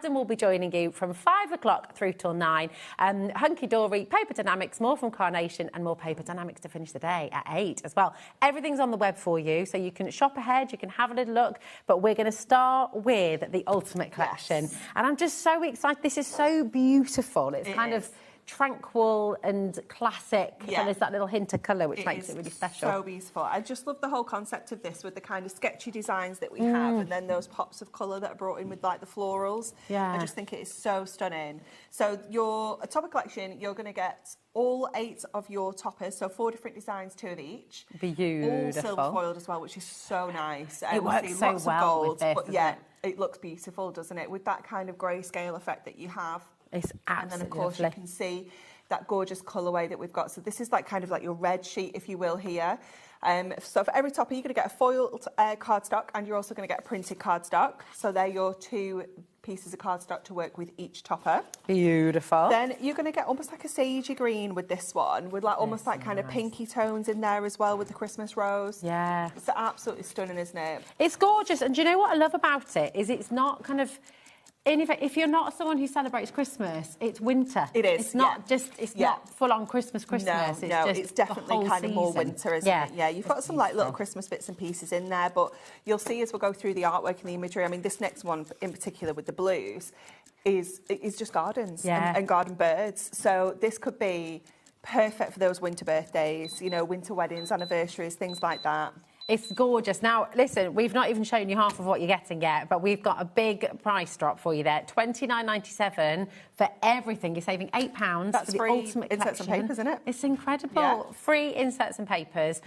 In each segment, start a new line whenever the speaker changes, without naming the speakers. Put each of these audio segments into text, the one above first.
Adam will be joining you from 5 o'clock through till 9. Hunky Dory, Paper Dynamics, more from Carnation, and more Paper Dynamics to finish the day at 8 as well. Everything's on the web for you, so you can shop ahead, you can have a little look, but we're going to start with the Ultimate Collection.
Yes.
And I'm just so excited. This is so beautiful. It's kind of tranquil and classic.
Yeah.
And there's that little hint of colour, which makes it really special.
So beautiful. I just love the whole concept of this with the kind of sketchy designs that we have, and then those pops of colour that are brought in with like the florals.
Yeah.
I just think it is so stunning. So your topper collection, you're going to get all 8 of your toppers, so 4 different designs, 2 of each.
Beautiful.
All silver foiled as well, which is so nice.
It works so
lots
well
of gold,
with this,
but yeah, it looks beautiful, doesn't it? With that kind of grayscale effect that you have.
It's absolutely
And then, of course,
lovely.
you can see that gorgeous colourway that we've got. So this is like kind of like your red sheet, if you will, here. So for every topper, you're going to get a foiled cardstock, and you're also going to get a printed cardstock. So they're your 2 pieces of cardstock to work with each topper.
Beautiful.
Then you're going to get almost like a sagey green with this one, with like almost like kind of pinky tones in there as well with the Christmas rose.
Yeah.
It's absolutely stunning, isn't it?
It's gorgeous. And do you know what I love about it? Is it's not kind of... if you're not someone who celebrates Christmas, it's winter.
It is.
It's not just. It's not full on Christmas.
No, it's definitely kind of more winter, isn't it? Yeah, you've got some like little Christmas bits and pieces in there, but you'll see as we'll go through the artwork and the imagery. I mean, this next one in particular with the blues is just gardens and garden birds. So this could be perfect for those winter birthdays, you know, winter weddings, anniversaries, things like that.
It's gorgeous. Now, listen, we've not even shown you half of what you're getting yet, but we've got a big price drop for you there. $29.97 for everything. You're saving £8
That's
for the
free
Ultimate Collection.
inserts and papers, isn't it?
It's incredible.
Yeah.
Free inserts and papers.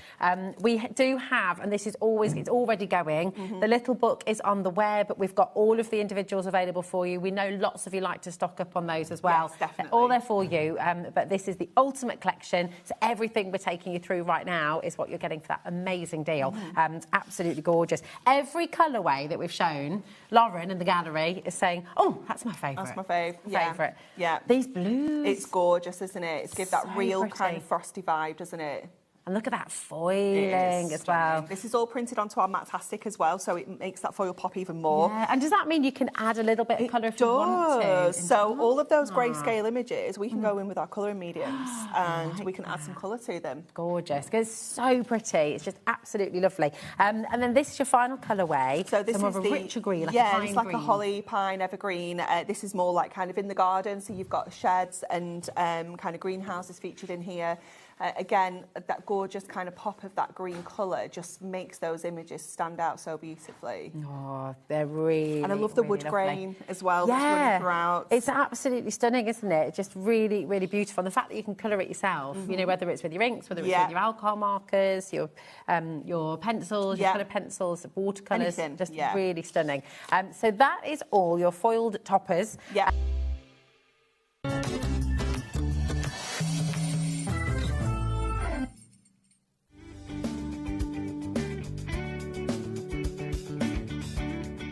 We do have, and this is always, it's already going, the little book is on the web. We've got all of the individuals available for you. We know lots of you like to stock up on those as well.
Yes, definitely.
They're all there for you, but this is the Ultimate Collection. So everything we're taking you through right now is what you're getting for that amazing deal. It's absolutely gorgeous. Every colourway that we've shown, Lauren in the gallery is saying, oh, that's my favourite.
That's my favourite. Yeah.
These blues.
It's gorgeous, isn't it? It's give that
So
real
pretty.
kind of frosty vibe, doesn't it?
And look at that foiling as well.
This is all printed onto our Matastic as well, so it makes that foil pop even more.
Yeah. And does that mean you can add a little bit of colour if you want to?
So all of those grayscale images, we can go in with our colouring mediums and we can add some colour to them.
Gorgeous. It's so pretty. It's just absolutely lovely. And then this is your final colourway.
So this
more
is
of a richer green, like a
yeah,
pine
it's like
green.
a holly, pine, evergreen. This is more like kind of in the garden. So you've got sheds and kind of greenhouses featured in here. Again, that gorgeous kind of pop of that green colour just makes those images stand out so beautifully.
Oh, they're really,
and I love the wood
lovely.
grain as well that's running throughout.
It's absolutely stunning, isn't it? Just really, really beautiful. And the fact that you can colour it yourself, you know, whether it's with your inks, whether it's with your alcohol markers, your pencils, your colour pencils, watercolours, just really stunning. So that is all your foiled toppers.
Yeah.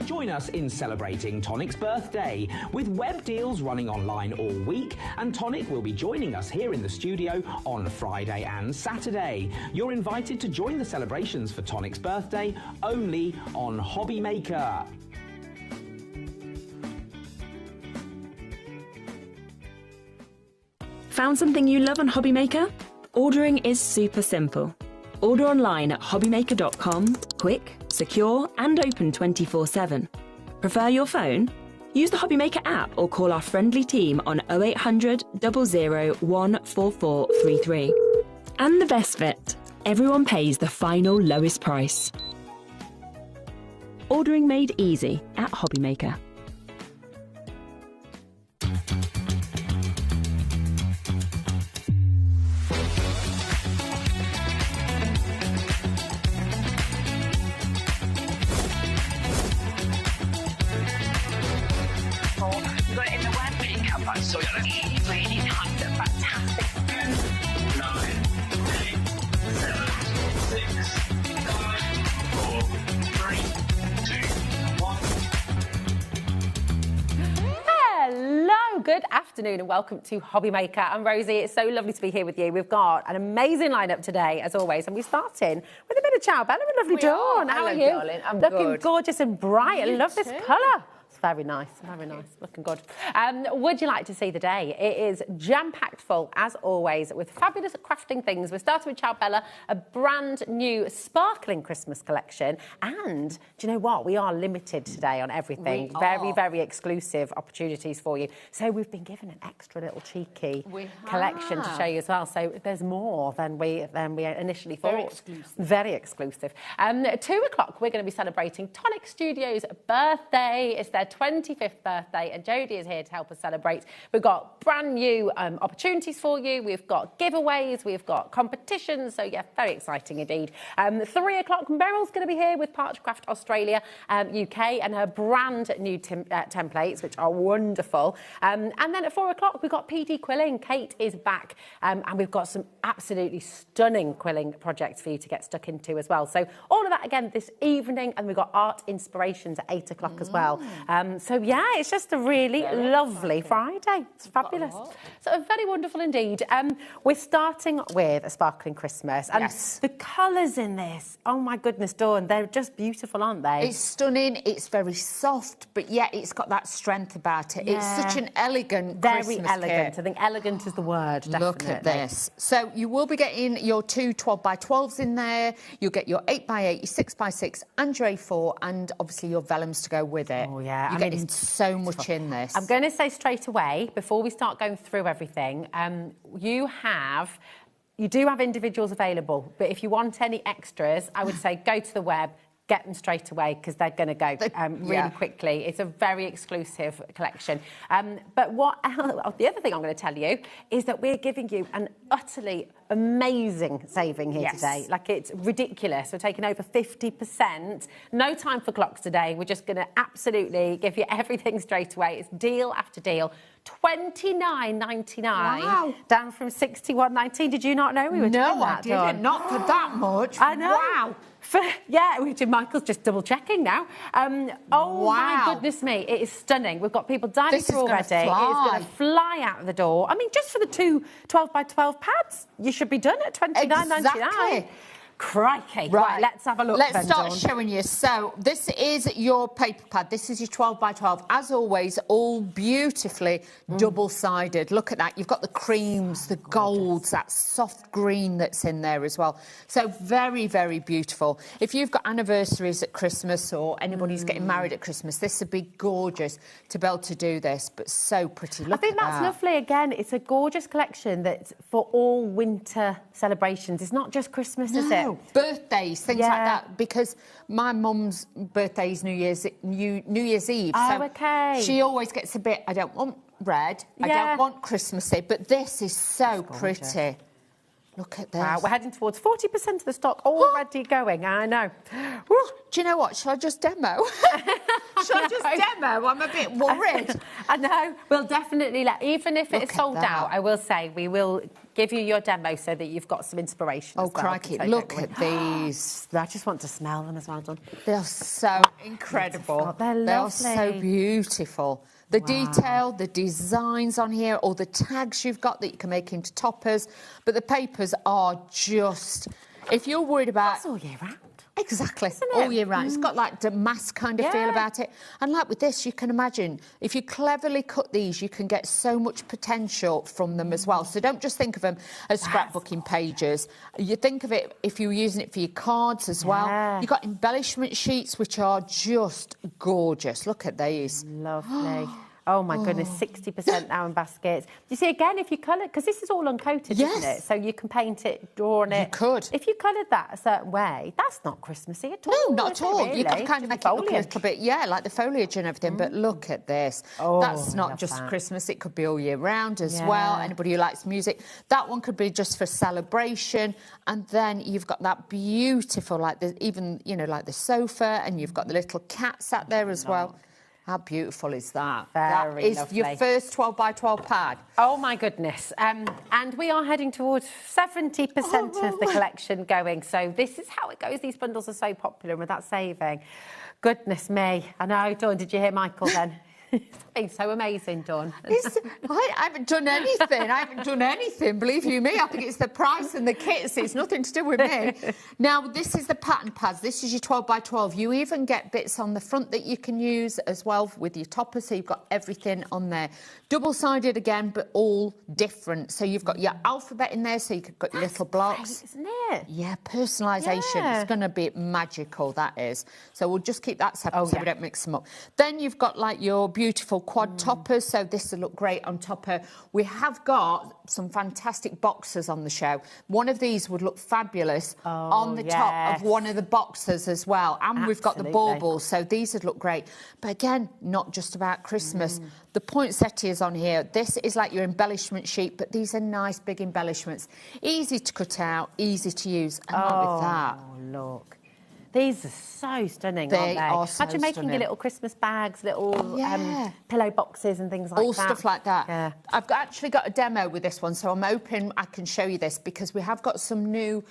Join us in celebrating Tonic's birthday with web deals running online all week, and Tonic will be joining us here in the studio on Friday and Saturday. You're invited to join the celebrations for Tonic's birthday only on HobbyMaker.
Found something you love on HobbyMaker? Ordering is super simple. Order online at hobbymaker.com, quick, secure and open 24/7. Prefer your phone? Use the HobbyMaker app or call our friendly team on 0800 00 14433. And the best bit, everyone pays the final lowest price. Ordering made easy at HobbyMaker.
So you're really nice and fantastic. 9, 8, 7, 6, 5, 4, 3, 2, 1.
Hello, good afternoon and welcome to HobbyMaker. I'm Rosie. It's so lovely to be here with you. We've got an amazing lineup today, as always, and we're starting with a bit of Ciao Bella and lovely Dawn. How are you?
Darling. I'm
looking
good.
gorgeous and bright. I love this colour. Very nice, very nice. Looking good. Would you like to see the day? It is jam-packed full, as always, with fabulous crafting things. We're starting with Ciao Bella, a brand new sparkling Christmas collection. And do you know what? We are limited today on everything. Very, very exclusive opportunities for you. So we've been given an extra little cheeky collection to show you as well. So there's more than we initially thought.
Very exclusive.
Very exclusive. 2 o'clock, we're going to be celebrating Tonic Studios' birthday. It's their 25th birthday, and Jodie is here to help us celebrate. We've got brand new opportunities for you. We've got giveaways. We've got competitions. So, yeah, very exciting indeed. 3 o'clock, Meryl's going to be here with Parchcraft Australia, UK, and her brand new templates, which are wonderful. And then at 4 o'clock, we've got PD Quilling. Kate is back, and we've got some absolutely stunning quilling projects for you to get stuck into as well. So all of that again this evening, and we've got art inspirations at 8 o'clock as well. So yeah, it's just a really lovely Friday. It's fabulous. So very wonderful indeed. We're starting with a sparkling Christmas, and the colours in this, oh my goodness, Dawn, they're just beautiful, aren't they?
It's stunning. It's very soft, but yet it's got that strength about it. It's such an elegant
very
Christmas
elegant.
kit.
I think elegant is the word. Definitely.
Look at this. So you will be getting your 2 12x12s in there. You'll get your 8x8, your 6x6, and your A4, and obviously your vellums to go with it.
Oh yeah,
you're getting so much in this.
I'm going to say straight away before we start going through everything, you do have individuals available, but if you want any extras, I would say go to the web. Get them straight away because they're going to go really quickly. It's a very exclusive collection. But the other thing I'm going to tell you is that we're giving you an utterly amazing saving here today. Like, it's ridiculous. We're taking over 50%. No time for clocks today. We're just going to absolutely give you everything straight away. It's deal after deal. $29.99 down from $61.19. Did you not know we were doing that?
No, I didn't. Not for that much.
I know.
Wow.
Michael's just double checking now. My goodness me, it is stunning. We've got people diving through already. It's going to fly out of the door. I mean, just for the 2 12x12 pads, you should be done at $29.99.
Exactly.
Crikey. Right, let's have a look.
Let's start showing you. So this is your paper pad. This is your 12x12. As always, all beautifully double-sided. Look at that. You've got the creams, the golds, that soft green that's in there as well. So very, very beautiful. If you've got anniversaries at Christmas or anybody's getting married at Christmas, this would be gorgeous to be able to do this, but so pretty. Look
I think that's lovely. Again, it's a gorgeous collection that's for all winter celebrations. It's not just Christmas, is it?
Birthdays, things like that, because my mum's birthday is New Year's Eve. So she always gets a bit, I don't want red, I don't want Christmassy, but this is so pretty. Look at this.
Wow, we're heading towards 40% of the stock already going. I know.
Woo. Do you know what? Shall I just demo? Shall I just demo? I'm a bit worried.
I know. We'll definitely even if it's sold out, I will say we will give you your demo so that you've got some inspiration.
Oh, crikey. Look at these.
I just want to smell them as well, Dawn.
They're so incredible.
They're lovely.
They're so beautiful. The detail, the designs on here, all the tags you've got that you can make into toppers. But the papers are just... If you're worried about...
That's all year round.
Exactly, all year round. It's got like damask kind of feel about it. And like with this, you can imagine, if you cleverly cut these, you can get so much potential from them as well. So don't just think of them as scrapbooking pages. You think of it, if you're using it for your cards as well. You've got embellishment sheets, which are just gorgeous. Look at these.
Lovely. Oh, my goodness, 60% now in baskets. You see, again, if you colour... Because this is all uncoated, isn't it? So you can paint it, draw on it.
You could.
If you coloured that a certain way, that's not Christmassy at all.
No, not at all.
Really?
You've got to kind of make it look a little bit, like the foliage and everything. But look at this. That's not just Christmas. It could be all year round as well. Anybody who likes music. That one could be just for celebration. And then you've got that beautiful, like like the sofa, and you've got the little cat sat there as well. How beautiful is that? That is lovely. Your first 12x12 pad.
Oh, my goodness. And we are heading towards 70% of the collection going. So this is how it goes. These bundles are so popular with that saving. Goodness me. I know, Dawn, did you hear Michael then? It's been so amazing, Dawn.
I haven't done anything. I haven't done anything, believe you me. I think it's the price and the kits. It's nothing to do with me. Now, this is the pattern pads. This is your 12 by 12. You even get bits on the front that you can use as well with your topper, so you've got everything on there. Double-sided again, but all different. So you've got your alphabet in there, so you've got your little blocks.
Great, isn't it?
Yeah, personalisation.
Yeah.
It's going to be magical, that is. So we'll just keep that separate so we don't mix them up. Then you've got like your beautiful quad toppers, so this will look great on topper. We have got some fantastic boxers on the show. One of these would look fabulous on the top of one of the boxers as well. And we've got the baubles, so these would look great. But again, not just about Christmas. The poinsettias on here, this is like your embellishment sheet, but these are nice big embellishments. Easy to cut out, easy to use, and not with that.
Oh, look. These are so stunning,
They
aren't they?
are so
Imagine making
stunning.
your little Christmas bags, little pillow boxes and things like
All
that.
stuff like that.
Yeah.
I've actually got a demo with this one, so I'm hoping I can show you this because we have got some new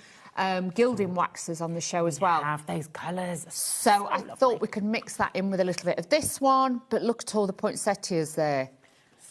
gilding waxes on the show as well.
Have those colours.
So I thought we could mix that in with a little bit of this one, but look at all the poinsettias there.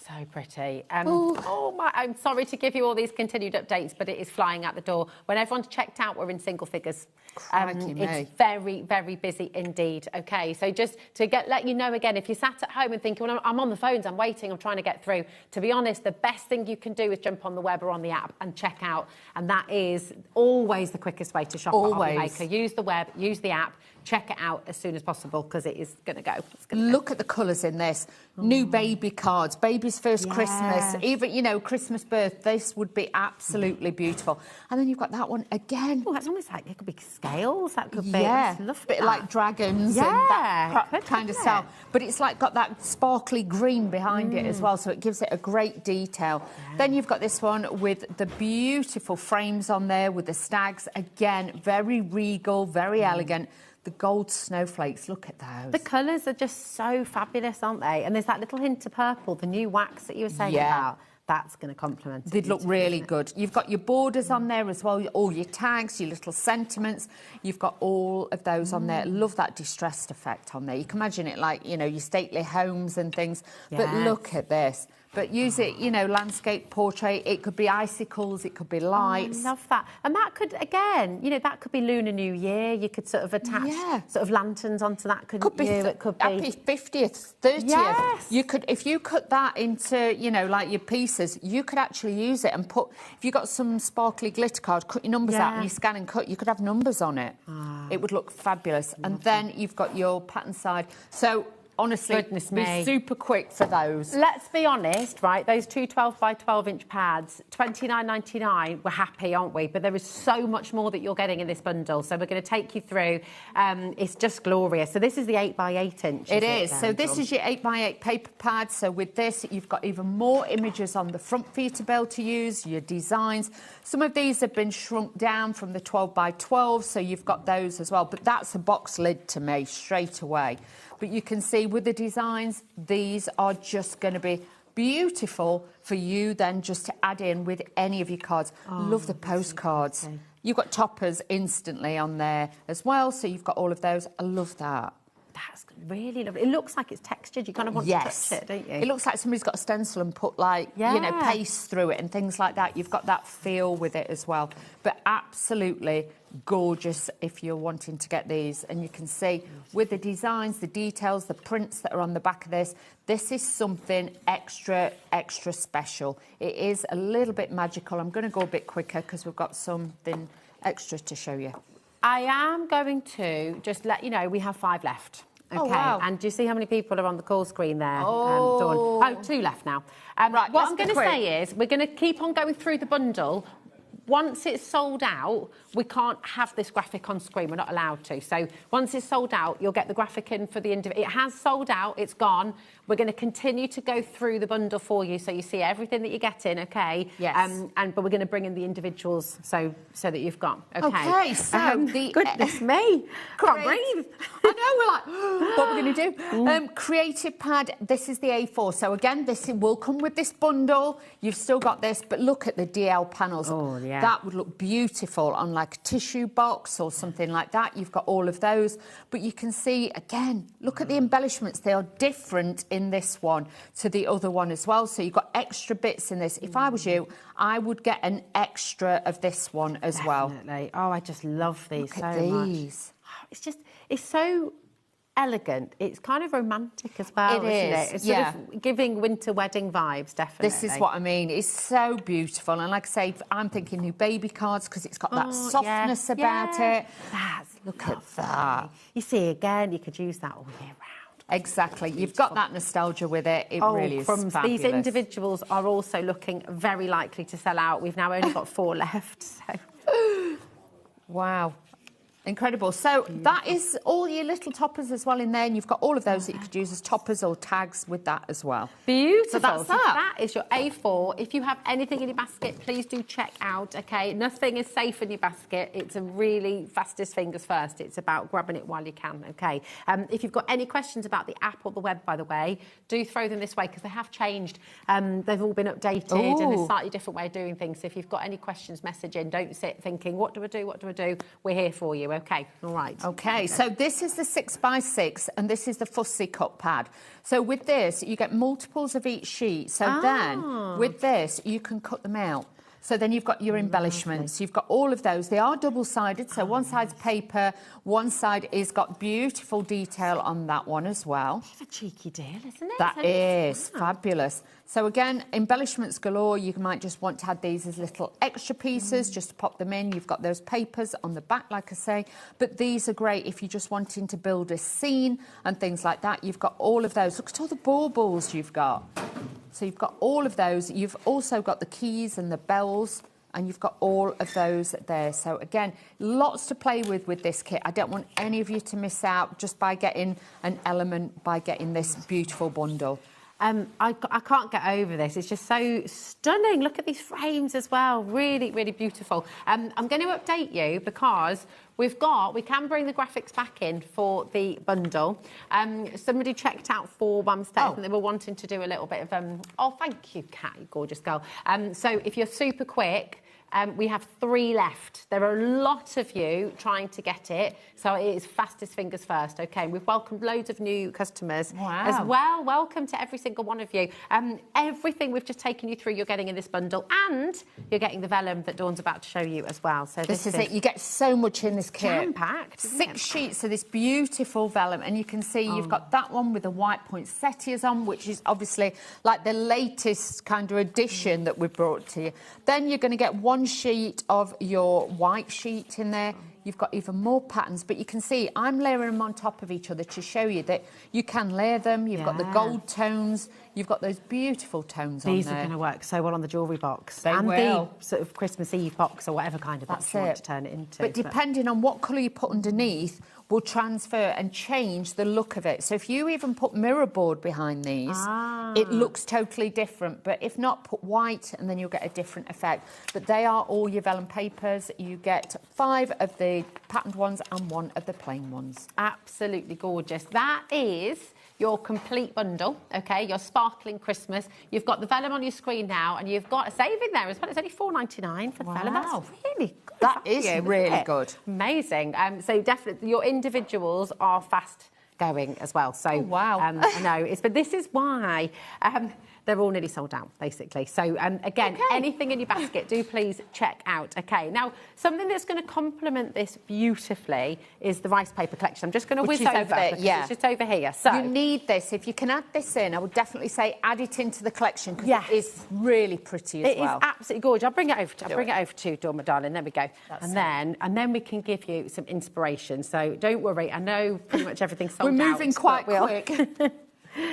So pretty. Oh my! I'm sorry to give you all these continued updates, but it is flying out the door. When everyone's checked out, we're in single figures.
Crikey me.
It's very, very busy indeed. Okay, so just to let you know again, if you're sat at home and thinking, well, I'm on the phones, I'm waiting, I'm trying to get through. To be honest, the best thing you can do is jump on the web or on the app and check out, and that is always the quickest way to shop at HobbyMaker. Use the web, use the app. Check it out as soon as possible because it is going to go.
Look at the colours in this. New baby cards, baby's first Christmas, even, you know, Christmas birth. This would be absolutely beautiful. And then you've got that one again.
Oh, that's almost like, it could be scales. That could be.
Yeah,
I love
bit
that.
like dragons and that kind of style. But it's like got that sparkly green behind it as well, so it gives it a great detail. Then you've got this one with the beautiful frames on there with the stags. Again, very regal, very elegant. The gold snowflakes, look at those.
The colours are just so fabulous, aren't they? And there's that little hint of purple, the new wax that you were saying about. That's going to complement it.
They'd look really good. You've got your borders on there as well, all your tags, your little sentiments. You've got all of those on there. Love that distressed effect on there. You can imagine it like, you know, your stately homes and things. But look at this. But use it, you know, landscape, portrait. It could be icicles, it could be lights.
I love that. And that could, again, you know, that could be Lunar New Year. You could sort of attach sort of lanterns onto that, couldn't you? It could be
happy 50th, 30th.
Yes.
You could, if you cut that into, you know, like your pieces, you could actually use it and put, if you got some sparkly glitter card, cut your numbers out and you scan and cut, you could have numbers on it. It would look fabulous. And then you've got your pattern side. So, honestly,
Goodness me.
be super quick for those.
Let's be honest, right? Those two 12 by 12 inch pads, $29.99. We're happy, aren't we? But there is so much more that you're getting in this bundle. So we're going to take you through. It's just glorious. So this is the 8 by 8 inch.
It is. So this is your 8 by 8 paper pad. So with this, you've got even more images on the front for you to be able to use, your designs. Some of these have been shrunk down from the 12 by 12, so you've got those as well. But that's a box lid to me straight away. But you can see with the designs, these are just going to be beautiful for you then just to add in with any of your cards. Love the postcards. You've got toppers instantly on there as well, so you've got all of those. I love that.
That's really lovely. It looks like it's textured. You kind of want to touch it, don't you?
It looks like somebody's got a stencil and put, like, you know, paste through it and things like that. You've got that feel with it as well. But absolutely gorgeous if you're wanting to get these. And you can see with the designs, the details, the prints that are on the back of this, this is something extra, extra special. It is a little bit magical. I'm going to go a bit quicker because we've got something extra to show you.
I am going to just let you know we have 5 left. Okay.
Oh, wow.
And do you see how many people are on the call screen there? Dawn? Oh, 2 left now.
Right,
what I'm going to say is we're going to keep on going through the bundle. Once it's sold out, we can't have this graphic on screen. We're not allowed to. So once it's sold out, you'll get the graphic in for the individual. It has sold out. It's gone. We're going to continue to go through the bundle for you, so you see everything that you're getting. Okay.
Yes.
But we're going to bring in the individuals, so that you've got. Okay.
Okay. So
goodness me, can't breathe.
I know. We're like, what we're going to do? Creative pad. This is the A4. So again, this will come with this bundle. You've still got this, but look at the DL panels.
Oh, yeah. yeah.
That would look beautiful on like a tissue box or something like that. You've got all of those. But you can see, again, look at the embellishments. They are different in this one to the other one as well. So you've got extra bits in this. If I was you, I would get an extra of this one as well.
Definitely. Oh, I just love these
Look at
so
these.
much. It's so elegant. It's kind of romantic as well, isn't it? It's sort of giving winter wedding vibes, definitely.
This is what I mean. It's so beautiful. And like I say, I'm thinking new baby cards because it's got that softness about it. Look at that.
You see, again, you could use that all year round.
Exactly. You've got that nostalgia with it. It really is fabulous.
These individuals are also looking very likely to sell out. We've now only got 4 left. So.
Wow. Incredible. So that is all your little toppers as well in there, and you've got all of those that you could use as toppers or tags with that as well.
Beautiful.
So that's that.
That is your A4. If you have anything in your basket, please do check out, OK? Nothing is safe in your basket. It's a really fastest fingers first. It's about grabbing it while you can, OK? If you've got any questions about the app or the web, by the way, do throw them this way because they have changed. They've all been updated and a slightly different way of doing things. So if you've got any questions, message in. Don't sit thinking, what do I do? What do I do? We're here for you. OK, all right.
OK, so this is the 6x6 and this is the fussy cut pad. So with this, you get multiples of each sheet. So then, with this, you can cut them out. So then you've got your embellishments. You've got all of those. They are double-sided, so one side's paper, one side is got beautiful detail on that one as well.
It's a cheeky deal, isn't it?
That is fabulous. So again, embellishments galore. You might just want to add these as little extra pieces just to pop them in. You've got those papers on the back, like I say. But these are great if you're just wanting to build a scene and things like that. You've got all of those. Look at all the baubles you've got. So you've got all of those. You've also got the keys and the bells, and you've got all of those there. So again, lots to play with this kit. I don't want any of you to miss out just by getting an element, by getting this beautiful bundle.
I can't get over this. It's just so stunning. Look at these frames as well. Really, really beautiful. I'm going to update you because we can bring the graphics back in for the bundle. Somebody checked out for Mumstead and they were wanting to do a little bit of, oh, thank you, Kat, you gorgeous girl. So if you're super quick, we have 3 left. There are a lot of you trying to get it, so it is fastest fingers first, OK? We've welcomed loads of new customers as well. Welcome to every single one of you. Everything we've just taken you through, you're getting in this bundle, and you're getting the vellum that Dawn's about to show you as well. So
this is it. You get so much in this kit.
Jam-packed.
6 sheets of this beautiful vellum, and you can see you've got that one with the white poinsettias on, which is obviously like the latest kind of addition that we've brought to you. Then you're going to get 1 sheet of your white sheet in there. You've got even more patterns, but you can see I'm layering them on top of each other to show you that you can layer them. You've got the gold tones. You've got those beautiful tones on there.
These are going to work so well on the jewellery box.
They will.
The sort of Christmas Eve box or whatever kind of box you want to turn it into.
But depending on what colour you put underneath will transfer and change the look of it. So if you even put mirror board behind these, it looks totally different. But if not, put white and then you'll get a different effect. But they are all your vellum papers. You get 5 of the patterned ones and 1 of the plain ones.
Absolutely gorgeous. That is your complete bundle, OK? Your sparkling Christmas. You've got the vellum on your screen now, and you've got a save in there as well. It's only $4.99 for the vellum. That's really good.
That is really good.
Amazing. So definitely, your individuals are fast going as well. So I know. But this is why they're all nearly sold out, basically. So again, anything in your basket, do please check out. OK, now something that's going to complement this beautifully is the rice paper collection. I'm just going to whiz over there. It's just over here. So
you need this. If you can add this in, I would definitely say add it into the collection because it is really pretty as well.
It is absolutely gorgeous. I'll bring it over to you, Dawn, my darling. There we go. And then we can give you some inspiration. So don't worry. I know pretty much everything's sold out.
We're moving quite quick.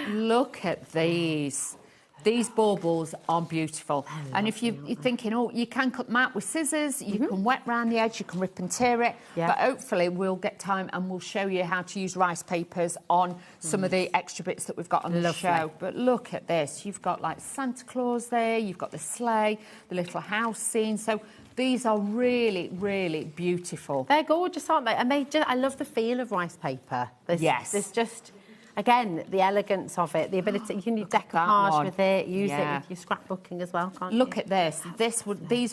Look at these. These baubles are beautiful. And if you're thinking, oh, you can cut them out with scissors, you can wet round the edge, you can rip and tear it. But hopefully we'll get time and we'll show you how to use rice papers on some of the extra bits that we've got on the show. But look at this. You've got like Santa Claus there, you've got the sleigh, the little house scene. So these are really, really beautiful.
They're gorgeous, aren't they? And I love the feel of rice paper. There's just... again, the elegance of it, the ability, you can do decoupage with it, use it with your scrapbooking as well, can't you?
Look at this. These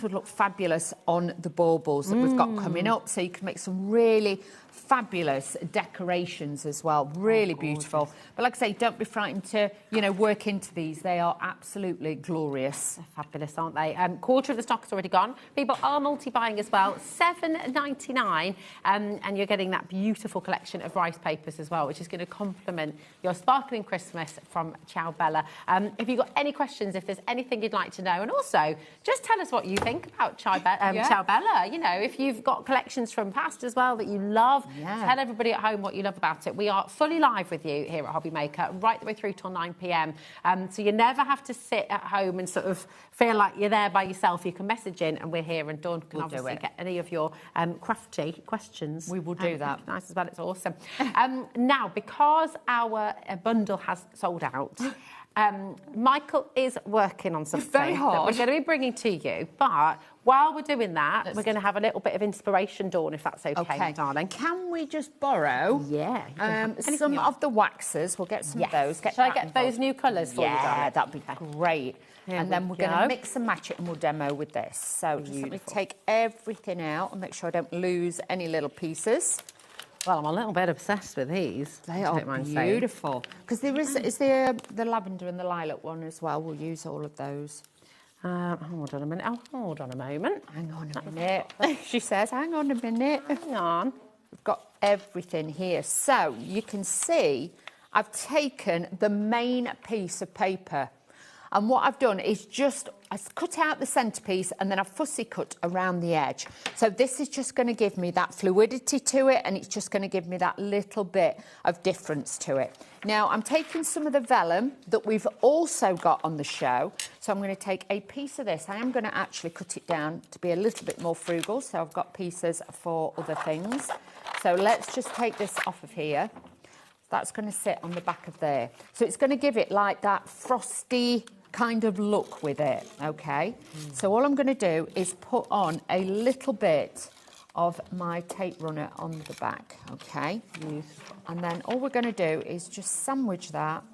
would look fabulous on the baubles that we've got coming up. So you can make some really fabulous decorations as well. Really beautiful. But like I say, don't be frightened to, work into these. They are absolutely glorious.
They're fabulous, aren't they? Quarter of the stock is already gone. People are multi-buying as well. $7.99, and you're getting that beautiful collection of rice papers as well, which is going to complement your sparkling Christmas from Ciao Bella. If you've got any questions, if there's anything you'd like to know, and also just tell us what you think about Ciao Bella. If you've got collections from past as well that you love, tell everybody at home what you love about it. We are fully live with you here at HobbyMaker right the way through till 9 p.m. So you never have to sit at home and sort of feel like you're there by yourself. You can message in and we're here, and Dawn can obviously get any of your crafty questions.
We will do that.
Nice as well, it's awesome. Now, because our bundle has sold out, Michael is working on something
very hard.
that we're going to be bringing to you, but while we're doing that, we're going to have a little bit of inspiration, Dawn, if that's okay, my darling.
Can we just borrow some of the waxes? We'll get some of those.
Shall I get those new colours for you, darling?
Yeah, that'd be great. And then we're going to mix and match it, and we'll demo with this. So just let me take everything out and make sure I don't lose any little pieces.
Well, I'm a little bit obsessed with these.
They are beautiful. Because there is the lavender and the lilac one as well. We'll use all of those.
Hold on a minute. Oh, hold on a moment.
Hang on a minute. She says, hang on a minute.
Hang on.
We've got everything here. So you can see I've taken the main piece of paper. And what I've done is I've cut out the centrepiece and then I've fussy cut around the edge. So this is just going to give me that fluidity to it, and it's just going to give me that little bit of difference to it. Now, I'm taking some of the vellum that we've also got on the show. So I'm going to take a piece of this. I am going to actually cut it down to be a little bit more frugal. So I've got pieces for other things. So let's just take this off of here. That's going to sit on the back of there. So it's going to give it like that frosty kind of look with it, okay? So all I'm going to do is put on a little bit of my tape runner on the back, okay? Beautiful. And then all we're going to do is just sandwich that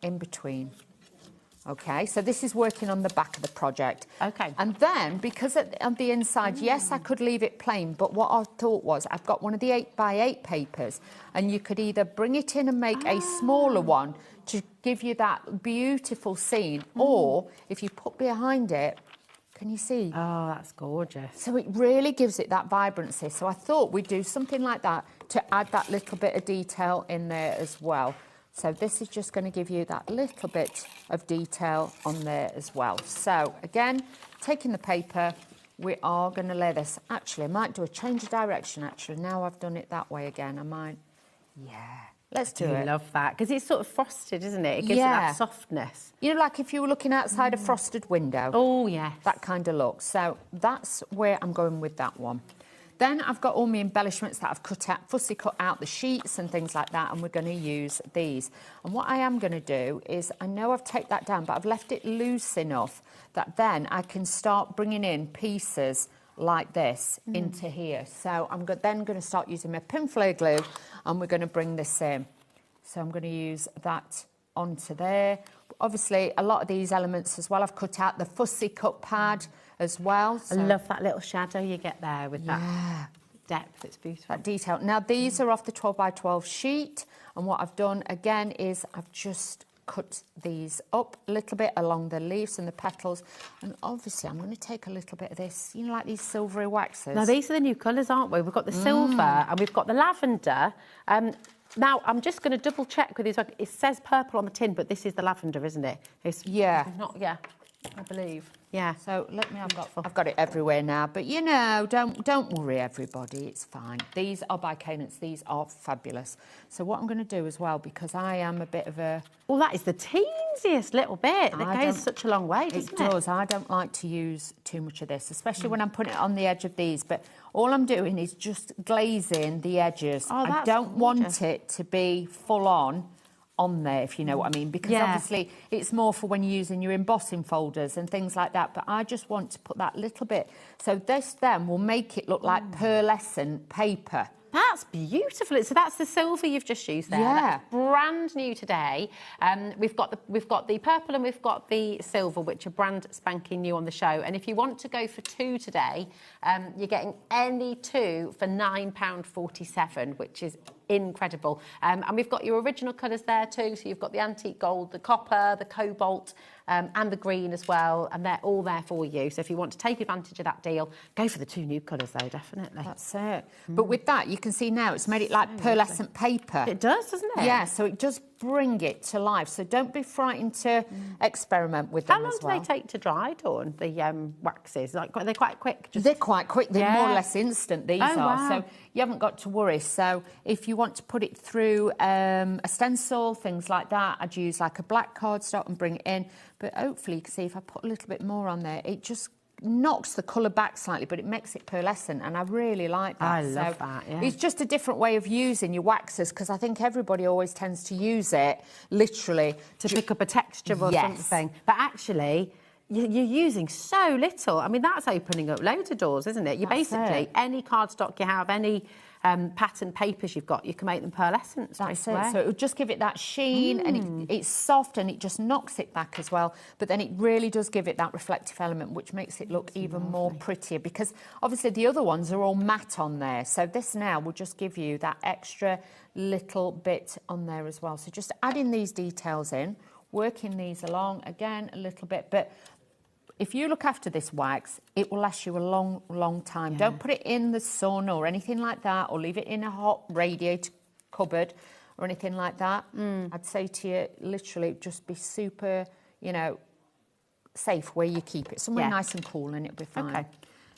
in between. Okay, so this is working on the back of the project.
Okay.
And then, because on the inside, yes, I could leave it plain, but what I thought was I've got one of the 8x8 papers, and you could either bring it in and make a smaller one to give you that beautiful scene, or if you put behind it, can you see?
Oh, that's gorgeous.
So it really gives it that vibrancy. So I thought we'd do something like that to add that little bit of detail in there as well. So this is just going to give you that little bit of detail on there as well. So again, taking the paper, we are going to lay this. Actually, I might do a change of direction, actually. Now I've done it that way again, I might. Yeah, let's do it.
I love that, because it's sort of frosted, isn't it? It gives it that softness.
You know, like if you were looking outside a frosted window.
Oh, yes.
That kind of look. So that's where I'm going with that one. Then I've got all my embellishments that I've cut out, fussy cut out the sheets and things like that, and we're going to use these. And what I am going to do is, I know I've taken that down, but I've left it loose enough that then I can start bringing in pieces like this into here. So I'm then going to start using my pin flare glue, and we're going to bring this in. So I'm going to use that onto there. Obviously, a lot of these elements as well, I've cut out the fussy cut pad as well. So.
I love that little shadow you get there with that depth. It's beautiful.
That detail. Now, these are off the 12x12 sheet, and what I've done, again, is I've just cut these up a little bit along the leaves and the petals, and obviously I'm going to take a little bit of this, you know, like these silvery waxes.
Now, these are the new colours, aren't we? We've got the silver and we've got the lavender. Now, I'm just going to double check with these. It says purple on the tin, but this is the lavender, isn't it? It's not, I believe. Yeah.
So let me. I've got it everywhere now. But you know, don't worry, everybody. It's fine. These are by Cadence. These are fabulous. So what I'm going to do as well, because I am a bit of a.
Well, that is the teeniest little bit. It goes such a long way, doesn't it?
It does. I don't like to use too much of this, especially when I'm putting it on the edge of these. But all I'm doing is just glazing the edges.
Oh, that's
I don't want it to be full on there, if you know what I mean, because obviously it's more for when you're using your embossing folders and things like that, but I just want to put that little bit. So this then will make it look like pearlescent paper.
That's beautiful. So that's the silver you've just used there.
Yeah.
That's brand new today. We've got the purple and we've got the silver, which are brand spanking new on the show. And if you want to go for two today, you're getting any two for £9.47, which is incredible. And we've got your original colours there too. So you've got the antique gold, the copper, the cobalt, and the green as well. And they're all there for you. So if you want to take advantage of that deal, go for the two new colours though, definitely.
That's it. But with that, you can see now it's made it like pearlescent paper.
It does, doesn't it?
Yeah, so it does bring it to life. So don't be frightened to experiment with them
How long
as well.
do they take to dry, Dawn, the waxes? Like, are they quite quick?
They're quite quick. They're more or
Yeah.
less instant, these
Oh,
are.
wow.
So you haven't got to worry. So if you want to put it through a stencil, things like that, I'd use like a black cardstock and bring it in. But hopefully you can see if I put a little bit more on there, it just knocks the colour back slightly, but it makes it pearlescent, and I really like that.
I love that, yeah.
It's just a different way of using your waxes, because I think everybody always tends to use it literally
to pick up a texture or
Yes.
something. But actually, you're using so little. I mean, that's opening up loads of doors, isn't it? You
That's
basically,
it.
any cardstock you have, any pattern papers you've got, you can make them pearlescent straight
That's
away.
it. So it would just give it that sheen, and it's soft, and it just knocks it back as well. But then it really does give it that reflective element, which makes it look even more prettier, because obviously the other ones are all matte on there. So this now will just give you that extra little bit on there as well. So just adding these details in, working these along again a little bit. But if you look after this wax, it will last you a long, long time. Don't put it in the sun or anything like that, or leave it in a hot radiator cupboard or anything like that. I'd say to you, literally, just be super, safe where you keep it. Somewhere nice and cool, and it'll be fine.
Okay.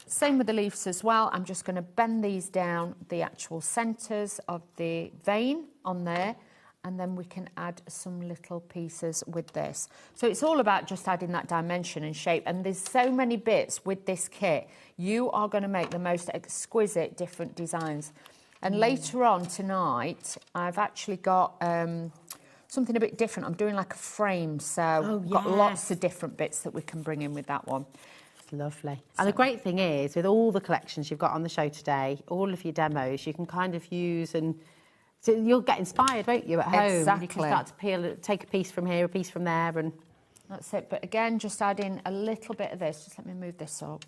Same with the leaves as well. I'm just going to bend these down the actual centres of the vein on there, and then we can add some little pieces with this. So it's all about just adding that dimension and shape. And there's so many bits with this kit. You are going to make the most exquisite different designs. And later on tonight, I've actually got something a bit different. I'm doing like a frame, so we've got lots of different bits that we can bring in with that one.
It's lovely. And the great thing is, with all the collections you've got on the show today, all of your demos, you can kind of use and... So you'll get inspired, won't you, at home?
Exactly.
You can start to take a piece from here, a piece from there, and...
That's it. But again, just adding a little bit of this. Just let me move this up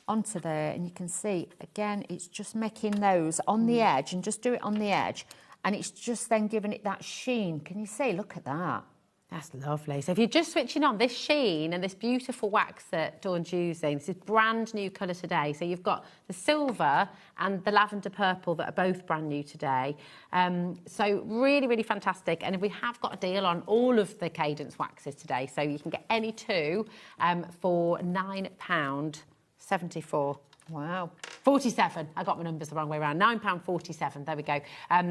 onto there, and you can see, again, it's just making those on the edge, and just do it on the edge, and it's just then giving it that sheen. Can you see? Look at that.
That's lovely. So if you're just switching on this sheen and this beautiful wax that Dawn's using, this is brand new colour today. So you've got the silver and the lavender purple that are both brand new today. So really, really fantastic. And we have got a deal on all of the Cadence waxes today. So you can get any two for £9.74.
Wow.
47. I got my numbers the wrong way around. £9.47. There we go.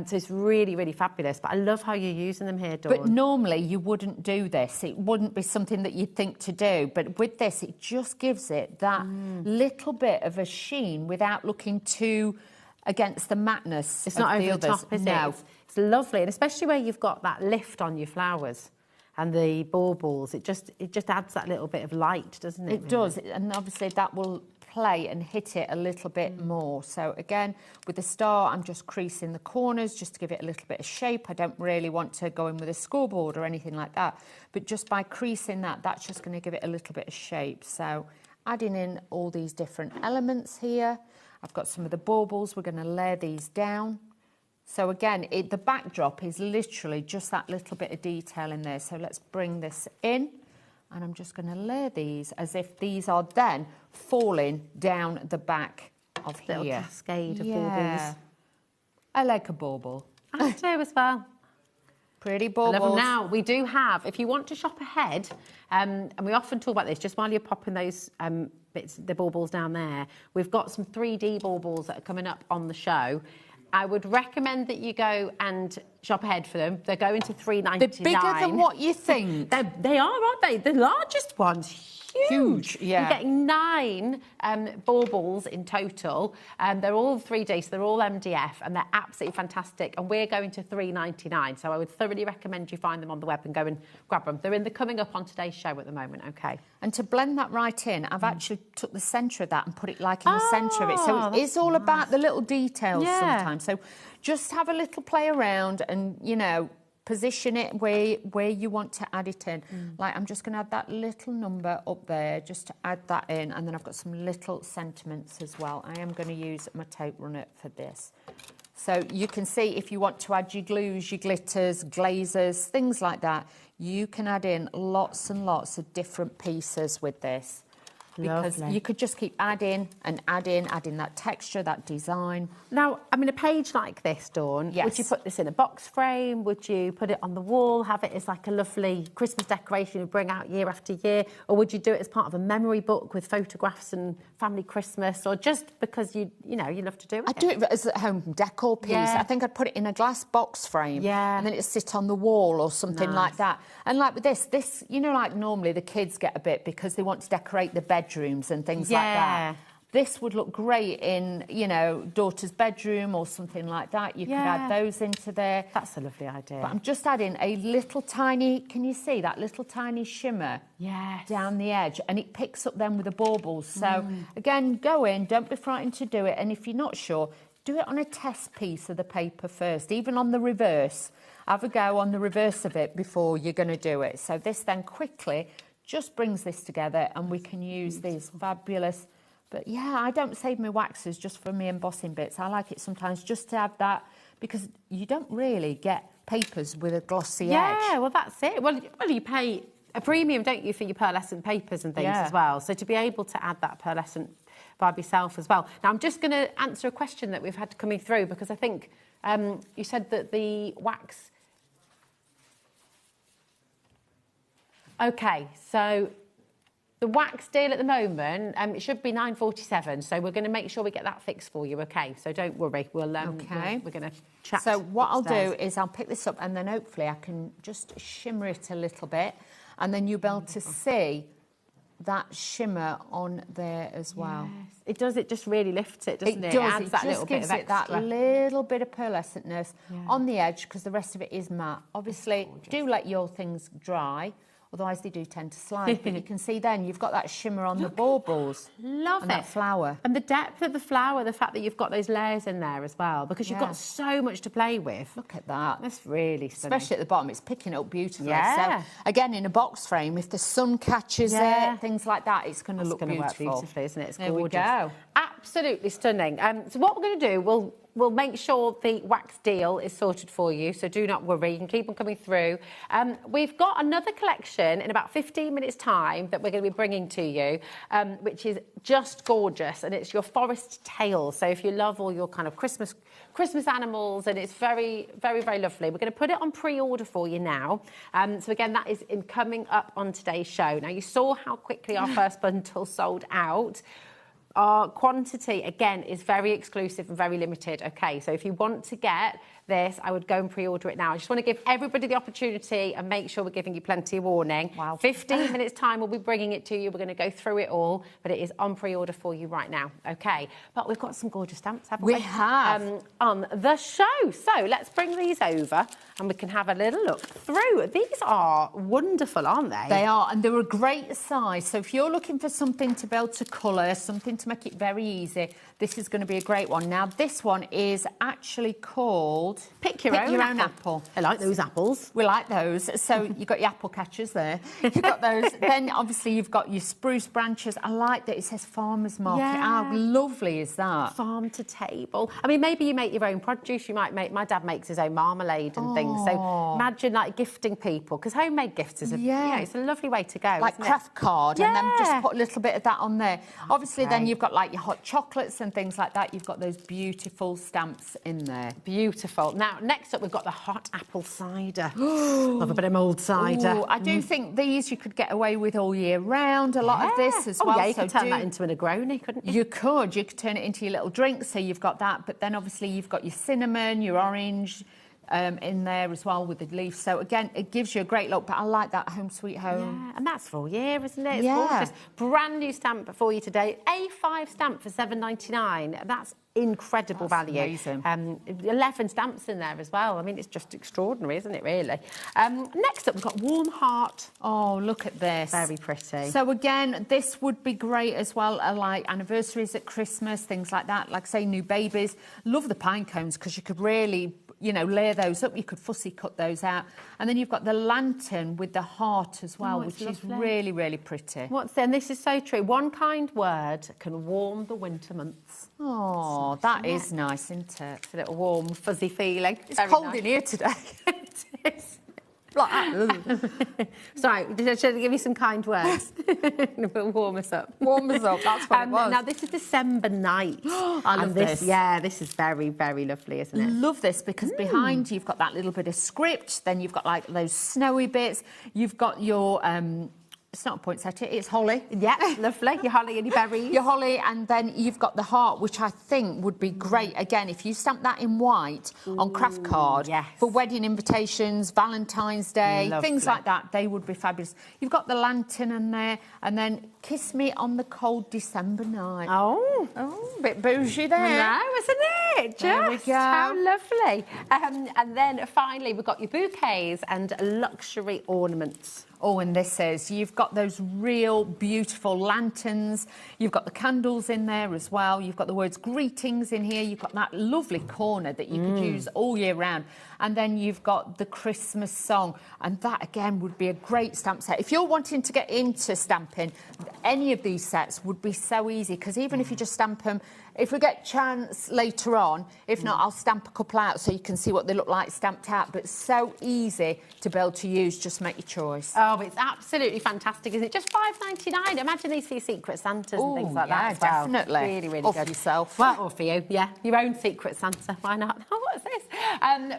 So it's really, really fabulous. But I love how you're using them here, Dawn.
But normally you wouldn't do this. It wouldn't be something that you'd think to do. But with this, it just gives it that little bit of a sheen without looking too against the matteness.
It's not
of
over the
others.
top, is
No.
it? It's lovely, and especially where you've got that lift on your flowers and the baubles. It just adds that little bit of light, doesn't it?
It does, and obviously that will play and hit it a little bit more. So again, with the star, I'm just creasing the corners just to give it a little bit of shape. I don't really want to go in with a scoreboard or anything like that, but just by creasing that, that's just going to give it a little bit of shape. So adding in all these different elements here. I've got some of the baubles. We're going to layer these down. So again, the backdrop is literally just that little bit of detail in there. So let's bring this in. And I'm just going to layer these as if these are then falling down the back of here.
Little cascade of baubles.
I like a bauble.
I do as well.
Pretty
I
baubles.
love them now. We do have, if you want to shop ahead, and we often talk about this, just while you're popping those bits, the baubles down there, we've got some 3D baubles that are coming up on the show. I would recommend that you go and shop ahead for them. They're going to $3.99.
They're bigger than what you think.
They are, aren't they? The largest one's huge.
Yeah.
You're getting 9 baubles in total. They're all 3D, so they're all MDF, and they're absolutely fantastic. And we're going to $3.99, so I would thoroughly recommend you find them on the web and go and grab them. They're coming up on today's show at the moment, okay?
And to blend that right in, I've actually took the centre of that and put it like in the centre of it. So it's all about the little details sometimes. So just have a little play around and, you know, position it where you want to add it in. Like, I'm just going to add that little number up there just to add that in. And then I've got some little sentiments as well. I am going to use my tape runner for this. So you can see if you want to add your glues, your glitters, glazes, things like that, you can add in lots and lots of different pieces with this. Because you could just keep adding and adding that texture, that design.
Now, I mean, a page like this, Dawn,
yes.
Would you put this in a box frame? Would you put it on the wall, have it as like a lovely Christmas decoration you bring out year after year? Or would you do it as part of a memory book with photographs and family Christmas? Or just because you love to do it?
I'd do it as a home decor piece.
Yeah.
I think I'd put it in a glass box frame.
Yeah.
And then it'd sit on the wall or something like that. And like with this, you know, like normally the kids get a bit because they want to decorate the bedrooms and things like that. This would look great in, you know, daughter's bedroom or something like that. You could add those into there.
That's a lovely idea.
But I'm just adding a little tiny, can you see that little tiny shimmer down the edge? And it picks up then with the baubles. So, again, go in, don't be frightened to do it. And if you're not sure, do it on a test piece of the paper first, even on the reverse. Have a go on the reverse of it before you're going to do it. So this then quickly just brings this together and we can use these fabulous... But yeah, I don't save my waxes just for me embossing bits. I like it sometimes just to have that because you don't really get papers with a glossy edge.
Yeah, well, that's it. Well, you pay a premium, don't you, for your pearlescent papers and things as well. So to be able to add that pearlescent vibe yourself as well. Now, I'm just going to answer a question that we've had coming through because I think you said that the wax... OK, so... The wax deal at the moment, it should be $9.47, so we're going to make sure we get that fixed for you, OK? So don't worry, we're going to chat.
So what I'll do is I'll pick this up and then hopefully I can just shimmer it a little bit and then you'll be able to see that shimmer on there as well.
Yes. It does, it just really lifts it, doesn't it?
It does,
adds that little bit of extra.
That little bit of pearlescentness on the edge because the rest of it is matte. Obviously, do let your things dry. Otherwise, they do tend to slide. But you can see then you've got that shimmer on the baubles.
Love
and that flower.
And the depth of the flower, the fact that you've got those layers in there as well, because you've got so much to play with.
Look at that.
That's really stunning.
Especially at the bottom, it's picking up beautifully.
Yeah.
So, again, in a box frame, if the sun catches it, things like that, it's going to look beautiful.
Work beautifully, isn't it? It's
there
gorgeous.
We go.
Absolutely stunning. So what we're going to do, we'll make sure the wax deal is sorted for you, so do not worry. You can keep on coming through. We've got another collection in about 15 minutes' time that we're going to be bringing to you, which is just gorgeous, and it's your forest tales. So if you love all your kind of Christmas animals, and it's very, very, very lovely. We're going to put it on pre-order for you now. So again, that is coming up on today's show. Now, you saw how quickly our first bundle sold out. Our quantity, again, is very exclusive and very limited, OK? So if you want to get this, I would go and pre-order it now. I just want to give everybody the opportunity and make sure we're giving you plenty of warning.
Wow.
15 minutes' time, we'll be bringing it to you. We're going to go through it all, but it is on pre-order for you right now, OK? But we've got some gorgeous stamps, haven't we?
We have.
On the show. So let's bring these over and we can have a little look through. These are wonderful, aren't they?
They are, and they're a great size. So if you're looking for something to be able to colour, something to make it very easy, this is going to be a great one. Now, this one is actually called...
Pick your own
apple.
I like those apples.
We like those. So you've got your apple catchers there. You've got those. Then, obviously, you've got your spruce branches. I like that it says farmer's market.
Yeah.
How lovely is that?
Farm to table. I mean, maybe you make your own produce. You might make... My dad makes his own marmalade and things. So imagine, like, gifting people. Because homemade gifts is it's a lovely way to go,
like craft card, and then just put a little bit of that on there. Obviously, then you've got, like, your hot chocolates and things like that. You've got those beautiful stamps in there.
Beautiful. Now, next up, we've got the hot apple cider. Love a bit of mulled cider.
Ooh, I do think these you could get away with all year round. A lot of this as well.
Yeah, you could turn that into a Negroni, couldn't you?
You could turn it into your little drink. So you've got that, but then obviously you've got your cinnamon, your orange. in there as well with the leaf. So again, it gives you a great look, but I like that Home Sweet Home.
Yeah, and that's for all year, isn't it? It's
Yeah.
gorgeous. Brand new stamp for you today. A5 stamp for £7.99. That's incredible value.
Amazing.
11 stamps in there as well. I mean, it's just extraordinary, isn't it, really? Next up, we've got Warm Heart.
Oh, look at this.
Very pretty.
So again, this would be great as well, like anniversaries at Christmas, things like that. Like, say, new babies. Love the pine cones because you could really, you know, layer those up. You could fussy cut those out. And then you've got the lantern with the heart as well, which is really, really pretty.
And this is so true. One kind word can warm the winter months.
Oh, that is nice, isn't it?
It's a little warm, fuzzy feeling.
It's cold in here today.
It is. Sorry, should I give you some kind words? Warm us up.
Warm us up, that's what it was.
Now, this is December Night.
I love this.
Yeah, this is very, very lovely, isn't it?
Love this because behind you've got that little bit of script, then you've got like those snowy bits, you've got your... it's not a poinsettia, it's holly.
Yeah, lovely. Your holly and your berries.
Your holly, and then you've got the heart, which I think would be great. Again, if you stamp that in white on craft card for wedding invitations, Valentine's Day, things like that, they would be fabulous. You've got the lantern in there, and then Kiss Me on the Cold December Night.
Oh,
a bit bougie there.
No, isn't it?
There we
Just
go.
how lovely. And then finally, we've got your bouquets and luxury ornaments.
Oh, and this is, you've got those real beautiful lanterns. You've got the candles in there as well. You've got the words greetings in here. You've got that lovely corner that you could use all year round. And then you've got the Christmas song. And that, again, would be a great stamp set. If you're wanting to get into stamping, any of these sets would be so easy. Because even if you just stamp them, if we get chance later on, if not, I'll stamp a couple out so you can see what they look like stamped out. But so easy to be able to use. Just make your choice.
Oh, it's absolutely fantastic, isn't it? Just £5.99. Imagine these for your Secret Santas and things like that as well.
Definitely.
Really, really
or
good.
for yourself.
Well, or for you, yeah. Your own Secret Santa. Why not? Oh, what's this?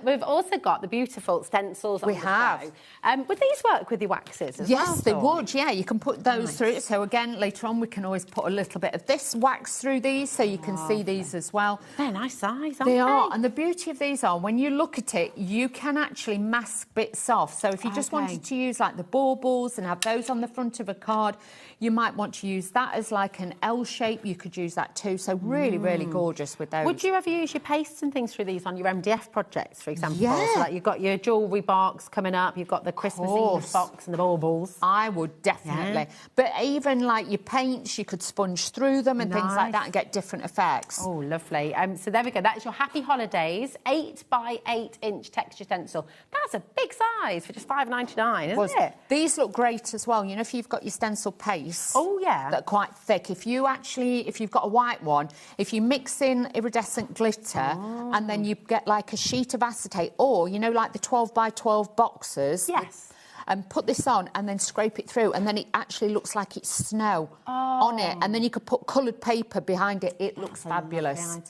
We've also got the beautiful stencils.
We have.
Would these work with your waxes as well?
Yes, they would, yeah. You can put those through. So, again, later on, we can always put a little bit of this wax through these so you can see these as well.
They're nice size, aren't
they? They are. And the beauty of these are, when you look at it, you can actually mask bits off. So if you just wanted to use, like, the baubles and have those on the front of a card, you might want to use that as, like, an L shape. You could use that too. So really, really gorgeous with those.
Would you ever use your pastes and things through these on your MDF projects, for example?
Yeah.
So, like, you've got your jewellery box coming up, you've got the Christmas Eve box and the baubles.
I would definitely. Yeah. But even, like, your paints, you could sponge through them and things like that and get different effects.
Oh, lovely. So there we go. That's your Happy Holidays 8 by 8 inch texture stencil. That's a big size for just £5.99, isn't it?
These look great as well. You know, if you've got your stencil paste.
Oh, yeah.
That are quite thick. If you've got a white one, if you mix in iridescent glitter and then you get like a sheet of acetate, or, you know, like the 12 by 12 boxes.
Yes.
And put this on and then scrape it through, and then it actually looks like it's snow on it. And then you could put coloured paper behind it. It looks fabulous.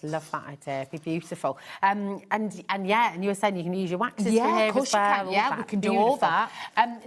Love that idea. It'd be beautiful. And you were saying you can use your waxes through here
of course
as well.
you can. Yeah, we can do all that.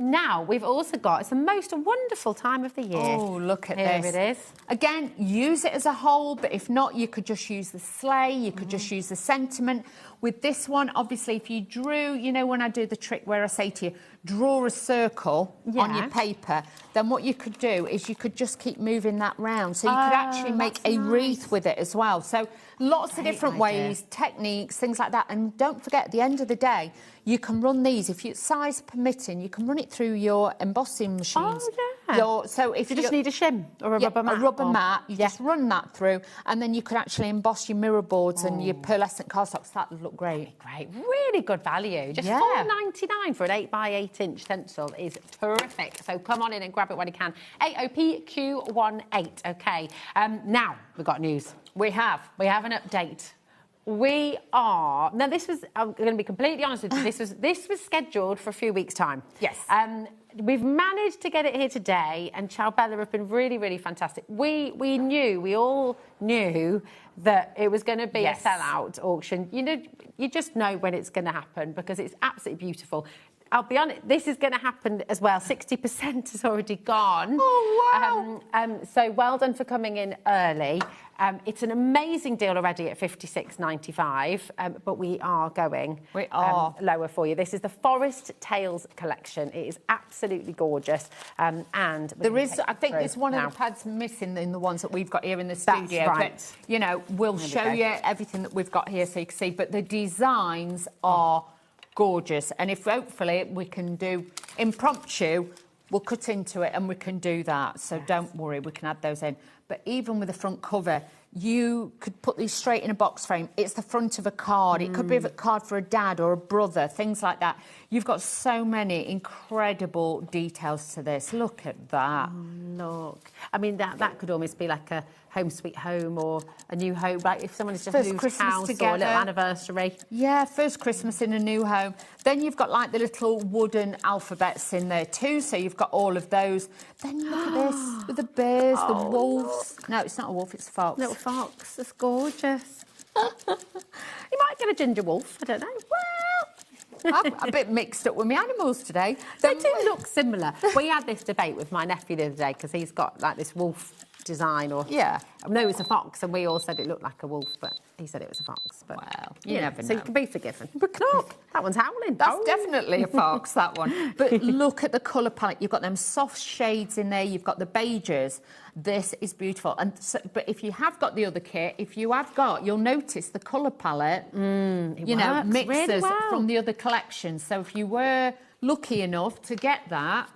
Now we've also got, it's the most wonderful time of the year.
Oh, look at this.
Here it is.
Again, use it as a whole, but if not, you could just use the sleigh. You could just use the sentiment. With this one, obviously, if you drew, you know, when I do the trick where I say to you, draw a circle on your paper, then what you could do is you could just keep moving that round. So you could actually make a wreath with it as well. So lots of different ways, techniques, things like that. And don't forget, at the end of the day, you can run these, if you size permitting, you can run it through your embossing machines.
Oh, yeah.
So if
you just need a shim or a rubber mat.
A rubber mat, you just run that through, and then you could actually emboss your mirror boards and your pearlescent cardstocks. That would look great.
Great. Really good value. Just £4.99 for an 8 by 8 inch stencil is terrific. So come on in and grab it when you can. AOPQ18, OK. Now, we've got news. We have an update. Now this was, I'm going to be completely honest with you, this was scheduled for a few weeks' time.
Yes.
We've managed to get it here today, and Ciao Bella have been really, really fantastic. We all knew that it was going to be a sell-out auction. You know, you just know when it's going to happen because it's absolutely beautiful. I'll be honest, this is going to happen as well. 60% has already gone.
Oh, wow.
So well done for coming in early. It's an amazing deal already at £56.95, but we are going lower for you. This is the Forest Tales collection. It is absolutely gorgeous. And
there is, I think there's one of the pads missing in the ones that we've got here in the studio.
That's right.
But, you know, we'll show you everything that we've got here so you can see. But the designs are gorgeous. And if hopefully we can do impromptu, we'll cut into it and we can do that. So don't worry, we can add those in. But even with the front cover, you could put these straight in a box frame. It's the front of a card. It could be a card for a dad or a brother, things like that. You've got so many incredible details to this. Look at that.
Look. I mean, that could almost be like a home sweet home or a new home. Like if someone has just moved house together, or a little anniversary.
Yeah, first Christmas in a new home. Then you've got like the little wooden alphabets in there too. So you've got all of those. Then look at this with the bears, the wolves. Look. No, it's not a wolf, it's a fox.
Little fox. That's gorgeous. You might get a ginger wolf. I don't know. Well,
I'm a bit mixed up with my animals today.
They do look similar. We had this debate with my nephew the other day because he's got like this wolf design or...
Yeah.
No, it's a fox, and we all said it looked like a wolf, but he said it was a fox. But
well, you never know.
So you can be forgiven. But look, that one's howling.
That's definitely a fox, that one. But look at the colour palette. You've got them soft shades in there. You've got the beiges. This is beautiful. And so, but if you have got the other kit, you'll notice the colour palette, mixes
really well
from the other collections. So if you were lucky enough to get that,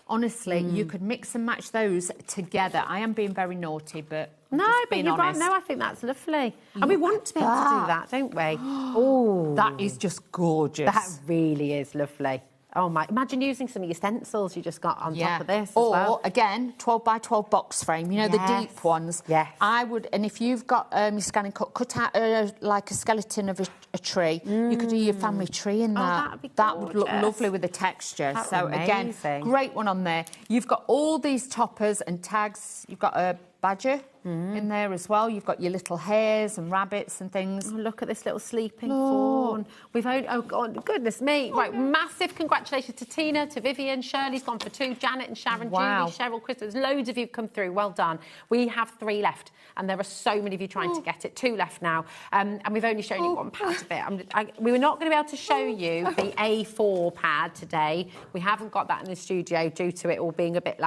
honestly, you could mix and match those together. I am being very naughty, but
no, but you're right. No, I think that's lovely. And we want to be able to do that, don't we? Oh,
that is just gorgeous.
That really is lovely. Oh my! Imagine using some of your stencils you just got on top of this.
Or
as well.
Again, 12 by 12 box frame. You know, the deep ones.
Yes.
I would, and if you've got your scanning cut out like a skeleton of a tree, you could do your family tree in that. That would look lovely with the texture. Again, great one on there. You've got all these toppers and tags. You've got a badger in there as well. You've got your little hares and rabbits and things.
Oh, look at this little sleeping fawn. We've only, oh God, goodness me. Right, massive congratulations to Tina, to Vivian, Shirley's gone for 2, Janet and Sharon, Julie, Cheryl, Chris. There's loads of you come through. Well done. We have 3 left, and there are so many of you trying to get it. 2 left now, and we've only shown you 1 pad of it. We were not going to be able to show you the A4 pad today. We haven't got that in the studio due to it all being a bit,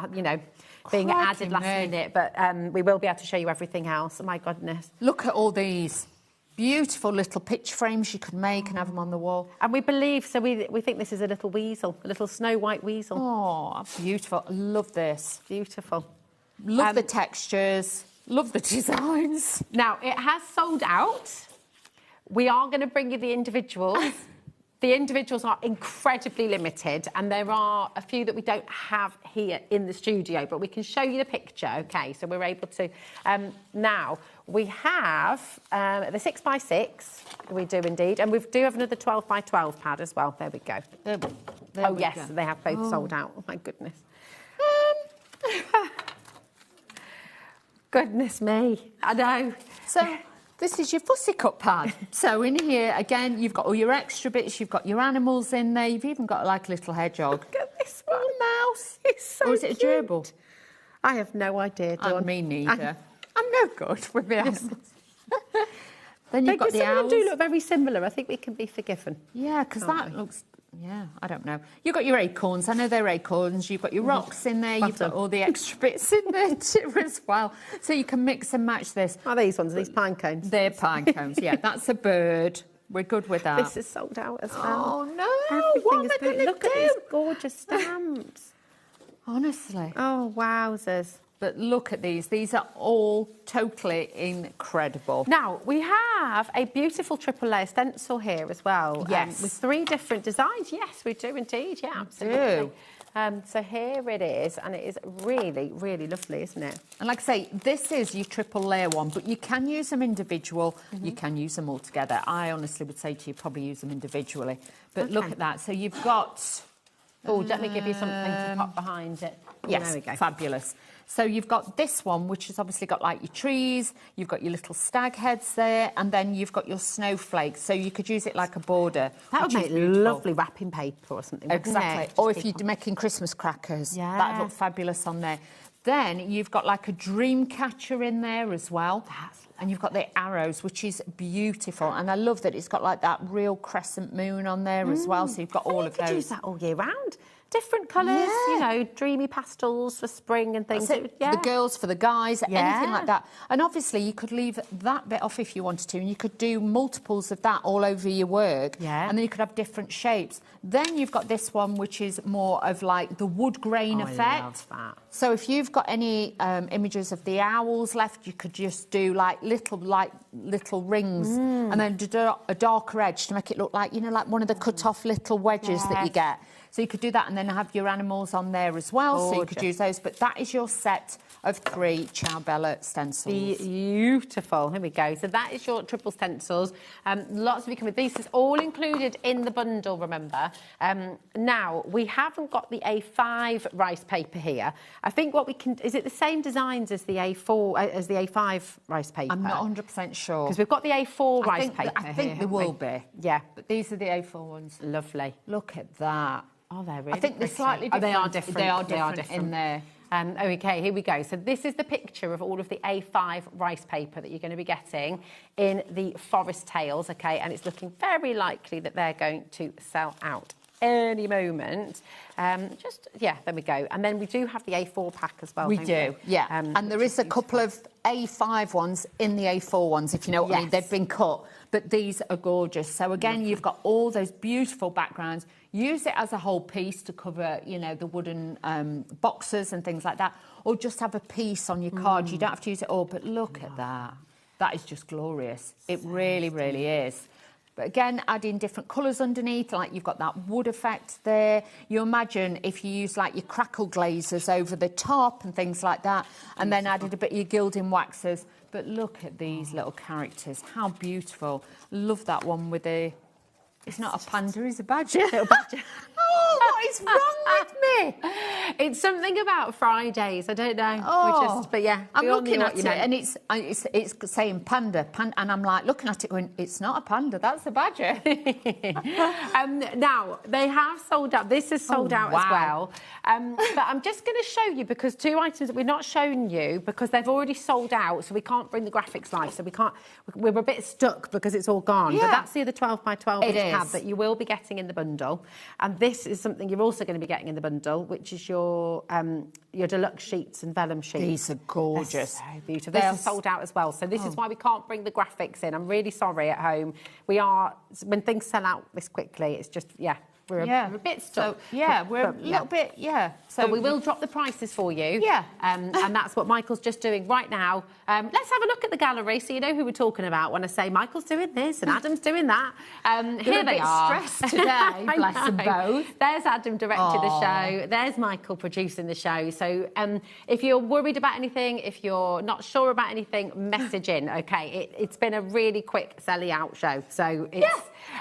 being added last minute, but we will be able to show you everything else. Oh my goodness.
Look at all these beautiful little picture frames you could make and have them on the wall.
And we believe, so we think this is a little weasel, a little Snow White weasel.
Oh, beautiful. I love this.
Beautiful.
Love the textures, love the designs.
Now, it has sold out. We are going to bring you the individuals. The individuals are incredibly limited, and there are a few that we don't have here in the studio, but we can show you the picture, OK? So we're able to... now, we have the 6x6, we do indeed, and we do have another 12x12 pad as well. There we go. There we go. They have both sold out. Oh, my goodness. Goodness me. I know.
So... This is your fussy cut pad. So in here, again, you've got all your extra bits. You've got your animals in there. You've even got like a little hedgehog.
Look at this one.
Little mouse.
It's so
Or is it a gerbil?
I have no idea, Dawn.
Me neither. I'm no good with the animals. Then you've got the
some
owls.
of them do look very similar. I think we can be forgiven.
Yeah, because that looks... Yeah, I don't know. You've got your acorns. I know they're acorns. You've got your rocks in there. You've got all the extra bits in there too as well. So you can mix and match this.
Are these ones? Are these pine cones?
They're pine cones, yeah. That's a bird. We're good with that.
This is sold out as well.
Oh, no.
Everything
what am I going to do?
Look at these gorgeous stamps.
Honestly.
Oh, wowzers.
But look at these. These are all totally incredible.
Now, we have a beautiful triple layer stencil here as well.
Yes.
With 3 different designs. Yes, we do indeed. Yeah, absolutely. So here it is, and it is really, really lovely, isn't it?
And like I say, this is your triple layer one, but you can use them individual, you can use them all together. I honestly would say to you, probably use them individually. But look at that. So you've got...
Oh, let me give you something to pop behind it.
Yes,
there we go.
fabulous. So you've got this one, which has obviously got like your trees, you've got your little stag heads there, and then you've got your snowflakes. So you could use it like a border.
That would make lovely wrapping paper or something.
Exactly. Or if you're making Christmas crackers, that'd look fabulous on there. Then you've got like a dream catcher in there as well. And you've got the arrows, which is beautiful. And I love that it's got like that real crescent moon on there as well. So you've got all of those.
You could use that all year round. Different colours, you know, dreamy pastels for spring and things.
For the girls, for the guys, anything like that. And obviously you could leave that bit off if you wanted to, and you could do multiples of that all over your work.
Yeah.
And then you could have different shapes. Then you've got this one, which is more of like the wood grain effect.
I love that.
So if you've got any images of the owls left, you could just do like little rings and then do a darker edge to make it look like, you know, like one of the cut off little wedges that you get. So you could do that and then have your animals on there as well. Gorgeous. So you could use those. But that is your set of 3 Ciao Bella stencils.
Beautiful. Here we go. So that is your triple stencils. Lots of you come with these. Is all included in the bundle, remember. Now, we haven't got the A5 rice paper here. I think what we can... Is it the same designs as the A4, as the A5 rice paper?
I'm not 100% sure.
Because we've got the A4 rice paper
I think there will be.
Yeah.
But these are the A4 ones.
Lovely.
Look at that.
Oh, they're really
I think they're
pretty.
slightly different.
They are different.
They are different in there.
OK, here we go. So this is the picture of all of the A5 rice paper that you're going to be getting in the Forest Tales, OK? And it's looking very likely that they're going to sell out any moment. There we go. And then we do have the A4 pack as well.
We do, yeah. And there is a couple of A5 ones in the A4 ones, if you know what I mean. They've been cut, but these are gorgeous. So again, you've got all those beautiful backgrounds. Use it as a whole piece to cover, you know, the wooden boxes and things like that, or just have a piece on your card. You don't have to use it all, but look at that. That is just glorious. It really, really is. But again, adding different colours underneath, like you've got that wood effect there. You imagine if you use like your crackle glazes over the top and things like that, and then added a bit of your gilding waxes. But look at these little characters. How beautiful. Love that one with the... It's not a panda, it's a badger. Little badger. Oh, what is wrong with me?
It's something about Fridays. I don't know.
Oh,
but yeah,
I'm looking at it and it's saying panda, and I'm like looking at it going, it's not a panda, that's a badger.
Now they have sold out. This is sold out as well. But I'm just going to show you because 2 items that we're not showing you because they've already sold out, so we can't bring the graphics live. So we can't. We're a bit stuck because it's all gone.
Yeah.
But that's the other 12 by 12 inch tab
is.
that you will be getting in the bundle, and this is something you're also going to be getting in the bundle, which is your deluxe sheets and vellum sheets.
These are gorgeous.
They're so beautiful. This is sold out as well. So this is why we can't bring the graphics in. I'm really sorry at home. When things sell out this quickly, it's just, we're a bit stuck.
So, we're a little bit, So
but we will drop the prices for you.
Yeah.
And that's what Michael's just doing right now. Let's have a look at the gallery so you know who we're talking about when I say Michael's doing this and Adam's doing that. Here they are.
Stressed today, bless them both.
There's Adam directing the show. There's Michael producing the show. So if you're worried about anything, if you're not sure about anything, message in, OK? It's been a really quick selling out show. So it's...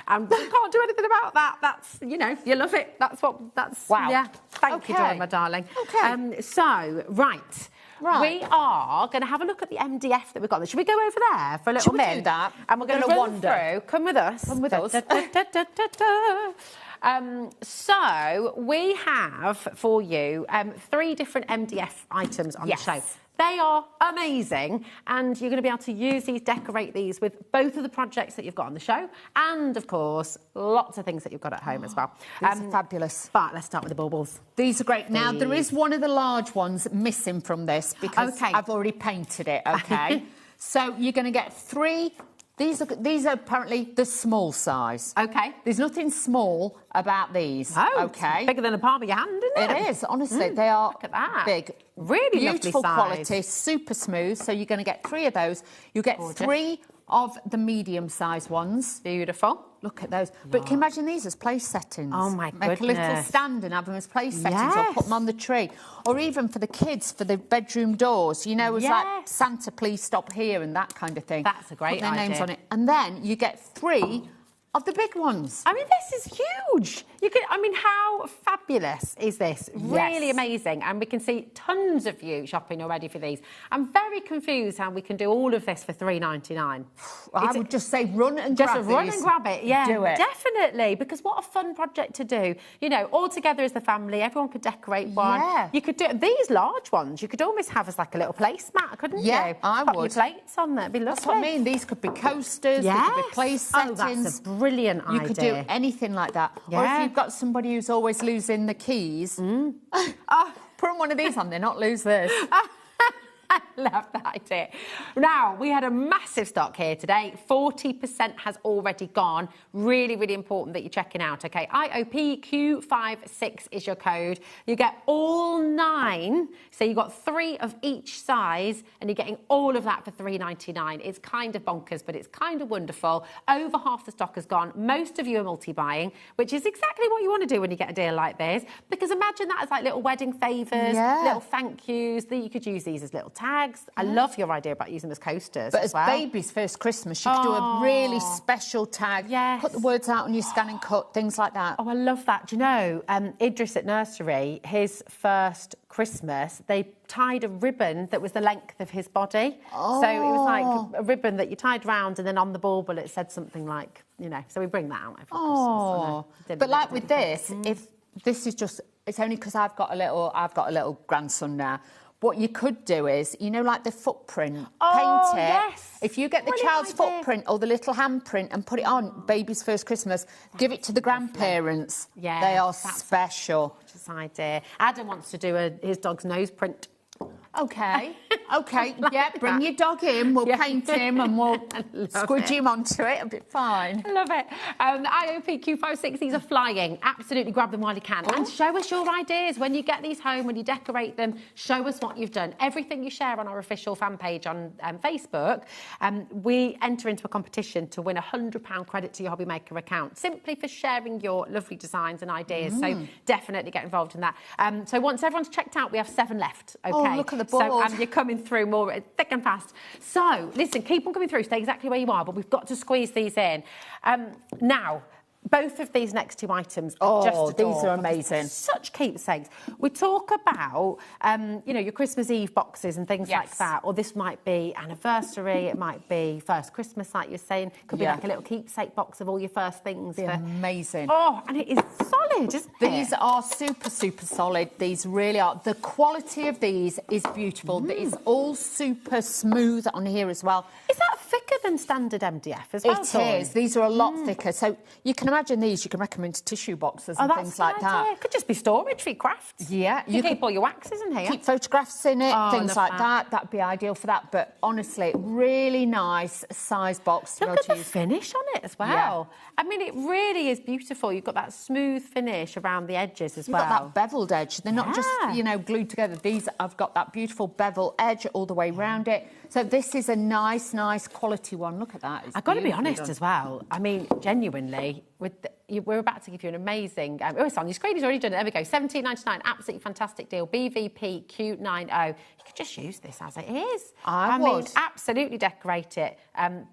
And we can't do anything about that. That's, you love it.
Wow.
Yeah. Thank you, Dawn, my darling.
OK.
Right. We are going to have a look at the MDF that we've got. Should we go over there for a little bit?
Should we do that?
And we're going to run through. Come with us.
Come with us.
So we have for you 3 different MDF items on the show. They are amazing, and you're going to be able to use these, decorate these with both of the projects that you've got on the show, and of course, lots of things that you've got at home as well.
These are fabulous.
But let's start with the baubles.
These are great. Now, there is one of the large ones missing from this because I've already painted it, OK? So you're going to get 3... These are apparently the small size.
OK.
There's nothing small about these.
Oh,
OK.
Bigger than the palm of your hand, isn't it?
It is, honestly. They are
Look at that.
big.
Really
beautiful
lovely size.
quality, super smooth. So you're going to get 3 of those. You get 3 of the medium-sized ones.
Beautiful.
Look at those. But can you imagine these as place settings?
Oh, my goodness.
Make a little stand and have them as place settings or put them on the tree. Or even for the kids, for the bedroom doors, as like, Santa, please stop here and that kind of thing.
That's a great
Put their names
idea.
on it. And then you get 3 Of the big ones.
I mean, this is huge. How fabulous is this? Really amazing. And we can see tons of you shopping already for these. I'm very confused how we can do all of this for $3.99.
I would just say run and grab
Just run and grab it, yeah.
Do it.
Definitely, because what a fun project to do. You know, all together as the family, everyone could decorate one.
Yeah.
You could do these large ones. You could almost have as like a little placemat, couldn't you?
Yeah, I
Pop
would.
your plates on there. It'd be lovely.
That's what I mean. These could be coasters, they could be place settings.
Oh, that's a brilliant idea.
You could do anything like that.
Yeah.
Or if you've got somebody who's always losing the keys, put on one of these on there, not lose this.
I love that idea. Now, we had a massive stock here today. 40% has already gone. Really, really important that you're checking out, OK? IOPQ56 is your code. You get all 9, so you've got 3 of each size, and you're getting all of that for $3.99. It's kind of bonkers, but it's kind of wonderful. Over half the stock has gone. Most of you are multi-buying, which is exactly what you want to do when you get a deal like this, because imagine that as like little wedding favours, little thank yous. You could use these as little tags. I love your idea about using them as coasters.
But
as well.
baby's first Christmas, you could do a really special tag.
Yes.
Put the words out on your scan and cut, things like that.
Oh, I love that. Do you know, Idris at nursery, his first Christmas, they tied a ribbon that was the length of his body. So it was like a ribbon that you tied round, and then on the bauble it said something like, you know, so we bring that out every Christmas.
But like with this, if this is just, it's only because I've got a little grandson now. What you could do is, you know, like the footprint, paint it.
Yes.
If you get the child's footprint or the little handprint and put it on baby's first Christmas, give it to the grandparents.
Yeah,
they are special.
Gorgeous idea. Adam wants to do his dog's nose print.
Okay, yeah, bring your dog in, we'll paint him and we'll squidge him onto it, it'll be fine.
I love it. The IOPQ56, these are flying. Absolutely grab them while you can. And show us your ideas when you get these home, when you decorate them. Show us what you've done. Everything you share on our official fan page on Facebook, we enter into a competition to win a £100 credit to your HobbyMaker account, simply for sharing your lovely designs and ideas. So definitely get involved in that. So once everyone's checked out, we have 7 left. Okay.
Oh, look at the board.
So you're coming through more thick and fast. So listen, keep on coming through. Stay exactly where you are, but we've got to squeeze these in. Now, both of these next 2 items are just adorable.
These are amazing.
Such keepsakes. We talk about, you know, your Christmas Eve boxes and things like that. Or this might be anniversary. It might be first Christmas, like you're saying. Could be like a little keepsake box of all your first things.
Amazing.
Oh, and it is solid, isn't it?
These are super, super solid. These really are. The quality of these is beautiful. It's all super smooth on here as well.
Is that thicker than standard MDF as well?
It is. These are a lot thicker. So you can imagine these, you can make them into tissue boxes and things like that.
It could just be storage for your crafts.
Yeah.
You keep all your waxes in here.
Keep photographs in it, things like that. That'd be ideal for that. But honestly, really nice size box to be able to use.
Look at the finish on it as well. Yeah. I mean, it really is beautiful. You've got that smooth finish around the edges as well.
You've got that beveled edge. They're not just, you know, glued together. These have got that beautiful bevel edge all the way around it. So this is a nice quality one. Look at that.
I've got to be honest as well. I mean, genuinely, we're about to give you an amazing... it's on your screen. He's already done it. There we go. $17.99. Absolutely fantastic deal. BVP Q90. You could just use this as it is.
I would.
mean, absolutely decorate it.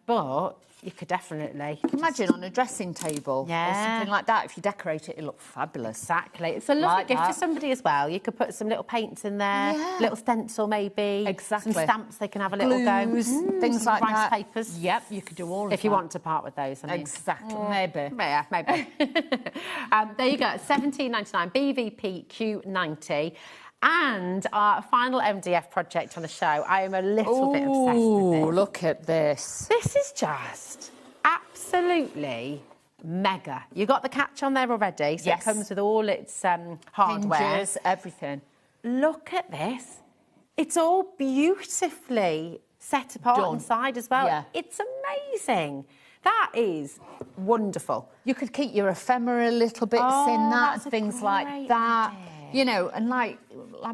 But... you could definitely...
Imagine on a dressing table or something like that. If you decorate it, it'll look fabulous.
Exactly. It's a lovely gift for somebody as well. You could put some little paints in there, little stencil maybe.
Exactly.
Some stamps they can have a little
Glues,
go.
things like
rice
that.
papers.
Yep, you could do all of that.
If you want to part with those. I mean.
Exactly. Maybe.
Yeah, maybe. There you go. $17.99. BVP Q90. And our final MDF project on the show, I am a little bit obsessed with this.
Look at this.
This is just absolutely mega. You got the catch on there already, so it comes with all its hardware.
Hinges, everything.
Look at this. It's all beautifully set apart inside as well.
Yeah.
It's amazing. That is wonderful.
You could keep your ephemera little bits in that, things like that.
Idea.
You know, and like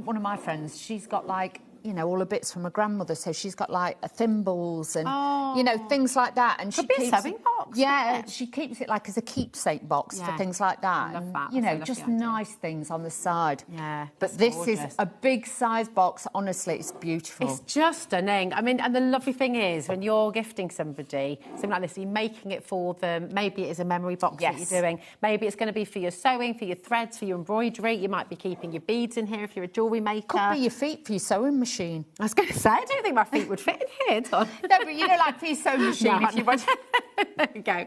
one of my friends, she's got like, you know, all the bits from her grandmother, so she's got like thimbles and, you know, things like that. And
Could be a sewing box. box.
Yeah, she keeps it like as a keepsake box for things like that.
Love
and,
that.
you
That's
know,
a
just
lovely idea.
nice things on the side.
Yeah,
But
that's
this
gorgeous.
is a big size box. Honestly, it's beautiful.
It's just stunning. I mean, and the lovely thing is, when you're gifting somebody something like this, you're making it for them. Maybe it is a memory box that you're doing. Maybe it's going to be for your sewing, for your threads, for your embroidery. You might be keeping your beads in here if you're a jewellery maker.
Could be your feet for your sewing machine.
I was going to say, I don't think my feet would fit in here, Don.
No, but you know, like for your sewing machine,
No,
if you want.
There we go.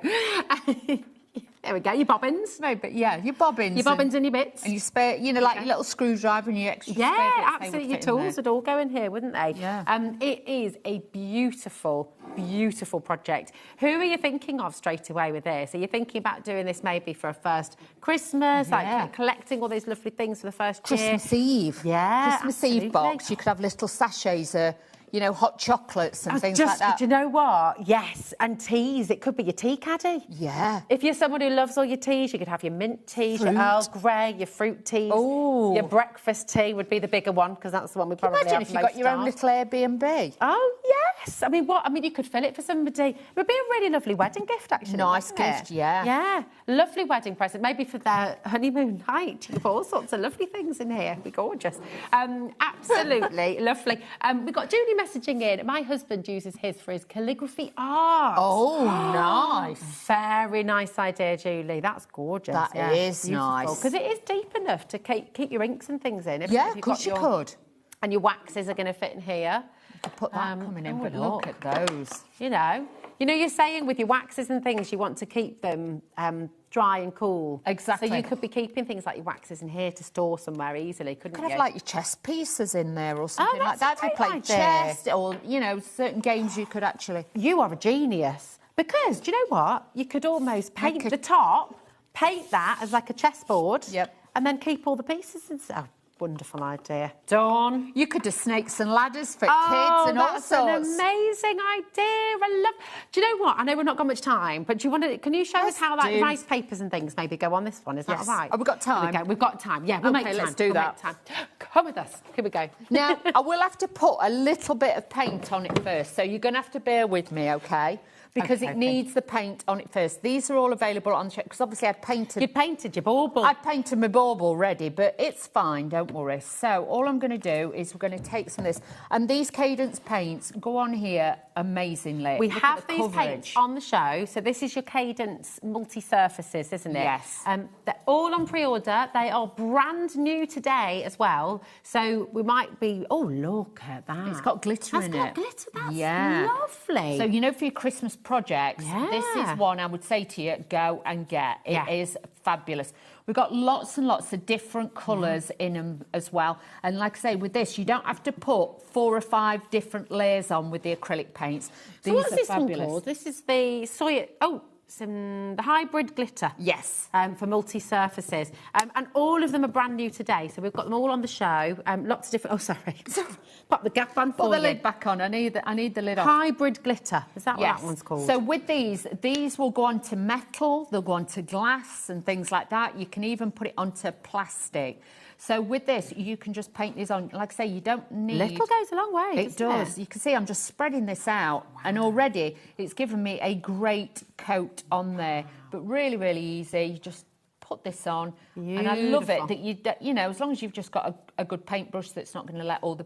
There we go, your bobbins.
No, but yeah, your bobbins.
Your bobbins and your bits.
And your spare, you know, like your little screwdriver and your extra spare
Yeah,
bits, they
absolutely.
would
Your
fit in there.
tools would all go in here, wouldn't they?
Yeah.
It is a beautiful, beautiful project. Who are you thinking of straight away with this? Are you thinking about doing this maybe for a first Christmas, like collecting all those lovely things for the first year?
Christmas Eve.
Yeah,
Christmas
absolutely.
Eve box. You could have little sachets of, you know, hot chocolates and things
Just,
like that.
do you know what? Yes, and teas. It could be your tea caddy.
Yeah.
If you're someone who loves all your teas, you could have your mint teas, your
Fruit.
Earl Grey, your fruit teas.
Ooh.
Your breakfast tea would be the bigger one, because that's the one we probably
Imagine
have
if you got
most
your own
of.
little Airbnb.
Oh, yes. I mean, what? I mean, you could fill it for somebody. It would be a really lovely wedding gift, actually.
Nice
wouldn't it?
gift, yeah.
Yeah. Lovely wedding present. Maybe for their honeymoon night. You could put all sorts of lovely things in here. It'd be gorgeous. Absolutely lovely. We've got Julie messaging in. My husband uses his for his calligraphy art.
Oh, nice.
Very nice idea, Julie. That's gorgeous.
That is nice.
Because it is deep enough to keep your inks and things in.
Yeah,
If you've
of course
got
you
your-
could.
And your waxes are going to fit in here.
You could put that coming in, but
look.
look at those.
You know, you're saying with your waxes and things, you want to keep them dry and cool.
Exactly.
So you could be keeping things like your waxes in here to store somewhere easily, couldn't
Could
you?
have like your chess pieces in there or something like
that's
that.
a
If you
great
played
idea.
chess or, you know, certain games you could actually...
You are a genius. Because, do you know what? You could almost paint
Make a-
the top, paint that as like a chessboard.
Yep.
And then keep all the pieces and stuff. Wonderful idea. Dawn.
You could do snakes and ladders for
Oh,
kids and all
that's
sorts.
an amazing idea. I love. Do you know what? I know we've not got much time, but do you want to? Can you show us how like
do.
rice papers and things maybe go on this one? Is
Yes.
that all right?
Have we got time?
Here we go. We've got time. Yeah, we'll
Okay,
make time.
let's do
We'll
that.
make time. Come with us. Here we go.
Now, I will have to put a little bit of paint on it first, so you're going to have to bear with me, OK? Because
Okay,
it needs the paint on it first. These are all available on the check, because obviously I'd painted...
You painted your bauble.
I've painted my bauble already, but it's fine, don't worry. So all I'm going to do is we're going to take some of this. And these Cadence paints go on here amazingly.
We
Look
have
at the
these
coverage.
paints on the show. So this is your Cadence multi-surfaces, isn't it?
Yes.
They're all on pre-order. They are brand new today as well. So we might be... Oh, look at that.
It's got glitter in it.
That's got glitter. That's
Yeah.
lovely.
So, you know, for your Christmas projects, this
Yeah.
is one I would say to you, go and get. It is fabulous. We've got lots and lots of different colours in them as well. And like I say, with this, you don't have to put 4 or 5 different layers on with the acrylic paints.
So what's this one called? This is the soy... Oh, the hybrid glitter.
Yes.
For multi-surfaces. And all of them are brand new today. So we've got them all on the show. Lots of different... Oh, sorry. Pop the gap on for
Put the
you.
lid back on. I need the lid off.
Hybrid glitter. Is that what
Yes.
that one's called?
So with these will go onto metal, they'll go onto glass and things like that. You can even put it onto plastic. So with this, you can just paint these on. Like I say, you don't need...
Little goes a long way,
It
doesn't
does.
it?
You can see I'm just spreading this out. And already it's given me a great coat on there. But really, really easy. You just put this on. And I love it
Beautiful.
that you know, as long as you've just got a good paintbrush that's not going to let all the,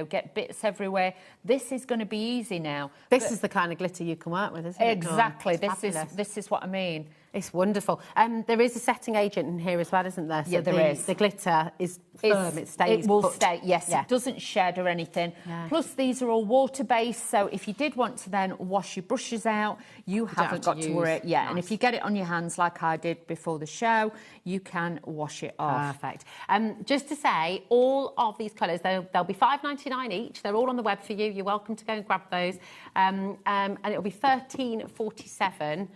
get bits everywhere, this is going to be easy now.
This is the kind of glitter you can work with, isn't it?
Exactly.
It's fabulous.
This is what I mean.
It's wonderful. There is a setting agent in here as well, isn't there? So
Yeah, there is.
The glitter is firm. It stays
It will
put.
stay, yes.
Yeah.
It doesn't shed or anything.
Yeah.
Plus, these are all water-based, so if you did want to then wash your brushes out, you
have
haven't
to
got to worry.
use-
Yeah, and
nice.
if you get it on your hands like I did before the show, you can wash it off.
Perfect. Just to say, all of these colours, they'll be $5.99 each. They're all on the web for you. You're welcome to go and grab those. And it'll be $13.47.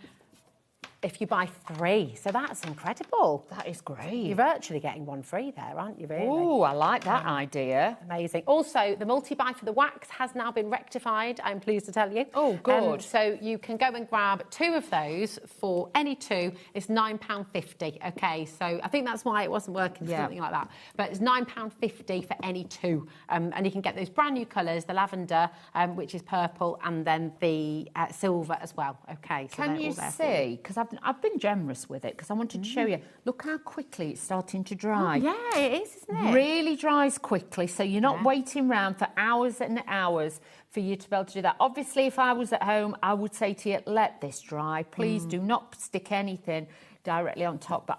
if you buy 3. So that's incredible.
That is great.
You're virtually getting 1 free there, aren't you, really?
Oh, I like that idea.
Amazing. Also, the multi-buy for the wax has now been rectified, I'm pleased to tell you.
Oh, good.
So you can go and grab 2 of those for any 2. It's £9.50. OK, so I think that's why it wasn't working, something like that. But it's £9.50 for any 2. And you can get those brand new colours, the lavender, which is purple, and then the silver as well. OK, so
can you see? Because I've been generous with it because I wanted to show you. Look how quickly it's starting to dry.
Oh, yeah, it is, isn't it?
Really dries quickly, so you're not waiting around for hours and hours for you to be able to do that. Obviously, if I was at home, I would say to you, let this dry. Please do not stick anything directly on top. But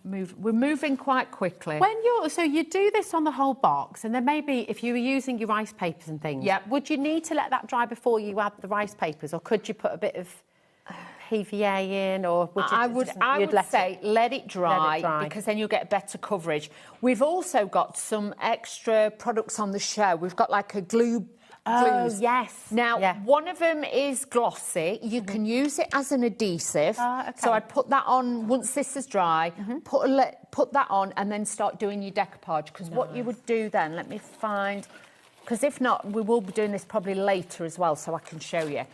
we're moving quite quickly.
So you do this on the whole box, and then maybe if you were using your rice papers and things, would you need to let that dry before you add the rice papers, or could you put a bit of PVA in, or would you
I would say let it dry because then you'll get better coverage. We've also got some extra products on the show. We've got like a glues.
Oh, yes.
Now, one of them is glossy. You can use it as an adhesive. Okay. So I'd put that on once this is dry, put that on and then start doing your decoupage. Because what you would do then, let me find... Because if not, we will be doing this probably later as well, so I can show you.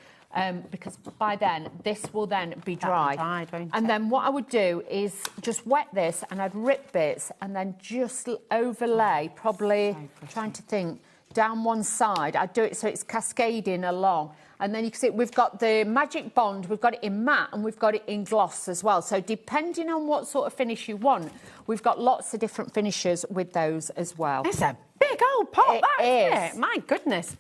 Because by then, this will then be dry. And then what I would do is just wet this and I'd rip bits and then just overlay, probably trying to think, down one side. I'd do it so it's cascading along. And then you can see we've got the Magic Bond, we've got it in matte and we've got it in gloss as well. So depending on what sort of finish you want, we've got lots of different finishes with those as well.
It's a big old pot, isn't it? My goodness.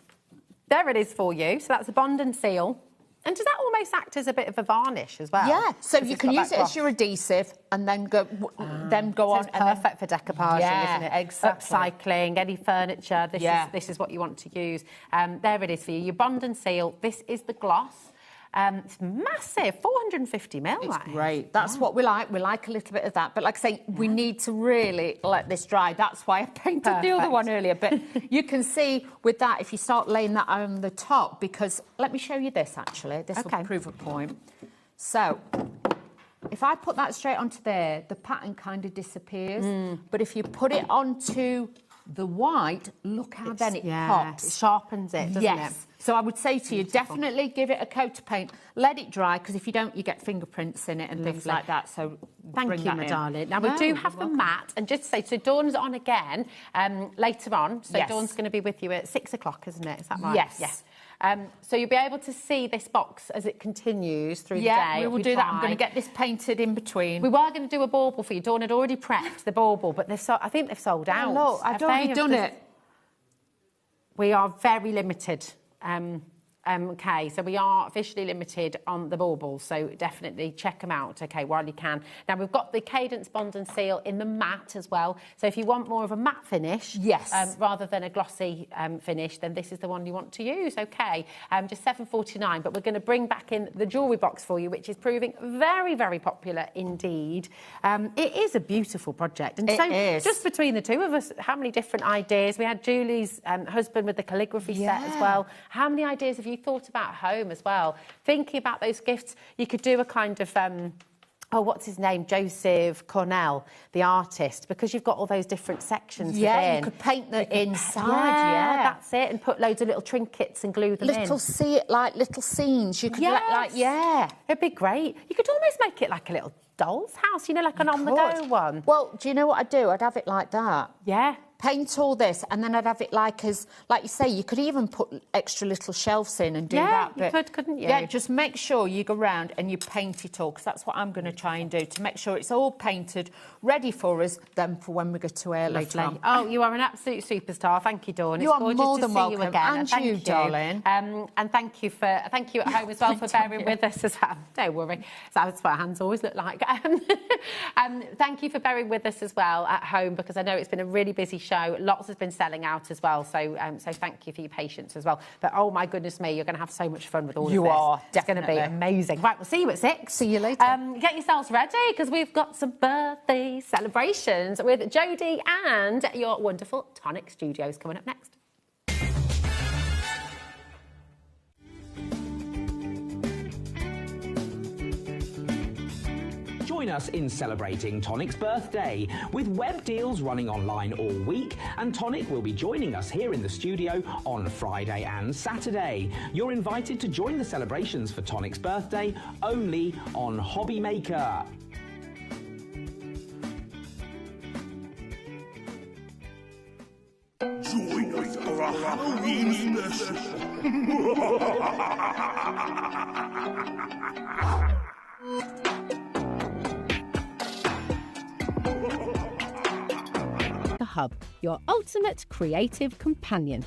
There it is for you. So that's a Bond and Seal. And does that almost act as a bit of a varnish as well?
Yeah, so you can use it as your adhesive and then go on.
It's perfect for decoupaging, isn't it?
Exactly.
Upcycling, any furniture, this is what you want to use. There it is for you. Your Bond and Seal. This is the gloss. It's massive, 450ml.
It's great. That's what we like. We like a little bit of that. But like I say, we need to really let this dry. That's why I painted the other one earlier. But you can see with that, if you start laying that on the top, because let me show you this, actually. This will prove a point. So if I put that straight onto there, the pattern kind of disappears. But if you put it onto the white, look how then it pops.
It sharpens it, doesn't it?
So I would say to you, definitely give it a coat of paint. Let it dry, because if you don't, you get fingerprints in it and things like that. So
thank you, my darling. Now, we do have the matte. And just to say, so Dawn's on again later on. So Dawn's going to be with you at 6 o'clock, isn't it? Is that right?
Yes.
So you'll be able to see this box as it continues through the day.
Yeah, we will do that. I'm going to get this painted in between.
We were going to do a bauble for you. Dawn had already prepped the bauble, but I think they've sold out.
Oh, look, I've already done it.
We are very limited. OK, so we are officially limited on the baubles, so definitely check them out, OK, while you can. Now, we've got the Cadence Bond and Seal in the matte as well, so if you want more of a matte finish, rather than a glossy finish, then this is the one you want to use, OK. Just $7.49, but we're going to bring back in the jewellery box for you, which is proving very, very popular indeed. It is a beautiful project. And so, just between the two of us, how many different ideas? We had Julie's husband with the calligraphy set as well. How many ideas have you thought about home as well? Thinking about those gifts, you could do a kind of what's his name? Joseph Cornell, the artist, because you've got all those different sections within.
You could paint the inside,
that's it, and put loads of little trinkets and glue them in.
Little scenes. You could
it'd be great. You could almost make it like a little doll's house, you know, like an on-the-go one.
Well, do you know what I'd do? I'd have it like that.
Yeah.
Paint all this, and then I'd have it like you say, you could even put extra little shelves in and do that.
Yeah, you could, couldn't you?
Yeah, just make sure you go round and you paint it all, because that's what I'm going to try and do, to make sure it's all painted, ready for us, then for when we go to air later on.
Oh, you are an absolute superstar. Thank you, Dawn.
You are more than welcome.
You again.
And you, darling.
And thank you at home as well for bearing with us as well. Don't worry. That's what our hands always look like. Thank you for bearing with us as well at home, because I know it's been a really busy show. Lots has been selling out as well, so thank you for your patience as well. But oh my goodness me, you're going to have so much fun with all of this.
You are, definitely.
It's going to be amazing. Right, we'll see you at 6.
See you later.
Get yourselves ready, because we've got some birthday celebrations with Jodie and your wonderful Tonic Studios coming up next.
Join us in celebrating Tonic's birthday with web deals running online all week, and Tonic will be joining us here in the studio on Friday and Saturday. You're invited to join the celebrations for Tonic's birthday only on HobbyMaker.
Join us for a Halloween immersion.
The Hub, your ultimate creative companion.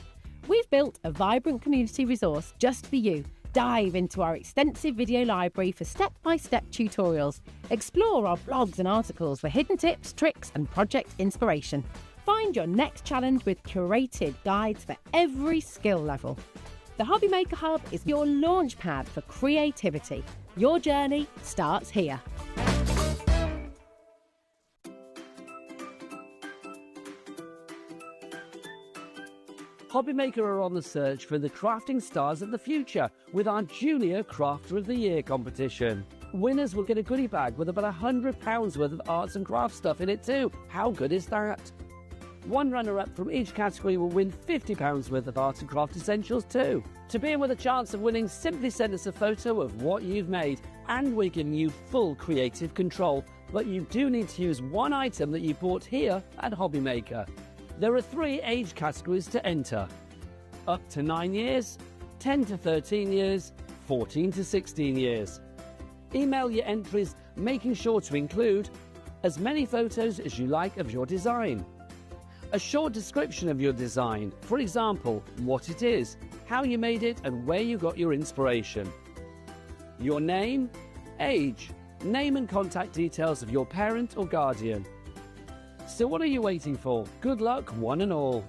We've built a vibrant community resource just for you. Dive into our extensive video library for step-by-step tutorials. Explore our blogs and articles for hidden tips, tricks and project inspiration. Find your next challenge with curated guides for every skill level. The HobbyMaker Hub is your launch pad for creativity. Your journey starts here.
HobbyMaker are on the search for the crafting stars of the future with our Junior Crafter of the Year competition. Winners will get a goodie bag with about £100 worth of arts and crafts stuff in it too. How good is that? One runner-up from each category will win £50 worth of art and craft essentials too. To be in with a chance of winning, simply send us a photo of what you've made, and we're giving you full creative control. But you do need to use one item that you bought here at HobbyMaker. There are 3 age categories to enter: up to 9 years, 10 to 13 years, 14 to 16 years. Email your entries, making sure to include as many photos as you like of your design, a short description of your design, for example, what it is, how you made it and where you got your inspiration, your name, age, name and contact details of your parent or guardian. So what are you waiting for? Good luck, one and all.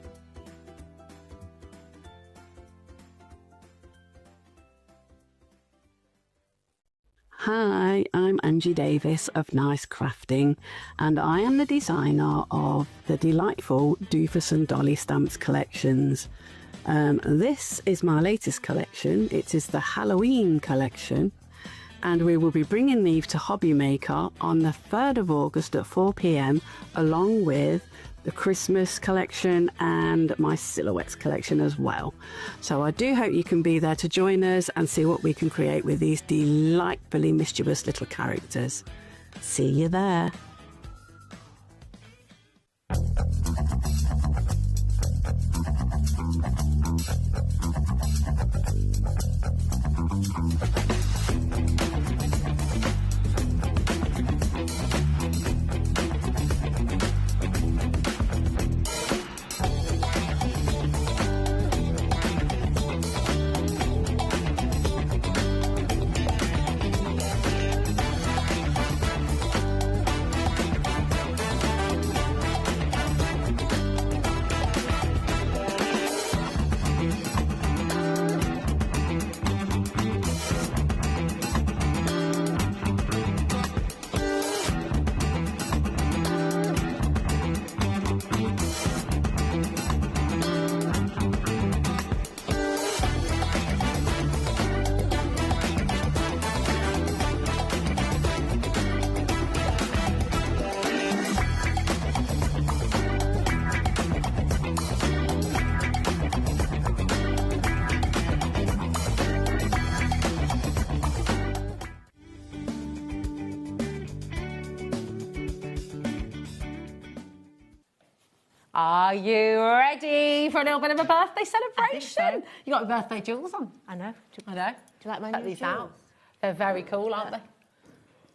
Hi, I'm Angie Davis of Nice Crafting, and I am the designer of the delightful Doofus and Dolly Stamps collections. This is my latest collection. It is the Halloween collection, and we will be bringing these to HobbyMaker on the 3rd of August at 4 p.m, along with the Christmas collection and my silhouettes collection as well. So I do hope you can be there to join us and see what we can create with these delightfully mischievous little characters. See you there.
Are you ready for a little bit of a birthday celebration?
So.
You got your birthday jewels on.
I know.
I know.
Do you like my
Check
new
these
jewels?
out. They're very cool, aren't they?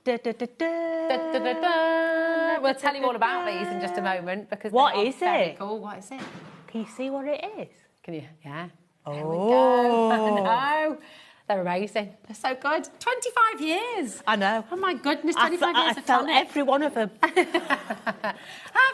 Da, da, da, da.
Da, da, da, da. We'll tell you all about these in just a moment because
What
they are
is
very
it?
cool. What is it?
Can you see what it is?
Can you? Yeah.
Oh.
There we go. I know. They're amazing. They're so good. 25 years.
I know.
Oh my goodness, 25 years
I
of
felt
Tonic.
every one of them.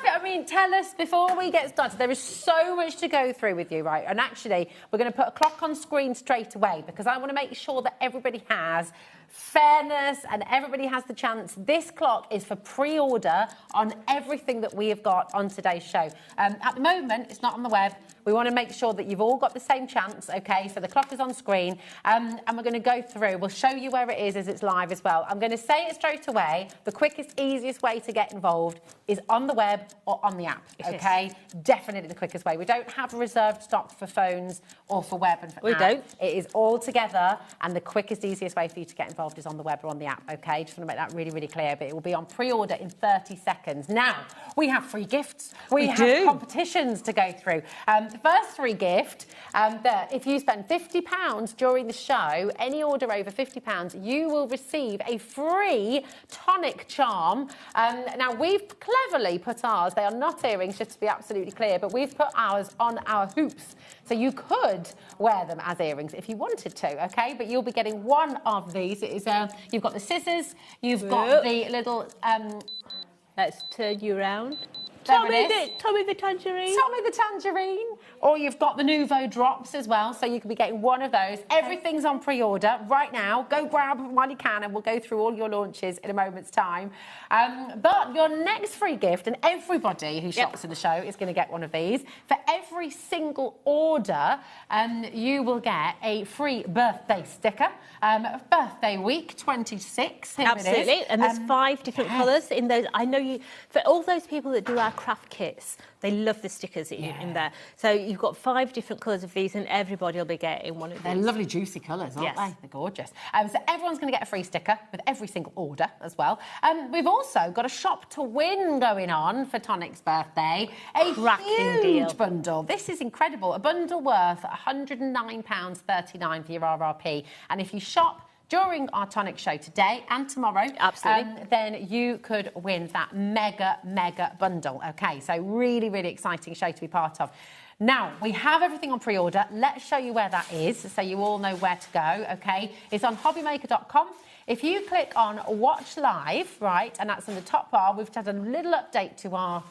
I mean, tell us before we get started. There is so much to go through with you, right? And actually, we're going to put a clock on screen straight away because I want to make sure that everybody has fairness and everybody has the chance. This clock is for pre-order on everything that we have got on today's show. At the moment, it's not on the web. We want to make sure that you've all got the same chance, okay? So the clock is on screen, and we're going to go through. We'll show you where it is as it's live as well. I'm going to say it straight away. The quickest, easiest way to get involved is on the web or on the app, okay? Definitely the quickest way. We don't have a reserved stock for phones or for web and for
We
app.
don't.
It is all together, and the quickest, easiest way for you to get involved is on the web or on the app, okay? Just want to make that really, really clear, but it will be on pre-order in 30 seconds. Now, we have free gifts. We have competitions to go through. The first free gift, that if you spend £50 during the show, any order over £50, you will receive a free tonic charm. Now, we've cleverly put ours, they are not earrings, just to be absolutely clear, but we've put ours on our hoops. So you could wear them as earrings if you wanted to, okay? But you'll be getting one of these. It is, you've got the scissors, you've got the little...
Let's turn you around.
Tommy
the tangerine.
Tommy the tangerine. Or you've got the Nouveau drops as well, so you could be getting one of those. Everything's on pre-order right now. Go grab them while you can, and we'll go through all your launches in a moment's time. But your next free gift, and everybody who shops in the show is going to get one of these. For every single order, you will get a free birthday sticker. Birthday week 26. Here
Absolutely.
It is.
And there's 5 different colours in those. I know you, for all those people that do our craft kits, they love the stickers in there. So you've got 5 different colours of these, and everybody will be getting one of these.
They're lovely, juicy colours, aren't they? They're gorgeous. So everyone's going to get a free sticker with every single order as well. We've also got a shop to win going on for Tonic's birthday. A
Cracking
huge
deal.
bundle. This is incredible. A bundle worth £109.39 for your RRP. And if you shop during our Tonic show today and tomorrow, then you could win that mega bundle. Okay, so really, really exciting show to be part of. Now, we have everything on pre-order. Let's show you where that is so you all know where to go, okay? It's on HobbyMaker.com. If you click on Watch Live, right, and that's in the top bar, we've had a little update to our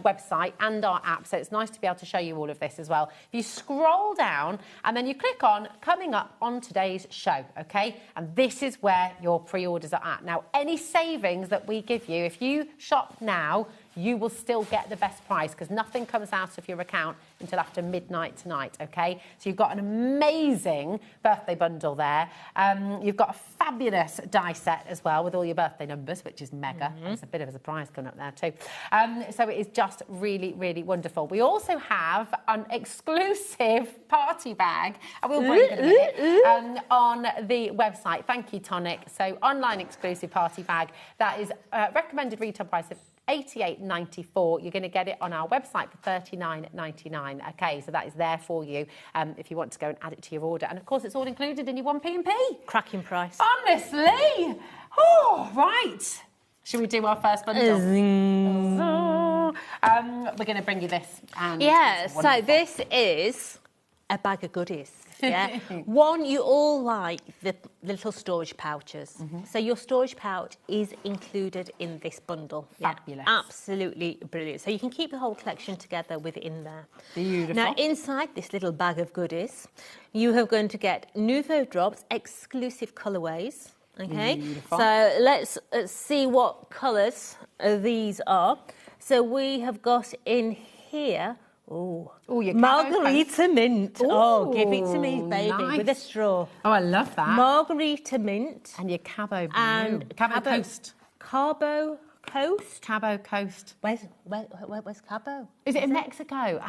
website and our app, so it's nice to be able to show you all of this as well. If you scroll down and then you click on Coming Up on Today's Show, okay? And this is where your pre-orders are at. Now, any savings that we give you, if you shop now, you will still get the best price because nothing comes out of your account until after midnight tonight, okay? So you've got an amazing birthday bundle there. You've got a fabulous die set as well with all your birthday numbers, which is mega. There's a bit of a surprise coming up there too. So it is just really, really wonderful. We also have an exclusive party bag, and we'll bring it in a minute, on the website. Thank you, Tonic. So online exclusive party bag. That is recommended retail price of $88.94. You're going to get it on our website for $39.99. Okay, so that is there for you if you want to go and add it to your order. And of course, it's all included in your 1p&P.
Cracking price.
Honestly. Oh, right. Should we do our first bundle? We're going to bring you this. And
so this is a bag of goodies. Yeah. One, you all like the little storage pouches. So your storage pouch is included in this bundle.
Fabulous.
Yeah, absolutely brilliant. So you can keep the whole collection together within there.
Beautiful.
Now, inside this little bag of goodies, you are going to get Nouveau drops, exclusive colourways. Okay.
Beautiful.
So let's see what colours these are. So we have got in here...
your
margarita mint. Give it to me, baby, with a straw.
Oh, I love that.
Margarita mint.
And your Cabo Blue.
And
Cabo Coast.
Cabo Coast?
Cabo Coast.
Where's Cabo?
Is it in Mexico?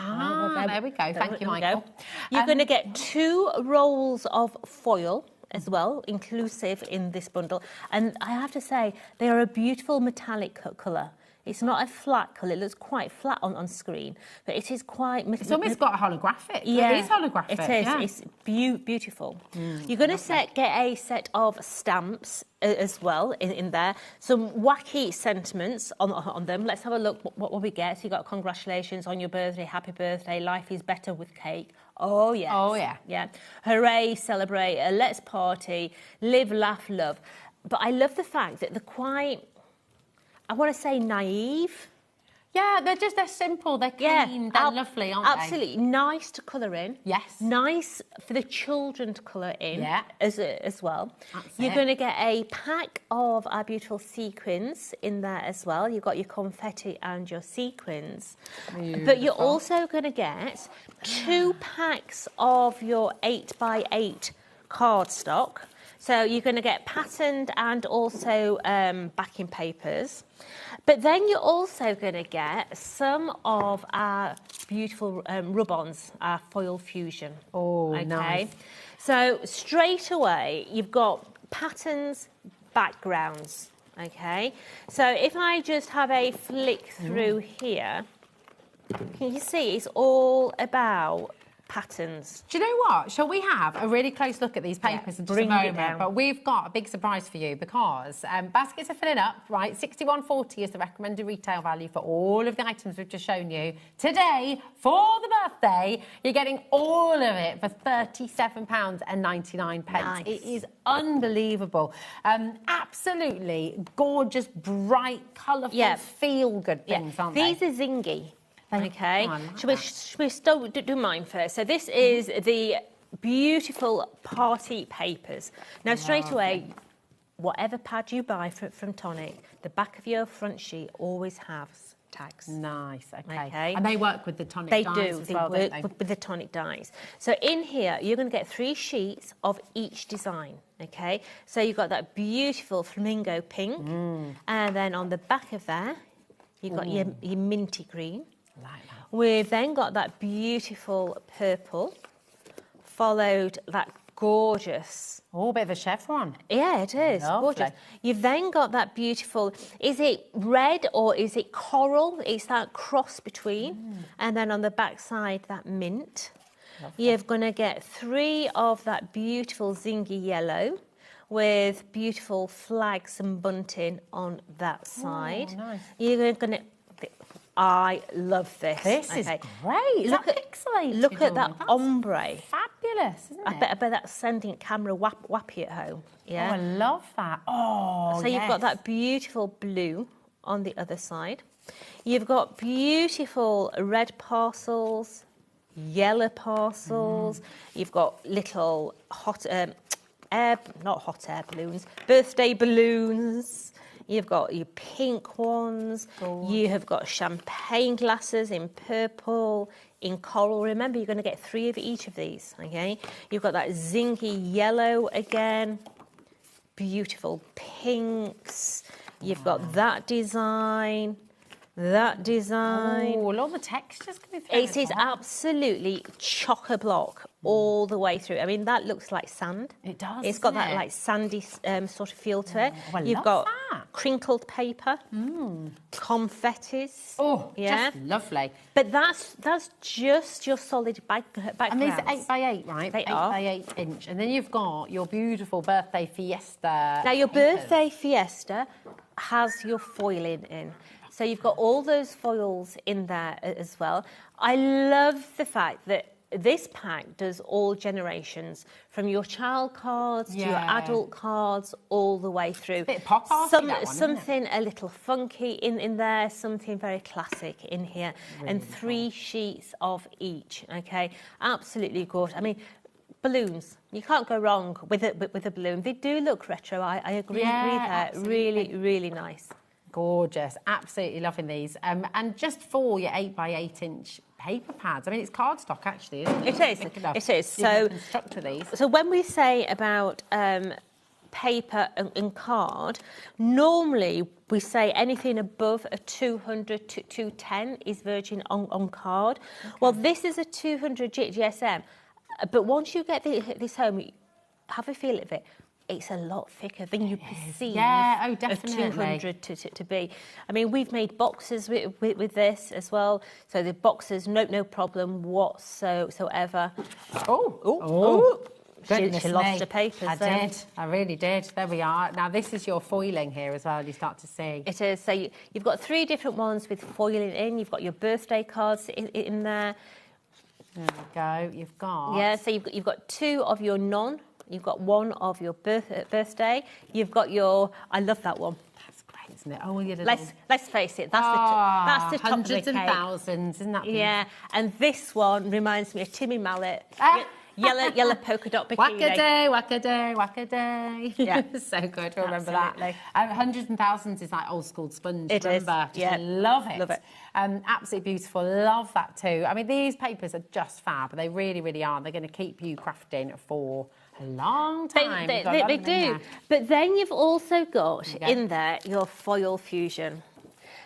There we go. Thank you, Michael.
You're going to get 2 rolls of foil as well, inclusive in this bundle. And I have to say, they are a beautiful metallic colour. It's not a flat colour. It looks quite flat on screen, but it is quite...
It's almost got a holographic.
Yeah,
it is holographic.
It is.
Yeah.
It's beautiful. You're going to get a set of stamps as well in there. Some wacky sentiments on them. Let's have a look what we get. So you got congratulations on your birthday, happy birthday, life is better with cake. Oh, yes.
Oh, yeah.
Yeah. Hooray, celebrate, let's party, live, laugh, love. But I love the fact that they're quite... I want to say naive.
Yeah, they're simple, they're clean, they're lovely, aren't they?
Absolutely. Nice to colour in.
Yes.
Nice for the children to colour in as well.
That's
You're
it.
going to get a pack of our beautiful sequins in there as well. You've got your confetti and your sequins.
Beautiful.
But you're also going to get 2 packs of your 8x8 cardstock. So you're going to get patterned and also backing papers. But then you're also going to get some of our beautiful rub-ons, our foil fusion.
Oh, nice.
So straight away, you've got patterns, backgrounds. Okay. So if I just have a flick through here, can you see it's all about patterns.
Do you know what? Shall we have a really close look at these papers in just a moment? But we've got a big surprise for you because baskets are filling up, right? £61.40 is the recommended retail value for all of the items we've just shown you. Today, for the birthday, you're getting all of it for £37.99.
Nice.
It is unbelievable. Absolutely gorgeous, bright, colourful, feel-good things, aren't they?
These are zingy. Okay, should we still do mine first? So this is the beautiful party papers. Now, straight away, whatever pad you buy from Tonic, the back of your front sheet always has tags.
Nice, okay. And they work with the Tonic dies as well,
They
don't they?
work with the Tonic dies. So in here, you're going to get 3 sheets of each design, okay? So you've got that beautiful flamingo pink, and then on the back of there, you've got your minty green.
Like that.
We've then got that beautiful purple, followed that gorgeous...
Oh, a bit of a chevron.
Yeah, it is.
Lovely.
Gorgeous. You've then got that beautiful... Is it red or is it coral? It's that cross between. And then on the back side, that mint.
Lovely.
You're going to get 3 of that beautiful zingy yellow with beautiful flags and bunting on that side.
Oh, nice.
You're going to... I love this.
This is great.
Look at
pixelated.
Look at that ombre.
Fabulous, isn't it?
I bet that's sending camera wappy at home. Yeah.
Oh, I love that. Oh,
so you've got that beautiful blue on the other side. You've got beautiful red parcels, yellow parcels. You've got little not hot air balloons, birthday balloons. You've got your pink ones. You have got champagne glasses in purple, in coral. Remember, you're going to get 3 of each of these, okay? You've got that zingy yellow again. Beautiful pinks. You've got that design. That design.
Oh, all the textures coming through.
It is absolutely chock-a-block all the way through. I mean, that looks like sand.
It does.
It's got that like sandy sort of feel to it.
I
You've
love
got
that.
crinkled paper, confettis.
Oh,
yeah,
just lovely.
But that's just your solid background.
And these are 8x8, right?
They
8x8 inch. And then you've got your beautiful birthday fiesta.
Now, your
papers.
birthday fiesta has your foiling in. So you've got all those foils in there as well. I love the fact that this pack does all generations, from your child cards to your adult cards, all the way through.
It's a bit pop-arty, that one,
something a little funky in there, something very classic in here, really, and 3 sheets of each. Okay, absolutely gorgeous. I mean, balloons. You can't go wrong with a balloon. They do look retro. I agree with that. Really, really nice.
Gorgeous. Absolutely loving these. And just for your 8x8 inch paper pads, I mean, it's cardstock actually, isn't it?
It is. It is. So,
construct with these.
So when we say about paper and card, normally we say anything above a 200 to 210 is virgin on card. Okay. Well, this is a 200 GSM, but once you get this home, have a feel of it. It's a lot thicker than you perceive
a 200
to be. I mean, we've made boxes with this as well. So the boxes, no problem whatsoever. She lost her papers.
I did. I really did. There we are. Now, this is your foiling here as well, you start to see.
It is. So you've got 3 different ones with foiling in. You've got your birthday cards in there.
There we go. You've got...
Yeah, so you've got 2 of your You've got 1 of your birthday. You've got your... I love that one.
That's great. isn't it? Oh, yeah.
Let's face it, that's the top of the cake.
Hundreds and thousands, isn't that beautiful?
Yeah, and this one reminds me of Timmy Mallet. Yellow polka dot bikini.
Whack-a-day, whack-a-day, whack-a-day.
Yeah.
So good, we'll remember
Absolutely.
that. Hundreds and thousands is like old school sponge,
It is,
remember?
yeah.
Love it.
Love it.
Absolutely beautiful, love that too. I mean, these papers are just fab, they really, really are. They're going to keep you crafting for a long time.
They do. But then you've also got in there your foil fusion.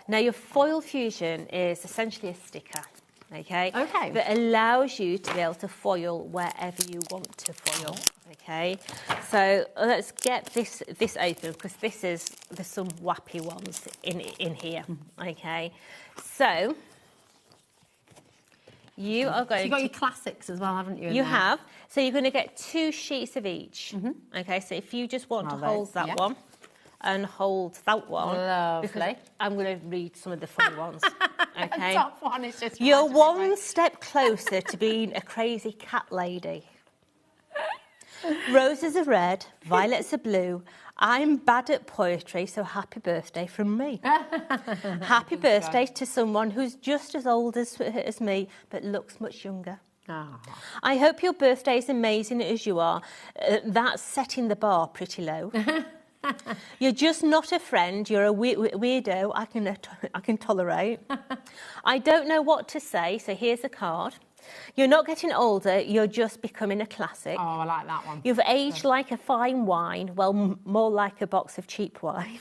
Now, your foil fusion is essentially a sticker. Okay. That allows you to be able to foil wherever you want to foil. Okay. So let's get this open because there's some wappy ones in here. Okay. So you are going.
So you've got your classics as well, haven't you?
You have. So you're going to get 2 sheets of each. Okay. So if you just want to hold that one. And hold that one.
Lovely.
I'm going to read some of the funny ones. Okay.
The top one is just.
You're one step closer to being a crazy cat lady. Roses are red, violets are blue. I'm bad at poetry, so happy birthday from me. Happy birthday to someone who's just as old as me, but looks much younger. I hope your birthday is amazing as you are. That's setting the bar pretty low. You're just not a friend. You're a weirdo I can tolerate. I don't know what to say, so here's a card. You're not getting older, you're just becoming a classic.
Oh, I like that one.
You've aged like a fine wine, well, more like a box of cheap wine.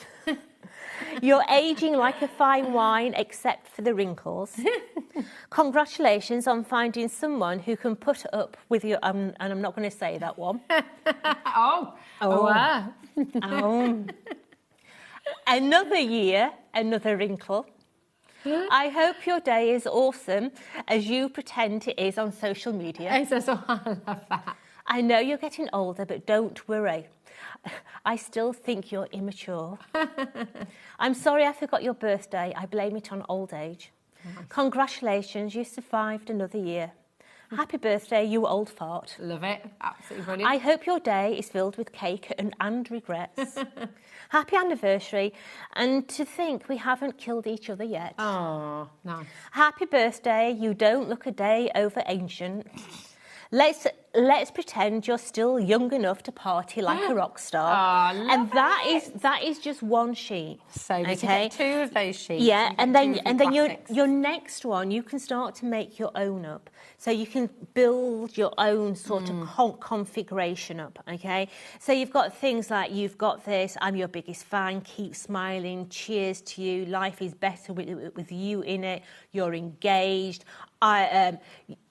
You're aging like a fine wine, except for the wrinkles. Congratulations on finding someone who can put up with you. And I'm not going to say that one. Another year, another wrinkle. I hope your day is awesome, as you pretend it is on social media.
I love that.
I know you're getting older, but don't worry. I still think you're immature. I'm sorry I forgot your birthday. I blame it on old age. Congratulations, you survived another year. Happy birthday, you old fart.
Love it. Absolutely brilliant.
I hope your day is filled with cake and regrets. Happy anniversary. And to think we haven't killed each other yet.
Oh, nice.
Happy birthday, you don't look a day over ancient. Let's pretend you're still young enough to party like a rock star. And that is just one sheet.
So we can get 2 of those sheets.
Yeah, and then your next one you can start to make your own up. So you can build your own sort of configuration up, okay? So you've got things like, you've got this, I'm your biggest fan, keep smiling, cheers to you, life is better with you in it, you're engaged,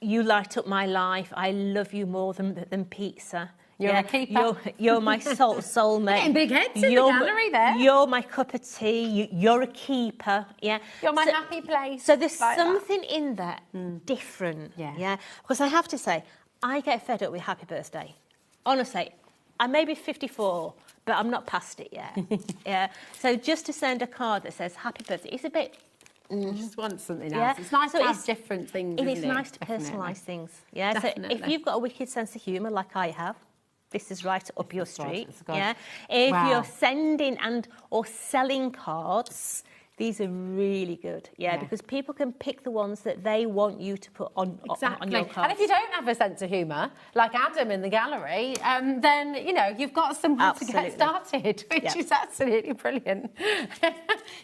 you light up my life, I love you more than pizza.
You're a keeper.
You're my soulmate.
Getting big heads in the gallery there.
You're my cup of tea. You're a keeper. Yeah.
You're my happy place.
So there's like something in there different. Yeah. Because I have to say, I get fed up with happy birthday. Honestly, I may be 54, but I'm not past it yet. Yeah. So just to send a card that says happy birthday, it's a bit.
You just want something else. It's nice to have different things.
It is nice to personalise things. Yeah.
Definitely.
So if you've got a wicked sense of humour like I have, this is right up your street. Yeah. If you're sending or selling cards, these are really good. Yeah, because people can pick the ones that they want you to put on your cards.
And if you don't have a sense of humour, like Adam in the gallery, then, you've got somewhere to get started, which is absolutely brilliant.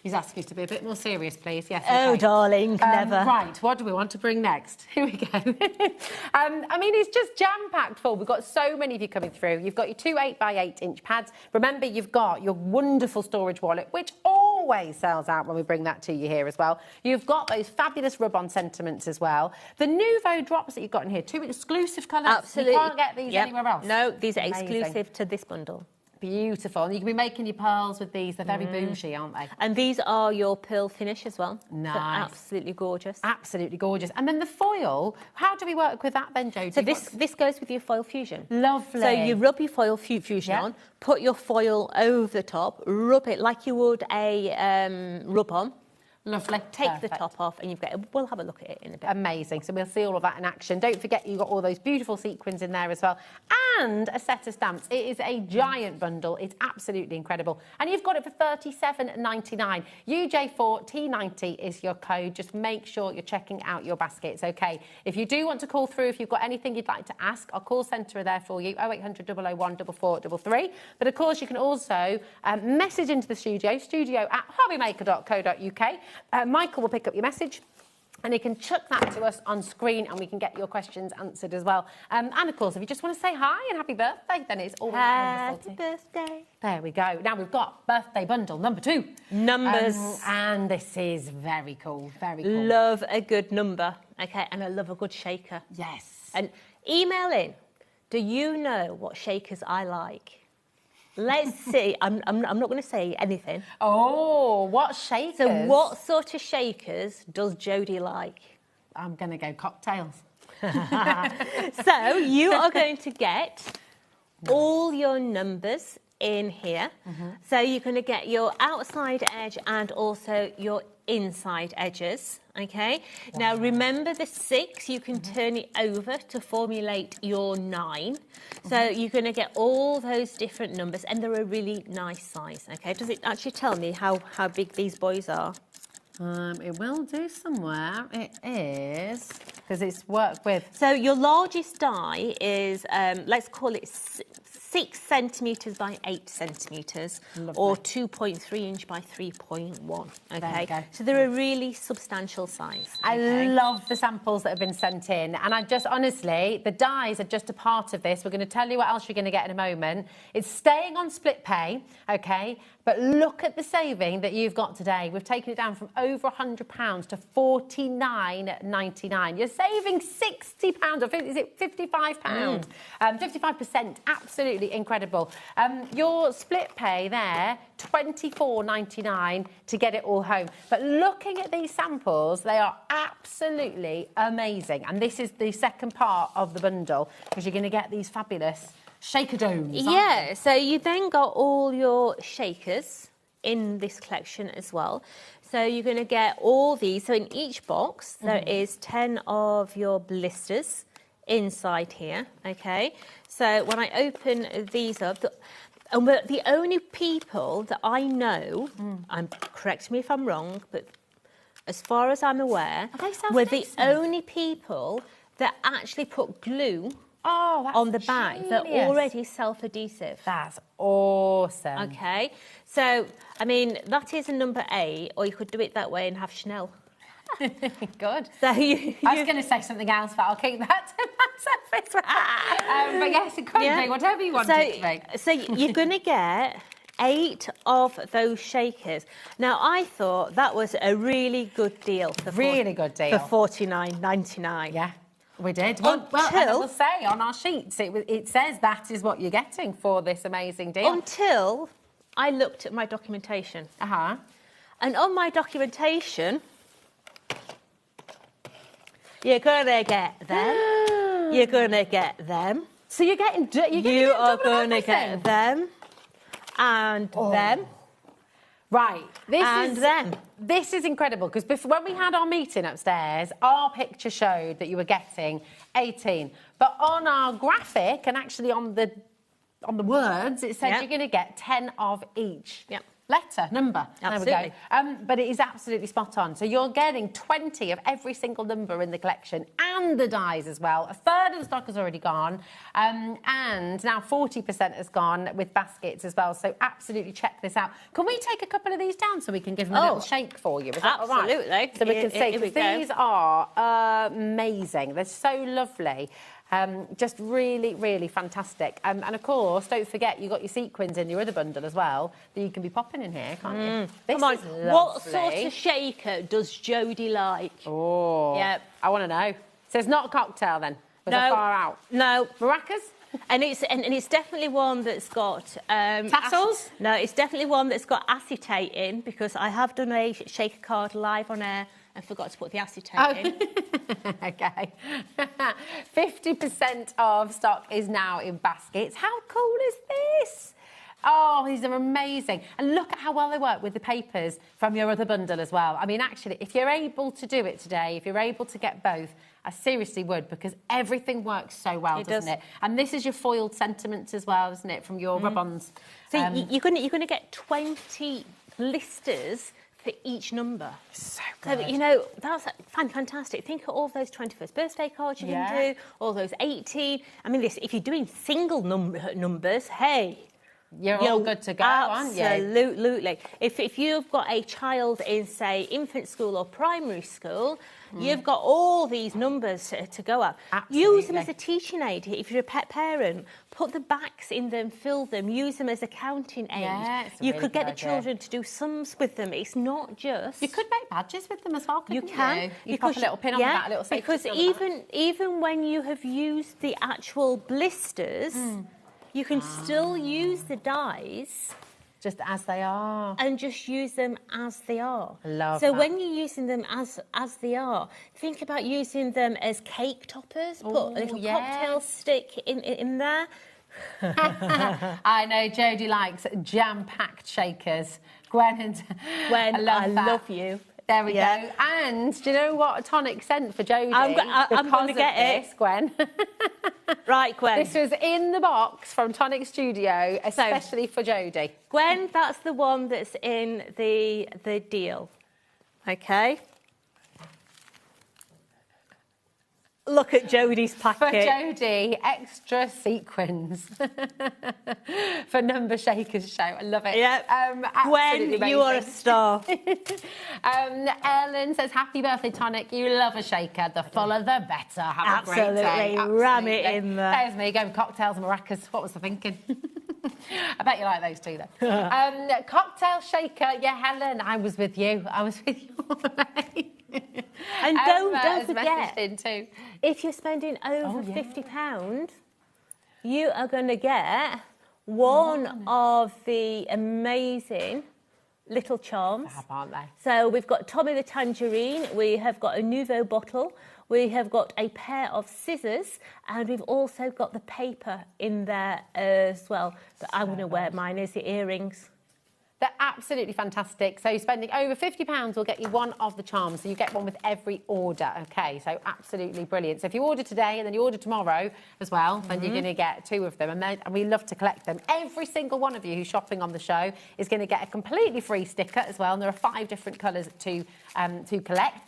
He's asking you to be a bit more serious, please. Yes. Okay.
Oh, darling, never.
Right, what do we want to bring next? Here we go. It's just jam-packed full. We've got so many of you coming through. You've got your 2 8x8-inch pads. Remember, you've got your wonderful storage wallet, which always sells out when we bring that to you here as well. You've got those fabulous rub-on sentiments as well. The Nouveau drops that you've got in here, 2 exclusive colours.
Absolutely.
You can't get these anywhere else.
No, these are exclusive to this bundle.
Beautiful. And you can be making your pearls with these. They're very bougie, aren't they?
And these are your pearl finish as well.
Nice.
So absolutely gorgeous.
Absolutely gorgeous. And then the foil, how do we work with that then, Jodie?
So this goes with your foil fusion.
Lovely.
So you rub your foil fusion on, put your foil over the top, rub it like you would a rub-on.
Lovely.
Take the top off and you've got it. We'll have a look at it in a bit.
Amazing. So we'll see all of that in action. Don't forget you've got all those beautiful sequins in there as well. and a set of stamps. It is a giant bundle. It's absolutely incredible. And you've got it for $37.99. UJ4T90 is your code. Just make sure you're checking out your baskets, okay? If you do want to call through, if you've got anything you'd like to ask, our call centre are there for you, 0800 001 4433. But of course, you can also message into the studio@hobbymaker.co.uk. Michael will pick up your message. And you can chuck that to us on screen and we can get your questions answered as well. And of course, if you just want to say hi and happy birthday, then it's always wonderful.
Happy birthday.
There we go. Now we've got birthday bundle number 2.
Numbers.
And this is very cool, very cool.
Love a good number, okay? And I love a good shaker.
Yes.
And email in. Do you know what shakers I like? Let's see. I'm not going to say anything.
Oh, what shakers?
So what sort of shakers does Jodie like?
I'm going to go cocktails.
So you are going to get all your numbers in here. So you're going to get your outside edge and also your inside edges, okay? Wow. Now remember the 6, you can turn it over to formulate your 9. So you're going to get all those different numbers and they're a really nice size, okay? Does it actually tell me how big these boys are?
It will do somewhere. It is, because it's worked with.
So your largest die is, let's call it 6 centimetres by 8 centimetres, or 2.3 inch by 3.1. Okay, so they're a really substantial size.
I love the samples that have been sent in, and I just honestly, the dies are just a part of this. We're going to tell you what else you're going to get in a moment. It's staying on split pay, okay? But look at the saving that you've got today. We've taken it down from over £100 to $49.99. You're saving £60, or is it £55? 55%, absolutely incredible. Your split pay there, $24.99 to get it all home. But looking at these samples, they are absolutely amazing. And this is the second part of the bundle, because you're going to get these fabulous shaker domes.
Yeah, so you then got all your shakers in this collection as well. So you're going to get all these. So in each box, there is 10 of your blisters inside here, okay? So when I open these up, and we're the only people that I know, correct me if I'm wrong, but as far as I'm aware, we're the only people that actually put glue on the back that are already self-adhesive.
That's awesome.
Okay, so, I mean, that is a number 8, or you could do it that way and have Chanel.
Good.
So
I was going to say something else, but I'll keep that to myself as well. But yes, it could be, whatever you want it to be.
So you're going to get 8 of those shakers. Now, I thought that was a really good deal. For $49.99.
Yeah. We did. Well, and I will say on our sheets, it says that is what you're getting for this amazing deal.
Until I looked at my documentation. And on my documentation, you're going to get them. You're going to get them.
So you're getting
You are going to get them. And them.
Right.
Them.
This is incredible, because when we had our meeting upstairs, our picture showed that you were getting 18. But on our graphic, and actually on the words, it said you're going to get 10 of each. Letter, number.
Absolutely.
There we go. But it is absolutely spot on. So you're getting 20 of every single number in the collection, and the dies as well. A third of the stock has already gone, and now 40% has gone with baskets as well. So absolutely check this out. Can we take a couple of these down so we can give them a little shake for you? Is that all right?
Absolutely.
So we can see, because these are amazing. They're so lovely. Just really, really fantastic. And of course, don't forget, you've got your sequins in your other bundle as well that you can be popping in here, can't you? This
Come on,
is lovely.
what sort of shaker does Jodie like?
Oh, I want to know. So it's not a cocktail then? Was it far out?
No.
Maracas?
And it's definitely one that's got...
tassels?
No, it's definitely one that's got acetate in, because I have done a shaker card live on air and forgot to put the acetate in.
Okay. 50% of stock is now in baskets. How cool is this? Oh, these are amazing. And look at how well they work with the papers from your other bundle as well. I mean, actually, if you're able to do it today, if you're able to get both, I seriously would, because everything works so well, doesn't it? And this is your foiled sentiments as well, isn't it, from your rub-ons?
So you're going to get 20 blisters for each number.
So good.
So, you know, that's fantastic. Think of all those 21st birthday cards you can do, all those 18. I mean, listen, if you're doing single numbers, hey,
you're all good to go, aren't you?
Absolutely. If you've got a child in, say, infant school or primary school, you've got all these numbers to go at.
Absolutely.
Use them as a teaching aid. If you're a pet parent, put the backs in them, fill them, use them as a counting aid.
Yeah, it's a
you
really
could get
good
the children to do sums with them. It's not just...
You could make badges with them as well, couldn't you?
You can.
You pop a little pin on the back, a little safety
because
pin on the back.
even when you have used the actual blisters, you can still use the dies
just as they are,
and just use them as they are.
Love
so
that.
when you're using them as they are, think about using them as cake toppers. Put a little cocktail stick in there.
I know Jodie likes jam-packed shakers. Gwen,
I love you.
There we go. And do you know what Tonic sent for Jodie?
I'm going to get
this, Gwen.
Right, Gwen.
This was in the box from Tonic Studio, especially for Jodie.
Gwen, that's the one that's in the deal. Okay. Look at Jodie's packet.
For Jodie, extra sequins for Number Shakers Show. I love it.
Yeah. Gwen, you are a star.
Ellen says, happy birthday, Tonic. You love a shaker. The fuller, the better. Have a great day.
Absolutely. Ram it in there.
There's me going cocktails and maracas. What was I thinking? I bet you like those too, then. Cocktail shaker. Yeah, Helen, I was with you.
And don't forget,
too.
if you're spending over £50, you are going to get one of the amazing little charms.
Fab, aren't they?
So we've got Tommy the Tangerine, we have got a Nouveau bottle, we have got a pair of scissors, and we've also got the paper in there as well. But I'm going to wear mine as the earrings.
They're absolutely fantastic. So spending over £50 will get you one of the charms. So you get one with every order, OK? So absolutely brilliant. So if you order today and then you order tomorrow as well, then you're going to get two of them. And we love to collect them. Every single one of you who's shopping on the show is going to get a completely free sticker as well. And there are 5 different colours to collect.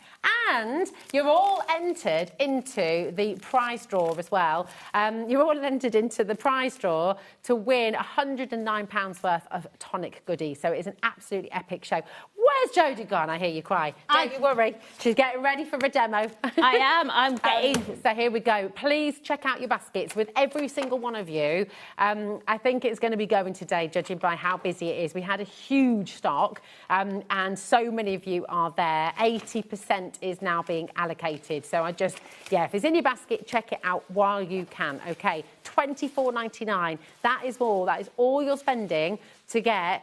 And you're all entered into the prize draw as well. You're all entered into the prize draw to win £109 worth of Tonic goodies. So it is an absolutely epic show. Where's Jodie gone? I hear you cry. Don't you worry. She's getting ready for a demo.
I am. I'm getting...
So here we go. Please check out your baskets with every single one of you. I think it's going to be going today, judging by how busy it is. We had a huge stock and so many of you are there. 80% is now being allocated. So if it's in your basket, check it out while you can. OK, £24.99. That is all you're spending to get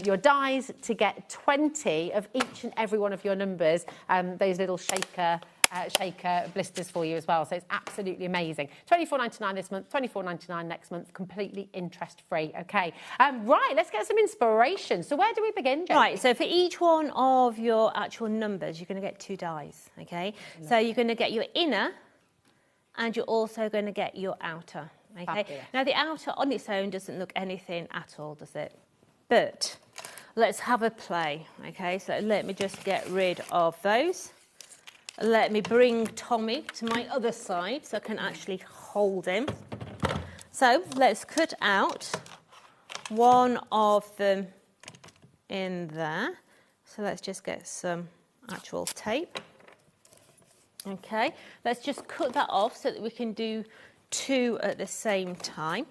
your dies, to get 20 of each and every one of your numbers, those little shaker blisters for you as well. So it's absolutely amazing. £24.99 this month, £24.99 next month, completely interest-free. OK. Right, let's get some inspiration. So where do we begin, Jodie?
Right, so for each one of your actual numbers, you're going to get 2 dies, OK? So you're going to get your inner and you're also going to get your outer, OK?
Fabulous.
Now, the outer on its own doesn't look anything at all, does it? But let's have a play, OK? So let me just get rid of those. Let me bring Tommy to my other side so I can actually hold him. So let's cut out one of them in there. So let's just get some actual tape. Okay, let's just cut that off so that we can do 2 at the same time.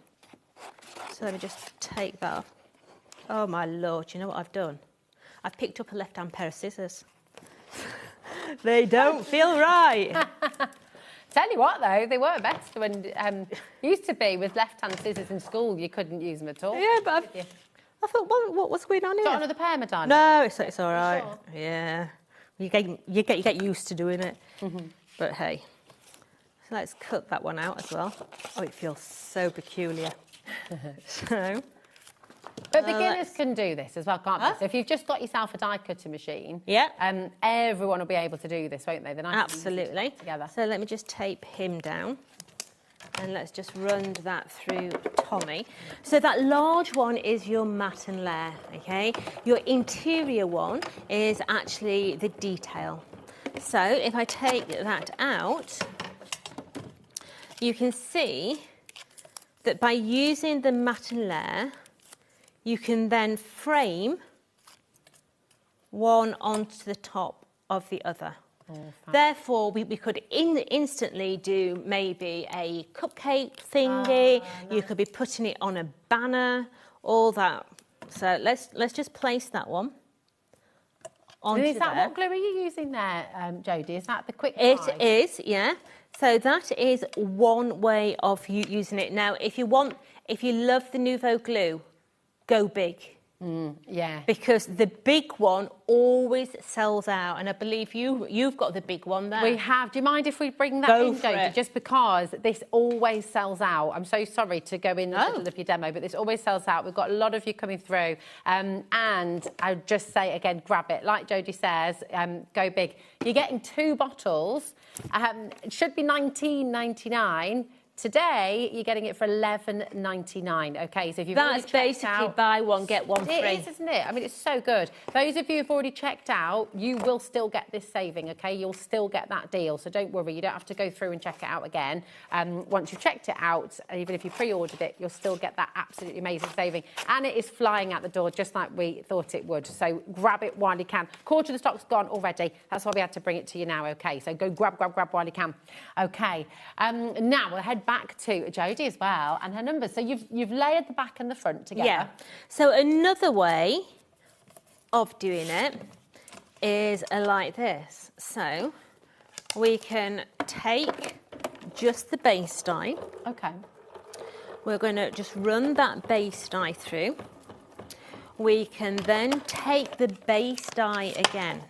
So let me just take that off. Oh my Lord, you know what I've done? I've picked up a left-hand pair of scissors. They don't feel right.
Tell you what, though, they were best when used to be with left-hand scissors in school. You couldn't use them at all.
Yeah, but I thought, what was going on here?
Got another pair, darling?
No, it's all right.
Sure?
Yeah, you get used to doing it. But hey, so let's cut that one out as well. Oh, it feels so peculiar. So
But beginners can do this as well, can't they? So if you've just got yourself a die cutter machine, everyone will be able to do this, won't they? They're nice
Absolutely.
Together.
So let me just tape him down. And let's just run that through Tommy. So that large one is your mat and layer, okay? Your interior one is actually the detail. So if I take that out, you can see that by using the mat and layer, you can then frame one onto the top of the other. Therefore, we could instantly do maybe a cupcake thingy. Nice. You could be putting it on a banner, all that. So let's just place that one onto there.
Is that what glue are you using there, Jodie? Is that the quick
It
slide?
is, yeah. So that is one way of using it. Now, if you love the Nouveau glue, go big.
Yeah.
Because the big one always sells out, and I believe you've got the big one there.
We have. Do you mind if we bring that in, Jodie? Just because this always sells out. I'm so sorry to go in the middle of your demo, but this always sells out. We've got a lot of you coming through. And I'd just say, again, grab it. Like Jodie says, go big. You're getting 2 bottles. It should be $19.99. Today, you're getting it for $11.99. Okay, so if you've already checked out,
buy one, get one free.
It is, isn't it? I mean, it's so good. Those of you who've already checked out, you will still get this saving, okay? You'll still get that deal, so don't worry. You don't have to go through and check it out again. Once you've checked it out, even if you pre-ordered it, you'll still get that absolutely amazing saving. And it is flying out the door just like we thought it would. So grab it while you can. Quarter of the stock's gone already. That's why we had to bring it to you now, okay? So go grab while you can. Okay. Now we'll head back to Jodie as well and her numbers. So you've layered the back and the front together.
Yeah. So another way of doing it is like this. So we can take just the base die.
Okay.
We're going to just run that base die through. We can then take the base die again.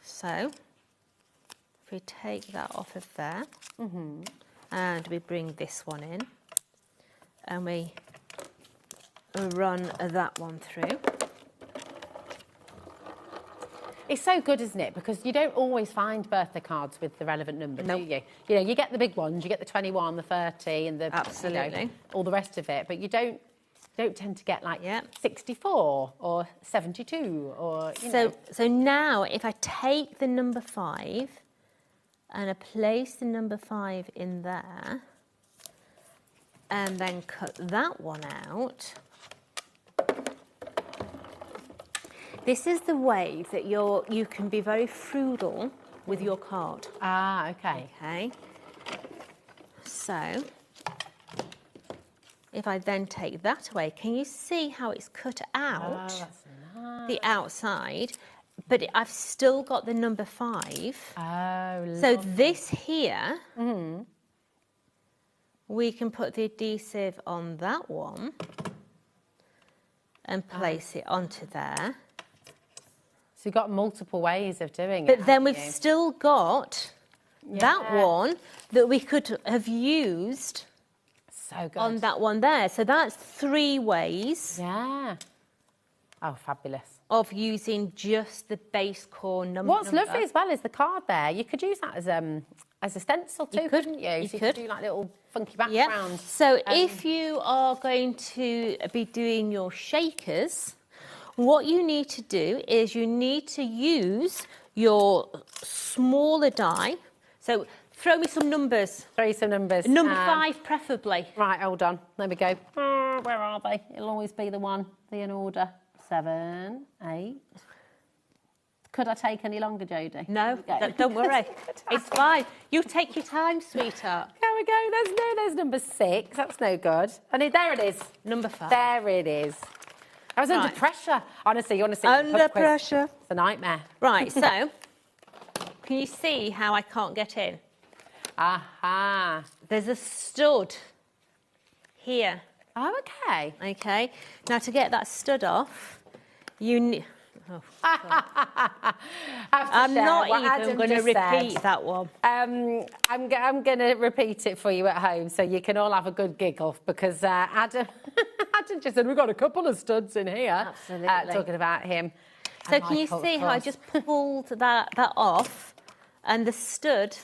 So if we take that off of there, and we bring this one in, and we run that one through.
It's so good, isn't it? Because you don't always find birthday cards with the relevant number, do you? You know, you get the big ones, you get the 21, the 30, and the all the rest of it, but you don't tend to get like 64 or 72 or
So now if I take the number 5 and I place the number 5 in there and then cut that one out, this is the way that you can be very frugal with your card.
Ah, okay.
Okay. So if I then take that away, can you see how it's cut out?
Oh, that's nice.
The outside, but I've still got the number 5.
Oh,
so this here, we can put the adhesive on that one and place it onto there.
So you've got multiple ways of doing
it. But then we've still got that one that we could have used on that one there. So that's 3 ways.
Yeah. Oh, fabulous.
Of using just the base core number.
What's lovely as well is the card there. You could use that as a stencil too, couldn't you?
You
so
could
do like little funky backgrounds.
So if you are going to be doing your shakers, what you need to do is you need to use your smaller die. So throw me some numbers.
Throw you some numbers.
Number 5 preferably.
Right, hold on. There we go. Where are they? It'll always be the one, in order. 7, 8. Could I take any longer, Jodie?
No, don't worry. It's fine. You take your time, sweetheart.
There we go. There's number 6. That's no good. And there it is.
Number 5.
There it is. I was under pressure. Honestly, you want to see
under pressure?
It's a nightmare.
Right, so can you see how I can't get in?
Aha.
There's a stud here.
Oh, okay.
Okay. Now, to get that stud off, you need... Oh, I'm not even going to repeat that one.
I'm going to repeat it for you at home so you can all have a good giggle because Adam imagine just said, we've got a couple of studs in here.
Absolutely.
Talking about him.
So
And
can you
Michael,
see
of
how I
course.
just pulled that off, and the stud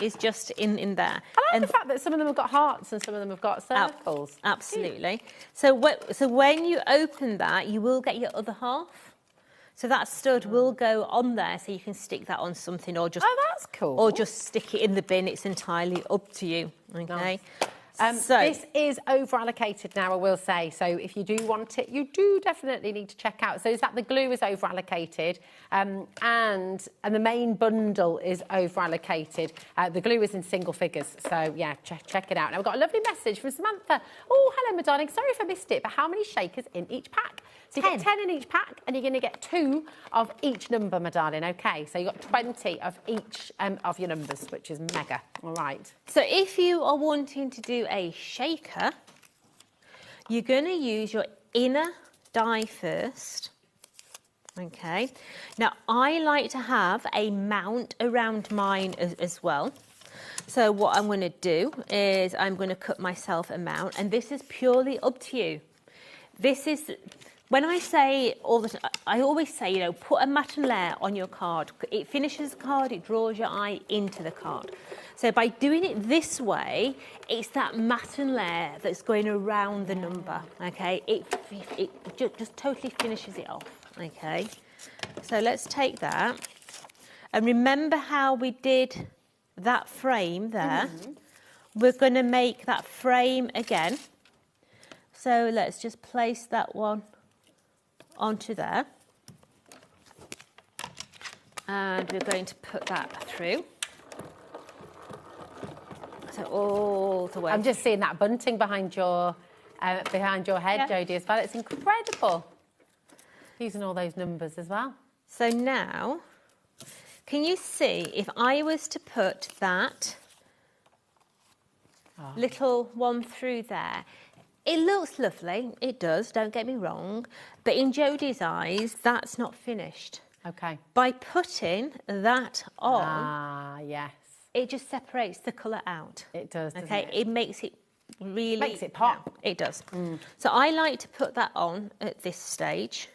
is just in there.
I like the fact that some of them have got hearts and some of them have got circles.
Absolutely. So when you open that, you will get your other half. So that stud will go on there, so you can stick that on something, or just
that's cool.
or just stick it in the bin. It's entirely up to you. Okay. So
this is over allocated now, I will say. So if you do want it, you do definitely need to check out. So is that the glue is over allocated, and the main bundle is over allocated. The glue is in single figures. So yeah, check it out. Now we've got a lovely message from Samantha. Oh, hello, my darling. Sorry if I missed it, but how many shakers in each pack? So you get 10 in each pack, and you're going to get 2 of each number, my darling. Okay, so you've got 20 of each of your numbers, which is mega. All right.
So if you are wanting to do a shaker, you're going to use your inner die first. Okay. Now, I like to have a mount around mine as well. So what I'm going to do is I'm going to cut myself a mount, and this is purely up to you. This is... When I say all the time, I always say, you know, put a matte and layer on your card. It finishes the card, it draws your eye into the card. So by doing it this way, it's that matte and layer that's going around the number, okay? It just totally finishes it off, okay? So let's take that. And remember how we did that frame there? We're going to make that frame again. So let's just place that one onto there, and we're going to put that through. So all the way.
I'm just seeing that bunting behind your head, Jodie, as well. It's incredible. Using all those numbers as well.
So now, can you see if I was to put that little one through there? It looks lovely, it does, don't get me wrong, but in Jodie's eyes, that's not finished.
Okay.
By putting that on,
yes,
it just separates the colour out.
It does, doesn't
okay,
it?
it makes it really...
Makes it pop.
Yeah, it does. So I like to put that on at this stage.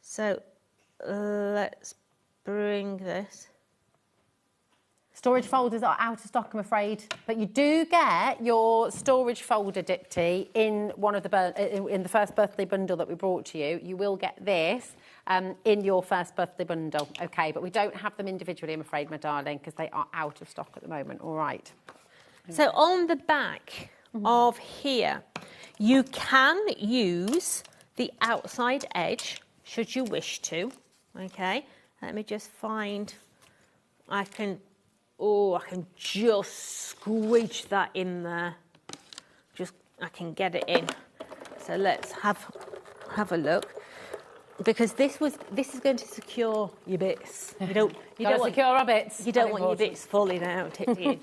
So let's bring this.
Storage folders are out of stock, I'm afraid, but you do get your storage folder, Dipti, in one of the in the first birthday bundle that we brought to you. You will get this in your first birthday bundle, okay? But we don't have them individually, I'm afraid, my darling, because they are out of stock at the moment. All right.
So on the back of here, you can use the outside edge, should you wish to, okay? Let me just find... I can just squidge that in there. I can get it in. So let's have a look. Because this is going to secure your bits. You don't want
secure our bits.
You don't want your bits falling out, do you?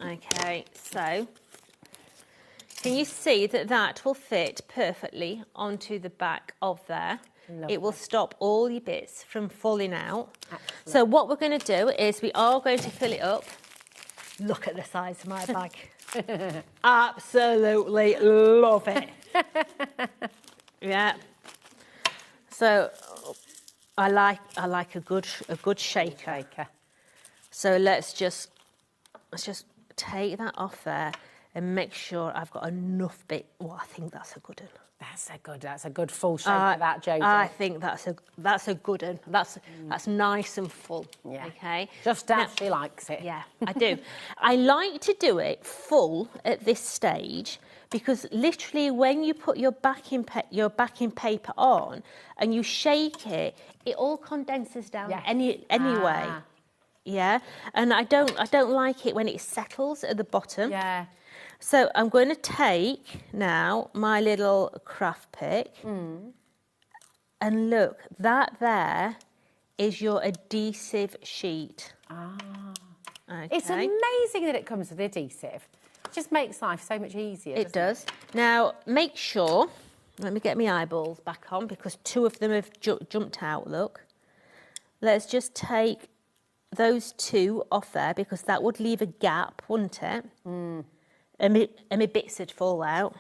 Okay, so can you see that will fit perfectly onto the back of there? Lovely. It will stop all your bits from falling out. Absolutely. So what we're going to do is we are going to fill it up. Look at the size of my bag. Absolutely love it. Yeah. So I like a good shaker. So let's just take that off there and make sure I've got enough bit. Well, I think that's a good one.
That's a good full shaker, that, Jodie.
I think that's a good one. That's nice and full.
Yeah.
Okay.
Just as she likes it.
Yeah, I do. I like to do it full at this stage because literally when you put your backing paper on and you shake it, it all condenses down anyway. Yeah, and I don't like it when it settles at the bottom.
Yeah.
So I'm going to take now my little craft pick and look, that there is your adhesive sheet. Okay.
It's amazing that it comes with adhesive. It just makes life so much easier.
It does. Now, make sure, let me get my eyeballs back on because 2 of them have jumped out, look. Let's just take those 2 off there because that would leave a gap, wouldn't it? And my bits would fall out.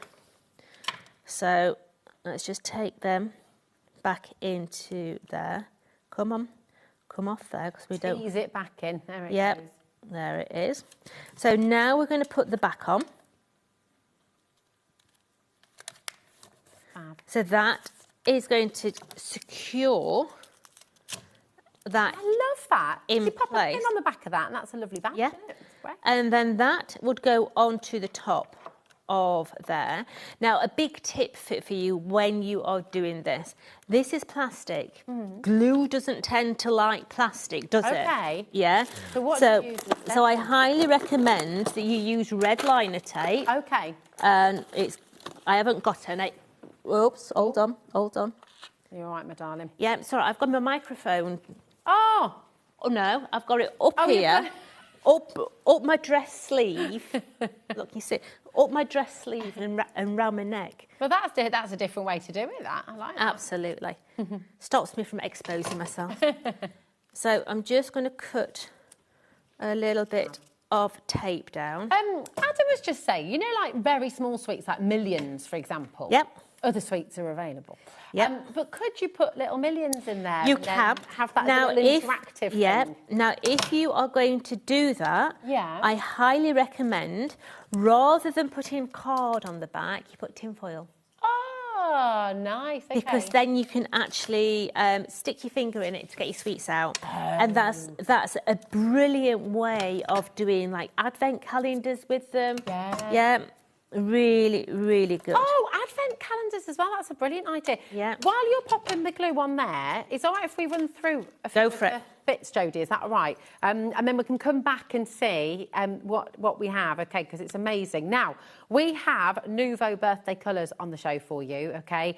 So let's just take them back into there. Come on, come off there because we don't.
Ease it back in. There it
Yep,
goes.
there it is. So now we're going to put the back on.
Fab.
So that is going to secure that.
I love that.
In
you pop a
place.
pin on the back of that, and that's a lovely badge.
Yeah.
Isn't it? It's great.
And then that would go onto the top of there. Now, a big tip for you when you are doing this. This is plastic. Glue doesn't tend to like plastic, does it?
Okay.
Yeah.
So what do you use instead?
So I highly recommend that you use red liner tape.
Okay.
And I haven't got any. Oops, hold on.
You're all right, my darling.
Yeah, sorry, I've got my microphone.
Oh!
Oh no, I've got it up
Oh, you've
here. Up my dress sleeve. Look, you see, up my dress sleeve and round my neck.
Well, that's a different way to do it, that. I like that.
Absolutely. Stops me from exposing myself. So I'm just going to cut a little bit of tape down.
Adam was just saying, you know, like very small sweets, like Millions, for example.
Yep.
Other sweets are available.
Yep.
But could you put little Millions in there?
You
and then
can.
have that
now,
little interactive thing?
Now, if you are going to do that,
Yeah.
I highly recommend, rather than putting card on the back, you put tinfoil.
Oh, nice. Okay.
Because then you can actually stick your finger in it to get your sweets out. And that's a brilliant way of doing like advent calendars with them. Yeah. Really, really good.
Oh, advent calendars as well. That's a brilliant idea.
Yeah.
While you're popping the glue on there, is it all right if we run through a few
Go
of
for it.
the bits, Jodie? Is that all right? And then we can come back and see what we have, okay, because it's amazing. Now, we have Nouveau birthday colours on the show for you, okay?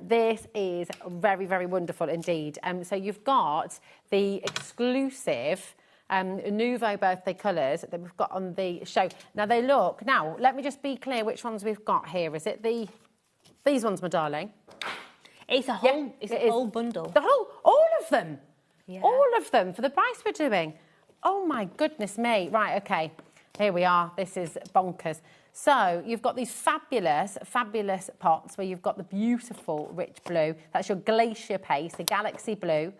This is very, very wonderful indeed. So you've got the exclusive Nouveau birthday colours that we've got on the show. Now, now, let me just be clear which ones we've got here. Is it these ones, my darling?
It's a whole, whole bundle.
All of them?
Yeah.
All of them for the price we're doing? Oh, my goodness me. Right, OK. Here we are. This is bonkers. So you've got these fabulous, fabulous pots where you've got the beautiful rich blue. That's your glacier paste, the galaxy blue.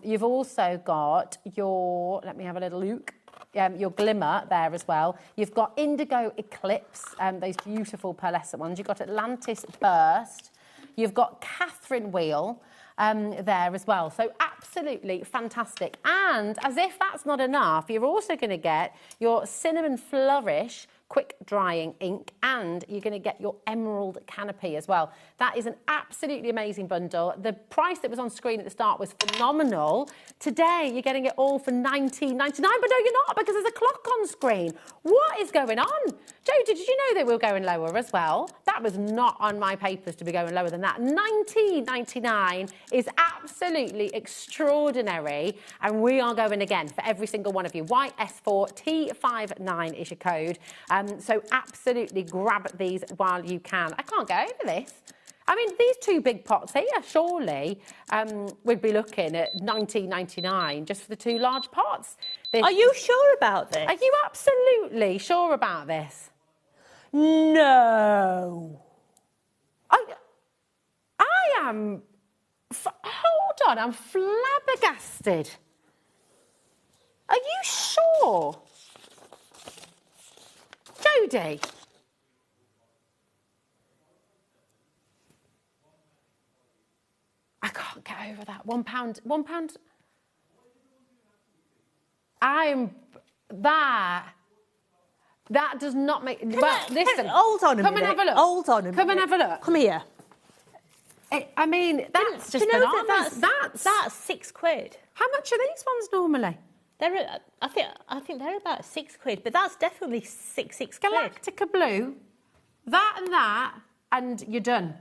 You've also got your, let me have a little look, your glimmer there as well. You've got indigo eclipse, those beautiful pearlescent ones. You've got Atlantis burst. You've got Catherine wheel there as well. So absolutely fantastic. And as if that's not enough, you're also going to get your cinnamon flourish quick drying ink, and you're going to get your emerald canopy as well. That is an absolutely amazing bundle. The price that was on screen at the start was phenomenal. Today you're getting it all for $19.99, but no, you're not, because there's a clock on screen. What is going on? Jodie, did you know that we were going lower as well? That was not on my papers to be going lower than that. $19.99 is absolutely extraordinary, and we are going again for every single one of you. YS4T59 is your code. So absolutely grab these while you can. I can't get over this. I mean, these two big pots here, surely we'd be looking at $19.99 just for the two large pots.
Are you sure about this?
Are you absolutely sure about this?
No.
I am... Hold on, I'm flabbergasted. Are you sure? Jodie. I can't get over that. £1. That does not make... Listen.
Hold on a minute.
Come and have a look.
Hold on a minute.
Come and have a look.
Come here.
I mean, that's just
Do you know
bananas.
that's £6.
How much are these ones normally?
I think they're about £6, but that's definitely six quid.
Galactica blue, that, and you're done.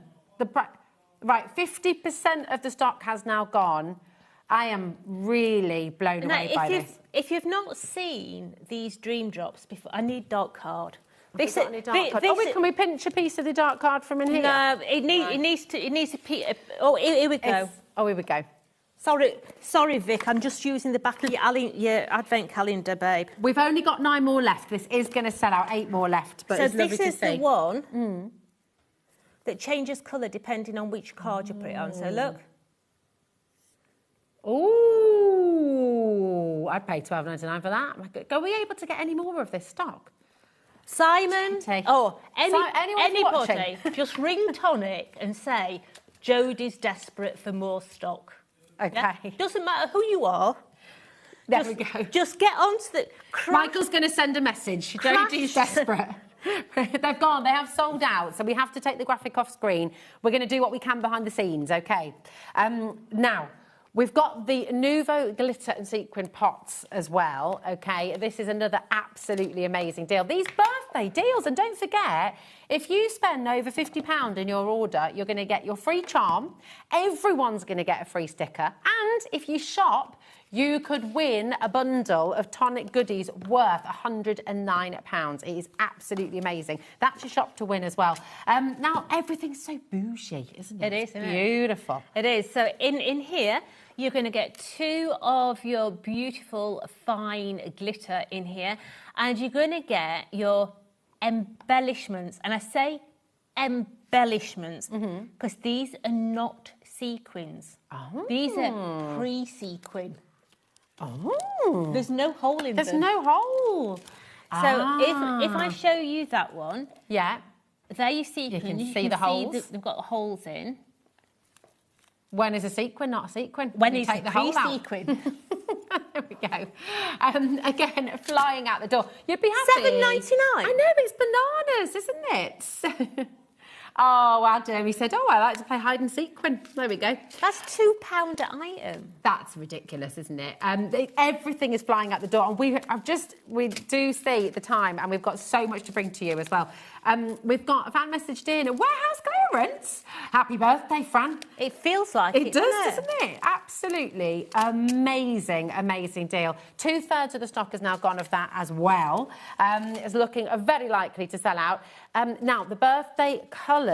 Right, 50% of the stock has now gone. I am really blown away by this.
If you've not seen these dream drops before, I need dark card.
Can we pinch a piece of the dark card from in here?
No, it needs to. Oh, here we go.
Here we go.
Sorry, Vic. I'm just using the back of your advent calendar, babe.
We've only got 9 more left. This is going to sell out. 8 more left. But
so
it's lovely to see.
this is the one that changes colour depending on which card you put it on. So look.
Ooh, I'd pay $12.99 for that. Are we able to get any more of this stock?
Simon, anybody,
watching?
just ring Tonic and say, Jodie's desperate for more stock.
Okay.
Yeah? Doesn't matter who you are.
There we go.
Just get on to the...
Michael's going to send a message. Jodie's desperate. They've gone. They have sold out. So we have to take the graphic off screen. We're going to do what we can behind the scenes, OK? Now, we've got the Nouveau glitter and sequin pots as well, OK? This is another absolutely amazing deal. These birthday deals, and don't forget, if you spend over £50 in your order, you're going to get your free charm. Everyone's going to get a free sticker. And if you shop, you could win a bundle of Tonic goodies worth £109. It is absolutely amazing. That's your shop to win as well. Now, everything's so bougie, isn't it?
It is, isn't it?
Beautiful.
It is. So in here, you're going to get 2 of your beautiful fine glitter in here, and you're going to get your embellishments. And I say embellishments because these are not sequins.
Oh.
These are pre-sequin.
Oh.
There's no hole in them.
There's no hole.
So if I show you that one,
yeah,
there you see.
You can see the holes.
They've got holes in.
When is a sequin not a sequin?
When
you
is
take
a
the hole out.
pre-sequin?
There we go. Again, flying out the door. You'd be happy.
$7.99.
I know, it's bananas, isn't it? Oh, Adam, he said, I like to play hide and sequin. There we go.
That's £2 an item.
That's ridiculous, isn't it? Everything is flying out the door. And we do see the time, and we've got so much to bring to you as well. We've got a fan messaged in, a warehouse clearance. Happy birthday, Fran.
It feels like
it doesn't it? Absolutely amazing, amazing deal. 2/3 of the stock has now gone of that as well. It's looking very likely to sell out. Now, the birthday colours,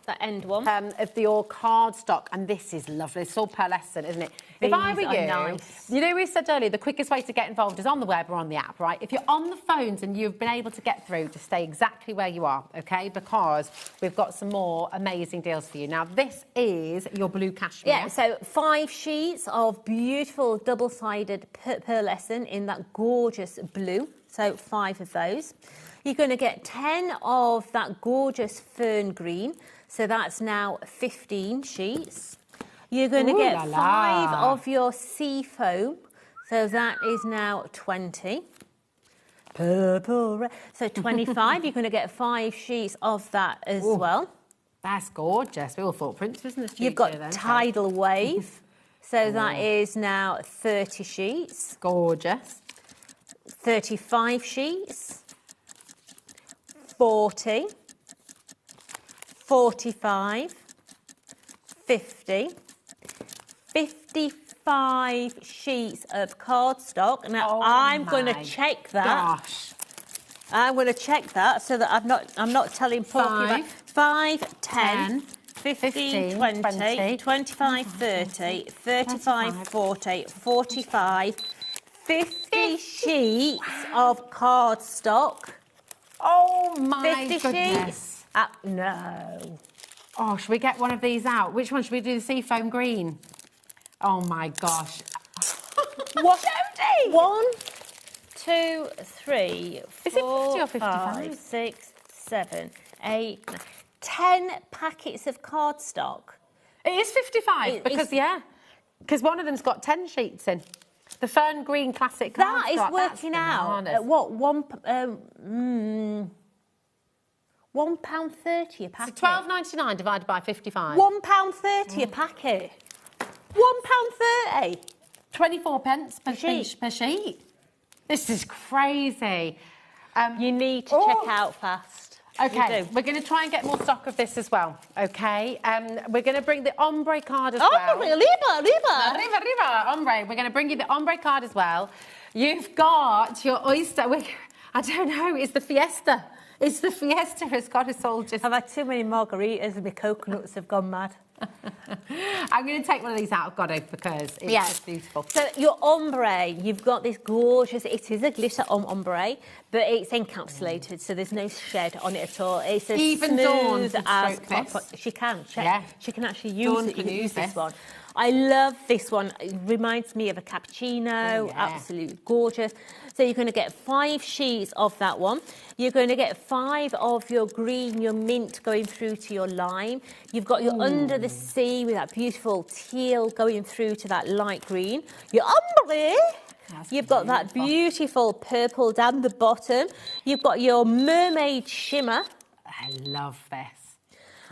that end one,
of your card stock, and this is lovely. It's all pearlescent, isn't it?
These
if I were you,
nice.
you know, we said earlier, the quickest way to get involved is on the web or on the app, right? If you're on the phones and you've been able to get through, just stay exactly where you are, OK? Because we've got some more amazing deals for you. Now, this is your blue cashmere.
Yeah, so 5 sheets of beautiful double-sided pearlescent in that gorgeous blue. So 5 of those. You're going to get 10 of that gorgeous fern green. So that's now 15 sheets. You're going to get 5 of your sea foam. So that is now 20. Purple, red. So 25. You're going to get 5 sheets of that as well.
That's gorgeous. We all thought Prince was in the studio.
You've got
then,
Tidal Wave. So that is now 30 sheets.
Gorgeous.
35 sheets. 40. 45. 50. 55 sheets of cardstock. Now I'm going to check that.
Gosh.
I'm going to check that so that I'm not telling Porky about 5, 10, 15, 20, 25, 30, 35, 40, 45, 50 sheets of cardstock.
Oh my
50
goodness.
sheets? No.
Oh, should we get one of these out? Which one should we do? The seafoam green? Oh my gosh.
What?
Jodie!
1, 2, 3, 4,
50 or
5, 6, 7, 8, 9, 10 packets of cardstock.
It is 55 because one of them's got 10 sheets in. The fern green classic cardstock.
That is working out at what, £1.30 a packet.
So £12.99 divided by 55.
£1.30 a packet. £1.30.
24 pence per sheet. This is crazy.
You need to check out fast.
OK, we're going to try and get more stock of this as well, OK? We're going to bring the ombre card as well. Arriba, ombre. We're going to bring you the ombre card as well. You've got your oyster. I don't know, it's the fiesta. It's the Fiesta has got us all just...
I've had too many margaritas and my coconuts have gone mad.
I'm going to take one of these out of Godot because it's just beautiful.
So your ombre, you've got this gorgeous, it is a glitter ombre, but it's encapsulated, so there's no shed on it at all. It's as
Even Dawn
smooth
can
as
stroke this.
she can.
Yeah.
She can actually
Dawn
use
can use
this
this.
one. I love this one. It reminds me of a cappuccino.
Oh, yeah.
Absolutely gorgeous. So you're going to get 5 sheets of that one. You're going to get 5 of your green, your mint going through to your lime. You've got your under the sea with that beautiful teal going through to that light green. Your ombre. You've got that beautiful purple down the bottom. You've got your mermaid shimmer.
I love this.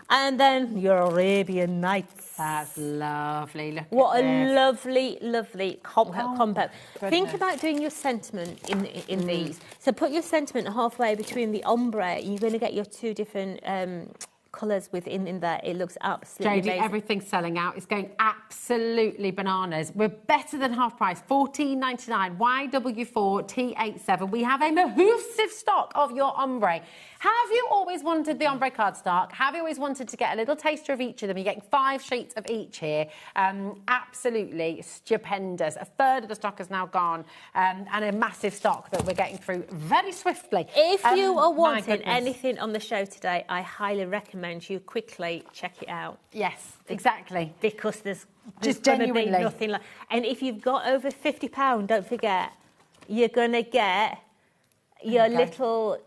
And then your Arabian Nights.
That's lovely. Look
What
at
a
this.
lovely, lovely combo. Think
goodness.
about doing your sentiment in these. So put your sentiment halfway between the ombre. You're going to get your 2 different colours within there. It looks absolutely
Jodie,
amazing.
everything's selling out. It's going absolutely bananas. We're better than half price. $14.99. YW4T87. We have a massive stock of your ombre. Have you always wanted the ombre cardstock? Have you always wanted to get a little taster of each of them? You're getting 5 sheets of each here. Absolutely stupendous. A third of the stock has now gone, and a massive stock that we're getting through very swiftly.
If you are
my
wanting
goodness.
anything on the show today, I highly recommend you quickly check it out.
Yes, exactly.
Because there's
Just
going to be
genuinely.
nothing like... And if you've got over £50, don't forget, you're going to get your little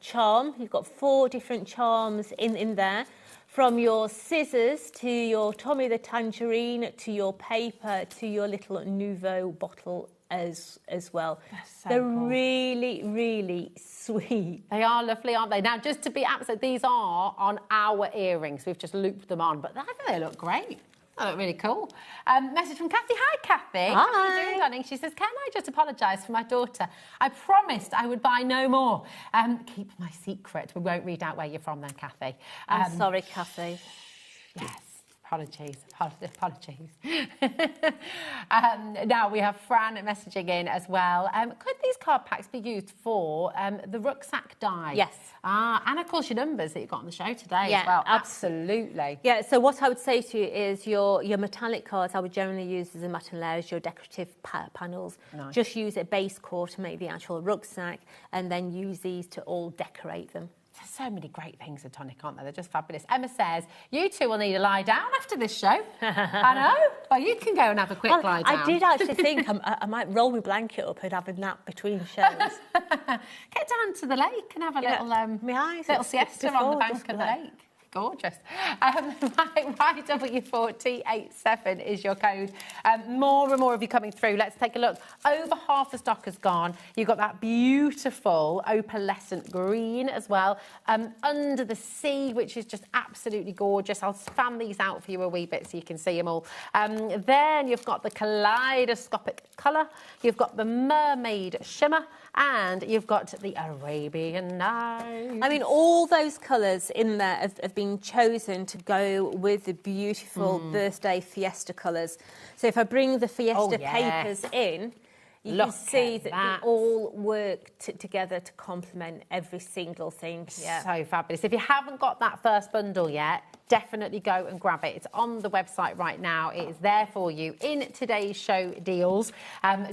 charm. You've got 4 different charms in there. From your scissors to your Tommy the Tangerine to your paper to your little Nouveau bottle as well.
So
They're
cool.
really, really sweet.
They are lovely, aren't they? Now, just to be absolute, these are on our earrings. We've just looped them on, but I think they look great. They look really cool. Message from Kathy. Hi, Kathy. How are you doing, darling? She says, can I just apologise for my daughter? I promised I would buy no more. Keep my secret. We won't read out where you're from then, Kathy.
I'm sorry, Kathy.
Yes. Apologies. Now we have Fran messaging in as well. Could these card packs be used for the rucksack die?
Yes.
And of course your numbers that you've got on the show today
Yeah,
as well. Absolutely.
Yeah, so what I would say to you is your metallic cards I would generally use as a matte and layers, your decorative panels.
Nice.
Just use a base core to make the actual rucksack and then use these to all decorate them.
There's so many great things with Tonic, aren't there? They're just fabulous. Emma says, you two will need a lie down after this show. I know. Well, you can go and have a quick lie down.
I did actually think I might roll my blanket up and have a nap between shows.
Get down to the lake and have a little
my eyes
little siesta on the
before,
bank
just
of the
like-
lake. Gorgeous. YW4T87 is your code. More and more of you coming through. Let's take a look. Over half the stock has gone. You've got that beautiful opalescent green as well. Under the sea, which is just absolutely gorgeous. I'll fan these out for you a wee bit so you can see them all. Then you've got the kaleidoscopic colour. You've got the mermaid shimmer. And you've got the Arabian Nights.
I mean, all those colours in there have been chosen to go with the beautiful birthday fiesta colours. So if I bring the fiesta papers in, you can see that they all work together to complement every single thing. Yeah.
So fabulous. If you haven't got that first bundle yet, definitely go and grab it. It's on the website right now. It is there for you in today's show deals.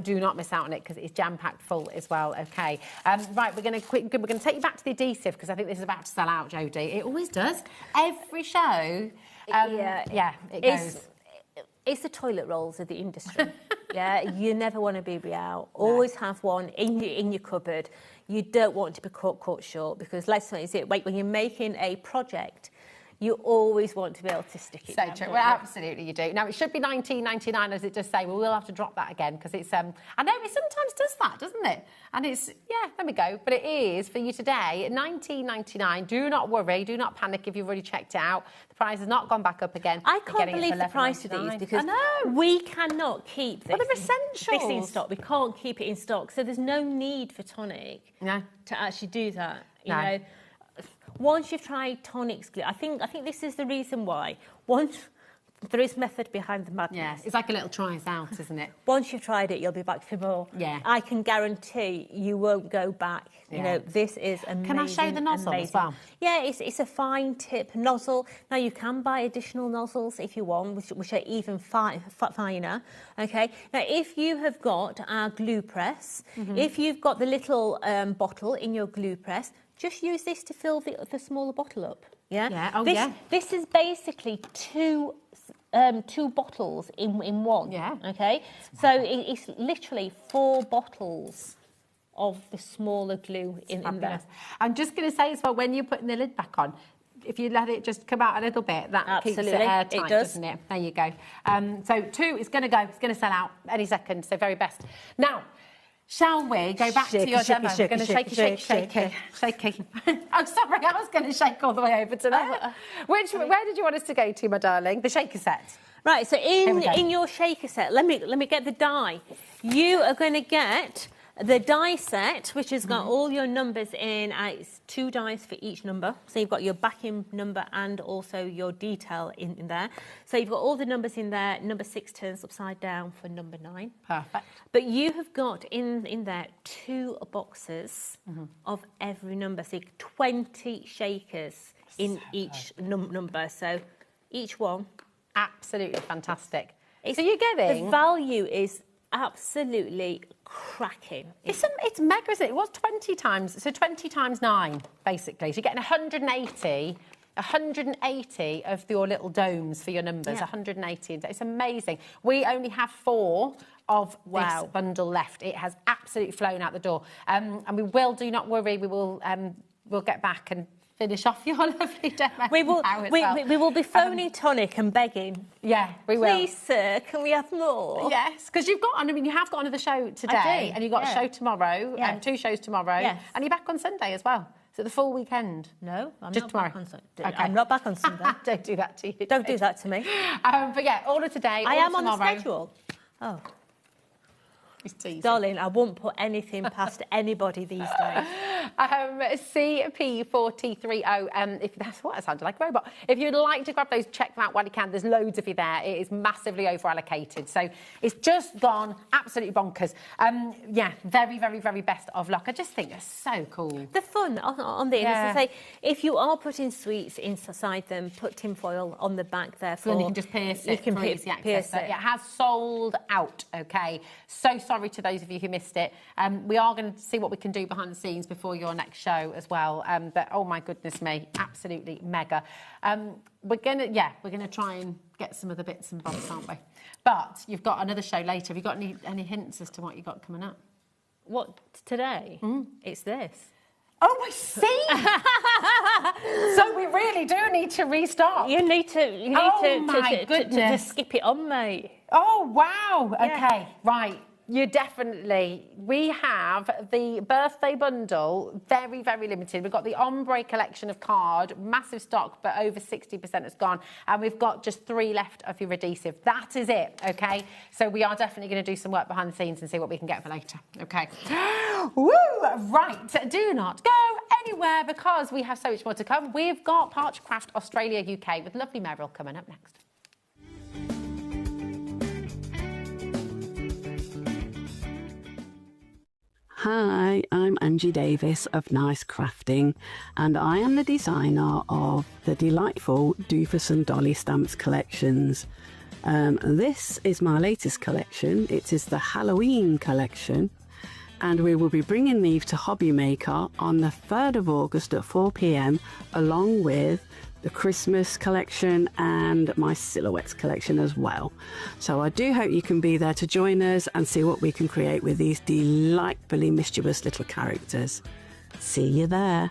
Do not miss out on it because it's jam-packed full as well. Okay. Right, we're going to take you back to the adhesive because I think this is about to sell out, Jodie. It always does. Every show. It goes.
It's the toilet rolls of the industry. Yeah, you never want to be out. Always have one in your cupboard. You don't want to be caught short because let's face it, when you're making a project, you always want to be able to stick it down.
So true. Well, absolutely you do. Now, it should be $19.99 as it does say. Well, we'll have to drop that again because it's... I know it sometimes does that, doesn't it? And it's... Yeah, there we go. But it is, for you today, at $19.99. Do not worry. Do not panic if you've already checked it out. The price has not gone back up again.
I can't believe the price of these because we cannot keep this,
they're essentials.
This in stock. We can't keep it in stock. So there's no need for Tonic to actually do that. You know. Once you've tried Tonic's glitter, I think this is the reason why. Once there is method behind the madness.
Yeah, it's like a little try us out, isn't it?
Once you've tried it, you'll be back for more.
Yeah.
I can guarantee you won't go back. You
Yeah.
know, this is amazing.
Can I show the nozzle as well?
Yeah, it's a fine tip nozzle. Now, you can buy additional nozzles if you want, which are even finer, okay? Now, if you have got our glue press, if you've got the little bottle in your glue press, just use this to fill the smaller bottle up. Yeah.
Yeah. Oh, yeah.
This is basically two bottles in one.
Yeah.
Okay. So it's literally 4 bottles of the smaller glue in there.
I'm just going to say as well, when you're putting the lid back on, if you let it just come out a little bit, that keeps it airtight,
it does.
doesn't it? There you go. So 2 is going to go. It's going to sell out any second. So very best. Now, shall we go back to your demo? We're going to shake. Oh, sorry, I was going to shake all the way over to there. Where did you want us to go to, my darling? The shaker set.
Right. So in your shaker set, let me get the die. You are going to get the die set, which has got all your numbers in. It's 2 dies for each number. So you've got your backing number and also your detail in there. So you've got all the numbers in there. Number 6 turns upside down for number 9.
Perfect.
But you have got in there 2 boxes of every number. So 20 shakers in each number. So each one.
Absolutely fantastic. So you're getting...
The value is absolutely cracking.
It's mega, isn't it? It was 20 times, so 20 times 9, basically. So you're getting 180 of your little domes for your numbers, 180. It's amazing. We only have 4 of this bundle left. It has absolutely flown out the door. And we will, do not worry, we will we'll get back and finish off your lovely demo.
We will be phoning Tonic and begging.
Yeah, we will.
Please, sir, can we have more?
Yes, because you have got another show today, and you've got a show tomorrow, and 2 shows tomorrow, and you're back on Sunday as well. So the full weekend.
No, I'm
just
not
tomorrow.
Back on Sunday.
Okay.
I'm not back on Sunday.
Don't do that to you.
Don't do that to me.
But yeah, order today.
I am
tomorrow.
on the schedule. Oh.
He's teasing.
Darling, I won't put anything past anybody these days.
CP4030, if that's what I sounded like, a robot. If you'd like to grab those, check them out while you can. There's loads of you there. It is massively over-allocated. So it's just gone absolutely bonkers. Yeah, very, very, very best of luck. I just think they're so cool.
The fun on the to say, if you are putting sweets inside them, put tinfoil on the back there for...
And you can just pierce it.
You can
easy
pierce
access. It has sold out, OK? So sorry to those of you who missed it. We are going to see what we can do behind the scenes before your next show as well. But oh my goodness me, absolutely mega. We're gonna try and get some of the bits and bobs, aren't we? But you've got another show later. Have you got any hints as to what you got coming up?
What, today? It's this.
Oh, I see. So we really do need to restart.
You need to skip it on, mate.
Oh wow. Okay, right. You definitely. We have the birthday bundle, very, very limited. We've got the ombre collection of card, massive stock, but over 60% has gone. And we've got just 3 left of your adhesive. That is it, okay? So we are definitely going to do some work behind the scenes and see what we can get for later, okay? Woo! Right, do not go anywhere because we have so much more to come. We've got Parchcraft Australia UK with lovely Meryl coming up next.
Hi, I'm Angie Davis of Nice Crafting, and I am the designer of the delightful Doofus and Dolly Stamps collections. This is my latest collection. It is the Halloween collection, and we will be bringing these to HobbyMaker on the 3rd of August at 4 p.m, along with the Christmas collection and my silhouettes collection as well. So I do hope you can be there to join us and see what we can create with these delightfully mischievous little characters. See you there.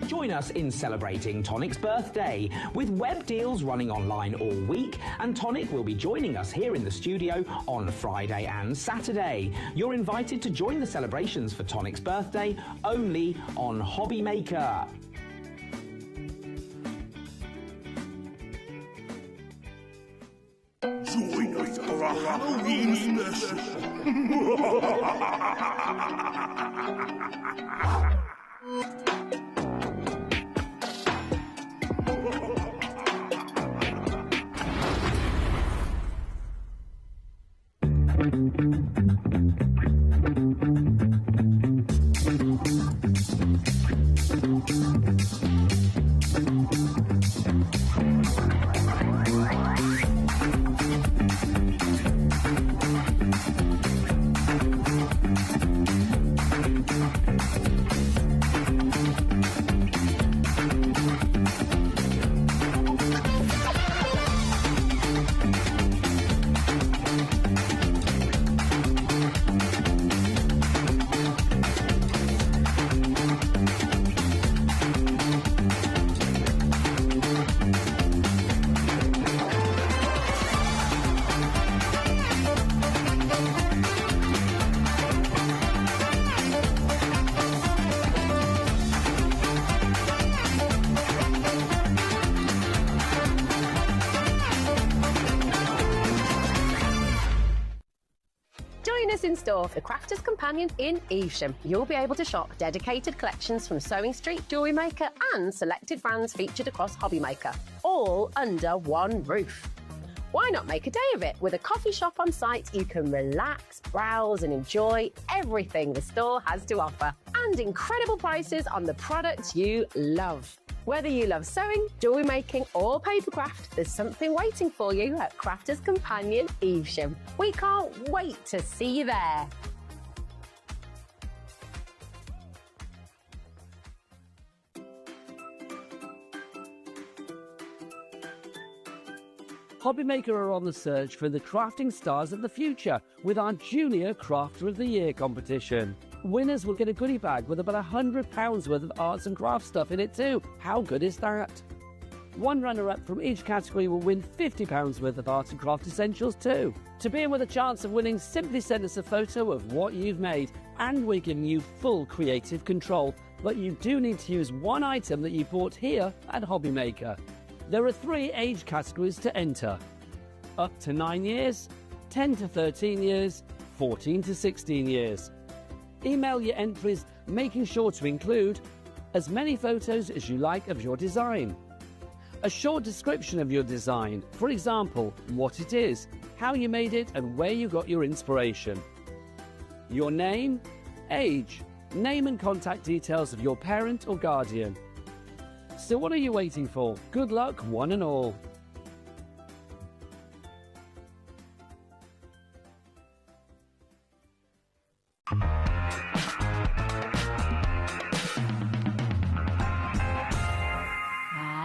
Join us in celebrating Tonic's birthday with web deals running online all week, and Tonic will be joining us here in the studio on Friday and Saturday. You're invited to join the celebrations for Tonic's birthday only on HobbyMaker.
Join us for a Halloween special.
Join us in store for the Crafter's Companion in Evesham. You'll be able to shop dedicated collections from Sewing Street, Jewellery Maker and selected brands featured across HobbyMaker, all under one roof. Why not make a day of it? With a coffee shop on site, you can relax, browse and enjoy everything the store has to offer, and incredible prices on the products you love. Whether you love sewing, jewellery making or papercraft, there's something waiting for you at Crafter's Companion Evesham. We can't wait to see you there.
HobbyMaker are on the search for the crafting stars of the future with our Junior Crafter of the Year competition. Winners will get a goodie bag with about £100 worth of arts and crafts stuff in it too. How good is that? One runner-up from each category will win £50 worth of art and craft essentials too. To be in with a chance of winning, simply send us a photo of what you've made, and we're giving you full creative control. But you do need to use one item that you bought here at HobbyMaker. There are 3 age categories to enter: up to 9 years, 10 to 13 years, 14 to 16 years. Email your entries, making sure to include as many photos as you like of your design, a short description of your design, for example, what it is, how you made it and where you got your inspiration, your name, age, name and contact details of your parent or guardian. So what are you waiting for? Good luck, one and all.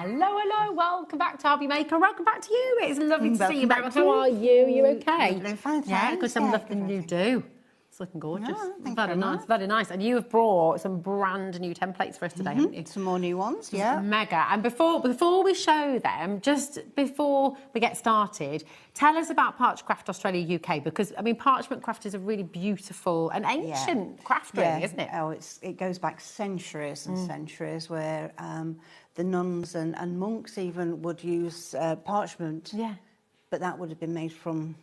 Hello, welcome back to HobbyMaker. Welcome back to you. It's lovely to see you back. How are you? You okay?
Fine,
yeah, because some lovely new do. It's looking gorgeous.
Yeah,
very nice, very nice. And you have brought some brand new templates for us today, haven't you?
Some more new ones, yeah.
Mega. And before we show them, just before we get started, tell us about Parchcraft Australia UK, because I mean parchment craft is a really beautiful and ancient craft, really, isn't it?
Oh, it goes back centuries and centuries, where the nuns and monks even would use parchment. Yeah. But that would have been made from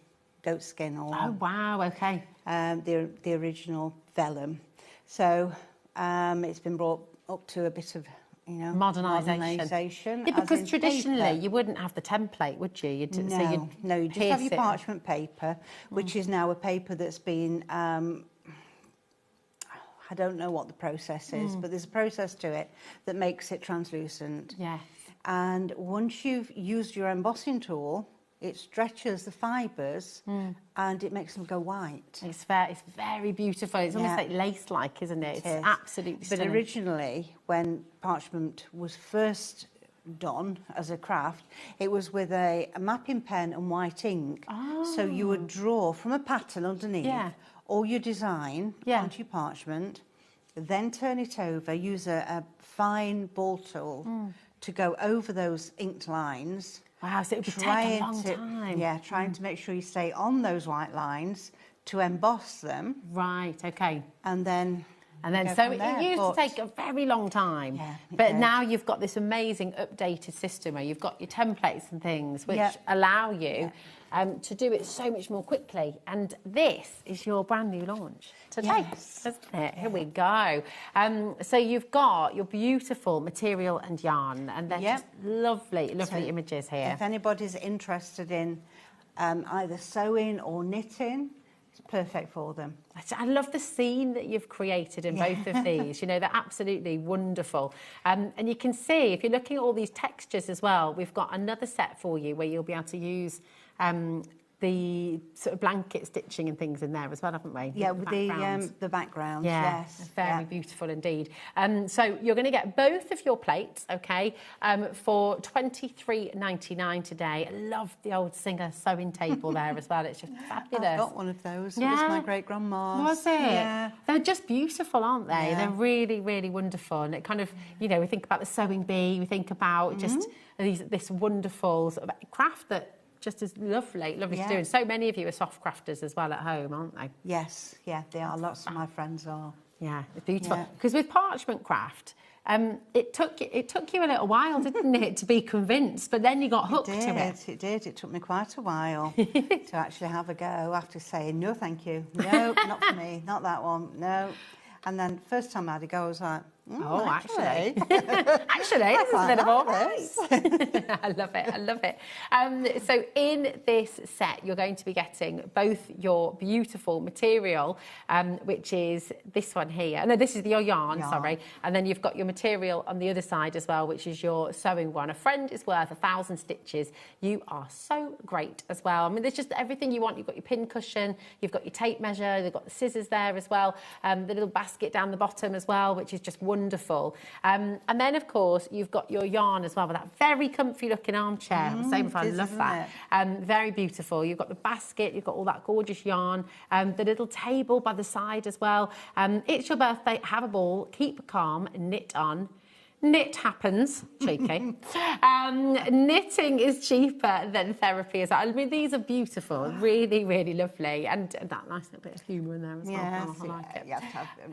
goat skin or...
Oh, wow, okay.
The original vellum. So it's been brought up to a bit of, you know... Modernisation.
Yeah, because traditionally you wouldn't have the template, would you? You'd
you just have your parchment paper, which is now a paper that's been... I don't know what the process is, but there's a process to it that makes it translucent.
Yes.
And once you've used your embossing tool, it stretches the fibres and it makes them go white.
It's very beautiful. It's almost like lace-like, isn't it? It's absolutely stunning.
But originally, when parchment was first done as a craft, it was with a mapping pen and white ink. Oh. So you would draw from a pattern underneath all your design onto your parchment, then turn it over, use a fine ball tool to go over those inked lines.
Wow, so it would take a long time.
Yeah, trying to make sure you stay on those white lines to emboss them.
Right, okay.
And then
And then, so it used to take a very long time.
Yeah,
but now you've got this amazing updated system where you've got your templates and things which allow you to do it so much more quickly. And this is your brand new launch today, isn't it? Here we go. So you've got your beautiful material and yarn, and they're just lovely, lovely images here.
If anybody's interested in either sewing or knitting, it's perfect for them.
I love the scene that you've created in both of these. You know, they're absolutely wonderful. And you can see, if you're looking at all these textures as well, we've got another set for you where you'll be able to use the sort of blanket stitching and things in there as well, haven't we?
Yeah, with the backgrounds, yes.
Very beautiful indeed. So you're going to get both of your plates, okay, for $23.99 today. I love the old Singer sewing table there as well. It's just fabulous.
I've got one of those. It was my great-grandma's.
Was it?
Yeah.
They're just beautiful, aren't they?
Yeah.
They're really, really wonderful. And it kind of, you know, we think about the sewing bee, we think about just this wonderful sort of craft that just is lovely to do. And so many of you are soft crafters as well at home, aren't they?
Yes, they are. Lots of my friends are.
Yeah, it's beautiful. Because with parchment craft, it took you a little while, didn't it, to be convinced? But then you got hooked to it.
It did. It took me quite a while to actually have a go after saying, no, thank you. No, not for me. Not that one. No. And then first time I had a go, I was like,
actually, this is a bit of all this. I love it. So in this set, you're going to be getting both your beautiful material, which is this one here. No, this is your yarn, sorry. And then you've got your material on the other side as well, which is your sewing one. A friend is worth 1,000 stitches. You are so great as well. I mean, there's just everything you want. You've got your pin cushion, you've got your tape measure, you've got the scissors there as well, the little basket down the bottom as well, which is just wonderful. And then, of course, you've got your yarn as well with that very comfy looking armchair. I love that. Very beautiful. You've got the basket, you've got all that gorgeous yarn, the little table by the side as well. It's your birthday, have a ball, keep calm, knit on. Knit happens, cheeky. Knitting is cheaper than therapy as well. I mean, these are beautiful, really, really lovely. And that nice little bit of humour in there as well. I like it.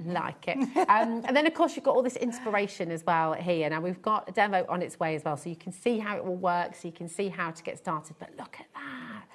Like it. And then, of course, you've got all this inspiration as well here. Now, we've got a demo on its way as well, so you can see how it will work, so you can see how to get started. But look at that.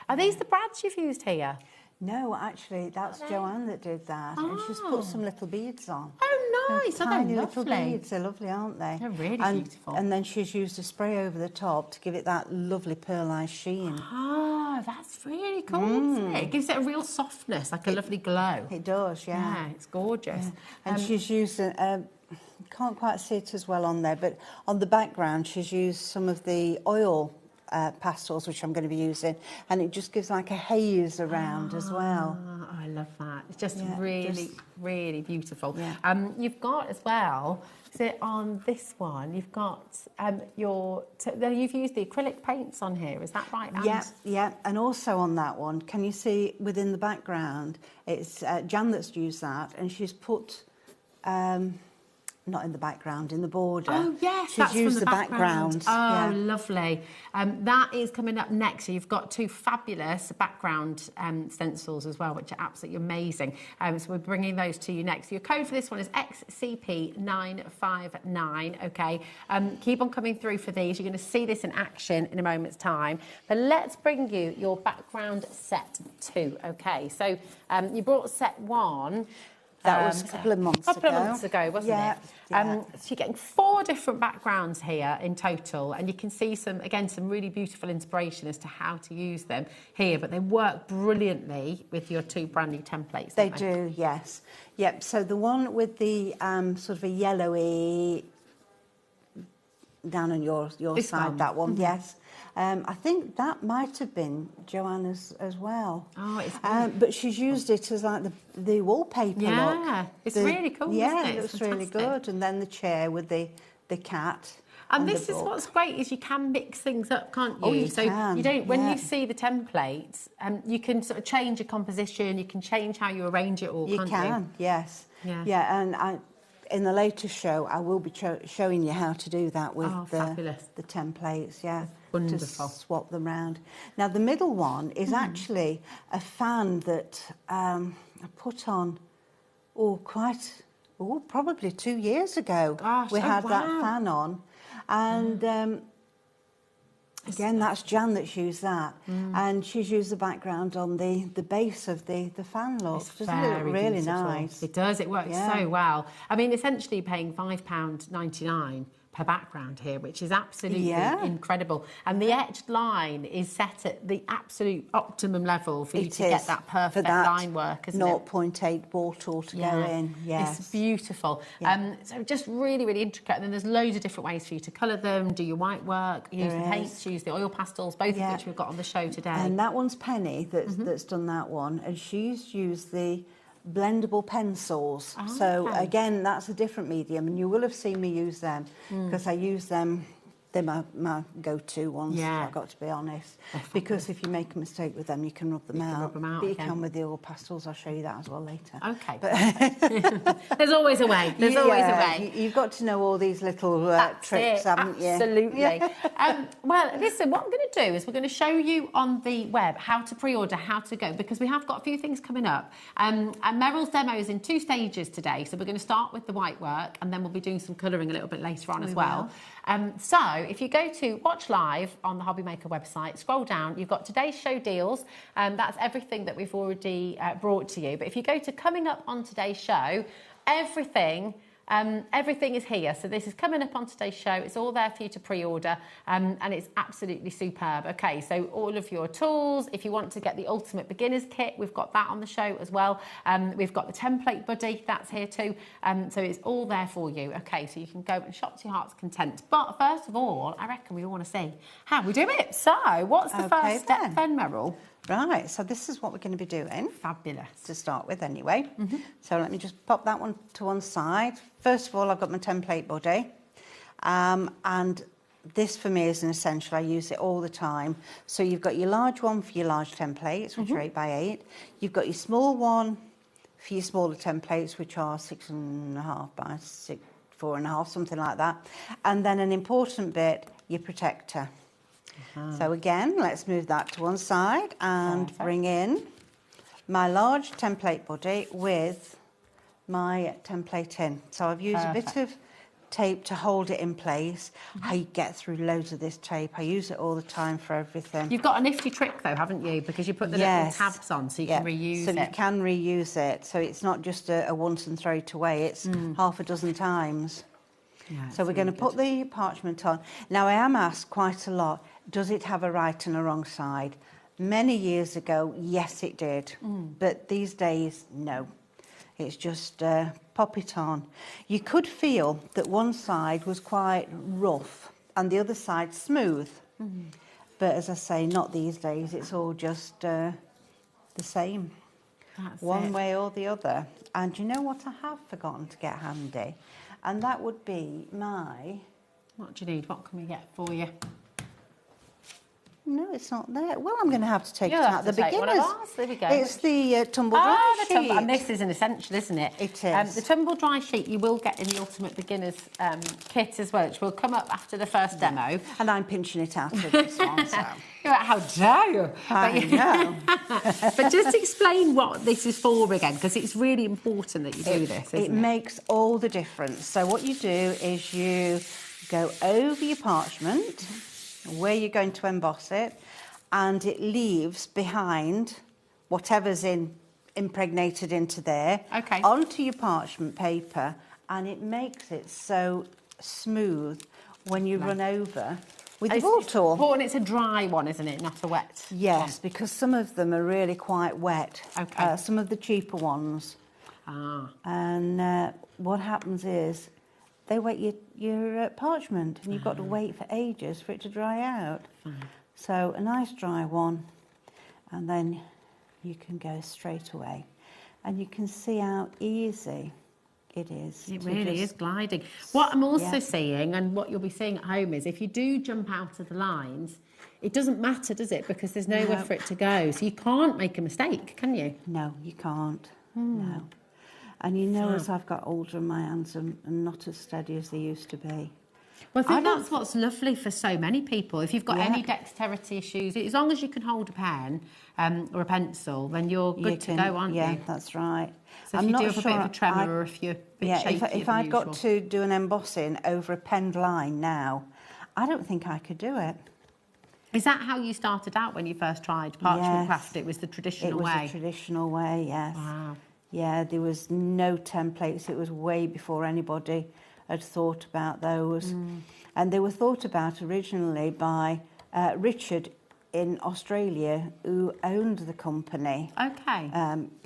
Are these the brads you've used here?
No, actually, that's Joanne that did that. And she's put some little beads on.
Oh, nice.
Tiny little beads. They're lovely, aren't they?
They're really beautiful.
And then she's used a spray over the top to give it that lovely pearlized sheen.
Oh, that's really cool, isn't it? It gives it a real softness, like a lovely glow.
It does, yeah.
Yeah, it's gorgeous.
Yeah. And she's used, can't quite see it as well on there, but on the background she's used some of the oil pastels, which I'm going to be using, and it just gives like a haze around as well.
I love that. It's just really, really beautiful.
Yeah.
You've got as well, so on this one, you've got you've used the acrylic paints on here, is that right?
Yeah. And also on that one, can you see within the background, it's Jan that's used that, and she's put... not in the background, in the border.
Oh, yes,
she's used the background.
Oh, lovely. That is coming up next. So you've got two fabulous background stencils as well, which are absolutely amazing. So we're bringing those to you next. Your code for this one is XCP959, okay? Keep on coming through for these. You're going to see this in action in a moment's time. But let's bring you your background set 2, okay? So you brought set 1...
That was a couple of months
ago, wasn't it? So you're getting 4 different backgrounds here in total, and you can see some really beautiful inspiration as to how to use them here, but they work brilliantly with your 2 brand new templates.
They do, yes. Yep, so the one with the sort of a yellowy down on your side, that one, yes. I think that might have been Joanna's as well.
Oh, it's
but she's used it as like the wallpaper look.
Yeah, it's really cool, isn't it?
It looks really good. And then the chair with the cat.
And this is what's great, is you can mix things up, can't you?
Oh, you can.
You don't, when you see the templates, you can sort of change your composition, you can change how you arrange it all, can't you?
You can, yes.
Yeah,
and in the later show, I will be showing you how to do that with the templates,
Wonderful.
To swap them round. Now, the middle one is actually a fan that I put on, quite oh, probably 2 years ago.
Gosh,
we had that
wow.
fan on. And again, that's Jan that's used that. And she's used the background on the base of the fan look. Doesn't it look really nice?
It does, it works so well. I mean, essentially you're paying £5.99 per background here, which is absolutely incredible. And the etched line is set at the absolute optimum level for you to get that perfect line work, isn't it?
0.8 ball tool to go in. Yes.
It's beautiful. So just really, really intricate. And then there's loads of different ways for you to colour them, do your white work, use the paints, use the oil pastels, both of which we've got on the show today.
And that one's Penny that's done that one, and she's used the blendable pencils. So again, that's a different medium, and you will have seen me use them because I use them. They're my go-to ones, I've got to be honest. Because if you make a mistake with them, you can rub them out. But you can with the oil pastels. I'll show you that as well later.
Okay. But there's always a way. There's always a way.
You've got to know all these little tricks, haven't you?
Absolutely. Well, listen, what I'm going to do is we're going to show you on the web how to pre-order, how to go, because we have got a few things coming up. And Meryl's demo is in 2 stages today. So we're going to start with the white work, and then we'll be doing some colouring a little bit later on as well. So if you go to Watch Live on the HobbyMaker website, scroll down, you've got today's show deals. That's everything that we've already brought to you. But if you go to coming up on today's show, everything is here. So this is coming up on today's show. It's all there for you to pre-order, and it's absolutely superb. Okay, so all of your tools. If you want to get the Ultimate Beginner's Kit, we've got that on the show as well. We've got the Template Buddy, that's here too. So it's all there for you. Okay, so you can go and shop to your heart's content. But first of all, I reckon we all want to see how we do it. So what's the first step then, Meryl?
Right, so this is what we're going to be doing.
Fabulous.
To start with anyway. So let me just pop that one to one side. First of all, I've got my template buddy. And this for me is an essential. I use it all the time. So you've got your large one for your large templates, which are 8x8. You've got your small one for your smaller templates, which are 6.5 by 4.5, something like that. And then an important bit, your protector. So again, let's move that to one side and bring in my large template buddy with my template in. So I've used a bit of tape to hold it in place. I get through loads of this tape. I use it all the time for everything.
You've got a nifty trick though, haven't you? Because you put the little tabs on so you can reuse it.
So you can reuse it. So it's not just a once and throw it away. It's half a dozen times. Yeah, so we're going to put the parchment on. Now I am asked quite a lot, does it have a right and a wrong side? Many years ago, yes it did. But these days, no. It's just pop it on. You could feel that one side was quite rough and the other side smooth. But as I say, not these days. It's all just the same.
That's
one way or the other. And you know what I have forgotten to get handy? And that would be my...
What do you need? What can we get for you?
No, it's not there. Well, I'm going to have to take it out the beginners.
There we go.
It's the tumble dry sheet.
And this is an essential, isn't it?
It is.
The tumble dry sheet you will get in the Ultimate Beginners kit as well, which will come up after the first demo.
And I'm pinching it out of this one, so...
You're like, how dare you?
I know.
But just explain what this is for again, because it's really important that you do this, isn't it?
It makes all the difference. So what you do is you go over your parchment, where you're going to emboss it, and it leaves behind whatever's impregnated into there onto your parchment paper, and it makes it so smooth when you run over with your ball tool.
Important it's a dry one, isn't it? Not a wet
one. Because some of them are really quite wet. Some of the cheaper ones. And what happens is they wet your parchment, and you've got to wait for ages for it to dry out. So a nice dry one, and then you can go straight away. And you can see how easy it is.
It really is gliding. What I'm also seeing, and what you'll be seeing at home, is if you do jump out of the lines, it doesn't matter, does it? Because there's nowhere for it to go. So you can't make a mistake, can you?
No, you can't. No. And you know, as I've got older, my hands are not as steady as they used to be.
Well, I think that's what's lovely for so many people. If you've got any dexterity issues, as long as you can hold a pen or a pencil, then you're good to go, aren't you?
Yeah, that's right.
So if you do have a bit of a tremor or if you're a bit shaky
if I'd got to do an embossing over a penned line now, I don't think I could do it.
Is that how you started out when you first tried parchment craft? It was the traditional way?
It was the traditional way, yes.
Wow.
Yeah, there was no templates. It was way before anybody had thought about those. And they were thought about originally by Richard in Australia, who owned the company.
Okay.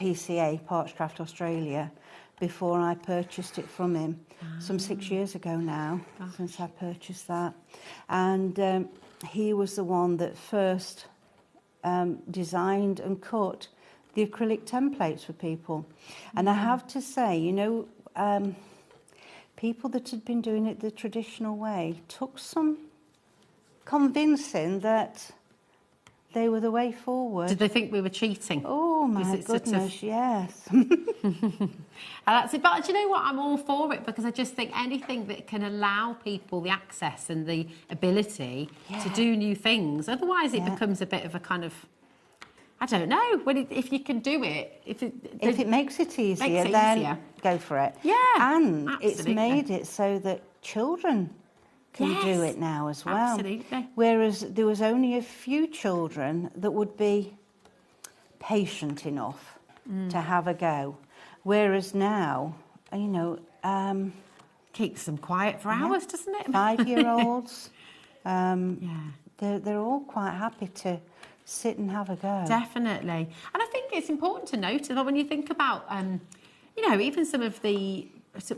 PCA, Parchcraft Australia, before I purchased it from him. Some 6 years ago now, since I purchased that. And he was the one that first designed and cut the acrylic templates for people. And I have to say, you know, people that had been doing it the traditional way took some convincing that they were the way forward.
Did they think we were cheating?
Oh, my goodness, yes.
That's it. But do you know what? I'm all for it because I just think anything that can allow people the access and the ability to do new things. Otherwise, it becomes a bit of a kind of, I don't know. If you can do it, if it
makes it easier, then go for it.
Yeah,
and
absolutely.
It's made it so that children can do it now as well.
Absolutely.
Whereas there was only a few children that would be patient enough to have a go. Whereas now, you know,
keeps them quiet for hours, doesn't it?
5-year-olds, they're all quite happy to sit and have a go.
Definitely. And I think it's important to note that when you think about, you know, even some of the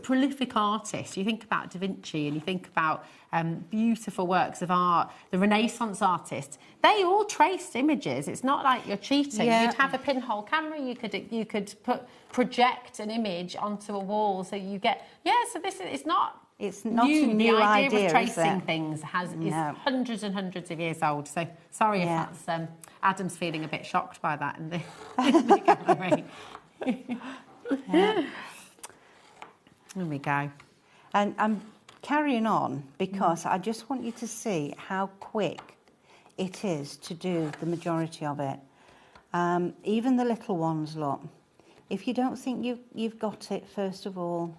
prolific artists, you think about Da Vinci and you think about beautiful works of art, the Renaissance artists, they all traced images. It's not like you're cheating.
Yeah.
You'd have a pinhole camera, you could project an image onto a wall, so you get, so this is, it's not
new, a new idea,
the idea of tracing
is it?
things is hundreds and hundreds of years old. So sorry if that's Adam's feeling a bit shocked by that in the gallery. There we go.
And I'm carrying on because I just want you to see how quick it is to do the majority of it. Even the little ones, look. If you don't think you've got it, first of all,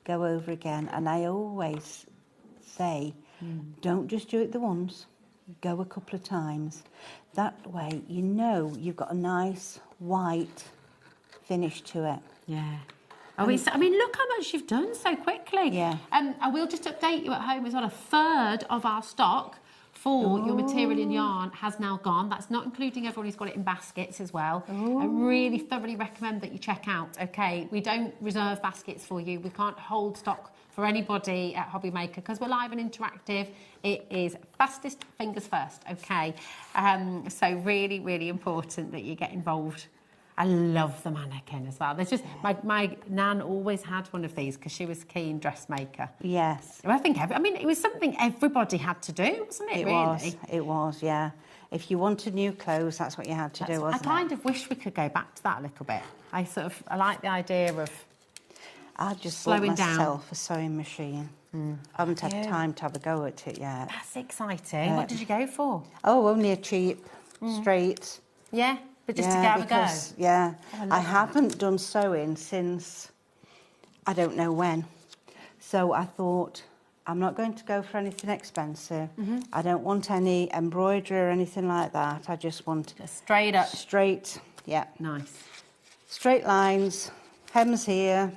go over again. And I always say, don't just do it the once, go a couple of times. That way, you know you've got a nice white finish to it.
Yeah. I mean, look how much you've done so quickly.
Yeah.
I will just update you at home as well. 1/3 of our stock for your material and yarn has now gone. That's not including everyone who's got it in baskets as well. I really thoroughly recommend that you check out. Okay, we don't reserve baskets for you. We can't hold stock for anybody at HobbyMaker because we're live and interactive. It is fastest fingers first. Okay, so really, really important that you get involved. I love the mannequin as well. There's just my nan always had one of these because she was a keen dressmaker.
Yes.
I think it was something everybody had to do, wasn't it?
It was, yeah. If you wanted new clothes, that's what you had to do, wasn't it?
I kind of wish we could go back to that a little bit. I like the idea of
I just
slowing
bought myself
down.
A sewing machine. I haven't had time to have a go at it yet.
That's exciting. What did you go for?
Oh, only a cheap, straight.
Yeah. But just to have a go?
Yeah. I haven't done sewing since I don't know when. So I thought, I'm not going to go for anything expensive. I don't want any embroidery or anything like that. I just want...
straight up.
Straight, yeah.
Nice.
Straight lines, hems here,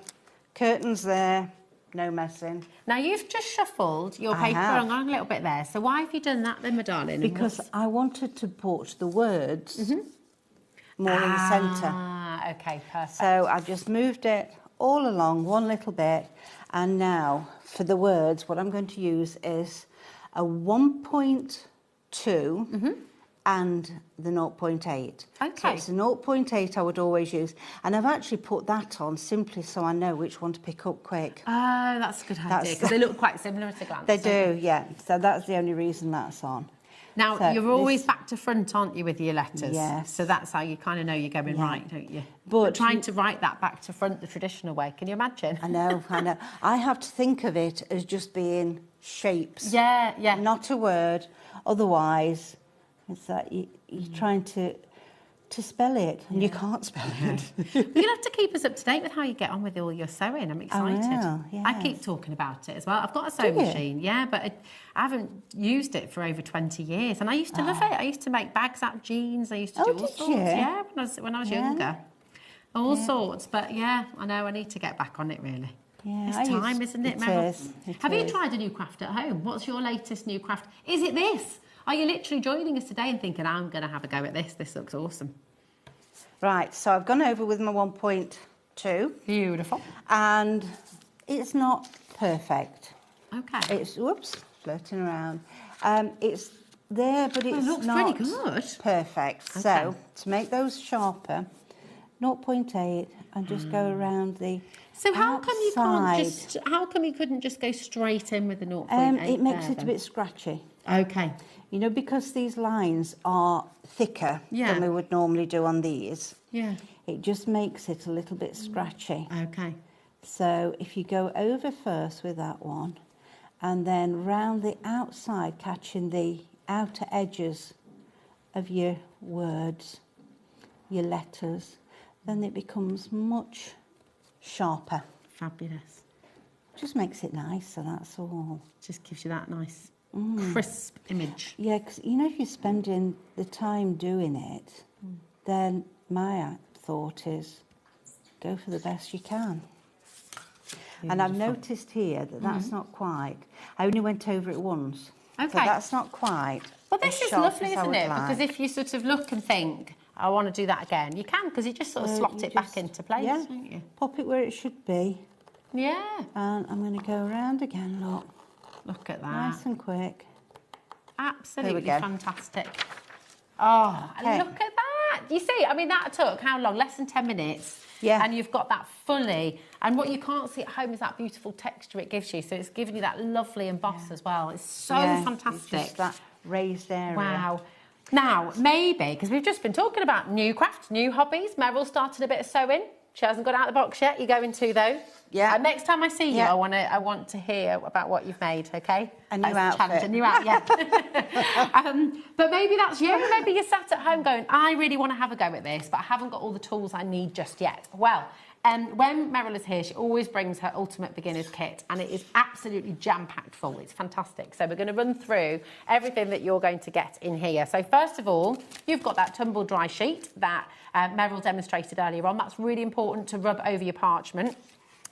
curtains there, no messing.
Now, you've just shuffled your paper along a little bit there. So why have you done that then, my darling?
Because I wanted to put the words... more in the centre.
Okay, perfect.
So I've just moved it all along one little bit, and now for the words, what I'm going to use is a 1.2 and the 0.8.
Okay.
So it's the 0.8 I would always use, and I've actually put that on simply so I know which one to pick up quick.
Oh, that's a good idea, because they look quite similar at a glance.
They do, yeah. So that's the only reason that's on.
Now, so you're always back to front, aren't you, with your letters?
Yes.
So that's how you kind of know you're going right, don't you?
But
trying to write that back to front the traditional way, can you imagine?
I know. I have to think of it as just being shapes.
Yeah, yeah.
Not a word. Otherwise, it's that you're trying to spell it, and you can't spell it.
You'll have to keep us up to date with how you get on with all your sewing. I'm excited. I keep talking about it as well. I've got a sewing machine, but I haven't used it for over 20 years, and I used to love it. I used to make bags out of jeans. I used to do all sorts. Yeah, when I was younger. All sorts. But yeah, I know I need to get back on it really.
Yeah,
it's time, isn't it, Meryl? Have you
is.
tried a new craft at home? What's your latest new craft? Is it this? Are you literally joining us today and thinking, I'm going to have a go at this? This looks awesome.
Right, so I've gone over with my 1.2.
Beautiful.
And it's not perfect.
Okay.
It's, whoops, floating around. It's there, but it's
looks
not
pretty good.
Perfect.
Okay.
So, to make those sharper, 0.8 and just go around the
So how
outside.
come you can't just? How come you couldn't just go straight in with the 0.8?
It makes it a bit scratchy.
Okay.
You know, because these lines are thicker than we would normally do on these.
Yeah.
It just makes it a little bit scratchy.
Okay.
So if you go over first with that one, and then round the outside, catching the outer edges of your words, your letters, then it becomes much sharper.
Fabulous.
Just makes it nicer, that's all.
Just gives you that nice crisp image.
Yeah, because, you know, if you're spending the time doing it, then my thought is go for the best you can. Beautiful. And I've noticed here that that's not quite. I only went over it once. Okay. So that's not quite.
Well, this is lovely, isn't it? Because if you sort of look and think, I want to do that again, you can, because you just sort of slot it back into place, don't you?
Pop it where it should be.
Yeah.
And I'm going to go around again, look.
Look at that.
Nice and quick.
Absolutely fantastic. Oh, look at that. You see, I mean, that took how long? Less than 10 minutes. Yeah. And you've got that fully. And what you can't see at home is that beautiful texture it gives you. So it's giving you that lovely emboss as well. It's so fantastic.
It's just that raised area.
Wow. Now, maybe, because we've just been talking about new crafts, new hobbies. Meryl started a bit of sewing. She hasn't got out of the box yet. You're going to, though. Yeah. And next time I see you, I want to hear about what you've made, okay?
A new outfit.
A new outfit, but maybe that's you. Maybe you're sat at home going, I really want to have a go at this, but I haven't got all the tools I need just yet. Well, when Meryl is here, she always brings her Ultimate Beginner's Kit, and it is absolutely jam-packed full. It's fantastic. So we're going to run through everything that you're going to get in here. So first of all, you've got that tumble dry sheet that Meryl demonstrated earlier on. That's really important to rub over your parchment.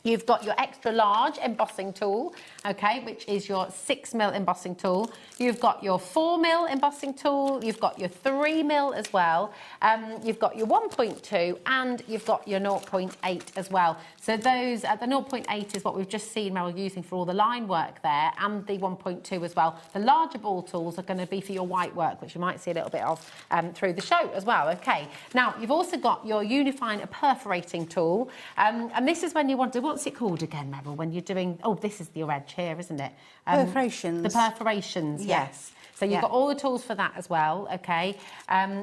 You've got your extra large embossing tool, okay, which is your 6mm embossing tool. You've got your 4mm embossing tool. You've got your 3mm as well. You've got your 1.2 and you've got your 0.8 as well. So those, the 0.8 is what we've just seen Meryl using for all the line work there, and the 1.2 as well. The larger ball tools are going to be for your white work, which you might see a little bit of through the show as well, okay. Now, you've also got your unifying perforating tool, and this is when you want to, what's it called again, Meryl, when you're doing, oh, this is your edge here, isn't it?
Perforations.
The perforations, yes. So you've got all the tools for that as well, okay?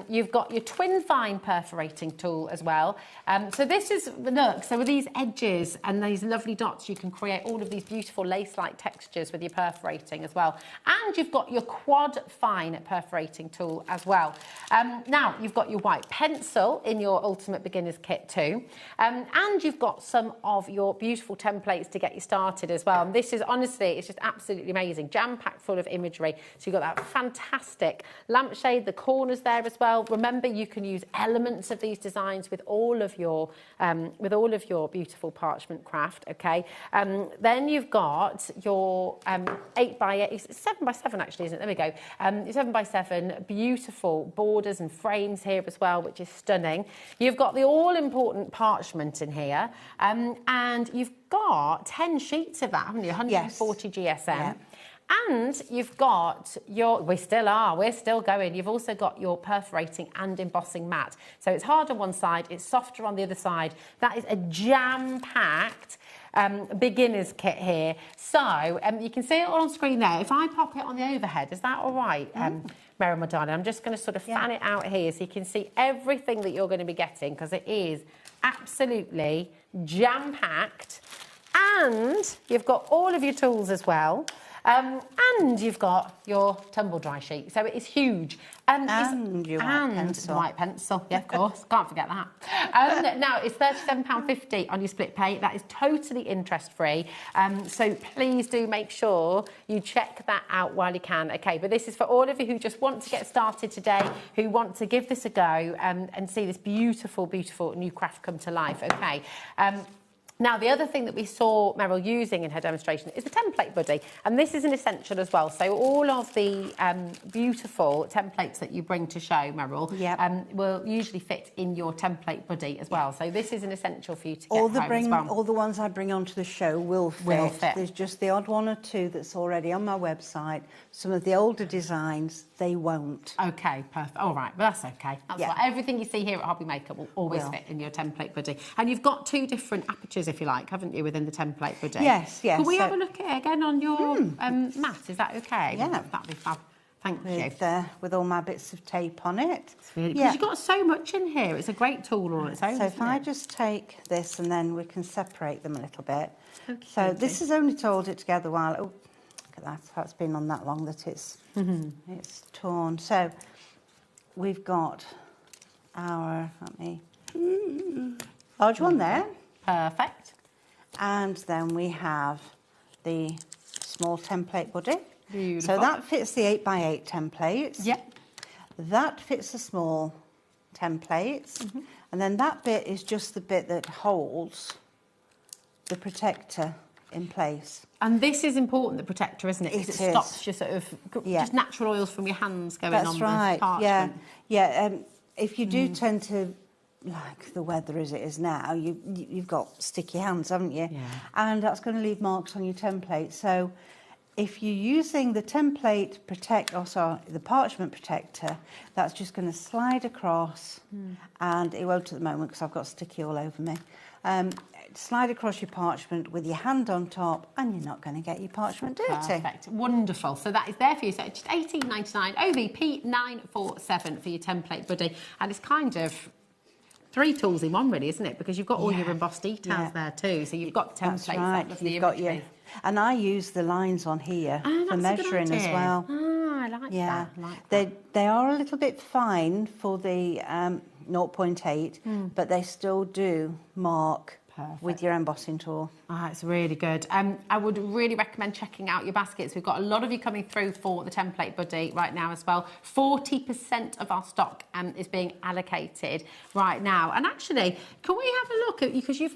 You've got your twin fine perforating tool as well. So this is, look, so with these edges and these lovely dots, you can create all of these beautiful lace-like textures with your perforating as well. And you've got your quad fine perforating tool as well. Now, you've got your white pencil in your Ultimate Beginner's Kit too. And you've got some of your beautiful templates to get you started as well. And this is, honestly, it's just absolutely amazing. Jam-packed full of imagery. So you've got that fantastic lampshade, the corners there as well. Remember, you can use elements of these designs with all of your beautiful parchment craft, okay? Then you've got your 8x8, it's 7x7 actually, isn't it? There we go. 7x7, beautiful borders and frames here as well, which is stunning. You've got the all-important parchment in here, and you've got 10 sheets of that, haven't you? 140 GSM. Yeah. And you've got your, we're still going. You've also got your perforating and embossing mat. So it's hard on one side, it's softer on the other side. That is a jam-packed beginner's kit here. So you can see it all on screen there. If I pop it on the overhead, is that all right, Meryl, my darling? I'm just going to sort of fan it out here so you can see everything that you're going to be getting, because it is absolutely jam-packed. And you've got all of your tools as well. And you've got your tumble dry sheet, so it is huge.
And your white pencil.
White pencil, yeah, of course. Can't forget that. Now, it's £37.50 on your split pay. That is totally interest-free. So please do make sure you check that out while you can. Okay, but this is for all of you who just want to get started today, who want to give this a go and see this beautiful, beautiful new craft come to life. Okay. Now, the other thing that we saw Meryl using in her demonstration is the template buddy, and this is an essential as well. So all of the beautiful templates that you bring to show, Meryl, will usually fit in your template buddy as well. So this is an essential for you to get home as well.
All the ones I bring onto the show will fit. There's just the odd one or two that's already on my website. Some of the older designs, they won't.
Okay, perfect. All right, but that's okay. That's right. Everything you see here at HobbyMaker will always fit in your template buddy. And you've got two different apertures, if you like, haven't you, within the template buddy?
Yes, yes.
Can we have a look at it again on your mat? Is that okay?
Yeah.
That'd be fab. Thank you.
With all my bits of tape on it.
Because you've got so much in here. It's a great tool all on its own.
So if I just take this and then we can separate them a little bit.
Okay,
so this is only to hold it together while... Oh, look at that. That's been on that long that it's torn. So we've got our... large one there.
Perfect.
And then we have the small template buddy.
Beautiful.
So that fits the 8x8 templates.
Yep.
That fits the small templates. And then that bit is just the bit that holds the protector in place.
And this is important, the protector, isn't it? Because it stops your sort of just natural oils from your hands going on the parchment.
If you do tend to like the weather as it is now, you've got sticky hands, haven't you? Yeah. And that's going to leave marks on your template. So if you're using the template the parchment protector, that's just going to slide across, and it won't at the moment because I've got sticky all over me. Slide across your parchment with your hand on top, and you're not going to get your parchment dirty.
Perfect. Wonderful. So that is there for you. So it's just $18.99, OVP 947 for your template buddy. And it's kind of 3 tools in one, really, isn't it? Because you've got all your embossed details there too. So you've got the templates.
That's right. And I use the lines on here for measuring as well.
I like that. I like that.
They are a little bit fine for the 0.8, but they still do mark with your embossing tool.
It's really good. I would really recommend checking out your baskets. We've got a lot of you coming through for the template buddy right now as well. 40% of our stock is being allocated right now. And actually, can we have a look at, because you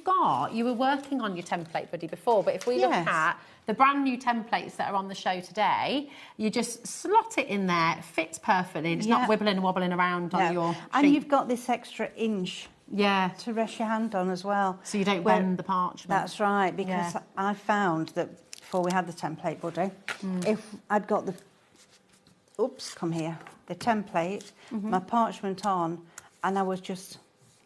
were working on your template buddy before, but if we look at the brand new templates that are on the show today, you just slot it in there, it fits perfectly, and it's not wibbling and wobbling around on your sheet.
And you've got this extra inch to rest your hand on as well.
So you don't bend the parchment.
That's right, because I found that before we had the template buddy, if I'd got the template, my parchment on, and I was just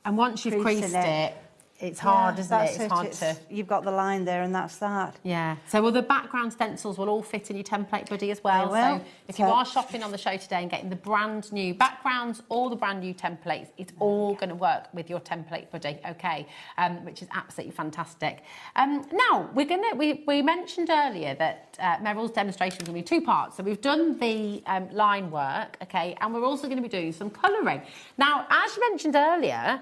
and once you've creased it, it's hard, isn't it? It's hard to...
You've got the line there, and that's that.
Yeah. So, the background stencils will all fit in your template buddy as well. So, if you are shopping on the show today and getting the brand new backgrounds or the brand new templates, it's all going to work with your template buddy, okay? Which is absolutely fantastic. Now, we mentioned earlier that Meryl's demonstration is going to be 2 parts. So, we've done the line work, okay? And we're also going to be doing some colouring. Now, as you mentioned earlier,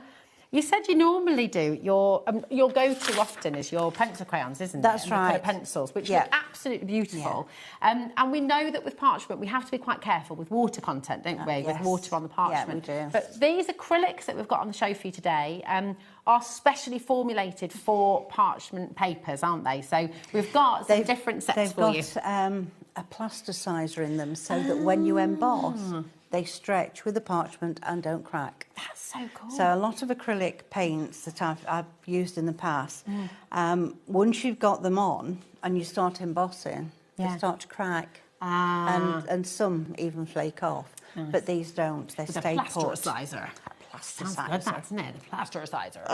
you said you normally do your go-to often is your pencil crayons, isn't it?
That's right.
Colour pencils, which look absolutely beautiful. Yeah. And we know that with parchment, we have to be quite careful with water content, don't we? With water on the parchment.
Yeah, we do.
But these acrylics that we've got on the show for you today are specially formulated for parchment papers, aren't they? So we've got some different sets for you.
They've got a plasticizer in them so that when you emboss, they stretch with the parchment and don't crack.
That's so cool.
So a lot of acrylic paints that I've used in the past, once you've got them on and you start embossing, they start to crack. And some even flake off. But these don't. They stay put.
Plasticizer.
plasticizer.
Sounds good, that, isn't it? The plasticizer.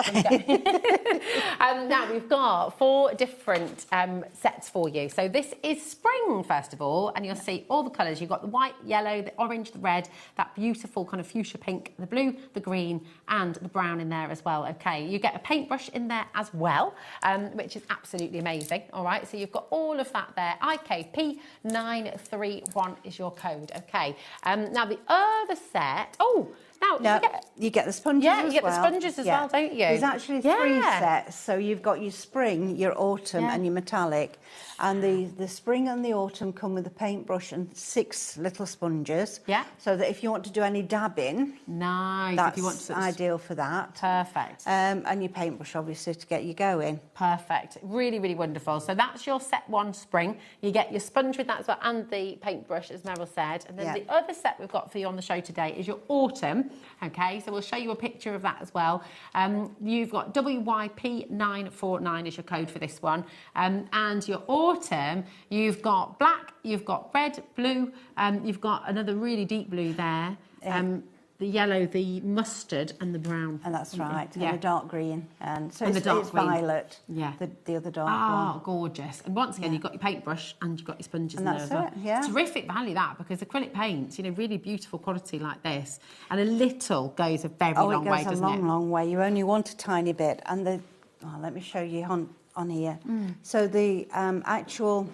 Now, we've got 4 different sets for you. So this is spring, first of all, and you'll see all the colours. You've got the white, yellow, the orange, the red, that beautiful kind of fuchsia pink, the blue, the green, and the brown in there as well. Okay, you get a paintbrush in there as well, which is absolutely amazing. All right, so you've got all of that there. IKP931 is your code. Okay, now the other set. Oh, now
you get the sponges.
Yeah, you get the sponges as well, don't you?
There's actually 3 sets. So you've got your spring, your autumn, and your metallic. And the spring and the autumn come with a paintbrush and 6 little sponges.
Yeah.
So that if you want to do any dabbing,
nice.
That's
if you want to
ideal for that.
Perfect.
And your paintbrush, obviously, to get you going.
Perfect. Really, really wonderful. So that's your set 1 spring. You get your sponge with that as well, and the paintbrush, as Meryl said. And then the other set we've got for you on the show today is your autumn. Okay, so we'll show you a picture of that as well. You've got WYP949 is your code for this one. And your autumn, you've got black, you've got red, blue, you've got another really deep blue there. The yellow, the mustard, and the brown.
And that's right. Yeah. And the dark green. And so it's
green.
violet.
Yeah.
The other dark one.
Oh, gorgeous. And once again, you've got your paintbrush and you've got your sponges in there as well.
Yeah.
Terrific value, that, because acrylic paints, really beautiful quality like this. And a little goes a very long way, doesn't it?
Oh, it goes a long way. You only want a tiny bit. And let me show you on here. So the actual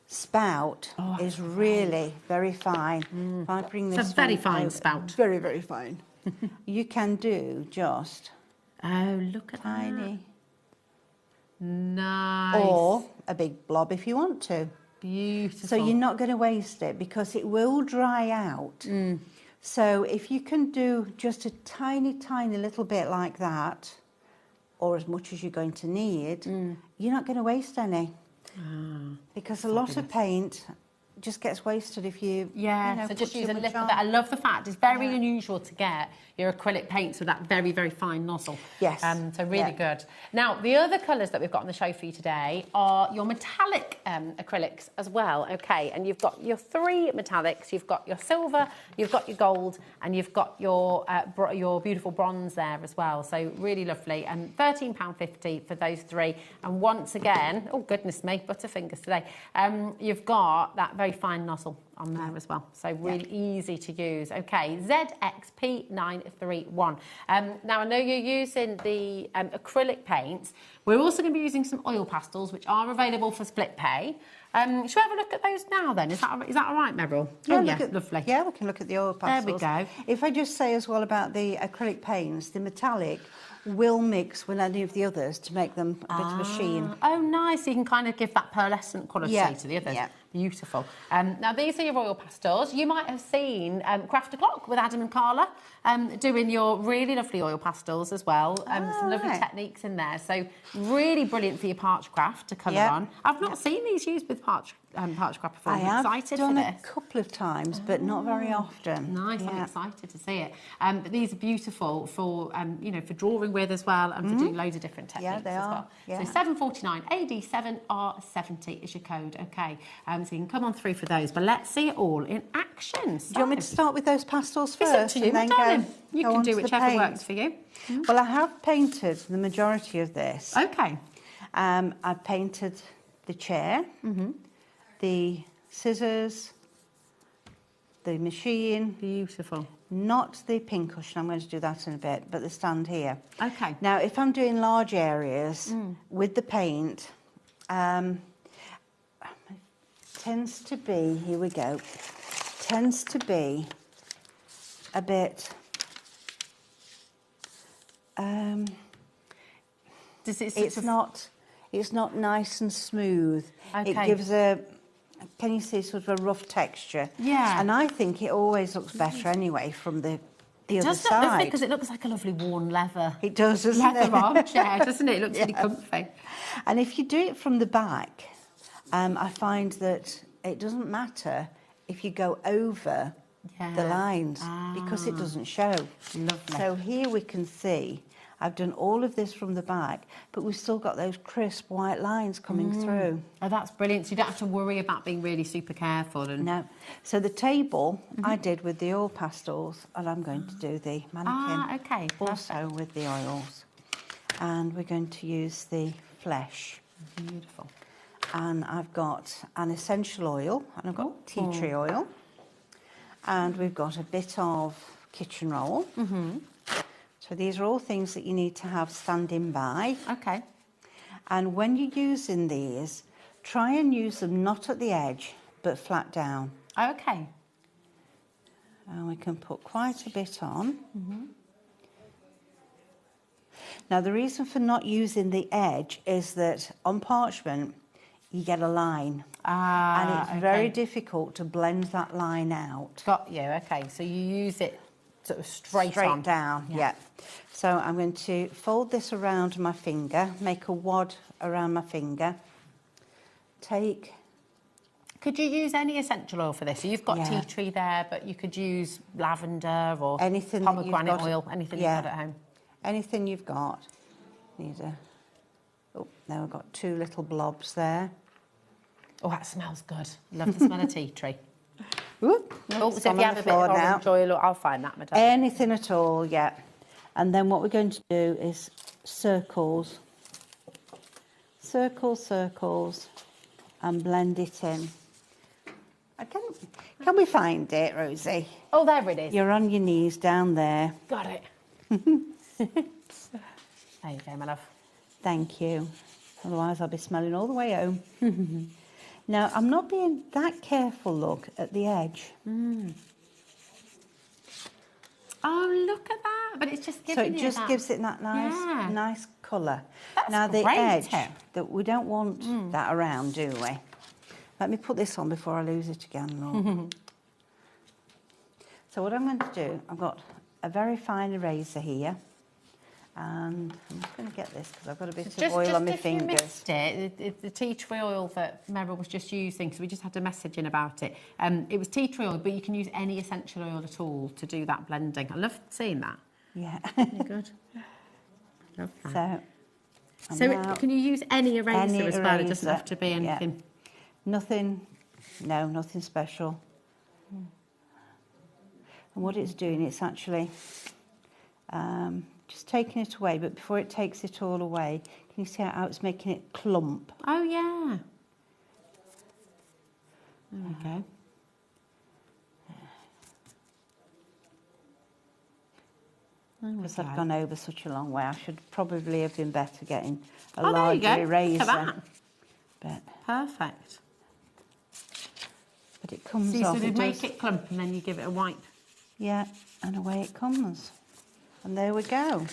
spout is really very fine. If I bring this,
it's a very fine spout.
Very, very fine. You can do just
look at
tiny,
nice,
or a big blob if you want to.
Beautiful.
So you're not going to waste it because it will dry out. So if you can do just a tiny, tiny little bit like that, or as much as you're going to need, you're not going to waste any. Because a lot of paint just gets wasted if you
so just use a little bit. I love the fact it's very unusual to get your acrylic paints with that very, very fine nozzle.
Yes.
So really good. Now, the other colours that we've got on the show for you today are your metallic acrylics as well. Okay, and you've got your 3 metallics. You've got your silver, you've got your gold, and you've got your beautiful bronze there as well. So really lovely. And £13.50 for those 3. And once again, oh goodness me, butterfingers today. You've got that very fine nozzle on there as well. So really easy to use. Okay, ZXP931. Now, I know you're using the acrylic paints. We're also going to be using some oil pastels, which are available for split pay. Shall we have a look at those now then? Is that all right, Meryl?
Yeah,
lovely.
Yeah, we can look at the oil pastels.
There we go.
If I just say as well about the acrylic paints, the metallic will mix with any of the others to make them a bit of a sheen.
Oh, nice. So you can kind of give that pearlescent quality to the others. Yeah. Beautiful. Now, these are your oil pastels. You might have seen Craft O'Clock with Adam and Carla doing your really lovely oil pastels as well. Some lovely techniques in there. So really brilliant for your parch craft to colour on. I've not seen these used with parch craft before. I'm excited for this.
I have done a couple of times, but not very often.
Nice. I'm excited to see it. But these are beautiful for for drawing with as well, and for doing loads of different techniques as well. Yeah. So 749 AD7R70 is your code. Okay. So you can come on through for those, but let's see it all in action. So,
do you want me to start with those pastels first?
It's up to you,
and then
darling. You can do whichever works for you.
Well, I have painted the majority of this.
Okay.
I've painted the chair, the scissors, the machine.
Beautiful.
Not the pincushion, I'm going to do that in a bit, but the stand here.
Okay.
Now, if I'm doing large areas with the paint, tends to be, here we go, tends to be a bit, it's not nice and smooth.
Okay.
It gives can you see, sort of a rough texture?
Yeah.
And I think it always looks better anyway from the other
does
side.
Look lovely because it looks like a lovely worn leather.
It does, doesn't it?
Leather armchair, doesn't it? It looks really comfy.
And if you do it from the back, I find that it doesn't matter if you go over the lines because it doesn't show.
Lovely.
So here we can see I've done all of this from the back, but we've still got those crisp white lines coming through.
Oh, that's brilliant. So you don't have to worry about being really super careful. And...
No. So the table I did with the oil pastels, and I'm going to do the mannequin
okay,
also with the oils. And we're going to use the flesh.
Beautiful.
And I've got an essential oil, and I've got tea tree oil. And we've got a bit of kitchen roll. So these are all things that you need to have standing by.
Okay.
And when you're using these, try and use them not at the edge, but flat down.
Okay.
And we can put quite a bit on. Now, the reason for not using the edge is that on parchment, you get a line. And it's very difficult to blend that line out.
Got you, okay. So you use it sort of straight on.
Down, yeah. So I'm going to fold this around my finger, make a wad around my finger.
Could you use any essential oil for this? So you've got tea tree there, but you could use lavender or
anything
pomegranate oil, anything you've got at home.
Anything you've got. Oh, now I've got 2 little blobs there.
Oh, that smells good. Love the smell of tea tree.
Ooh,
so if you have a bit of orange oil, I'll find that, madam.
Anything at all, yeah. And then what we're going to do is circles. Circles, and blend it in. Can we find it, Rosie?
Oh, there it is.
You're on your knees down there.
Got it. There you go, my love.
Thank you. Otherwise, I'll be smelling all the way home. Now, I'm not being that careful, look, at the edge.
Oh, look at that. But it's just giving
it just gives it that nice colour.
That's
now, the
great
edge,
tip.
that we don't want that around, do we? Let me put this on before I lose it again, Lord. So what I'm going to do, I've got a very fine eraser here. And I'm just going to get this because I've got a bit of oil on my fingers.
If you missed it, the tea tree oil that Meryl was just using, because we just had a message in about it. It was tea tree oil, but you can use any essential oil at all to do that blending. I love seeing that.
Yeah.
Good. Love that.
So
can you use any eraser as well? It doesn't have to be anything.
Yeah. Nothing special. And what it's doing, it's actually just taking it away, but before it takes it all away, can you see how it's making it clump?
Oh, yeah. There we go.
Because I've gone over such a long way, I should probably have been better getting a larger eraser.
Look at that.
But
perfect.
But it comes
so
off.
So you make it clump and then you give it a wipe.
Yeah, and away it comes. And there we go.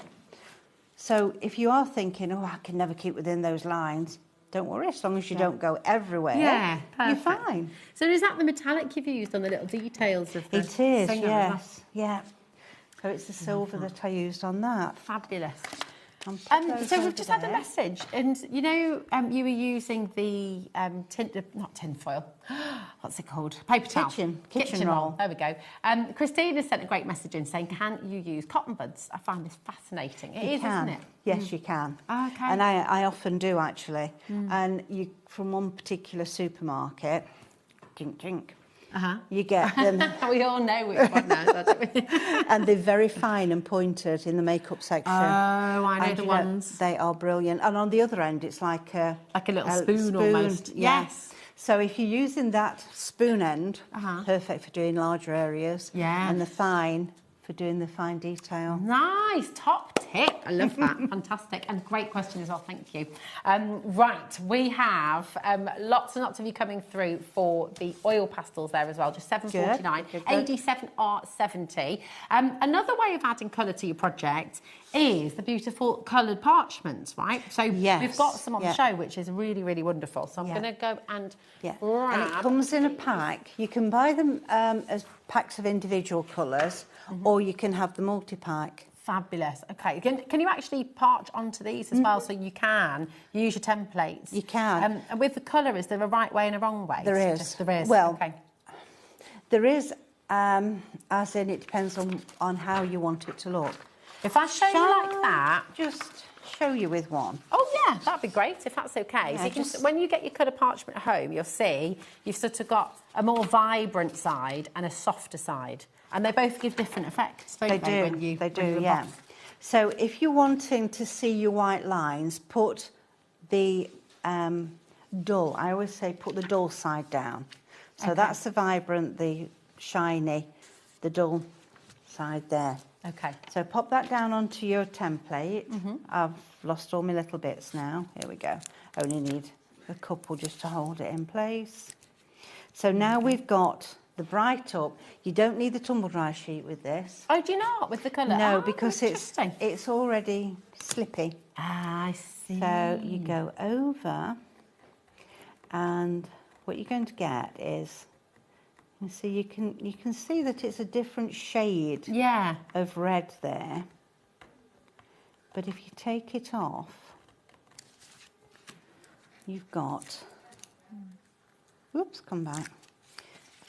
So if you are thinking, oh, I can never keep within those lines, don't worry, as long as you don't go everywhere, you're fine.
So is that the metallic you've used on the little details of the
It is, yes. Yeah. So it's the silver that I used on that.
Fabulous. So we've just had a message, and you know, you were using the not tin foil. What's it called? Paper towel.
Kitchen roll.
There we go. Christina sent a great message in saying, "Can you use cotton buds?" I find this fascinating. It is, isn't it?
Yes, you can.
Okay.
And I often do actually. And you from one particular supermarket, drink. You get them.
We all know which one now, don't we?
And they're very fine and pointed in the makeup section.
Oh, I know the ones.
They are brilliant. And on the other end, it's like a
little spoon almost. Yes.
So if you're using that spoon end, perfect for doing larger areas.
Yeah.
And the fine for doing the fine detail.
Nice, top tip. I love that. Fantastic. And great question as well, thank you. Right, we have lots and lots of you coming through for the oil pastels there as well, just $7.49, $87.70. Another way of adding colour to your project is the beautiful coloured parchments, right? So we've got some on the show, which is really, really wonderful. So I'm going to go and grab.
And it comes in a pack. You can buy them as packs of individual colours, or you can have the multi-pack.
Fabulous. Okay. Can you actually parch onto these as well, so you can use your templates?
You can.
And with the colour, is there a right way and a wrong way?
There is.
There is.
Well,
okay.
There is, as in it depends on how you want it to look.
If I show you like that...
Just show you with one.
Oh, yeah, that'd be great, if that's OK.
Yeah,
so you can, when you get your colour parchment at home, you'll see you've sort of got a more vibrant side and a softer side. And they both give different effects, don't they?
They do, yeah. So if you're wanting to see your white lines, put the dull, I always say put the dull side down. So that's the vibrant, the shiny, the dull side there.
OK.
So pop that down onto your template. I've lost all my little bits now. Here we go. Only need a couple just to hold it in place. So now we've got the bright up. You don't need the tumble dry sheet with this.
Oh, do you not? With the colour?
No,
oh,
because it's already slippy.
Ah, I see.
So you go over, and what you're going to get is, you see, you can see that it's a different shade of red there. But if you take it off, you've got, whoops, come back.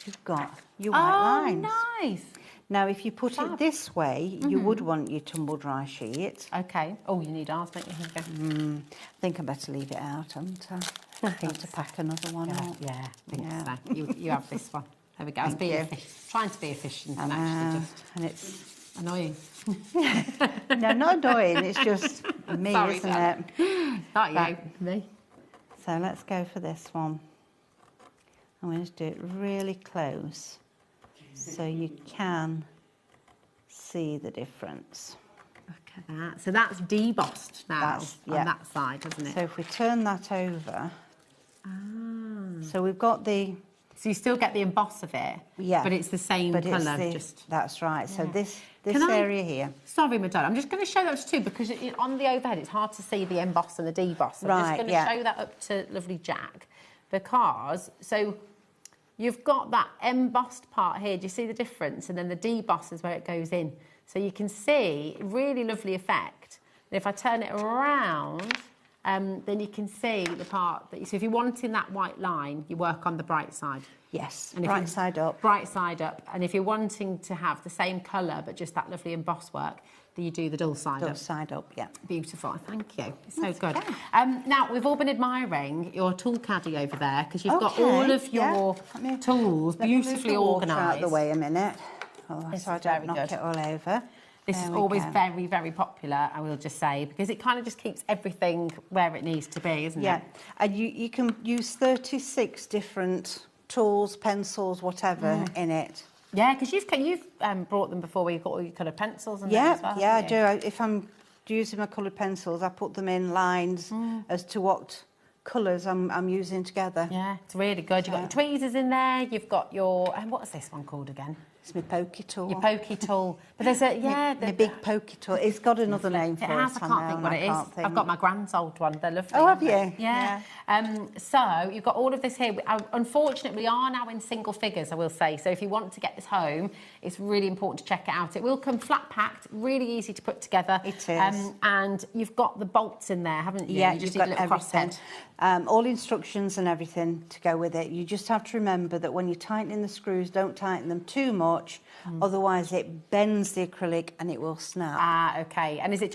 You've got your white lines.
Oh, nice.
Now, if you put it this way, you would want your tumble dry sheet.
OK. Oh, you need ours, don't you?
I think I better leave it out, haven't I? I need to pack another one up.
Yeah, I think so. You have this one. There we go. Trying to be efficient and actually just...
And it's...
annoying.
No, not annoying. It's just me,
Sorry,
isn't it?
Not you, me.
So let's go for this one. I'm going to do it really close so you can see the difference.
Look at that. So that's debossed now on that side, isn't it?
So if we turn that over, so we've got the...
So you still get the emboss of it, but it's the same colour.
That's right. So this area here.
Sorry, Madonna, I'm just going to show that too, because on the overhead it's hard to see the emboss and the deboss. So I'm just going to show that up to lovely Jack, because you've got that embossed part here. Do you see the difference? And then the deboss is where it goes in. So you can see really lovely effect. And if I turn it around, then you can see the part that so if you're wanting that white line, you work on the bright side.
Yes,
and
bright side up.
Bright side up. And if you're wanting to have the same colour but just that lovely emboss work, then you do the dull side up.
Dull side up, yeah.
Beautiful, thank you. It's so good. Now, we've all been admiring your tool caddy over there, because you've got all of your tools beautifully organised.
Out the way a minute, so I don't knock it all over.
This is always very, very popular, I will just say, because it kind of just keeps everything where it needs to be, isn't it?
Yeah, and you can use 36 different tools, pencils, whatever in it.
Yeah, because you've brought them before where you've got all your coloured pencils and things as well.
Yeah, I do. If I'm using my coloured pencils, I put them in lines as to what colours I'm using together.
Yeah, it's really good. You've got your tweezers in there, you've got your... what's this one called again?
It's my pokey tool.
Your pokey tool. But there's a...
my big pokey tool. It's got another name for it.
It has, I can't think what it is. I've got my grand's old one. They're lovely.
Oh, have you?
Yeah. So you've got all of this here. Unfortunately, we are now in single figures, I will say. So if you want to get this home, it's really important to check it out. It will come flat packed, really easy to put together.
It is.
And you've got the bolts in there, haven't you?
Yeah,
you just
you've
need
got
a little crosshead.
All instructions and everything to go with it. You just have to remember that when you're tightening the screws, don't tighten them too much, otherwise it bends the acrylic and it will snap.
Ah, okay. And is it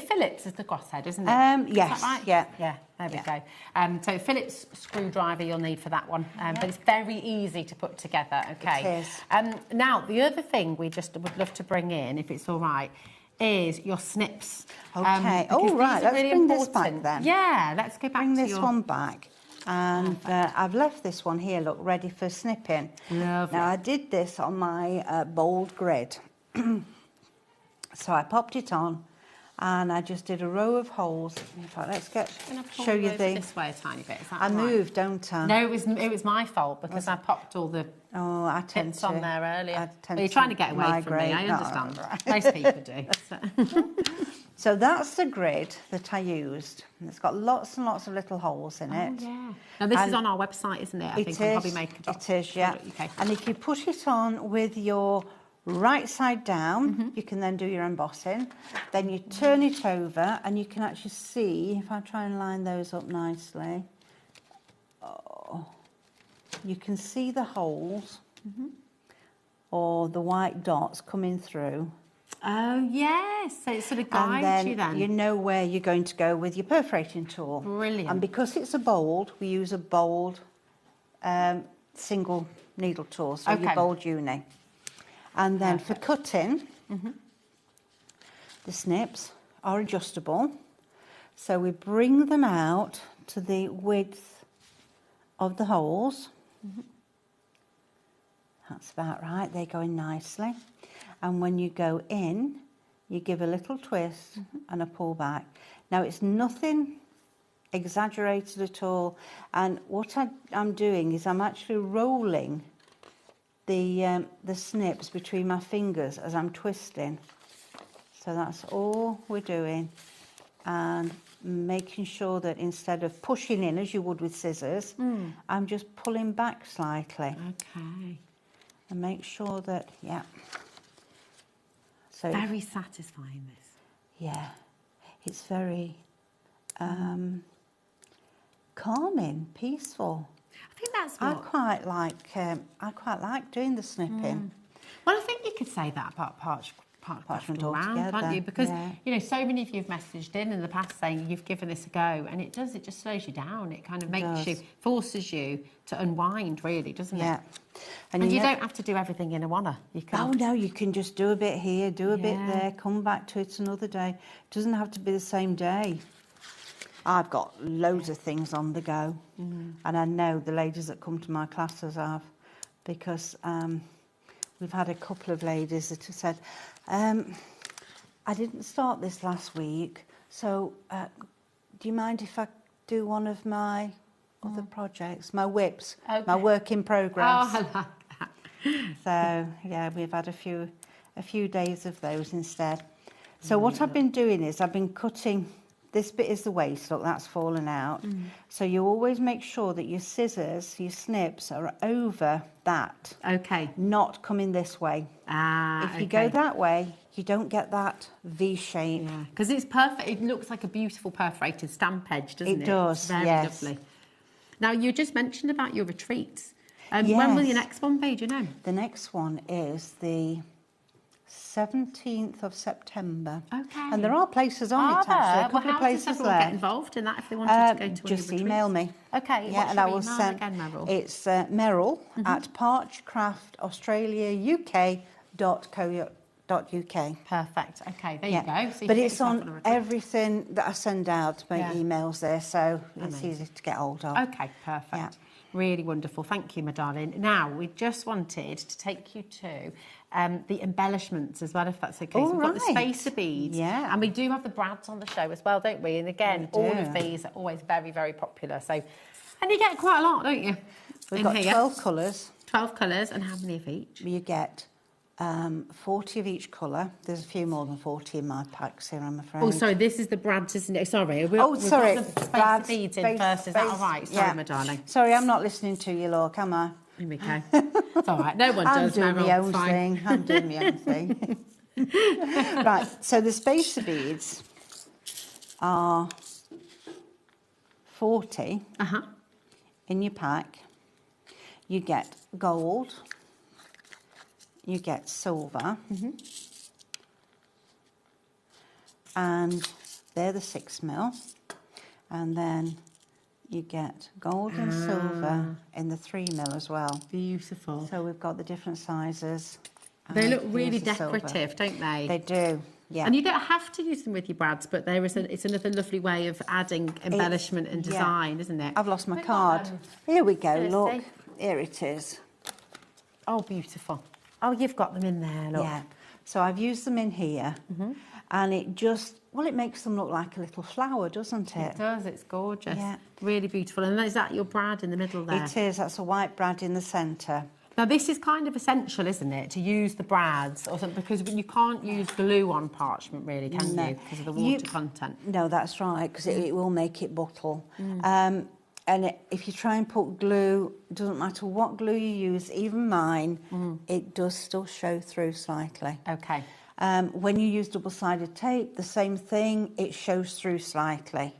Phillips as the crosshead, isn't it?
Yes.
Is that right?
Yeah.
Yeah. There we go. So Phillips screwdriver you'll need for that one, but it's very easy to put together. Okay.
It is.
Now the other thing we just would love to bring in, if it's all right, is your snips.
Okay. Right. Let's
really
bring
important.
this back then.
Yeah. Let's go back.
Bring this one back. And I've left this one here, look, ready for snipping.
Lovely.
Now, I did this on my bold grid. So I popped it on and I just did a row of holes. In fact, let's show you
this way a tiny bit. Is that
I
right?
moved, don't I?
No, it was my fault because I popped all the
I tend
bits on there earlier.
Well,
you're trying to get away from me, I understand. Most people do.
So that's the grid that I used. It's got lots and lots of little holes in it.
Oh, yeah. Now, this is on our website, isn't it? I think on HobbyMaker.
It is, yeah. And if you put it on with your right side down, you can then do your embossing. Then you turn it over and you can actually see, if I try and line those up nicely, you can see the holes or the white dots coming through.
Oh, yes. So it sort of guides you then.
You know where you're going to go with your perforating tool.
Brilliant.
And because it's a bold, we use a bold single needle tool, so your bold uni. And then for cutting, the snips are adjustable. So we bring them out to the width of the holes. That's about right, they go in nicely. And when you go in, you give a little twist and a pull back. Now it's nothing exaggerated at all. And what I'm doing is I'm actually rolling the snips between my fingers as I'm twisting. So that's all we're doing. And making sure that instead of pushing in as you would with scissors, I'm just pulling back slightly.
Okay.
And make sure that, So
very satisfying, this.
Yeah. It's very calming, peaceful.
I think that's what...
I quite like doing the snipping.
Well, I think you could say that about parchment all round, can't you? Because, you know, so many of you have messaged in the past saying you've given this a go, and it just slows you down. It kind of forces you to unwind, really, doesn't it? And you don't have to do everything in a wanna. You can...
Oh, no, you can just do a bit here, do a bit there, come back to it another day. It doesn't have to be the same day. I've got loads of things on the go, and I know the ladies that come to my classes have, because we've had a couple of ladies that have said, I didn't start this last week, so do you mind if I do one of my other projects, my whips, my work in progress?
Oh, I like that.
So, yeah, we've had a few days of those instead. So what I've been doing is I've been cutting... This bit is the waist, look, that's fallen out. So you always make sure that your scissors, your snips, are over that.
Okay.
Not coming this way. If you go that way, you don't get that V shape.
Yeah, because it's perfect. It looks like a beautiful perforated stamp edge, doesn't it?
It does,
it's very lovely. Now, you just mentioned about your retreats.
Yes.
When will your next one be, do you know?
The next one is the 17th of September.
Okay.
And there are places on it, actually. A couple of places
does
there.
Get involved in that if they wanted to go to
just
one of your
email
retreats?
me.
Okay.
Yeah, and I will send.
Again, Meryl?
It's Meryl at parchcraftaustralia.uk.co.uk.
Perfect. Okay, there you go. So you
but it's on everything that I send out, my emails there, so it's easy to get hold of.
Okay, perfect. Yeah. Really wonderful. Thank you, my darling. Now, we just wanted to take you to the embellishments as well, if that's okay. So we've got the spacer beads. Yeah. And we do have the brads on the show as well, don't we? And again, all of these are always very, very popular. So, and you get quite a lot, don't you?
We've got 12 colours.
12 colours, and how many of each?
You get 40 of each colour. There's a few more than 40 in my packs here, I'm afraid.
Oh, sorry, this is the brads, isn't it? Sorry.
We've got the
spacer beads in first. Is that all right? Sorry, my darling.
Sorry, I'm not listening to you, Look, am I?
Here we go. It's all right. No one does,
I'm doing my own
fine.
thing. I'm doing my own thing. Right, so the spacer beads are 40 in your pack. You get gold, you get silver, and they're the 6mm, and then you get gold and silver in the 3mm as well.
Beautiful.
So we've got the different sizes.
They look really decorative, don't they?
They do, yeah.
And you don't have to use them with your brads, but it's another lovely way of adding embellishment and design, isn't it?
I've lost my card. Here we go, look. Here it is.
Oh, beautiful. Oh, you've got them in there, look.
Yeah. So I've used them in here, and it just, it makes them look like a little flower, doesn't it?
It does, it's gorgeous.
Yeah.
Really beautiful. And is that your brad in the middle there?
It is, that's a white brad in the centre.
Now, this is kind of essential, isn't it, to use the brads, or something, because you can't use glue on parchment, really, can you, because of the water content?
No, that's right, because it will make it buckle. And if you try and put glue, it doesn't matter what glue you use, even mine, it does still show through slightly.
Okay.
When you use double-sided tape, the same thing, it shows through slightly.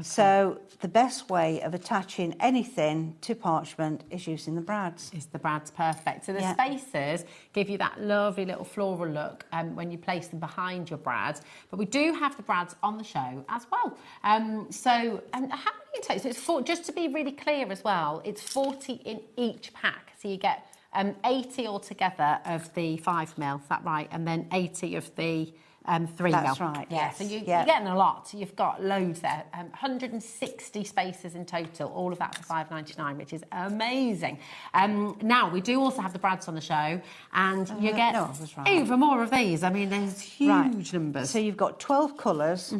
So the best way of attaching anything to parchment is using the brads.
Is the brads perfect? So the spacers give you that lovely little floral look when you place them behind your brads. But we do have the brads on the show as well. So how many take? So it's just to be really clear as well, it's 40 in each pack. So you get 80 altogether of the 5mm, is that right? And then 80 of the 3mm.
That's right,
yeah.
yes.
So you're getting a lot. You've got loads there. 160 spacers in total, all of that for $5.99, which is amazing. Now, we do also have the brads on the show, and you get even more of these. I mean, there's huge numbers.
So you've got 12 colours,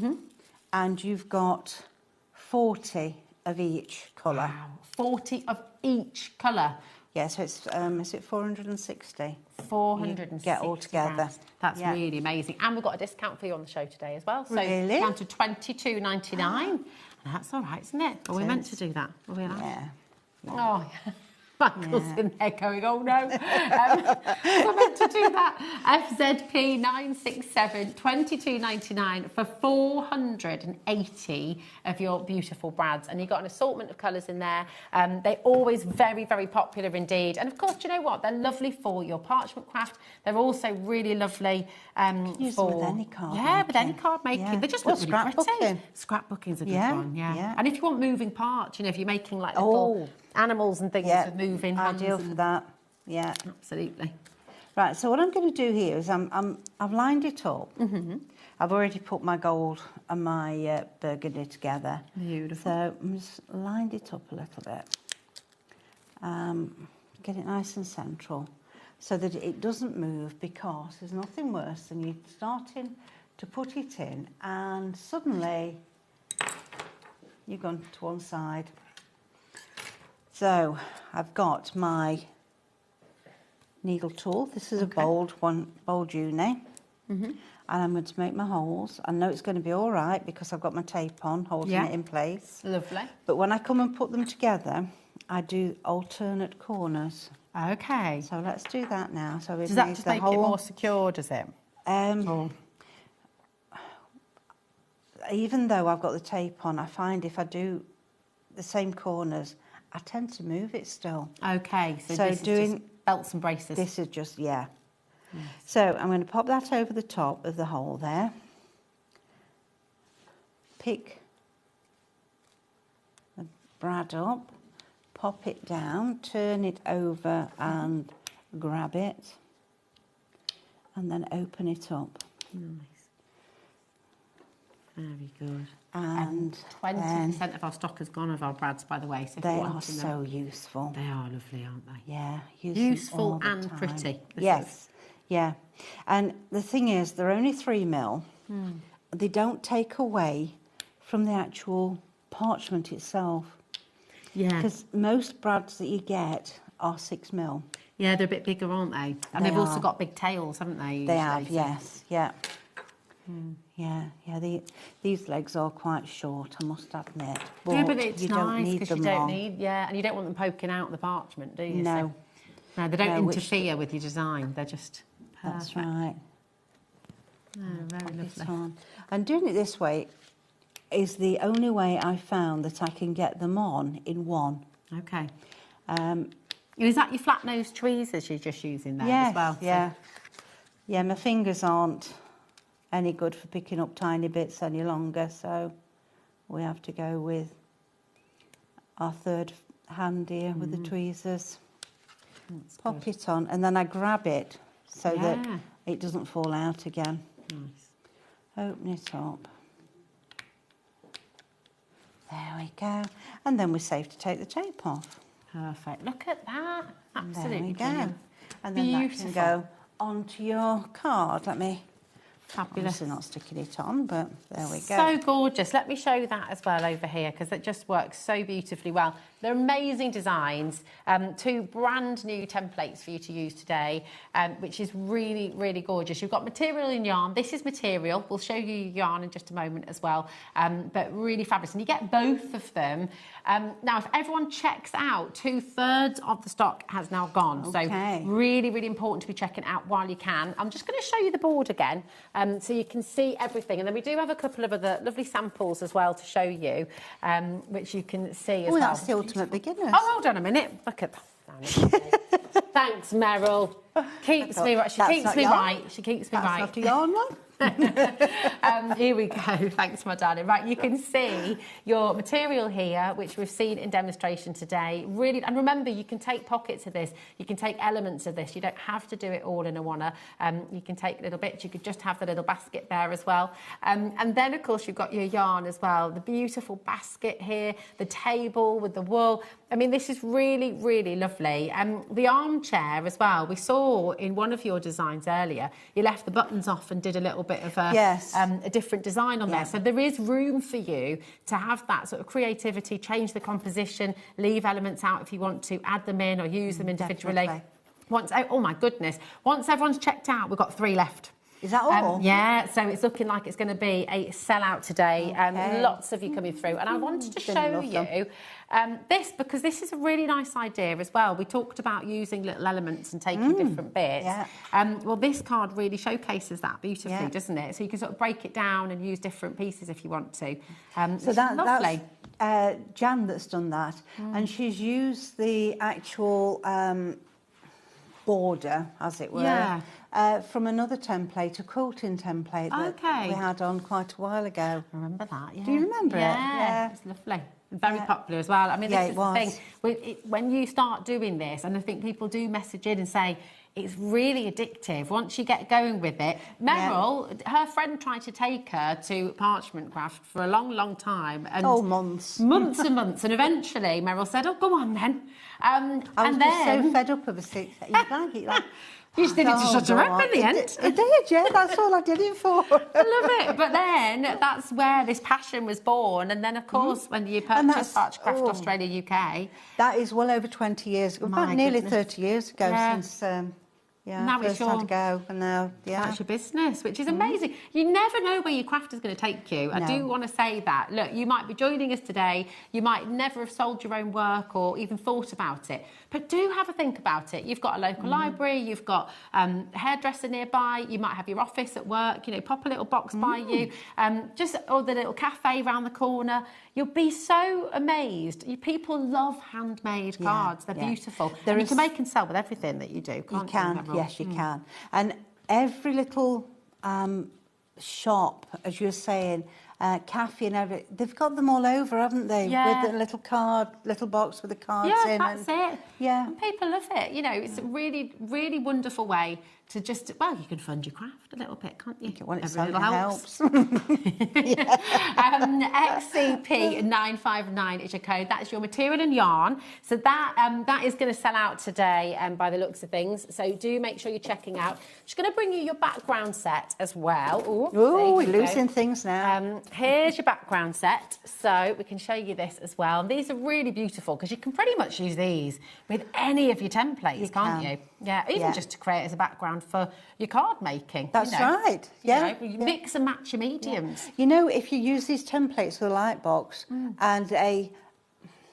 and you've got 40 of each colour.
Wow. 40 of each colour.
Yeah, so it's, is it 460?
460
get all together.
brands. That's really amazing. And we've got a discount for you on the show today as well. So down to $22.99. That's all right, isn't it? Are we meant to do that? Are we allowed?
Yeah.
Oh, yeah. Michael's in there going, oh no, we're meant to do that. FZP 967 $22.99 for 480 of your beautiful brads, and you've got an assortment of colours in there. They're always very, very popular indeed, and of course, do you know what? They're lovely for your parchment craft. They're also really lovely
use them with any card
making. With any card making.
Yeah.
They just look really pretty. Scrapbooking's a good one,
yeah.
And if you want moving parts, you know, if you're making like little animals and things with moving hands.
Ideal for that. Yeah.
Absolutely.
Right, so what I'm going to do here is I've lined it up. I've already put my gold and my burgundy together.
Beautiful.
So I'm just lined it up a little bit. Get it nice and central so that it doesn't move, because there's nothing worse than you starting to put it in and suddenly you've gone to one side. So I've got my needle tool. This is a bold uni. And I'm going to make my holes. I know it's going to be all right because I've got my tape on, holding it in place.
Lovely.
But when I come and put them together, I do alternate corners.
Okay.
So let's do that now. So
does that just make it more secure, does it?
Even though I've got the tape on, I find if I do the same corners, I tend to move it still.
Okay, so this is just belts and braces.
This is just, So I'm going to pop that over the top of the hole there. Pick the brad up, pop it down, turn it over and grab it, and then open it up.
Nice. Very good.
And
20% of our stock has gone of our brads, by the way. So
they are so useful.
They are lovely, aren't they?
Yeah,
useful and pretty.
Yes, yeah. And the thing is, they're only 3mm. They don't take away from the actual parchment itself. Yeah. Because most brads that you get are 6mm.
Yeah, they're a bit bigger, aren't they? And they've also got big tails, haven't they? Usually?
They have, yes, yeah. Yeah. These legs are quite short, I must admit.
But it's nice because you don't need, and you don't want them poking out the parchment, do you?
No.
No, they don't interfere with your design. They're just perfect.
That's right.
Very lovely.
And doing it this way is the only way I found that I can get them on in one.
Okay. Is that your flat nose tweezers you're just using there as well?
Yeah. Yeah, my fingers aren't any good for picking up tiny bits any longer, so we have to go with our third hand here with the tweezers. Pop it on, and then I grab it so that it doesn't fall out again.
Nice.
Open it up. There we go. And then we're safe to take the tape off.
Perfect. Look at that. Absolutely
there we
brilliant.
go. And then that can go onto your card. Let me...
Fabulous.
Obviously not sticking it on, but there we go.
So gorgeous. Let me show you that as well over here, because it just works so beautifully well. They're amazing designs, 2 brand new templates for you to use today, which is really, really gorgeous. You've got material and yarn. This is material. We'll show you yarn in just a moment as well, but really fabulous. And you get both of them. Now, if everyone checks out, 2/3 of the stock has now gone.
Okay.
So really, really important to be checking out while you can. I'm just going to show you the board again, so you can see everything. And then we do have a couple of other lovely samples as well to show you, which you can see as well.
That's the ultimate beginner.
Oh, hold on a minute. Look at that. Thanks, Meryl. Keeps me right. She keeps me right. She keeps me right.
That's not a yarn one.
Here we go. Thanks, my darling. Right, you can see your material here, which we've seen in demonstration today. Really, and remember, you can take pockets of this. You can take elements of this. You don't have to do it all in a wanna. You can take little bits. You could just have the little basket there as well. And then, of course, you've got your yarn as well. The beautiful basket here, the table with the wool. I mean, this is really, really lovely. The armchair as well. We saw in one of your designs earlier, you left the buttons off and did a little bit of a different design on there. So there is room for you to have that sort of creativity, change the composition, leave elements out if you want to, add them in or use them individually.
Definitely.
Oh my goodness. Once everyone's checked out, we've got 3 left.
Is that all?
Yeah, so it's looking like it's going to be a sellout today. Lots of you coming through. And I wanted to show you this, because this is a really nice idea as well. We talked about using little elements and taking different bits. Well, this card really showcases that beautifully, doesn't it? So you can sort of break it down and use different pieces if you want to.
So lovely. That's Jan that's done that. And she's used the actual border, as it were, from another template, a quilting template that we had on quite a while ago.
I remember that,
Do you remember it?
Yeah, it's lovely. Very popular as well. I mean, this is the thing. When you start doing this, and I think people do message in and say, it's really addictive once you get going with it. Meryl, her friend tried to take her to parchment craft for a long, long time. And
months.
Months and months. And eventually Meryl said, oh, go on then.
I was just so fed up of it. You like
you just did it to shut her up in the end.
It did, yeah. That's all I did it for.
I love it. But then that's where this passion was born. And then, of course, when you purchased Archcraft Australia UK.
That is well over 20 years ago. About nearly 30 years ago since... now
it's your,
had to go, and now,
that's your business, which is amazing. You never know where your craft is going to take you. I do want to say that. Look, you might be joining us today. You might never have sold your own work or even thought about it, but do have a think about it. You've got a local library. You've got a hairdresser nearby. You might have your office at work. You know, pop a little box by you. Or the little cafe around the corner. You'll be so amazed. People love handmade cards. They're beautiful. You can make and sell with everything that you do, can't you?
Yes, you can. And every little shop, as you were saying, cafe and everything, they've got them all over, haven't they? With the little box with the cards in.
That's it. Yeah. And people love it. You know, it's a really, really wonderful way to just, well, you can fund your craft a little bit, can't you?
Well, it certainly helps.
XCP959 is your code. That's your material and yarn. So that is going to sell out today by the looks of things. So do make sure you're checking out. Just going to bring you your background set as well.
Oh, we're losing things now.
Here's your background set. So we can show you this as well. And these are really beautiful because you can pretty much use these with any of your templates, can't you? Yeah, even just to create as a background for your card making.
That's right.
You mix and match your mediums.
You know, if you use these templates with a light box and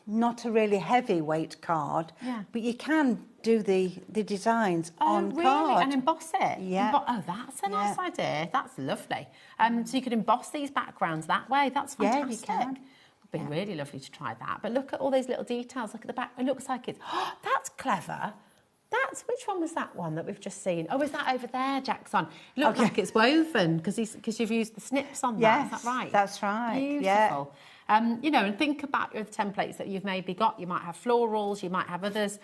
not a really heavyweight card, but you can do the designs on card.
And emboss it? That's a nice idea. That's lovely. So you could emboss these backgrounds that way. That's fantastic.
Yeah, you can.
It'd be really lovely to try that. But look at all those little details. Look at the back. It looks like it's... Oh, that's clever. Which one was that one that we've just seen? Oh, is that over there, Jackson? It looks like it's woven because you've used the snips on that.
Yes,
is that right?
That's right.
Beautiful.
Yeah.
You know, and think about your templates that you've maybe got. You might have florals, you might have others.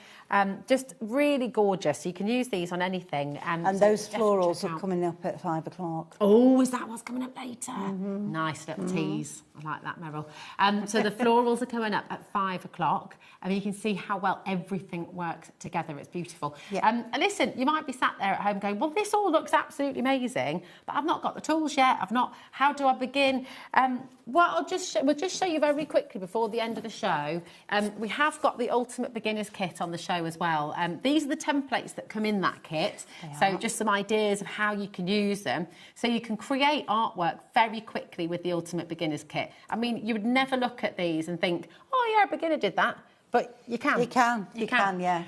Just really gorgeous. You can use these on anything.
And those florals are coming up at 5 o'clock.
Oh, is that what's coming up later? Nice little tease. I like that, Meryl. So the florals are coming up at 5 o'clock. I mean, you can see how well everything works together. It's beautiful. And listen, you might be sat there at home going, well, this all looks absolutely amazing, but I've not got the tools yet. How do I begin? Well, we'll just just show you very quickly before the end of the show, we have got the Ultimate Beginner's Kit on the show as well. These are the templates that come in that kit. So just some ideas of how you can use them. So you can create artwork very quickly with the Ultimate Beginner's Kit. I mean, you would never look at these and think, oh yeah, a beginner did that. But you can.
You can, yes.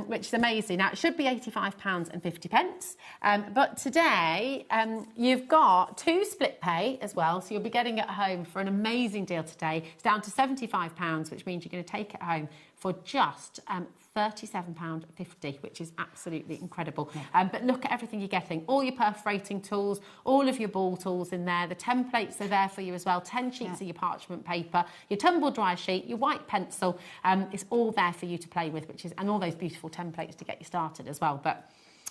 Which is amazing. Now, it should be £85.50. But today, you've got 2 split pay as well. So you'll be getting it home for an amazing deal today. It's down to £75, which means you're going to take it home for just £37.50, which is absolutely incredible. But look at everything you're getting. All your perforating tools, all of your ball tools in there. The templates are there for you as well. 10 sheets of your parchment paper, your tumble dry sheet, your white pencil. It's all there for you to play with, and all those beautiful templates to get you started as well. But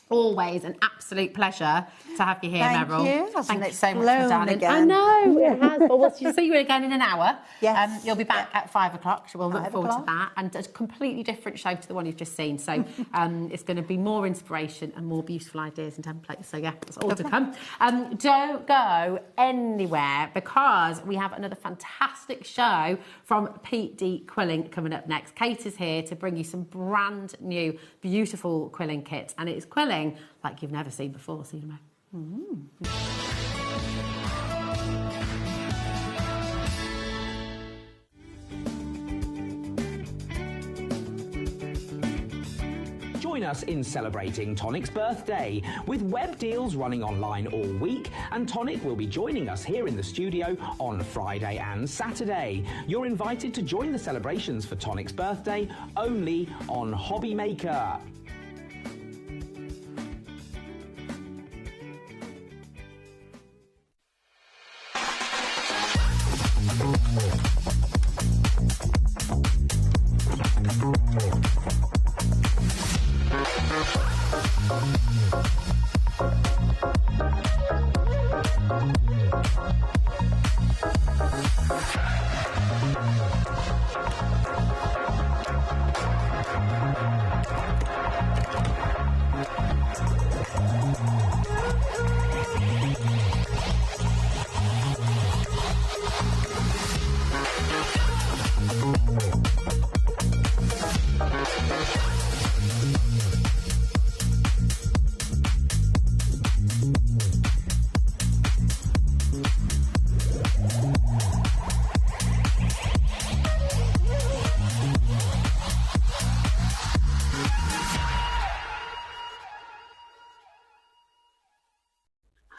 always an absolute pleasure to have you here, Meryl. Thank you so much for darling.
Again.
I know, it has. Well, we'll see you again in an hour.
Yes.
You'll be back at 5 o'clock, so we'll look forward to that. And a completely different show to the one you've just seen. So it's going to be more inspiration and more beautiful ideas and templates. So, yeah, it's all to come. Don't go anywhere, because we have another fantastic show from Pete D Quilling coming up next. Kate is here to bring you some brand new, beautiful quilling kits. And it is quilling like you've never seen before, so you know.
Join us in celebrating Tonic's birthday with web deals running online all week, and Tonic will be joining us here in the studio on Friday and Saturday. You're invited to join the celebrations for Tonic's birthday only on HobbyMaker.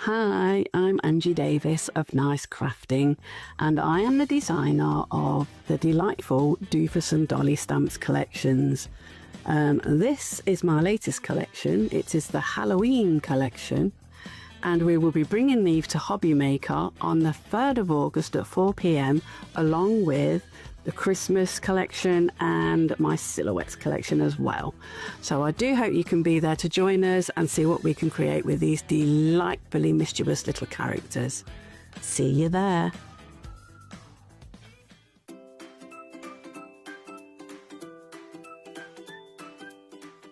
Hi, I'm Angie Davis of Nice Crafting, and I am the designer of the delightful Doofus and Dolly Stamps collections. This is my latest collection. It is the Halloween collection, and we will be bringing these to HobbyMaker on the 3rd of August at 4 p.m, along with the Christmas collection and my silhouettes collection as well. So I do hope you can be there to join us and see what we can create with these delightfully mischievous little characters. See you there.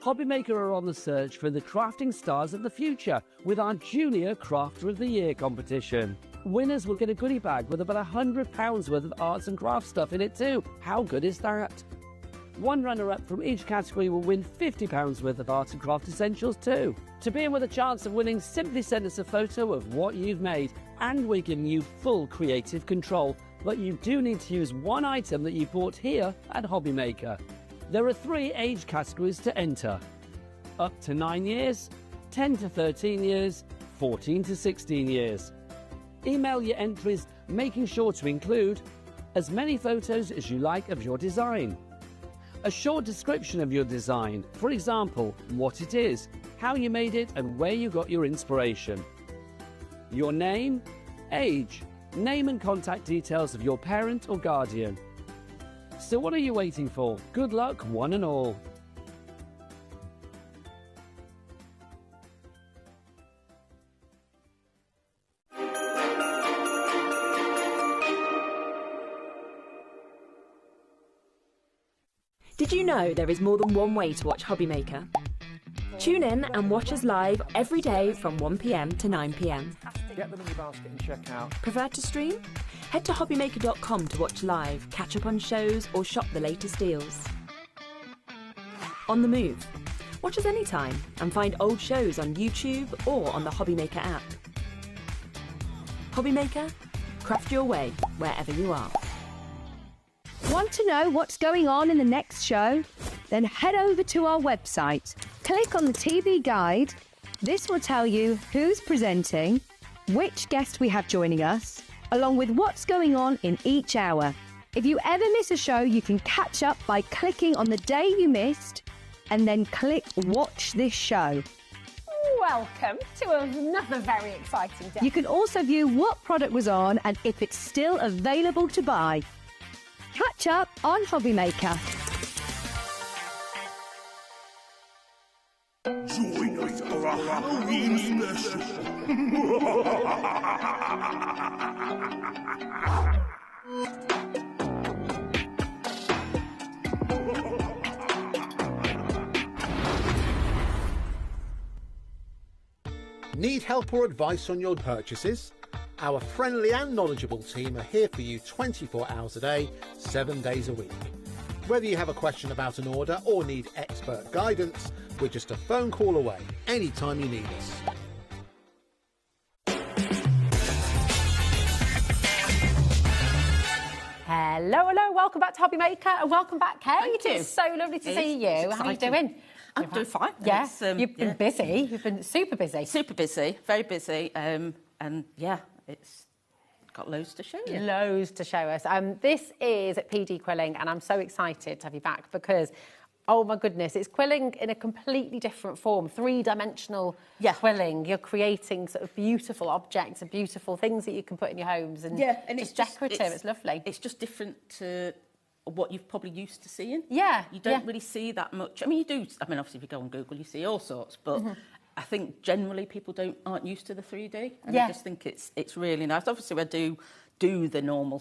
HobbyMaker are on the search for the crafting stars of the future with our Junior Crafter of the Year competition. Winners will get a goodie bag with about £100 worth of arts and crafts stuff in it too. How good is that? One runner-up from each category will win £50 worth of art and craft essentials too. To be in with a chance of winning, simply send us a photo of what you've made, and we're giving you full creative control. But you do need to use one item that you bought here at HobbyMaker. There are 3 age categories to enter: up to 9 years, 10 to 13 years, 14 to 16 years. Email your entries, making sure to include as many photos as you like of your design, a short description of your design, for example, what it is, how you made it and where you got your inspiration, your name, age, name and contact details of your parent or guardian. So what are you waiting for? Good luck, one and all.
Did you know there is more than one way to watch HobbyMaker? Tune in and watch us live every day from 1 p.m. to 9 p.m.
Get them in your basket and check out.
Prefer to stream? Head to hobbymaker.com to watch live, catch up on shows, or shop the latest deals. On the move? Watch us anytime and find old shows on YouTube or on the HobbyMaker app. HobbyMaker, craft your way wherever you are.
Want to know what's going on in the next show? Then head over to our website. Click on the TV guide. This will tell you who's presenting, which guest we have joining us, along with what's going on in each hour. If you ever miss a show, you can catch up by clicking on the day you missed and then click Watch This Show.
Welcome to another very exciting day.
You can also view what product was on and if it's still available to buy. Catch up on HobbyMaker.
Join us for a Halloween special.
Need help or advice on your purchases? Our friendly and knowledgeable team are here for you 24 hours a day, 7 days a week. Whether you have a question about an order or need expert guidance, we're just a phone call away anytime you need us.
Hello, welcome back to HobbyMaker and welcome back, Kate.
Thank you.
It's so lovely to see you. How are you doing?
I'm doing fine.
Yeah, you've been busy. You've been super busy.
Super busy, very busy. And yeah, it's got loads to show you.
Loads to show us. This is PD Quilling and I'm so excited to have you back because, oh my goodness, it's quilling in a completely different form, three-dimensional quilling. You're creating sort of beautiful objects and beautiful things that you can put in your homes and,
and
it's decorative. It's lovely.
It's just different to what you've probably used to seeing.
Yeah.
You don't really see that much. I mean, you do. I mean, obviously, if you go on Google, you see all sorts, but I think generally people aren't used to the 3D, and I just think it's really nice. Obviously, I do the normal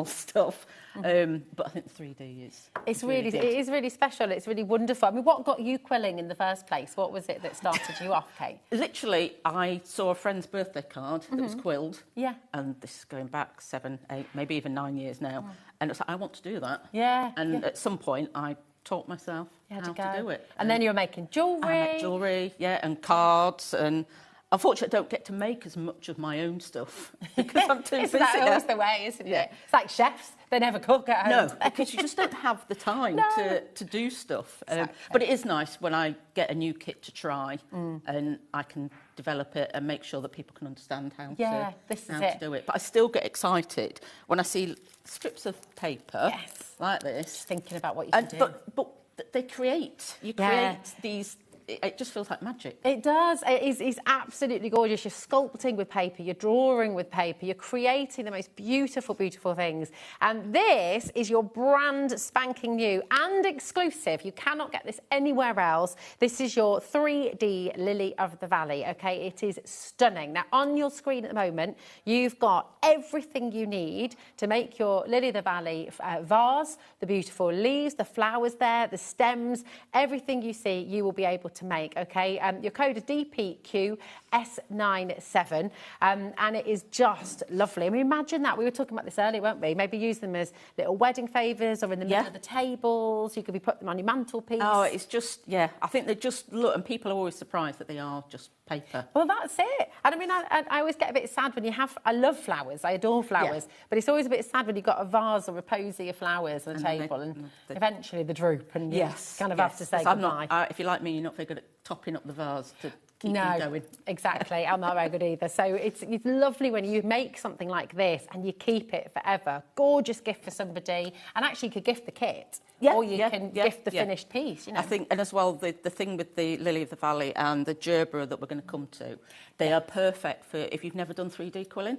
stuff, but I think the 3D is. It
is really special. It's really wonderful. I mean, what got you quilling in the first place? What was it that started you off, Kate?
Literally, I saw a friend's birthday card that was quilled.
Yeah.
And this is going back 7, 8, maybe even 9 years now. And it's like, I want to do that.
Yeah.
And at some point, I taught myself how to do it.
And then you were making jewellery.
I make jewellery, and cards. And unfortunately, I don't get to make as much of my own stuff because I'm too busy.
That's always the way, isn't it? It's like chefs. They never cook at home.
No, because you just don't have the time to do stuff.
Exactly.
But it is nice when I get a new kit to try and I can develop it and make sure that people can understand how to do it. But I still get excited when I see strips of paper like this.
Just thinking about what you can do.
But they create. You create these. It just feels like magic.
It does. It's absolutely gorgeous. You're sculpting with paper, you're drawing with paper, you're creating the most beautiful, beautiful things. And this is your brand spanking new and exclusive. You cannot get this anywhere else. This is your 3D Lily of the Valley, okay? It is stunning. Now, on your screen at the moment, you've got everything you need to make your Lily of the Valley vase, the beautiful leaves, the flowers there, the stems, everything you see, you will be able to make, okay? Your code is DPQS97, and it is just lovely. I mean, imagine that. We were talking about this earlier, weren't we? Maybe use them as little wedding favours or in the middle of the tables. You could be putting them on your mantelpiece.
Oh, it's just, I think they just look, and people are always surprised that they are just paper.
Well, that's it. And I mean, I always get a bit sad when you have... I love flowers. I adore flowers. But it's always a bit sad when you've got a vase or a posy of flowers on a table and eventually they droop and you kind of have to say goodbye.
If you're like me, you're not very good at topping up the vase to keep them going.
Exactly. I'm not very good either. So it's lovely when you make something like this and you keep it forever. Gorgeous gift for somebody. And actually you could gift the kit. Or you can gift the finished piece, you know.
I think, and as well, the thing with the Lily of the Valley and the gerbera that we're going to come to, they are perfect for if you've never done 3D quilling.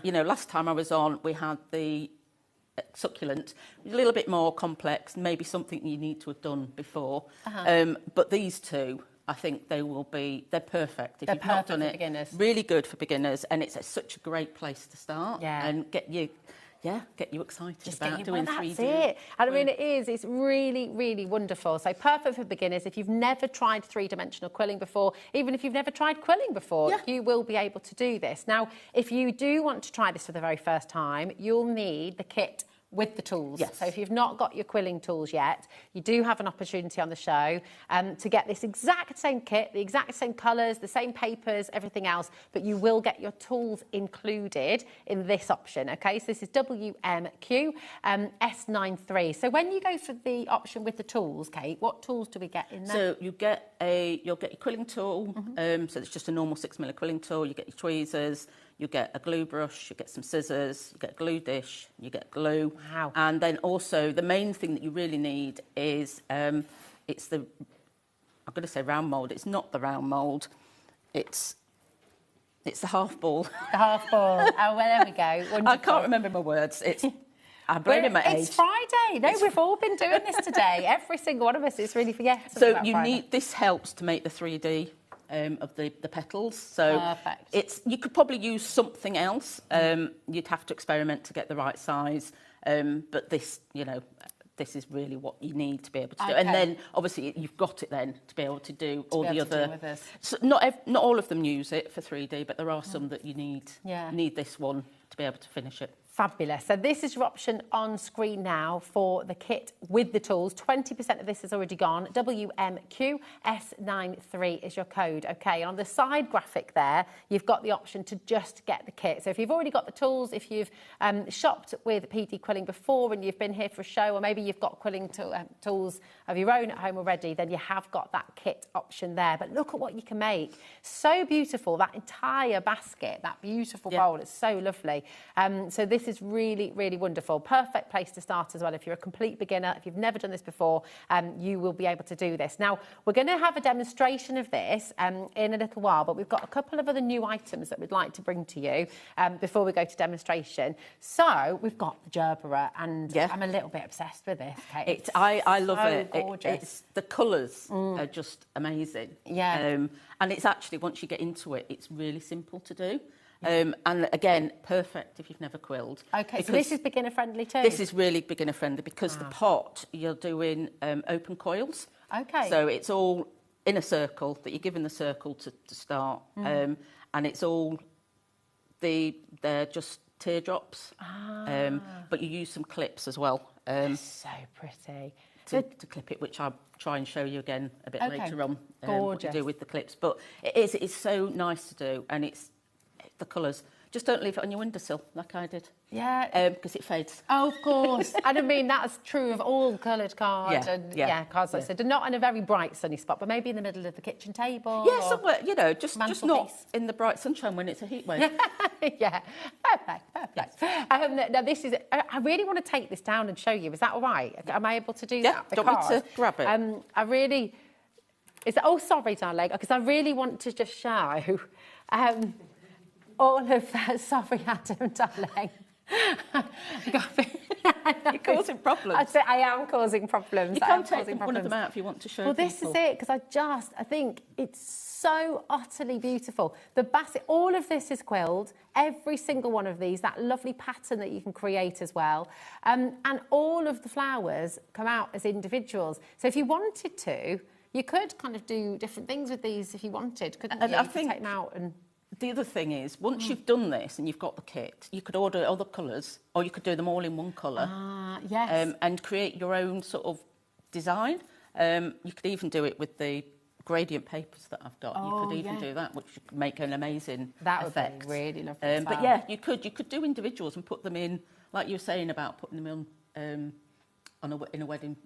You know, last time I was on, we had the succulent, a little bit more complex, maybe something you need to have done before. But these two, I think they're perfect. If you've not done it,
beginners.
Really good for beginners, and it's such a great place to start and get your
get you excited
Just
about doing 3D.
That's it. And I mean, it's really, really wonderful. So perfect for beginners. If you've never tried three-dimensional quilling before, even if you've never tried quilling before, you will be able to do this. Now, if you do want to try this for the very first time, you'll need the kit with the tools.
Yes.
So if you've not got your quilling tools yet, you do have an opportunity on the show to get this exact same kit, the exact same colours, the same papers, everything else, but you will get your tools included in this option, okay? So this is WMQ S93. So when you go for the option with the tools, Kate, what tools do we get in there?
So you'll get your quilling tool, so it's just a normal 6mm quilling tool, you get your tweezers, you get a glue brush, you get some scissors, you get a glue dish, you get glue.
Wow.
And then also the main thing that you really need is, it's the, I'm going to say round mould, it's not the round mould, it's the half ball.
The half ball. Oh, well, there we go. Wonderful.
I can't remember my words. I'm blaming my age.
It's Friday. No, we've all been doing this today. Every single one of us is really forgetting.
So you need, this helps to make the 3D of the petals. So
perfect.
You could probably use something else. You'd have to experiment to get the right size. But this, this is really what you need to be able to do. And then obviously you've got it then to be able to do all the other. So not all of them use it for 3D, but there are some that you need this one to be able to finish it.
Fabulous. So this is your option on screen now for the kit with the tools. 20% of this is already gone. WMQS93 is your code. Okay, and on the side graphic there, you've got the option to just get the kit. So if you've already got the tools, if you've shopped with PD Quilling before and you've been here for a show, or maybe you've got quilling tools of your own at home already, then you have got that kit option there. But look at what you can make. So beautiful, that entire basket, that beautiful bowl. It's so lovely. So this is really, really wonderful. Perfect place to start as well. If you're a complete beginner, if you've never done this before, you will be able to do this. Now, we're going to have a demonstration of this in a little while, but we've got a couple of other new items that we'd like to bring to you before we go to demonstration. So we've got the gerbera, and I'm a little bit obsessed with this, Kate.
I love it.
Gorgeous.
The colours are just amazing.
Yeah.
And it's actually, once you get into it, it's really simple to do. And again, perfect if you've never quilled.
Okay, so this is beginner friendly too?
This is really beginner friendly because the pot, you're doing open coils.
Okay.
So it's all in a circle, that you're given the circle to start. And it's all, they're just teardrops. But you use some clips as well.
So pretty.
To clip it, which I'll try and show you again a bit later on. What you do with the clips. But it's so nice to do, and it's the colours. Just don't leave it on your windowsill like I did.
Yeah.
Because it fades.
Oh, of course. And I mean, that's true of all coloured cards cards like I said. Not in a very bright sunny spot, but maybe in the middle of the kitchen table.
Yeah, somewhere, just not in the bright sunshine when it's a heat wave.
Yeah, perfect. Now, this is, I really want to take this down and show you. Is that all right? Am I able to do that?
Do you want me to grab it?
Oh, sorry, darling, because I really want to just show all of that. Sorry, Adam, darling.
You're causing problems.
I am causing problems.
You can't take one of them out if you want to show people.
Well, this is it, because I think it's so utterly beautiful. The basket, all of this is quilled, every single one of these, that lovely pattern that you can create as well. And all of the flowers come out as individuals. So if you wanted to, you could kind of do different things with these if you wanted, couldn't you?
I think
take them out and...
The other thing is, once you've done this and you've got the kit, you could order other colours, or you could do them all in one colour.
Yes.
And create your own sort of design. You could even do it with the gradient papers that I've got. You could even do that, which would make an amazing effect.
Would be really lovely.
But yeah, you could do individuals and put them in, like you were saying about putting them in in a wedding.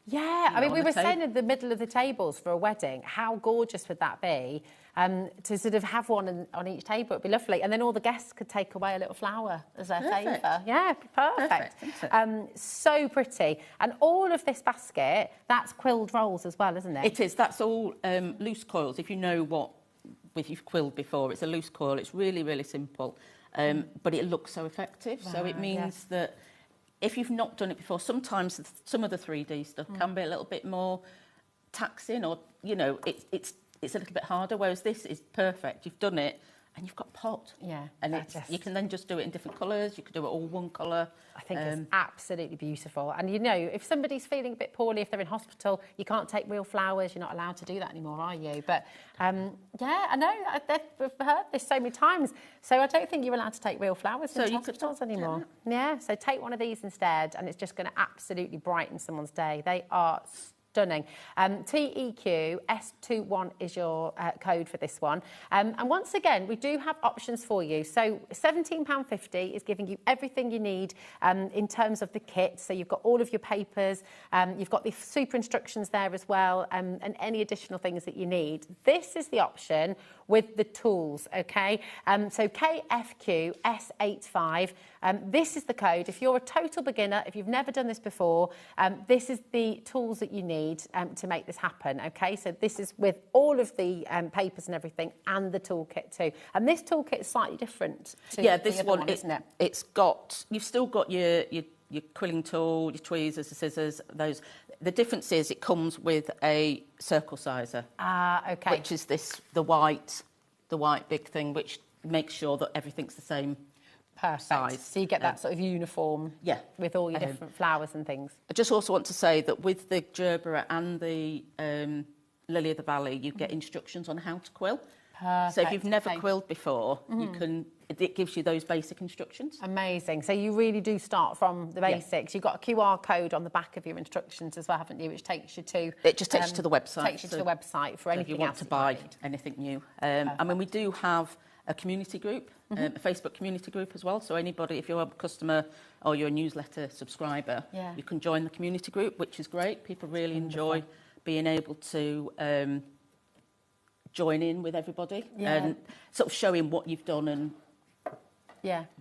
Yeah, I mean, we were saying in the middle of the tables for a wedding, how gorgeous would that be? To sort of have one on each table, it'd be lovely. And then all the guests could take away a little flower as their favour. Yeah, it'd be perfect. So pretty. And all of this basket, that's quilled rolls as well, isn't it?
It is. That's all loose coils. If you know if you've quilled before, it's a loose coil. It's really, really simple. But it looks so effective. So it means that if you've not done it before, sometimes some of the 3D stuff can be a little bit more taxing, or, it's a little bit harder, whereas this is perfect. You've done it, and you've got a pot.
Yeah.
And you can then just do it in different colours. You could do it all one colour.
I think it's absolutely beautiful. And, you know, if somebody's feeling a bit poorly, if they're in hospital, you can't take real flowers. You're not allowed to do that anymore, are you? But, yeah, I know. I've heard this so many times. So I don't think you're allowed to take real flowers into hospitals anymore. Yeah, so take one of these instead, and it's just going to absolutely brighten someone's day. They are stunning. TEQ S21 is your code for this one. And once again, we do have options for you. So £17.50 is giving you everything you need in terms of the kit. So you've got all of your papers, you've got the super instructions there as well, and any additional things that you need. This is the option with the tools, okay? So KFQ S85, this is the code. If you're a total beginner, if you've never done this before, this is the tools that you need to make this happen, okay? So this is with all of the papers and everything, and the toolkit too. And this toolkit is slightly different to
this
the other one, isn't it?
It's got, you've still got your quilling tool, your tweezers, the scissors, those. The difference is it comes with a circle sizer.
Okay.
Which is the white big thing, which makes sure that everything's the same size.
So you get that sort of uniform with all your different flowers and things.
I just also want to say that with the gerbera and the Lily of the Valley, you get instructions on how to quill.
Perfect.
So if you've never quilled before, it gives you those basic instructions.
Amazing. So you really do start from the basics. You've got a QR code on the back of your instructions as well, haven't you, which takes you to...
It just takes you to the website.
Takes you to the website for anything
if you want to buy anything new. I mean, we do have a community group, a Facebook community group as well. So anybody, if you're a customer or you're a newsletter subscriber, you can join the community group, which is great. People really enjoy being able to join in with everybody and sort of showing what you've done and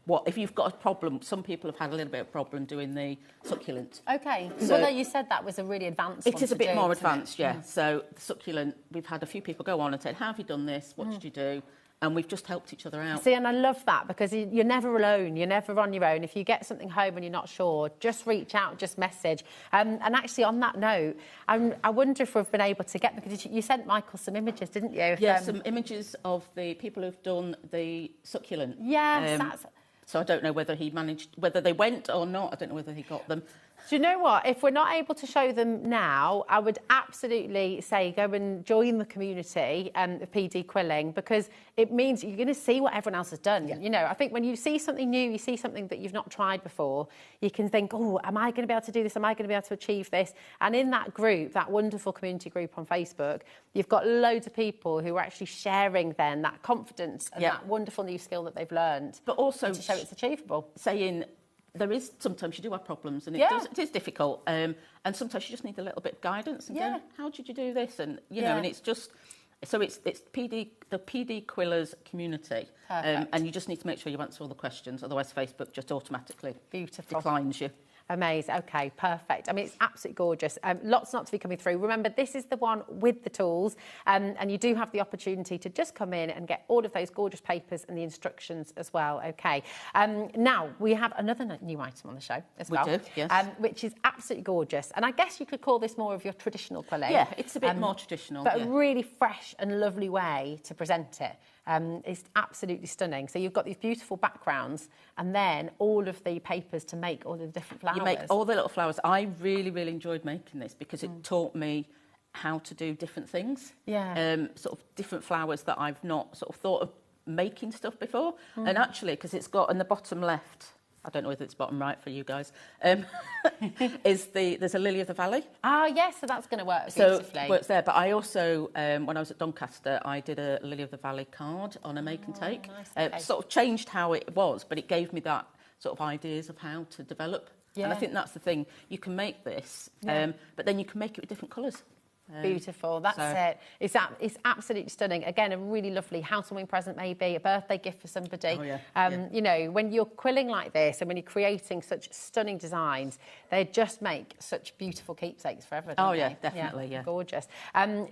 what if you've got a problem. Some people have had a little bit of problem doing the succulent.
Okay,
so
although you said that was a really advanced one.
It is a bit more advanced, So the succulent, we've had a few people go on and said, how have you done this? What did you do? And we've just helped each other out.
See, and I love that because you're never alone. You're never on your own. If you get something home and you're not sure, just reach out, just message. And actually, on that note, I wonder if we've been able to get, because you sent Michael some images, didn't you?
Yeah, some images of the people who've done the succulent.
Yes, that's...
So I don't know whether he managed, whether they went or not. I don't know whether he got them.
Do you know what? If we're not able to show them now, I would absolutely say go and join the community of PD Quilling, because it means you're going to see what everyone else has done. You know, I think when you see something new, you see something that you've not tried before, you can think, oh, am I going to be able to do this? Am I going to be able to achieve this? And in that group, that wonderful community group on Facebook, you've got loads of people who are actually sharing then that confidence and that wonderful new skill that they've learned.
But also
to show it's achievable.
Saying... There is, sometimes you do have problems and it is difficult and sometimes you just need a little bit of guidance and go, how did you do this? And, you know, and it's just, so it's the PD Quillers community and you just need to make sure you answer all the questions, otherwise Facebook just automatically declines you.
Amazing. Okay, perfect. I mean, it's absolutely gorgeous. Lots not to be coming through. Remember, this is the one with the tools, and you do have the opportunity to just come in and get all of those gorgeous papers and the instructions as well. Okay. Now, we have another new item on the show as well.
We do, yes.
Which is absolutely gorgeous. And I guess you could call this more of your traditional quilling.
Yeah, it's a bit more traditional.
But a really fresh and lovely way to present it. It's absolutely stunning. So you've got these beautiful backgrounds and then all of the papers to make all the different flowers.
You make all the little flowers. I really, really enjoyed making this because it taught me how to do different things.
Yeah.
Sort of different flowers that I've not sort of thought of making stuff before. And actually, because it's got in the bottom left, I don't know whether it's bottom right for you guys, there's a Lily of the Valley.
Ah, yes, so that's going to work beautifully.
So it works there. But I also, when I was at Doncaster, I did a Lily of the Valley card on a make and take.
Nice, okay.
Sort of changed how it was, but it gave me that sort of ideas of how to develop.
Yeah.
And I think that's the thing. You can make this, but then you can make it with different colours.
Beautiful, that's it. It's absolutely stunning. Again, a really lovely housewarming present, maybe a birthday gift for somebody. You know, when you're quilling like this and when you're creating such stunning designs, they just make such beautiful keepsakes forever, don't they?
Definitely, yeah.
Gorgeous.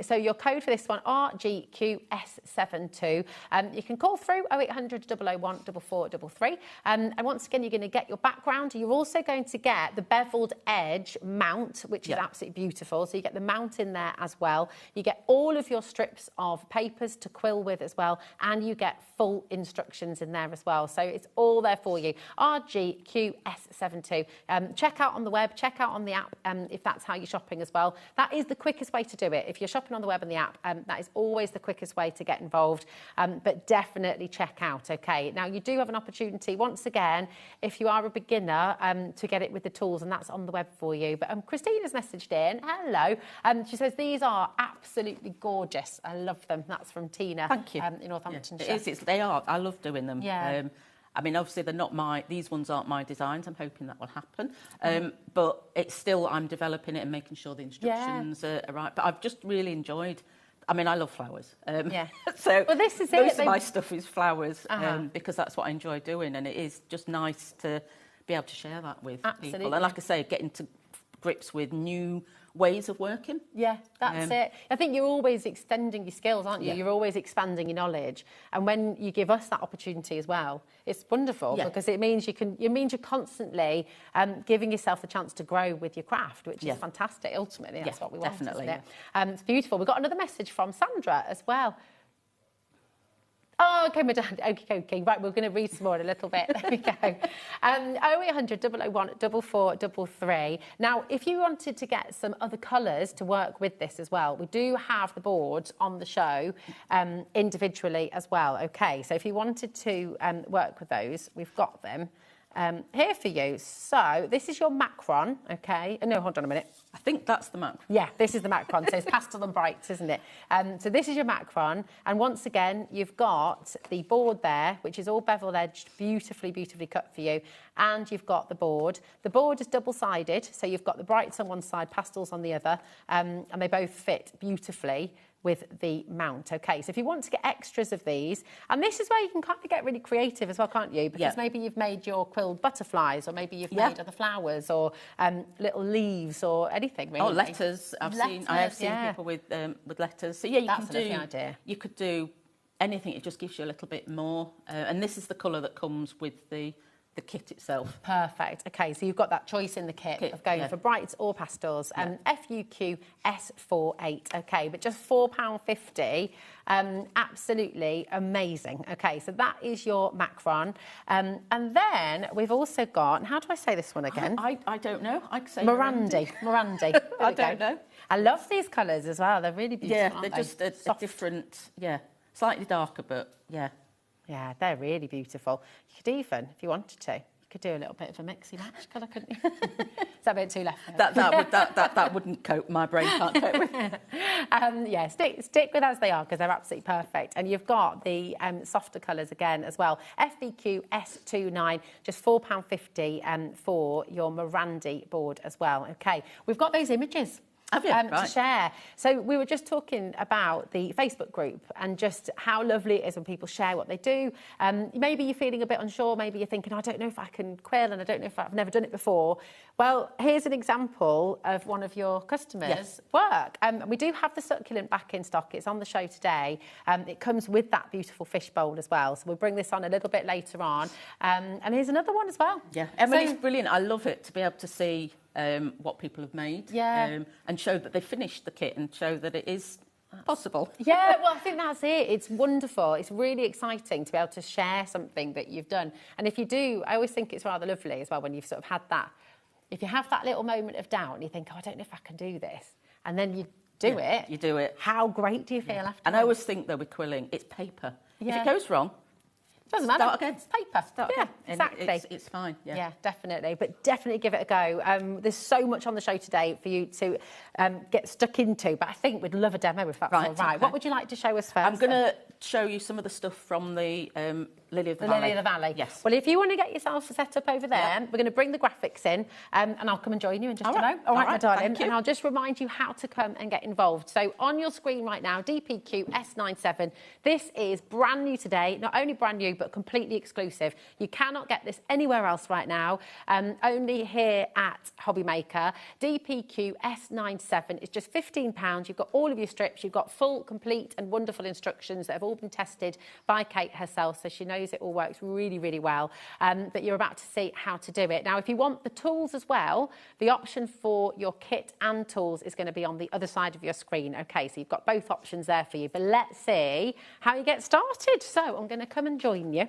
So your code for this one, RGQS72. You can call through 0800 001 4433. And once again, you're going to get your background. You're also going to get the beveled edge mount, which is absolutely beautiful. So you get the mount in there there as well. You get all of your strips of papers to quill with as well, and you get full instructions in there as well. So it's all there for you. RGQS72. Check out on the web, check out on the app if that's how you're shopping as well. That is the quickest way to do it. If you're shopping on the web and the app, that is always the quickest way to get involved. But definitely check out, okay? Now, you do have an opportunity, once again, if you are a beginner, to get it with the tools, and that's on the web for you. But Christina's messaged in. Hello. She says, these are absolutely gorgeous. I love them. That's from Tina.
Thank you.
In Northamptonshire.
Yeah, it is. They are. I love doing them.
Yeah.
I mean, obviously, they're not these ones aren't my designs. I'm hoping that will happen. But it's still, I'm developing it and making sure the instructions are right. But I've just really enjoyed, I mean, I love flowers. So
well, this is
most of my stuff is flowers because that's what I enjoy doing. And it is just nice to be able to share that with people. And like I say, getting to grips with new ways of working.
Yeah, that's it. I think you're always extending your skills, aren't you? Yeah. You're always expanding your knowledge. And when you give us that opportunity as well, it's wonderful because it means you're constantly giving yourself the chance to grow with your craft, which is fantastic. Ultimately, that's what we want, isn't it? It's beautiful. We've got another message from Sandra as well. Oh, okay, Madame. Okay. Right, we're going to read some more in a little bit. There we go. 0800 001 4433. Now, if you wanted to get some other colours to work with this as well, we do have the boards on the show individually as well. Okay, so if you wanted to work with those, we've got them here for you. So this is your Macron, okay? No, hold on a minute.
I think that's the Macron.
Yeah, this is the Macron. So it's pastel and brights, isn't it? So this is your Macron. And once again, you've got the board there, which is all bevel-edged, beautifully, beautifully cut for you. And you've got the board. The board is double-sided, so you've got the brights on one side, pastels on the other, and they both fit beautifully with the mount. Okay, so if you want to get extras of these, and this is where you can kind of get really creative as well, can't you? Because maybe you've made your quilled butterflies, or maybe you've made other flowers, or little leaves, or anything really.
Oh, letters. I have seen people with letters. So yeah,
That's a lovely idea.
You could do anything. It just gives you a little bit more. And this is the colour that comes with the kit itself.
Perfect. Okay, so you've got that choice in the kit of going for brights or pastels. FUQ S48. Okay, but just £4.50. Absolutely amazing. Okay, so that is your Macron. And then we've also got, how do I say this one again?
I don't know. I could say
Morandi.
I don't know.
I love these colours as well. They're really beautiful.
Yeah, they're just a different, slightly darker, but
Yeah, they're really beautiful. You could even, if you wanted to, you could do a little bit of a mixy match colour, couldn't you? Is that a bit too left?
That wouldn't cope. My brain can't cope with it.
Stick with as they are because they're absolutely perfect. And you've got the softer colours again as well. FBQ S29, just £4.50 for your Morandi board as well. Okay, we've got those images. To share. So we were just talking about the Facebook group and just how lovely it is when people share what they do. Maybe you're feeling a bit unsure. Maybe you're thinking, I don't know if I can quill and I don't know if I've never done it before. Well, here's an example of one of your customers' work. We do have the succulent back in stock. It's on the show today. It comes with that beautiful fish bowl as well. So we'll bring this on a little bit later on. And here's another one as well.
Yeah, Emily's brilliant. I love it to be able to see what people have made and show that they finished the kit and show that it is possible.
Yeah, well, I think that's it. It's wonderful. It's really exciting to be able to share something that you've done. And if you do, I always think it's rather lovely as well when you've sort of had that. If you have that little moment of doubt and you think, oh, I don't know if I can do this, and then you do it.
You do it.
How great do you feel after?
And I always think, though, with quilling, it's paper. If it goes wrong,
doesn't matter.
Start again.
It's paper.
Start again.
Exactly.
It's fine.
Yeah, definitely. But definitely give it a go. There's so much on the show today for you to get stuck into. But I think we'd love a demo if that's all right. Okay. What would you like to show us first?
I'm going to show you some of the stuff from the Lily of the Valley.
Lily of the Valley.
Yes.
Well, if you want to get yourself set up over there, we're going to bring the graphics in and I'll come and join you in just a moment. All right, my darling. And I'll just remind you how to come and get involved. So on your screen right now, DPQ S97. This is brand new today. Not only brand new, but completely exclusive. You cannot get this anywhere else right now, only here at HobbyMaker. DPQ S97 is just £15. You've got all of your strips, you've got full, complete and wonderful instructions that have all been tested by Kate herself, so she knows it all works really, really well. But you're about to see how to do it. Now, if you want the tools as well, the option for your kit and tools is going to be on the other side of your screen. Okay, so you've got both options there for you, but let's see how you get started. So I'm going to come and join you.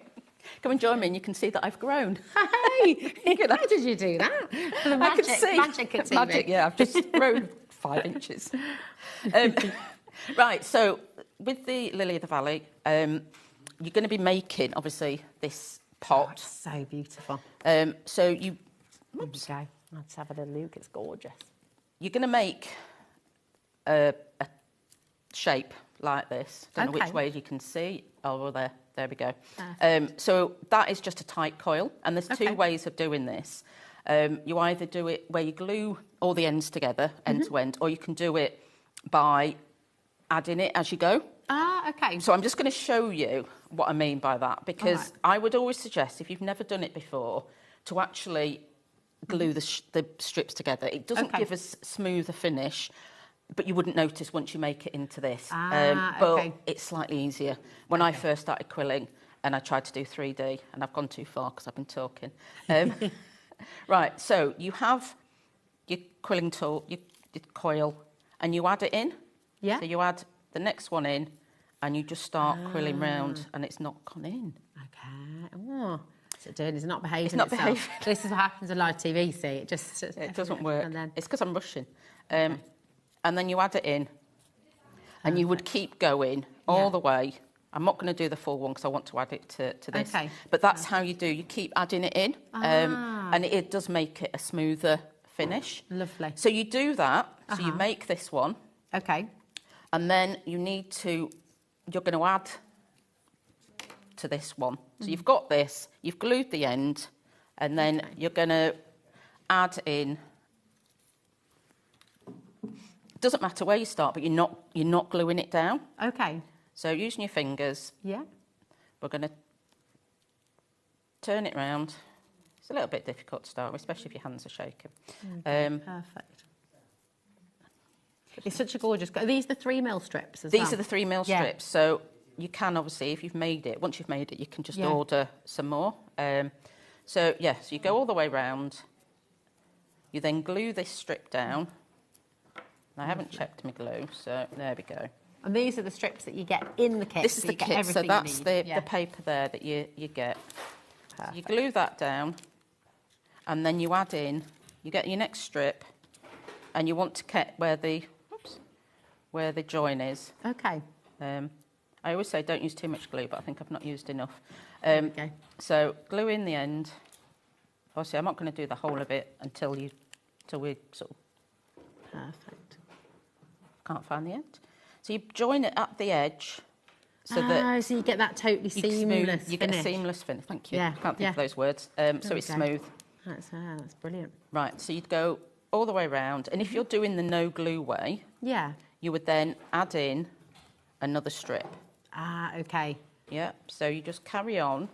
Come and join me and you can see that I've grown.
Hey, how did you do that? The magic,
I can see.
Magic at TV.
Magic, yeah, I've just grown 5 inches. Right, so with the Lily of the Valley, you're going to be making, obviously, this pot.
Oh, it's so beautiful.
So you...
Oops. Okay, let's have a little look. It's gorgeous.
You're going to make a shape like this. Don't know which way you can see. Oh, well, there we go. So that is just a tight coil, and there's two ways of doing this. You either do it where you glue all the ends together, end to end, or you can do it by adding it as you go.
Ah, okay.
So I'm just going to show you what I mean by that, because I would always suggest, if you've never done it before, to actually glue the strips together. It doesn't give us smoother finish, but you wouldn't notice once you make it into this. But it's slightly easier. When I first started quilling and I tried to do 3D, and I've gone too far because I've been talking. Right, so you have your quilling tool, your coil, and you add it in.
Yeah.
So you add the next one in, and you just start quilling round, and it's not gone in.
Okay. Oh. What's it doing? It's not behaving.
It's not
itself.
behaving.
This is what happens on live TV. See, it just
it doesn't work.
And then...
It's because I'm rushing. And then you add it in, and you would keep going all the way. I'm not going to do the full one because I want to add it to this.
Okay.
But that's how you do. You keep adding it in, and it does make it a smoother finish.
Lovely.
So you do that. So you make this one.
Okay.
And then you need to. You're going to add to this one. So you've got this. You've glued the end, and then you're going to add in. Doesn't matter where you start, but you're not gluing it down.
Okay.
So using your fingers, we're going to turn it round. It's a little bit difficult to start with, especially if your hands are shaking.
Perfect. It's such a gorgeous... Are these the 3mm strips as
These
well?
are the 3mm strips. So you can, obviously, if you've made it, once you've made it, you can just order some more. So you go all the way round. You then glue this strip down. I haven't checked my glue, so there we go.
And these are the strips that you get in the kit.
This is the kit, so that's the paper there that you get. So you glue that down, and then you add in, you get your next strip, and you want to get where the join is.
Okay.
I always say don't use too much glue, but I think I've not used enough. So glue in the end. Obviously, I'm not going to do the whole of it until we sort of...
Perfect.
Can't find the end. So you join it at the edge, so that
so you get that totally seamless.
You get a seamless finish. Thank you.
Yeah.
Can't think of those words. So it's smooth.
That's brilliant.
Right. So you'd go all the way around, and if you're doing the no glue way, you would then add in another strip.
Ah, okay.
Yeah. So you just carry on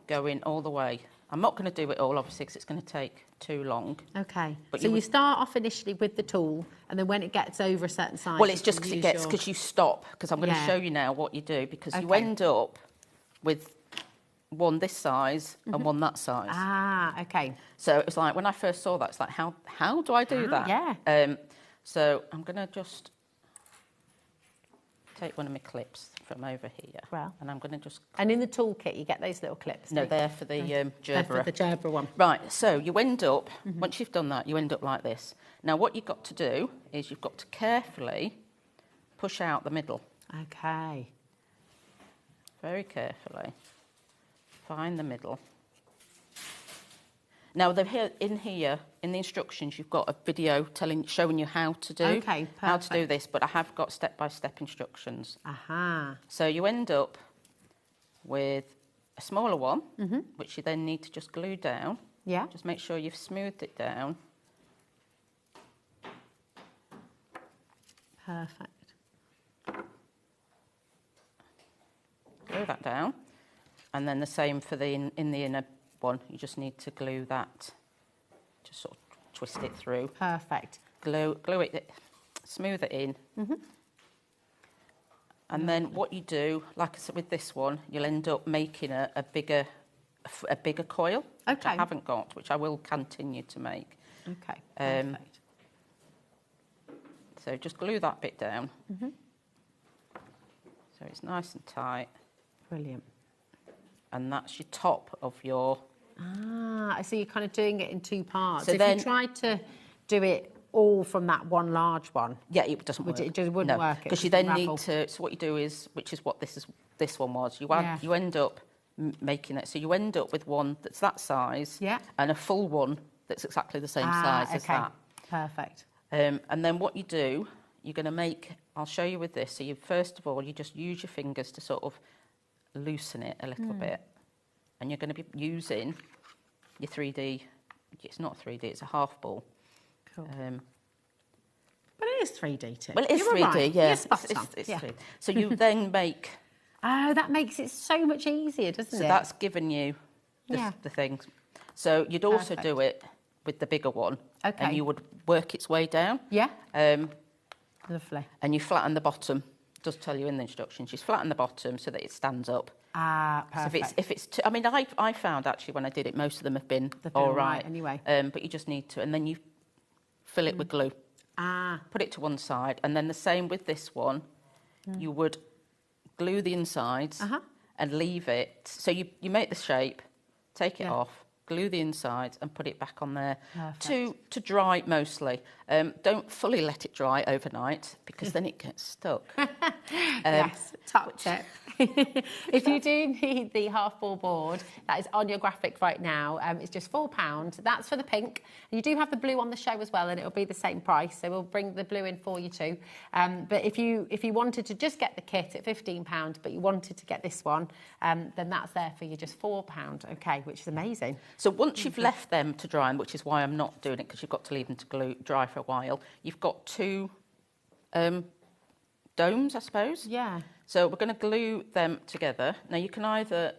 going all the way. I'm not going to do it all, obviously, because it's going to take too long.
Okay.
But
so you start off initially with the tool, and then when it gets over a certain size...
Well, it's just because you stop, because I'm going to show you now what you do, because you end up with one this size and one that size.
Ah, okay.
So it was like, when I first saw that, it's like, how do I do that?
Yeah.
So I'm going to just take one of my clips from over here.
Well.
And I'm going to just...
And in the toolkit, you get those little clips?
No, they're for the Gerbera.
They're for the Gerbera one.
Right, so you end up, once you've done that, you end up like this. Now, what you've got to do is you've got to carefully push out the middle.
Okay.
Very carefully. Find the middle. Now, in here, in the instructions, you've got a video showing you how to do this, but I have got step-by-step instructions.
Aha.
So you end up with a smaller one, which you then need to just glue down.
Yeah.
Just make sure you've smoothed it down.
Perfect.
Glue that down. And then the same for the in the inner one. You just need to glue that, just sort of twist it through.
Perfect.
Glue it, smooth it in. And then what you do, like I said with this one, you'll end up making a bigger coil, which I haven't got, which I will continue to make.
Okay, perfect.
So just glue that bit down. So it's nice and tight.
Brilliant.
And that's your top of your...
Ah, I see you're kind of doing it in two parts.
So
if
then,
you tried to do it all from that one large one...
Yeah, it doesn't work.
It just wouldn't work.
Because you then need to... So what you do is, which is what this one was, you end up making it. So you end up with one that's that size and a full one that's exactly the same size as that.
Perfect.
And then what you do, you're going to make... I'll show you with this. So you first of all, you just use your fingers to sort of loosen it a little bit. And you're going to be using your 3D... It's not 3D, it's a half ball.
Cool. But it is 3D too.
Well, it is 3D,
right.
yeah.
It's
3D. So you then make...
Oh, that makes it so much easier, doesn't it?
So that's given you the things. So you'd also do it with the bigger one.
Okay.
And you would work its way down.
Yeah. Lovely.
And you flatten the bottom. It does tell you in the instructions. You flatten the bottom so that it stands up.
Ah, perfect.
So if it's too, I mean, I found actually when I did it, most of them have been all right.
Anyway.
But you just need to, and then you fill it with glue.
Ah.
Put it to one side, and then the same with this one. You would glue the insides and leave it. So you make the shape, take it off, glue the insides and put it back on there to dry mostly. Don't fully let it dry overnight because then it gets stuck.
Yes, top tip. If you do need the half ball board, that is on your graphic right now. It's just £4. That's for the pink. You do have the blue on the show as well, and it'll be the same price. So we'll bring the blue in for you too. But if you wanted to just get the kit at £15, but you wanted to get this one, then that's there for you, just £4. Okay, which is amazing.
So once you've left them to dry, which is why I'm not doing it because you've got to leave them to dry for a while, you've got two domes, I suppose.
Yeah.
So we're going to glue them together. Now you can either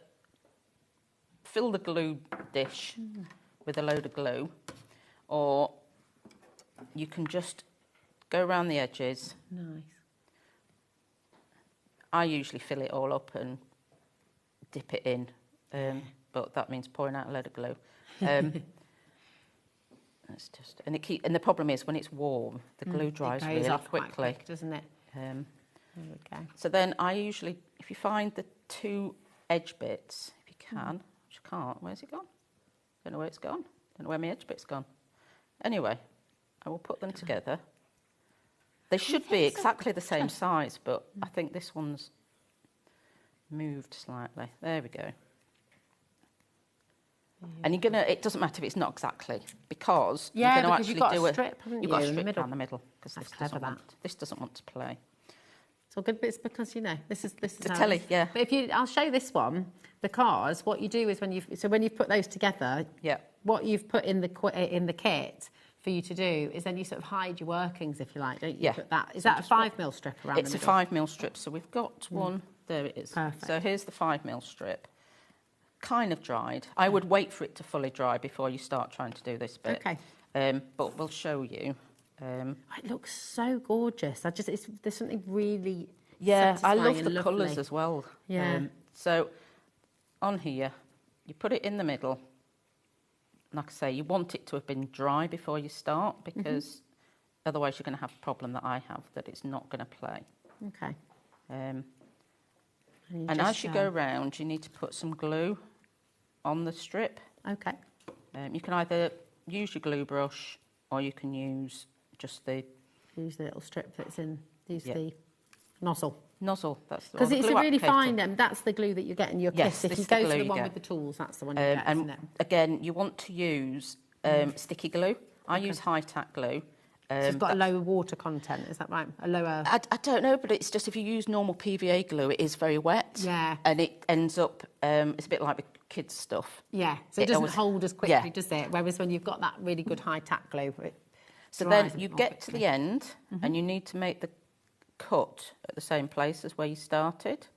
fill the glue dish with a load of glue, or you can just go around the edges.
Nice.
I usually fill it all up and dip it in, but that means pouring out a load of glue. That's just, and the problem is when it's warm, the glue dries really
off
quickly,
quite quick, doesn't it?
There
we go.
So then I usually, if you find the two edge bits, if you can, which I can't, where's it gone? Don't know where it's gone. Don't know where my edge bit's gone. Anyway, I will put them together. They should be exactly the same size, but I think this one's moved slightly. There we go. And you're gonna. It doesn't matter if it's not exactly because you're going to actually
you've got
do
a strip, haven't you?
You've got a
in
strip down the middle because this doesn't want to play.
It's all good, but it's because this is
the
how
telly,
it is.
yeah.
But I'll show you this one because what you do is when you've put those together, what you've put in the kit for you to do is then you sort of hide your workings, if you like, don't you?
Yeah.
Put that. Is that a 5mm strip around the middle?
It's a 5mm strip. So we've got one. There it is.
Perfect.
So here's the 5mm strip. Kind of dried. I would wait for it to fully dry before you start trying to do this bit.
Okay.
But we'll show you.
It looks so gorgeous. There's something really
I love
satisfying
the
and
colours
lovely.
as well.
Yeah.
So on here, you put it in the middle. Like I say, you want it to have been dry before you start because otherwise you're going to have the problem that I have, that it's not going to play.
Okay.
And as you go round, you need to put some glue on the strip.
Okay.
You can either use your glue brush or you can use just the...
Use the little strip that's in, the nozzle.
Nozzle, that's the one.
Because it's a really fine, that's the glue that you get in your kit.
Yes,
if you go for the one with the tools, that's the one you get, isn't it?
Again, you want to use sticky glue. I use high-tack glue.
So it's got a lower water content, is that right? A lower...
I don't know, but it's just if you use normal PVA glue, it is very wet.
Yeah.
And it ends up, it's a bit like with kids' stuff.
Yeah, so it doesn't hold as quickly, does it? Whereas when you've got that really good high-tack glue, it
so then you get to the end and you need to make the cut at the same place as where you started.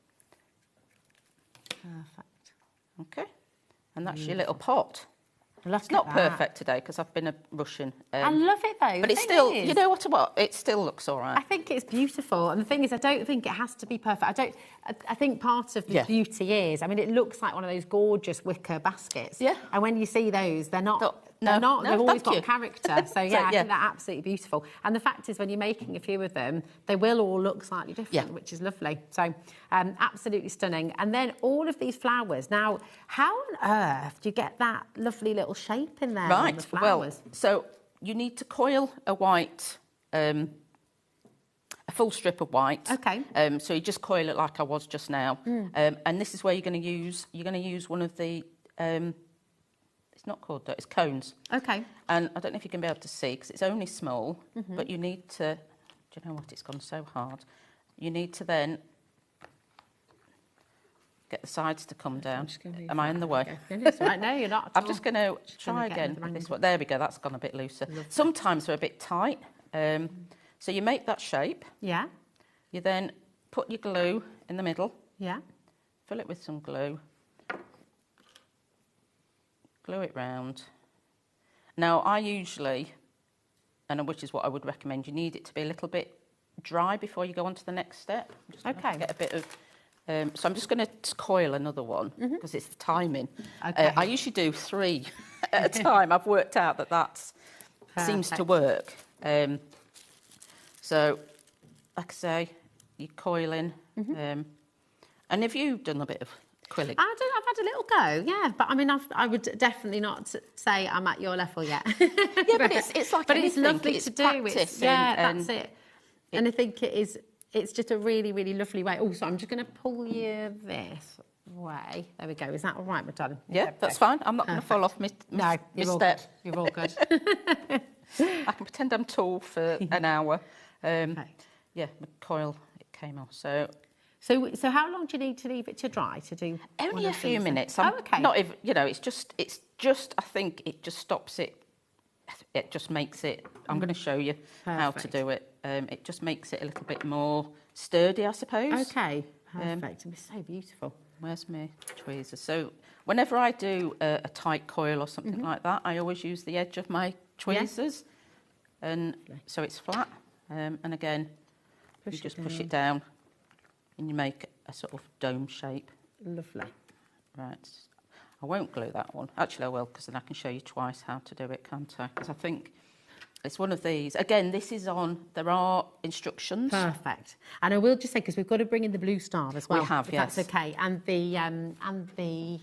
Perfect.
Okay, and that's your little pot.
Look
It's not
at that.
perfect today because I've been rushing.
I love it though.
But
The
it's
thing
still,
is-
you know what? It still looks all right.
I think it's beautiful, and the thing is, I don't think it has to be perfect. I think part of the
Yeah.
beauty is, I mean, it looks like one of those gorgeous wicker baskets.
Yeah.
And when you see those, they're not.
No,
They've always
thank
got
you.
character. So yeah,
So,
I
yeah.
think they're absolutely beautiful. And the fact is, when you're making a few of them, they will all look slightly different,
Yeah.
which is lovely. So absolutely stunning. And then all of these flowers. Now, how on earth do you get that lovely little shape in there? On the
Right.
flowers?
Well, so you need to coil a white, a full strip of white.
Okay.
So you just coil it like I was just now. And this is where you're going to use one of the. It's not called dirt, it's cones.
Okay.
And I don't know if you can be able to see because it's only small, but you need to. Do you know what? It's gone so hard. You need to then get the sides to come down. Am I in the way?
Right, no, you're not.
I'm just going to try again with this one. There we go. That's gone a bit looser. Sometimes they're a bit tight. So you make that shape.
Yeah.
You then put your glue in the middle.
Yeah.
Fill it with some glue. Glue it round. Now, I usually, and which is what I would recommend, you need it to be a little bit dry before you go on to the next step. I'm just gonna get a bit of. So I'm just going to coil another one because it's the timing.
Okay.
I usually do 3 at a time. I've worked out that seems to work. So, like I say, you're coiling. And have you done a bit of acrylic?
I've had a little go, yeah. But I mean, I would definitely not say I'm at your level yet.
Yeah, but it's like
but
anything.
it's lovely
It's
to do.
practice
That's it. And I think it is. It's just a really, really lovely way. Also, I'm just going to pull you this way. There we go. Is that all right, my darling?
Yeah, that's fine. I'm not going to fall off my step.
You're all good.
I can pretend I'm tall for an hour. Yeah, my coil, it came off. So
how long do you need to leave it to dry to do?
Only a few minutes.
Okay.
Not even, it's just. I think it just stops it. It just makes it. I'm going to show you how to do it. It just makes it a little bit more sturdy, I suppose.
Okay. Perfect. It's so beautiful.
Where's my tweezers? So whenever I do a tight coil or something like that, I always use the edge of my tweezers, and so it's flat. And again, you just push it down, and you make a sort of dome shape.
Lovely.
Right. I won't glue that one. Actually, I will, because then I can show you twice how to do it, can't I? Because I think it's one of these. Again, this is on. There are instructions.
Perfect. And I will just say, because we've got to bring in the blue star as well.
We have,
if
yes.
that's okay. And the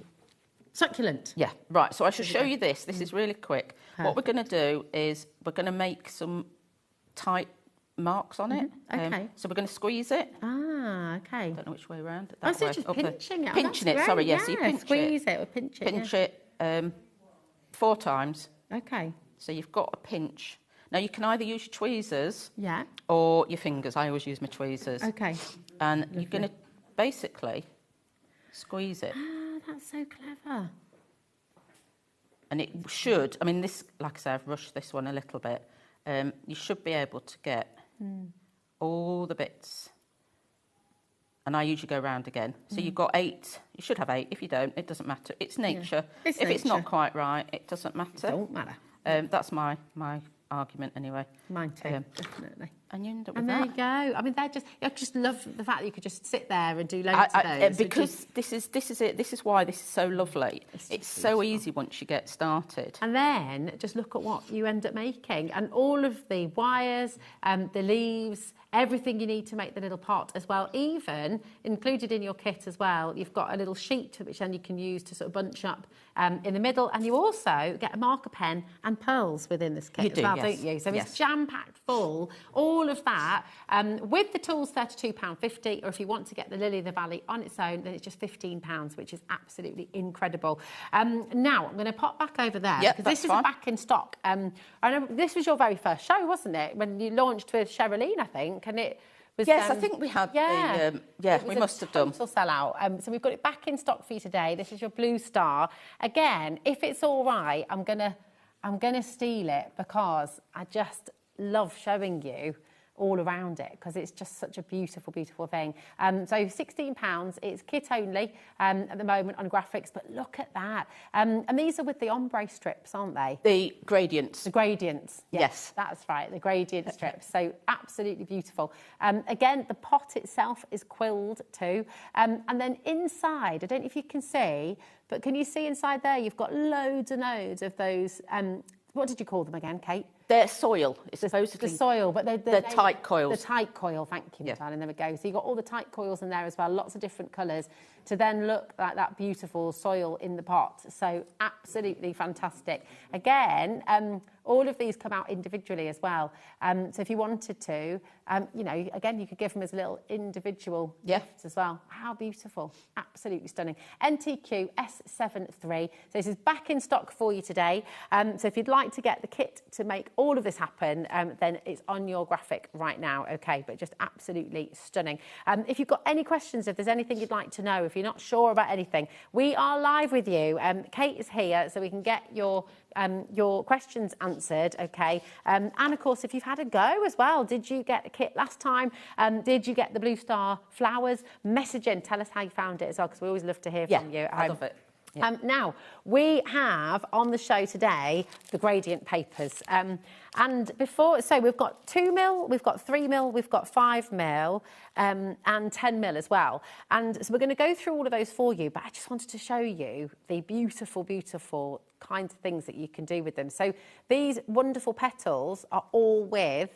succulent.
Yeah, right. So I should show you this. This is really quick. What we're going to do is we're going to make some tight marks on it.
Okay.
So we're going to squeeze it.
Ah, okay.
I don't know which way around.
Oh, so just pinching it.
Pinching it, sorry, yes. So you pinch
squeeze it or pinch it.
Pinch it 4 times.
Okay.
So you've got a pinch. Now, you can either use your tweezers
Yeah.
or your fingers. I always use my tweezers.
Okay.
And you're going to basically squeeze it.
Ah, that's so clever.
And it should, I mean, this, like I say, I've rushed this one a little bit. You should be able to get all the bits. And I usually go round again. So you've got 8. You should have 8. If you don't, it doesn't matter. It's nature.
It's
if it's
nature.
not quite right, it doesn't matter.
It don't matter.
That's my argument anyway.
Mine too, definitely.
And you end up
And
with
there
that.
you go. I mean, I just love the fact that you could just sit there and do loads of those.
Because this is it. This is why this is so lovely. It's so easy once you get started.
And then just look at what you end up making. And all of the wires, the leaves, everything you need to make the little pot as well. Even included in your kit as well, you've got a little sheet which then you can use to sort of bunch up in the middle. And you also get a marker pen and pearls within this kit as well, don't you? So it's jam-packed full. All of that. With the tools, £32.50, or if you want to get the Lily of the Valley on its own, then it's just £15, which is absolutely incredible. Now, I'm going to pop back over there, because this is back in stock. I know this was your very first show, wasn't it? When you launched with Sherilyn, I think, and it was...
Yes, I think we had we must have done.
Total sellout. So we've got it back in stock for you today. This is your Blue Star. Again, if it's all right, I'm gonna steal it, because I just love showing you all around it, because it's just such a beautiful, beautiful thing. So £16, it's kit only at the moment on graphics, but look at that. And these are with the ombre strips, aren't they?
The gradients.
The gradients,
yes.
That's right, the gradient strips. So absolutely beautiful. Again, the pot itself is quilled too. And then inside, I don't know if you can see, but can you see inside there, you've got loads and loads of those, what did you call them again, Kate?
They're soil. It's supposedly
the soil, but
they're tight coils.
The tight coil, thank you, my darling. There we go. So you've got all the tight coils in there as well, lots of different colours to then look like that beautiful soil in the pot. So absolutely fantastic. Again, all of these come out individually as well. So if you wanted to, you know, again, you could give them as little individual gifts as well. How beautiful. Absolutely stunning. NTQ S73. So this is back in stock for you today. So if you'd like to get the kit to make all of this happen, then it's on your graphic right now. Okay, but just absolutely stunning. If you've got any questions, if there's anything you'd like to know, if you're not sure about anything, we are live with you. Kate is here, so we can get your questions answered, okay? And of course, if you've had a go as well, did you get the kit last time? Did you get the Blue Star flowers? Message in, tell us how you found it as well, because we always love to hear from you.
I love it. Yeah.
Now, we have on the show today the gradient papers. And before, so we've got 2mm, we've got 3mm, we've got 5mm, and 10mm as well. And so we're going to go through all of those for you, but I just wanted to show you the beautiful, beautiful kinds of things that you can do with them. So these wonderful petals are all with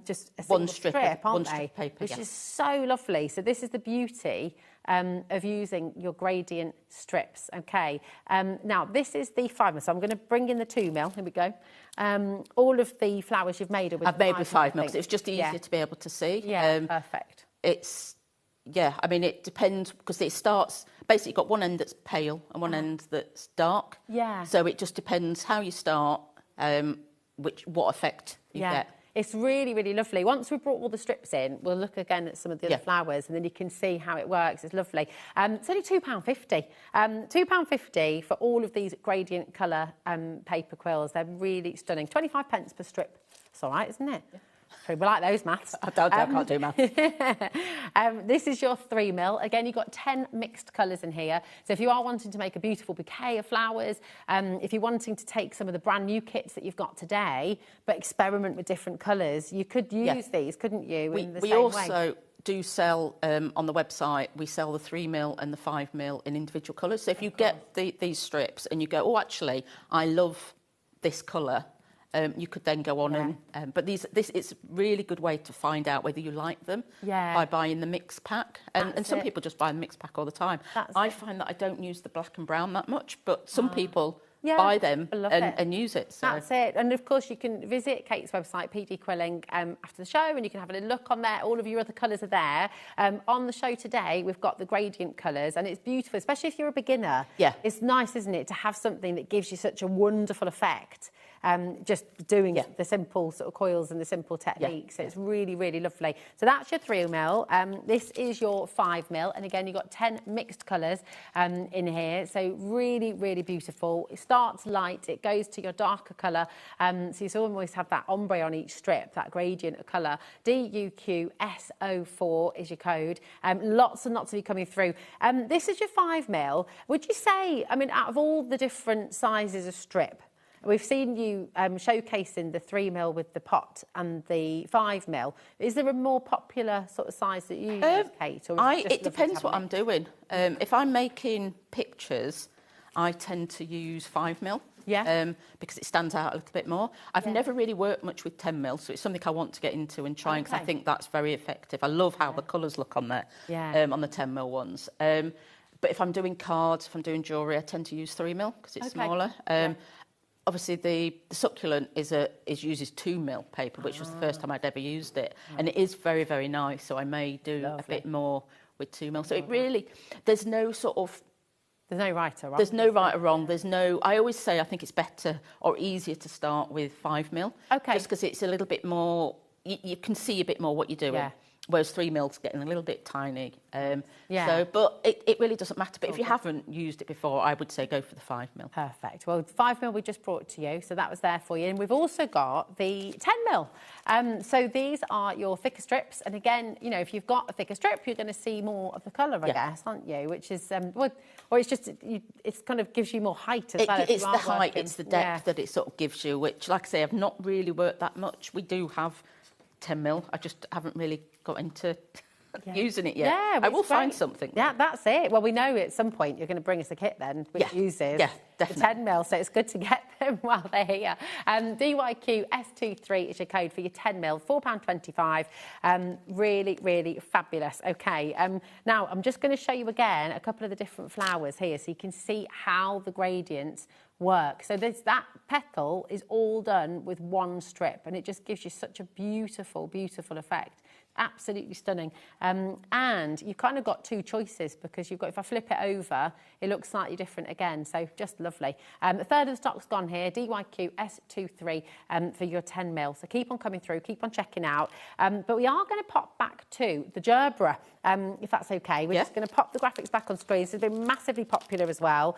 just a single strip, aren't they?
Paper,
which is so lovely. So this is the beauty of using your gradient strips, okay? Now, this is the 5mm, so I'm going to bring in the 2mm. Here we go. All of the flowers you've made are with
I've made with 5mm, because it's just easier to be able to see.
Yeah, perfect.
It's, yeah, I mean, it depends, because it starts, basically you've got one end that's pale and one end that's dark.
Yeah.
So it just depends how you start, what effect you get.
It's really, really lovely. Once we've brought all the strips in, we'll look again at some of the other flowers, and then you can see how it works. It's lovely. It's only £2.50. £2.50 for all of these gradient colour paper quills. They're really stunning. 25p per strip. It's all right, isn't it? Yeah. We like those maths.
I can't do maths.
This is your 3mm. Again, you've got 10 mixed colours in here. So if you are wanting to make a beautiful bouquet of flowers, if you're wanting to take some of the brand new kits that you've got today, but experiment with different colours, you could use these, couldn't you?
We also do sell on the website, we sell the 3mm and the 5mm in individual colours. So if you get these strips and you go, oh, actually, I love this colour, you could then go on and... but it's a really good way to find out whether you like them by buying the mix pack. And some people just buy the mix pack all the time. I find that I don't use the black and brown that much, but some people buy them and use it. So.
That's it. And, of course, you can visit Kate's website, PD Quilling, after the show, and you can have a little look on there. All of your other colours are there. On the show today, we've got the gradient colours, and it's beautiful, especially if you're a beginner.
Yeah.
It's nice, isn't it, to have something that gives you such a wonderful effect. Just doing the simple sort of coils and the simple techniques. It's really, really lovely. So that's your 3mm. This is your 5mm. And again, you've got 10 mixed colours in here. So really, really beautiful. It starts light. It goes to your darker colour. So you always have that ombre on each strip, that gradient of colour. DUQS04 is your code. Lots and lots of you coming through. This is your 5mm. Would you say, I mean, out of all the different sizes of strip, we've seen you showcasing the 3mm with the pot and the 5mm. Is there a more popular sort of size that you use, Kate? Or
it depends what I'm doing. If I'm making pictures, I tend to use 5mm.
Yeah.
Because it stands out a little bit more. I've never really worked much with 10mm, so it's something I want to get into and try, because I think that's very effective. I love how the colours look on there, on the 10mm ones. But if I'm doing cards, if I'm doing jewellery, I tend to use 3mm because it's smaller. Obviously, the succulent uses 2mm paper, which was the first time I'd ever used it, and it is very, very nice. So I may do a bit more with 2mm. So it really, there's no sort of,
there's no right or wrong.
There's no right or wrong. There's no. I always say I think it's better or easier to start with 5mm.
Okay.
Just because it's a little bit more. You can see a bit more what you're doing. whereas 3mm getting a little bit tiny. So, but it really doesn't matter. But if you haven't used it before, I would say go for the 5mm.
Perfect. Well, 5mm we just brought to you, so that was there for you. And we've also got the 10mm. So these are your thicker strips. And again, you know, if you've got a thicker strip, you're going to see more of the colour, I guess, aren't you? Which is, or it's just, it's kind of gives you more height as well.
It's the height, it's the depth that it sort of gives you, which, like I say, I've not really worked that much. We do have 10mm. I just haven't really got into using it yet.
Yeah,
I will find something.
Yeah, that's it. Well, we know at some point you're going to bring us a kit then, which uses the 10mm, so it's good to get them while they're here. DYQ S23 is your code for your 10mm, £4.25. Really, really fabulous. Okay, now I'm just going to show you again a couple of the different flowers here so you can see how the gradients work. So that petal is all done with one strip, and it just gives you such a beautiful, beautiful effect. Absolutely stunning. And you've kind of got two choices because you've got, if I flip it over, it looks slightly different again. So just lovely. A third of the stock's gone here, DYQ S23 for your 10mm. So keep on coming through, keep on checking out. But we are going to pop back to the Gerbera, if that's okay. We're just going to pop the graphics back on screen. So it's been massively popular as well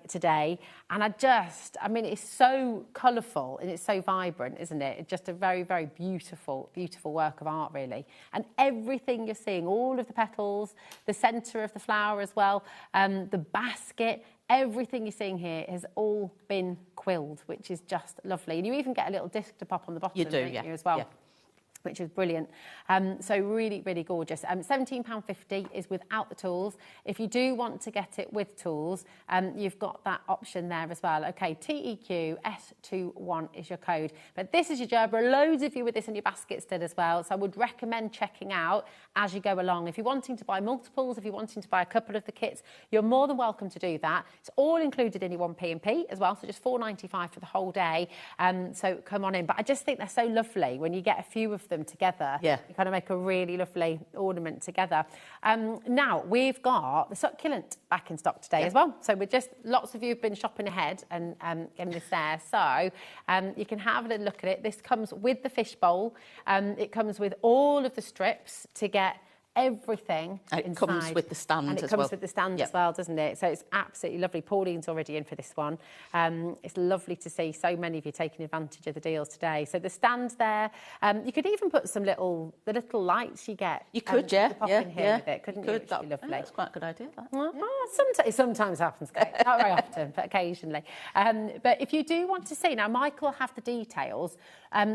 today. And I mean, it's so colourful and it's so vibrant, isn't it? It's just a very, very beautiful, beautiful work of art, really. And everything you're seeing, all of the petals, the centre of the flower as well, the basket, everything you're seeing here has all been quilled, which is just lovely. And you even get a little disc to pop on the bottom,
you do,
you, as well. Which is brilliant. So really, really gorgeous. £17.50 is without the tools. If you do want to get it with tools, you've got that option there as well. Okay, TEQ S21 is your code. But this is your Gerbera. Loads of you with this in your basket still as well. So I would recommend checking out as you go along. If you're wanting to buy multiples, if you're wanting to buy a couple of the kits, you're more than welcome to do that. It's all included in your 1P&P as well. So just $4.95 for the whole day. So come on in. But I just think they're so lovely when you get a few of them together. You kind of make a really lovely ornament together. Now we've got the succulent back in stock today as well. So we're just, lots of you have been shopping ahead and getting this there. So you can have a little look at it. This comes with the fish bowl. It comes with all of the strips to get everything
it
inside.
Comes with the stand
and it
as
comes
well.
with the stand as well, doesn't it? So it's absolutely lovely. Pauline's already in for this one. It's lovely to see so many of you taking advantage of the deals today. So the stand's there. You could even put some the little lights you get.
You could,
pop in here with it, couldn't you?
Could.
Which would be lovely.
That's quite a good idea.
It sometimes happens, Kate. Not very often, but occasionally. But if you do want to see, now Michael will have the details.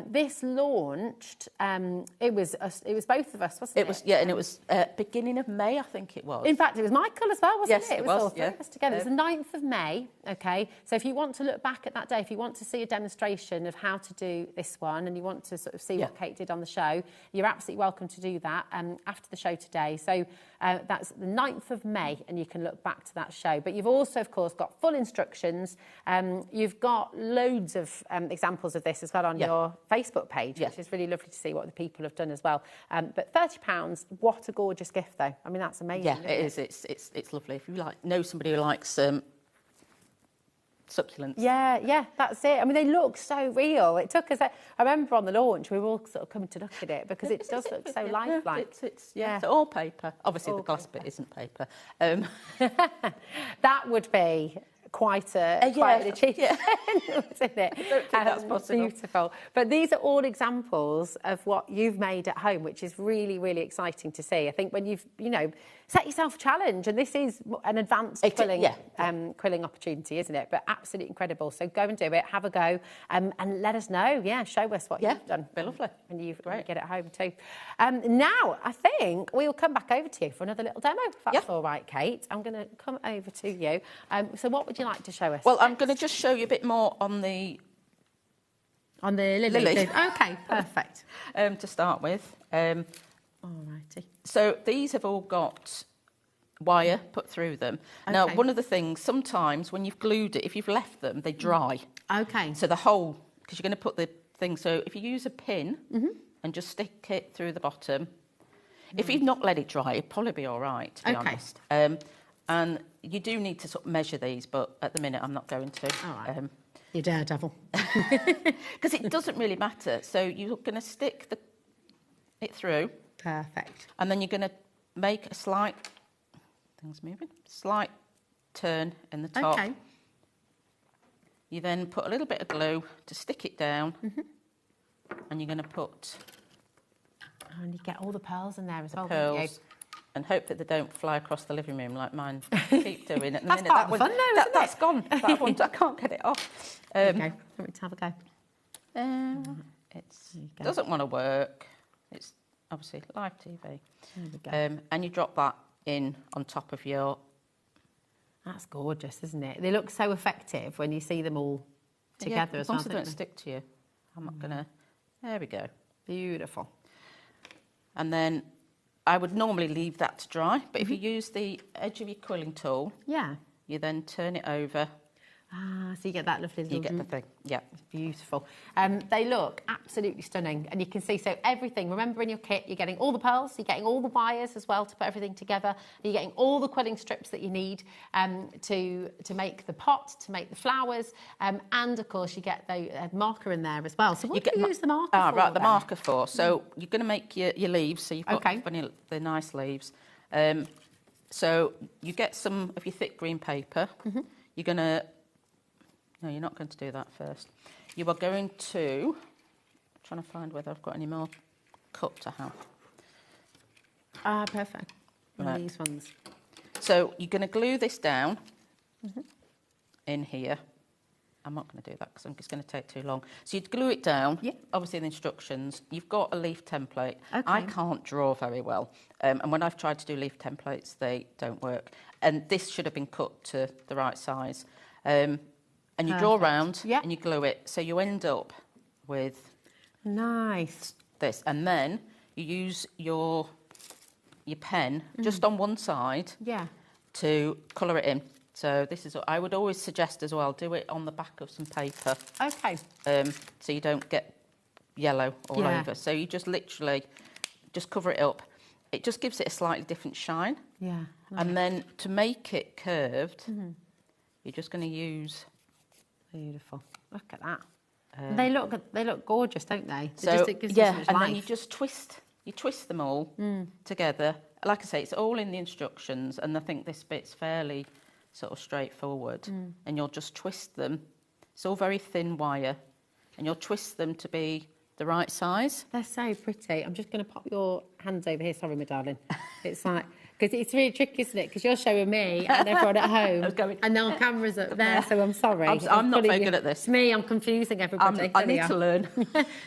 This launched. It was both of us, wasn't it?
It was, and it was beginning of May, I think it was.
In fact, it was Michael as well, wasn't it?
It was
all three of us together. It was the 9th of May, okay? So if you want to look back at that day, if you want to see a demonstration of how to do this one and you want to sort of see what Kate did on the show, you're absolutely welcome to do that after the show today. So that's the 9th of May and you can look back to that show. But you've also, of course, got full instructions. You've got loads of examples of this as well on your Facebook page, which is really lovely to see what the people have done as well. But £30, what a gorgeous gift, though. I mean, that's amazing.
Yeah, it is. It's lovely. If you know somebody who likes succulents.
Yeah, that's it. I mean, they look so real. It took us. I remember on the launch, we were all sort of coming to look at it because it does look so lifelike.
It's all paper. Obviously, the glass bit isn't paper.
That would be quite an achievement, isn't it?
I don't think that's possible.
Beautiful. But these are all examples of what you've made at home, which is really, really exciting to see. I think when you've, set yourself a challenge, and this is an advanced quilling opportunity, isn't it? But absolutely incredible. So go and do it, have a go, and let us know. Yeah, show us what you've done.
Be lovely.
And you get it home too. Now, I think we will come back over to you for another little demo, if that's all right, Kate. I'm going to come over to you. So what would you like to show us?
Well, I'm going to just show you a bit more on the
lily. Okay, perfect.
To start with.
Alrighty.
So these have all got wire put through them. Okay. Now, one of the things, sometimes when you've glued it, if you've left them, they dry.
Okay.
So the whole, because you're going to put the thing, so if you use a pin and just stick it through the bottom, if you've not let it dry, it'll probably be all right, to be honest. And you do need to sort of measure these, but at the minute I'm not going to.
All right. You daredevil.
Because it doesn't really matter. So you're going to stick it through.
Perfect.
And then you're going to make a slight, slight turn in the top.
Okay.
You then put a little bit of glue to stick it down, and you're going to put...
And you get all the pearls in there as well,
pearls,
don't you?
and hope that they don't fly across the living room like mine keep doing at the
That's
minute.
part of the fun, though, isn't
that's gone. That one, I can't get it off.
Okay, want me to have a go?
It doesn't want to work. It's obviously live TV.
There we go.
And you drop that in on top of your...
That's gorgeous, isn't it? They look so effective when you see them all together as well.
As long as they don't stick to you. I'm not going to... There we go.
Beautiful.
And then I would normally leave that to dry, but if you use the edge of your quilling tool, you then turn it over.
Ah, so you get that lovely little...
You get the thing, yeah.
It's beautiful. They look absolutely stunning, and you can see, so everything, remember in your kit, you're getting all the pearls, you're getting all the wires as well to put everything together, you're getting all the quilling strips that you need to make the pot, to make the flowers, and of course you get the marker in there as well. So what do you use the marker for?
Right, the
then?
marker for. So you're going to make your leaves, so you've got the nice leaves. So you get some of your thick green paper. You're going to... No, you're not going to do that first. You are going to... I'm trying to find whether I've got any more cut to have.
Ah, perfect. One of these ones.
So you're going to glue this down in here. I'm not going to do that because it's going to take too long. So you'd glue it down. Obviously, in the instructions, you've got a leaf template. I can't draw very well. And when I've tried to do leaf templates, they don't work. And this should have been cut to the right size. And you draw around and you glue it. So you end up with this. And then you use your pen just on one side to colour it in. So this is, I would always suggest as well, do it on the back of some paper.
Okay.
So you don't get yellow all over. So you just literally just cover it up. It just gives it a slightly different shine.
Yeah.
And then to make it curved, you're just going to use...
Beautiful. Look at that. They look gorgeous, don't they?
So,
it gives them so much
and
life.
then you just twist them all together. Like I say, it's all in the instructions, and I think this bit's fairly sort of straightforward. And you'll just twist them. It's all very thin wire, and you'll twist them to be the right size.
They're so pretty. I'm just going to pop your hands over here. Sorry, my darling. It's like... Because it's really tricky, isn't it? Because you're showing me and everyone at home, and our camera's up there, so I'm sorry.
I'm not very good at this.
It's me, I'm confusing everybody.
I need to learn.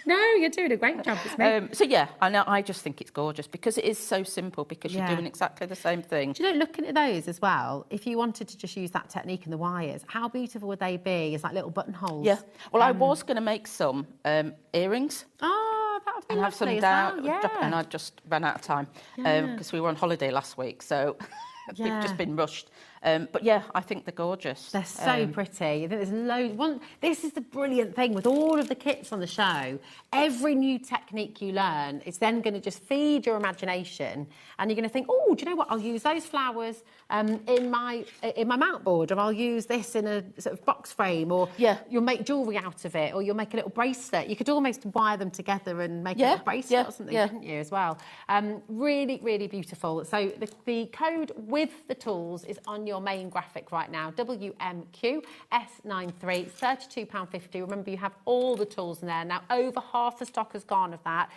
No, you're doing a great job. It's me.
So yeah, I just think it's gorgeous because it is so simple because you're doing exactly the same thing.
Do you know, looking at those as well, if you wanted to just use that technique in the wires, how beautiful would they be as like little buttonholes?
Yeah. Well, I was going to make some earrings.
Oh, that would be
and have some
lovely
down,
as well,
and I just ran out of time because we were on holiday last week, so we've just been rushed. But yeah, I think they're gorgeous.
They're so pretty. I think there's loads. This is the brilliant thing with all of the kits on the show. Every new technique you learn, it's then going to just feed your imagination, and you're going to think, oh, do you know what? I'll use those flowers in my mount board, or I'll use this in a sort of box frame, or you'll make jewellery out of it, or you'll make a little bracelet. You could almost wire them together and make a little bracelet or something, couldn't you, as well? Really, really beautiful. So the code with the tools is on your main graphic right now, WMQ S93, £32.50. Remember, you have all the tools in there. Now, over half the stock has gone of that,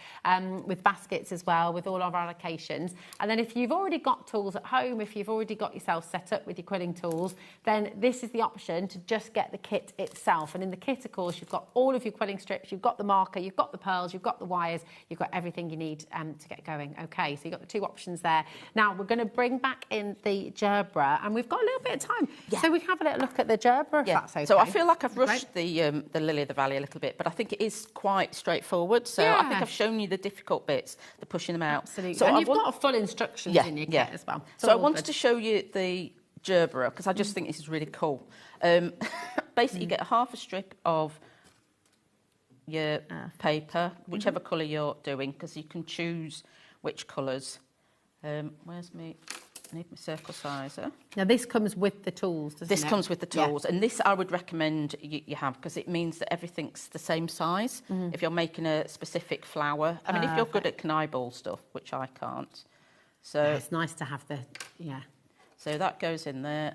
with baskets as well, with all of our allocations. And then if you've already got tools at home, if you've already got yourself set up with your quilling tools, then this is the option to just get the kit itself. And in the kit, of course, you've got all of your quilling strips, you've got the marker, you've got the pearls, you've got the wires, you've got everything you need to get going. Okay, so you've got the two options there. Now, we're going to bring back in the gerbera, and we've got a little bit of time. So we have a little look at the gerbera, if that's okay.
So I feel like I've rushed the Lily of the Valley a little bit, but I think it is quite straightforward. So I think I've shown you the difficult bits, the pushing them out.
Absolutely.
So
and you've got a full instructions in your kit as well.
So I wanted to show you the gerbera because I just think this is really cool. Basically, you get half a strip of your paper, whichever colour you're doing, because you can choose which colours. Where's me? I need my circle sizer.
Now this comes with the tools, doesn't it?
This comes with the tools, and this I would recommend you have, because it means that everything's the same size. If you're making a specific flower, I mean, if you're good at can eyeball stuff, which I can't, so
it's nice to have the
So that goes in there.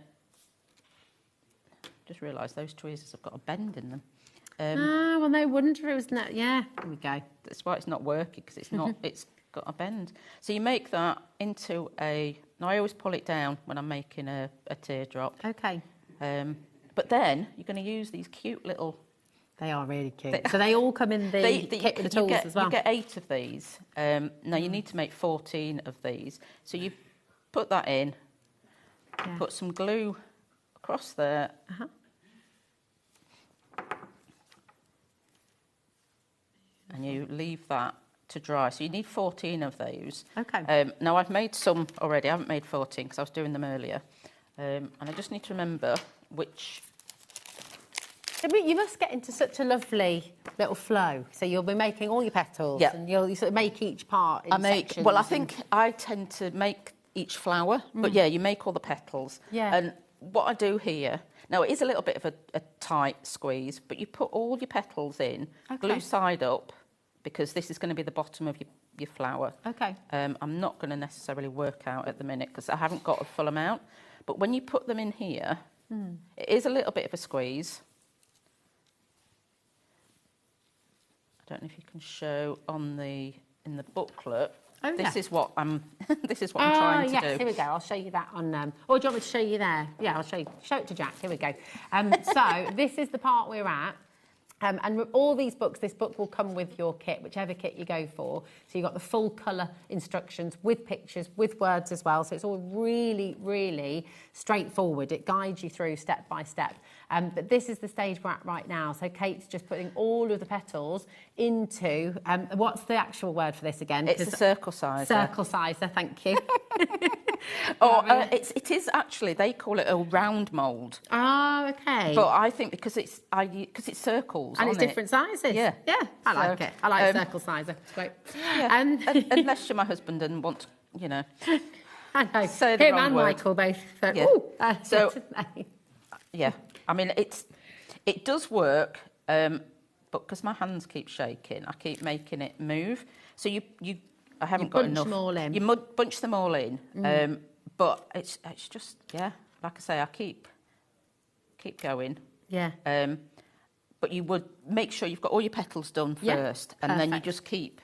Just realised those tweezers have got a bend in them.
Well, no wonder it was not. Yeah, there we go.
That's why it's not working, because it's not. It's got a bend. So you make that into a. Now I always pull it down when I'm making a teardrop.
Okay.
But then you're going to use these cute little.
They are really cute. So they all come in the kit with the tools as well.
You get 8 of these. Now you need to make 14 of these. So you put that in. Put some glue across there. And you leave that to dry. So you need 14 of those.
Okay.
Now I've made some already. I haven't made 14 because I was doing them earlier. And I just need to remember which.
You must get into such a lovely little flow. So you'll be making all your petals, and you sort of make each part in sections.
Well, I think I tend to make each flower, but yeah, you make all the petals.
Yeah.
And what I do here, now it is a little bit of a tight squeeze, but you put all your petals in, glue side up, because this is going to be the bottom of your flower.
Okay.
I'm not going to necessarily work out at the minute because I haven't got a full amount. But when you put them in here, it is a little bit of a squeeze. I don't know if you can show on in the booklet.
Oh,
this is what I'm. This is what I'm trying to do.
Yes, here we go. I'll show you that on. Or do you want me to show you there? Yeah, I'll show you. Show it to Jack. Here we go. So this is the part we're at. And all these books, this book will come with your kit, whichever kit you go for. So you've got the full colour instructions with pictures, with words as well. So it's all really, really straightforward. It guides you through step by step. But this is the stage we're at right now. So Kate's just putting all of the petals into, what's the actual word for this again?
It's a circle sizer.
Circle sizer, thank you.
It is actually, they call it a round mould.
Oh, okay.
But I think because it's circles,
and it's different sizes. Yeah, I like it. I like circle sizer. It's great.
Yeah. Unless you're my husband and want,
I know.
Say the
Him
wrong
and
word.
Michael both.
Yeah. Yeah. I mean, it does work, but because my hands keep shaking, I keep making it move. So I haven't got enough.
Bunch them all in.
You bunch them all in, but it's just like I say, I keep going.
Yeah.
But you would make sure you've got all your petals done first, and then you just keep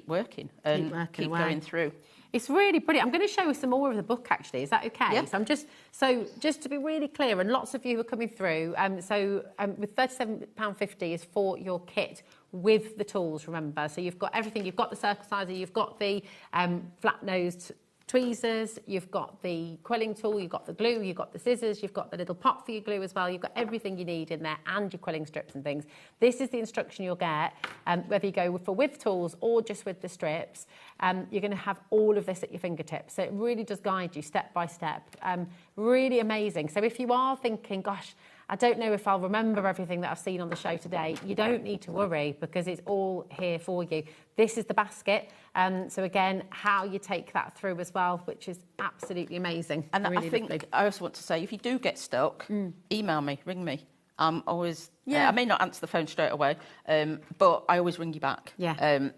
working and keep going through.
It's really brilliant. I'm going to show you some more of the book, actually. Is that okay?
Yeah.
So just to be really clear, and lots of you are coming through, with £37.50 is for your kit with the tools, remember. So you've got everything. You've got the circle sizer, you've got the flat-nosed tweezers, you've got the quilling tool, you've got the glue, you've got the scissors, you've got the little pot for your glue as well. You've got everything you need in there and your quilling strips and things. This is the instruction you'll get, whether you go with tools or just with the strips. You're going to have all of this at your fingertips. So it really does guide you step by step. Really amazing. So if you are thinking, gosh, I don't know if I'll remember everything that I've seen on the show today, you don't need to worry because it's all here for you. This is the basket. So again, how you take that through as well, which is absolutely amazing.
And
really
I think
lovely.
I also want to say, if you do get stuck, email me, ring me. I'm always, I may not answer the phone straight away, but I always ring you back.
Yeah.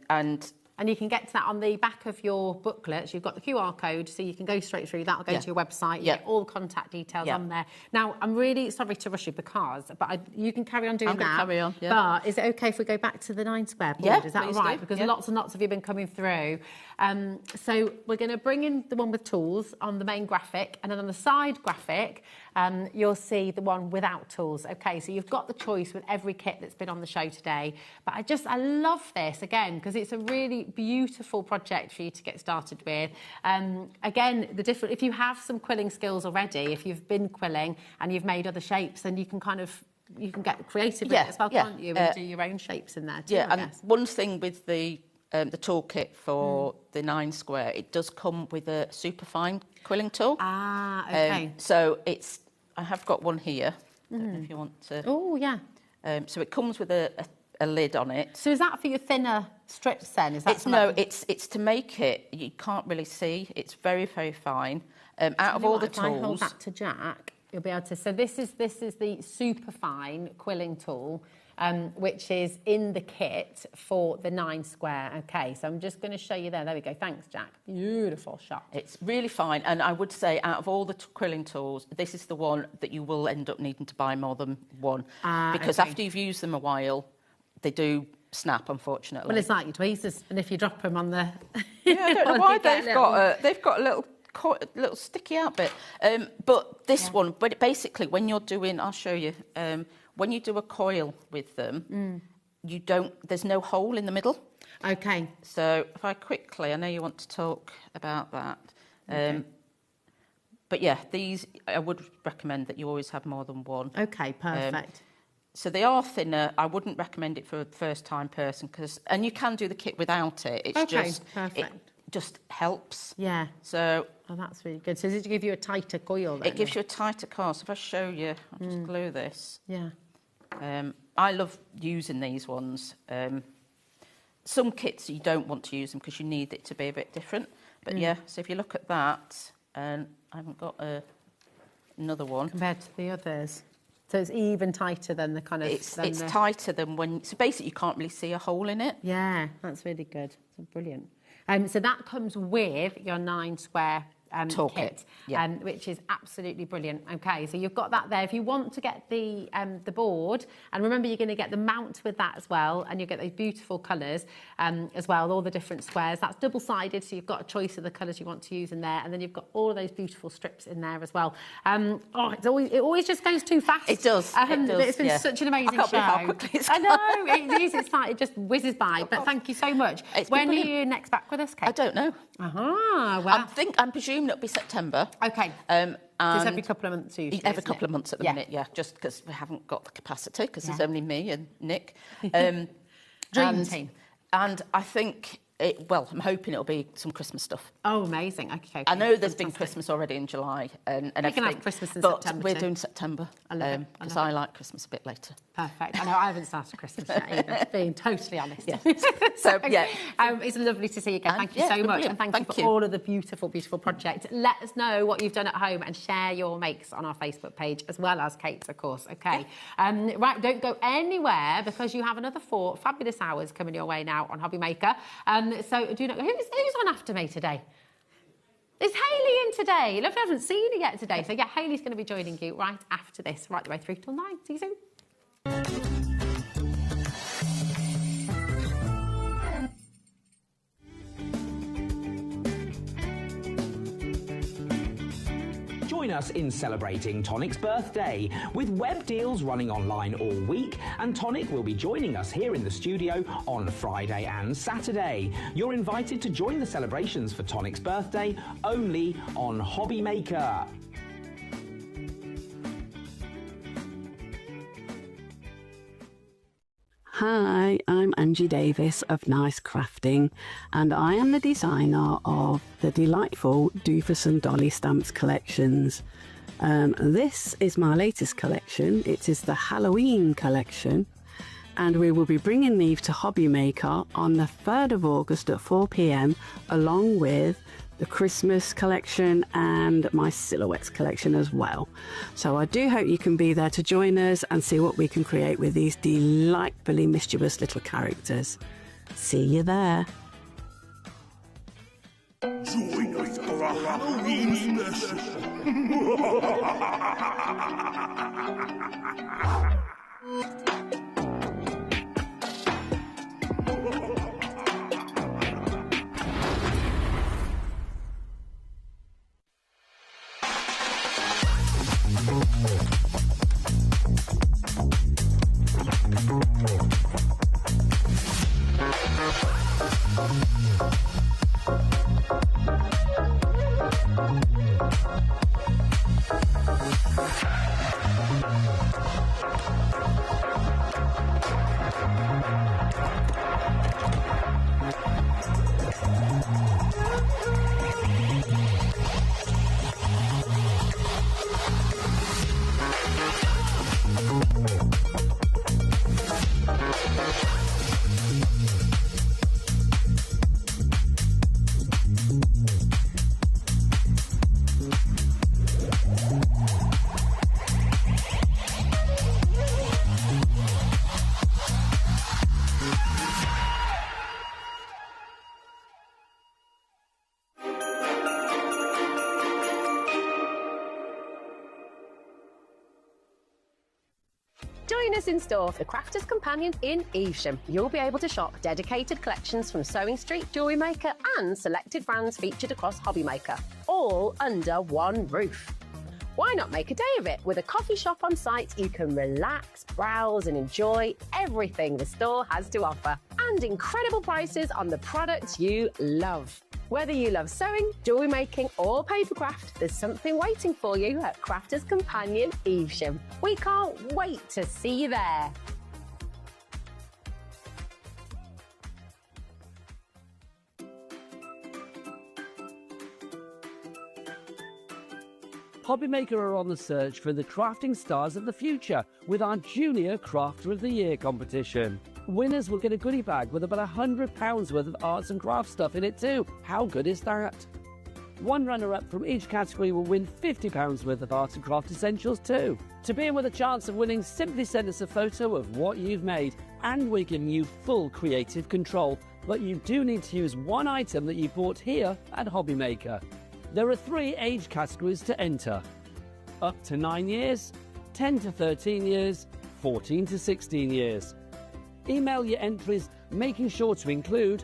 And you can get to that on the back of your booklets. You've got the QR code, so you can go straight through. That'll go to your website. You get all the contact details on there. Now, I'm really sorry to rush you you can carry on doing that.
I'm going to carry on,
But is it okay if we go back to the 9 square board?
Yeah,
is that all right? Because lots and lots of you have been coming through. So we're going to bring in the one with tools on the main graphic, and then on the side graphic, you'll see the one without tools. Okay, so you've got the choice with every kit that's been on the show today. But I love this, again, because it's a really beautiful project for you to get started with. Again, if you have some quilling skills already, if you've been quilling and you've made other shapes, then you can get creative with it as well, can't you? And do your own shapes in there too, I guess.
One thing with the toolkit for the 9 square, it does come with a superfine quilling tool.
Ah, okay.
So I have got one here. I don't know if you want to.
Oh, yeah.
So it comes with a a lid on it.
So is that for your thinner strips then? Is that
it's to make it. You can't really see. It's very, very fine. Out of all the tools,
if I hold that to Jack, you'll be able to. So this is the super fine quilling tool, which is in the kit for the 9 square. Okay, so I'm just going to show you there. There we go. Thanks, Jack. Beautiful shot.
It's really fine, and I would say out of all the quilling tools, this is the one that you will end up needing to buy more than one, because after you've used them a while, they do snap, unfortunately.
Well, it's like your tweezers, and if you drop them on the...
Yeah, I don't know why they've got a little sticky out bit. But this one, but basically, when you're doing, I'll show you, when you do a coil with them, there's no hole in the middle.
Okay.
So if I quickly, I know you want to talk about that.
Okay.
But yeah, these, I would recommend that you always have more than one.
Okay, perfect.
So they are thinner. I wouldn't recommend it for a first-time person and you can do the kit without it. It's
perfect.
It just helps.
Yeah.
So.
Oh, that's really good. So does it give you a tighter coil then?
It gives you a tighter coil. So if I show you, I'll just glue this.
Yeah.
I love using these ones. Some kits you don't want to use them because you need it to be a bit different. But yeah, so if you look at that, and I haven't got another one.
Compared to the others. So it's even tighter than the kind of...
It's tighter than when... So basically you can't really see a hole in it.
Yeah, that's really good. So brilliant. So that comes with your 9 square kit, which is absolutely brilliant. Okay, so you've got that there. If you want to get the board, and remember you're going to get the mount with that as well, and you get those beautiful colours as well, all the different squares. That's double-sided, so you've got a choice of the colours you want to use in there, and then you've got all of those beautiful strips in there as well. It always just goes too fast.
It does.
It's been such an amazing show.
I can't believe how quickly it's
I know, it is. It's like it just whizzes by. But thank you so much. When are you next back with us, Kate?
I don't know.
Well,
I'm presuming it'll be September.
Okay. So it's every couple of months usually.
Every couple of months at the minute, just because we haven't got the capacity, because there's only me and Nick.
Dream team.
And I think, I'm hoping it'll be some Christmas stuff.
Oh, amazing. Okay.
I know there's been Christmas already in July and
we
everything.
can have Christmas in
but
September
we're
too.
doing September.
I love it.
Because I like Christmas a bit later.
Perfect. I know I haven't started Christmas yet either, being totally honest.
Yeah. So, yeah.
It's lovely to see you again. Thank you so much.
Brilliant.
And thank you for all of the beautiful, beautiful projects. Let us know what you've done at home and share your makes on our Facebook page, as well as Kate's, of course. Okay. Right, don't go anywhere, because you have another 4 fabulous hours coming your way now on HobbyMaker. So do not go. Who's on after me today? Is Hayley in today? Look, I haven't seen her yet today. So yeah, Hayley's going to be joining you right after this, right the way through till 9. See you soon.
Join us in celebrating Tonic's birthday with web deals running online all week, and Tonic will be joining us here in the studio on Friday and Saturday. You're invited to join the celebrations for Tonic's birthday only on HobbyMaker.
Hi, I'm Angie Davis of Nice Crafting, and I am the designer of the delightful Doofus and Dolly Stamps collections. This is my latest collection. It is the Halloween collection, and we will be bringing these to HobbyMaker on the 3rd of August at 4 p.m, along with the Christmas collection and my silhouettes collection as well. So I do hope you can be there to join us and see what we can create with these delightfully mischievous little characters. See you there.
Join us for a Halloween special.
Join us in store for the Crafter's Companion in Evesham. You'll be able to shop dedicated collections from Sewing Street, Jewellery Maker and selected brands featured across HobbyMaker, all under one roof. Why not make a day of it? With a coffee shop on site, you can relax, browse and enjoy everything the store has to offer. And incredible prices on the products you love. Whether you love sewing, jewellery making or papercraft, there's something waiting for you at Crafter's Companion Evesham. We can't wait to see you there.
HobbyMaker are on the search for the crafting stars of the future with our Junior Crafter of the Year competition. Winners will get a goodie bag with about £100 worth of arts and crafts stuff in it too. How good is that? One runner-up from each category will win £50 worth of art and craft essentials too. To be in with a chance of winning, simply send us a photo of what you've made and we're giving you full creative control. But you do need to use one item that you bought here at HobbyMaker. There are 3 age categories to enter: up to 9 years, 10 to 13 years, 14 to 16 years. Email your entries, making sure to include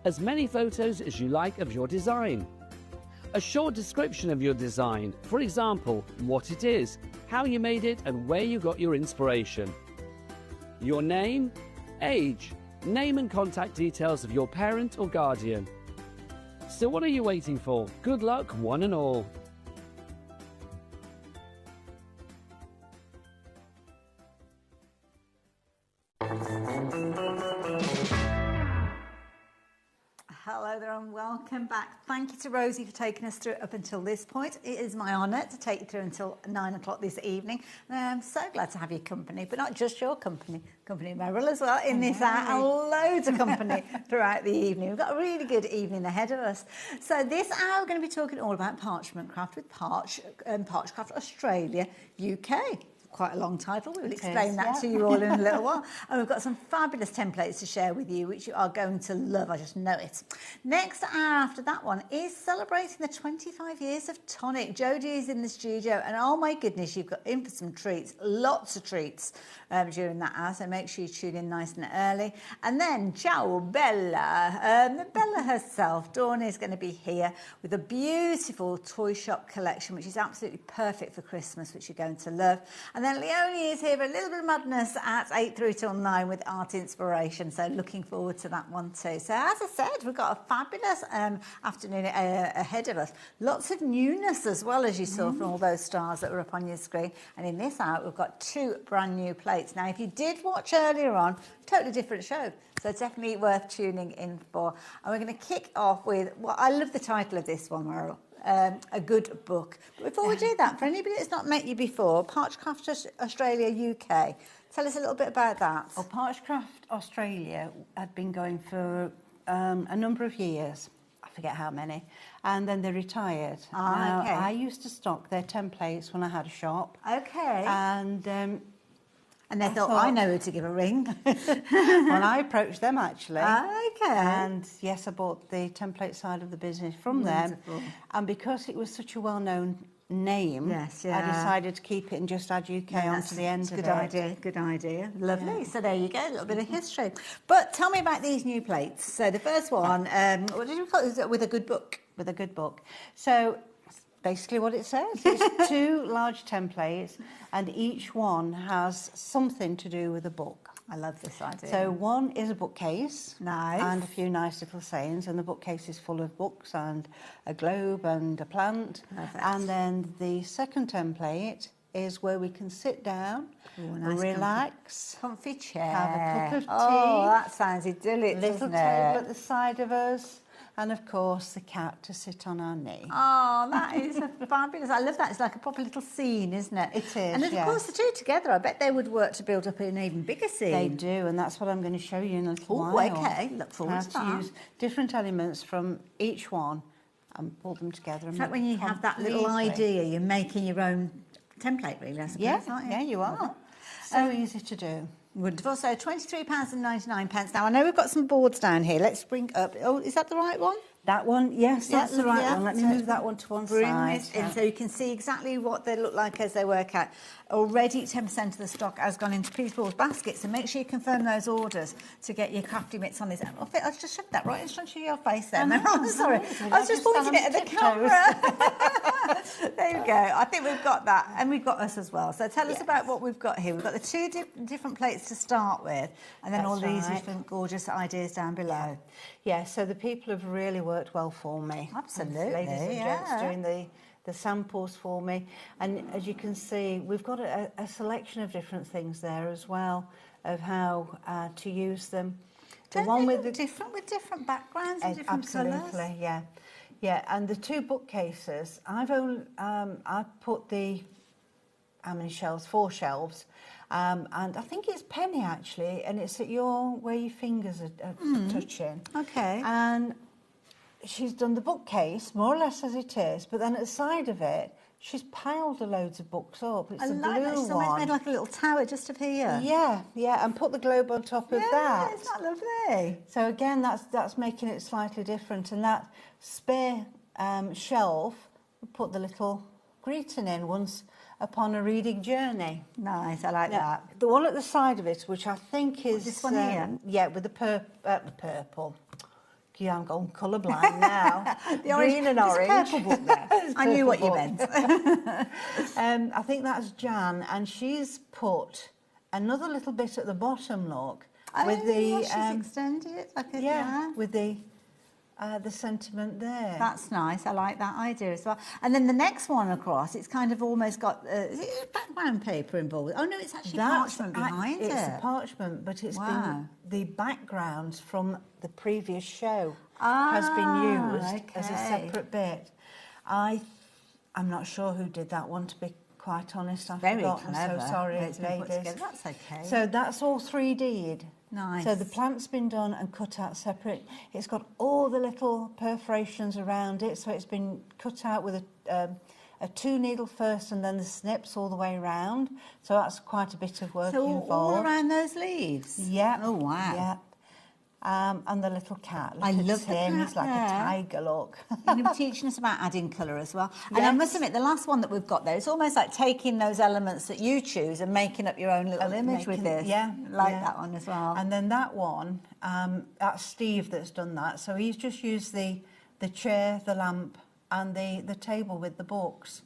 as many photos as you like of your design, a short description of your design, for example, what it is, how you made it and where you got your inspiration, your name, age, name and contact details of your parent or guardian. So what are you waiting for? Good luck, one and all.
Hello there and welcome back. Thank you to Rosie for taking us through up until this point. It is my honour to take you through until 9 o'clock this evening. And I'm so glad to have your company, but not just your company Merrill as well in this hour, and loads of company throughout the evening. We've got a really good evening ahead of us. So this hour we're going to be talking all about parchment craft with Parchcraft Australia UK. Quite a long title. We will explain that to you all in a little while. And we've got some fabulous templates to share with you, which you are going to love. I just know it. Next hour after that one is celebrating the 25 years of Tonic. Jodie is in the studio, and oh my goodness, you've got in for some treats, lots of treats during that hour. So make sure you tune in nice and early. And then, ciao, Bella. Bella herself, Dawn, is going to be here with a beautiful toy shop collection, which is absolutely perfect for Christmas, which you're going to love. And then Leonie is here for a little bit of madness at 8 through till 9 with art inspiration. So looking forward to that one too. So as I said, we've got a fabulous afternoon ahead of us. Lots of newness as well, as you saw from all those stars that were up on your screen. And in this hour, we've got 2 brand new plates. Now, if you did watch earlier on, totally different show. So it's definitely worth tuning in for. And we're going to kick off with, well, I love the title of this one, Merrill. A good book. But before we do that, for anybody that's not met you before, Parchcraft Australia UK, tell us a little bit about that.
Well, Parchcraft Australia had been going for a number of years. I forget how many. And then they retired. Now,
okay.
I used to stock their templates when I had a shop.
Okay.
And
they thought, I know who to give a ring.
Well, I approached them, actually.
Okay.
And, yes, I bought the template side of the business from them. And because it was such a well-known name, I decided to keep it and just add UK onto the end of it.
Good idea. Lovely. Yeah. So there you go, a little bit of history. But tell me about these new plates. So the first one, what did you call it? With a good book.
With a good book. So basically what it says. It's 2 large templates, and each one has something to do with a book.
I love this idea.
So one is a bookcase.
Nice.
And a few nice little sayings, and the bookcase is full of books and a globe and a plant.
Perfect.
And then the second template is where we can sit down, relax,
comfy chair,
have a cup of tea.
Oh, that sounds idyllic,
little
doesn't
table
it?
at the side of us. And, of course, the cat to sit on our knee.
Oh, that is fabulous. I love that. It's like a proper little scene, isn't it?
It is,
And, of course, the 2 together, I bet they would work to build up an even bigger scene.
They do, and that's what I'm going to show you in a little while.
Okay. Look forward to that.
How to use different elements from each one and pull them together.
It's like when you have that little idea, you're making your own template, really, I suppose, aren't you?
Yeah, you are. So easy to do.
Wonderful. So £23.99. Now, I know we've got some boards down here. Let's bring up... Oh, is that the right one?
That one, yes, that's the right one. Let me move that one to one
Bring
side.
this in so you can see exactly what they look like as they work out. Already 10% of the stock has gone into people's baskets, and make sure you confirm those orders to get your crafty mitts on this. I just shoved that right in front of your face there. I'm sorry. I was just pointing it at the camera. There you go. I think we've got that, and we've got us as well. So tell us about what we've got here. We've got the two different plates to start with, and then all these different gorgeous ideas down below.
Yeah, so the people have really worked well for me.
Absolutely,
Ladies and gents doing the samples for me. And as you can see, we've got a selection of different things there as well, of how to use them.
The one with the different backgrounds and different colours.
Absolutely, yeah. Yeah, and the two bookcases, I've put how many shelves? 4 shelves. And I think it's penny actually, and it's at where your fingers are touching.
Okay.
And she's done the bookcase more or less as it is, but then at the side of it, she's piled loads of books up. It's
I
a
like
blue
that. She's
one.
almost made like a little tower just up here.
Yeah, yeah, and put the globe on top of that.
Isn't that lovely?
So again, that's making it slightly different. And that spare shelf, put the little greeting in once upon a reading journey.
Nice, I like that.
The one at the side of it, which I think is...
this one here?
Yeah, with the purple. Yeah, I'm going colourblind now.
The orange,
green and
there's
orange.
a purple book there. I knew what you meant.
I think that's Jan, and she's put another little bit at the bottom, look, with the...
she's extended it like a...
with the sentiment there.
That's nice. I like that idea as well. And then the next one across, it's kind of almost got is it background paper involved? Oh no, it's actually parchment behind it.
It's the parchment, but it's been the background from the previous show has been used as a separate bit. I'm not sure who did that one, to be quite honest. I've forgotten.
Clever.
So sorry,
It's been put
ladies.
together. That's okay.
So that's all 3D'd.
Nice.
So the plant's been done and cut out separate. It's got all the little perforations around it, so it's been cut out with a 2-needle first and then the snips all the way around. So that's quite a bit of work involved.
All around those leaves?
Yeah.
Oh, wow.
Yeah. And the little cat.
I love
him.
the cat
He's like
there.
a tiger, look.
You're going to be teaching us about adding colour as well. And I must admit, the last one that we've got there, it's almost like taking those elements that you choose and making up your own little image with this.
Yeah.
Like that one as well.
And then that one, that's Steve that's done that. So he's just used the chair, the lamp, and the table with the books.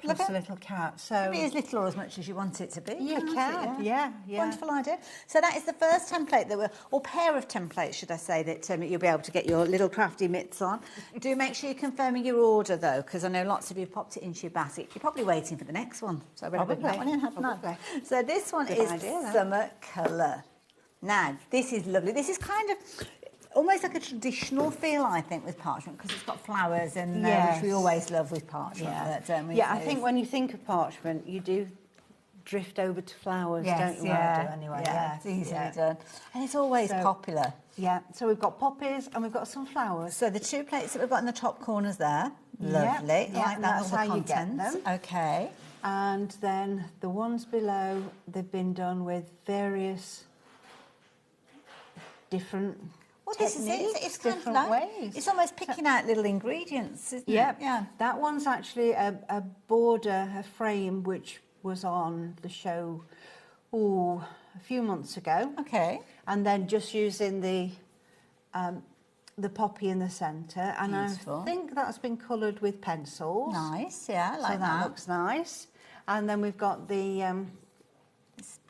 Plus a little cat. So
be as little or as much as you want it to be.
You can, yeah.
Wonderful idea. So that is the first template or pair of templates, should I say, that you'll be able to get your little crafty mitts on. Do make sure you're confirming your order though, because I know lots of you have popped it into your basket. You're probably waiting for the next one. So I better bring that one in, haven't I? So this one is Summer Colour. Now, this is lovely. This is kind of almost like a traditional feel, I think, with parchment, because it's got flowers and which we always love with parchment.
Yeah, I think when you think of parchment, you do drift over to flowers, don't you? I do anyway.
Yeah, it's easily done. And it's always popular.
Yeah, so we've got poppies and we've got some flowers.
So the 2 plates that we've got in the top corners there, lovely.
Yeah,
Like
that's how you get
contents.
them.
Okay.
And then the ones below, they've been done with various different...
Well, this is it. It's kind of like,
ways.
It's almost picking out little ingredients, isn't it?
Yeah. That one's actually a border, a frame, which was on the show a few months ago.
Okay.
And then just using the poppy in the centre. And
Beautiful.
I think that's been coloured with pencils.
Nice, yeah, I like
so
that.
that looks nice. And then we've got the...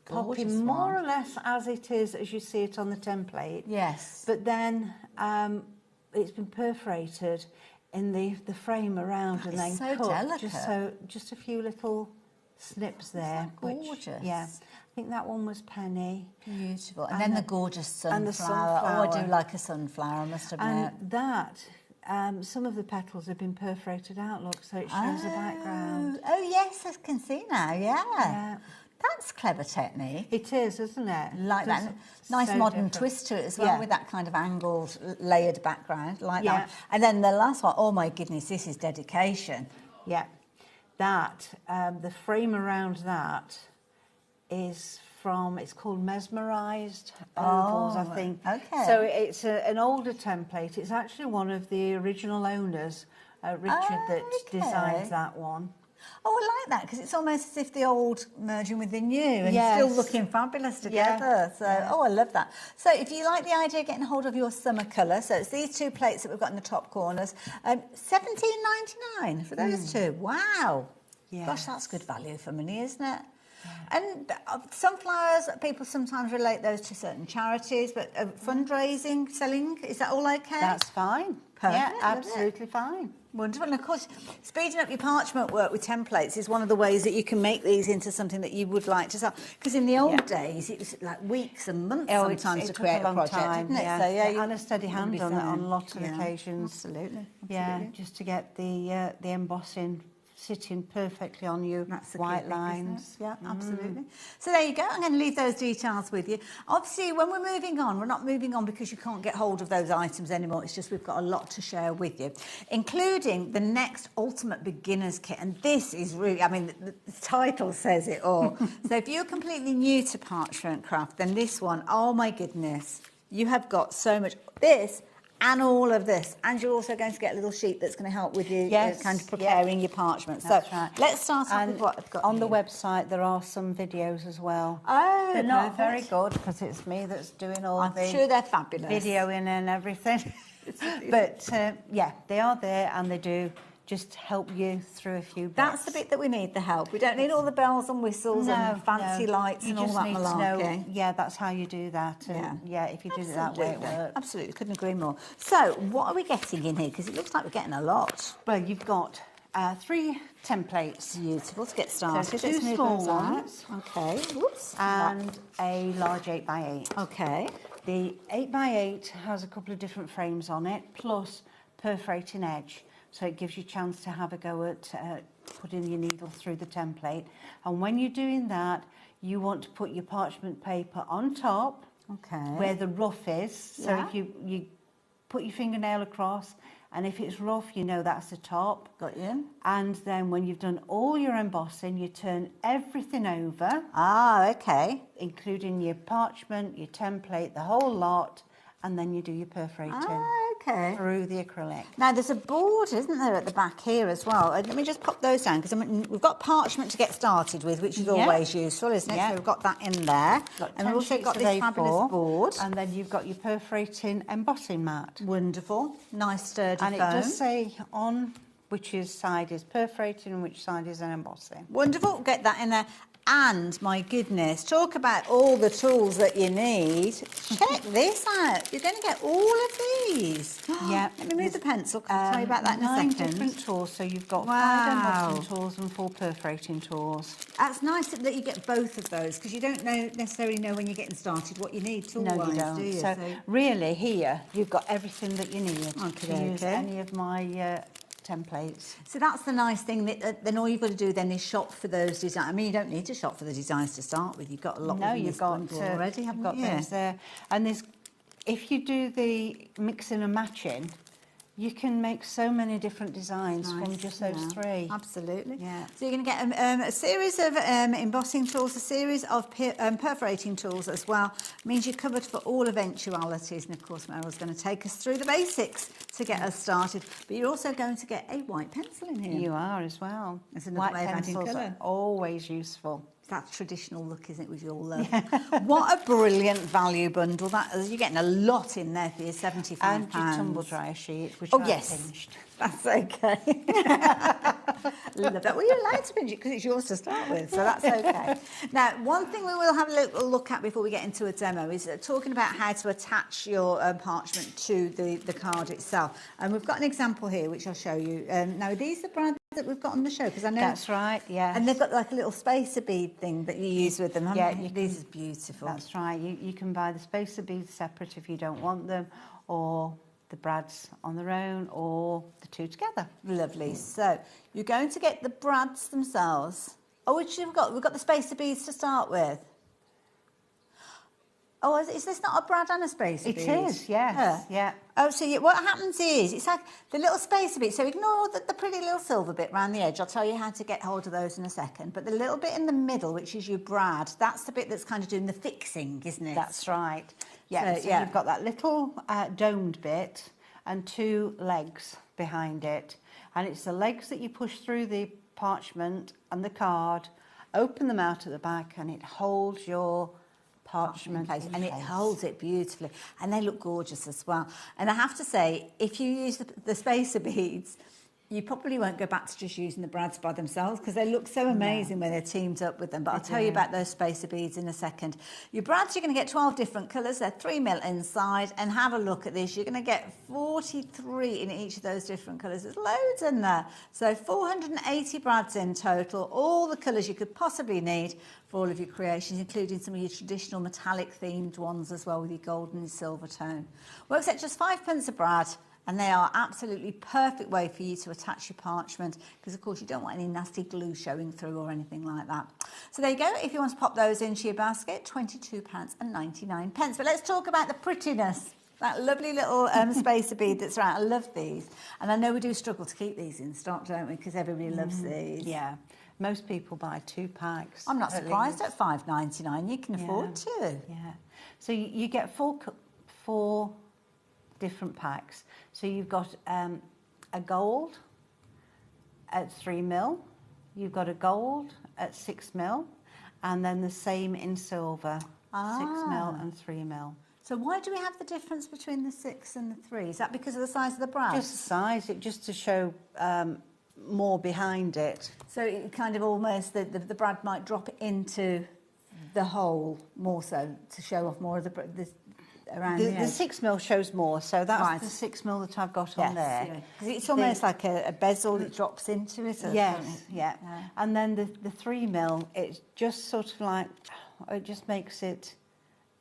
poppy
gorgeous
more
one.
or less as it is, as you see it on the template.
Yes.
But then it's been perforated in the frame around and then
so
cut.
delicate.
Just a few little snips there.
Gorgeous.
Yeah. I think that one was penny.
Beautiful. And then the gorgeous sunflower.
And the sunflower.
Oh, I do like a sunflower, I must admit.
And that, some of the petals have been perforated out, look, so it shows the background.
Oh, yes, I can see now, yeah. That's clever technique.
It is, isn't it?
Like that. Nice modern twist to it as well, with that kind of angled, layered background, like that. And then the last one, oh my goodness, this is dedication.
Yeah. That, the frame around that is from, it's called Mesmerised Ovals, I think.
Okay.
So it's an older template. It's actually one of the original owners, Richard, that designed that one.
Oh, I like that, because it's almost as if the old merging with the new and
Yes.
still looking fabulous together. So, oh, I love that. So if you like the idea of getting hold of your summer colour, so it's these two plates that we've got in the top corners, $17.99 for those two. Wow.
Yes.
Gosh, that's good value for money, isn't it? And sunflowers, people sometimes relate those to certain charities, but fundraising, selling, is that all okay?
That's fine.
Perfect.
Yeah, absolutely fine.
Wonderful. And of course, speeding up your parchment work with templates is one of the ways that you can make these into something that you would like to sell. Because in the old days, it was like weeks and months sometimes to create a project, didn't it?
Yeah.
So, yeah,
and a steady hand on a lot of occasions.
Absolutely.
Yeah, just to get the embossing sitting perfectly on you, white lines.
Yeah, absolutely. So there you go. I'm going to leave those details with you. Obviously, when we're moving on, we're not moving on because you can't get hold of those items anymore. It's just we've got a lot to share with you, including the next Ultimate Beginner's Kit. And this is really, I mean, the title says it all. So if you're completely new to parchment craft, then this one, oh my goodness, you have got so much. This and all of this, and you're also going to get a little sheet that's going to help with you kind of preparing your parchment.
That's
so
right.
let's start off with what I've got
on
here.
the website. There are some videos as well.
Oh,
they're not very good because it's me that's doing all
I'm
the
sure they're fabulous.
videoing and everything. But yeah, they are there and they do just help you through a few bits.
That's the bit that we need, the help. We don't need all the bells and whistles and fancy lights and all that malarkey.
Yeah, that's how you do that. Yeah, if you do it that way, it works.
Absolutely, couldn't agree more. So, what are we getting in here? Because it looks like we're getting a lot.
Well, you've got 3 templates.
Beautiful, to get started.
So 2 small ones.
Okay, whoops.
And a large 8x8.
Okay.
The 8x8 has a couple of different frames on it, plus perforating edge. So it gives you a chance to have a go at putting your needle through the template. And when you're doing that, you want to put your parchment paper on top, where the rough is. So if you put your fingernail across, and if it's rough, you know that's the top.
Got you.
And then when you've done all your embossing, you turn everything over.
Ah, okay.
Including your parchment, your template, the whole lot, and then you do your perforating.
Okay.
Through the acrylic.
Now, there's a board, isn't there, at the back here as well? Let me just pop those down, because we've got parchment to get started with, which is always useful, isn't it? So we've got that in there. And we've also got this fabulous board.
And then you've got your perforating embossing mat.
Wonderful. Nice sturdy foam.
And it does say on which side is perforating and which side is an embossing.
Wonderful. Get that in there. And, my goodness, talk about all the tools that you need. Check this out. You're going to get all of these.
Yeah.
Let me move the pencil. I'll tell you about that in a second.
9 different tools. So you've got 5 embossing tools and 4 perforating tools.
That's nice that you get both of those, because you don't necessarily know when you're getting started what you need tool-wise,
No, you don't.
do you?
So really, here, you've got everything that you need to use
okay.
any of my templates.
So that's the nice thing, that then all you've got to do then is shop for those designs. I mean, you don't need to shop for the designs to start with. You've got a lot of
you've got
already, haven't
got
you?
those there. And there's, if you do the mixing and matching, you can make so many different designs from just those 3.
Absolutely.
Yeah.
So you're going to get a series of embossing tools, a series of perforating tools as well. Means you're covered for all eventualities. And of course, Meryl's going to take us through the basics to get us started. But you're also going to get a white pencil in here.
You are as well.
It's another way of adding
pencils
colour.
are always useful.
That traditional look, isn't it, with your love? What a brilliant value bundle. You're getting a lot in there for your £75.
And your tumble dryer sheet, which
I've
pinched.
That's okay. Love that. Well, you're allowed to pinch it because it's yours to start with, so that's okay. Now, one thing we will have a little look at before we get into a demo is talking about how to attach your parchment to the card itself. And we've got an example here, which I'll show you. Now, these are brands that we've got on the show, because I know...
That's right, yeah.
And they've got like a little spacer bead thing that you use with them. These are beautiful.
That's right. You can buy the spacer beads separate if you don't want them, or the brads on their own, or the 2 together.
Lovely. So you're going to get the brads themselves. Oh, which we've got the spacer beads to start with. Oh, is this not a brad and a spacer bead?
It is, yes. Yeah.
Oh, so what happens is, it's like the little spacer bead. So ignore the pretty little silver bit around the edge. I'll tell you how to get hold of those in a second. But the little bit in the middle, which is your brad, that's the bit that's kind of doing the fixing, isn't it?
That's right. Yeah, so you've got that little domed bit and 2 legs behind it. And it's the legs that you push through the parchment and the card, open them out at the back, and it holds your parchment in place,
and it holds it beautifully, and they look gorgeous as well. And I have to say, if you use the spacer beads, you probably won't go back to just using the brads by themselves, because they look so amazing when they're teamed up with them. But I'll tell you about those spacer beads in a second. Your brads, you're going to get 12 different colours. They're 3mm inside, and have a look at this. You're going to get 43 in each of those different colours. There's loads in there. So 480 brads in total, all the colours you could possibly need for all of your creations, including some of your traditional metallic themed ones as well, with your gold and your silver tone. Works at just 5p a brad. And they are absolutely perfect way for you to attach your parchment, because of course you don't want any nasty glue showing through or anything like that. So there you go. If you want to pop those into your basket, £22.99. But let's talk about the prettiness. That lovely little spacer bead that's right. I love these. And I know we do struggle to keep these in stock, don't we? Because everybody loves these.
Yeah. Most people buy 2 packs.
I'm not surprised at £5.99. You can afford to.
Yeah. So you get 4 different packs. So you've got a gold at 3mm, you've got a gold at 6mm, and then the same in silver, 6mm and 3mm.
So why do we have the difference between the 6 and the 3? Is that because of the size of the brad?
Just the size, just to show more behind it.
So it kind of almost, the brad might drop into the hole more so, to show off more of the around the edge.
6mm shows more, so that's the 6mm that I've got on there.
Yeah. 'Cause it's almost like a bezel that drops into it.
Yes, yeah. And then the 3mm, it's just sort of like, it just makes it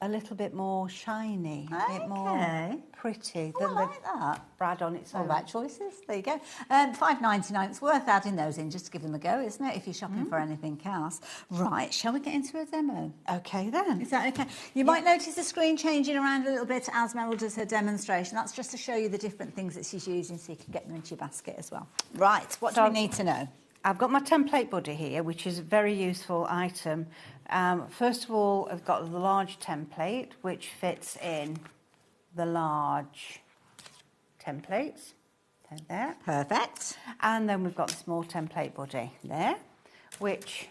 a little bit more shiny, a bit more pretty than the brad on its own.
All right choices. There you go. £5.99. It's worth adding those in just to give them a go, isn't it? If you're shopping for anything else. Right. Shall we get into a demo?
Okay then.
Is that okay? You might notice the screen changing around a little bit as Meryl does her demonstration. That's just to show you the different things that she's using, so you can get them into your basket as well. Right. What do we need to know?
I've got my template buddy here, which is a very useful item. First of all, I've got the large template, which fits in the large templates. There.
Perfect.
And then we've got the small template buddy there, which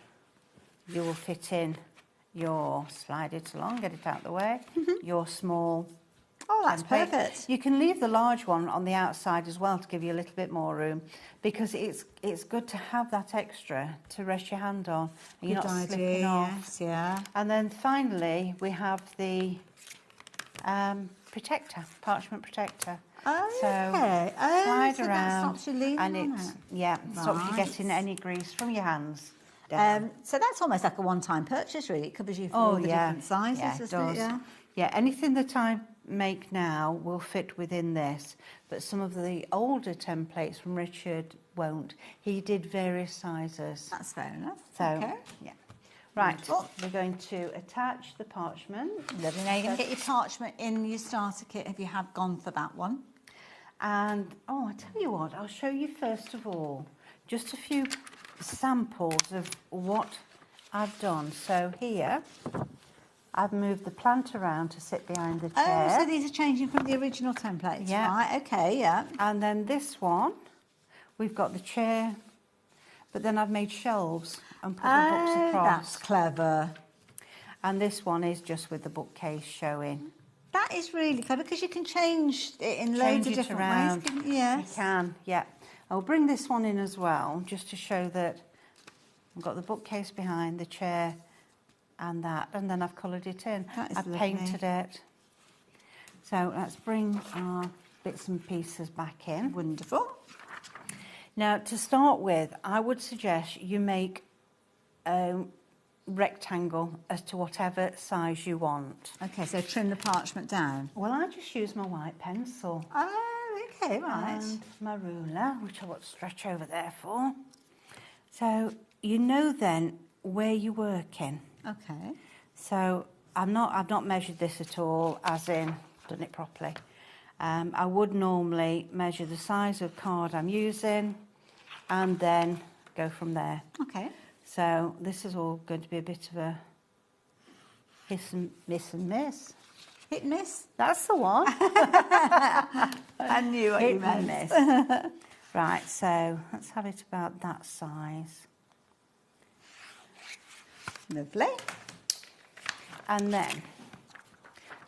you will fit in your, slide it along, get it out of the way, your small.
Oh, that's perfect.
You can leave the large one on the outside as well to give you a little bit more room, because it's good to have that extra to rest your hand on. And you're not slipping off.
Yes, yeah.
And then finally we have the protector, parchment protector.
Oh,
so
okay.
slide
So
around,
that stops you leaning
and
on
it's
it.
stops you getting any grease from your hands.
So that's almost like a one-time purchase, really. It covers you for all the different sizes, doesn't it? Yeah.
Yeah, anything that I make now will fit within this, but some of the older templates from Richard won't. He did various sizes.
That's fair enough.
So,
okay.
Yeah. Right, we're going to attach the parchment.
Lovely. Now you're going to get your parchment in your starter kit if you have gone for that one.
And, I tell you what, I'll show you first of all just a few samples of what I've done. So here, I've moved the plant around to sit behind the chair.
Oh, so these are changing from the original templates, right? Okay, yeah.
And then this one, we've got the chair, but then I've made shelves and put the books across.
That's clever.
And this one is just with the bookcase showing.
That is really clever, because you can change it in loads of different ways, can't you? Yes.
You can, yeah. I'll bring this one in as well, just to show that I've got the bookcase behind, the chair, and that, and then I've coloured it in. I've painted it. So let's bring our bits and pieces back in.
Wonderful.
Now, to start with, I would suggest you make a rectangle as to whatever size you want.
Okay, so trim the parchment down.
Well, I just use my white pencil.
Oh, okay, right.
And my ruler, which I want to stretch over there for. So you know then where you're working.
Okay.
So I've not measured this at all, as in done it properly. I would normally measure the size of card I'm using and then go from there.
Okay.
So this is all going to be a bit of a miss and miss.
Hit and miss?
That's the one.
I knew what you meant.
Hit and miss. Right, so let's have it about that size.
Lovely.
And then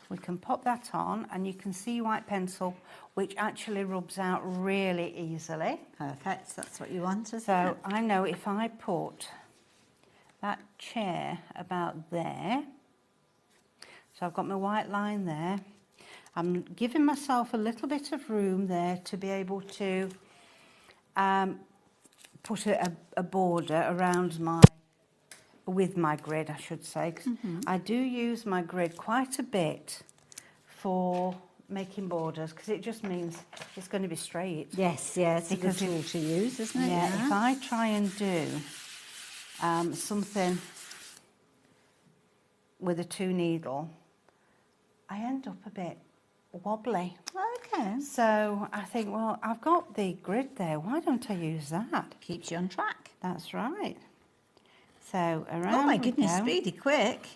we can pop that on, and you can see white pencil, which actually rubs out really easily.
Perfect, that's what you want, isn't
So
it?
I know if I put that chair about there, so I've got my white line there, I'm giving myself a little bit of room there to be able to put a border around with my grid, I should say. 'Cause I do use my grid quite a bit for making borders, because it just means it's going to be straight.
Yes, it's a good tool to use, isn't it?
Yeah, if I try and do something with a 2 needle, I end up a bit wobbly.
Okay.
So I think, well, I've got the grid there, why don't I use that?
Keeps you on track.
That's right. So around
Oh my
we
goodness,
go.
speedy quick.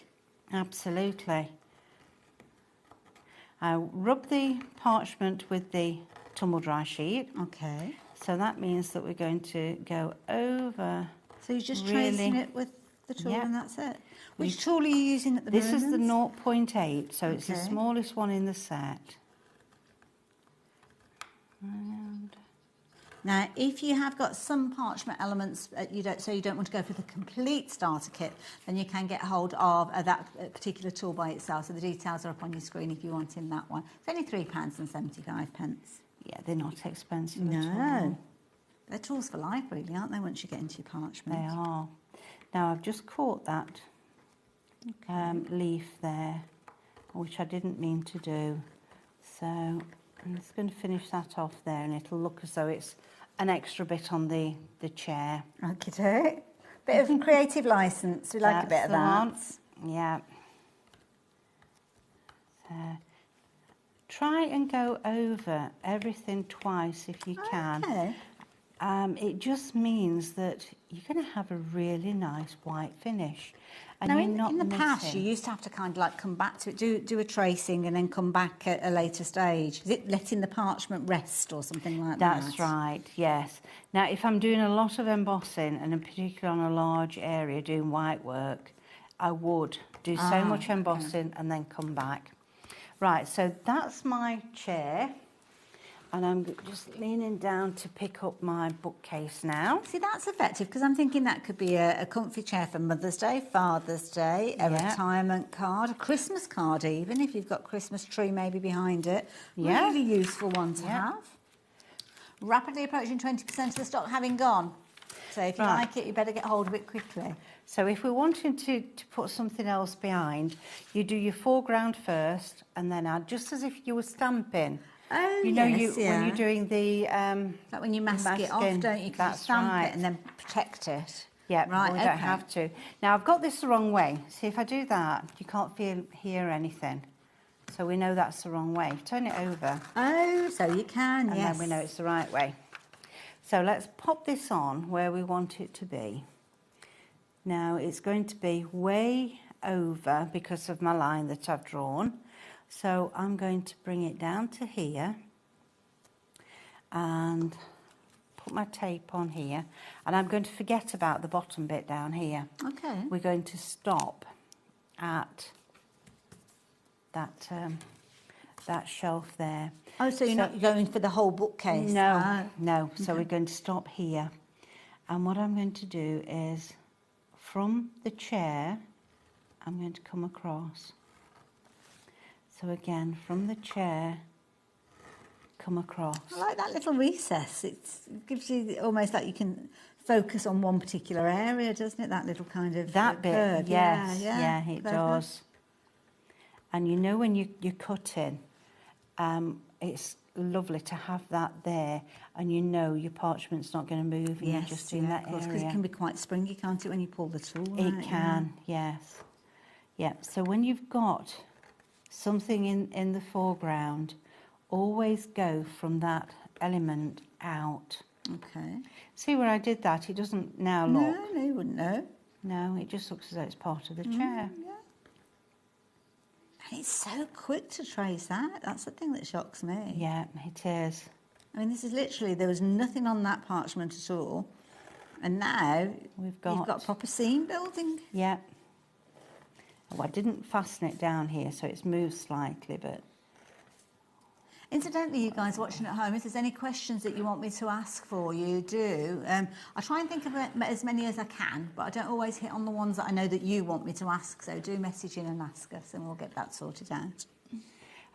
Absolutely. I rub the parchment with the tumble dry sheet.
Okay.
So that means that we're going to go over.
So you're just
really,
tracing it with the tool,
yeah.
and that's it. Which tool are you using at the moment?
This is the 0.8, so it's the
Okay.
smallest one in the set. And
Now, if you have got some parchment elements, you don't want to go for the complete starter kit, then you can get hold of that particular tool by itself. So the details are up on your screen if you want in that one. It's only £3.75.
Yeah, they're not expensive at all.
No. They're tools for life, really, aren't they, once you get into your parchment?
They are. Now, I've just caught that leaf there, which I didn't mean to do. So I'm just going to finish that off there, and it'll look as though it's an extra bit on the chair.
Okay. Bit of creative license. We like a bit of that.
Yeah. So, try and go over everything twice if you can.
Okay.
It just means that you're going to have a really nice white finish. And
Now,
you're not
in the past,
missing.
you used to have to kind of like come back to it, do a tracing and then come back at a later stage. Is it letting the parchment rest or something like that?
That's right, yes. Now, if I'm doing a lot of embossing, and in particular on a large area doing white work, I would do so much embossing and then come back. Right, so that's my chair. And I'm just leaning down to pick up my bookcase now.
See, that's effective, because I'm thinking that could be a comfy chair for Mother's Day, Father's Day, a retirement card, a Christmas card even, if you've got Christmas tree maybe behind it.
Yeah.
Really useful one to have. Rapidly approaching 20% of the stock having gone. So if you like it, you better get hold of it quickly.
So if we're wanting to put something else behind, you do your foreground first, and then add, just as if you were stamping.
Oh,
you know,
yes,
when you're doing the...
like when you mask it off, don't you? 'Cause
That's
you stamp
right.
it and then protect it.
Yeah,
Right,
we don't have to. Now, I've got this the wrong way. See, if I do that, you can't hear anything. So we know that's the wrong way. Turn it over.
Oh, so you can,
and
yes.
then we know it's the right way. So let's pop this on where we want it to be. Now, it's going to be way over because of my line that I've drawn. So I'm going to bring it down to here and put my tape on here. And I'm going to forget about the bottom bit down here.
Okay.
We're going to stop at that shelf there.
Oh, so you're not going for the whole bookcase?
No, no. So
Okay.
we're going to stop here. And what I'm going to do is, from the chair, I'm going to come across. So again, from the chair, come across.
I like that little recess. It gives you almost like you can focus on one particular area, doesn't it? That little kind of
That bit,
curve.
yes,
Yeah,
it
clever.
does. And you know when you're cutting, it's lovely to have that there, and you know your parchment's not going to move, and you're just in that
because
area.
it can be quite springy, can't it, when you pull the tool
It
out,
can, yes. Yeah, so when you've got something in the foreground, always go from that element out.
Okay.
See where I did that? It doesn't now look.
No, you wouldn't know.
No, it just looks as though it's part of the chair.
Yeah. And it's so quick to trace that. That's the thing that shocks me.
Yeah, it is.
I mean, this is literally, there was nothing on that parchment at all. And now you've got proper seam building.
Yeah. Oh, I didn't fasten it down here, so it's moved slightly, but...
Incidentally, you guys watching at home, if there's any questions that you want me to ask for you, do. I try and think of as many as I can, but I don't always hit on the ones that I know that you want me to ask, so do message in and ask us and we'll get that sorted out.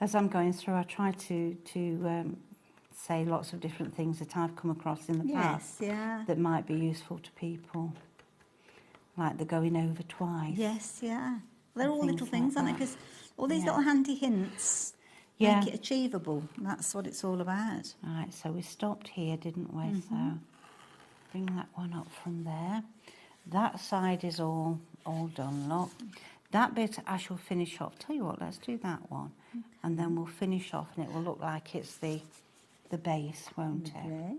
As I'm going through, I try to say lots of different things that I've come across in the past that might be useful to people, like the going over twice.
Yes, yeah. They're all little things, aren't they? Because all these little handy hints make it achievable. And that's what it's all about.
Right, so we stopped here, didn't we? So bring that one up from there. That side is all done, look. That bit I shall finish off. Tell you what, let's do that one. And then we'll finish off and it will look like it's the base, won't it?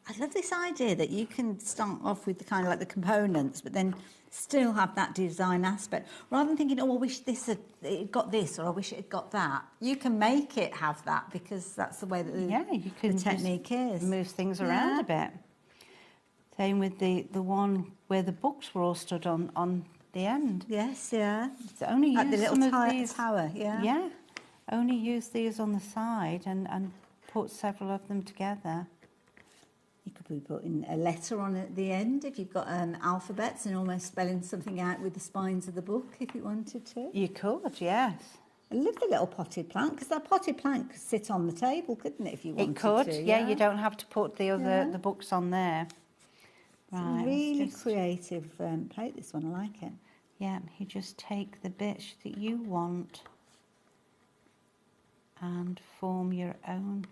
I love this idea that you can start off with the kind of like the components, but then still have that design aspect. Rather than thinking, oh, I wish it got this, or I wish it had got that. You can make it have that because that's the way that the technique is.
Move things around a bit. Same with the one where the books were all stood on the end.
Yes, yeah.
It's only
like
use
the
some
little
of these.
tower, yeah.
Yeah. Only use these on the side and put several of them together.
You could be putting a letter on at the end if you've got alphabets and almost spelling something out with the spines of the book if you wanted to.
You could, yes.
I love the little potted plant because that potted plant could sit on the table, couldn't it, if you wanted to?
It could, yeah. You don't have to put the books on there.
Right, it's a really creative plate, this one. I like it.
Yeah, you just take the bits that you want and form your own.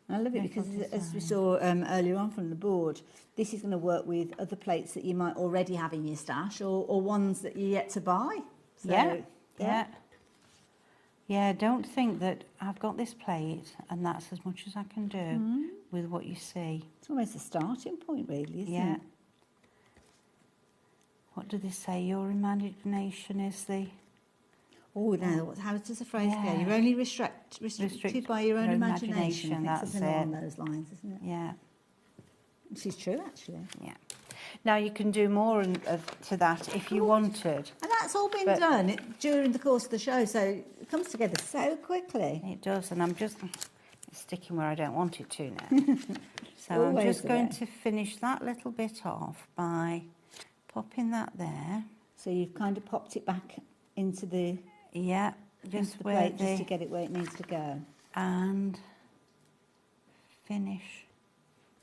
I love it because, as we saw earlier on from the board, this is going to work with other plates that you might already have in your stash or ones that you're yet to buy. So,
yeah, don't think that I've got this plate and that's as much as I can do with what you see.
It's almost a starting point, really, isn't it?
What do they say? Your imagination is the...
Oh, no, how does the phrase go? You're only restricted by your own imagination.
That's
something along those lines, isn't it?
Yeah.
Which is true, actually.
Yeah. Now, you can do more to that if you wanted.
And that's all been done during the course of the show, so it comes together so quickly.
It does, and I'm just sticking where I don't want it to now. So I'm just going to finish that little bit off by popping that there.
So you've kind of popped it back into the...
Yeah, just
the plate, just to get it where it needs to go.
And finish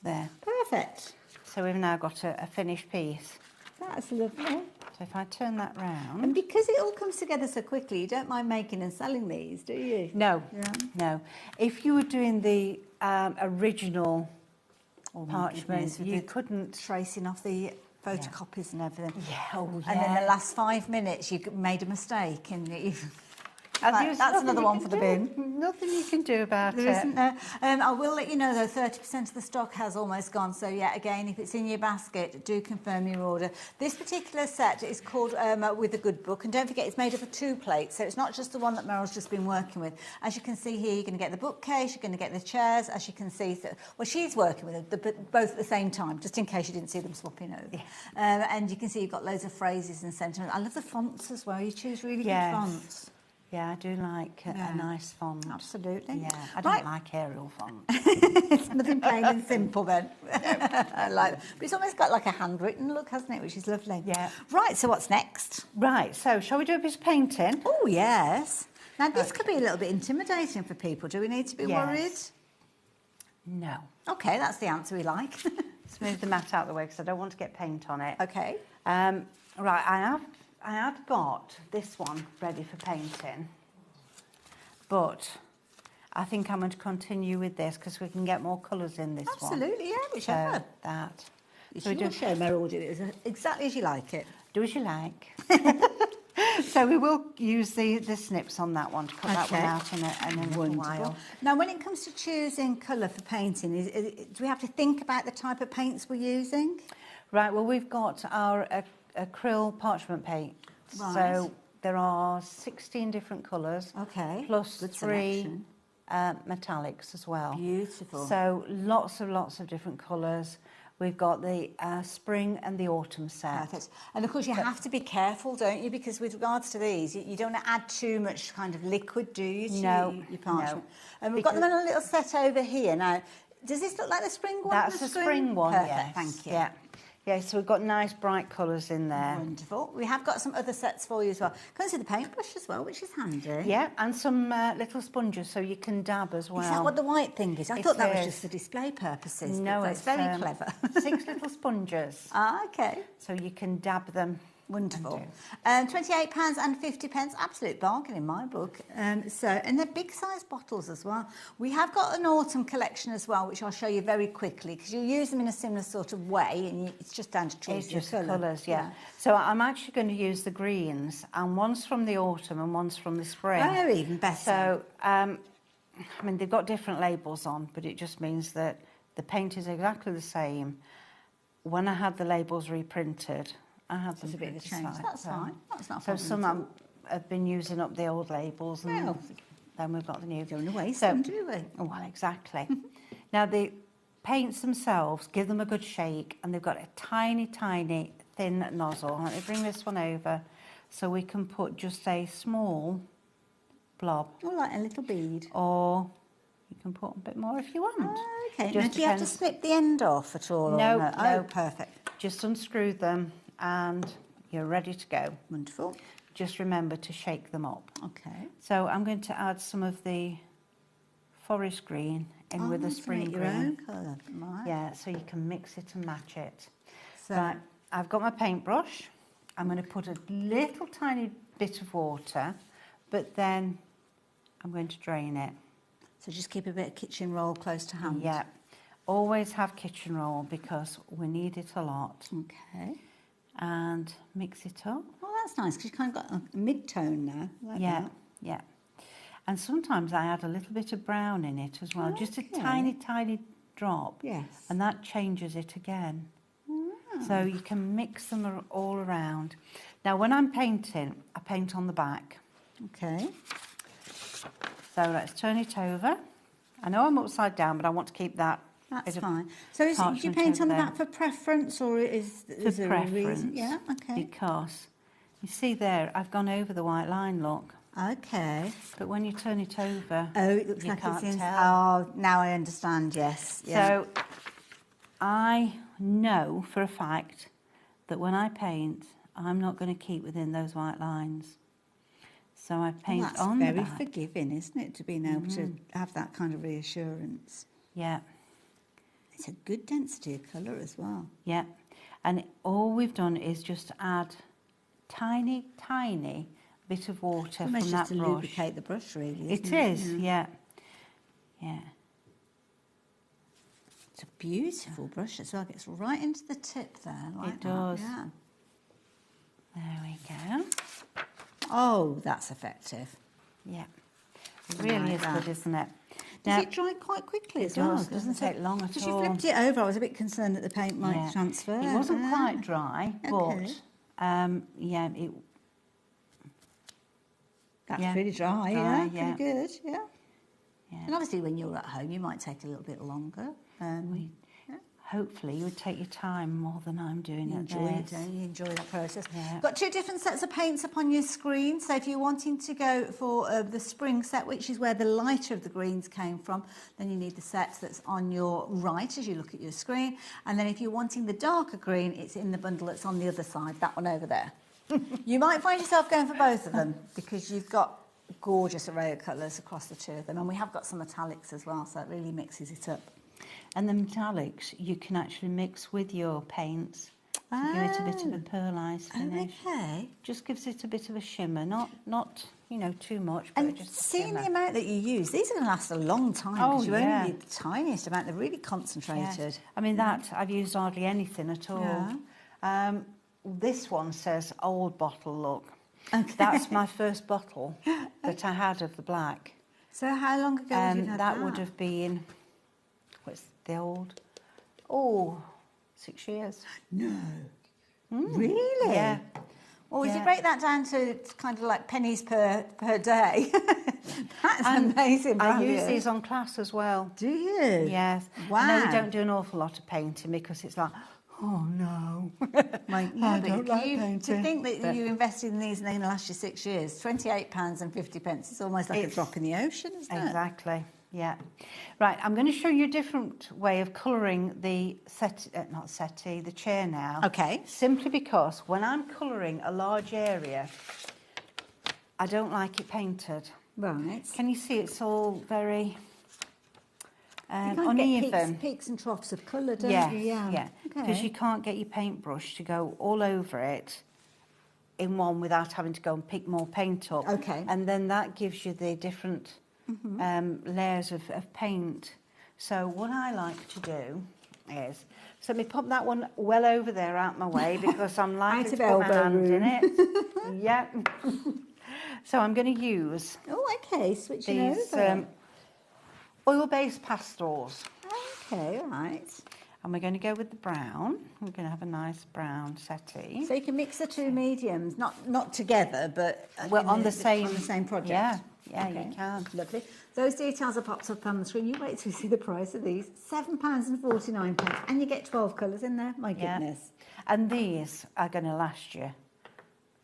there.
Perfect.
So we've now got a finished piece.
That's lovely. So
if I turn that round...
And because it all comes together so quickly, you don't mind making and selling these, do you?
No, no. If you were doing the original parchment, you couldn't...
Tracing off the photocopies and everything.
Yeah,
And then the last 5 minutes, you made a mistake and that's another one for the bin.
Nothing you can do about
there isn't there? I will let you know, though, 30% of the stock has almost gone. So, yeah, again, if it's in your basket, do confirm your order. This particular set is called With a Good Book. And don't forget, it's made up of 2 plates. So it's not just the one that Meryl's just been working with. As you can see here, you're going to get the bookcase, you're going to get the chairs. As you can see, well, she's working with them, both at the same time, just in case you didn't see them swapping over. Yeah. And you can see you've got loads of phrases and sentiments. I love the fonts as well. You choose really good fonts.
Yeah, I do like a nice font.
Absolutely.
Yeah, I don't like Arial font.
It's nothing plain and simple then. I like that. But it's almost got like a handwritten look, hasn't it, which is lovely.
Yeah.
Right, so what's next?
Right, so shall we do a bit of painting?
Oh, yes. Now, this could be a little bit intimidating for people. Do we need to be worried?
No.
OK, that's the answer we like.
Let's move the mat out of the way because I don't want to get paint on it.
OK.
Right, I have got this one ready for painting, but I think I'm going to continue with this because we can get more colours in this one.
Absolutely, yeah, whichever.
So that.
So we do show Meryl will do it exactly as you like it.
Do as you like. So we will use the snips on that one to cut that one out in a little while.
Now, when it comes to choosing colour for painting, do we have to think about the type of paints we're using?
Right, well, we've got our acrylic parchment paint.
Right.
So there are 16 different colours.
Okay.
Plus
Good
3
selection.
metallics as well.
Beautiful.
So lots of different colours. We've got the spring and the autumn set.
Perfect. And of course you have to be careful, don't you? Because with regards to these, you don't want to add too much kind of liquid, do you?
No,
your parchment.
no.
And we've got them in a little set over here. Now, does this look like the spring one?
That's the spring one,
Perfect,
yes.
thank you.
Yeah. Yeah, so we've got nice bright colours in there.
Wonderful. We have got some other sets for you as well. Comes with a paintbrush as well, which is handy.
Yeah, and some little sponges so you can dab as well.
Is that what the white thing is? I thought that was just for display purposes.
No,
it's very clever.
6 little sponges.
Ah, okay.
So you can dab them.
Wonderful. £28 and 50 pence, absolute bargain in my book. And they're big size bottles as well. We have got an autumn collection as well, which I'll show you very quickly because you'll use them in a similar sort of way, and it's just down to choice.
It's just colours, yeah. So I'm actually going to use the greens, and one's from the autumn and one's from the spring.
Oh, even better.
So, I mean, they've got different labels on, but it just means that the paint is exactly the same. When I had the labels reprinted, I had them
a bit of a change.
side,
That's fine. That's not a
so
problem
some have been using up the old labels, and then we've got the new.
Going away,
so
do we?
Well, exactly. Now the paints themselves, give them a good shake, and they've got a tiny, tiny thin nozzle. Let me bring this one over, so we can put just a small blob.
Oh, like a little bead.
Or you can put a bit more if you want.
Okay. Now, do you have to snip the end off at all?
No,
no.
no.
Oh, perfect.
Just unscrew them and you're ready to go.
Wonderful.
Just remember to shake them up.
Okay.
So I'm going to add some of the forest green in with the spring green.
Your own colour. Right.
Yeah, so you can mix it and match it.
So,
right, I've got my paintbrush. I'm going to put a little tiny bit of water, but then I'm going to drain it.
So just keep a bit of kitchen roll close to hand.
Yeah. Always have kitchen roll because we need it a lot.
Okay.
And mix it up.
Oh, that's nice because you kind of got a mid-tone now. Like
yeah,
that.
yeah. And sometimes I add a little bit of brown in it as well, just a tiny, tiny drop.
Yes.
And that changes it again.
Wow.
So you can mix them all around. Now, when I'm painting, I paint on the back.
Okay.
So let's turn it over. I know I'm upside down, but I want to keep that.
That's fine. So do you paint on the back for preference, or is there a reason? Yeah, okay.
Because you see there, I've gone over the white line, look.
Okay.
But when you turn it over,
oh, it looks
you
like
can't
it's in.
tell.
Oh, now I understand. Yes. Yeah.
So I know for a fact that when I paint, I'm not going to keep within those white lines. So I paint on the back.
That's very forgiving, isn't it, to being able to have that kind of reassurance?
Yeah.
It's a good density of colour as well.
Yeah. And all we've done is just add tiny, tiny bit of water from that
just to
brush.
lubricate the brush, really, isn't it?
It is, yeah. Yeah.
It's a beautiful brush as well. It gets right into the tip there. Like
It does.
Yeah.
There we go.
Oh, that's effective.
Yeah. It really is good, isn't it?
Does it dry quite quickly as well?
It doesn't take long at
Because
all.
you flipped it over, I was a bit concerned that the paint might transfer.
It wasn't quite dry,
Okay.
but yeah, it.
That's pretty dry, yeah.
yeah.
Pretty good, yeah. And obviously, when you're at home, you might take a little bit longer.
Hopefully, you would take your time more than I'm doing
You
at
enjoy it,
this.
don't you? Enjoy that process.
Yeah.
Got 2 different sets of paints up on your screen. So if you're wanting to go for the spring set, which is where the lighter of the greens came from, then you need the set that's on your right as you look at your screen. And then if you're wanting the darker green, it's in the bundle that's on the other side, that one over there. You might find yourself going for both of them because you've got a gorgeous array of colours across the 2 of them. And we have got some metallics as well, so it really mixes it up.
And the metallics you can actually mix with your paints to give it a bit of a pearlized finish.
Okay.
Just gives it a bit of a shimmer, not too much, but
And
just a
seeing
shimmer.
the amount that you use, these are going to last a long time because you only need the tiniest amount. They're really concentrated.
I mean, that I've used hardly anything at all.
Yeah.
This one says old bottle, look. Okay. That's my first bottle that I had of the black.
So how long ago would you have had
that? Would have been, what's the old? Oh, 6 years.
No. Really?
Yeah.
Well, if you break that down to kind of like pennies per day, that's amazing.
I use these on class as well.
Do you?
Yes.
Wow.
I know we don't do an awful lot of painting because it's like, oh no,
I
don't like painting.
To think that you invested in these and they last you 6 years, £28.50, it's almost like a drop in the ocean, isn't it?
Exactly. Yeah. Right, I'm going to show you a different way of colouring the the chair now.
Okay.
Simply because when I'm colouring a large area, I don't like it painted.
Right.
Can you see it's all very
you can't
uneven?
get peaks and troughs of colour, don't you?
Yeah. Because you can't get your paintbrush to go all over it in one without having to go and pick more paint up.
Okay.
And then that gives you the different layers of paint. So what I like to do is, so let me pop that one well over there out my way because I'm likely to put my hand in it. Yep. So I'm going to use
switching
these
over.
oil-based pastels.
Okay, right.
And we're going to go with the brown. We're going to have a nice brown settee.
So you can mix the two mediums, not together, but
on the same
project.
Yeah, you can.
Lovely. Those details are popped up on the screen. You wait till you see the price of these. £7.49, and you get 12 colours in there. My goodness.
And these are going to last you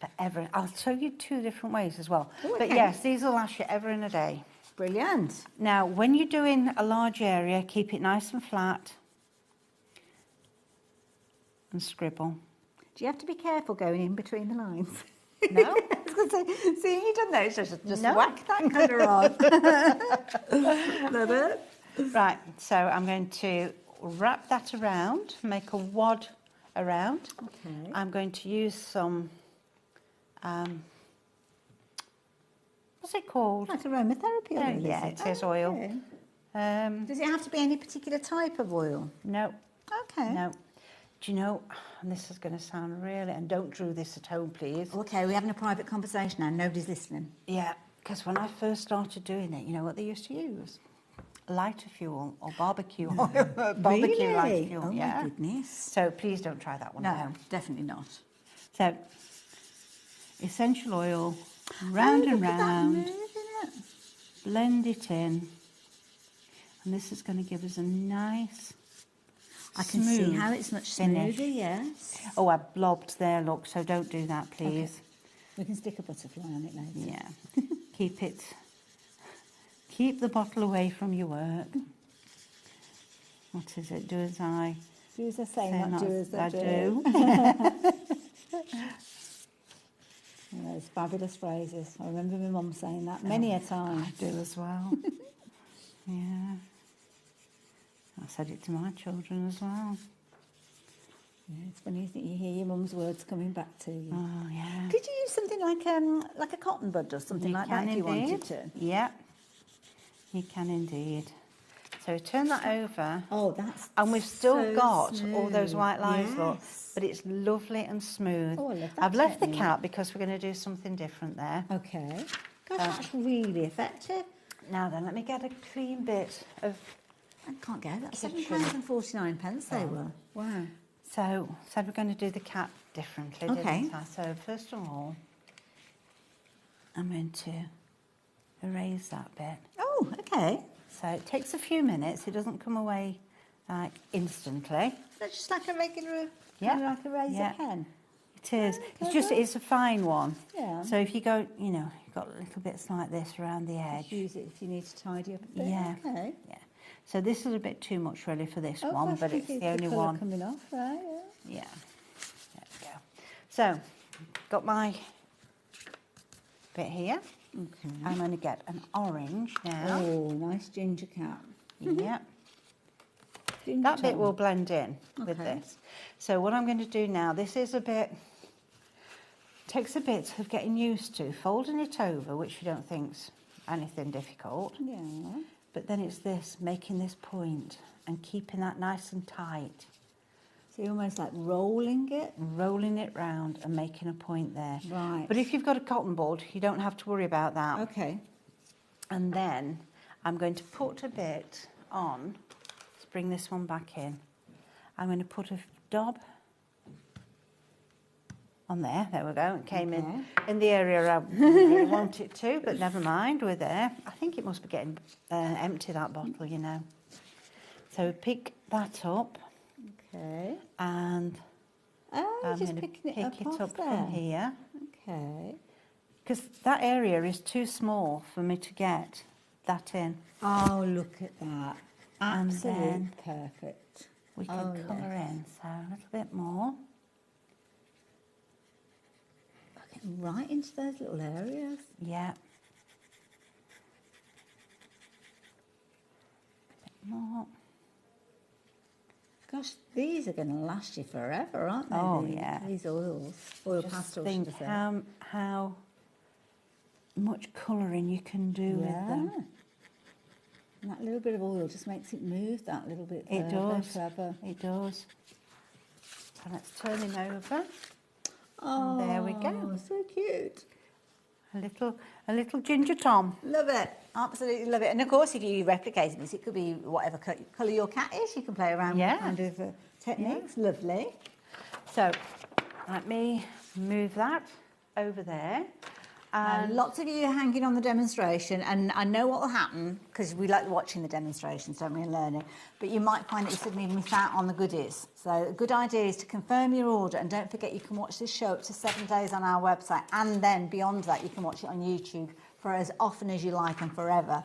forever. I'll show you two different ways as well.
Oh,
But yes, these will last you ever and a day.
Brilliant.
Now, when you're doing a large area, keep it nice and flat and scribble.
Do you have to be careful going in between the lines?
No.
I was going to say, see, you don't know, just
No.
whack that colour on. Love it.
Right, so I'm going to wrap that around, make a wad around.
Okay.
I'm going to use some, what's it called?
Like aromatherapy oil,
yeah, it is oil.
Okay. Does it have to be any particular type of oil?
No.
Okay.
No. Do you know, and this is going to sound really, and don't do this at home, please.
Okay, we're having a private conversation now. Nobody's listening.
Yeah, because when I first started doing it, you know what they used to use? Lighter fuel or barbecue oil. Barbecue lighter fuel,
Oh,
yeah.
my goodness.
So please don't try that one at
No,
home.
definitely not.
So, essential oil, round and round, blend it in, and this is going to give us a nice,
I can see how it's much
finish.
smoother, yes.
Oh, I blobbed there, look, so don't do that, please.
Okay. We can stick a butterfly on it later.
Yeah. Keep the bottle away from your work. What is it? Do as I...
Do as I say, not do as I do. Those fabulous phrases. I remember my mum saying that many a time.
I do as well. Yeah. I said it to my children as well.
Yeah, it's funny, isn't it? You hear your mum's words coming back to you.
Oh, yeah.
Could you use something like a cotton bud or something like that if you wanted to?
Yeah, you can indeed. So turn that over.
Oh, that's
And we've still
so
got all those
smooth.
white lines, look,
Yes.
but it's lovely and smooth.
Oh, I love that
I've left the
technique.
cap because we're going to do something different there.
Okay. Gosh, that's really effective.
Now then, let me get a clean bit of...
I can't get that.
Kitchen.
£7.49 they were. Wow.
So, said we're going to do the cap differently,
Okay.
didn't I? So, first of all, I'm going to erase that bit.
Oh, okay.
So it takes a few minutes. It doesn't come away like instantly.
That's just like a regular,
Yeah.
like a razor
Yeah.
pen.
It is.
Okay,
It's a fine one.
Yeah.
So if you go, you know, you've got little bits like this around the edge.
Use it if you need to tidy up a bit.
Yeah.
Okay.
Yeah. So this is a bit too much really for this
Oh,
one,
gosh,
but
you
it's
see
the only
colour
one.
coming off there, yeah.
Yeah. There we go. So, got my bit here.
Okay.
I'm going to get an orange now.
Oh, nice ginger cap.
Yep.
Ginger
That bit
tone.
will blend in with
Okay.
this. So what I'm going to do now, this is a bit, takes a bit of getting used to, folding it over, which you don't think's anything difficult.
Yeah.
But then it's this, making this point and keeping that nice and tight.
So you're almost like rolling it?
Rolling it round and making a point there.
Right.
But if you've got a cotton board, you don't have to worry about that.
Okay.
And then I'm going to put a bit on, let's bring this one back in. I'm going to put a dab on there. There we go. It came in the area I really want it to, but never mind, we're there. I think it must be getting empty, that bottle, you know. So pick that up.
Okay.
And I'm
just
going to
picking
pick it up
there.
from here.
Okay.
Because that area is too small for me to get that in.
Oh, look at that.
And
Absolutely
then
perfect.
we can colour in, so a little bit more.
Getting right into those little areas.
Yeah. A bit more.
Gosh, these are going to last you forever, aren't they?
Oh, yeah.
These oil
Just
pastels,
think
should I say.
how much colouring you can do with them.
And that little bit of oil just makes it move that little bit further.
It does.
Clever.
It does. So let's turn him over.
Oh,
and there we go.
So cute.
A little ginger Tom.
Love it. Absolutely love it. And of course, if you replicate this, it could be whatever colour your cat is. You can play around with kind of techniques. Yeah. Lovely.
So let me move that over there. And
lots of you are hanging on the demonstration, and I know what will happen because we like watching the demonstrations, don't we, and learning. But you might find that you suddenly miss out on the goodies. So a good idea is to confirm your order, and don't forget you can watch this show up to 7 days on our website, and then beyond that you can watch it on YouTube for as often as you like and forever.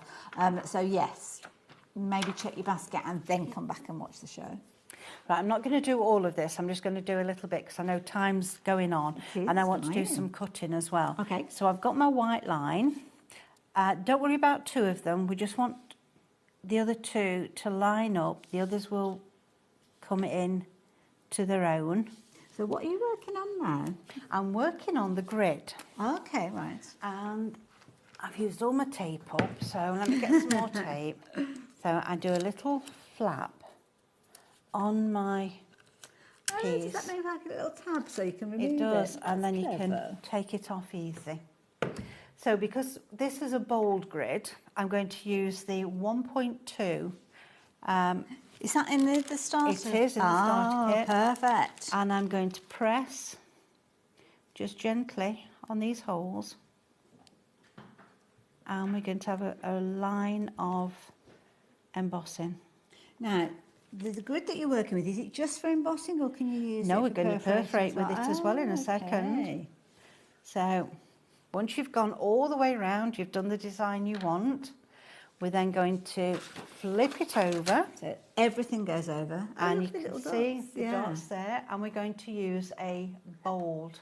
So yes, maybe check your basket and then come back and watch the show.
Right, I'm not going to do all of this. I'm just going to do a little bit because I know time's going on and I want to do some cutting as well.
Okay.
So I've got my white line. Don't worry about 2 of them. We just want the other 2 to line up. The others will come in to their own.
So what are you working on now?
I'm working on the grid.
Okay, right.
And I've used all my tape up, so let me get some more tape. So I do a little flap on my piece.
Does that make like a little tab so you can remove it?
It does, and then you can take it off easy. So because this is a bold grid, I'm going to use the 1.2.
Is that in the starter?
It is in the starter kit.
Perfect.
And I'm going to press just gently on these holes. And we're going to have a line of embossing.
Now, the grid that you're working with, is it just for embossing or can you use
No,
it
we're
for
going to perforate with it as well in a
okay.
second. So once you've gone all the way around, you've done the design you want, we're then going to flip it over.
So everything goes over.
And you can see the dots there. And we're going to use a bold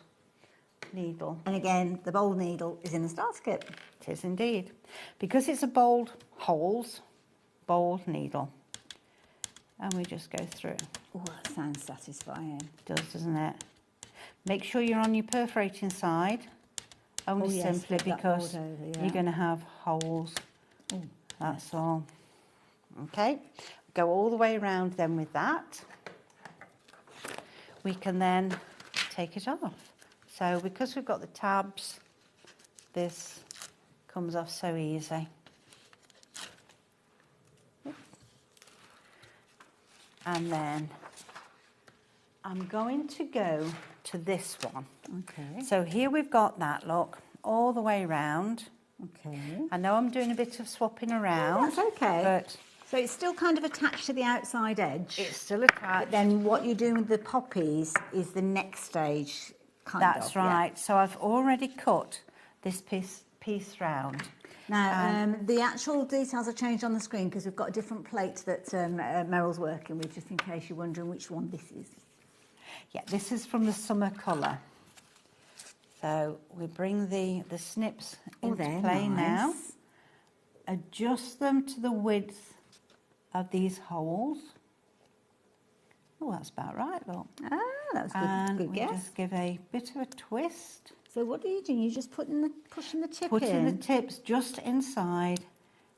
needle.
And again, the bold needle is in the starter kit.
It is indeed. Because it's a bold holes, bold needle. And we just go through.
Oh, that sounds satisfying.
It does, doesn't it? Make sure you're on your perforating side, only simply because you're going to have holes.
Ooh.
That's all. Okay, go all the way around then with that. We can then take it off. So because we've got the tabs, this comes off so easy. And then I'm going to go to this one.
Okay.
So here we've got that, look, all the way round.
Okay.
I know I'm doing a bit of swapping around.
That's okay.
But
so it's still kind of attached to the outside edge.
It's still attached.
But then what you're doing with the poppies is the next stage,
That's right. So I've already cut this piece round.
Now, the actual details are changed on the screen because we've got a different plate that Meryl's working with, just in case you're wondering which one this is.
Yeah, this is from the summer colour. So we bring the snips into play now. Adjust them to the width of these holes. Oh, that's about right, look.
Ah, that was good.
And
good
we
guess.
just give a bit of a twist.
So what are you doing? You're just pushing the tip in?
Putting the tips just inside.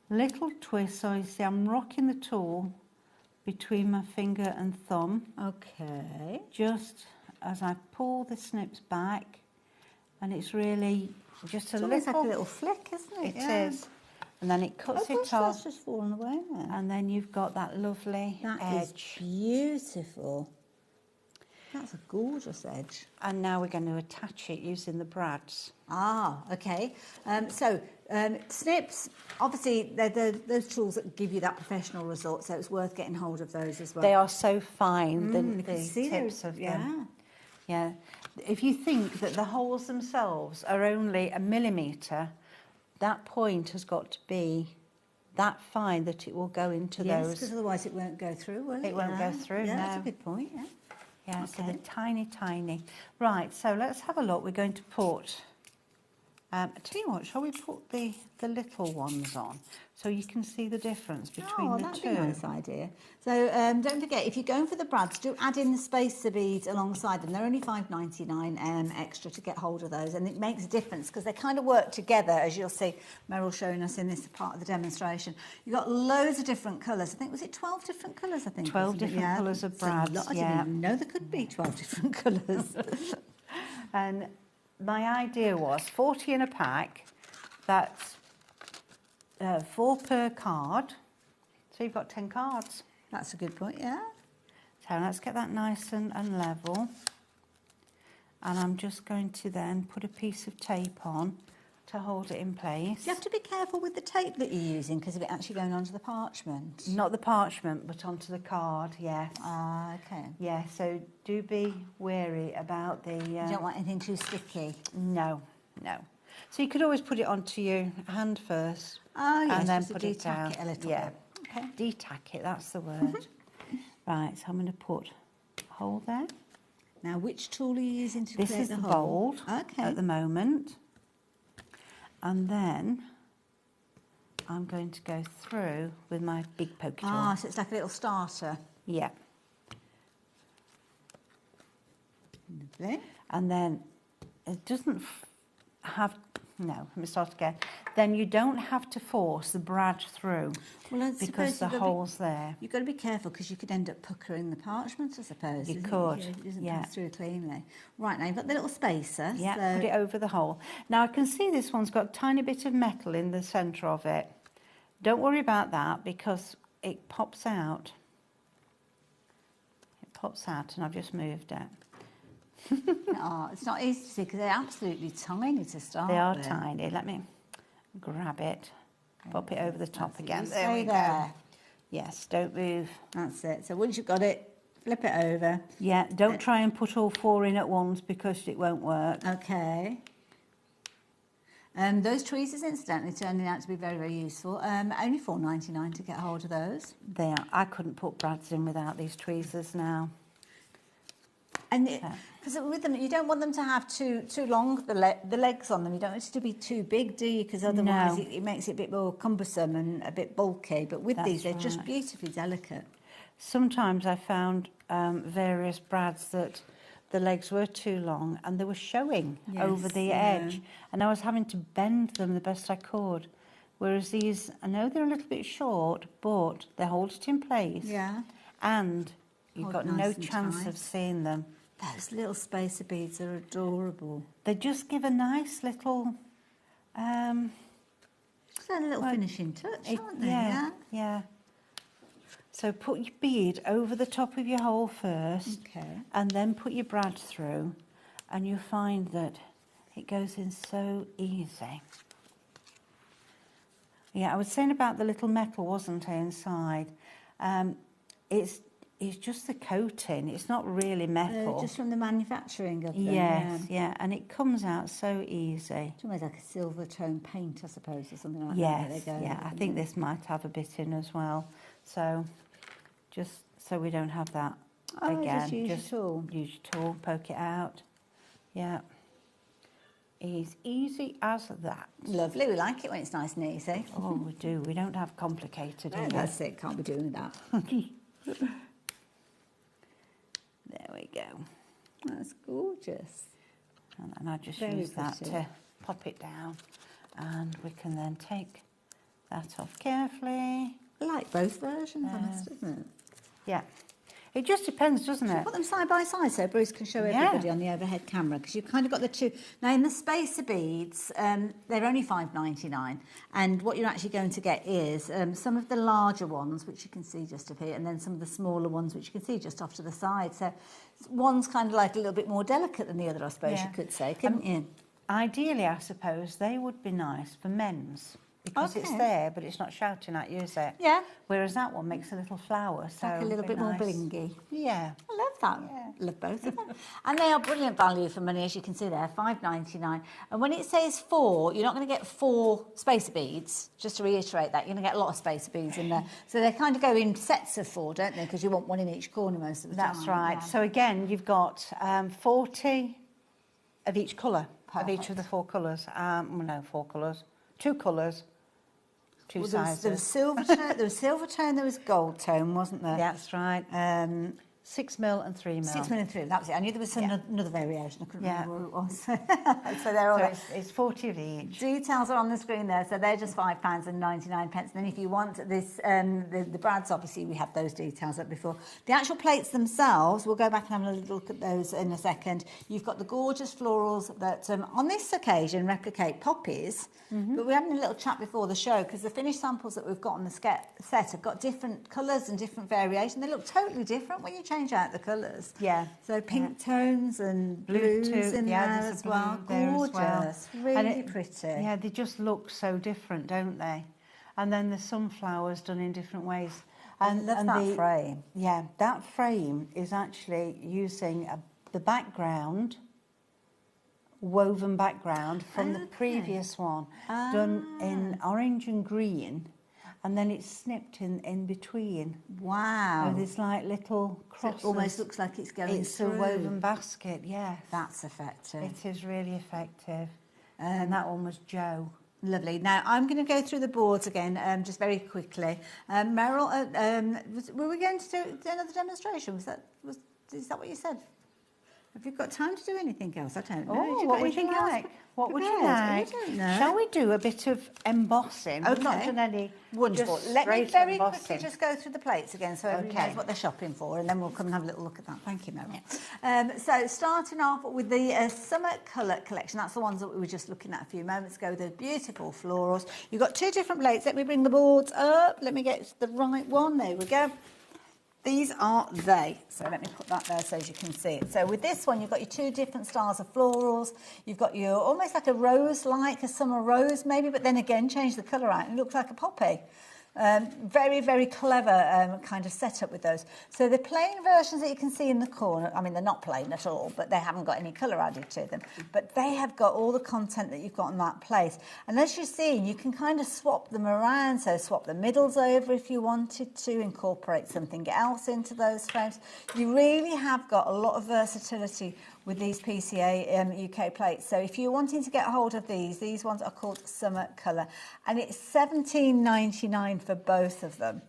Little twist, so you see I'm rocking the tool between my finger and thumb.
Okay.
Just as I pull the snips back, and it's really just a little...
It's like a little flick, isn't it?
It is. And then it cuts it off.
That's just fallen away then.
And then you've got that lovely edge.
That is beautiful. That's a gorgeous edge.
And now we're going to attach it using the brads.
Ah, okay. Snips, obviously, they're those tools that give you that professional result, so it's worth getting hold of those as well.
They are so fine,
you
the
can see
tips of
yeah.
them. Yeah. If you think that the holes themselves are only 1 millimetre, that point has got to be that fine that it will go into
yes,
those.
Yes, because otherwise it won't go through, will it?
It won't go through,
yeah,
no.
That's a good point, yeah.
Yeah,
okay.
So they're tiny, tiny. Right, so let's have a look. We're going to put... I tell you what, shall we put the little ones on so you can see the difference between the two?
That'd be a nice idea. So don't forget, if you're going for the brads, do add in the spacer beads alongside them. They're only $5.99 extra to get hold of those, and it makes a difference because they kind of work together, as you'll see Meryl showing us in this part of the demonstration. You've got loads of different colours. I think, was it 12 different colours, I think?
12 different colours of brads,
I didn't even know there could be 12 different colours.
And my idea was 40 in a pack, that's 4 per card, so you've got 10 cards.
That's a good point, yeah.
So let's get that nice and level. And I'm just going to then put a piece of tape on to hold it in place.
You have to be careful with the tape that you're using because of it actually going onto the parchment.
Not the parchment, but onto the card, yes.
Ah, okay.
Yeah, so do be wary about the...
You don't want anything too sticky?
No, no. So you could always put it onto your hand first.
Oh, yes,
and then
just
put
to
it down.
de-tack it a little
bit.
Okay.
De-tack it, that's the word. Right, so I'm going to put a hole there.
Now, which tool are you using to
this
create
is
the
the
hole?
bold at the moment. And then I'm going to go through with my big pokey tool.
Ah, so it's like a little starter.
Yeah.
Lovely.
And then it doesn't have... No, let me start again. Then you don't have to force the brad through because the hole's there.
You've got to be careful because you could end up puckering the parchment, I suppose.
You could,
It doesn't come through cleanly. Right, now you've got the little spacer.
Yeah,
so
put it over the hole. Now I can see this one's got a tiny bit of metal in the centre of it. Don't worry about that because it pops out. It pops out and I've just moved it.
Oh, it's not easy to see because they're absolutely tiny to start
They are
with.
tiny. Let me grab it, pop it over the top again.
There we go.
Yes, don't move.
That's it. So once you've got it, flip it over.
Yeah, don't try and put all 4 in at once because it won't work.
Okay. Those tweezers, incidentally, turning out to be very, very useful. Only $4.99 to get hold of those.
They are. I couldn't put brads in without these tweezers now.
And because with them, you don't want them to have too long, the legs on them. You don't want it to be too big, do you? Because otherwise it makes it a bit more cumbersome and a bit bulky. But with these, they're just beautifully delicate.
Sometimes I found various brads that the legs were too long and they were showing over the edge. And I was having to bend them the best I could. Whereas these, I know they're a little bit short, but they hold it in place.
Yeah.
And you've got
Hold
no
nice and
chance
tight.
of seeing them.
Those little spacer beads are adorable.
They just give a nice little...
Just a little finishing touch, aren't they?
Yeah. So put your bead over the top of your hole first.
Okay.
And then put your brad through. And you'll find that it goes in so easy. Yeah, I was saying about the little metal, wasn't I, inside? It's just the coating. It's not really metal.
Just from the manufacturing of them.
Yes, yeah, and it comes out so easy.
It's almost like a silver tone paint, I suppose, or something like that.
Yes, yeah, I think this might have a bit in as well. So, just so we don't have that again.
Just use your tool.
Use your tool, poke it out. Yeah. Easy as that.
Lovely, we like it when it's nice and easy.
Oh, we do. We don't have complicated
No,
here.
that's it, can't be doing that.
There we go.
That's gorgeous.
And I just
Very
use that
pretty.
to pop it down. And we can then take that off carefully.
I like both versions, I must admit.
Yeah. It just depends, doesn't it?
Put them side by side so Bruce can show everybody on the overhead camera, because you've kind of got the two. Now, in the spacer beads, they're only £5.99, and what you're actually going to get is some of the larger ones, which you can see just up here, and then some of the smaller ones, which you can see just off to the side. So one's kind of like a little bit more delicate than the other, I suppose you could say, couldn't you?
Ideally, I suppose, they would be nice for men's. Because it's there, but it's not shouting at you, is it?
Yeah.
Whereas that one makes a little flower, so
like a little bit more blingy.
Yeah.
I love that. Yeah. Love both of them. And they are brilliant value for money, as you can see there, £5.99. And when it says 4, you're not going to get 4 spacer beads. Just to reiterate that, you're going to get a lot of spacer beads in there. So they kind of go in sets of 4, don't they? Because you want one in each corner most of the time.
That's right. Yeah. So again, you've got 40 of each colour, of each of the 4 colours. No, 4 colours. 2 colours. Two sizes.
There was silver tone, there was gold tone, wasn't there?
That's right. 6mm and 3mm.
6mm and 3mm, that was it. I knew there was another variation. I couldn't remember what it was. So
it's 40 of each.
Details are on the screen there. So they're just £5.99. And then if you want this, the brads, obviously we have those details up before. The actual plates themselves, we'll go back and have a little look at those in a second. You've got the gorgeous florals that on this occasion replicate poppies. But we're having a little chat before the show because the finished samples that we've got on the set have got different colours and different variation. They look totally different when you change out the colours.
Yeah.
So pink tones and blues in there as well. Gorgeous. Really pretty.
Yeah, they just look so different, don't they? And then the sunflowers done in different ways.
And I love that frame.
Yeah, that frame is actually using the background, woven background from the previous one, done in orange and green, and then it's snipped in between.
Wow.
So there's like little crosses.
So it almost looks like it's going
It's
through.
a woven basket, yes.
That's effective.
It is really effective. And that one was Joe.
Lovely. Now, I'm going to go through the boards again, just very quickly. Meryl, were we going to do another demonstration? Is that what you said? Have you got time to do anything else? I don't know.
Oh, what would you like? What would you like?
I don't know.
Shall we do a bit of embossing?
Okay.
We've not done any.
Wonderful.
Just
Let me
straight
very
embossing.
quickly just go through the plates again so everyone knows what they're shopping for, and then we'll come and have a little look at that. Thank you, Mary. So starting off with the Summer Colour Collection. That's the ones that we were just looking at a few moments ago. The beautiful florals. You've got 2 different plates. Let me bring the boards up. Let me get the right one. There we go. These are they. So let me put that there so as you can see it. So with this one, you've got your 2 different styles of florals. You've got your almost like a rose, like a summer rose maybe, but then again, change the colour out. It looks like a poppy. Very, very clever kind of setup with those. So the plain versions that you can see in the corner, I mean, they're not plain at all, but they haven't got any colour added to them. But they have got all the content that you've got in that place. And as you're seeing, you can kind of swap them around. So swap the middles over if you wanted to, incorporate something else into those frames. You really have got a lot of versatility with these PCA UK plates. So if you're wanting to get hold of these ones are called Summer Colour. And it's £17.99 for both of them.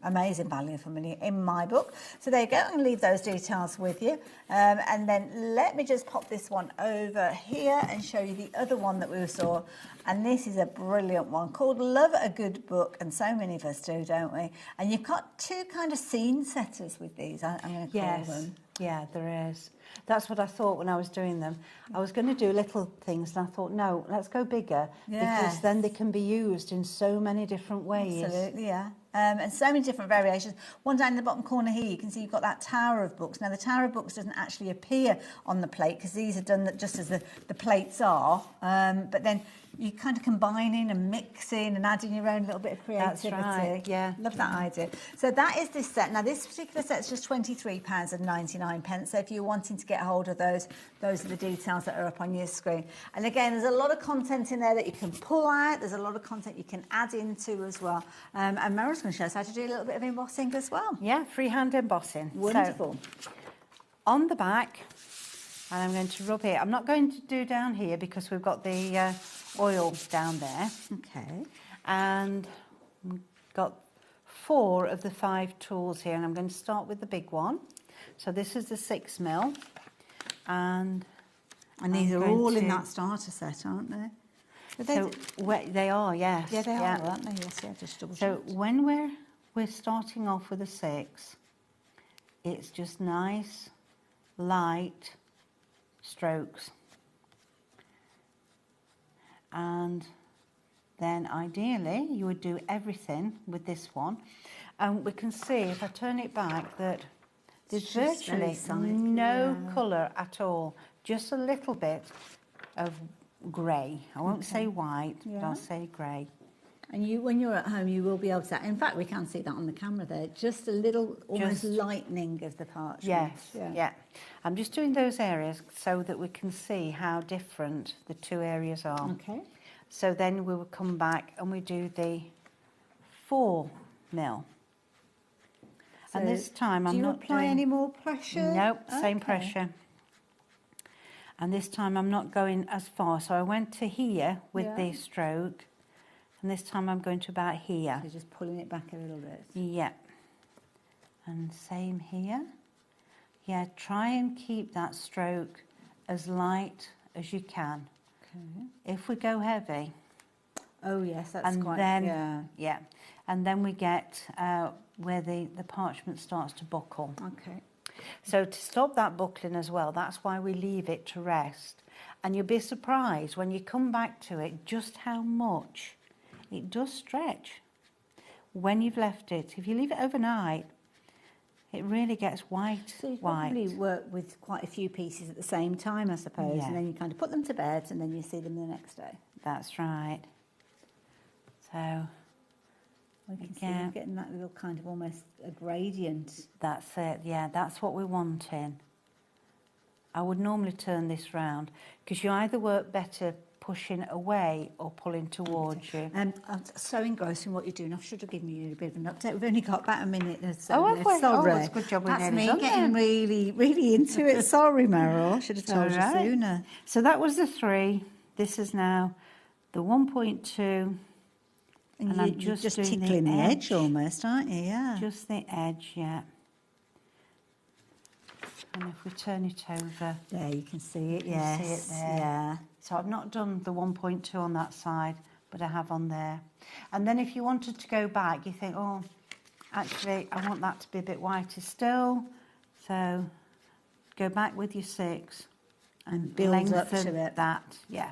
Amazing value for money in my book. So there you go. I'm going to leave those details with you. And then let me just pop this one over here and show you the other one that we saw. And this is a brilliant one called Love a Good Book. And so many of us do, don't we? And you've got 2 kind of scene setters with these, I'm going to call them.
Yeah, there is. That's what I thought when I was doing them. I was going to do little things, and I thought, no, let's go bigger, because then they can be used in so many different ways.
Absolutely, yeah. And so many different variations. One down in the bottom corner here, you can see you've got that Tower of Books. Now, the Tower of Books doesn't actually appear on the plate, because these are done just as the plates are. But then you kind of combining and mixing and adding your own little bit of creativity.
That's right, yeah.
Love that idea. So that is this set. Now, this particular set is just £23.99. So if you're wanting to get hold of those are the details that are up on your screen. And again, there's a lot of content in there that you can pull out. There's a lot of content you can add into as well. And Meryl's going to show us how to do a little bit of embossing as well.
Yeah, freehand embossing.
Wonderful.
So, on the back, and I'm going to rub it. I'm not going to do down here because we've got the oil down there.
Okay.
And we've got 4 of the 5 tools here, and I'm going to start with the big one. So this is the 6mm, and
these are all in that starter set, aren't they?
So they are,
Yeah,
yes.
they are, aren't they? Yes, yeah, just double check.
So when we're starting off with a 6, It's just nice, light strokes. And then ideally you would do everything with this one. And we can see, if I turn it back, that there's virtually no colour at all. Just a little bit of grey. I won't say white, but I'll say grey.
And you, when you're at home, you will be able to... In fact, we can see that on the camera there. Just a little, almost lightening of the parchment.
Yes, yeah. I'm just doing those areas so that we can see how different the two areas are.
Okay.
So then we will come back and we do the 4 mil.
So
and this time I'm not
apply
doing...
any more pressure?
Nope, same pressure. And this time I'm not going as far. So I went to here with the stroke. And this time I'm going to about here.
So just pulling it back a little bit.
Yeah. And same here. Yeah, try and keep that stroke as light as you can. Okay. If we go heavy...
Oh, yes, that's
and
quite...
Then, yeah. And then we get where the parchment starts to buckle.
Okay.
So to stop that buckling as well, that's why we leave it to rest. And you'll be surprised when you come back to it just how much it does stretch when you've left it. If you leave it overnight, it really gets white.
So you probably work with quite a few pieces at the same time, I suppose, and then you kind of put them to bed and then you see them the next day.
That's right. So
we can see we're getting that little kind of almost a gradient.
That's it, yeah, that's what we're wanting. I would normally turn this round because you either work better pushing away or pulling towards you.
I'm so engrossed in what you're doing. I should have given you a bit of an update. We've only got about a minute or so.
Have we?
Sorry.
That's a good job.
That's me getting really, really into it. Sorry, Meryl. I should have told you sooner.
So that was the 3. This is now the 1.2.
And I'm just tickling the edge almost, aren't you? Yeah.
Just the edge, yeah. And if we turn it over...
There, you can see it,
you can see it there. Yeah. So I've not done the 1.2 on that side, but I have on there. And then if you wanted to go back, you think, oh, actually, I want that to be a bit whiter still. So go back with your 6.
And build up to it.
That, yeah.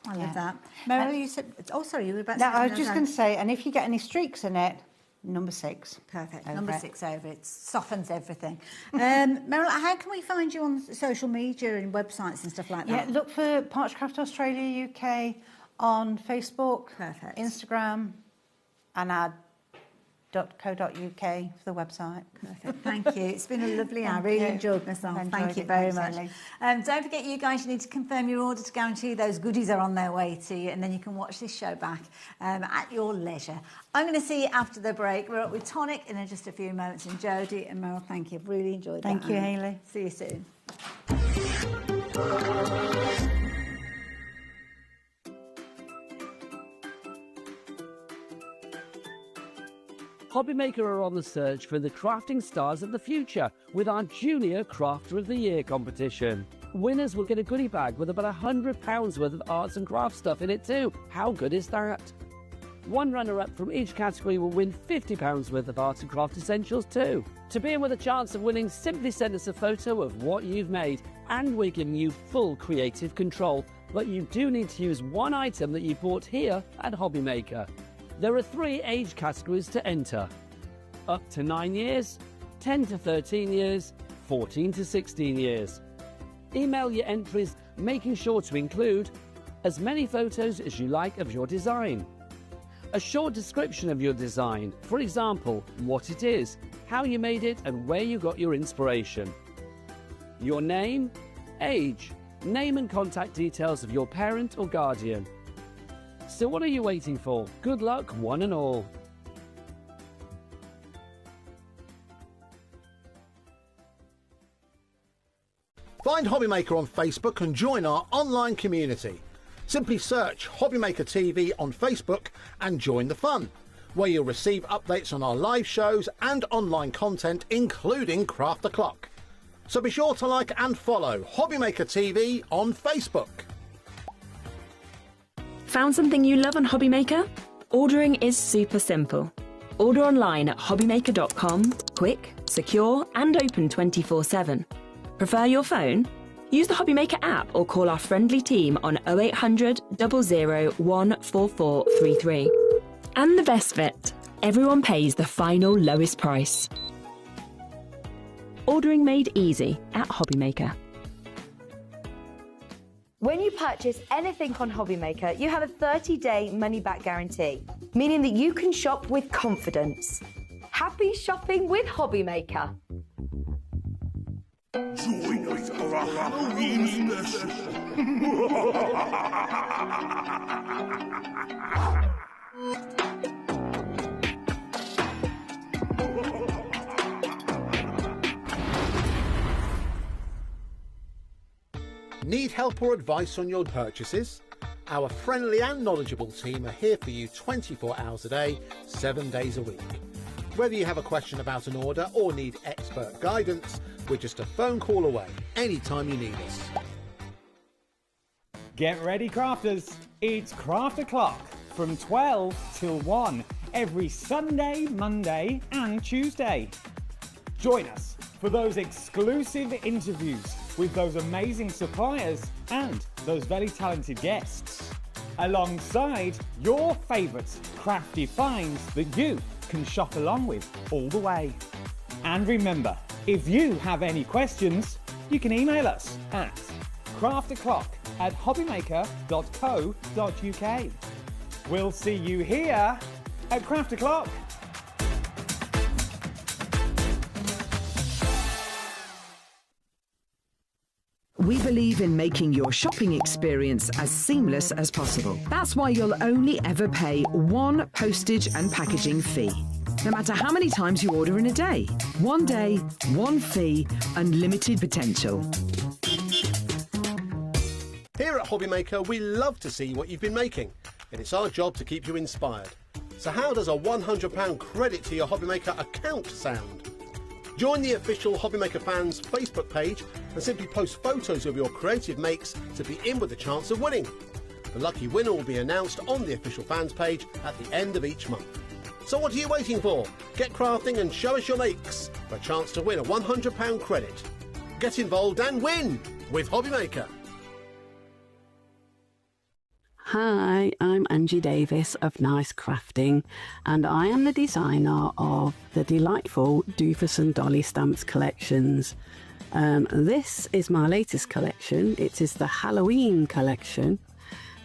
I love that. Meryl, you said... Oh, sorry, you were about to...
No, I was just going to say, and if you get any streaks in it, number 6.
Perfect. Number 6 over. It softens everything. Meryl, how can we find you on social media and websites and stuff like that?
Yeah, look for Parchcraft Australia UK on Facebook, Instagram, and add.co.uk for the website.
Perfect. Thank you. It's been a lovely hour. I really enjoyed myself. Thank you very much. Don't forget, you guys, you need to confirm your order to guarantee those goodies are on their way to you, and then you can watch this show back at your leisure. I'm going to see you after the break. We're up with Tonic in just a few moments, and Jodie and Meryl, thank you. I've really enjoyed that.
Thank you, Hayley.
See you soon.
HobbyMaker are on the search for the crafting stars of the future with our Junior Crafter of the Year competition. Winners will get a goodie bag with about £100 worth of arts and crafts stuff in it too. How good is that? One runner-up from each category will win £50 worth of art and craft essentials too. To be in with a chance of winning, simply send us a photo of what you've made, and we're giving you full creative control. But you do need to use one item that you bought here at HobbyMaker. There are 3 age categories to enter: up to 9 years, 10 to 13 years, 14 to 16 years. Email your entries, making sure to include as many photos as you like of your design, a short description of your design, for example, what it is, how you made it and where you got your inspiration, your name, age, name and contact details of your parent or guardian. So what are you waiting for? Good luck, one and all.
Find HobbyMaker on Facebook and join our online community. Simply search HobbyMaker TV on Facebook and join the fun, where you'll receive updates on our live shows and online content, including Craft the Clock. So be sure to like and follow HobbyMaker TV on Facebook.
Found something you love on HobbyMaker? Ordering is super simple. Order online at hobbymaker.com. Quick, secure and open 24/7. Prefer your phone? Use the HobbyMaker app or call our friendly team on 0800 00 14433. And the best bit, everyone pays the final lowest price. Ordering made easy at HobbyMaker.
When you purchase anything on HobbyMaker, you have a 30-day money-back guarantee, meaning that you can shop with confidence. Happy shopping with HobbyMaker.
Join us for a Halloween special.
Need help or advice on your purchases? Our friendly and knowledgeable team are here for you 24 hours a day, 7 days a week. Whether you have a question about an order or need expert guidance, we're just a phone call away anytime you need us.
Get ready, crafters. It's Craft O'Clock from 12 till 1 every Sunday, Monday and Tuesday. Join us for those exclusive interviews with those amazing suppliers and those very talented guests, alongside your favourite crafty finds that you can shop along with all the way. And remember, if you have any questions, you can email us at craftoclock@hobbymaker.co.uk. We'll see you here at Craft O'Clock.
We believe in making your shopping experience as seamless as possible. That's why you'll only ever pay one postage and packaging fee, no matter how many times you order in a day. One day, one fee, unlimited potential.
Here at HobbyMaker, we love to see what you've been making, and it's our job to keep you inspired. So how does a £100 credit to your HobbyMaker account sound? Join the official HobbyMaker fans Facebook page and simply post photos of your creative makes to be in with a chance of winning. The lucky winner will be announced on the official fans page at the end of each month. So what are you waiting for? Get crafting and show us your makes for a chance to win a £100 credit. Get involved and win with HobbyMaker.
Hi, I'm Angie Davis of Nice Crafting, and I am the designer of the delightful Doofus and Dolly Stamps collections. This is my latest collection. It is the Halloween collection,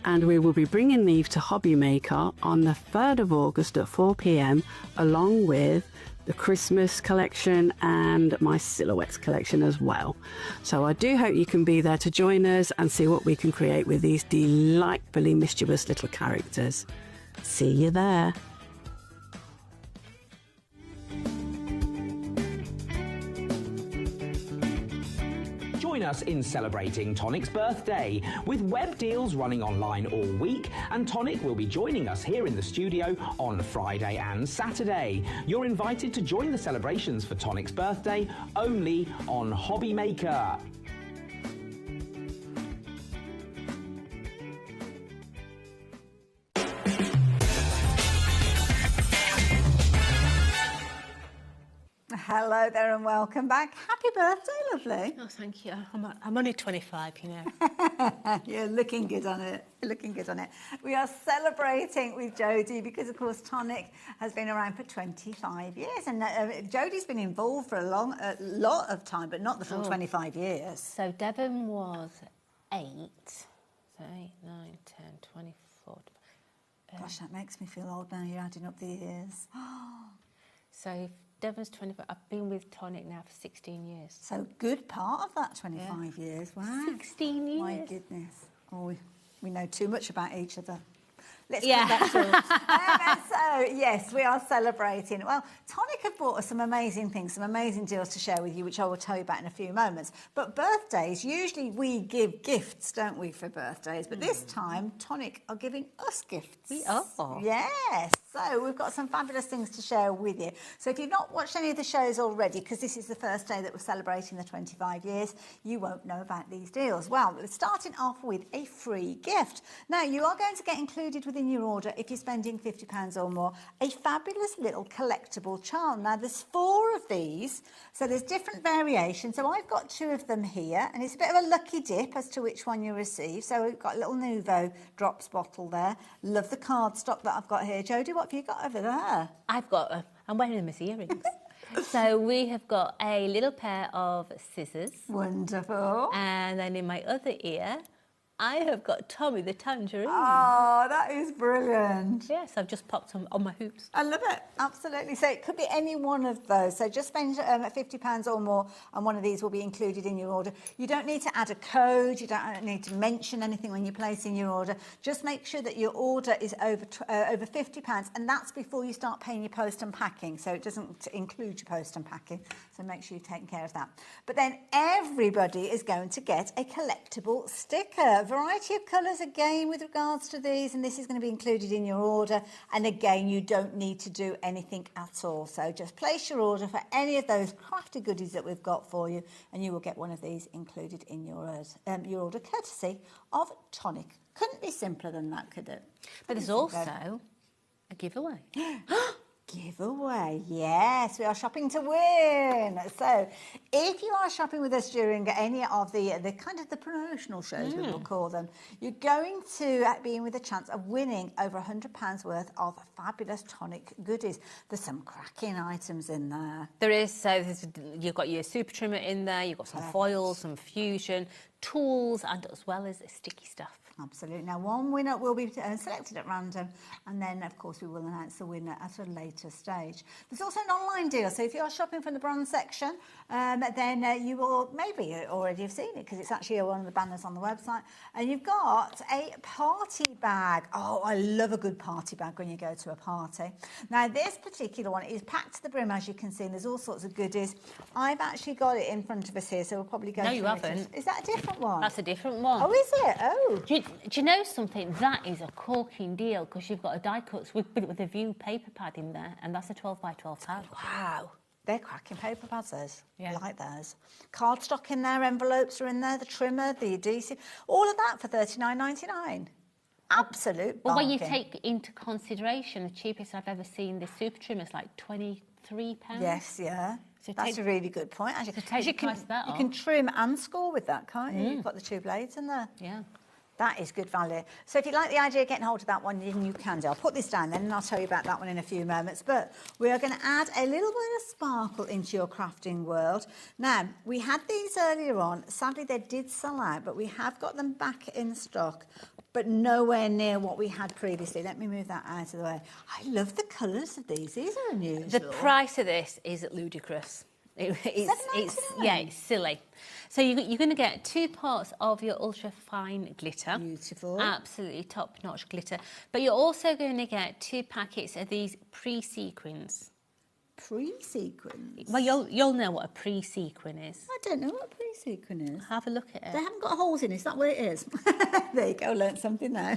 and we will be bringing these to HobbyMaker on the 3rd of August at 4 p.m, along with the Christmas collection and my silhouettes collection as well. So I do hope you can be there to join us and see what we can create with these delightfully mischievous little characters. See you there.
Join us in celebrating Tonic's birthday with web deals running online all week, and Tonic will be joining us here in the studio on Friday and Saturday. You're invited to join the celebrations for Tonic's birthday only on HobbyMaker.
Hello there and welcome back. Happy birthday, lovely.
Oh, thank you. I'm only 25, you know.
You're looking good on it. You're looking good on it. We are celebrating with Jodie because, of course, Tonic has been around for 25 years. And Jodie's been involved for a lot of time, but not the full 25 years.
So Devon was 8. So 8, 9, 10, 24.
Gosh, that makes me feel old now. You're adding up the years.
So Devon's 25. I've been with Tonic now for 16 years.
So good part of that 25 years. Wow.
16 years.
My goodness. Oh, we know too much about each other. Let's
Yeah.
go back to so, yes, we are celebrating. Well, Tonic have brought us some amazing things, some amazing deals to share with you, which I will tell you about in a few moments. But birthdays, usually we give gifts, don't we, for birthdays? But this time, Tonic are giving us gifts.
We are.
Yes. So we've got some fabulous things to share with you. So if you've not watched any of the shows already, because this is the first day that we're celebrating the 25 years, you won't know about these deals. Well, we're starting off with a free gift. Now, you are going to get included within your order, if you're spending £50 or more, a fabulous little collectible charm. Now, there's 4 of these, so there's different variations. So I've got 2 of them here, and it's a bit of a lucky dip as to which one you receive. So we've got a little Nuvo drops bottle there. Love the cardstock that I've got here. Jodie, what have you got over there?
I'm wearing them as earrings. So we have got a little pair of scissors.
Wonderful.
And then in my other ear, I have got Tommy the Tangerine.
Oh, that is brilliant.
Yes, I've just popped them on my hoops.
I love it, absolutely. So it could be any one of those. So just spend £50 or more and one of these will be included in your order. You don't need to add a code, you don't need to mention anything when you're placing your order. Just make sure that your order is over £50, and that's before you start paying your post and packing. So it doesn't include your post and packing. So make sure you're taking care of that. But then everybody is going to get a collectible sticker. A variety of colours again with regards to these, and this is going to be included in your order. And again, you don't need to do anything at all. So just place your order for any of those crafty goodies that we've got for you, and you will get one of these included in your order, courtesy of Tonic. Couldn't be simpler than that, could it?
But there's also a giveaway.
Giveaway, yes, we are shopping to win. So if you are shopping with us during any of the kind of the promotional shows, we will call them, you're going to be in with a chance of winning over £100 worth of fabulous Tonic goodies. There's some cracking items in there.
There is. So you've got your super trimmer in there, you've got some foils, some fusion, tools, and as well as sticky stuff.
Absolutely. Now, one winner will be selected at random, and then, of course, we will announce the winner at a later stage. There's also an online deal, so if you're shopping from the bronze section, then you will maybe already have seen it, because it's actually one of the banners on the website, and you've got a party bag. Oh, I love a good party bag when you go to a party. Now, this particular one is packed to the brim, as you can see, and there's all sorts of goodies. I've actually got it in front of us here, so we'll probably go
No,
through
you haven't.
Is that a different one?
That's a different one.
Oh, is it? Oh.
Do you know something? That is a corking deal, because you've got a die cuts with a view paper pad in there, and that's a 12 by 12 pad.
Wow. They're cracking paper pads, those. Yeah. I like those. Cardstock in there, envelopes are in there, the trimmer, the adhesive, all of that for $39.99. Absolute bargain.
Well, when you take into consideration, the cheapest I've ever seen this super trimmer is like £23.
Yes, yeah.
So
that's a really good point, actually.
So take the price of that
you
off.
can trim and score with that, can't you? You've got the 2 blades in there.
Yeah.
That is good value. So if you like the idea of getting hold of that one, then you can do. I'll put this down then, and I'll tell you about that one in a few moments. But we are going to add a little bit of sparkle into your crafting world. Now, we had these earlier on. Sadly, they did sell out, but we have got them back in stock, but nowhere near what we had previously. Let me move that out of the way. I love the colours of these. These are unusual.
The price of this is ludicrous. It's silly. So you're going to get 2 parts of your ultra fine glitter.
Beautiful.
Absolutely top-notch glitter. But you're also going to get 2 packets of these pre-sequins.
Pre-sequins?
Well, you'll know what a pre-sequin is.
I don't know what a pre-sequin is.
Have a look at it.
They haven't got holes in it. Is that what it is? There you go, learnt something now.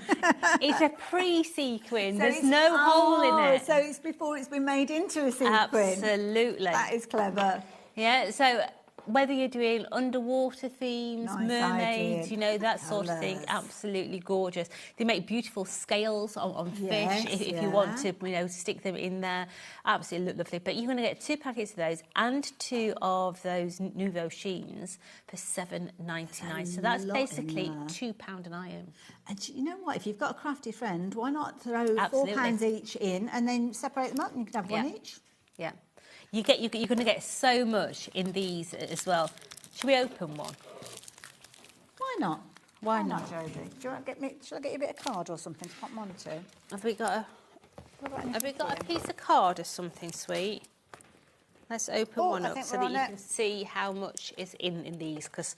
It's a pre-sequin. So there's no hole in it.
So it's before it's been made into a sequin.
Absolutely.
That is clever.
Yeah, so whether you're doing underwater themes,
Nice
mermaids,
idea.
you know, that sort of thing, absolutely gorgeous. They make beautiful scales on
Yes,
fish if you want to, you know, stick them in there. Absolutely lovely. But you're going to get 2 packets of those and 2 of those Nouveau Sheens for $7.99. So that's basically £2 an iron.
And you know what? If you've got a crafty friend, why not throw
Absolutely.
£4 each in and then separate them up and you can have one each?
Yeah. You're going to get so much in these as well. Should we open one?
Why not? Why not, Jodie? Do you want to get me? Shall I get you a bit of card or something to pop them onto?
Have we got a piece of card or something, sweet? Let's open one up so that you can see how much is in these, because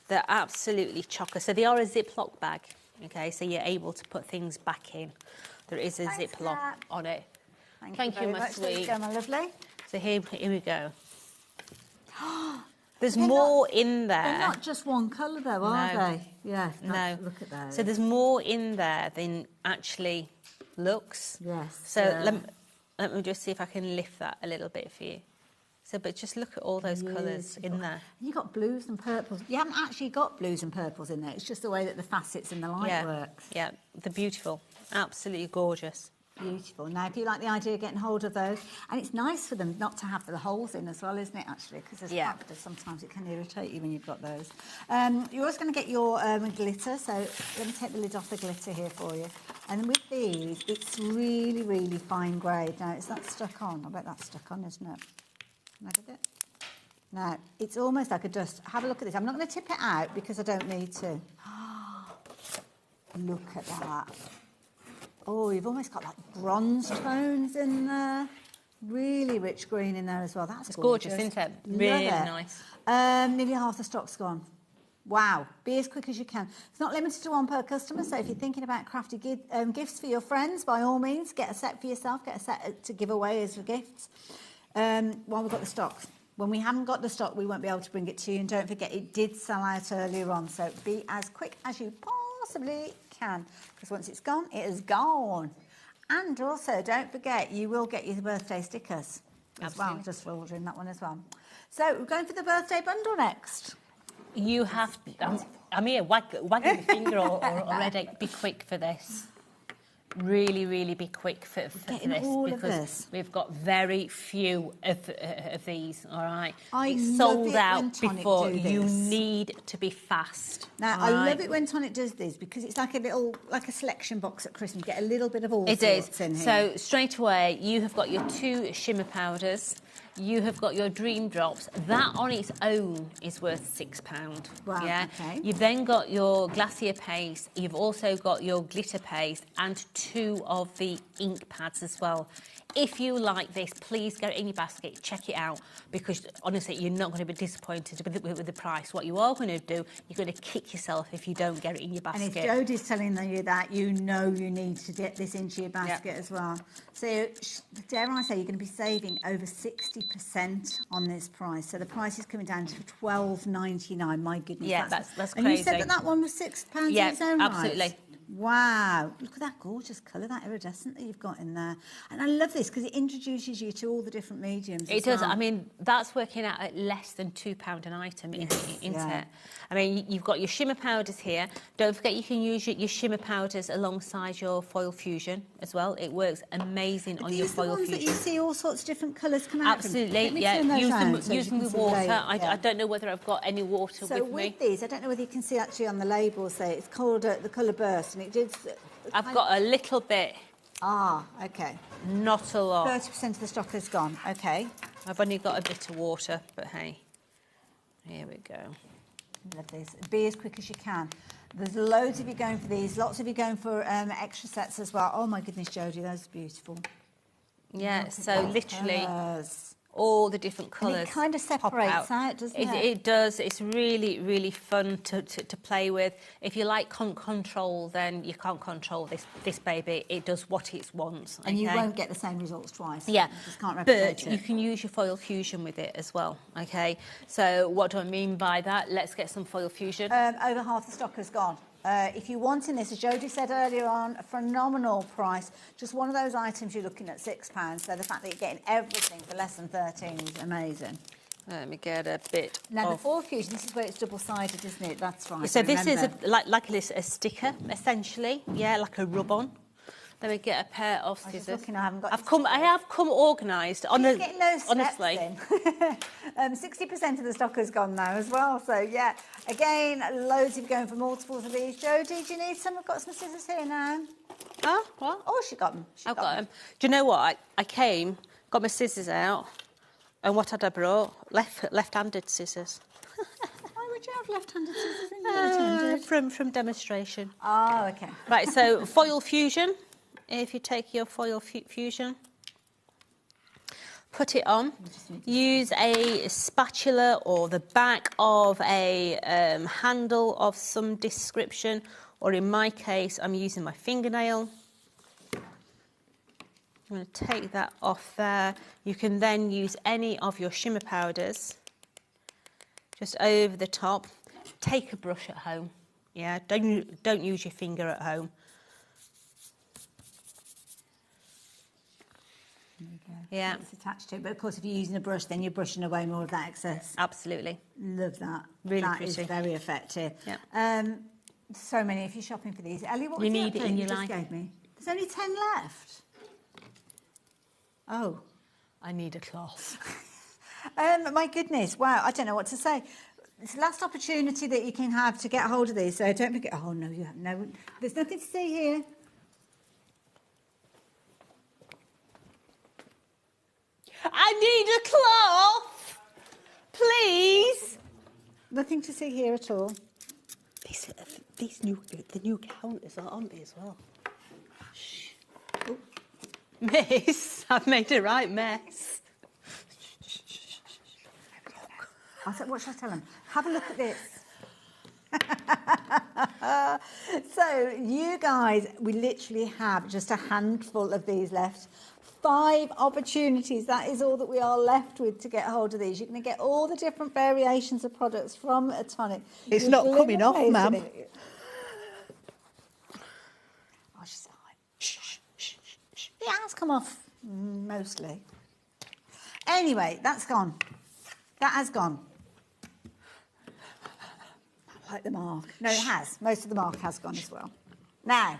they're absolutely chocker. So they are a Ziploc bag, okay? So you're able to put things back in. There is a Ziploc on it.
Thank you,
my
much.
sweet.
There you go, my lovely.
So here we go. There's more in there.
They're not just one colour though, are they? Yeah.
No.
Look at those.
So there's more in there than actually looks.
Yes.
So let me just see if I can lift that a little bit for you. So, but just look at all those colours in there.
And you've got blues and purples. You haven't actually got blues and purples in there. It's just the way that the facets and the light works.
Yeah, they're beautiful. Absolutely gorgeous.
Beautiful. Now, if you like the idea of getting hold of those, and it's nice for them not to have the holes in as well, isn't it, actually? Because as factors, sometimes it can irritate you when you've got those. You're also going to get your glitter, so let me take the lid off the glitter here for you. And with these, it's really, really fine grade. Now, is that stuck on? I bet that's stuck on, isn't it? Can I get it? Now, it's almost like a dust. Have a look at this. I'm not going to tip it out because I don't need to. Look at that. Oh, you've almost got like bronze tones in there. Really rich green in there as well. That's
gorgeous, isn't it? Really nice.
Nearly half the stock's gone. Wow. Be as quick as you can. It's not limited to one per customer, so if you're thinking about crafty gifts for your friends, by all means, get a set for yourself, get a set to give away as gifts. While we've got the stock. When we haven't got the stock, we won't be able to bring it to you. And don't forget, it did sell out earlier on, so be as quick as you possibly can, because once it's gone, it is gone. And also, don't forget, you will get your birthday stickers as well, just for ordering that one as well. So we're going for the birthday bundle next.
You have, I'm here wagging my finger already. Be quick for this. Really, really be quick for this, because we've got very few of these, all right? It's sold out before. You need to be fast.
Now, I love it when Tonic does this, because it's like a selection box at Christmas. Get a little bit of all sorts in here.
So straight away, you have got your 2 shimmer powders. You have got your Dream Drops. That on its own is worth £6.
Wow,
yeah?
okay.
You've then got your Glacier Paste. You've also got your Glitter Paste and 2 of the ink pads as well. If you like this, please get it in your basket, check it out, because honestly, you're not going to be disappointed with the price. What you are going to do, you're going to kick yourself if you don't get it in your basket.
And if Jodie's telling you that, you know you need to get this into your basket as well. So, dare I say, you're going to be saving over 60% on this price. So the price is coming down to $12.99. My goodness.
Yeah, that's crazy.
And you said that one was £6 in its own right?
Absolutely.
Wow, look at that gorgeous colour, that iridescent that you've got in there. And I love this because it introduces you to all the different mediums.
It does. I mean, that's working out at less than £2 an item, isn't it? I mean, you've got your shimmer powders here. Don't forget you can use your shimmer powders alongside your foil fusion as well. It works amazing on your foil fusion.
That you see all sorts of different colours come out.
Absolutely, yeah. Use them with water. I don't know whether I've got any water with me.
So with these, I don't know whether you can see actually on the labels there, it's called the colour burst. And it did.
I've got a little bit.
Ah, okay.
Not a lot.
30% of the stock has gone. Okay.
I've only got a bit of water, but hey, here we go.
Love this. Be as quick as you can. There's loads of you going for these. Lots of you going for extra sets as well. Oh my goodness, Jodie, those are beautiful.
Yeah. So literally. All the different colours.
And it kind of separates out, doesn't it?
It does. It's really, really fun to play with. If you like control, then you can't control this baby. It does what it wants.
And you won't get the same results twice.
Yeah.
You just can't replicate
but you can use your foil fusion with it as well, okay? So what do I mean by that? Let's get some foil fusion.
Over half the stock has gone. If you're wanting this, as Jodie said earlier on, a phenomenal price. Just one of those items you're looking at £6. So the fact that you're getting everything for less than 13 is amazing.
Let me get a bit
Now, the foil fusion, this is where it's double-sided, isn't it? That's right.
So this is like a sticker, essentially. Yeah, like a rub-on. Then we get a pair of scissors. I have come organised. Honestly.
60% of the stock has gone now as well. So, yeah, again, loads of you going for multiples of these. Jodie, do you need some? I've got some scissors here now.
Oh, what?
Oh, she got them.
I've got them. Do you know what? I came, got my scissors out, and what had I brought? Left-handed scissors.
Why would you have left-handed scissors in your
From demonstration.
Oh, okay.
Right, so foil fusion. If you take your foil fusion, put it on, use a spatula or the back of a handle of some description, or in my case, I'm using my fingernail. I'm going to take that off there. You can then use any of your shimmer powders just over the top. Take a brush at home. Yeah, don't use your finger at home.
There you go.
Yeah.
It's attached to it, but of course if you're using a brush then you're brushing away more of that excess.
Absolutely.
Love that.
Really
that
pretty.
is very effective.
Yeah.
So many if you're shopping for these. Ellie, what
You
was the
need it
other
in
thing
your
you just
life.
gave me? There's only 10 left. Oh.
I need a cloth.
My goodness, wow, I don't know what to say. It's the last opportunity that you can have to get hold of these, so don't forget. Oh, no, you have no. There's nothing to see here.
I need a cloth, please.
Nothing to see here at all.
The new counters are on me as well. Shh. Oh. Miss, I've made a right mess.
What should I tell them? Have a look at this. So, you guys, we literally have just a handful of these left. 5 opportunities. That is all that we are left with to get hold of these. You're going to get all the different variations of products from a tonic.
It's
You're
not coming off,
glimmer
ma'am.
pasting it. Oh, she's fine. Shh, shh, shh, shh. It has come off, mostly. Anyway, that's gone. That has gone. Like the mark. No, it has. Most of the mark has gone as well. Now,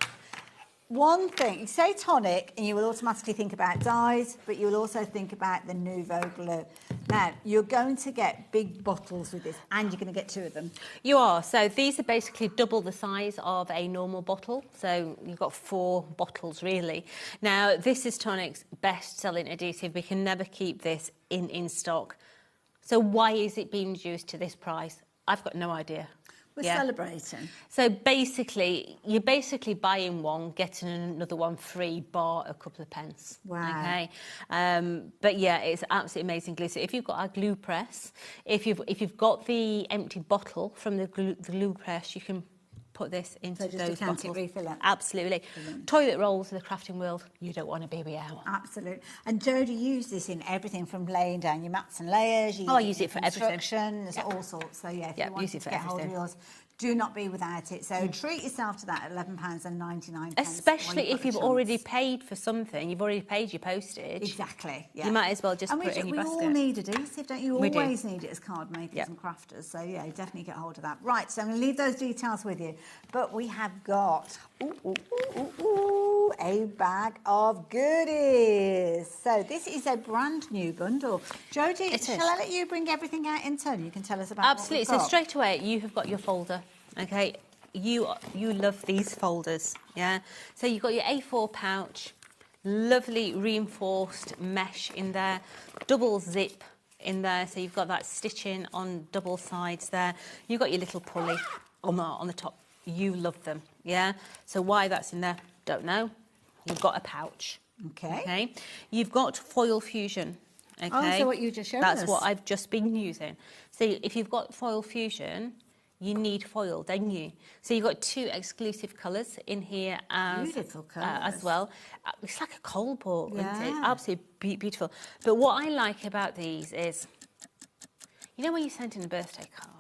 one thing, you say tonic and you will automatically think about dyes, but you will also think about the Nouveau Glue. Now, you're going to get big bottles with this and you're going to get 2 of them.
You are. So these are basically double the size of a normal bottle. So you've got 4 bottles, really. Now, this is Tonic's best-selling adhesive. We can never keep this in stock. So why is it being reduced to this price? I've got no idea.
We're celebrating.
So basically, you're basically buying one, getting another one free, bar a couple of pence.
Wow.
Okay. But yeah, it's absolutely amazing glue. So if you've got our glue press, if you've got the empty bottle from the glue press, you can put this into
So just
those
decant it,
bottles.
refill it.
Absolutely.
Brilliant.
Toilet rolls of the crafting world, you don't want to be without.
Absolutely. And Jodie used this in everything from laying down your mats and layers.
I use it for everything.
Construction, there's all sorts. So yeah, if you want
use
to
it for
get hold of
everything.
yours, do not be without it. So treat yourself to that at £11.99.
Especially if you've already paid for something, you've already paid your postage.
Exactly. Yeah.
You might as well just
and
put it in your
we
basket.
all need adhesive, don't you?
We do.
Always need it as card makers and crafters. So yeah, definitely get hold of that. Right, so I'm going to leave those details with you. But we have got a bag of goodies. So this is a brand new bundle. Jodie, shall I let you bring everything out in turn? You can tell us about
Absolutely.
what we've got.
So straight away, you have got your folder. Okay, you love these folders, yeah. So you've got your A4 pouch, lovely reinforced mesh in there, double zip in there. So you've got that stitching on double sides there. You've got your little pulley on the top. You love them, yeah. So why that's in there, don't know. You've got a pouch.
Okay.
Okay. You've got foil fusion. Okay.
Oh, so what you just showed us.
That's what I've just been using. So if you've got foil fusion, you need foil, don't you? So you've got 2 exclusive colours in here
Beautiful colours.
as well. It's like a coal ball, isn't it?
Yeah.
Absolutely beautiful. But what I like about these is, you know when you sent in a birthday card?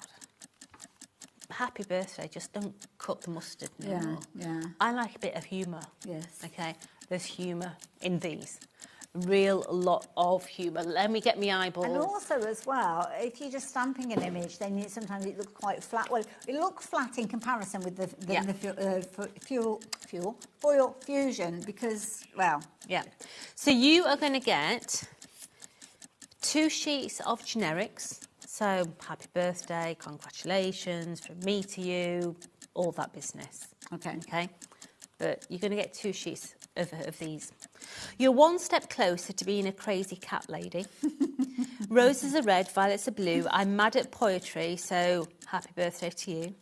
Happy birthday, just don't cut the mustard no more.
Yeah.
I like a bit of humour.
Yes.
Okay, there's humour in these. Real lot of humour. Let me get my eyeballs.
And also as well, if you're just stamping an image, then sometimes it looks quite flat. Well, it looks flat in comparison with the foil fusion because, well...
Yeah. So you are going to get 2 sheets of generics. So happy birthday, congratulations, from me to you, all that business.
Okay.
Okay. But you're going to get 2 sheets of these. You're one step closer to being a crazy cat lady. Roses are red, violets are blue. I'm mad at poetry, so happy birthday to you.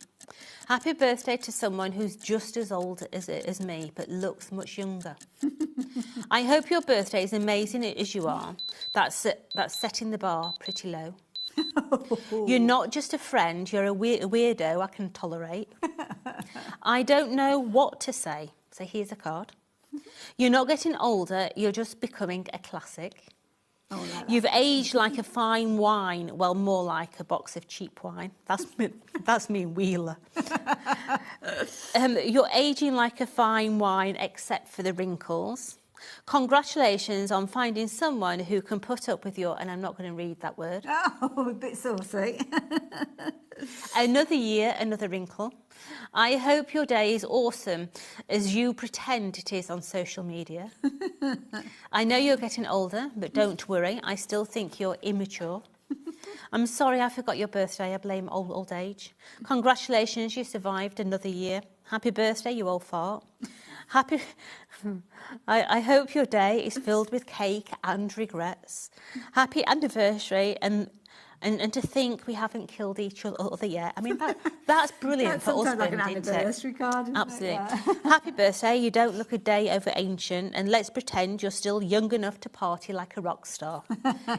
Happy birthday to someone who's just as old as me, but looks much younger. I hope your birthday is amazing as you are. That's setting the bar pretty low. You're not just a friend, you're a weirdo I can tolerate. I don't know what to say, so here's a card. You're not getting older, you're just becoming a classic. You've aged like a fine wine, well, more like a box of cheap wine. That's me, Wheeler. You're aging like a fine wine, except for the wrinkles. Congratulations on finding someone who can put up with your, and I'm not going to read that word.
Oh, a bit saucy.
Another year, another wrinkle. I hope your day is awesome as you pretend it is on social media. I know you're getting older, but don't worry, I still think you're immature. I'm sorry I forgot your birthday, I blame old age. Congratulations, you survived another year. Happy birthday, you old fart. Happy... I hope your day is filled with cake and regrets. Happy anniversary, and to think we haven't killed each other yet. I mean, that's brilliant for husband,
like an
isn't
anniversary card, isn't
Absolutely.
It? Yeah.
Happy birthday, you don't look a day over ancient, and let's pretend you're still young enough to party like a rock star.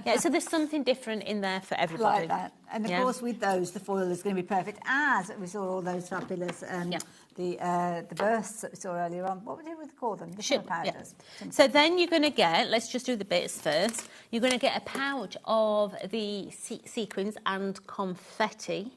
Yeah, so there's something different in there for everybody.
Like that. And of course, with those, the foil is going to be perfect, as we saw all those fabulous... The bursts that we saw earlier on. What would we call them? The shimmer powders.
Yeah. So then you're going to get, let's just do the bits first. You're going to get a pouch of the sequins and confetti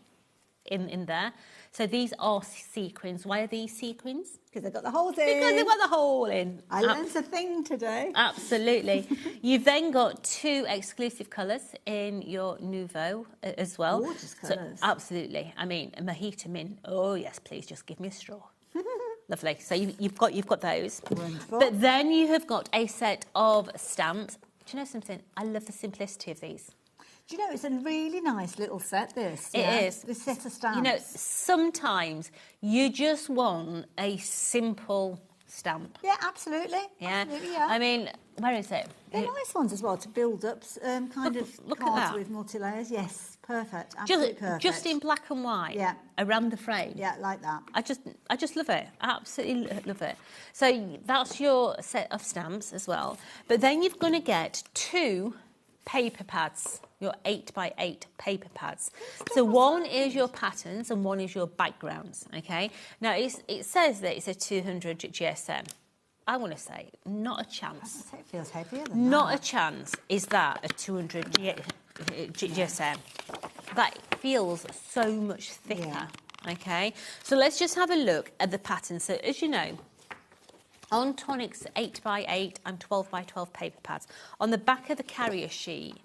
in there. So these are sequins. Why are these sequins?
Because they've got the holes in.
Because they've got the hole in.
I learned a thing today.
Absolutely. You've then got 2 exclusive colours in your Nouveau as well.
Gorgeous colours.
So, absolutely. I mean, a mojito mint. Oh yes, please, just give me a straw. Lovely. So you've got those.
Wonderful.
But then you have got a set of stamps. Do you know something? I love the simplicity of these.
Do you know, it's a really nice little set, this.
It is.
This set of stamps.
You know, sometimes you just want a simple stamp.
Yeah, absolutely.
Yeah.
Absolutely, yeah.
I mean, where is it?
They're nice ones as well to build up kind of
look at
cards
that.
with multi-layers. Yes, perfect. Absolutely perfect.
Just in black and white.
Yeah.
Around the frame.
Yeah, like that.
I just love it. I absolutely love it. So that's your set of stamps as well. But then you're going to get 2 paper pads, your 8x8 paper pads. So one is your patterns and one is your backgrounds, okay? Now, it says that it's a 200 GSM. I want to say, not a chance.
It feels heavier than
Not
that.
a chance is that a 200 GSM. That feels so much thicker, okay? So let's just have a look at the pattern. So as you know, on Tonic's 8x8 and 12x12 paper pads, on the back of the carrier sheet,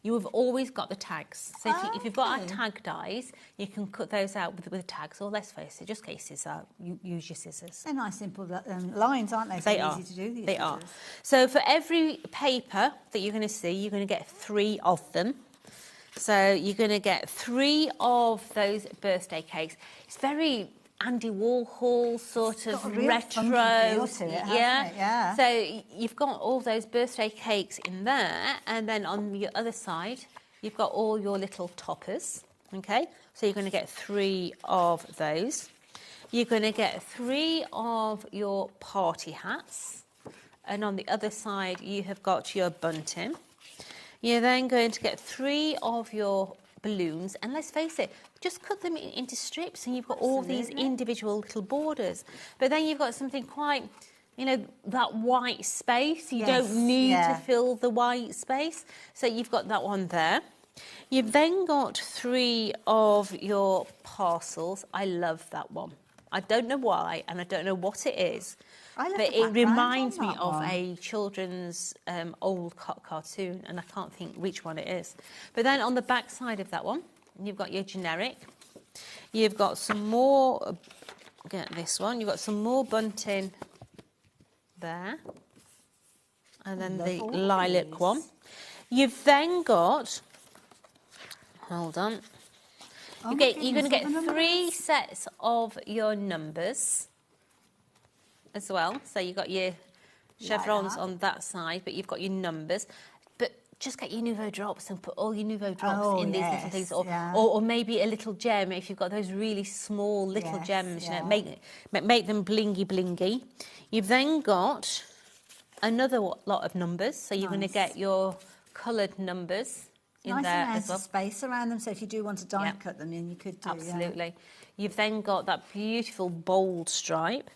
you have always got the tags. So if you've got our tag dies, you can cut those out with the tags, or let's face it, just cases out, you use your scissors.
They're nice, simple lines, aren't they? So
They are.
easy to do these
They are. So for every paper that you're going to see, you're going to get 3 of them. So you're going to get 3 of those birthday cakes. It's very Andy Warhol sort of retro.
Feel to it, yeah.
So you've got all those birthday cakes in there, and then on the other side, you've got all your little toppers. Okay, so you're going to get 3 of those. You're going to get 3 of your party hats, and on the other side, you have got your bunting. You're then going to get 3 of your balloons, and let's face it, just cut them into strips and you've got all these individual little borders. But then you've got something quite, you know, that white space. You don't need to fill the white space. So you've got that one there. You've then got 3 of your parcels. I love that one. I don't know why, and I don't know what it is. But it reminds me of a children's old cartoon, and I can't think which one it is. But then on the back side of that one, you've got your generic. You've got some more, get this one, you've got some more bunting there. And then the lilac one. You've then got, hold on, you're going to get 3 sets of your numbers as well. So you've got your chevrons on that side, but you've got your numbers. But just get your Nouveau drops and put all your Nouveau drops in these little things, or maybe a little gem if you've got those really small little gems. You know, make them blingy. You've then got another lot of numbers, so you're going to get your coloured numbers in there as well.
Space around them, so if you do want to die cut them in, you could do.
Absolutely. You've then got that beautiful bold stripe.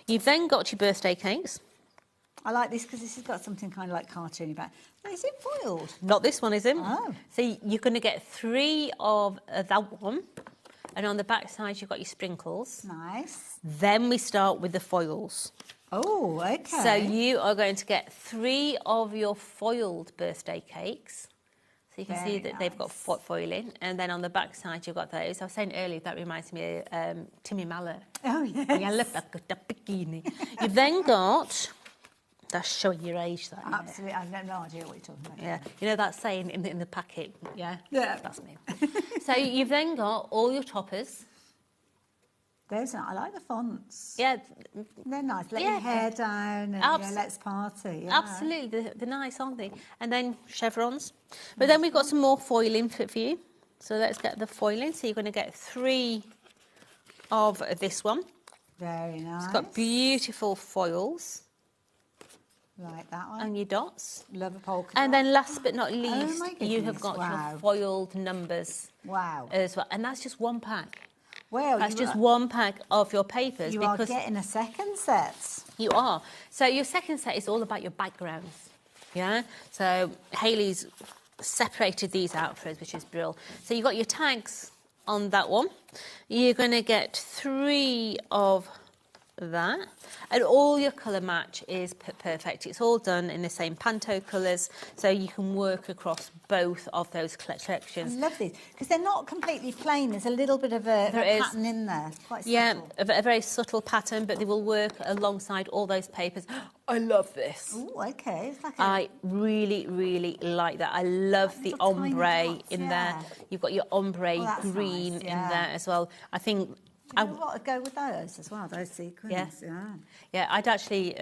You've then got your birthday cakes.
I like this because this has got something kind of like cartoony back. Is it foiled?
Not this one, is it?
Oh.
So you're going to get 3 of that one. And on the back side, you've got your sprinkles.
Nice.
Then we start with the foils.
Oh, okay.
So you are going to get 3 of your foiled birthday cakes. So you can see that they've got foiling. And then on the back side, you've got those. I was saying earlier, that reminds me of Timmy Mallet.
Oh, yes.
You look like a bikini. You've then got... That's showing your age, that.
Absolutely. I have no idea what you're talking about.
Yeah. You know that saying in the packet? Yeah?
Yeah.
That's me. So you've then got all your toppers.
I like the fonts.
Yeah.
They're nice. Let your hair down and let's party. Yeah.
Absolutely. They're nice, aren't they? And then chevrons. But then we've got some more foiling for you. So let's get the foiling. So you're going to get 3 of this one.
Very nice.
It's got beautiful foils.
Like that one.
And your dots.
Love a polka
And
dot.
then last but not least,
Oh my
you
goodness,
have got
wow.
your foiled numbers.
Wow.
As well. And that's just 1 pack.
Well,
that's just 1 pack of your papers.
You are getting a second set.
You are. So your second set is all about your backgrounds. Yeah? So Hayley's separated these out for us, which is brilliant. So you've got your tags on that one. You're going to get 3 of that. And all your colour match is perfect. It's all done in the same Panto colours, so you can work across both of those collections.
I love these, because they're not completely plain. There's a little bit of a pattern in there. Quite subtle.
Yeah, a very subtle pattern, but they will work alongside all those papers. I love this.
Oh, okay. It's like
I really, really like that. I love the ombre in there. You've got your ombre green in there as well. I think...
Do you know what? I'd go with those as well, those sequins.
Yeah, I'd actually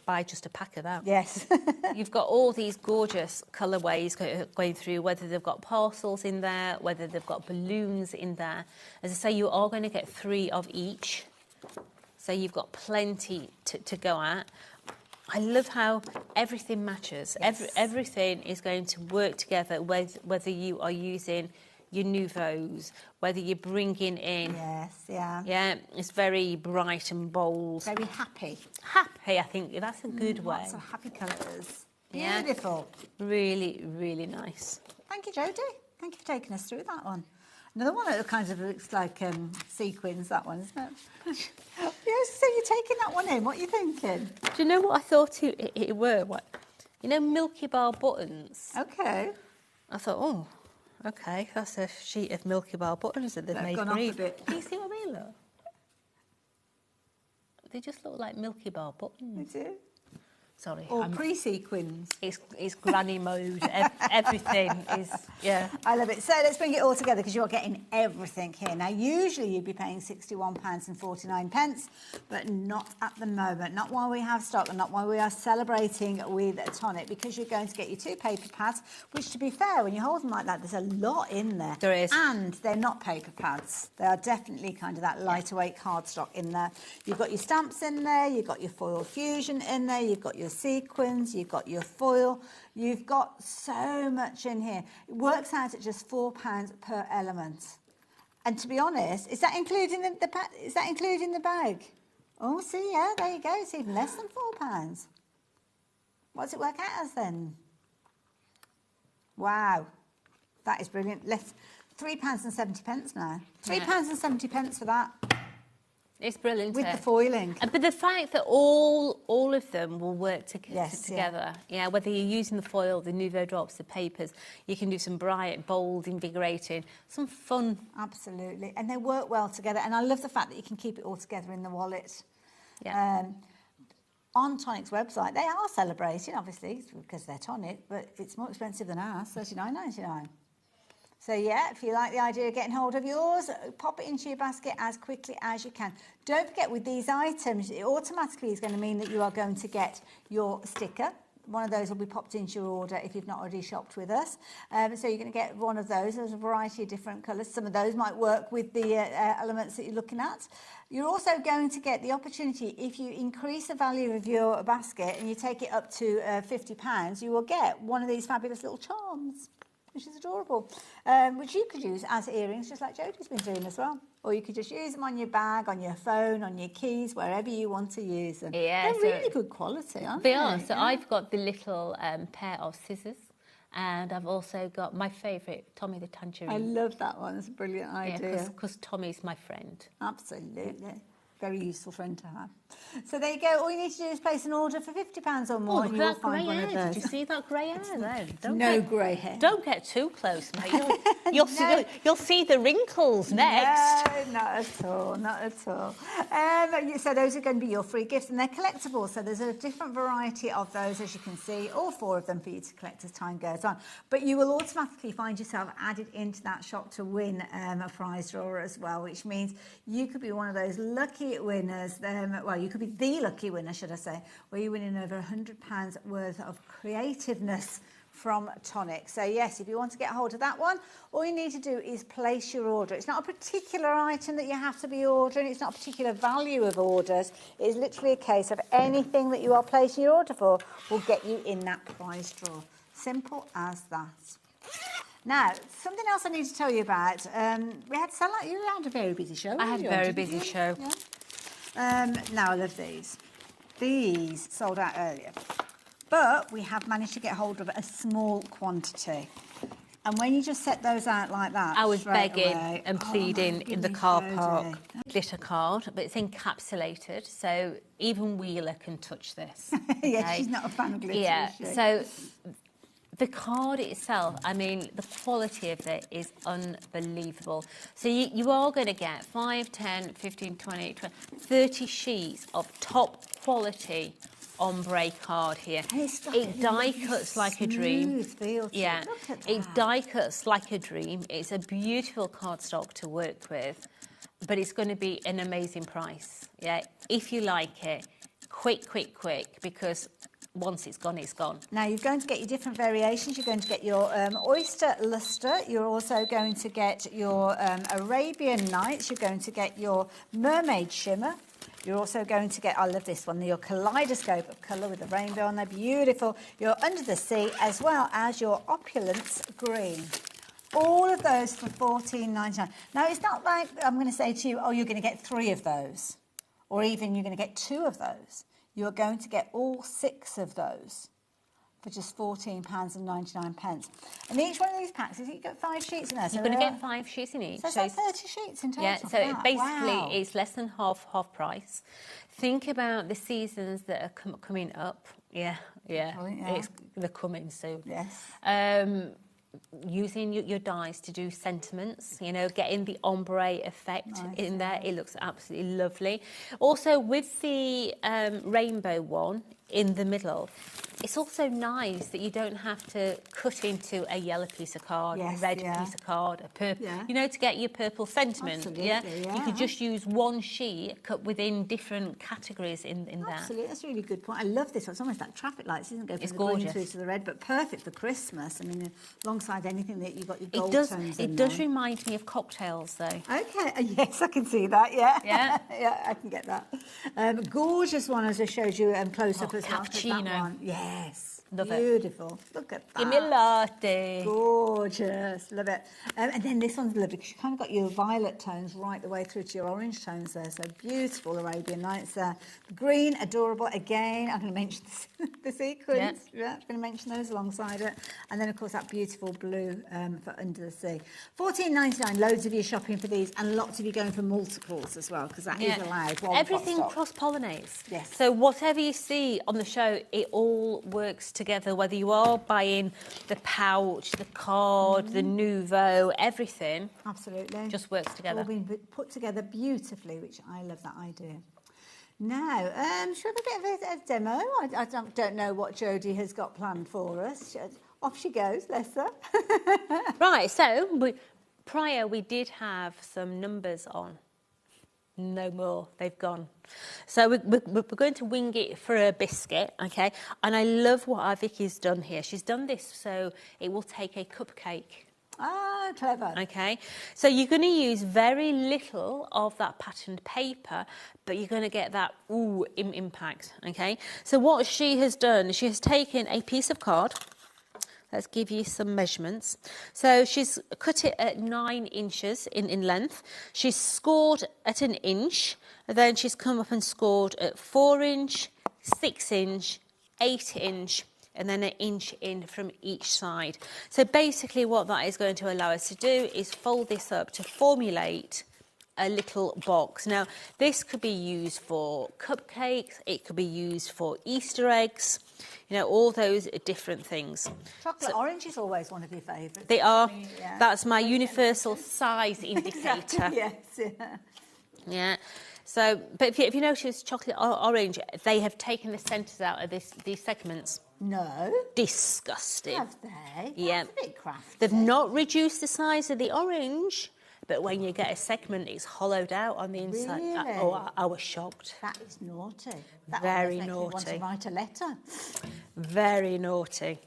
buy just a pack of that.
Yes.
You've got all these gorgeous colourways going through, whether they've got parcels in there, whether they've got balloons in there. As I say, you are going to get 3 of each. So you've got plenty to go at. I love how everything matches.
Yes.
Everything is going to work together, whether you are using your Nouveaux, whether you're bringing in...
Yes, yeah.
Yeah, it's very bright and bold.
Very happy.
Happy, I think. That's a good way.
Lots of happy colours.
Yeah.
Beautiful.
Really, really nice.
Thank you, Jodie. Thank you for taking us through that one. Another one that kind of looks like sequins, that one, isn't it? Yes, so you're taking that one in. What are you thinking?
Do you know what I thought it were? What? You know, Milky Bar buttons?
Okay.
I thought, oh... Okay, that's a sheet of Milky Bar buttons that they've made
gone
green.
off a bit.
Do you see what I mean, look? They just look like Milky Bar buttons.
They do.
Sorry.
Or pre-sequins.
It's granny mode. Everything is, yeah.
I love it. So let's bring it all together because you're getting everything here. Now, usually you'd be paying £61.49, but not at the moment. Not while we have stock and not while we are celebrating with Tonic, because you're going to get your 2 paper pads, which, to be fair, when you hold them like that, there's a lot in there.
There is.
And they're not paper pads. They are definitely kind of that lighter weight cardstock in there. You've got your stamps in there. You've got your foil fusion in there. You've got your sequins, you've got your foil, you've got so much in here. It works out at just £4 per element. And to be honest, is that including the bag? Oh, see, yeah, there you go. It's even less than £4. What does it work out as then? Wow, that is brilliant. £3.70 now. £3.70 for that.
It's brilliant.
With the foiling.
But the fact that all of them will work together, yeah, whether you're using the foil, the Nouveau drops, the papers, you can do some bright, bold, invigorating, some fun.
Absolutely. And they work well together. And I love the fact that you can keep it all together in the wallet.
Yeah.
On Tonic's website, they are celebrating, obviously, because they're Tonic, but it's more expensive than ours, $39.99. So, yeah, if you like the idea of getting hold of yours, pop it into your basket as quickly as you can. Don't forget, with these items, it automatically is going to mean that you are going to get your sticker. One of those will be popped into your order if you've not already shopped with us. So you're going to get one of those. There's a variety of different colours. Some of those might work with the elements that you're looking at. You're also going to get the opportunity, if you increase the value of your basket and you take it up to £50, you will get one of these fabulous little charms, which is adorable, which you could use as earrings, just like Jodie's been doing as well. or you could just use them on your bag, on your phone, on your keys, wherever you want to use them.
Yeah,
they're really good quality, aren't they?
They are. So I've got the little pair of scissors, and I've also got my favourite, Tommy the Tangerine.
I love that one. It's a brilliant idea.
Yeah, because Tommy's my friend.
Absolutely. Very useful friend to have. So there you go. All you need to do is place an order for £50 or more, and you'll find one of those.
Did you see that grey hair there?
No grey hair.
Don't get too close, mate. You'll see the wrinkles next.
No, not at all, not at all. So those are going to be your free gifts, and they're collectible. So there's a different variety of those, as you can see, all 4 of them for you to collect as time goes on. But you will automatically find yourself added into that shop to win a prize draw as well, which means you could be one of those lucky winners. Well, you could be the lucky winner, should I say, where you're winning over £100 worth of creativeness from Tonic. So yes, if you want to get hold of that one, all you need to do is place your order. It's not a particular item that you have to be ordering. It's not a particular value of orders. It's literally a case of anything that you are placing your order for will get you in that prize draw. Simple as that. Now, something else I need to tell you about. You had a very busy show.
I had a very busy show.
Yeah. Now, I love these. These sold out earlier. But we have managed to get hold of a small quantity. And when you just set those out like that,
I was begging and pleading in the car park. Glitter card, but it's encapsulated, so even Wheeler can touch this.
Yeah,
okay?
she's not a fan of glitter,
Yeah,
is she?
so the card itself, I mean, the quality of it is unbelievable. So you are going to get 5, 10, 15, 20, 30 sheets of top quality ombre card here. It die cuts like a dream. Yeah, it die cuts like a dream. It's a beautiful cardstock to work with, but it's going to be an amazing price. Yeah, if you like it, quick, because once it's gone, it's gone.
Now, you're going to get your different variations. You're going to get your oyster luster. You're also going to get your Arabian Nights. You're going to get your mermaid shimmer. You're also going to get, I love this one, your kaleidoscope of colour with the rainbow on there. Beautiful. Your under the sea, as well as your opulence green. All of those for $14.99. Now, it's not like I'm going to say to you, oh, you're going to get 3 of those, or even you're going to get 2 of those. You're going to get all 6 of those for just £14.99. And each one of these packs, you've got 5 sheets in there.
You're going to get 5 sheets in each.
So it's 30 sheets in total.
Yeah, so basically it's less than half price. Think about the seasons that are coming up. Yeah. They're coming soon.
Yes.
Using your dies to do sentiments, getting the ombre effect in there. It looks absolutely lovely. Also, with the rainbow one in the middle, it's also nice that you don't have to cut into a yellow piece of card, a red piece of card, a purple, to get your purple sentiment. Yeah? You could just use one sheet cut within different categories in that.
Absolutely, that's a really good point. I love this one. It's almost like traffic lights, isn't it?
It's
from the
gorgeous.
green through to the red, but perfect for Christmas. I mean, alongside anything that you've got your gold tones in
It does remind me of cocktails, though.
Okay, yes, I can see that, yeah.
Yeah?
Yeah, I can get that. Gorgeous one, as I showed you close-up as well.
Cappuccino.
That one. Yes.
Love it.
Beautiful. Look at that.
Give me a latte.
Gorgeous. Love it. And then this one's lovely because you've kind of got your violet tones right the way through to your orange tones there. So beautiful Arabian Nights there. The green, adorable. Again, I'm going to mention the sequins. Yeah, I'm going to mention those alongside it. And then, of course, that beautiful blue for Under the Sea. $14.99. Loads of you shopping for these, and lots of you going for multiples as well, because that is allowed.
Everything cross-pollinates.
Yes.
So whatever you see on the show, it all works together, whether you are buying the pouch, the card, the nouveau, everything.
Absolutely.
Just works together.
All been put together beautifully, which I love that idea. Now, should we have a bit of a demo? I don't know what Jodie has got planned for us. Off she goes, bless her.
Right, so prior we did have some numbers on. No more, they've gone. So we're going to wing it for a biscuit, okay? And I love what our Vicky's done here. She's done this so it will take a cupcake.
Ah, clever.
Okay, so you're going to use very little of that patterned paper, but you're going to get that impact, okay? So what she has done, she has taken a piece of card, Let's give you some measurements. So she's cut it at 9 inches in length. She's scored at 1 inch. And then she's come up and scored at 4 inch, 6 inch, 8 inch, and then 1 inch in from each side. So basically what that is going to allow us to do is fold this up to formulate a little box. Now, this could be used for cupcakes, it could be used for Easter eggs, you know, all those different things.
Chocolate orange is always one of your favourites.
They are.
Yeah.
That's my universal size indicator.
Exactly, yes, yeah.
Yeah. So, but if you notice chocolate orange, they have taken the centres out of these segments.
No.
Disgusting.
Have they?
Yeah.
That's a bit crafty.
They've not reduced the size of the orange, but when you get a segment, it's hollowed out on the inside.
Really?
Oh, I was shocked.
That is naughty. That
Very
almost makes me want
naughty.
to write a letter.
Very naughty.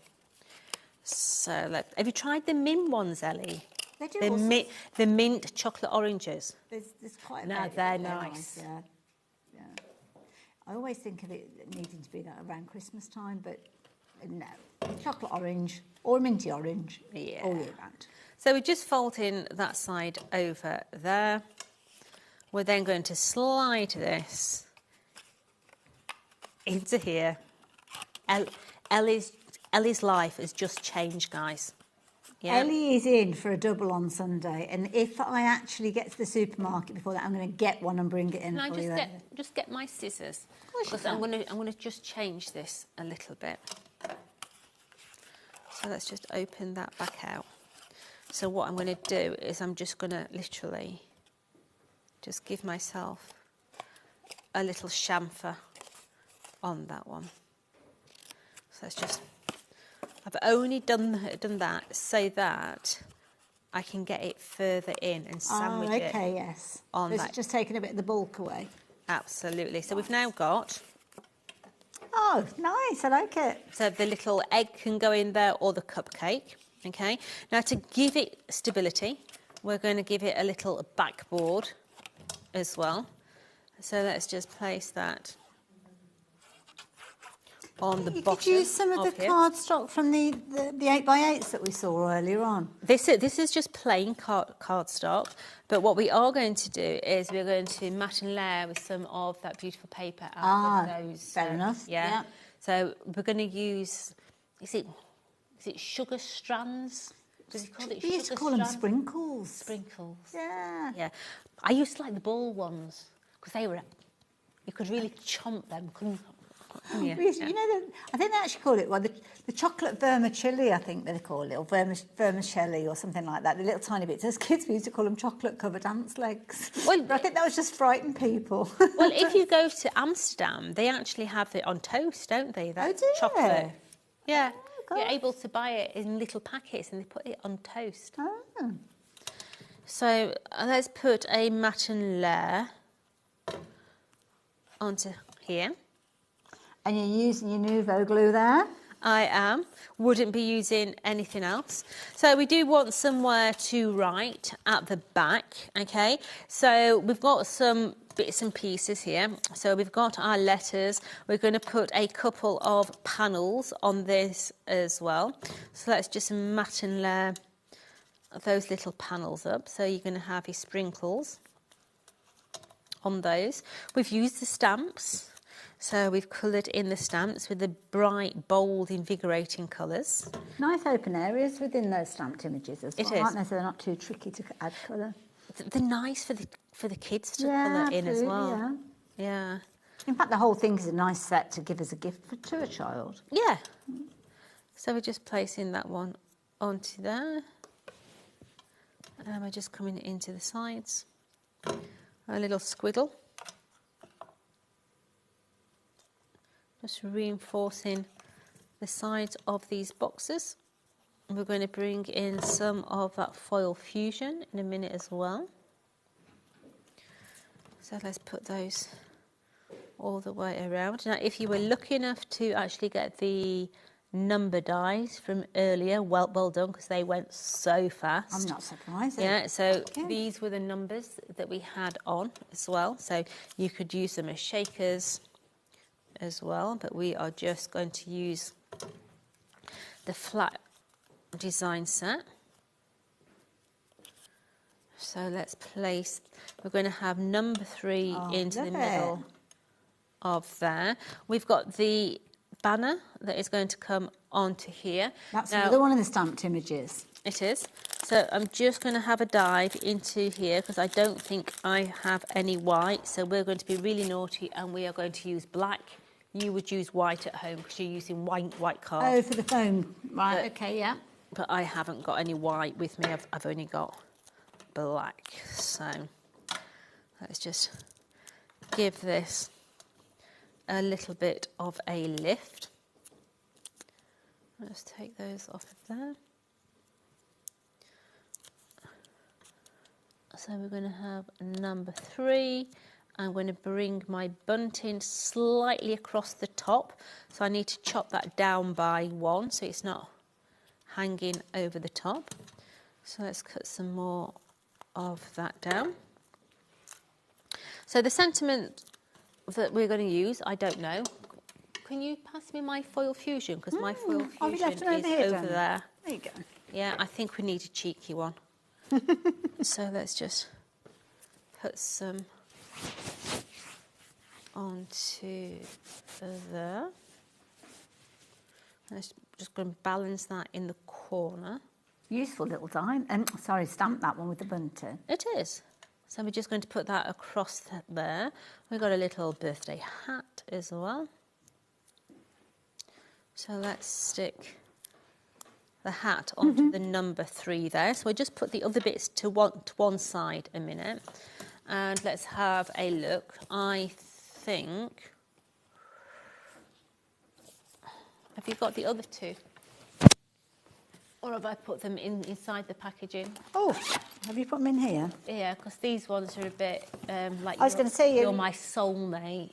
So, have you tried the mint ones, Ellie?
They do
The mint chocolate oranges.
There's quite a
No,
bit.
they're nice.
Yeah. Yeah. I always think of it needing to be that around Christmas time, but no. Chocolate orange or minty orange
Yeah.
all year round.
So we're just folding that side over there. We're then going to slide this into here. Ellie's life has just changed, guys. Yeah.
Ellie is in for a double on Sunday, and if I actually get to the supermarket before that, I'm going to get one and bring it in
Can I
for you.
just get my scissors?
course you
Because I'm
can.
going to just change this a little bit. So let's just open that back out. So what I'm going to do is I'm just going to literally just give myself a little chamfer on that one. So let's just, I've only done that so that I can get it further in and sandwich it.
Okay, yes.
On
This
that.
is just taking a bit of the bulk away.
Absolutely. So we've now got,
Oh, nice. I like it.
so the little egg can go in there or the cupcake. Okay. Now to give it stability, we're going to give it a little backboard as well. So let's just place that on the
You
bottom.
could use some of the
here.
cardstock from the 8x8s that we saw earlier on.
This is just plain cardstock, but what we are going to do is we're going to mat and layer with some of that beautiful paper out of those.
fair enough.
Yeah.
Yeah.
So we're going to use, is it sugar strands? Does he call it
We
sugar
used to call them
strands?
sprinkles.
Sprinkles.
Yeah.
Yeah. I used to like the ball ones because they were, you could really chomp them, couldn't you?
We used- You know, I think they actually call it the chocolate vermicelli, I think they call it, or vermicelli or something like that. The little tiny bits. As kids, we used to call them chocolate-covered ants' legs.
Well,
but I think that was just frighten people.
Well, if you go to Amsterdam, they actually have it on toast, don't they? That
do
chocolate.
they?
Yeah. You're able to buy it in little packets and they put it on toast.
Oh.
So let's put a matten layer onto here.
And you're using your Nouveau glue there?
I am. Wouldn't be using anything else. So we do want somewhere to write at the back, okay? So we've got some bits and pieces here. So we've got our letters. We're going to put a couple of panels on this as well. So let's just mat and layer those little panels up. So you're going to have your sprinkles on those. We've used the stamps. So we've coloured in the stamps with the bright, bold, invigorating colours.
Nice open areas within those stamped images as well,
It is.
aren't they? So they're not too tricky to add colour.
They're nice for the kids to
Yeah,
colour in as
absolutely,
well. Yeah.
In fact, the whole thing is a nice set to give as a gift to a child.
Yeah. So we're just placing that one onto there. And we're just coming into the sides. A little squiggle. Just reinforcing the sides of these boxes. We're going to bring in some of that foil fusion in a minute as well. So let's put those all the way around. Now, if you were lucky enough to actually get the number dies from earlier, well done, because they went so fast.
I'm not surprised.
Yeah, so these were the numbers that we had on as well. So you could use them as shakers as well, but we are just going to use the flat design set. So let's place, we're going to have number 3 into the middle of there. We've got the banner that is going to come onto here.
That's another one of the stamped images.
It is. So I'm just going to have a dive into here because I don't think I have any white. So we're going to be really naughty and we are going to use black. You would use white at home because you're using white card.
Oh, for the foam. Right, okay, yeah.
But I haven't got any white with me. I've only got black. So let's just give this a little bit of a lift. Let's take those off of there. So we're going to have number 3. I'm going to bring my bunting slightly across the top. So I need to chop that down by 1 so it's not hanging over the top. So let's cut some more of that down. So the sentiment that we're going to use, I don't know. Can you pass me my foil fusion? Because my foil fusion is over there.
There you go.
Yeah, I think we need a cheeky one. So let's just put some onto there. Let's just going to balance that in the corner.
Useful little stamp that one with the bunting.
It is. So we're just going to put that across there. We've got a little birthday hat as well. So let's stick the hat onto the number 3 there. So we'll just put the other bits to one side a minute. And let's have a look. I think... Have you got the other 2? Or have I put them inside the packaging?
Oh, have you put them in here?
Yeah, because these ones are a bit like
I was going to say
you're my soulmate.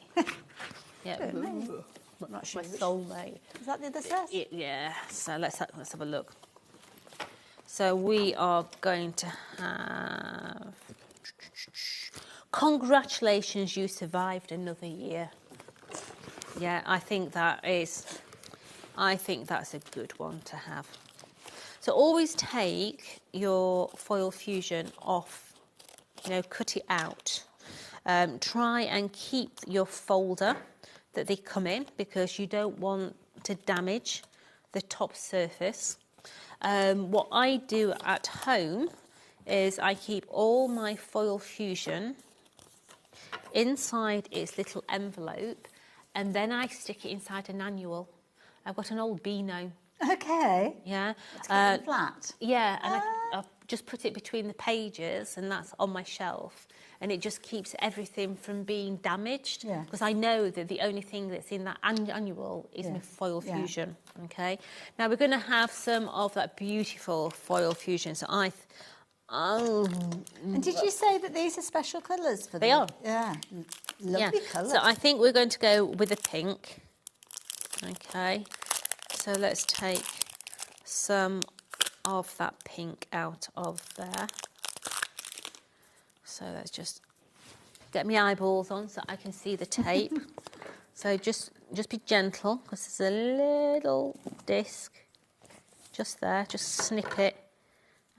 Yeah,
I'm not sure.
My soulmate.
Is that the other set?
Yeah. So let's have a look. So we are going to have. Congratulations, you survived another year. Yeah, I think that's a good one to have. So always take your foil fusion off, cut it out. Try and keep your folder that they come in because you don't want to damage the top surface. What I do at home is I keep all my foil fusion inside its little envelope and then I stick it inside an annual. I've got an old Beano.
Okay.
Yeah.
It's kind of flat.
Yeah, and I've just put it between the pages and that's on my shelf. And it just keeps everything from being damaged.
Yeah.
Because I know that the only thing that's in that annual is my foil fusion. Okay. Now we're going to have some of that beautiful foil fusion. So
and did you say that these are special colours for them?
They are.
Yeah. Lovely colours.
So I think we're going to go with a pink. Okay. So let's take some of that pink out of there. So let's just get my eyeballs on so I can see the tape. So just be gentle because there's a little disc just there. Just snip it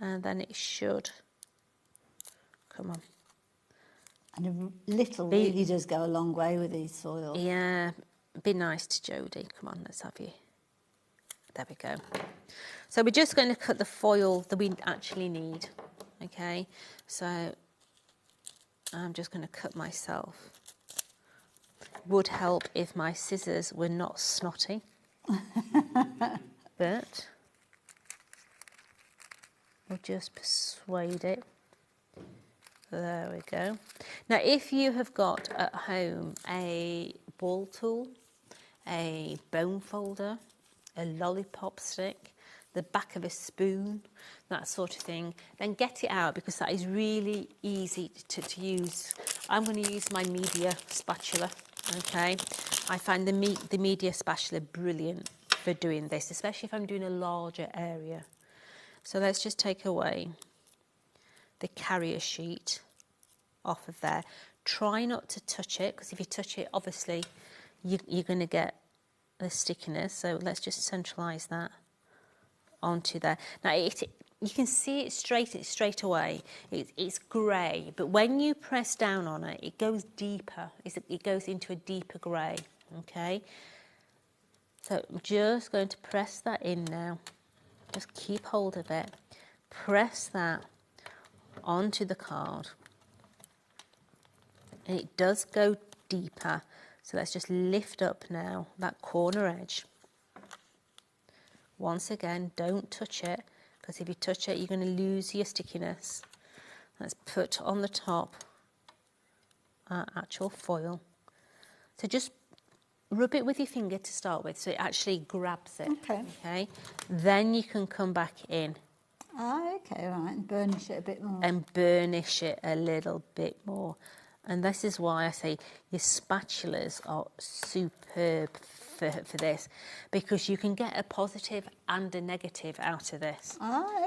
and then it should come on.
And a little really does go a long way with these soils.
Yeah, be nice to Jodie. Come on, let's have you. There we go. So we're just going to cut the foil that we actually need. Okay, so I'm just going to cut myself. Would help if my scissors were not snotty. But we'll just persuade it. There we go. Now, if you have got at home a ball tool, a bone folder, a lollipop stick, the back of a spoon, that sort of thing, then get it out because that is really easy to use. I'm going to use my media spatula, okay? I find the media spatula brilliant for doing this, especially if I'm doing a larger area. So let's just take away the carrier sheet off of there. Try not to touch it because if you touch it, obviously you're going to get the stickiness. So let's just centralise that onto there. Now, you can see it straight away. It's grey, but when you press down on it, it goes deeper. It goes into a deeper grey, okay? So I'm just going to press that in now. Just keep hold of it. Press that onto the card. And it does go deeper. So let's just lift up now that corner edge. Once again, don't touch it, because if you touch it, you're going to lose your stickiness. Let's put on the top our actual foil. So just rub it with your finger to start with, so it actually grabs it. Okay. Then you can come back in.
Okay, right, and burnish it a bit more.
And burnish it a little bit more. And this is why I say your spatulas are superb for this, because you can get a positive and a negative out of this.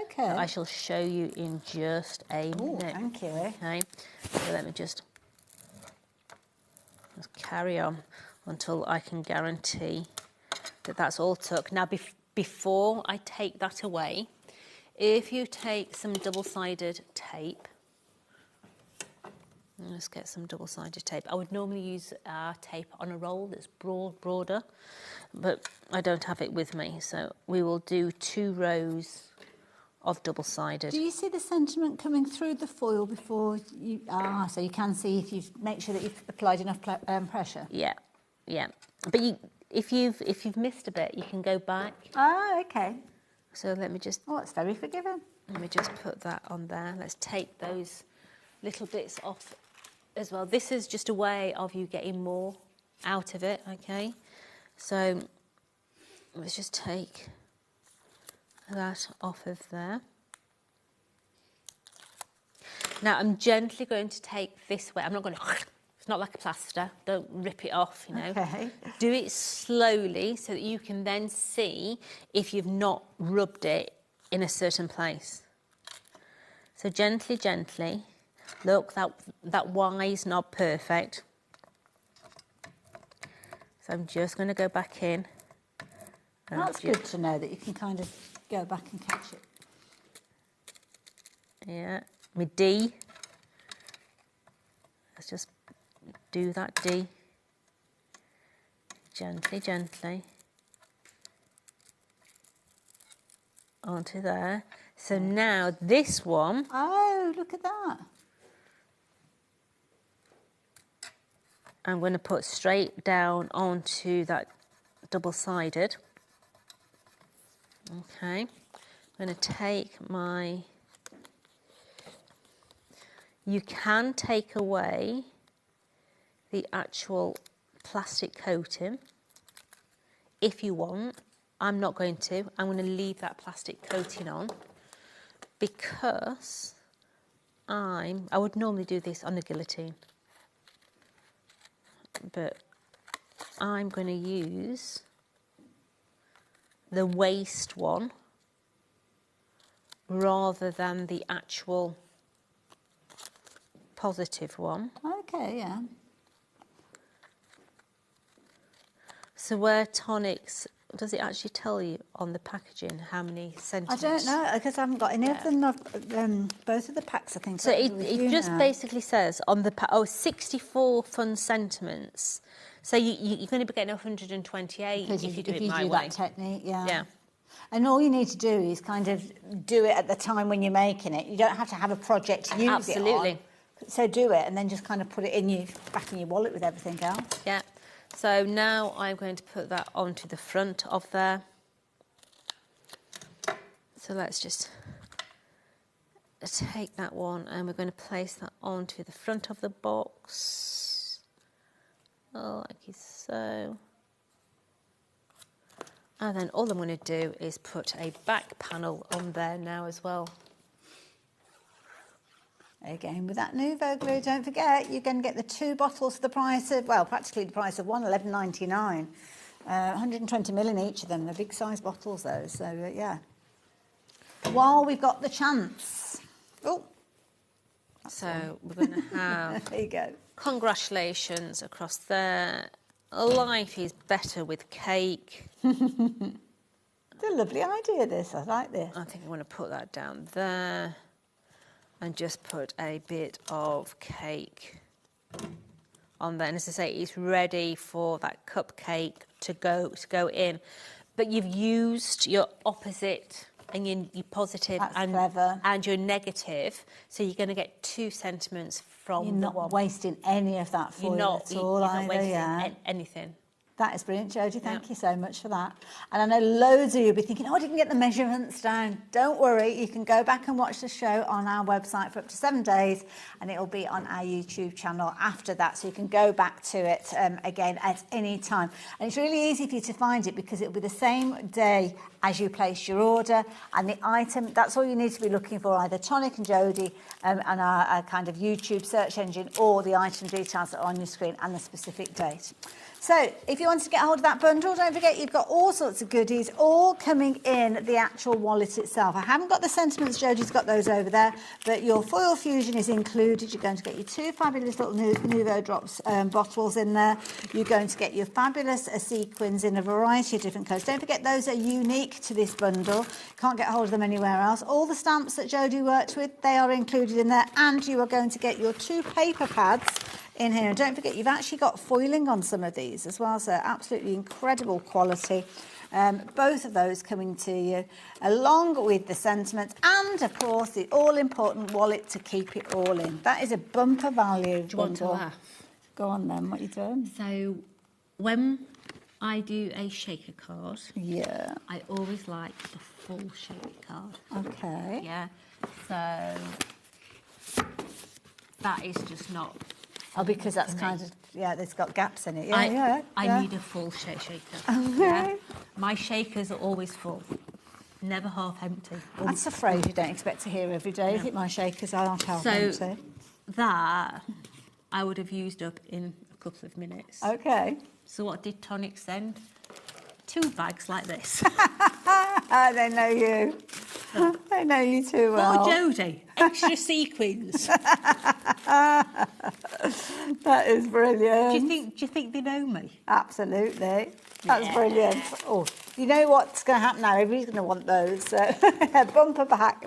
Okay.
I shall show you in just a minute.
Thank you.
Okay, so let me just carry on until I can guarantee that that's all took. Now, before I take that away, if you take some double-sided tape, let's get some double-sided tape. I would normally use tape on a roll that's broader, but I don't have it with me, so we will do 2 rows of double-sided.
Do you see the sentiment coming through the foil before you... so you can see if you make sure that you've applied enough pressure?
Yeah. But if you've missed a bit, you can go back.
Okay.
So let me just...
Oh, it's very forgiving.
Let me just put that on there. Let's take those little bits off as well. This is just a way of you getting more out of it, okay? So let's just take that off of there. Now I'm gently going to take this way. I'm not going to... It's not like a plaster. Don't rip it off, you know.
Okay.
Do it slowly so that you can then see if you've not rubbed it in a certain place. So gently. Look, that Y is not perfect. So I'm just going to go back in.
That's good to know that you can kind of go back and catch it.
Yeah, my D. Let's just do that D. Gently. Onto there. So now this one.
Oh, look at that.
I'm going to put straight down onto that double-sided. Okay. I'm going to take my... You can take away the actual plastic coating if you want. I'm not going to. I'm going to leave that plastic coating on because I would normally do this on a guillotine, but I'm going to use the waste one rather than the actual positive one.
Okay, yeah.
So where tonics, does it actually tell you on the packaging how many centimetres?
I don't know, because I haven't got any of them. Both of the packs, I think.
So it just basically says on the pack, 64 fun sentiments. So you're going to be getting 128 if you do it my way.
That technique, yeah. And all you need to do is kind of do it at the time when you're making it. You don't have to have a project to use it on. So do it, and then just kind of put it in back in your wallet with everything else.
Yeah. So now I'm going to put that onto the front of there. So let's just take that one and we're going to place that onto the front of the box. Like so. And then all I'm going to do is put a back panel on there now as well.
Again, with that Nouveau glue, don't forget, you're going to get the 2 bottles for the price of, well, practically the price of one, $11.99. 120 ml in each of them. They're big size bottles, those. So, yeah. While we've got the chance. Oh.
So we're going to have...
There you go.
Congratulations across there. Life is better with cake.
It's a lovely idea, this. I like this.
I think I want to put that down there and just put a bit of cake on there. And as I say, it's ready for that cupcake to go in. But you've used your opposite and your positive and your negative, so you're going to get two sentiments from
You're
the
not
one.
wasting any of that foil at all,
you're not
either,
wasting anything.
That is brilliant, Jodie. Thank you so much for that. And I know loads of you will be thinking, oh, I didn't get the measurements down. Don't worry. You can go back and watch the show on our website for up to 7 days, and it will be on our YouTube channel after that. So you can go back to it again at any time. And it's really easy for you to find it because it will be the same day as you place your order. And the item, that's all you need to be looking for, either Tonic and Jodie and our kind of YouTube search engine, or the item details that are on your screen and the specific date. So if you want to get hold of that bundle, don't forget you've got all sorts of goodies all coming in the actual wallet itself. I haven't got the sentiments, Jodie's got those over there, but your foil fusion is included. You're going to get your 2 fabulous little Nouveau Drops bottles in there. You're going to get your fabulous sequins in a variety of different colours. Don't forget those are unique to this bundle. Can't get hold of them anywhere else. All the stamps that Jodie worked with, they are included in there, and you are going to get your 2 paper pads in here. And don't forget, you've actually got foiling on some of these as well, so absolutely incredible quality. Both of those coming to you, along with the sentiment and, of course, the all-important wallet to keep it all in. That is a bumper value.
Do you want to laugh?
Go on then, what are you doing?
So when I do a shaker card, I always like a full shaker card.
Okay.
Yeah, so that is just not...
Oh, because that's kind of, it's got gaps in it.
I need a full shaker.
Okay.
Yeah. My shakers are always full, never half empty.
That's a phrase you don't expect to hear every day, is it? My shakers aren't half empty.
That I would have used up in a couple of minutes.
Okay.
So what did Tonic send? 2 bags like this.
They know you. They know you too well.
Oh, Jodie, extra sequins.
That is brilliant.
Do you think they know me?
Absolutely. That's brilliant. Oh, you know what's going to happen now? Everybody's going to want those. So bumper back.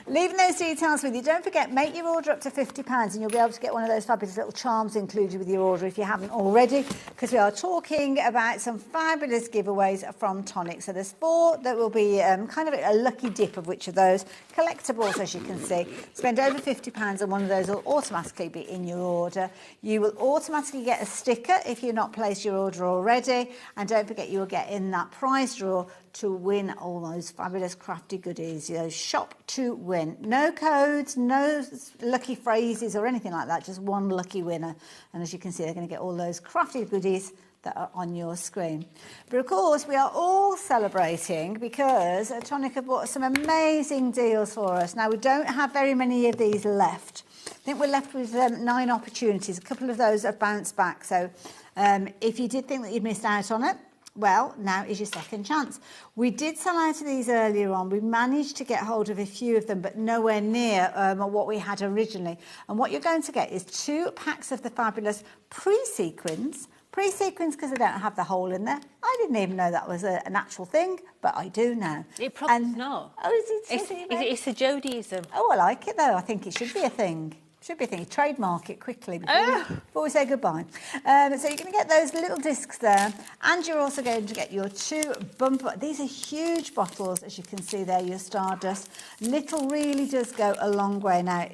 Leaving those details with you. Don't forget, make your order up to £50 and you'll be able to get one of those fabulous little charms included with your order if you haven't already, because we are talking about some fabulous giveaways from Tonic. So there's 4 that will be kind of a lucky dip of which of those. Collectibles, as you can see. Spend over £50 and one of those will automatically be in your order. You will automatically get a sticker if you've not placed your order already. And don't forget, you will get in that prize draw to win all those fabulous crafty goodies. You know, shop to win. No codes, no lucky phrases or anything like that, just one lucky winner. And as you can see, they're going to get all those crafty goodies that are on your screen. But of course, we are all celebrating because Tonic have bought some amazing deals for us. Now, we don't have very many of these left. I think we're left with 9 opportunities. A couple of those have bounced back. So if you did think that you'd missed out on it, well, now is your second chance. We did sell out of these earlier on. We managed to get hold of a few of them, but nowhere near what we had originally. And what you're going to get is 2 packs of the fabulous pre-sequins. Pre-sequins because they don't have the hole in there. I didn't even know that was an actual thing, but I do now.
It probably is not.
Oh, is it?
It's a Jodieism.
Oh, I like it though. I think it should be a thing. Should be a thing. Trademark it quickly before we say goodbye. So you're going to get those little discs there, and you're also going to get your 2 bumper. These are huge bottles, as you can see there. Your Stardust. Little really does go a long way. Now,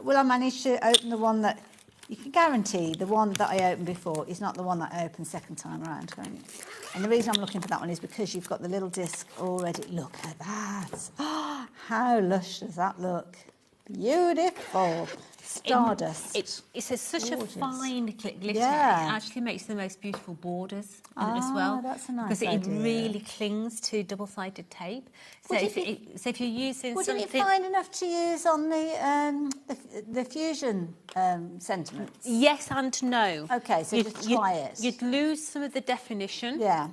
will I manage to open the one that? You can guarantee the one that I opened before is not the one that I opened second time around, can't you? And the reason I'm looking for that one is because you've got the little disc already. Look at that. Oh, how lush does that look? Beautiful. Stardust.
It's such a fine glitter.
Yeah.
It actually makes the most beautiful borders as well.
That's a nice
because it
idea.
really clings to double-sided tape. So if you're using
wouldn't
something...
it fine enough to use on the fusion sentiments?
Yes and no.
Okay, so just try it.
You'd lose some of the definition.
Yeah.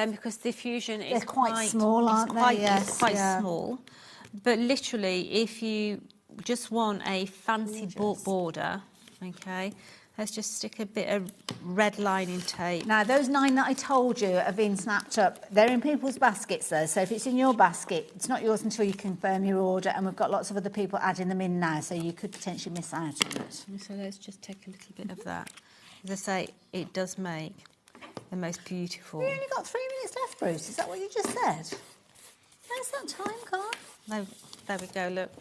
Because the fusion is
They're quite small, aren't they? Yes,
it's quite small. But literally, if you just want a fancy border, okay, Let's just stick a bit of red lining tape.
Now, those 9 that I told you have been snapped up. They're in people's baskets, though, so if it's in your basket, it's not yours until you confirm your order, and we've got lots of other people adding them in now, so you could potentially miss out on it.
So let's just take a little bit of that. As I say, it does make the most beautiful.
We only got 3 minutes left, Bruce. Is that what you just said? Where's that time gone?
There we go, look.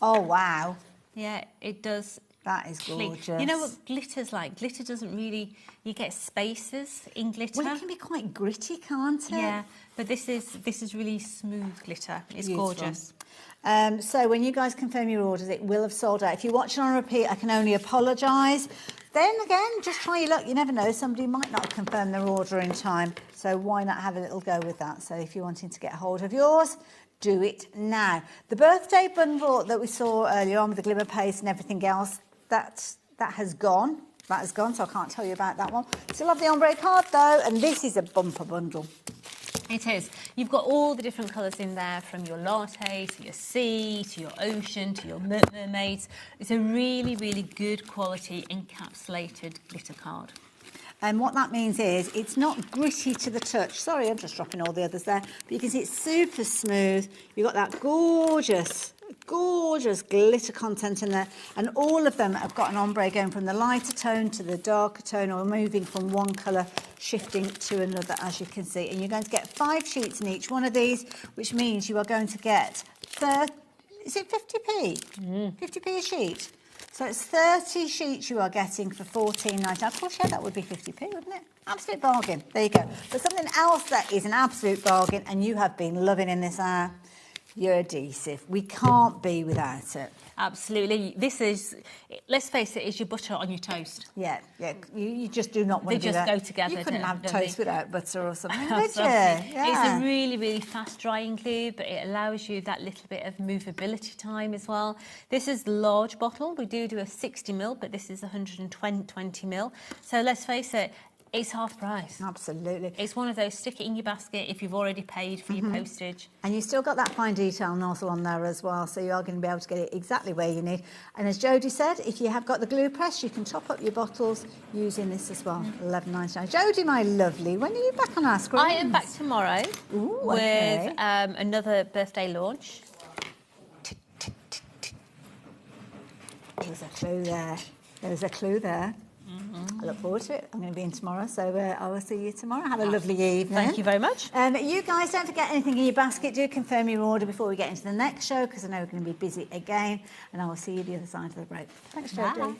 Oh, wow.
Yeah, it does.
That is gorgeous.
You know what glitter's like? Glitter doesn't really... You get spaces in glitter.
Well, it can be quite gritty, can't it?
Yeah, but this is really smooth glitter. It's
Beautiful.
gorgeous.
So when you guys confirm your orders, it will have sold out. If you're watching on repeat, I can only apologise. Then again, just try your luck. You never know. Somebody might not have confirmed their order in time. So why not have a little go with that? So if you're wanting to get hold of yours, do it now. The birthday bundle that we saw earlier on with the glimmer paste and everything else, that has gone. That has gone, so I can't tell you about that one. Still have the ombre card though, and this is a bumper bundle.
It is. You've got all the different colours in there, from your latte to your sea to your ocean to your mermaids. It's a really, really good quality encapsulated glitter card.
And what that means is it's not gritty to the touch. Sorry, I'm just dropping all the others there. But you can see it's super smooth. You've got that gorgeous glitter content in there. And all of them have got an ombre going from the lighter tone to the darker tone, or moving from one colour, shifting to another, as you can see. And you're going to get 5 sheets in each one of these, which means you are going to get 50p? 50p a sheet. So it's 30 sheets you are getting for $14.99. Of course, yeah, that would be 50p, wouldn't it? Absolute bargain. There you go. But something else that is an absolute bargain, and you have been loving in this hour, your adhesive. We can't be without it.
Absolutely. This is, let's face it, is your butter on your toast.
Yeah. You just do not want to do that.
They just go together.
You couldn't have toast without butter or something, would you?
It's
Yeah.
a really, really fast drying glue, but it allows you that little bit of movability time as well. This is the large bottle. We do a 60ml, but this is 120ml. So let's face it, it's half price.
Absolutely.
It's one of those, stick it in your basket if you've already paid for your postage.
And you've still got that fine detail nozzle on there as well, so you are going to be able to get it exactly where you need. And as Jodie said, if you have got the glue press, you can top up your bottles using this as well. $11.99. Jodie, my lovely, when are you back on our screen?
I am back tomorrow
okay.
with another birthday launch.
There's a clue there. There's a clue there. I look forward to it. I'm going to be in tomorrow, so I will see you tomorrow. Have a lovely evening.
Thank you very much.
You guys, don't forget anything in your basket. Do confirm your order before we get into the next show, because I know we're going to be busy again, and I will see you the other side of the break. Thanks, Jodie.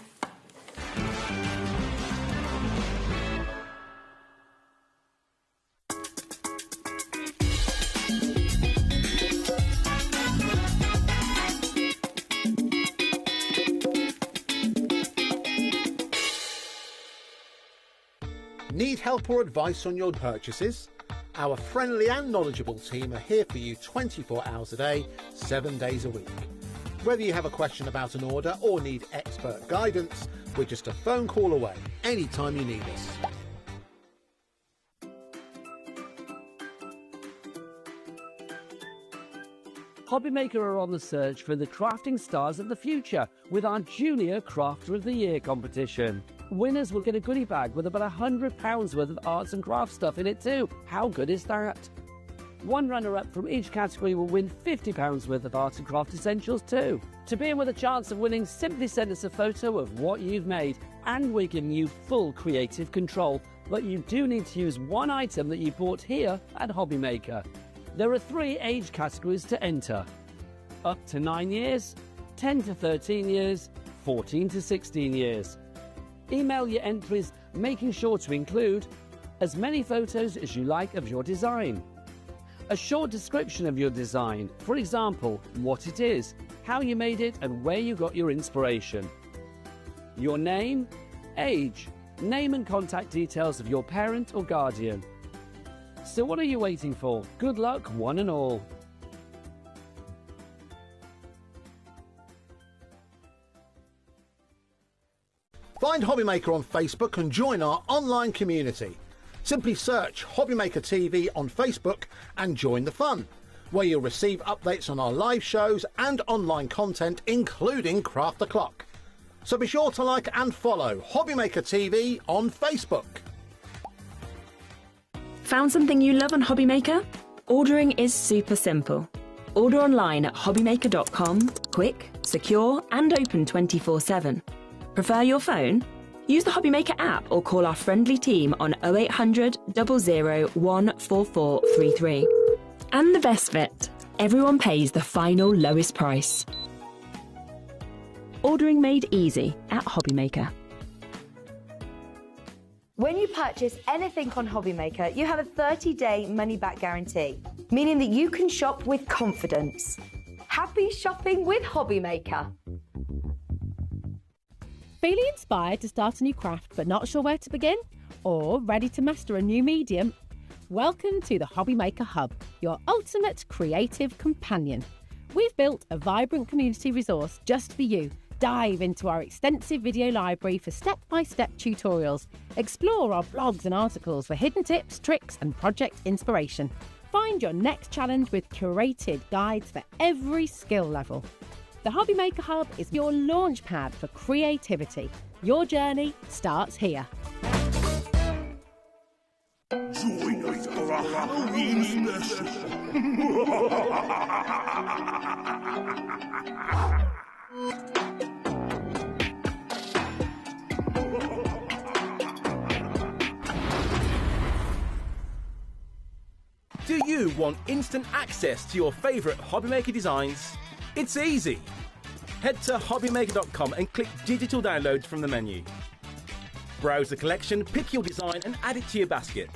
Need help or advice on your purchases? Our friendly and knowledgeable team are here for you 24 hours a day, 7 days a week. Whether you have a question about an order or need expert guidance, we're just a phone call away anytime you need us.
HobbyMaker are on the search for the crafting stars of the future with our Junior Crafter of the Year competition. Winners will get a goodie bag with about £100 worth of arts and crafts stuff in it too. How good is that? One runner-up from each category will win £50 worth of arts and craft essentials too. To be in with a chance of winning, simply send us a photo of what you've made, and we're giving you full creative control. But you do need to use one item that you bought here at HobbyMaker. There are 3 age categories to enter: up to 9 years, 10 to 13 years, 14 to 16 years. Email your entries, making sure to include as many photos as you like of your design, a short description of your design, for example, what it is, how you made it and where you got your inspiration, your name, age, name and contact details of your parent or guardian. So what are you waiting for? Good luck, one and all.
Find HobbyMaker on Facebook and join our online community. Simply search HobbyMaker TV on Facebook and join the fun, where you'll receive updates on our live shows and online content, including Craft the Clock. So be sure to like and follow HobbyMaker TV on Facebook.
Found something you love on HobbyMaker? Ordering is super simple. Order online at hobbymaker.com, quick, secure and open 24/7. Prefer your phone? Use the HobbyMaker app or call our friendly team on 0800 00 14433. And the best bit, everyone pays the final lowest price. Ordering made easy at HobbyMaker.
When you purchase anything on HobbyMaker, you have a 30-day money-back guarantee, meaning that you can shop with confidence. Happy shopping with HobbyMaker.
Feeling inspired to start a new craft but not sure where to begin? Or ready to master a new medium? Welcome to the HobbyMaker Hub, your ultimate creative companion. We've built a vibrant community resource just for you. Dive into our extensive video library for step-by-step tutorials. Explore our blogs and articles for hidden tips, tricks and project inspiration. Find your next challenge with curated guides for every skill level. The HobbyMaker Hub is your launch pad for creativity. Your journey starts here.
Join us for a Halloween special.
Do you want instant access to your favourite HobbyMaker designs? It's easy. Head to hobbymaker.com and click Digital Downloads from the menu. Browse the collection, pick your design and add it to your basket.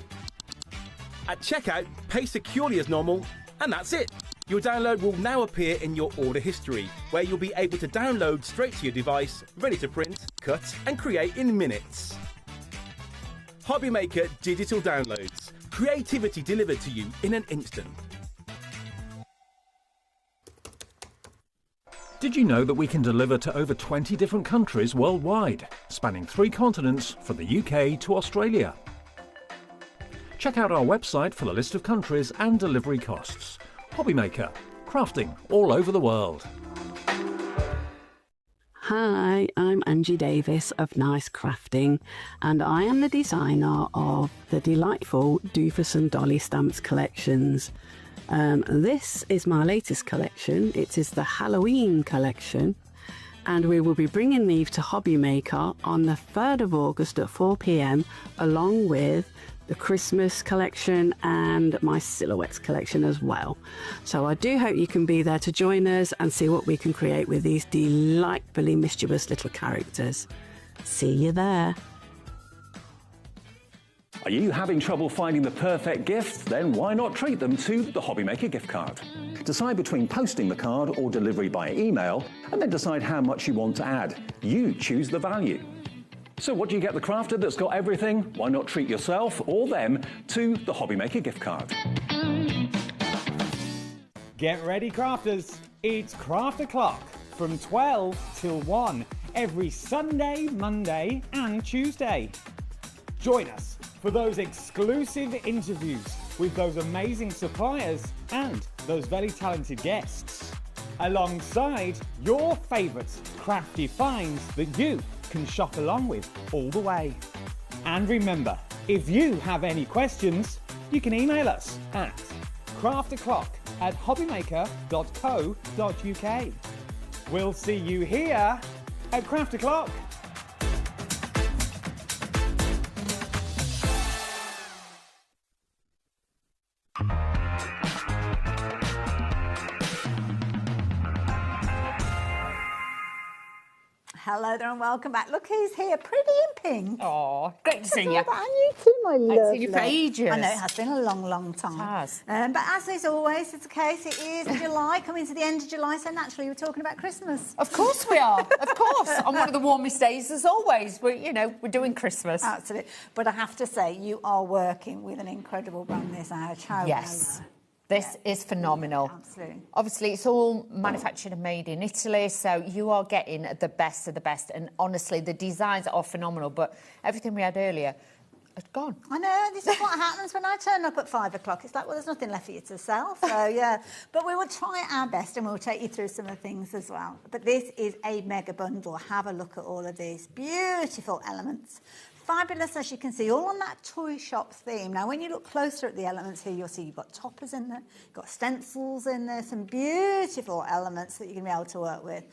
At checkout, pay securely as normal, and that's it. Your download will now appear in your order history, where you'll be able to download straight to your device, ready to print, cut and create in minutes. HobbyMaker Digital Downloads. Creativity delivered to you in an instant.
Did you know that we can deliver to over 20 different countries worldwide, spanning 3 continents from the UK to Australia? Check out our website for the list of countries and delivery costs. HobbyMaker, crafting all over the world.
Hi, I'm Angie Davis of Nice Crafting, and I am the designer of the delightful Doofus and Dolly Stamps collections. This is my latest collection. It is the Halloween collection, and we will be bringing these to HobbyMaker on the 3rd of August at 4 p.m, along with the Christmas collection and my silhouettes collection as well. So I do hope you can be there to join us and see what we can create with these delightfully mischievous little characters. See you there.
Are you having trouble finding the perfect gift? Then why not treat them to the HobbyMaker gift card? Decide between posting the card or delivery by email, and then decide how much you want to add. You choose the value. So what do you get the crafter that's got everything? Why not treat yourself or them to the HobbyMaker gift card?
Get ready, crafters. It's Craft O'Clock from 12 till 1 every Sunday, Monday and Tuesday. Join us for those exclusive interviews with those amazing suppliers and those very talented guests, alongside your favourite crafty finds that you can shop along with all the way. And remember, if you have any questions, you can email us at craftoclock@hobbymaker.co.uk. We'll see you here at Craft O'Clock.
Hello there and welcome back. Look who's here, pretty in pink.
Oh, great to see you.
And you too, my love.
I've seen you for ages.
I know, it has been a long, long time.
It has.
But as is always, it's the case, it is July, coming to the end of July, so naturally we're talking about Christmas.
Of course we are, of course. On one of the warmest days as always. We're doing Christmas.
Absolutely. But I have to say, you are working with an incredible brand this hour.
Yes. This is phenomenal.
Absolutely.
Obviously, it's all manufactured and made in Italy, so you are getting the best of the best. And honestly, the designs are phenomenal. But everything we had earlier, had gone.
I know, this is what happens when I turn up at 5 o'clock. It's like, well, there's nothing left for you to sell. So, yeah. But we will try our best and we'll take you through some of the things as well. But this is a mega bundle. Have a look at all of these beautiful elements. Fabulous, as you can see, all on that toy shop theme. Now, when you look closer at the elements here, you'll see you've got toppers in there, you've got stencils in there, some beautiful elements that you're going to be able to work with.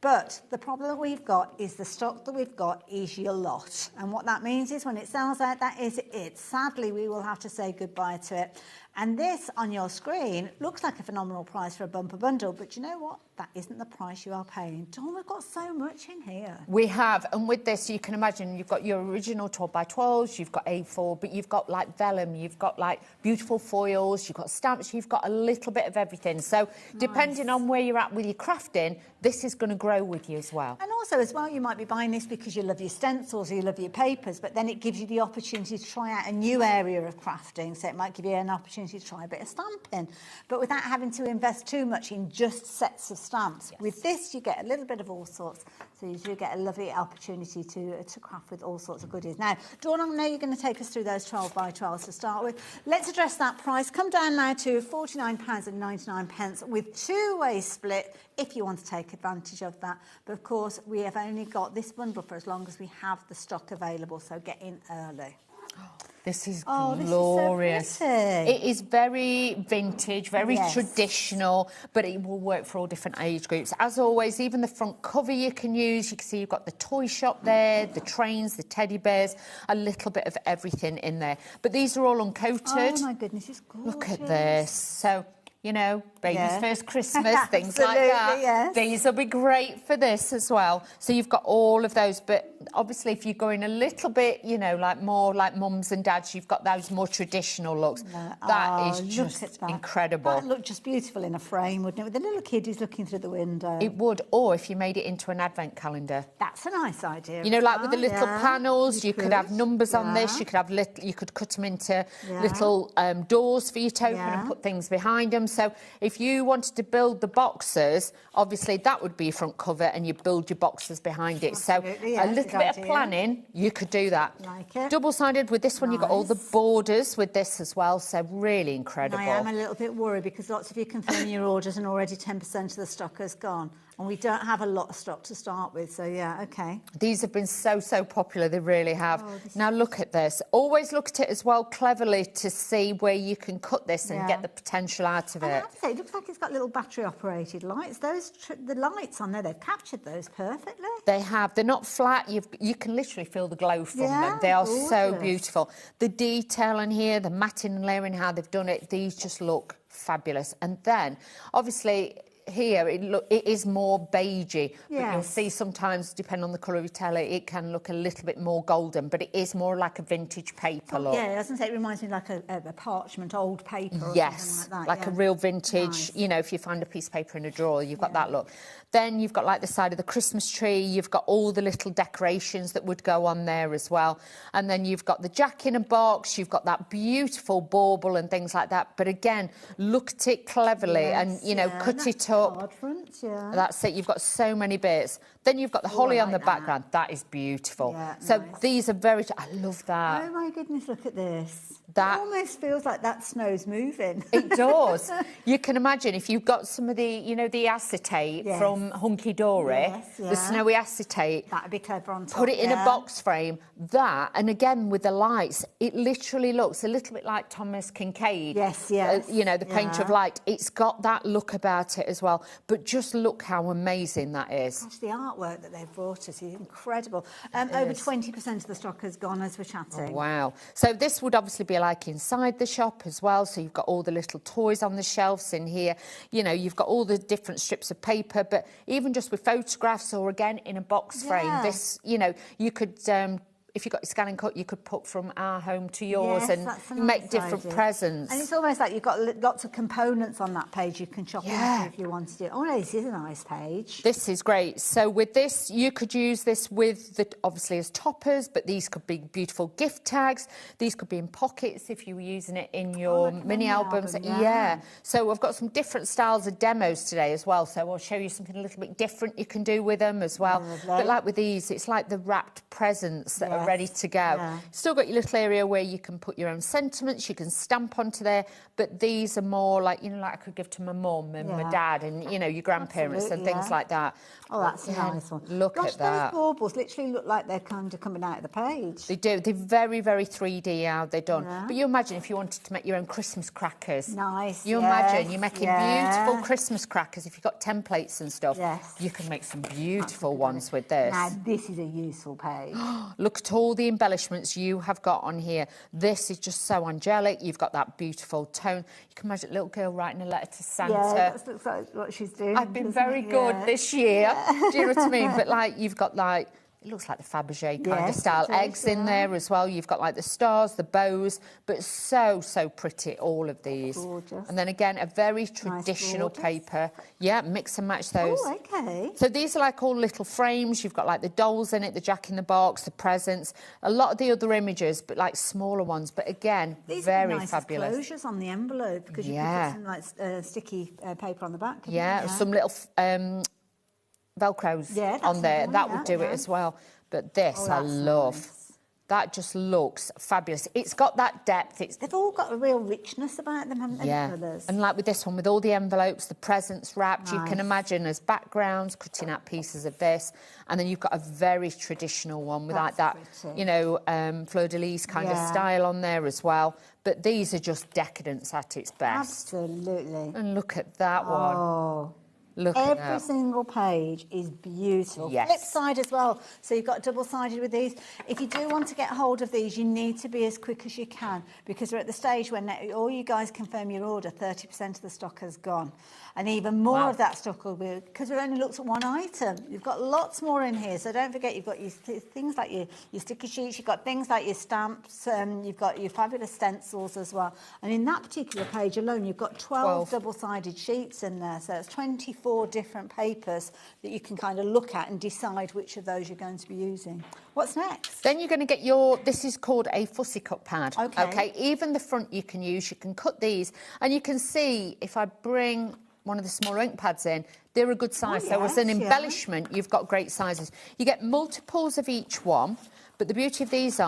But the problem that we've got is the stock that we've got is your lot. And what that means is when it sells out, that is it. Sadly, we will have to say goodbye to it. And this on your screen looks like a phenomenal price for a bumper bundle, but you know what? That isn't the price you are paying. Dawn, we've got so much in here.
We have, and with this, you can imagine you've got your original 12x12s, you've got A4, but you've got like vellum, you've got like beautiful foils, you've got stamps, you've got a little bit of everything. So depending on where you're at with your crafting, this is going to grow with you as well.
And also as well, you might be buying this because you love your stencils or you love your papers, but then it gives you the opportunity to try out a new area of crafting. So it might give you an opportunity to try a bit of stamping, but without having to invest too much in just sets of stamps. Yes. With this, you get a little bit of all sorts, so you do get a lovely opportunity to craft with all sorts of goodies. Now, Dawn, I know you're going to take us through those 12x12s to start with. Let's address that price. Come down now to £49.99 with two-way split if you want to take advantage of that. But of course, we have only got this bundle for as long as we have the stock available, so get in early.
This is glorious.
This is so pretty.
It is very vintage, very traditional, but it will work for all different age groups. As always, even the front cover you can use. You can see you've got the toy shop there, the trains, the teddy bears, a little bit of everything in there. But these are all uncoated.
Oh, my goodness, it's gorgeous.
Look at this. So, you know, baby's first Christmas, things like that.
Yes.
These will be great for this as well. So you've got all of those, but obviously if you're going a little bit, you know, like more like mums and dads, you've got those more traditional looks. That is just incredible.
That would look just beautiful in a frame, wouldn't it? With the little kid who's looking through the window.
It would, or if you made it into an advent calendar.
That's a nice idea.
You know, like with the little panels, you could have numbers on this. You could have you could cut them into little doors for you to open and put things behind them. So if you wanted to build the boxes, obviously that would be your front cover and you build your boxes behind it. Absolutely, so a little bit of planning, you could do that.
Like it.
Double-sided with this one, you've got all the borders with this as well, so really incredible.
I am a little bit worried because lots of you confirm your orders and already 10% of the stock has gone. And we don't have a lot of stock to start with, so yeah, okay.
These have been so popular, they really have. Now look at this. Always look at it as well cleverly to see where you can cut this and get the potential out of it.
I have to say, it looks like it's got little battery-operated lights. Those the lights on there, they've captured those perfectly.
They have. They're not flat. You can literally feel the glow from them. They are so beautiful. The detail in here, the matting and layering, how they've done it, these just look fabulous. And then, obviously, here it is more beigey, but you'll see sometimes, depending on the colour you tell it can look a little bit more golden, but it is more like a vintage paper look.
Yeah, I was going to say, it reminds me like a parchment, old paper or
something like that. Like a real vintage, you know, if you find a piece of paper in a drawer, you've got that look. Then you've got like the side of the Christmas tree, you've got all the little decorations that would go on there as well. And then you've got the Jack-in-a-Box, you've got that beautiful bauble and things like that. But again, look at it cleverly and, you know, cut it up.
Card front,
That's it. You've got so many bits. Then you've got the holly on the background. That is beautiful. So these are very... I love that.
Oh, my goodness, look at this.
That
it almost feels like that snow's moving.
It does. You can imagine if you've got some of the, you know, the acetate from Hunky Dory, the snowy acetate.
That'd be clever on top.
Put it in a box frame. That, and again with the lights, it literally looks a little bit like Thomas Kincaid. You know, the painter of light. It's got that look about it as well. But just look how amazing that is.
Gosh, the artwork that they've brought us is incredible. Over 20% of the stock has gone as we're chatting.
Oh, wow. So this would obviously be like inside the shop as well. So you've got all the little toys on the shelves in here. You know, you've got all the different strips of paper, but even just with photographs or again in a box frame, this, you know, you could... if you've got your scan and cut, you could put from our home to yours and make different presents.
And it's almost like you've got lots of components on that page you can shop into if you wanted to. Oh, no, this is a nice page.
This is great. So with this, you could use this with, obviously, as toppers, but these could be beautiful gift tags. These could be in pockets if you were using it in your mini albums. So I've got some different styles of demos today as well. So I'll show you something a little bit different you can do with them as well. But like with these, it's like the wrapped presents that are ready to go.
Yeah.
Still got your little area where you can put your own sentiments, you can stamp onto there, but these are more like, you know, like I could give to my mum and my dad and, you know, your grandparents and things like that.
Oh, that's a nice one.
Look at that.
Those baubles literally look like they're kind of coming out of the page.
They do. They're very, very 3D how they're done. Yeah. But you imagine if you wanted to make your own Christmas crackers.
Nice.
You imagine you're making beautiful Christmas crackers. If you've got templates and stuff, you can make some beautiful ones with this.
Now, this is a useful page.
Look at all the embellishments you have got on here. This is just so angelic. You've got that beautiful tone. You can imagine a little girl writing a letter to Santa.
Yeah, that looks like what she's doing.
I've been very good this year. Do you know what I mean? But like you've got like, it looks like the Fabergé kind of style. Eggs in there as well. You've got like the stars, the bows, but so pretty, all of these.
Gorgeous.
And then again, a very traditional paper. Yeah, mix and match those.
Oh, okay.
So these are like all little frames. You've got like the dolls in it, the Jack in the Box, the presents, a lot of the other images, but like smaller ones. But again,
these
very
are nice
fabulous.
closures on the envelope because you can put some like sticky paper on the back.
Some little Velcros on there. That would do it as well. But this, I love. Nice. That just looks fabulous. It's got that depth.
They've all got a real richness about them, haven't they?
Yeah.
The colours.
And like with this one, with all the envelopes, the presents wrapped, you can imagine as backgrounds, cutting out pieces of this. And then you've got a very traditional one with like that, you know, fleur-de-lis kind of style on there as well. But these are just decadence at its best.
Absolutely.
And look at that one. Look
Every
at that.
single page is beautiful.
Yes.
Flip side as well. So you've got double-sided with these. If you do want to get hold of these, you need to be as quick as you can because we're at the stage when all you guys confirm your order, 30% of the stock has gone. And even more of that stock will be, because we've only looked at one item. You've got lots more in here. So don't forget, you've got your things like your sticky sheets, you've got things like your stamps, you've got your fabulous stencils as well. And in that particular page alone, you've got 12 double-sided sheets in there. So it's 24 different papers that you can kind of look at and decide which of those you're going to be using. What's next?
Then you're going to get this is called a fussy cut pad. Okay. Even the front you can use, you can cut these, and you can see if I bring one of the smaller ink pads in, they're a good size. So as an embellishment, you've got great sizes. You get multiples of each one, but the beauty of these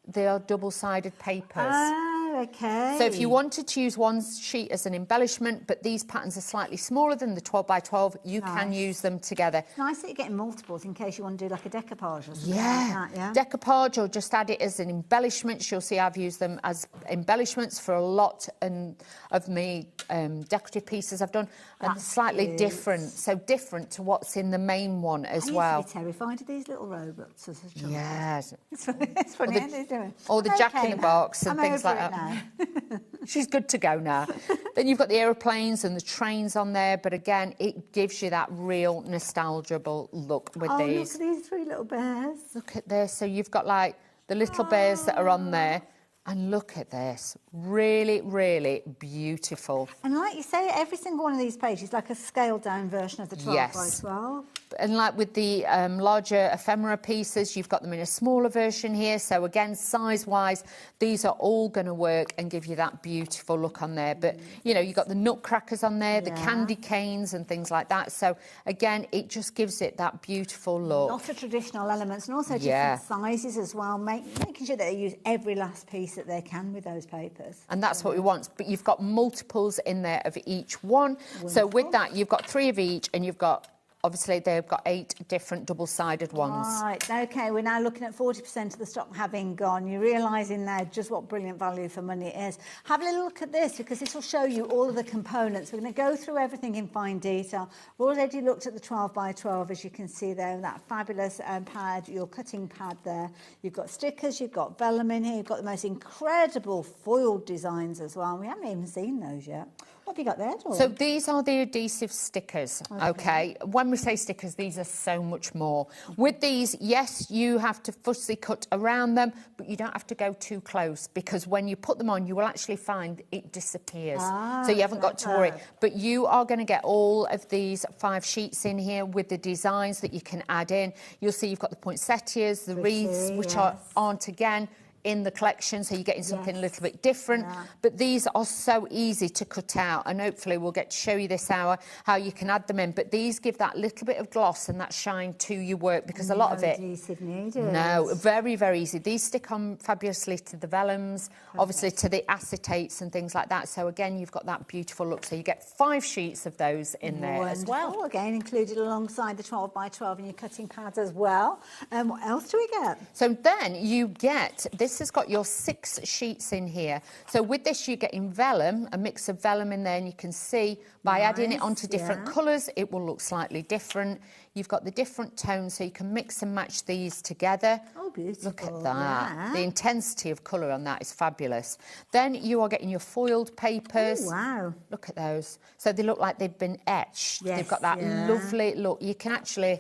they are double-sided papers.
Okay.
So if you wanted to use one sheet as an embellishment, but these patterns are slightly smaller than the 12 by 12, you can use them together.
It's nice that you're getting multiples in case you want to do like a decoupage or something
like that, Decoupage, or just add it as an embellishment. You'll see I've used them as embellishments for a lot of me decorative pieces I've done. And slightly different, so different to what's in the main one as well.
I used to be terrified of these little robots as a child.
Yes.
It's funny how they're doing.
Or the Jack in the Box and things like that. She's good to go now. Then you've got the aeroplanes and the trains on there, but again, it gives you that real nostalgical look with these.
Look at these three little bears.
Look at this. So you've got like the little bears that are on there. And look at this. Really, really beautiful.
And like you say, every single one of these pages is like a scaled-down version of the 12 by 12.
And like with the larger ephemera pieces, you've got them in a smaller version here. So again, size-wise, these are all going to work and give you that beautiful look on there. But, you know, you've got the nutcrackers on there, the candy canes and things like that. So, again, it just gives it that beautiful look.
Lots of traditional elements and also different sizes as well, making sure that they use every last piece that they can with those papers.
And that's what we want. But you've got multiples in there of each one. Wonderful. So with that, you've got 3 of each, and you've got, obviously, they've got 8 different double-sided ones.
Right, OK, we're now looking at 40% of the stock having gone. You're realising now just what brilliant value for money it is. Have a little look at this, because this will show you all of the components. We're going to go through everything in fine detail. We've already looked at the 12 by 12, as you can see there, that fabulous pad, your cutting pad there. You've got stickers, you've got vellum in here, you've got the most incredible foiled designs as well. We haven't even seen those yet. What have you got there, Dawn?
So these are the adhesive stickers, OK? When we say stickers, these are so much more. With these, yes, you have to fussy cut around them, but you don't have to go too close, because when you put them on, you will actually find it disappears. So you haven't got to worry. But you are going to get all of these 5 sheets in here with the designs that you can add in. You'll see you've got the poinsettias, the wreaths, which aren't, again, in the collection, so you're getting something a little bit different. But these are so easy to cut out, and hopefully we'll get to show you this hour how you can add them in. But these give that little bit of gloss and that shine to your work, because a lot of it...
adhesive needed.
No, very, very easy. These stick on fabulously to the vellums, obviously to the acetates and things like that. So again, you've got that beautiful look. So you get 5 sheets of those in there as well.
Again, included alongside the 12 by 12 in your cutting pads as well. What else do we get?
So then you get, this has got your 6 sheets in here. So with this, you're getting vellum, a mix of vellum in there, and you can see by adding it onto different colours, it will look slightly different. You've got the different tones, so you can mix and match these together.
Oh, beautiful.
Look at that. The intensity of colour on that is fabulous. Then you are getting your foiled papers.
Oh, wow.
Look at those. So they look like they've been etched.
Yes,
they've got that lovely look. You can actually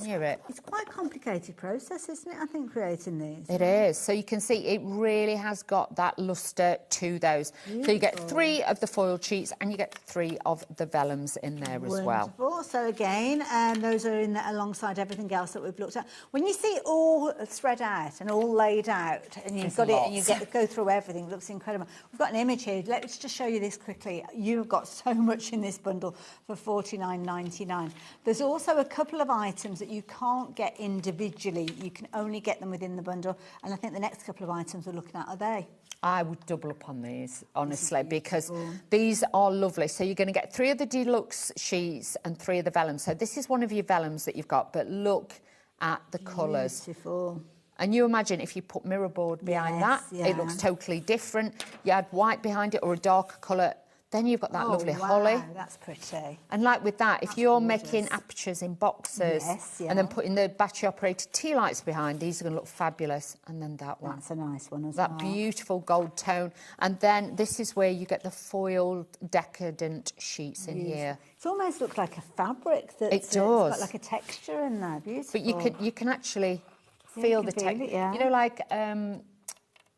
hear it.
It's quite a complicated process, isn't it, I think, creating these?
It is. So you can see it really has got that lustre to those. Beautiful. So you get 3 of the foiled sheets and you get 3 of the vellums in there as well.
Wonderful. So again, those are in there alongside everything else that we've looked at. When you see it all spread out and all laid out, and you've got it, and you go through everything, it looks incredible. We've got an image here. Let's just show you this quickly. You've got so much in this bundle for $49.99. There's also a couple of items that you can't get individually. You can only get them within the bundle. And I think the next couple of items we're looking at are they.
I would double up on these, honestly, because these are lovely. So you're going to get 3 of the deluxe sheets and 3 of the vellums. So this is one of your vellums that you've got, but look at the colours.
Beautiful.
And you imagine if you put mirror board behind that, it looks totally different. You add white behind it or a darker colour, then you've got that lovely holly.
That's pretty.
And like with that, if you're making apertures in boxes and then putting the battery-operated tea lights behind, these are going to look fabulous. And then that one.
That's a nice one as well.
That beautiful gold tone. And then this is where you get the foiled decadent sheets in here.
It almost looks like a fabric.
It does.
It's got like a texture in there. Beautiful.
But you can actually feel the texture. You know, like when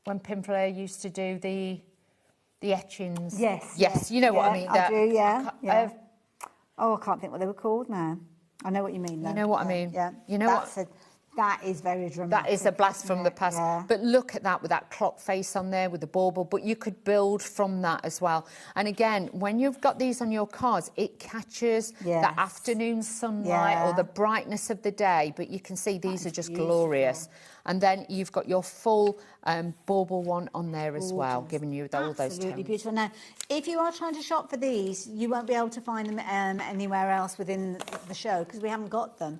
Pinflair used to do the etchings. Yes, you know what I mean.
I do, yeah. I can't think what they were called now. I know what you mean, though.
You know what I mean?
Yeah.
You know what?
That is very dramatic.
That is a blast from the past.
Yeah.
But look at that with that clock face on there with the bauble. But you could build from that as well. And again, when you've got these on your cards, it catches the afternoon sunlight or the brightness of the day. But you can see these are just glorious. And then you've got your full bauble one on there as well, giving you all those tones.
Absolutely beautiful. Now, if you are trying to shop for these, you won't be able to find them anywhere else within the show because we haven't got them.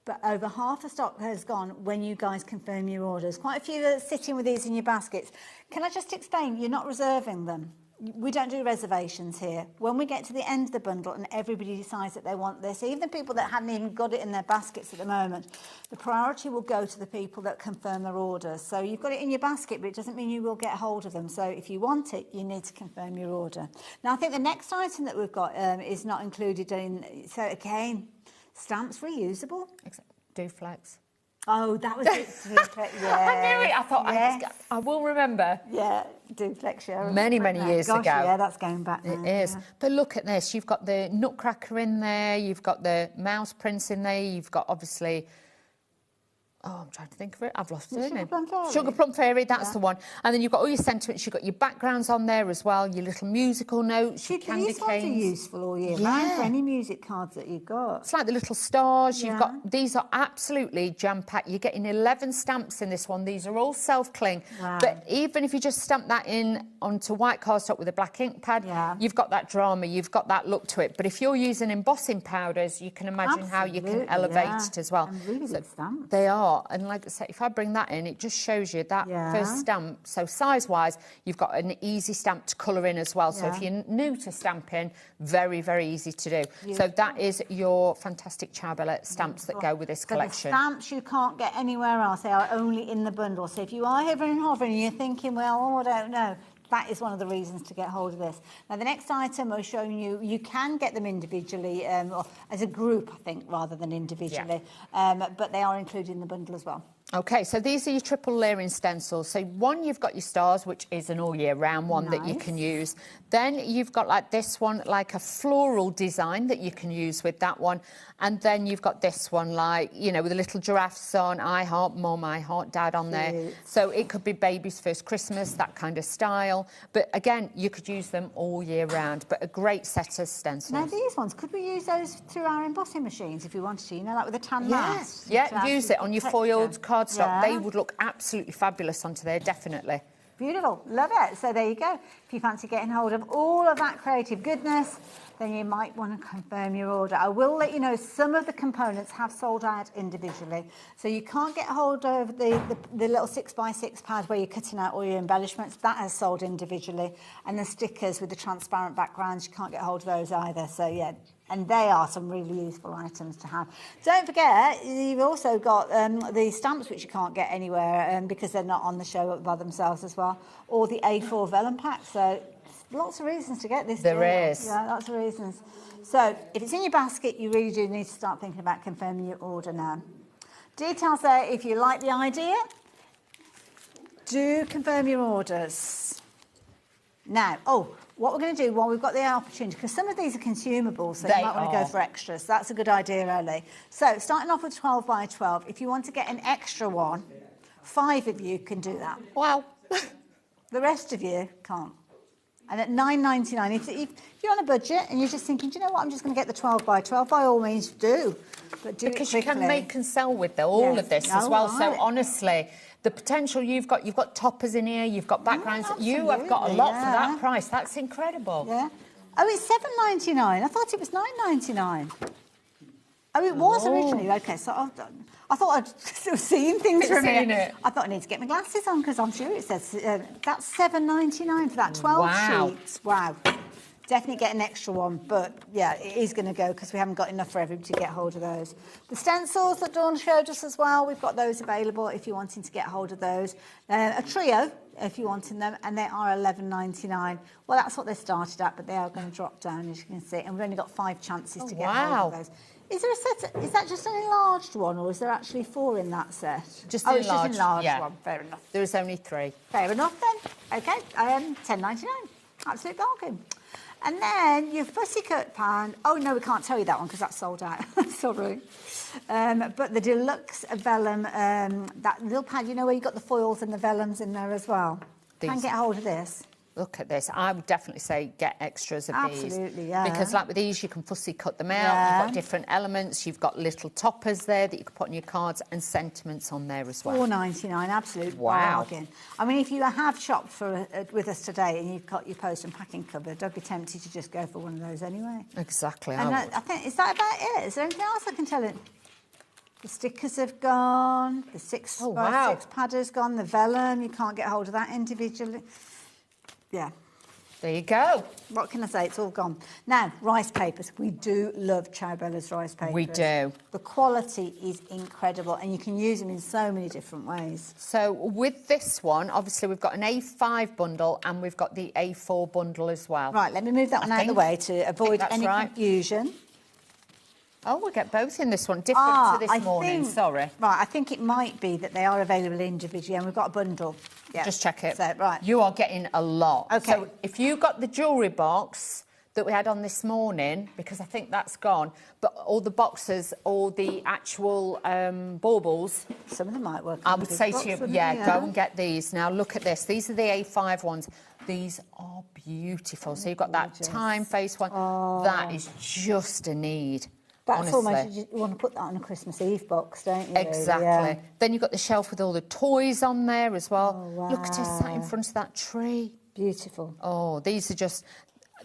But over half the stock has gone when you guys confirm your orders. Quite a few are sitting with these in your baskets. Can I just explain? You're not reserving them. We don't do reservations here. When we get to the end of the bundle and everybody decides that they want this, even the people that haven't even got it in their baskets at the moment, the priority will go to the people that confirm their orders. So you've got it in your basket, but it doesn't mean you will get hold of them. So if you want it, you need to confirm your order. Now, I think the next item that we've got is not included in... So again, stamps reusable.
Duflex.
Oh, that was it. Yeah.
I knew it. I thought I will remember.
Yeah, Duflex, yeah.
Many years ago.
Yeah, that's going back now.
It is. Yeah. But look at this. You've got the Nutcracker in there. You've got the mouse prints in there. You've got, obviously... Oh, I'm trying to think of it. I've lost it. Sugar Plum Fairy, that's the one. And then you've got all your sentiments. You've got your backgrounds on there as well, your little musical notes, your candy
canes. These ones are useful all year round for any music cards that you've got.
It's like the little stars. You've got, these are absolutely jam-packed. You're getting 11 stamps in this one. These are all self-cling. Wow. But even if you just stamp that in onto white cardstock with a black ink pad, you've got that drama, you've got that look to it. But if you're using embossing powders, you can imagine how you can elevate it as well.
And really big stamps.
They are. And like I say, if I bring that in, it just shows you that first stamp. So size-wise, you've got an easy stamp to colour in as well. So if you're new to stamping, very, very easy to do. So that is your fantastic Charbellet stamps that go with this collection.
The stamps you can't get anywhere else. They are only in the bundle. So if you are hovering and hovering and you're thinking, well, I don't know, that is one of the reasons to get hold of this. Now, the next item we're showing you, you can get them individually, or as a group, I think, rather than individually, but they are included in the bundle as well.
Okay, so these are your triple layering stencils. So one, you've got your stars, which is an all year round one that you can use. Then you've got like this one, like a floral design that you can use with that one. And then you've got this one, like, you know, with the little giraffes on, I heart mum, I heart dad on there. So it could be baby's first Christmas, that kind of style. But again, you could use them all year round, but a great set of stencils.
Now these ones, could we use those through our embossing machines if we wanted to, you know, like with a tan mask?
Yeah, use it on your foiled cardstock. They would look absolutely fabulous onto there, definitely.
Beautiful, love it. So there you go. If you fancy getting hold of all of that creative goodness, then you might want to confirm your order. I will let you know some of the components have sold out individually. So you can't get hold of the little 6x6 pad where you're cutting out all your embellishments. That has sold individually. And the stickers with the transparent backgrounds, you can't get hold of those either. So yeah, and they are some really useful items to have. Don't forget, you've also got the stamps, which you can't get anywhere because they're not on the show by themselves as well, or the A4 vellum pack. So lots of reasons to get this.
There is.
Yeah, lots of reasons. So if it's in your basket, you really do need to start thinking about confirming your order now. Details there if you like the idea. Do confirm your orders. Now, what we're going to do while we've got the opportunity, because some of these are consumables, so you might want to go for extras. That's a good idea, Ellie. So starting off with 12 by 12, if you want to get an extra one, 5 of you can do that.
Wow.
The rest of you can't. And at $9.99, if you're on a budget and you're just thinking, do you know what, I'm just going to get the 12 by 12, by all means do. But do
because
it quickly.
you can make and sell with all of this as well. So honestly, the potential you've got toppers in here, you've got backgrounds. You have got a lot for that price. That's incredible.
Yeah. Oh, it's $7.99. I thought it was $9.99. Oh, it was originally. Okay, so I thought I'd still seen things from it. I thought I need to get my glasses on because I'm sure it says that's $7.99 for that 12 sheets. Wow. Definitely get an extra one, but yeah, it is going to go because we haven't got enough for everybody to get hold of those. The stencils that Dawn showed us as well, we've got those available if you're wanting to get hold of those. A trio if you're wanting them, and they are $11.99. Well, that's what they started at, but they are going to drop down, as you can see, and we've only got 5 chances to get hold of those. Is there a set? Is that just an enlarged one, or is there actually 4 in that set?
Just
it's just an enlarged one. Fair enough.
There is only 3.
Fair enough then. Okay, $10.99. Absolute bargain. And then your fussy cut pan. Oh no, we can't tell you that one because that's sold out. Sorry. But the deluxe vellum, that little pad, you know, where you got the foils and the vellums in there as well. Can get hold of this.
Look at this. I would definitely say get extras of these.
Absolutely, yeah.
Because like with these, you can fussy cut them out. You've got different elements. You've got little toppers there that you can put on your cards and sentiments on there as well.
$4.99, absolute bargain. I mean, if you have shopped with us today and you've got your post and packing cupboard, I'd be tempted to just go for one of those anyway.
Exactly.
And I think, is that about it? Is there anything else I can tell you? The stickers have gone. The 6x6 pad has gone. The vellum, you can't get hold of that individually. Yeah.
There you go.
What can I say? It's all gone. Now, rice papers. We do love Ciao Bella's rice papers.
We do.
The quality is incredible, and you can use them in so many different ways.
So with this one, obviously we've got an A5 bundle and we've got the A4 bundle as well.
Right, let me move that one out of the way to avoid any confusion.
Oh, we'll get both in this one. Different to this morning, sorry.
Right, I think it might be that they are available individually and we've got a bundle. Yeah.
Just check it.
So, right.
You are getting a lot.
Okay.
So if you got the jewellery box that we had on this morning, because I think that's gone, but all the boxes, all the actual baubles.
Some of them might work.
I would say to you, go and get these. Now look at this. These are the A5 ones. These are beautiful. So you've got that time face one. That is just a need.
That's
honestly.
almost, you want to put that on a Christmas Eve box, don't you?
Exactly.
Yeah.
Then you've got the shelf with all the toys on there as well.
Oh, wow.
Look at it sat in front of that tree.
Beautiful.
Oh, these are just...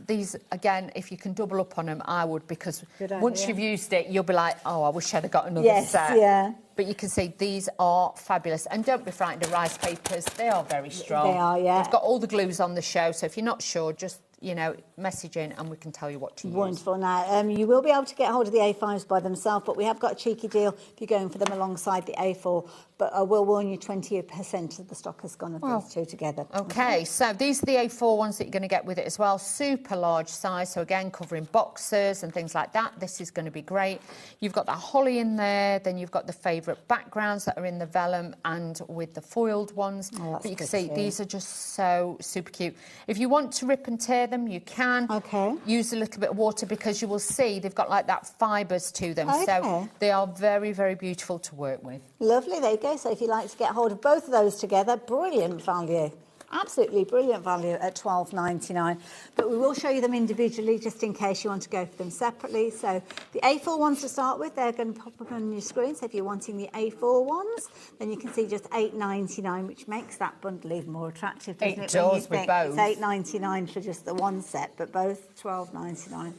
These, again, if you can double up on them, I would, because once you've used it, you'll be like, oh, I wish I'd have got another set.
Yeah.
But you can see these are fabulous. And don't be frightened of rice papers. They are very strong.
They are, yeah.
They've got all the glues on the show, so if you're not sure, just you know, message in and we can tell you what to use.
Wonderful. Now, you will be able to get hold of the A5s by themselves, but we have got a cheeky deal if you're going for them alongside the A4. But I will warn you, 20% of the stock has gone of these two together.
Okay, so these are the A4 ones that you're going to get with it as well. Super large size, so again, covering boxers and things like that. This is going to be great. You've got that holly in there, then you've got the favourite backgrounds that are in the vellum and with the foiled ones. But you can see these are just so super cute. If you want to rip and tear them, you can. Okay. Use a little bit of water because you will see they've got like that fibres to them.
Okay.
So they are very, very beautiful to work with.
Lovely, there you go. So if you like to get hold of both of those together, brilliant value. Absolutely brilliant value at $12.99. But we will show you them individually just in case you want to go for them separately. So the A4 ones to start with, they're going to pop up on your screen. So if you're wanting the A4 ones, then you can see just $8.99, which makes that bundle even more attractive, doesn't it?
It does with both.
It's $8.99 for just the one set, but both $12.99.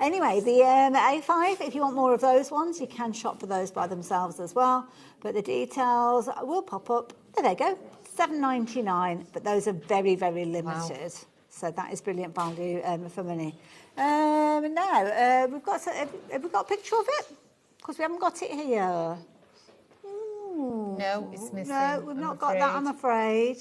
Anyway, the A5, if you want more of those ones, you can shop for those by themselves as well. But the details will pop up. There they go. $7.99, but those are very, very limited. Wow. So that is brilliant value for money. Now, have we got a picture of it? Because we haven't got it here. Ooh.
No, it's missing.
No, we've not got that, I'm afraid.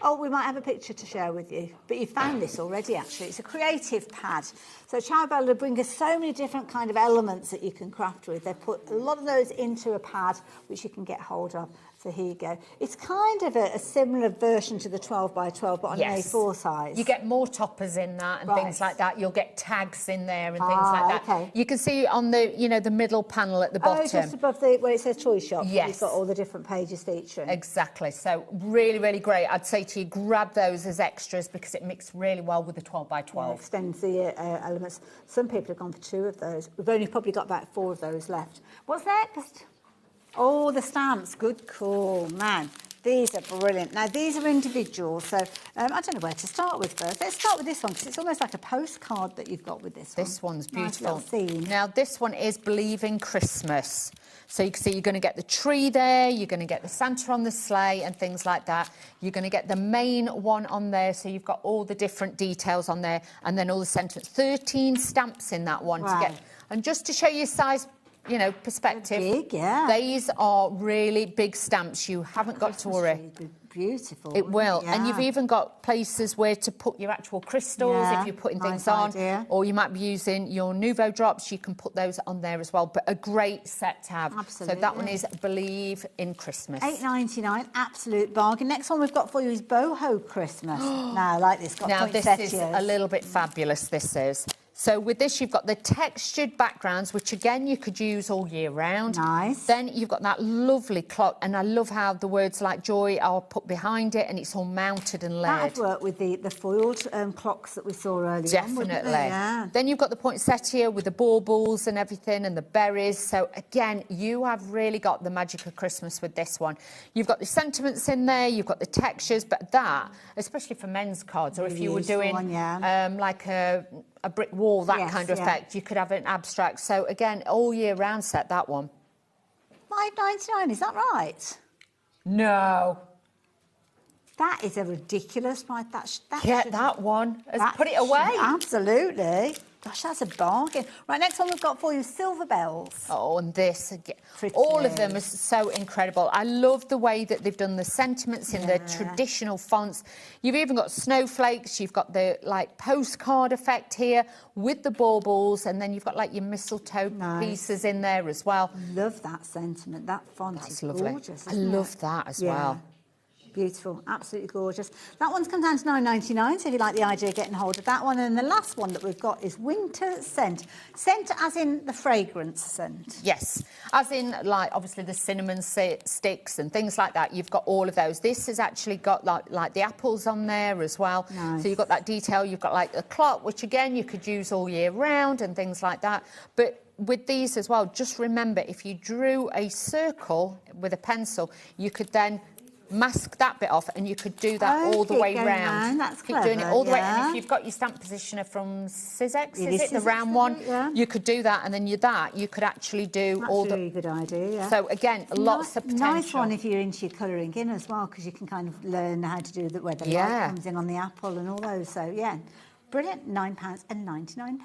Oh, we might have a picture to share with you. But you found this already, actually. It's a creative pad. So Chowbella bring us so many different kind of elements that you can craft with. They've put a lot of those into a pad, which you can get hold of. So here you go. It's kind of a similar version to the 12 by 12, but on an A4 size.
You get more toppers in that and things like that. You'll get tags in there and things like that.
Okay.
You can see on the, you know, the middle panel at the bottom.
Oh, just above the where it says toy shop.
Yes.
You've got all the different pages featuring.
Exactly. So really, really great. I'd say to you, grab those as extras because it mixes really well with the 12 by 12.
Yeah, extends the elements. Some people have gone for 2 of those. We've only probably got about 4 of those left. What's next? Oh, the stamps. Good call, man. These are brilliant. Now, these are individuals, so I don't know where to start with first. Let's start with this one, because it's almost like a postcard that you've got with this one.
This one's beautiful.
Nice little theme.
Now, this one is Believing Christmas. So you can see you're going to get the tree there, you're going to get the Santa on the sleigh and things like that. You're going to get the main one on there, so you've got all the different details on there, and then all the sentiments. 13 stamps in that one to get. And just to show you size, you know, perspective.
Big, yeah.
These are really big stamps. You haven't got to worry.
Beautiful.
It will.
Yeah.
And you've even got places where to put your actual crystals if you're putting things on.
Idea.
Or you might be using your Nouveau drops. You can put those on there as well. But a great set to have.
Absolutely.
So that one is Believe in Christmas.
$8.99, absolute bargain. Next one we've got for you is Boho Christmas. Now, I like this. Got
now, this
poinsettias.
is a little bit fabulous, this is. So with this, you've got the textured backgrounds, which, again, you could use all year round.
Nice.
Then you've got that lovely clock, and I love how the words like joy are put behind it, and it's all mounted and layered.
That would work with the foiled clocks that we saw earlier
Definitely.
on, wouldn't they? Yeah.
Then you've got the poinsettia with the baubles and everything, and the berries. So, again, you have really got the magic of Christmas with this one. You've got the sentiments in there, you've got the textures, but that, especially for men's cards, or if you were doing like a brick wall, that kind of effect, you could have an abstract. So, again, all year round set, that one.
$5.99, is that right?
No.
That is a ridiculous price.
Get that one. Put it away.
Absolutely. Gosh, that's a bargain. Right, next one we've got for you, Silver Bells.
Oh, and this again. All of them are so incredible. I love the way that they've done the sentiments in the traditional fonts. You've even got snowflakes. You've got the, like, postcard effect here with the baubles, and then you've got, like, your mistletoe pieces in there as well.
Love that sentiment. That font is
lovely.
Gorgeous.
I love that as well.
Beautiful, absolutely gorgeous. That one's come down to $9.99, so if you like the idea of getting hold of that one. And the last one that we've got is Winter Scent. Scent as in the fragrance scent.
Yes, as in, like, obviously the cinnamon sticks and things like that. You've got all of those. This has actually got, like the apples on there as well.
Nice.
So you've got that detail. You've got, like, the clock, which, again, you could use all year round and things like that. But with these as well, just remember, if you drew a circle with a pencil, you could then mask that bit off, and you could do that all the way round.
That's
keep doing it
clever,
all the way.
yeah.
And if you've got your stamp positioner from Sizex,
It
is
is
it the
Sizex,
round
is
one?
it? Yeah.
You could do that, and then you could actually do
That's
all
a really good idea, yeah.
So again, lots of potential.
Nice one if you're into your colouring in as well, because you can kind of learn how to do where the light comes in on the apple and all those. So yeah, brilliant. £9.99.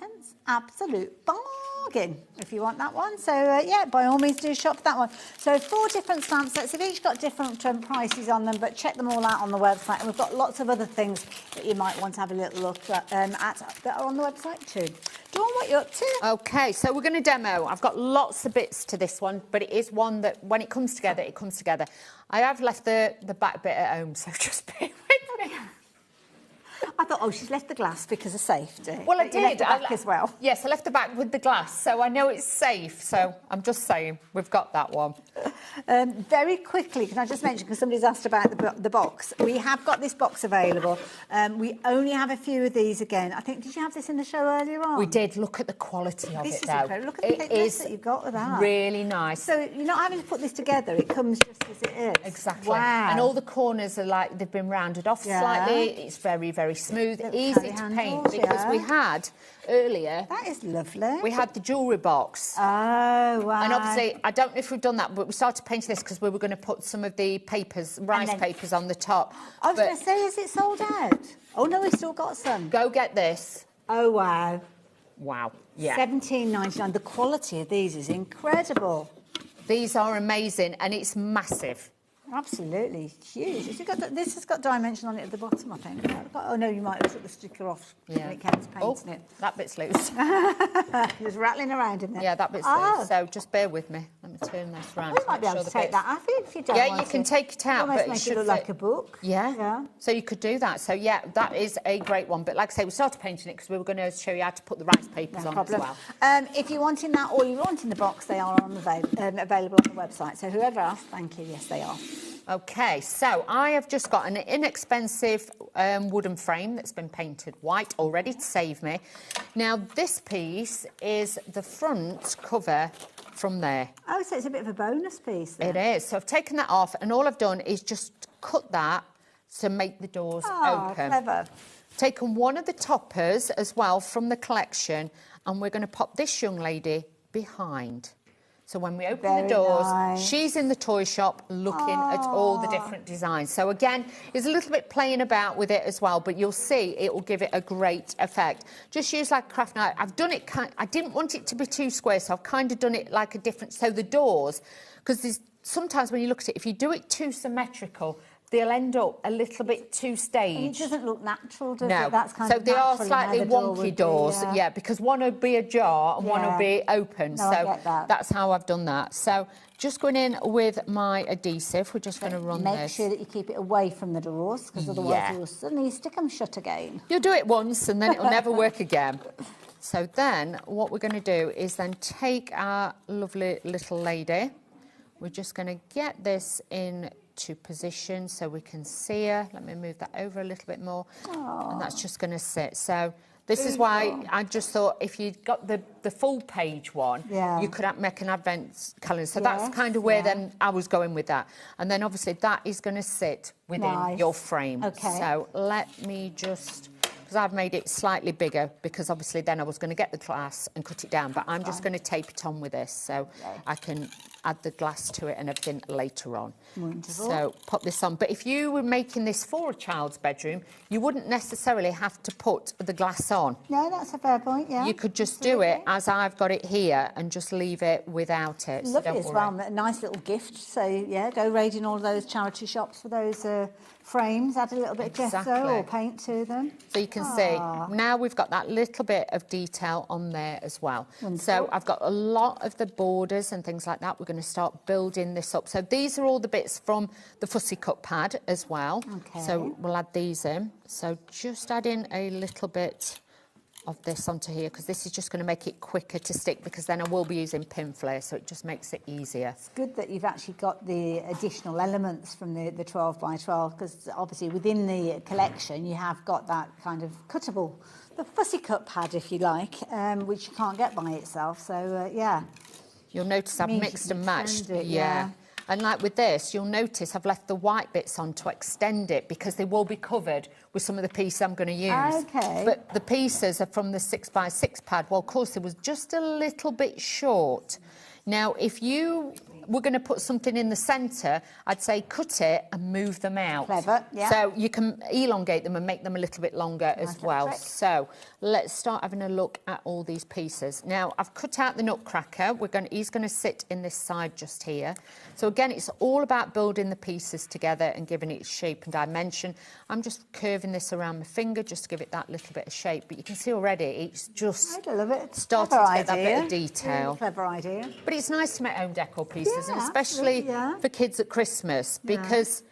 Absolute bargain if you want that one. So yeah, by all means do shop for that one. So 4 different stamp sets. They've each got different prices on them, but check them all out on the website. And we've got lots of other things that you might want to have a little look at that are on the website too. Dawn, what you're up to?
Okay, so we're going to demo. I've got lots of bits to this one, but it is one that when it comes together, it comes together. I have left the back bit at home, so just bear with me.
I thought, oh, she's left the glass because of safety.
Well, I
You
did.
left the back as well.
Yes, I left the back with the glass, so I know it's safe. So I'm just saying, we've got that one.
Very quickly, can I just mention, because somebody's asked about the box, we have got this box available. We only have a few of these again. I think, did you have this in the show earlier on?
We did. Look at the quality of
This
it,
is
though.
incredible. Look at the thickness that you've got with that.
Really nice.
So you're not having to put this together, it comes just as it is.
Exactly.
Wow.
And all the corners are like, they've been rounded off slightly. It's very, very smooth, easy to paint, because we had earlier...
That is lovely.
We had the jewellery box.
Oh, wow.
And obviously, I don't know if we've done that, but we started painting this because we were going to put some of the papers, rice papers on the top.
I was going to say, is it sold out? Oh, no, we've still got some.
Go get this.
Oh, wow.
Wow. Yeah.
£17.99. The quality of these is incredible.
These are amazing, and it's massive.
Absolutely huge. This has got dimension on it at the bottom, I think. Oh, no, you might have took the sticker off when it comes to painting it.
That bit's loose.
Just rattling around in there.
Yeah, that bit's loose. So just bear with me. Let me turn this round.
We might be able to take that out if you don't want to.
Yeah, you can take it out.
Almost
but
make it look like a book.
Yeah. So you could do that. So, yeah, that is a great one. But like I say, we started painting it because we were going to show you how to put the rice papers on as well.
If you're wanting that or you're wanting the box, they are available on the website. So whoever asked, thank you. Yes, they are.
OK, so I have just got an inexpensive wooden frame that's been painted white already to save me. Now, this piece is the front cover from there.
Oh, so it's a bit of a bonus piece then.
It is. So I've taken that off, and all I've done is just cut that to make the doors open.
Clever.
Taken one of the toppers as well from the collection, and we're going to pop this young lady behind. So when we open the doors, she's in the toy shop looking at all the different designs. So again, it's a little bit playing about with it as well, but you'll see it will give it a great effect. Just use like a craft knife. I've done it, I didn't want it to be too square, so I've kind of done it like a different, so the doors, because there's sometimes when you look at it, if you do it too symmetrical, they'll end up a little bit too staged.
And it doesn't look natural, does
it?
That's kind
so
of
they are
naturally
slightly
how the door
wonky
would
doors,
be,
yeah, because one will be ajar and one will be open.
No, I get that.
That's how I've done that. So just going in with my adhesive, we're just going to run
Make
this.
sure that you keep it away from the doors, because otherwise you'll suddenly stick them shut again.
You'll do it once and then it'll never work again. So then what we're going to do is then take our lovely little lady. We're just going to get this in to position so we can see her. Let me move that over a little bit more. And that's just going to sit. So this is why I just thought if you got the full page one, you could make an advent calendar. So that's kind of where then I was going with that. And then obviously that is going to sit within your frame. So let me just... because I've made it slightly bigger because obviously then I was going to get the glass and cut it down, but I'm just going to tape it on with this so I can add the glass to it and everything later on.
Wonderful.
So pop this on. But if you were making this for a child's bedroom, you wouldn't necessarily have to put the glass on.
No, that's a fair point, yeah.
You could just do it as I've got it here and just leave it without it.
Lovely as well, a nice little gift. So, yeah, go raiding all those charity shops for those frames, add a little bit of gesso or paint to them.
So you can see, now we've got that little bit of detail on there as well.
Wonderful.
So I've got a lot of the borders and things like that. We're going to start building this up. So these are all the bits from the fussy cut pad as well.
Okay.
So we'll add these in. So just add in a little bit of this onto here because this is just going to make it quicker to stick because then I will be using pin flare, so it just makes it easier.
It's good that you've actually got the additional elements from the 12 by 12 because obviously within the collection you have got that kind of cuttable, the fussy cut pad if you like, which you can't get by itself. So yeah.
You'll notice I've mixed and matched.
Yeah.
And like with this, you'll notice I've left the white bits on to extend it because they will be covered with some of the pieces I'm going to use.
Okay.
But the pieces are from the 6x6 pad. Well, of course, it was just a little bit short. Now, if you were going to put something in the centre, I'd say cut it and move them out.
Clever, yeah.
So you can elongate them and make them a little bit longer as well. So let's start having a look at all these pieces. Now, I've cut out the nutcracker. He's going to sit in this side just here. So again, it's all about building the pieces together and giving it shape and dimension. I'm just curving this around my finger just to give it that little bit of shape. But you can see already it's just starting to get that bit of detail.
Really clever idea.
But it's nice to make home decor pieces, and especially for kids at Christmas, because,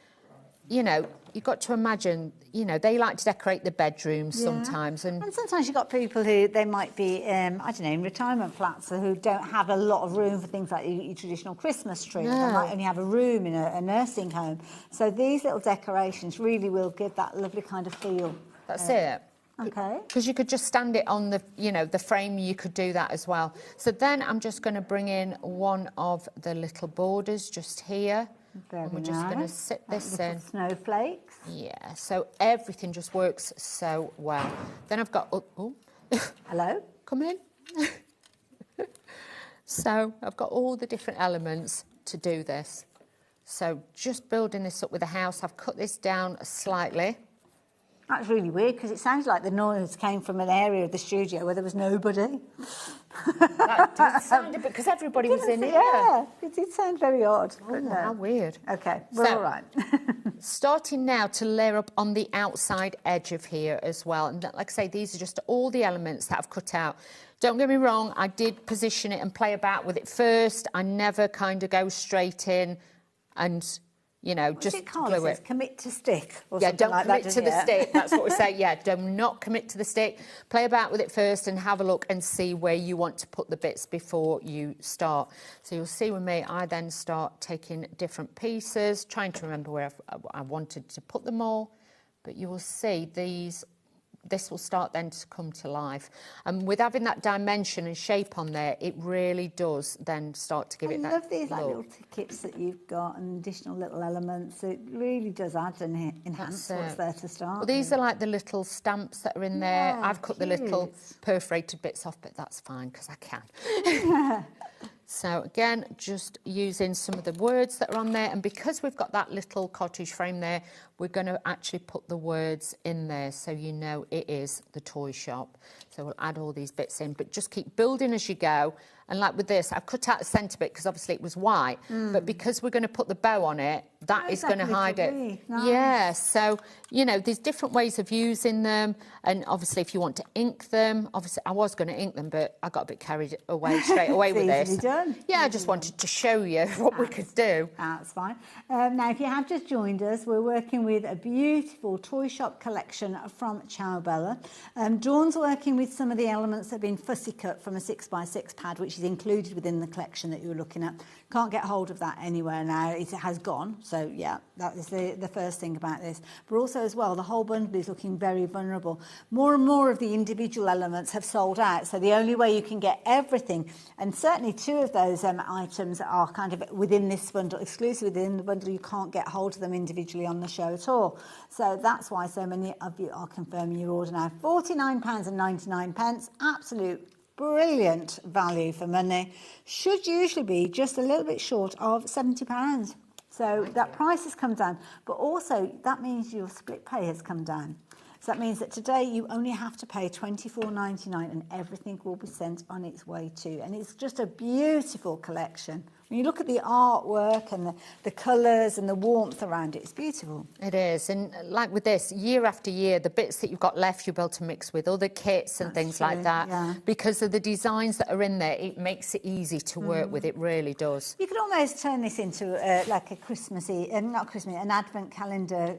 you know, you've got to imagine, you know, they like to decorate the bedrooms sometimes. And
sometimes you've got people who, they might be, I don't know, in retirement flats who don't have a lot of room for things like your traditional Christmas tree. They might only have a room in a nursing home. So these little decorations really will give that lovely kind of feel.
That's it.
Okay.
Because you could just stand it on the, you know, the frame, you could do that as well. So then I'm just going to bring in one of the little borders just here. And we're just going to sit this in.
Snowflakes.
Yeah, so everything just works so well. Then I've got... Oh.
Hello?
Come in. So I've got all the different elements to do this. So just building this up with the house. I've cut this down slightly.
That's really weird because it sounds like the noise came from an area of the studio where there was nobody.
That did sound a bit, because everybody was in here.
Yeah, it did sound very odd.
Oh, but how weird.
Okay, we're all right.
Starting now to layer up on the outside edge of here as well. And like I say, these are just all the elements that I've cut out. Don't get me wrong, I did position it and play about with it first. I never kind of go straight in and... You know, just glue it.
Commit to stick or
yeah,
something
don't
like
commit
that,
to the stick. That's what we say. Yeah, do not commit to the stick. Play about with it first and have a look and see where you want to put the bits before you start. So you'll see with me, I then start taking different pieces, trying to remember where I wanted to put them all. But you will see this will start then to come to life. And with having that dimension and shape on there, it really does then start to give it that
I love these
look.
like little tickets that you've got and additional little elements. It really does add and enhance what's there to start.
Well, these are like the little stamps that are in there. I've cut the little perforated bits off, but that's fine because I can. So again, just using some of the words that are on there, and because we've got that little cottage frame there, we're going to actually put the words in there so you know it is the toy shop. So we'll add all these bits in, but just keep building as you go. And like with this, I've cut out the centre bit because obviously it was white, but because we're going to put the bow on it, that is going to hide it.
Nice.
Yeah, so, you know, there's different ways of using them. And obviously, if you want to ink them, obviously, I was going to ink them, but I got a bit carried away straight away with this.
Done.
Yeah, I just wanted to show you what we could do.
That's fine. Now, if you have just joined us, we're working with a beautiful toy shop collection from Ciao Bella. Dawn's working with some of the elements that have been fussy cut from a 6x6 pad, which is included within the collection that you were looking at. Can't get hold of that anywhere now. It has gone. So, yeah, that is the first thing about this. But also, as well, the whole bundle is looking very vulnerable. More and more of the individual elements have sold out. So the only way you can get everything, and certainly two of those items are kind of within this bundle, exclusively within the bundle. You can't get hold of them individually on the show at all. So that's why so many of you are confirming your order now. £49.99. Absolute brilliant value for money. Should usually be just a little bit short of £70. So that price has come down, but also that means your split pay has come down. So that means that today you only have to pay £24.99 and everything will be sent on its way too. And it's just a beautiful collection. When you look at the artwork and the colours and the warmth around it, it's beautiful.
It is. And like with this, year after year, the bits that you've got left, you'll be able to mix with other kits and things like that. Yeah. Because of the designs that are in there, it makes it easy to work with. It really does.
You could almost turn this into like a Christmassy, not Christmassy, an advent calendar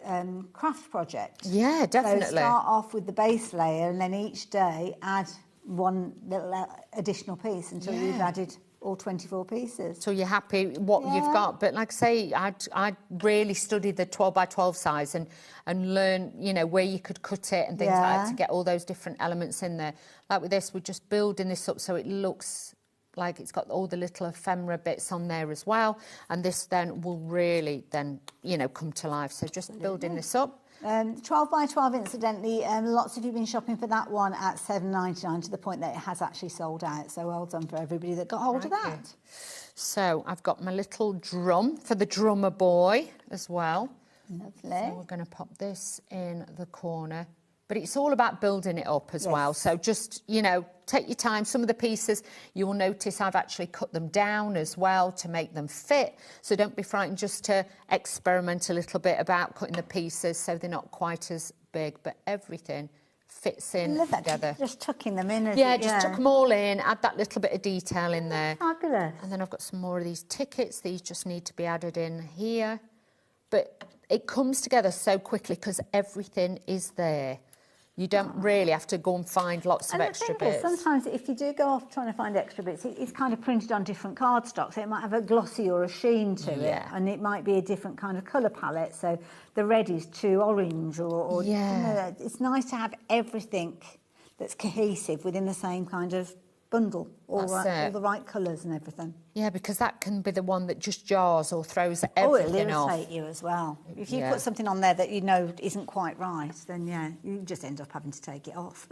craft project.
Yeah, definitely.
So start off with the base layer and then each day add one little additional piece until you've added all 24 pieces.
So you're happy what you've got. But like I say, I'd really studied the 12 by 12 size and learn, you know, where you could cut it and things like that to get all those different elements in there. Like with this, we're just building this up so it looks like it's got all the little ephemera bits on there as well. And this then will really then, you know, come to life. So just building this up.
12 by 12, incidentally, lots of you have been shopping for that one at £7.99 to the point that it has actually sold out. So well done for everybody that got hold of that.
So I've got my little drum for the drummer boy as well.
Lovely.
So we're going to pop this in the corner. But it's all about building it up as well. So just, you know, take your time. Some of the pieces, you will notice I've actually cut them down as well to make them fit. So don't be frightened just to experiment a little bit about cutting the pieces so they're not quite as big. But everything fits in together.
Just tucking them in.
Just tuck them all in, add that little bit of detail in there.
Fabulous.
And then I've got some more of these tickets. These just need to be added in here. But it comes together so quickly because everything is there. You don't really have to go and find lots of extra bits.
Sometimes if you do go off trying to find extra bits, it's kind of printed on different cardstock, so it might have a glossy or a sheen to it, and it might be a different kind of colour palette, so the red is too orange, or you know, it's nice to have everything that's cohesive within the same kind of bundle, all the right colours and everything.
Yeah, because that can be the one that just jars or throws everything off.
Oh, it'll irritate you as well. If you put something on there that you know isn't quite right, then you just end up having to take it off.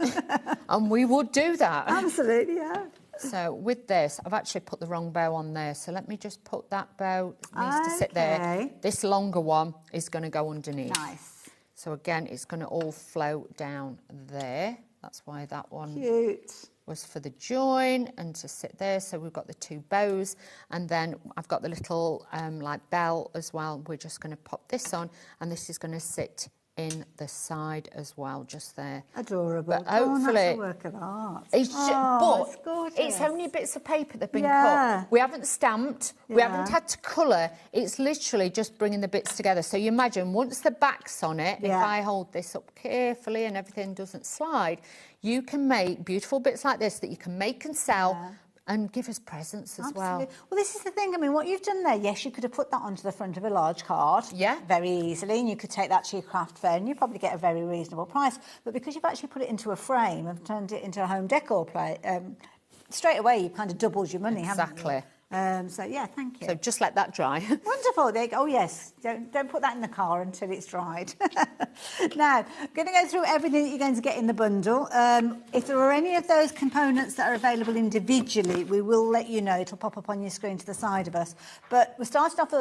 And we would do that.
Absolutely, yeah.
So with this, I've actually put the wrong bow on there. So let me just put that bow, it needs to sit there. This longer one is going to go underneath.
Nice.
So again, it's going to all flow down there. That's why that one...
Cute.
Was for the join and to sit there. So we've got the two bows, and then I've got the little like bell as well. We're just going to pop this on, and this is going to sit in the side as well, just there.
Adorable.
But hopefully,
that's a work of art.
It's
it's gorgeous.
It's only bits of paper that've been cut. We haven't stamped. We haven't had to colour. It's literally just bringing the bits together. So you imagine once the back's on it, if I hold this up carefully and everything doesn't slide, you can make beautiful bits like this that you can make and sell and give as presents as well.
Well, this is the thing. I mean, what you've done there, yes, you could have put that onto the front of a large card very easily, and you could take that to your craft fair and you probably get a very reasonable price. But because you've actually put it into a frame and turned it into a home decor plate, straight away you've kind of doubled your money, haven't you? So, yeah, thank you.
So just let that dry.
Wonderful. Oh, yes. Don't put that in the car until it's dried. Now, I'm going to go through everything that you're going to get in the bundle. If there are any of those components that are available individually, we will let you know. It'll pop up on your screen to the side of us. But we're starting off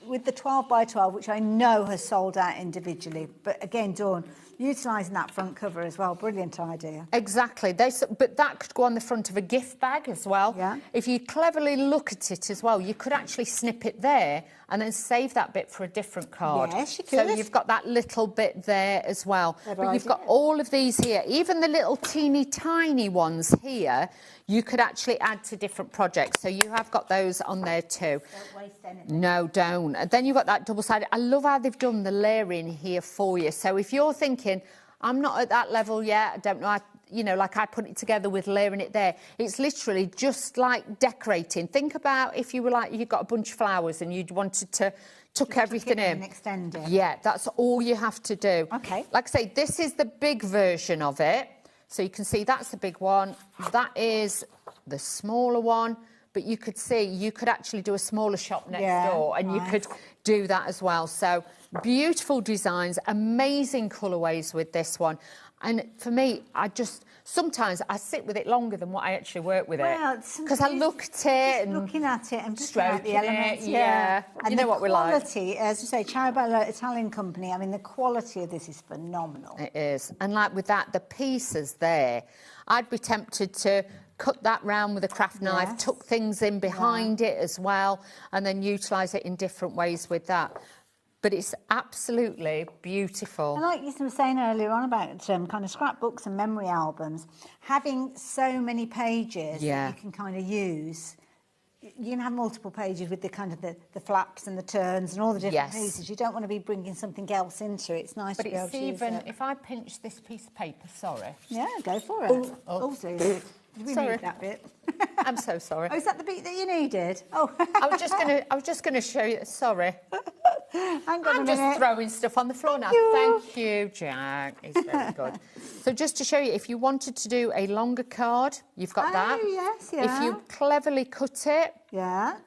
with the 12 by 12, which I know has sold out individually. But again, Dawn, utilising that front cover as well, brilliant idea.
Exactly. But that could go on the front of a gift bag as well.
Yeah.
If you cleverly look at it as well, you could actually snip it there and then save that bit for a different card.
Yes, you
So
could.
you've got that little bit there as well.
Clever
But you've got
idea.
all of these here. Even the little teeny tiny ones here, you could actually add to different projects. So you have got those on there too.
Don't waste anything.
No, don't. And then you've got that double-sided. I love how they've done the layering here for you. So if you're thinking, I'm not at that level yet, I don't know how, you know, like I put it together with layering it there. It's literally just like decorating. Think about if you were like, you got a bunch of flowers and you wanted to tuck everything in.
And extend it.
Yeah, that's all you have to do.
Okay.
Like I say, this is the big version of it. So you can see that's the big one. That is the smaller one. But you could see, you could actually do a smaller shop next door and you could do that as well. So beautiful designs, amazing colourways with this one. And for me, sometimes I sit with it longer than what I actually work with it. Because I look at it and...
looking at it and just looking at the elements.
And you know what we like.
The quality, as you say, Charabella Italian company, I mean, the quality of this is phenomenal.
It is. And like with that, the pieces there, I'd be tempted to cut that round with a craft knife, tuck things in behind it as well, and then utilise it in different ways with that. But it's absolutely beautiful.
And like you were saying earlier on about kind of scrapbooks and memory albums, having so many pages that you can kind of use. You can have multiple pages with the kind of the flaps and the turns and all the different pieces. You don't want to be bringing something else into it. It's nice to be able to use it. But it's even,
if I pinch this piece of paper, sorry.
Yeah, go for it. Oh, please. We
Sorry.
need that bit.
I'm so sorry.
Oh, is that the bit that you needed? Oh,
I was just going to show you. Sorry.
Hang on
I'm
a
just
minute.
throwing stuff on the floor now. Thank you, Jack. It's very good. So just to show you, if you wanted to do a longer card, you've got that.
Yes, yeah.
If you cleverly cut it,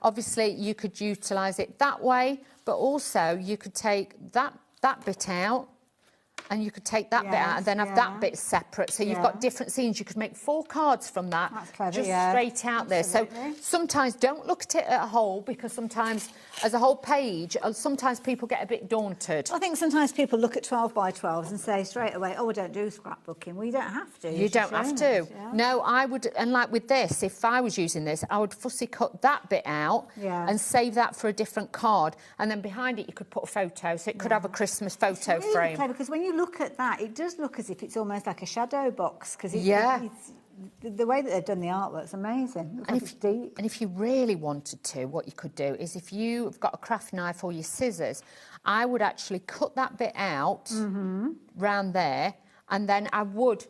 obviously you could utilise it that way, but also you could take that bit out, and you could take that bit out and then have that bit separate. So you've got different scenes. You could make 4 cards from that.
That's clever,
just straight out there. So sometimes don't look at it at a whole, because sometimes as a whole page, sometimes people get a bit daunted.
I think sometimes people look at 12 by 12s and say straight away, oh, I don't do scrapbooking. Well, you don't have to.
You don't have to. No, I would, and like with this, if I was using this, I would fussy cut that bit out and save that for a different card. And then behind it, you could put a photo. So it could have a Christmas photo
Really
frame.
clever, because when you look at that, it does look as if it's almost like a shadow box, because the way that they've done the artwork's amazing.
And if you really wanted to, what you could do is, if you've got a craft knife or your scissors, I would actually cut that bit out round there, and then I would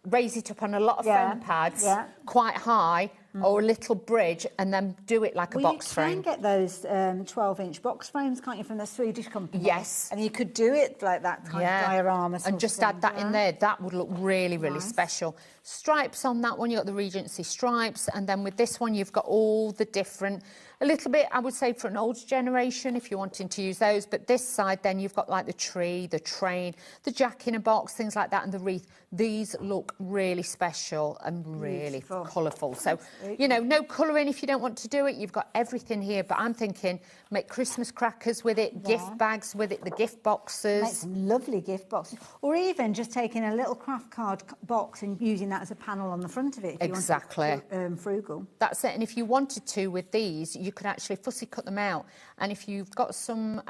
raise it up on a lot of foam pads quite high, or a little bridge, and then do it like a box frame.
You can get those 12-inch box frames, can't you, from the Swedish company?
Yes.
And you could do it like that kind of diorama sort
and just
of thing,
add that in there. That would look really, really special. Stripes on that one, you've got the Regency stripes, and then with this one, you've got all the different, a little bit, I would say, for an older generation, if you're wanting to use those, but this side, then you've got like the tree, the train, the jack in a box, things like that, and the wreath. These look really special and really colourful. So, you know, no colouring if you don't want to do it. You've got everything here, but I'm thinking make Christmas crackers with it, gift bags with it, the gift boxes.
Make some lovely gift boxes. Or even just taking a little craft card box and using that as a panel on the front of it. If
Exactly.
You want to, frugal.
That's it. And if you wanted to with these, you could actually fussy cut them out. And if you've got some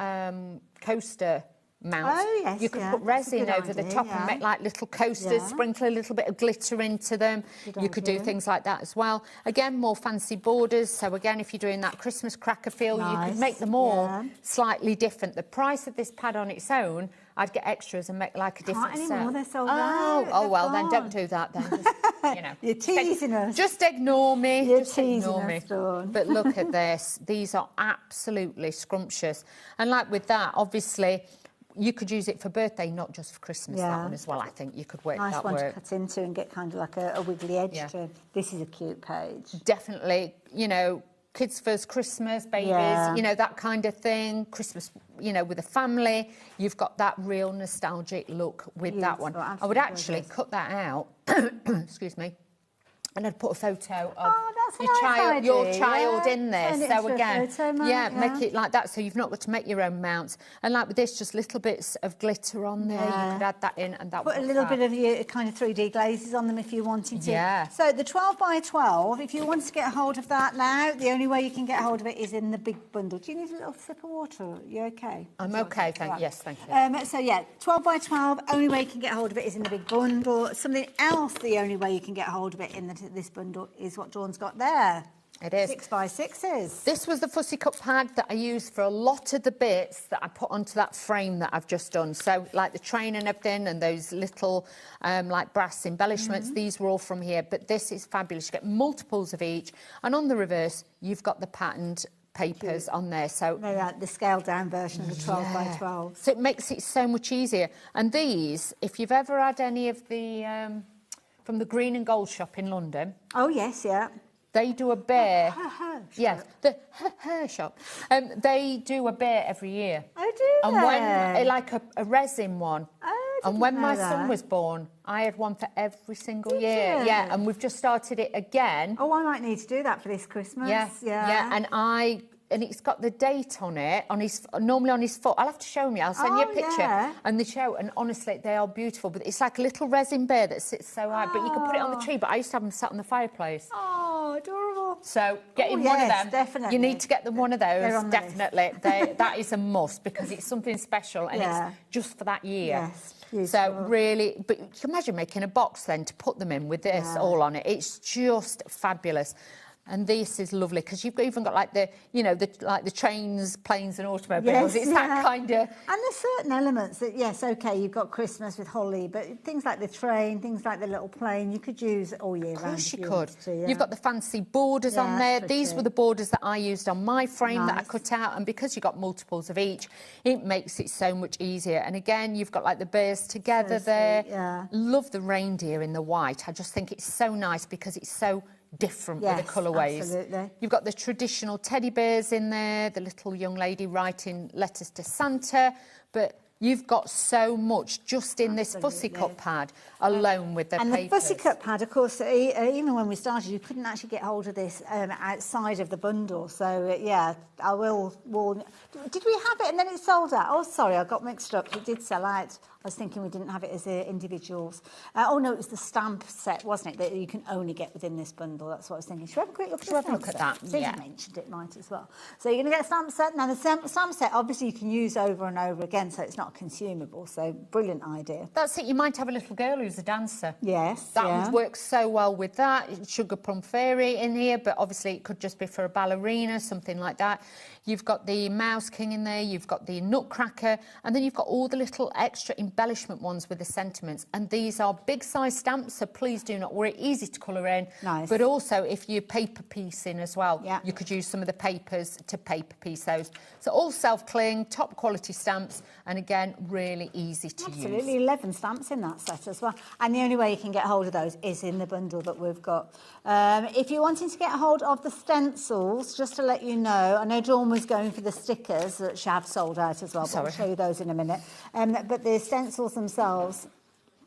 coaster mounts, you could put resin over the top and make like little coasters, sprinkle a little bit of glitter into them. You could do things like that as well. Again, more fancy borders. So again, if you're doing that Christmas cracker feel, you could make them all slightly different. The price of this pad on its own, I'd get extras and make like a different set.
Anymore, they're sold out.
Well, then don't do that then. Just, you know.
You're teasing us.
Just ignore me.
You're teasing us, Dawn.
But look at this. These are absolutely scrumptious. And like with that, obviously, you could use it for birthday, not just for Christmas, that one as well. I think you could work
nice
that
one
work.
to cut into and get kind of like a wiggly edge to. This is a cute page.
Definitely, you know, kids' first Christmas, babies, you know, that kind of thing. Christmas, you know, with a family. You've got that real nostalgic look with that one. I would actually cut that out, excuse me, and I'd put a photo of your child in there. So again, make it like that, so you've not got to make your own mounts. And like with this, just little bits of glitter on there. You could add that in, and that would
put a little bit of your kind of 3D glazes on them if you wanted to.
Yeah.
So the 12 by 12, if you wanted to get a hold of that now, the only way you can get a hold of it is in the big bundle. Do you need a little sip of water? Are you okay?
I'm okay, yes, thank you.
So yeah, 12 by 12, only way you can get a hold of it is in the big bundle. Something else, the only way you can get a hold of it in this bundle is what Dawn's got there.
It is.
6 by 6s.
This was the fussy cut pad that I used for a lot of the bits that I put onto that frame that I've just done. So like the train and everything, and those little like brass embellishments, these were all from here. But this is fabulous. You get multiples of each. And on the reverse, you've got the patterned papers on there. So
the scaled down version of the 12 by 12.
So it makes it so much easier. And these, if you've ever had any of the from the Green and Gold shop in London.
Oh yes, yeah.
They do a bear. Yes, the shop. They do a bear every year.
Oh, do
they? And when, like a resin one.
Oh,
and when my son was born, I had one for every single year.
You?
Yeah, and we've just started it again.
Oh, I might need to do that for this Christmas.
Yeah. And it's got the date on it, normally on his foot. I'll have to show you. I'll send you a picture. And the show, and honestly, they are beautiful. But it's like a little resin bear that sits so high. But you can put it on the tree. But I used to have them sat on the fireplace.
Oh, adorable.
So getting one of them.
Definitely.
You need to get them one of those. Definitely. That is a must, because it's something special, and it's just for that year.
Yes.
So really, but you can imagine making a box then to put them in with this all on it. It's just fabulous. And this is lovely because you've even got like the, you know, the trains, planes, and automobiles.
Yes,
it's that kind of.
And there's certain elements that, yes, okay, you've got Christmas with holly, but things like the train, things like the little plane, you could use all year round.
Of course you could.
wanted to, yeah.
You've got the fancy borders on there. These were the borders that I used on my frame that I cut out, and because you've got multiples of each, it makes it so much easier. And again, you've got like the bears together there.
Yeah.
Love the reindeer in the white. I just think it's so nice because it's so different with the colourways.
Absolutely.
You've got the traditional teddy bears in there, the little young lady writing letters to Santa, but you've got so much just in this fussy cut pad alone with the
papers.
And
the fussy cut pad, of course, even when we started, you couldn't actually get hold of this outside of the bundle. So, yeah, I will warn. Did we have it and then it sold out? Oh, sorry, I got mixed up. It did sell out. I was thinking we didn't have it as individuals. Oh, no, it was the stamp set, wasn't it, that you can only get within this bundle. That's what I was thinking. Should we have a quick look at
that?
See, you mentioned it, might as well. So you're going to get a stamp set. Now, the stamp set, obviously, you can use over and over again, so it's not consumable. So, brilliant idea.
That's it. You might have a little girl who's a dancer.
Yes,
that would work so well with that. Sugar Plum Fairy in here, but obviously it could just be for a ballerina, something like that. You've got the Mouse King in there, you've got the Nutcracker, and then you've got all the little extra embellishment ones with the sentiments. And these are big size stamps, so please do not worry. Easy to colour in.
Nice.
But also, if you paper piece in as well, you could use some of the papers to paper piece those. So all self-cling, top quality stamps, and again, really easy to use.
Absolutely, 11 stamps in that set as well. And the only way you can get hold of those is in the bundle that we've got. If you're wanting to get hold of the stencils, just to let you know, I know Dawn was going for the stickers that she have sold out as well, but I'll show you those in a minute. But the stencils themselves,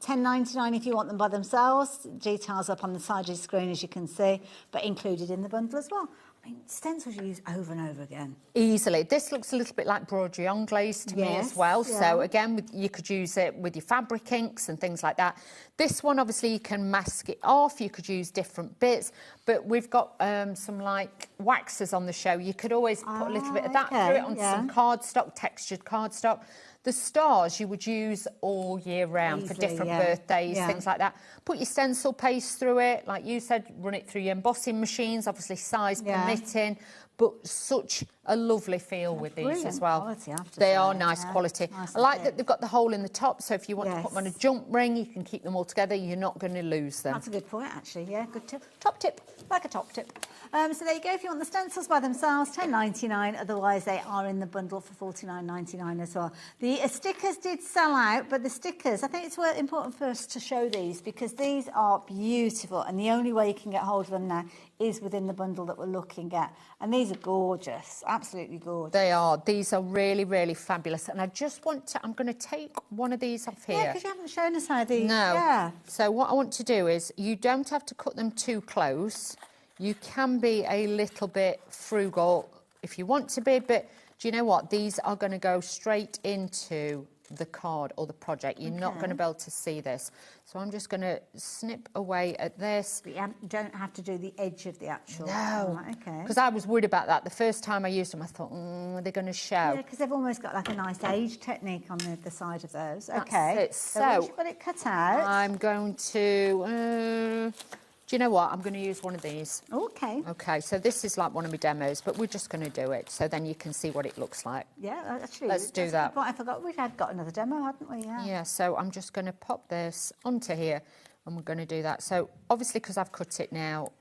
£10.99 if you want them by themselves. Details up on the side of the screen, as you can see, but included in the bundle as well. I mean, stencils you use over and over again.
Easily. This looks a little bit like broderie anglaise to me as well. Yeah. So, again, you could use it with your fabric inks and things like that. This one, obviously, you can mask it off. You could use different bits. But we've got some, like, waxes on the show. You could always put a little bit of that through it onto some cardstock, textured cardstock. The stars you would use all year round for different birthdays, things like that. Put your stencil paste through it. Like you said, run it through your embossing machines, obviously size permitting. But such a lovely feel with these as well.
Quality,
they are nice quality. Nice I like that they've got the hole in the top, so if you want to put them on a jump ring, you can keep them all together. You're not going to lose them.
That's a good point, actually. Yeah, good tip. Top tip, like a top tip. So there you go. If you want the stencils by themselves, £10.99. Otherwise, they are in the bundle for £49.99 as well. The stickers did sell out, but the stickers, I think it's important for us to show these because these are beautiful, and the only way you can get hold of them now is within the bundle that we're looking at. And these are gorgeous, absolutely gorgeous.
They are. These are really, really fabulous. And I just want to, I'm going to take one of these off here.
Yeah, because you haven't shown us how these.
No.
Yeah.
So what I want to do is, you don't have to cut them too close. You can be a little bit frugal if you want to be, but do you know what? These are going to go straight into the card or the project. You're not going to be able to see this. So I'm just going to snip away at this.
But you don't have to do the edge of the actual...
No.
Oh, okay.
Because I was worried about that. The first time I used them, I thought, are they going to show?
Yeah, because they've almost got like a nice age technique on the side of those.
That's
okay.
it.
So once you've got it cut out...
I'm going to... do you know what? I'm going to use one of these.
Okay.
Okay, so this is like one of my demos, but we're just going to do it, so then you can see what it looks like.
Yeah, actually...
Let's do that.
I forgot we had got another demo, hadn't we? Yeah.
Yeah, so I'm just going to pop this onto here, and we're going to do that. So, obviously, because I've cut it now,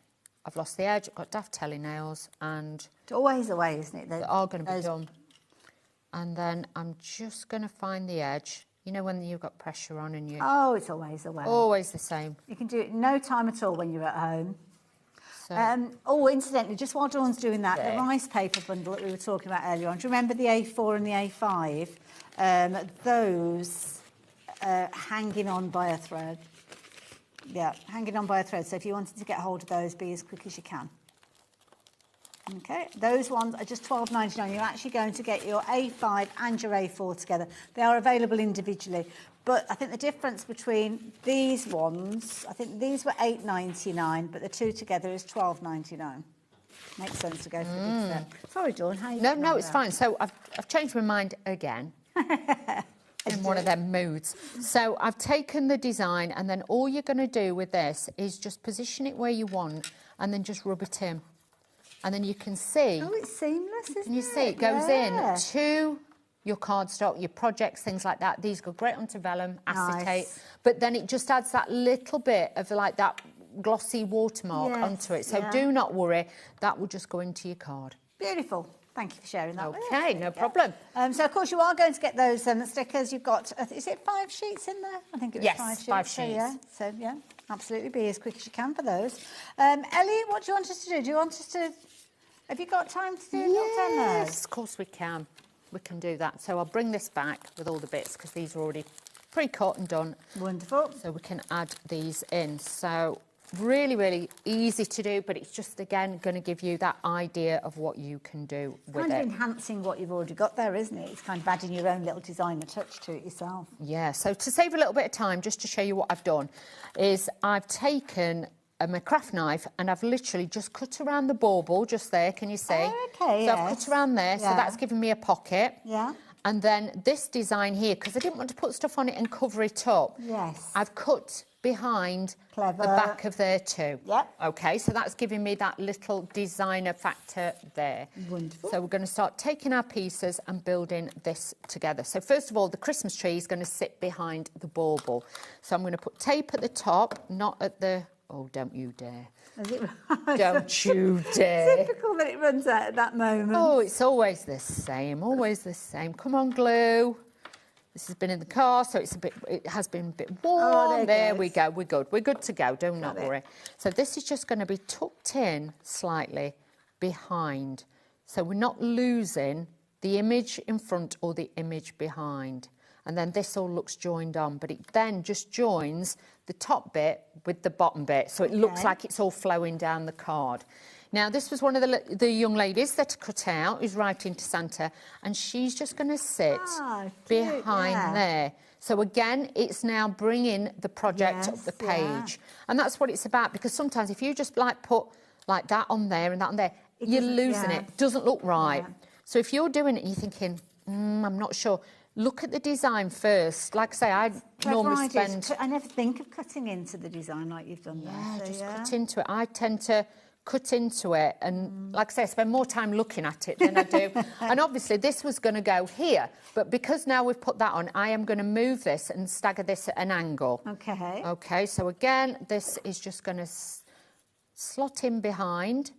I've lost the edge, I've got daft telly nails, and...
It's always away, isn't it?
They are going to be done. And then I'm just going to find the edge. You know when you've got pressure on and you...
Oh, it's always away.
Always the same.
You can do it in no time at all when you're at home.
So,
incidentally, just while Dawn's doing that, the rice paper bundle that we were talking about earlier on, do you remember the A4 and the A5? Those hanging on by a thread. Yeah, hanging on by a thread. So if you wanted to get hold of those, be as quick as you can. Okay, those ones are just £12.99. You're actually going to get your A5 and your A4 together. They are available individually. But I think the difference between these ones, I think these were £8.99, but the two together is £12.99. Makes sense to go for the big set. Sorry, Dawn, how you
No, it's fine. So I've changed my mind again. In one of them moods. So I've taken the design, and then all you're going to do with this is just position it where you want and then just rub it in. And then you can see...
Oh, it's seamless, isn't it?
Can you see? It goes in to your cardstock, your projects, things like that. These go great onto vellum, acetate.
Nice.
But then it just adds that little bit of like that glossy watermark onto it. So do not worry, that will just go into your card.
Beautiful. Thank you for sharing that.
Okay, no problem.
So, of course, you are going to get those stickers. You've got, is it 5 sheets in there? I think it was 5 sheets.
5 sheets.
So, absolutely be as quick as you can for those. Ellie, what do you want us to do? Do you want us to... Have you got time to do a little demo?
Yes, of course we can. We can do that. So I'll bring this back with all the bits because these are already pre-cut and done.
Wonderful.
So we can add these in. So really, really easy to do, but it's just, again, going to give you that idea of what you can do with it.
Kind of enhancing what you've already got there, isn't it? It's kind of adding your own little designer touch to it yourself.
Yeah, so to save a little bit of time, just to show you what I've done, is I've taken my craft knife and I've literally just cut around the bauble, just there, can you see?
Oh, okay,
so I've cut around there, so that's given me a pocket.
Yeah.
And then this design here, because I didn't want to put stuff on it and cover it up.
Yes.
I've cut behind the back of there too.
Yep.
Okay, so that's giving me that little designer factor there.
Wonderful.
So we're going to start taking our pieces and building this together. So first of all, the Christmas tree is going to sit behind the bauble. So I'm going to put tape at the top, not at the... Oh, don't you dare.
Is it
right? Don't you dare.
Typical that it runs out at that moment.
Oh, it's always the same, always the same. Come on, glue. This has been in the car, so it has been a bit warm.
Oh,
there we go, we're good. We're good to go, do not worry. So this is just going to be tucked in slightly behind. So we're not losing the image in front or the image behind. And then this all looks joined on, but it then just joins the top bit with the bottom bit, so it looks like it's all flowing down the card. Now, this was one of the young ladies that cut out, who's writing to Santa, and she's just going to sit behind there. So again, it's now bringing the project up the page. And that's what it's about, because sometimes if you just like put like that on there and that on there, you're losing it. It doesn't look right. So if you're doing it and you're thinking, I'm not sure, look at the design first. Like I say, I normally spend...
I never think of cutting into the design like you've done there.
So just cut into it. I tend to cut into it and, like I say, I spend more time looking at it than I do. And obviously, this was going to go here. But because now we've put that on, I am going to move this and stagger this at an angle.
Okay.
Okay, so again, this is just going to slot in behind.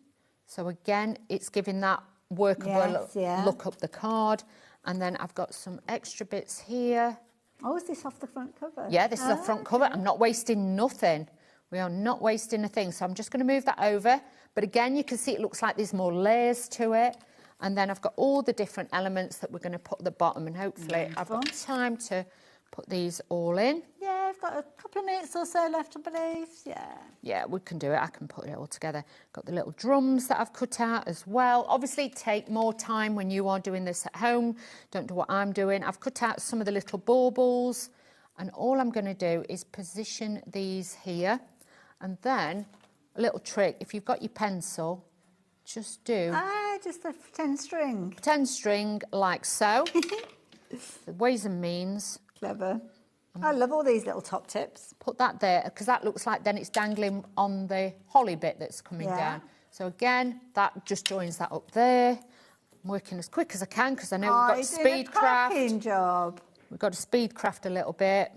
So again, it's giving that workable look up the card. And then I've got some extra bits here.
Oh, is this off the front cover?
Yeah, this is the front cover. I'm not wasting nothing. We are not wasting a thing. So I'm just going to move that over. But again, you can see it looks like there's more layers to it. And then I've got all the different elements that we're going to put at the bottom. And hopefully I've got time to put these all in.
Yeah, I've got a couple of minutes or so left, I believe.
Yeah, we can do it. I can put it all together. Got the little drums that I've cut out as well. Obviously, take more time when you are doing this at home. Don't do what I'm doing. I've cut out some of the little baubles. And all I'm going to do is position these here. And then, a little trick, if you've got your pencil, just do...
just a 10 string.
10 string, like so. The ways and means.
Clever. I love all these little top tips.
Put that there, because that looks like then it's dangling on the holly bit that's coming down. So again, that just joins that up there. I'm working as quick as I can, because I know we've got to speed craft.
Job.
We've got to speed craft a little bit.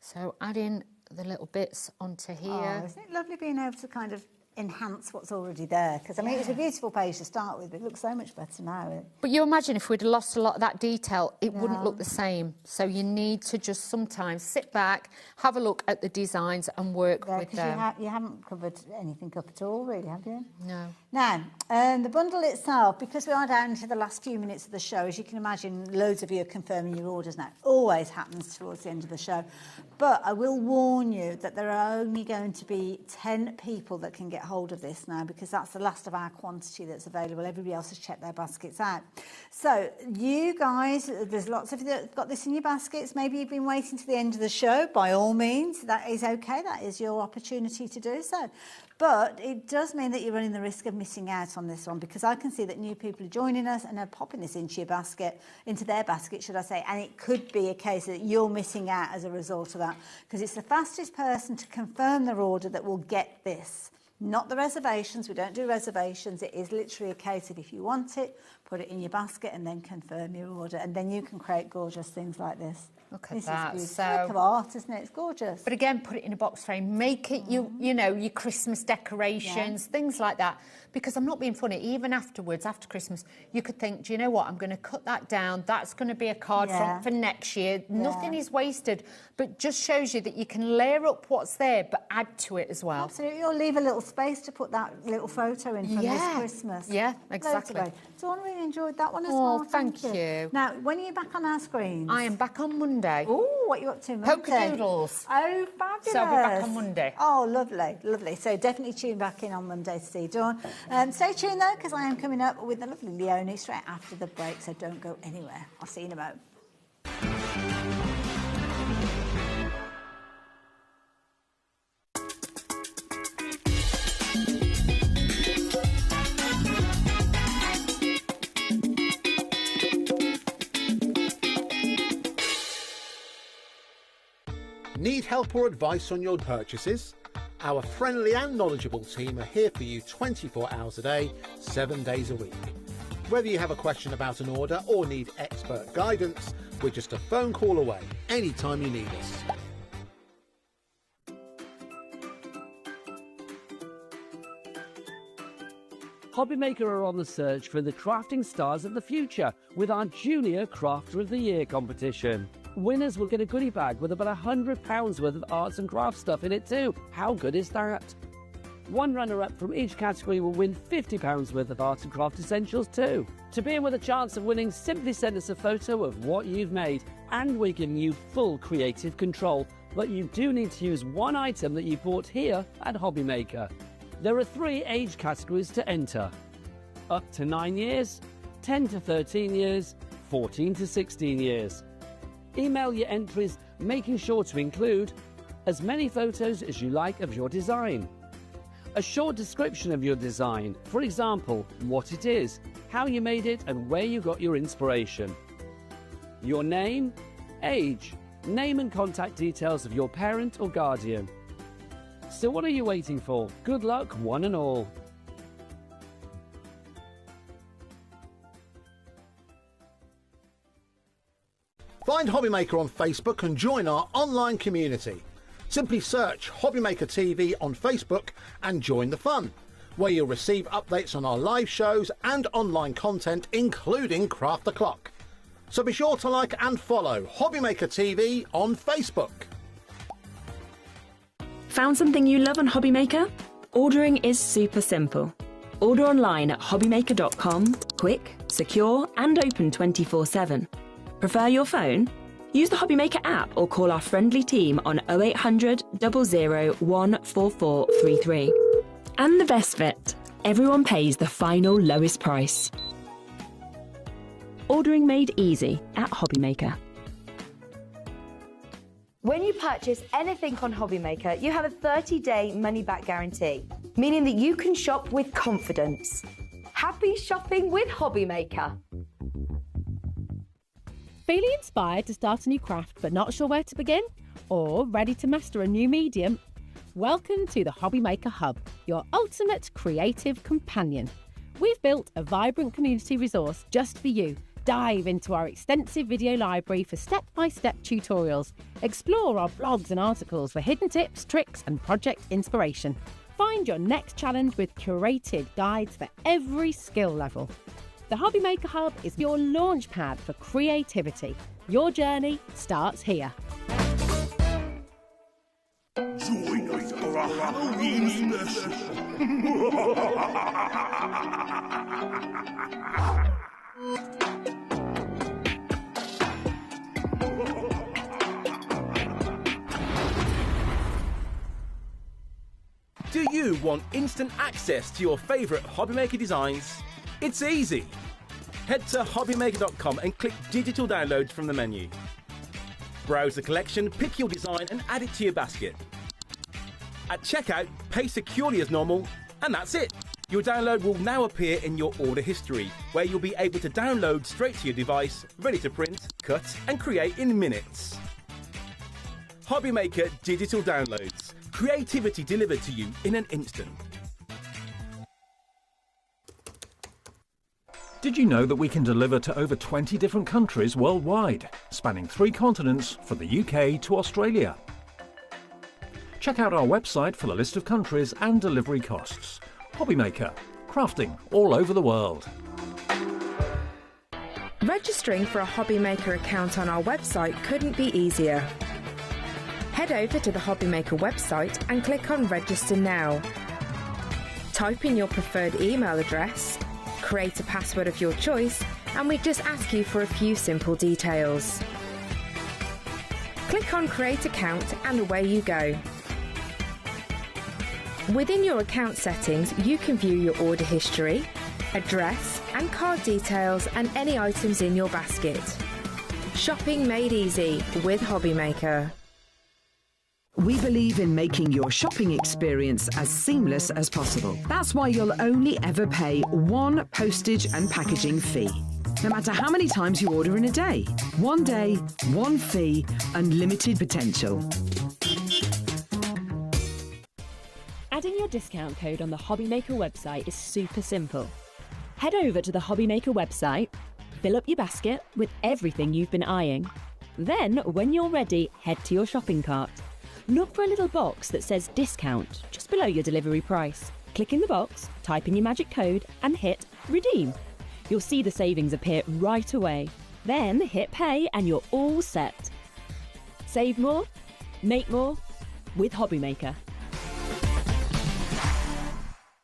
So adding the little bits onto here.
Oh, isn't it lovely being able to kind of enhance what's already there? Because, I mean, it's a beautiful page to start with, but it looks so much better now.
But you imagine if we'd lost a lot of that detail, it wouldn't look the same. So you need to just sometimes sit back, have a look at the designs and work with them.
You haven't covered anything up at all, really, have you?
No.
Now, the bundle itself, because we are down to the last few minutes of the show, as you can imagine, loads of you are confirming your orders now. It always happens towards the end of the show. But I will warn you that there are only going to be 10 people that can get hold of this now, because that's the last of our quantity that's available. Everybody else has checked their baskets out. So you guys, there's lots of you that have got this in your baskets. Maybe you've been waiting to the end of the show. By all means, that is okay. That is your opportunity to do so. But it does mean that you're running the risk of missing out on this one, because I can see that new people are joining us and are popping this into your basket, into their basket, should I say, and it could be a case that you're missing out as a result of that, because it's the fastest person to confirm their order that will get this. Not the reservations. We don't do reservations. It is literally a case of if you want it, put it in your basket and then confirm your order. And then you can create gorgeous things like this.
Look at
This
that.
is beautiful. Work of art, isn't it? It's gorgeous.
But again, put it in a box frame. Make it, you know, your Christmas decorations, things like that. Because I'm not being funny, even afterwards, after Christmas, you could think, do you know what, I'm going to cut that down. That's going to be a card for next year. Nothing is wasted, but just shows you that you can layer up what's there, but add to it as well.
Absolutely. You'll leave a little space to put that little photo in from this Christmas.
Yeah, exactly.
So I really enjoyed that one as well.
Oh, thank you.
Now, when are you back on our screens?
I am back on Monday.
Oh, what are you up to Monday?
Polka doodles.
Oh, fabulous.
So I'll be back on Monday.
Oh, lovely, lovely. So definitely tune back in on Monday to see Dawn. Stay tuned though, because I am coming up with the lovely Leonie straight after the break, so don't go anywhere. I'll see you in a moment.
Need help or advice on your purchases? Our friendly and knowledgeable team are here for you 24 hours a day, 7 days a week. Whether you have a question about an order or need expert guidance, we're just a phone call away anytime you need us.
HobbyMaker are on the search for the crafting stars of the future with our Junior Crafter of the Year competition. Winners will get a goodie bag with about £100 worth of arts and crafts stuff in it too. How good is that? One runner-up from each category will win £50 worth of art and craft essentials too. To be in with a chance of winning, simply send us a photo of what you've made, and we're giving you full creative control. But you do need to use one item that you bought here at HobbyMaker. There are 3 age categories to enter: up to 9 years, 10 to 13 years, 14 to 16 years. Email your entries, making sure to include as many photos as you like of your design, a short description of your design, for example, what it is, how you made it and where you got your inspiration, your name, age, name and contact details of your parent or guardian. So what are you waiting for? Good luck, one and all.
Find HobbyMaker on Facebook and join our online community. Simply search HobbyMaker TV on Facebook and join the fun, where you'll receive updates on our live shows and online content, including Craft the Clock. So be sure to like and follow HobbyMaker TV on Facebook.
Found something you love on HobbyMaker? Ordering is super simple. Order online at hobbymaker.com, quick, secure and open 24/7. Prefer your phone? Use the HobbyMaker app or call our friendly team on 0800 00 14433. And the best bit, everyone pays the final lowest price. Ordering made easy at HobbyMaker.
When you purchase anything on HobbyMaker, you have a 30-day money-back guarantee, meaning that you can shop with confidence. Happy shopping with HobbyMaker.
Feeling inspired to start a new craft but not sure where to begin? Or ready to master a new medium? Welcome to the HobbyMaker Hub, your ultimate creative companion. We've built a vibrant community resource just for you. Dive into our extensive video library for step-by-step tutorials. Explore our blogs and articles for hidden tips, tricks and project inspiration. Find your next challenge with curated guides for every skill level. The HobbyMaker Hub is your launch pad for creativity. Your journey starts here.
Join us for a Halloween special.
Do you want instant access to your favourite HobbyMaker designs? It's easy. Head to HobbyMaker.com and click Digital Downloads from the menu. Browse the collection, pick your design and add it to your basket. At checkout, pay securely as normal, and that's it. Your download will now appear in your order history, where you'll be able to download straight to your device, ready to print, cut and create in minutes. HobbyMaker Digital Downloads. Creativity delivered to you in an instant.
Did you know that we can deliver to over 20 different countries worldwide, spanning 3 continents from the UK to Australia? Check out our website for the list of countries and delivery costs. HobbyMaker, crafting all over the world.
Registering for a HobbyMaker account on our website couldn't be easier. Head over to the HobbyMaker website and click on Register Now. Type in your preferred email address, create a password of your choice, and we just ask you for a few simple details. Click on Create Account and away you go. Within your account settings, you can view your order history, address and card details and any items in your basket. Shopping made easy with HobbyMaker.
We believe in making your shopping experience as seamless as possible. That's why you'll only ever pay one postage and packaging fee. No matter how many times you order in a day. One day, one fee, unlimited potential.
Adding your discount code on the HobbyMaker website is super simple. Head over to the HobbyMaker website, fill up your basket with everything you've been eyeing. Then, when you're ready, head to your shopping cart. Look for a little box that says discount just below your delivery price. Click in the box, type in your magic code and hit redeem. You'll see the savings appear right away. Then hit pay and you're all set. Save more, make more with HobbyMaker.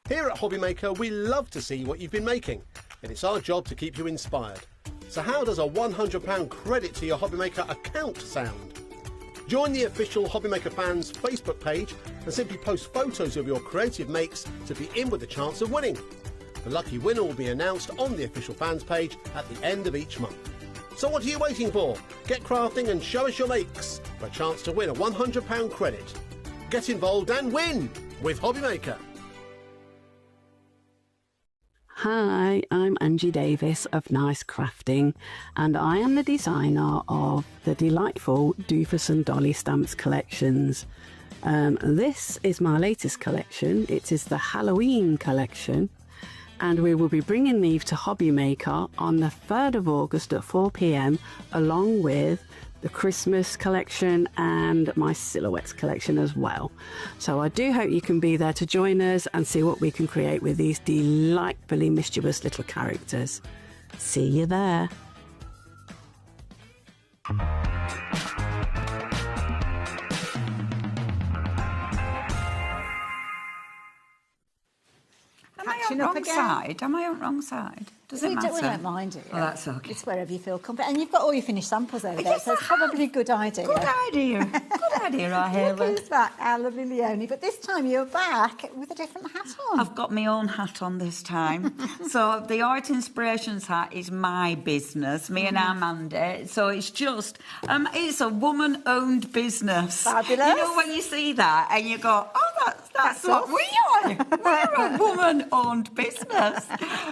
Here at HobbyMaker, we love to see what you've been making, and it's our job to keep you inspired. So how does a £100 credit to your HobbyMaker account sound? Join the official HobbyMaker fans Facebook page and simply post photos of your creative makes to be in with a chance of winning. The lucky winner will be announced on the official fans page at the end of each month. So what are you waiting for? Get crafting and show us your makes for a chance to win a £100 credit. Get involved and win with HobbyMaker.
Hi, I'm Angie Davis of Nice Crafting, and I am the designer of the delightful Doofus and Dolly Stamps collections. This is my latest collection. It is the Halloween collection, and we will be bringing these to HobbyMaker on the 3rd of August at 4 p.m, along with the Christmas collection and my silhouettes collection as well. So I do hope you can be there to join us and see what we can create with these delightfully mischievous little characters. See you there.
Am I on wrong side? Am I on wrong side? Does it matter?
We don't mind it.
Oh, that's okay.
It's wherever you feel comfortable. And you've got all your finished samples over there, so it's probably a good idea.
Good idea. Good idea, Rahela.
Look who's back, our lovely Leonie. But this time you're back with a different hat on.
I've got my own hat on this time. So the Art Inspirations hat is my business, me and Amanda. So it's just, it's a woman-owned business.
Fabulous.
You know when you see that and you go, oh, that's what we are. We're a woman-owned business.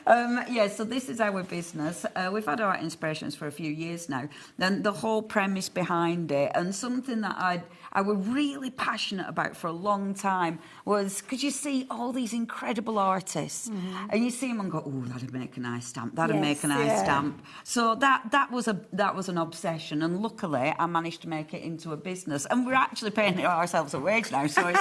Yeah, so this is our business. We've had Art Inspirations for a few years now. Then the whole premise behind it, and something that I was really passionate about for a long time was, because you see all these incredible artists, and you see them and go, oh, that'd make a nice stamp. That'd make a nice stamp. So that was an obsession, and luckily I managed to make it into a business. And we're actually paying ourselves a wage now, so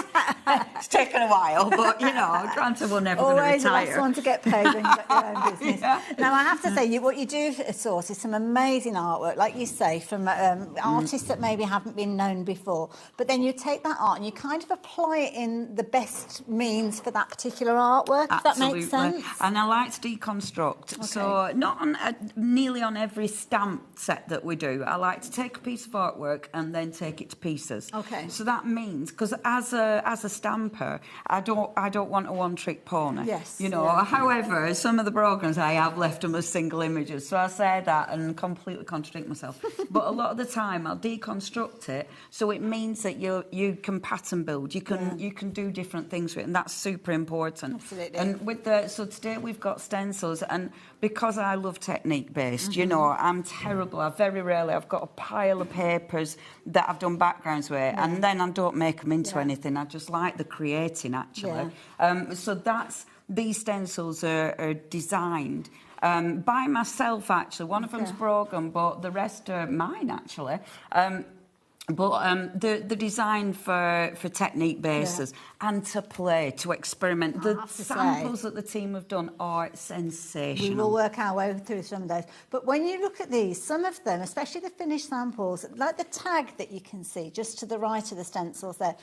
it's taken a while. But you know, granted, we're never going to retire.
Always the last one to get paid when you've got your own business. Now, I have to say, what you do source is some amazing artwork, like you say, from artists that maybe haven't been known before. But then you take that art and you kind of apply it in the best means for that particular artwork. Does that make sense?
And I like to deconstruct. Okay. So not on nearly on every stamp set that we do. I like to take a piece of artwork and then take it to pieces.
Okay.
So that means, because as a stamper, I don't want a one-trick pony.
Yes.
You know. However, some of the programs I have left them as single images. So I say that and completely contradict myself. But a lot of the time I'll deconstruct it so it means means that you can pattern build. You can do different things with it, and that's super important.
Absolutely.
And so today we've got stencils, and because I love technique based, you know, I'm terrible. I've got a pile of papers that I've done backgrounds with, and then I don't make them into anything. I just like the creating actually. So these stencils are designed by myself actually. One of them's broken, but the rest are mine actually. But they're designed for technique bases and to play, to experiment. The samples that the team have done are sensational.
We will work our way through some of those. But when you look at these, some of them, especially the finished samples, like the tag that you can see just to the right of the stencils there,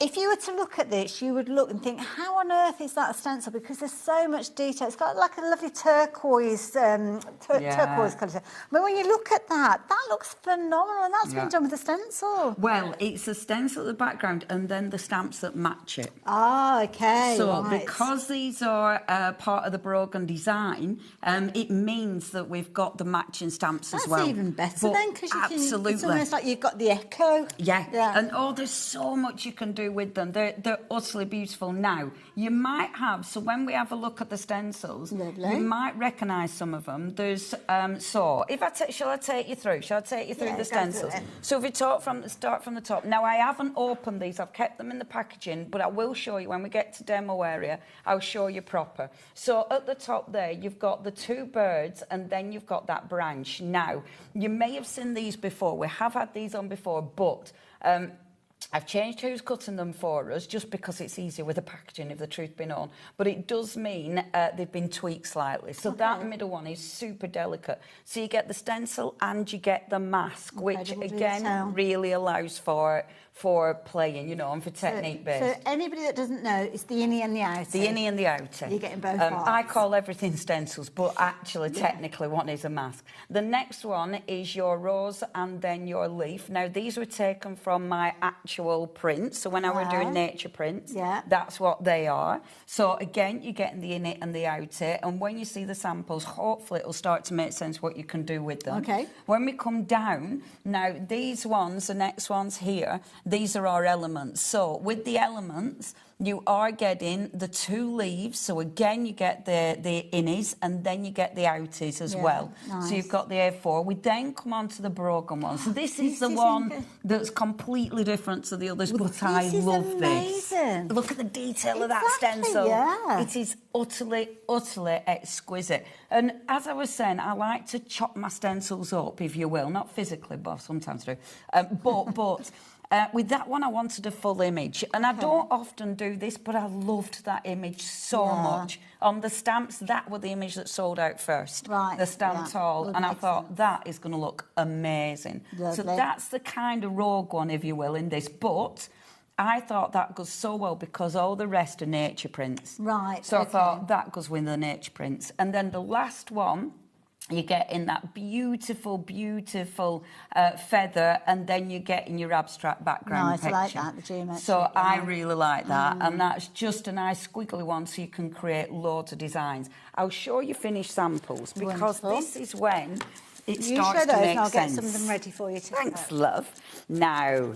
if you were to look at this, you would look and think, how on earth is that a stencil? Because there's so much detail. It's got like a lovely turquoise, turquoise colour. But when you look at that, that looks phenomenal, and that's been done with a stencil.
Well, it's a stencil at the background and then the stamps that match it.
Ah, okay.
So because these are part of the Brogan design, it means that we've got the matching stamps as well.
That's even better then, because
absolutely.
It's almost like you've got the echo.
Yeah. And there's so much you can do with them. They're utterly beautiful. Now, you might have, so when we have a look at the stencils, you might recognise some of them. There's, shall I take you through? Shall I take you through the stencils? So if we start from the top. Now, I haven't opened these. I've kept them in the packaging, but I will show you when we get to demo area. I'll show you proper. So at the top there, you've got the two birds, and then you've got that branch. Now, you may have seen these before. We have had these on before, but I've changed who's cutting them for us just because it's easier with the packaging, if the truth be known. But it does mean they've been tweaked slightly. So that middle one is super delicate. So you get the stencil and you get the mask, which again really allows for playing, you know, and for technique based.
So anybody that doesn't know, it's the innie and the outer.
The innie and the outer.
You're getting both parts.
I call everything stencils, but actually, technically, one is a mask. The next one is your rose and then your leaf. Now, these were taken from my actual prints. So when I were doing nature prints, that's what they are. So again, you're getting the innie and the outer. And when you see the samples, hopefully it'll start to make sense what you can do with them.
Okay.
When we come down, now these ones, the next ones here, these are our elements. So with the elements, you are getting the two leaves. So again, you get the innies and then you get the outies as well.
Nice.
So you've got the A4. We then come on to the Brogan one. So this is the one that's completely different to the others, but I love this. Look at the detail of that stencil.
Yeah.
It is utterly, utterly exquisite. And as I was saying, I like to chop my stencils up, if you will. Not physically, but I sometimes do. But with that one, I wanted a full image. And I don't often do this, but I loved that image so much. On the stamps, that were the image that sold out first.
Right.
The stamp tall. And I thought, that is going to look amazing.
Lovely.
So that's the kind of rogue one, if you will, in this. But I thought that goes so well because all the rest are nature prints.
Right.
So I thought that goes with the nature prints. And then the last one, you get in that beautiful, beautiful feather, and then you get in your abstract background picture.
I like that, the geometry.
So I really like that, and that's just a nice squiggly one, so you can create loads of designs. I'll show you finished samples, because this is when it starts to make sense.
You show those, and I'll get some of them ready for you.
Thanks, love. Now,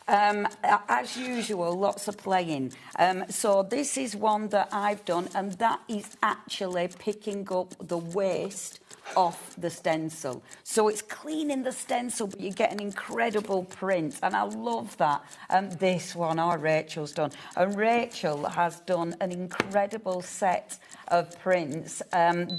as usual, lots of playing. So this is one that I've done, and that is actually picking up the waste off the stencil. So it's cleaning the stencil, but you get an incredible print, and I love that. This one, Rachel's done. And Rachel has done an incredible set of prints.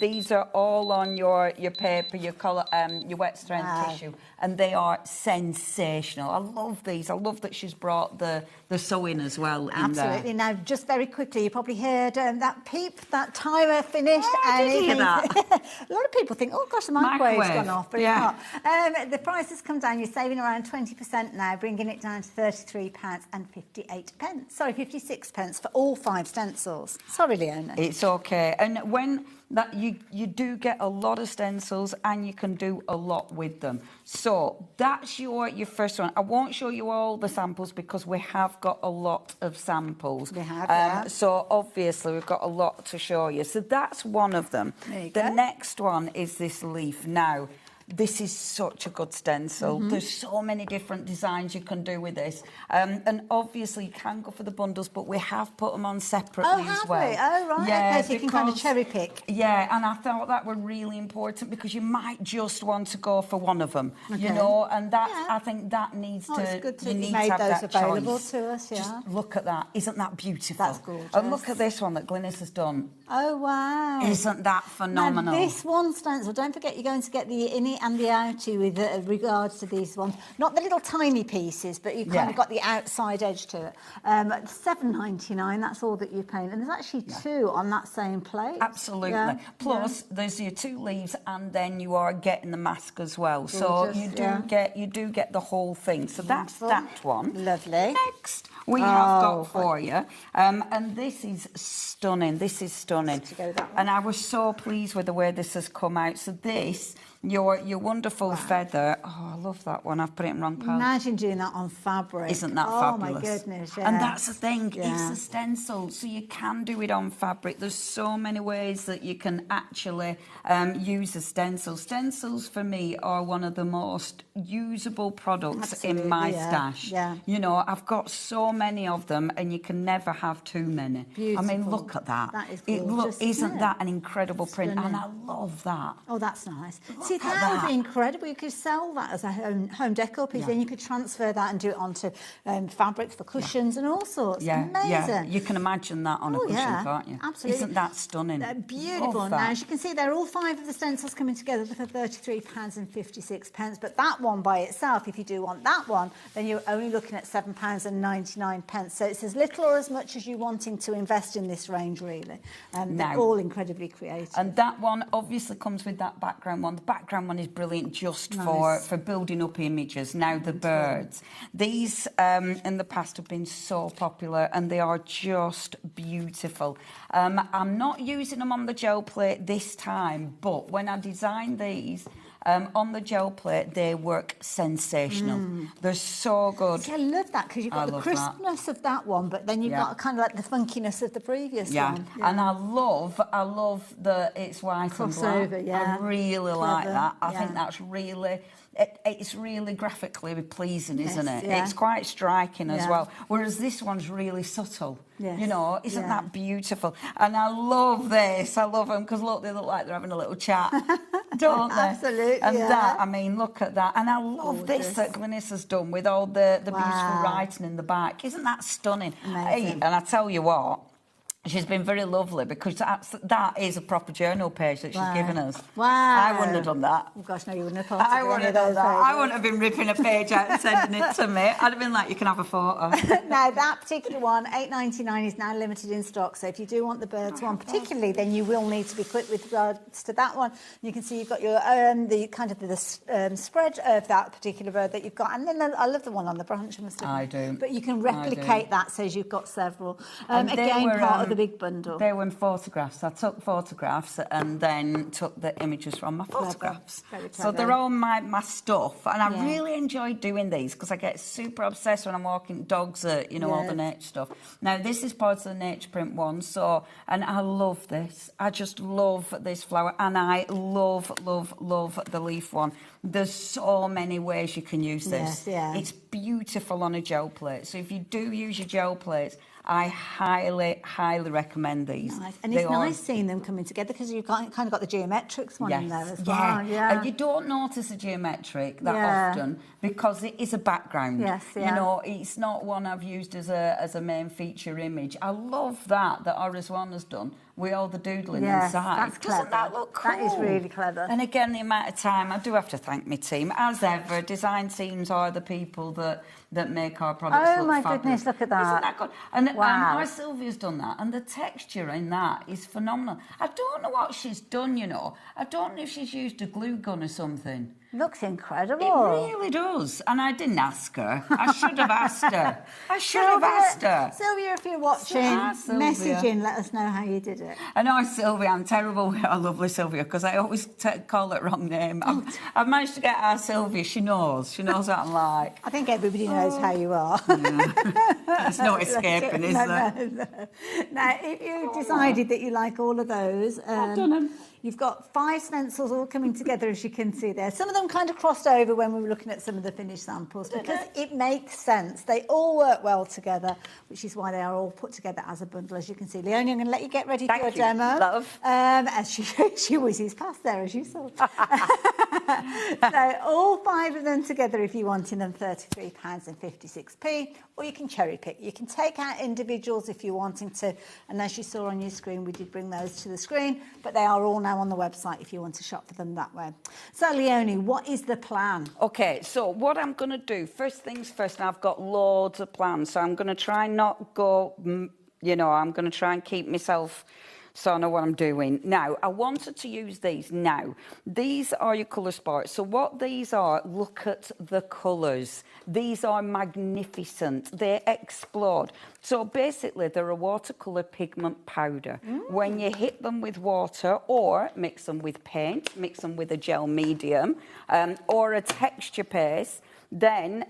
These are all on your paper, your colour, your wet strength tissue, and they are sensational. I love these. I love that she's brought the sewing as well.
Absolutely. Now, just very quickly, you probably heard that peep, that timer finished.
I did hear that.
A lot of people think, oh gosh, the microwave's gone off, but it's not. The price has come down. You're saving around 20% now, bringing it down to £33.58. Sorry, 56 pence for all 5 stencils. Sorry, Leona.
It's okay. And when that you do get a lot of stencils, and you can do a lot with them. So that's your first one. I won't show you all the samples because we have got a lot of samples.
We have,
So obviously we've got a lot to show you. So that's one of them.
There you
the
go.
next one is this leaf. Now, This is such a good stencil. There's so many different designs you can do with this. And obviously you can go for the bundles, but we have put them on separately as well.
Oh, right.
Yeah,
okay, so you can kind of cherry pick.
Yeah, and I thought that were really important because you might just want to go for one of them, you know, and that I think that needs to.
It's good to
you need
made
to have
those
that
available
choice.
to us. Yeah.
Just look at that. Isn't that beautiful?
That's gorgeous.
And look at this one that Glynis has done.
Oh, wow.
Isn't that phenomenal?
Now, this one stencil, don't forget you're going to get the innie and the outie with regards to these ones. Not the little tiny pieces, but you've kind of got the outside edge to it. $7.99, that's all that you're paying. And there's actually two on that same plate.
Absolutely.
Yeah.
Plus, there's your 2 leaves, and then you are getting the mask as well. So you do get the whole thing. So that's that one.
Lovely.
Next, we have got for you, and this is stunning. This is stunning. And I was so pleased with the way this has come out. So this, your wonderful feather. Oh, I love that one. I've put it in wrong part.
Imagine doing that on fabric.
Isn't that fabulous?
Oh, my goodness,
And that's the thing. It's a stencil, so you can do it on fabric. There's so many ways that you can actually use a stencil. Stencils, for me, are one of the most usable products in my stash.
Yeah.
You know, I've got so many of them, and you can never have too many.
Beautiful.
I mean, look at that.
That is gorgeous,
isn't that an incredible print? And I love that.
Oh, that's nice. See, that would be incredible. You could sell that as a home decor piece, then you could transfer that and do it onto fabrics for cushions and all sorts. Amazing.
Yeah, you can imagine that on a cushion, can't you?
Absolutely.
Isn't that stunning?
They're beautiful. Now, as you can see, they're all 5 of the stencils coming together for £33.56. But that one by itself, if you do want that one, then you're only looking at £7.99. So it's as little or as much as you're wanting to invest in this range, really. They're all incredibly creative.
And that one obviously comes with that background one. The background one is brilliant just for building up images. Now, the birds. These, in the past, have been so popular, and they are just beautiful. I'm not using them on the gel plate this time, but when I designed these, on the gel plate, they work sensational. They're so good.
See, I love that because you've got the crispness of that one, but then you've got kind of like the funkiness of the previous one. Yeah.
And I love that it's white and black. I really like that. I think that's really... It's really graphically pleasing, isn't it? It's quite striking as well. Whereas this one's really subtle. You know, isn't that beautiful? And I love this. I love them because, look, they look like they're having a little chat, don't they?
Absolutely.
And that, I mean, look at that. And I love this that Glynis has done with all the beautiful writing in the back. Isn't that stunning? Hey, and I tell you what, she's been very lovely because that is a proper journal page that she's given us.
Wow.
I wouldn't have done that.
Oh, gosh, no, you wouldn't have
I wouldn't have done that. I wouldn't have been ripping a page out and sending it to me. I'd have been like, you can have a photo.
Now, that particular one, $8.99, is now limited in stock. So if you do want the birds one particularly, then you will need to be quick with regards to that one. You can see you've got your the kind of the spread of that particular bird that you've got. And then I love the one on the branch, I must admit.
I do.
But you can replicate that so you've got several. Again, part of the big bundle.
They were in photographs. I took photographs and then took the images from my photographs. So they're all my stuff. And I really enjoy doing these because I get super obsessed when I'm walking dogs at, you know, all the nature stuff. Now, this is part of the nature print one. So, and I love this. I just love this flower. And I love, love, love the leaf one. There's so many ways you can use this. It's beautiful on a gel plate. So if you do use your gel plates, I highly, highly recommend these.
Nice. And it's nice seeing them coming together because you've kind of got the geometrics one in there as well.
And you don't notice a geometric that often because it is a background. You know, it's not one I've used as a main feature image. I love that Oris One has done with all the doodling inside.
That's
Doesn't that look cool?
That is really clever.
And again, the amount of time, I do have to thank my team. As ever, design teams are the people that make our products look fabulous.
Oh, my goodness, look at that.
Isn't that good? And our Sylvia's done that, and the texture in that is phenomenal. I don't know what she's done, you know. I don't know if she's used a glue gun or something.
Looks incredible.
It really does. And I didn't ask her. I should have asked her. I should have asked her.
Sylvia, if you're watching, message in, let us know how you did it.
I know, Sylvia, I'm terrible with our lovely Sylvia because I always call it wrong name. I've managed to get our Sylvia. She knows what I'm like.
I think everybody knows how you are.
There's no escaping, is there?
No. Now, if you decided that you like all of those...
I've done them.
You've got 5 stencils all coming together, as you can see there. Some of them kind of crossed over when we were looking at some of the finished samples because it makes sense. They all work well together, which is why they are all put together as a bundle, as you can see. Leonie, I'm going to let you get ready for your demo.
Love.
As she whizzes past there, as you saw. So all 5 of them together, if you wanted them, £33.56, or you can cherry pick. You can take out individuals if you're wanting to, and as you saw on your screen, we did bring those to the screen, but they are all now on the website if you want to shop for them that way. So Leonie, what is the plan?
Okay, so what I'm going to do, first things first, and I've got loads of plans, so I'm going to try and not go, you know, I'm going to try and keep myself so I know what I'm doing. Now, I wanted to use these now. These are your colour sparks. So what these are, look at the colours. These are magnificent. They explode. So basically, they're a watercolour pigment powder. When you hit them with water or mix them with paint, mix them with a gel medium or a texture paste, then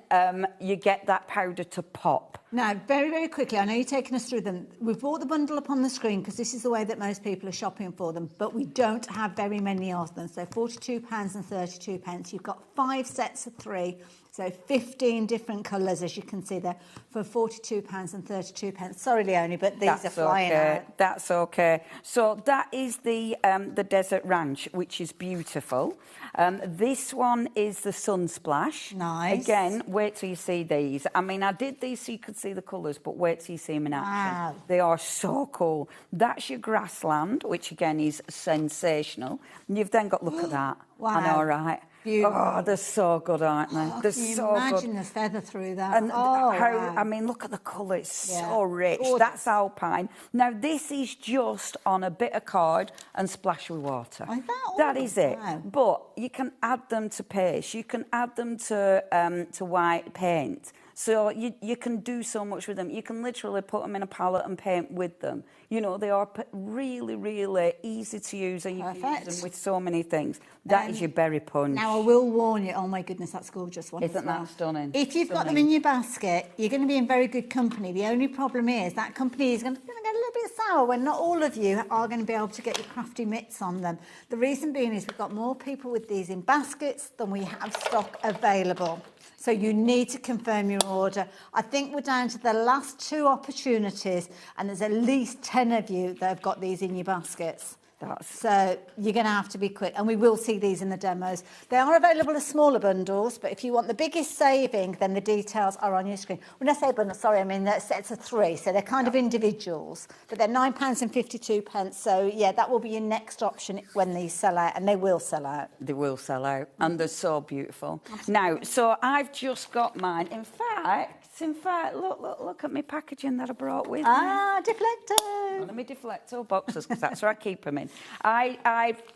you get that powder to pop.
Now, very, very quickly, I know you're taking us through them. We've brought the bundle up on the screen because this is the way that most people are shopping for them, but we don't have very many of them. So £42.32. You've got 5 sets of 3, so 15 different colours, as you can see there, for £42.32. Sorry, Leonie, but these are flying out.
That's okay. So that is the Desert Ranch, which is beautiful. This one is the Sunsplash.
Nice.
Again, wait till you see these. I mean, I did these so you could see the colours, but wait till you see them in action.
Wow.
They are so cool. That's your Grassland, which again is sensational. And you've then got, look at that.
Wow.
I know, right?
Beautiful.
Oh, they're so good, aren't they?
Oh,
they're
can you
so
imagine
good.
the feather through that?
And
wow.
I mean, look at the colour. It's so
Yeah.
rich.
Gorgeous.
That's alpine. Now, this is just on a bit of card and splash with water. That is it.
Wow.
But you can add them to paste. You can add them to white paint. So you can do so much with them. You can literally put them in a palette and paint with them. You know, they are really, really easy to use, and you can use them with so many things. That is your berry punch.
Now, I will warn you, oh my goodness, that's gorgeous one.
Isn't that stunning?
If you've got them in your basket, you're going to be in very good company. The only problem is that company is going to get a little bit sour when not all of you are going to be able to get your crafty mitts on them. The reason being is we've got more people with these in baskets than we have stock available. So you need to confirm your order. I think we're down to the last 2 opportunities, and there's at least 10 of you that have got these in your baskets. So you're going to have to be quick, and we will see these in the demos. They are available as smaller bundles, but if you want the biggest saving, then the details are on your screen. When I say bundles, sorry, I mean they're sets of 3, so they're kind of individuals, but they're £9.52. So yeah, that will be your next option when these sell out, and they will sell out.
They will sell out, and they're so beautiful. Now, so I've just got mine. In fact, look at my packaging that I brought with me.
Deflector.
One of my deflector boxes, because that's where I keep them in.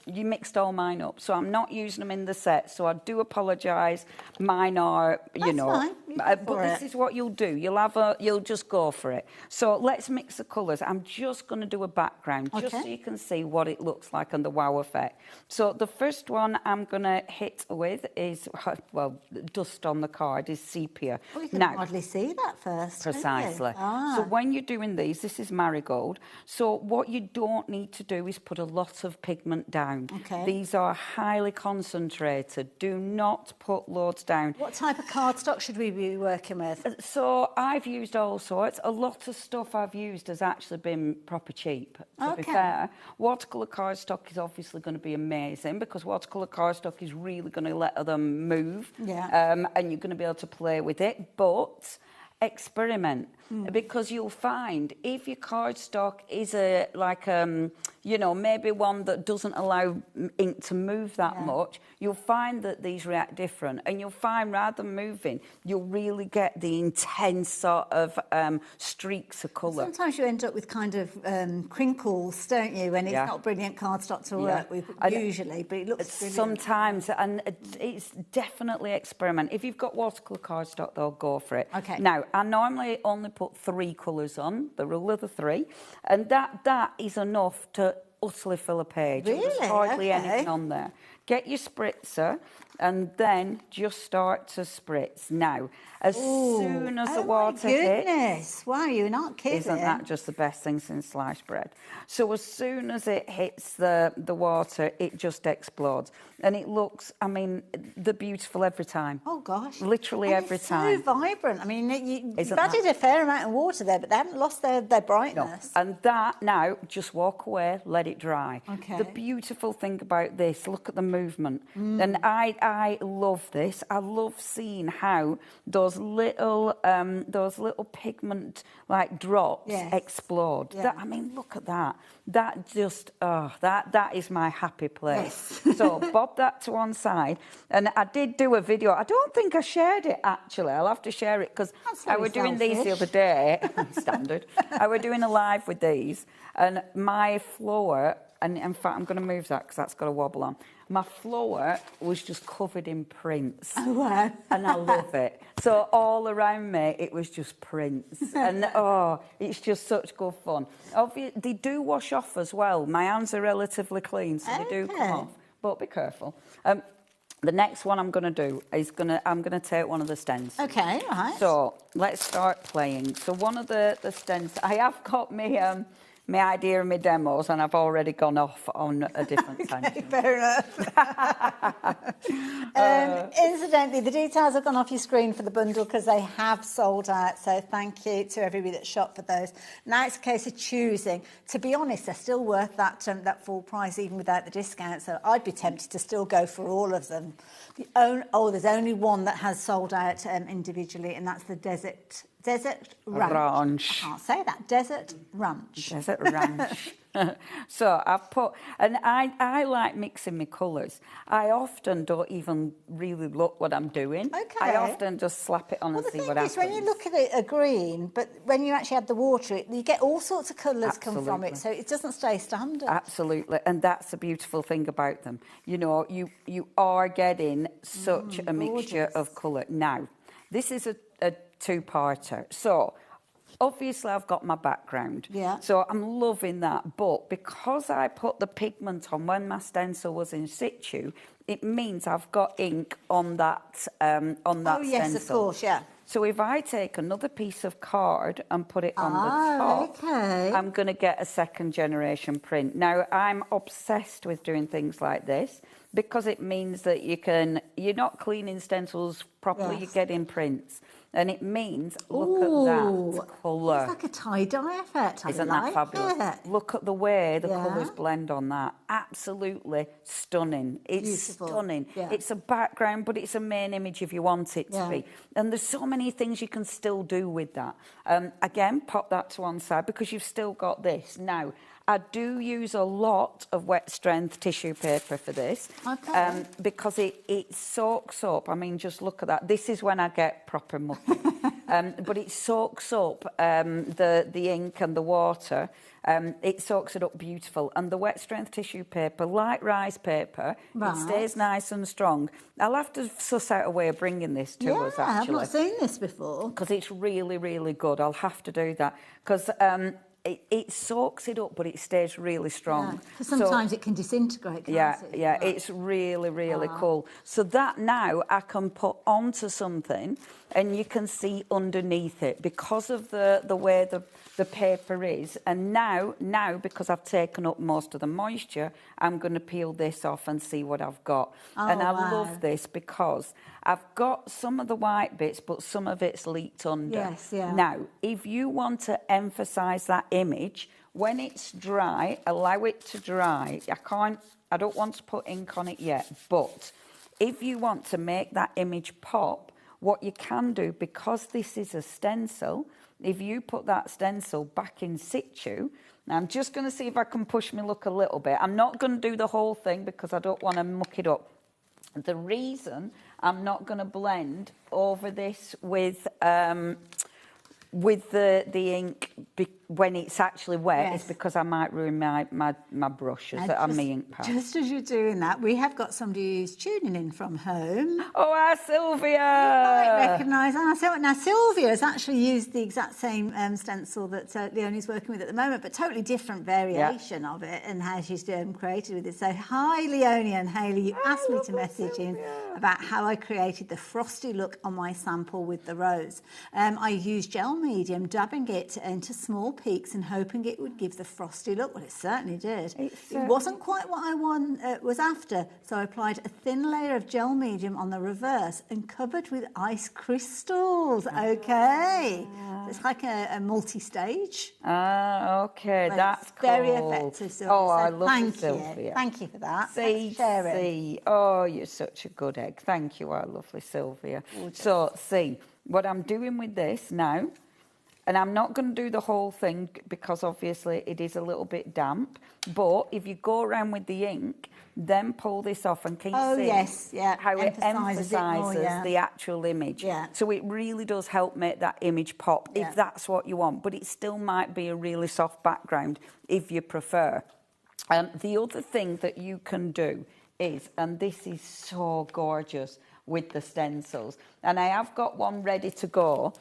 You mixed all mine up, so I'm not using them in the set. So I do apologise. Mine are, you know,
fine.
but this is what you'll do. You'll just go for it. So let's mix the colours. I'm just going to do a background, just so you can see what it looks like and the wow effect. So the first one I'm going to hit with is, well, dust on the card is sepia.
Oh, you can hardly see that first.
Precisely. So when you're doing these, this is marigold. So what you don't need to do is put a lot of pigment down.
Okay.
These are highly concentrated. Do not put loads down.
What type of cardstock should we be working with?
So I've used all sorts. A lot of stuff I've used has actually been proper cheap, to be fair. Watercolour cardstock is obviously going to be amazing because watercolour cardstock is really going to let them move.
Yeah.
And you're going to be able to play with it. But experiment, because you'll find if your cardstock is you know, maybe one that doesn't allow ink to move that much, you'll find that these react different, and you'll find rather than moving, you'll really get the intense sort of streaks of colour.
Sometimes you end up with kind of crinkles, don't you, when it's not brilliant cardstock to work with, usually, but it looks brilliant.
Sometimes, and it's definitely experiment. If you've got watercolour cardstock, though, go for it.
Okay.
Now, I normally only put 3 colours on, the rule of the 3, and that is enough to utterly fill a page.
Really?
There's hardly anything on there. Get your spritzer and then just start to spritz. Now, as soon as the water hits...
Wow, you're not kidding.
Isn't that just the best thing since sliced bread? So as soon as it hits the water, it just explodes. And it looks, I mean, they're beautiful every time.
Oh, gosh.
Literally
and
every
it's
time.
so vibrant. I mean, you've added a fair amount of water there, but they haven't lost their brightness.
No. And that, now, just walk away, let it dry.
Okay.
The beautiful thing about this, look at the movement. And I love this. I love seeing how those little pigment like drops explode.
Yeah.
That, I mean, look at that. That just, that is my happy place. So bob that to one side. And I did do a video. I don't think I shared it, actually. I'll have to share it because I was doing these the other day. Standard. I was doing a live with these. And my floor, and in fact, I'm going to move that because that's got a wobble on. My floor was just covered in prints.
Oh, wow.
And I love it. So all around me, it was just prints. And, it's just such good fun. They do wash off as well. My hands are relatively clean, so they do come off. But be careful. The next one I'm going to do is I'm going to take one of the stencils.
Okay, right.
So let's start playing. So one of the stencils, I have got my idea and my demos, and I've already gone off on a different tangent.
Fair enough. Incidentally, the details have gone off your screen for the bundle because they have sold out. So thank you to everybody that shopped for those. Now it's a case of choosing. To be honest, they're still worth that full price even without the discount. So I'd be tempted to still go for all of them. There's only one that has sold out individually, and that's the Desert Ranch. I can't say that. Desert Ranch.
Desert Ranch. So I've put, and I like mixing my colours. I often don't even really look what I'm doing.
Okay.
I often just slap it on and see what happens.
When you look at it, a green, but when you actually add the water, you get all sorts of colours come from it, so it doesn't stay standard.
Absolutely, and that's the beautiful thing about them. You know, you are getting such a mixture of colour. Now, this is a two-parter. So, obviously, I've got my background.
Yeah.
So, I'm loving that. But because I put the pigment on when my stencil was in situ, it means I've got ink on that stencil.
Oh, yes, of course, yeah.
So, if I take another piece of card and put it on the top, I'm going to get a second-generation print. Now, I'm obsessed with doing things like this because it means that you're not cleaning stencils properly, you're getting prints. And it means, look at that colour.
It's like a tie-dye effect.
Isn't that fabulous? Look at the way the colours blend on that. Absolutely stunning. It's
beautiful.
Stunning.
Yeah.
It's a background, but it's a main image if you want it to be. And there's so many things you can still do with that. Again, pop that to one side because you've still got this. Now, I do use a lot of wet strength tissue paper for this because it soaks up. I mean, just look at that. This is when I get proper mucky. But it soaks up the ink and the water. It soaks it up beautiful. And the wet strength tissue paper, like rice paper, it stays nice and strong. I'll have to suss out a way of bringing this to us, actually.
I've not seen this before.
Because it's really, really good. I'll have to do that. Because... It soaks it up, but it stays really strong.
Because sometimes it can disintegrate, can't it?
Yeah, it's really, really cool. So that now I can put onto something and you can see underneath it because of the way the paper is. And now, because I've taken up most of the moisture, I'm going to peel this off and see what I've got. And I love this because I've got some of the white bits, but some of it's leaked under.
Yes, yeah.
Now, if you want to emphasise that image, when it's dry, allow it to dry. I don't want to put ink on it yet, but if you want to make that image pop, what you can do, because this is a stencil, if you put that stencil back in situ, now I'm just going to see if I can push my luck a little bit. I'm not going to do the whole thing because I don't want to muck it up. The reason I'm not going to blend over this with the ink when it's actually wet
Yes.
is because I might ruin my brushes that are my ink pad.
Just as you're doing that, we have got somebody who's tuning in from home.
Oh, hi, Sylvia!
You might recognise Anna. Now, Sylvia has actually used the exact same stencil that Leonie's working with at the moment, but totally different variation of it and how she's created with it. So, hi, Leonie and Hayley. You asked me to message in about how I created the frosty look on my sample with the rose. I used gel medium, dabbing it into small peaks and hoping it would give the frosty look. Well, it certainly did. It wasn't quite what I was after, so I applied a thin layer of gel medium on the reverse and covered with ice crystals. Okay. So it's like a multi-stage.
Okay,
But
that's
it's very
cool.
effective, Sylvia.
Oh, I
So
love
thank
Sylvia.
you. Thank you for that.
See,
Thanks for sharing.
see. Oh, you're such a good egg. Thank you, our lovely Sylvia. So, see, what I'm doing with this now, and I'm not going to do the whole thing because obviously it is a little bit damp, but if you go around with the ink, then pull this off and keep seeing how it emphasises the actual image. So it really does help make that image pop if that's what you want, but it still might be a really soft background if you prefer. The other thing that you can do is, and this is so gorgeous with the stencils, and I have got one ready to go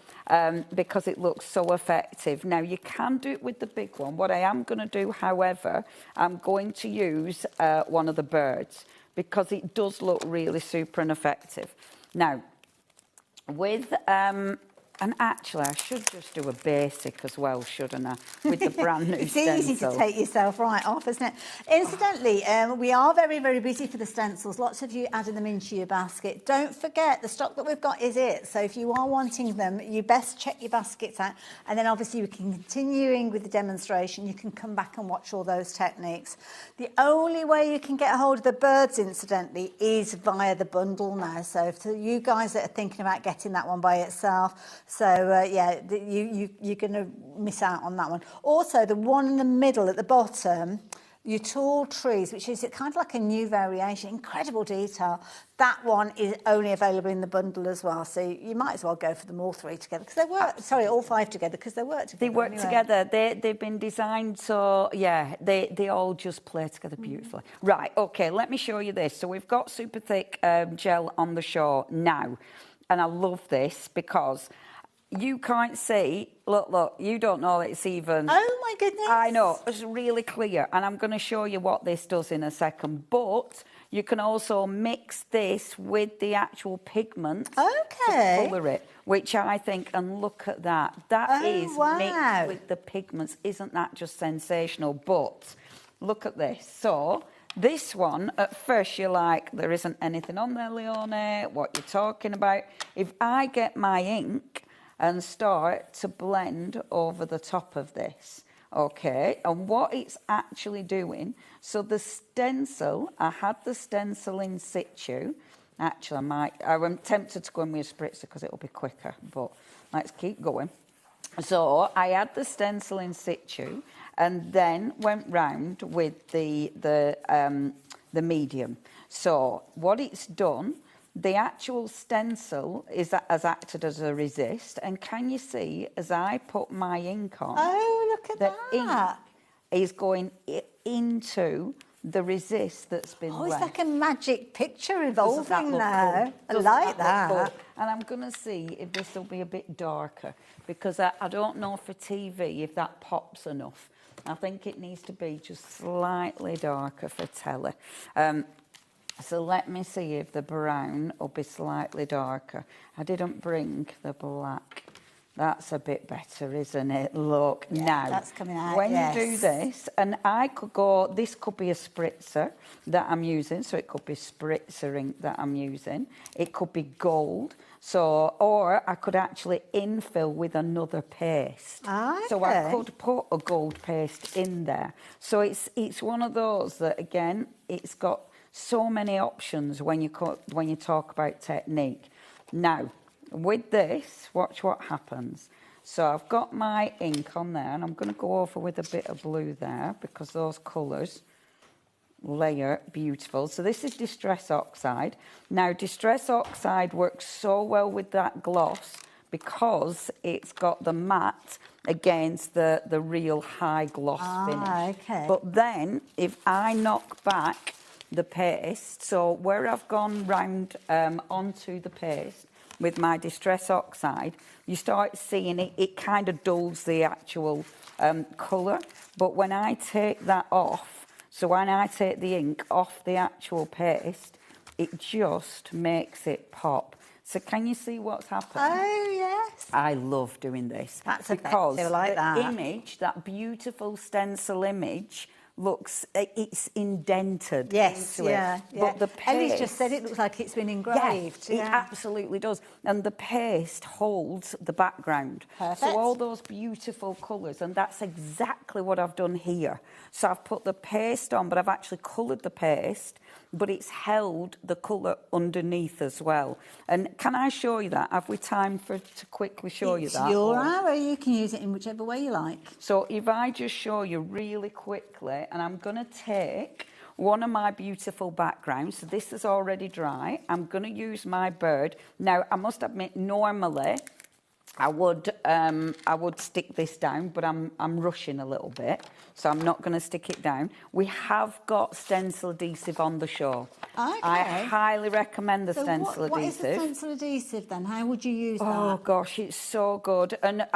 because it looks so effective. Now, you can do it with the big one. What I am going to do, however, I'm going to use one of the birds because it does look really super and effective. Now, with... and actually, I should just do a basic as well, shouldn't I? With the brand new stencil.
It's easy to take yourself right off, isn't it? Incidentally, we are very, very busy for the stencils. Lots of you adding them into your basket. Don't forget, the stock that we've got is it. So if you are wanting them, you best check your baskets out. And then obviously we can continuing with the demonstration. You can come back and watch all those techniques. The only way you can get a hold of the birds, incidentally, is via the bundle now. So for you guys that are thinking about getting that one by itself, you're going to miss out on that one. Also, the one in the middle at the bottom, your tall trees, which is kind of like a new variation, incredible detail. That one is only available in the bundle as well. So you might as well go for them all three together because they work. Sorry, all five together because they work together.
They work together. They've been designed so they all just play together beautifully. Right. Okay. Let me show you this. So we've got super thick gel on the show now, and I love this because you can't see. Look, you don't know it's even...
Oh, my goodness.
I know. It's really clear. And I'm going to show you what this does in a second. But you can also mix this with the actual pigment to colour it, which I think, and look at that. That is mixed with the pigments. Isn't that just sensational? But look at this. So... this one, at first you're like, there isn't anything on there, Leonie, what you're talking about. If I get my ink and start to blend over the top of this, okay, and what it's actually doing, so the stencil, I had the stencil in situ. Actually, I'm tempted to go in with a spritzer because it'll be quicker, but let's keep going. So I had the stencil in situ and then went round with the medium. So what it's done, the actual stencil has acted as a resist. And can you see, as I put my ink on,
look at
the ink is going into the resist that's been
it's
left.
like a magic picture evolving
now.
I like that.
And I'm going to see if this will be a bit darker because I don't know for TV if that pops enough. I think it needs to be just slightly darker for telly. So let me see if the brown will be slightly darker. I didn't bring the black. That's a bit better, isn't it? Look, now,
that's coming out,
when you do this, and I could go, this could be a spritzer that I'm using, so it could be spritzer ink that I'm using. It could be gold, or I could actually infill with another paste. So I could put a gold paste in there. So it's one of those that, again, it's got so many options when you talk about technique. Now, with this, watch what happens. So I've got my ink on there, and I'm going to go over with a bit of blue there because those colours layer beautiful. So this is Distress Oxide. Now, Distress Oxide works so well with that gloss because it's got the matte against the real high gloss finish.
Okay.
But then, if I knock back the paste, so where I've gone round onto the paste with my Distress Oxide, you start seeing it kind of dulls the actual colour. But when I take that off, so when I take the ink off the actual paste, it just makes it pop. So can you see what's happened?
Oh, yes.
I love doing this.
That's
because
effective, I like
the
that.
image, that beautiful stencil image, looks, it's indented
Yes,
into
yeah,
it.
yeah.
But the paste...
Ellie's just said it looks like it's been engraved.
Yeah, it absolutely does. And the paste holds the background.
Perfect.
So all those beautiful colours, and that's exactly what I've done here. So I've put the paste on, but I've actually coloured the paste, but it's held the colour underneath as well. And can I show you that? Have we time to quickly show you that?
It's your hour. You can use it in whichever way you like.
So if I just show you really quickly, and I'm going to take one of my beautiful backgrounds. So this is already dry. I'm going to use my bird. Now, I must admit, normally I would stick this down, but I'm rushing a little bit, so I'm not going to stick it down. We have got stencil adhesive on the show.
Okay.
I highly recommend the stencil adhesive.
What is the stencil adhesive then? How would you use that?
Oh gosh, it's so good. And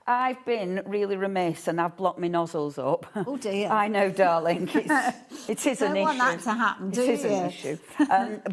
I've been really remiss and I've blocked my nozzles up.
Oh dear.
I know, darling. It is an issue.
You don't want that to happen, do you?
It is an issue.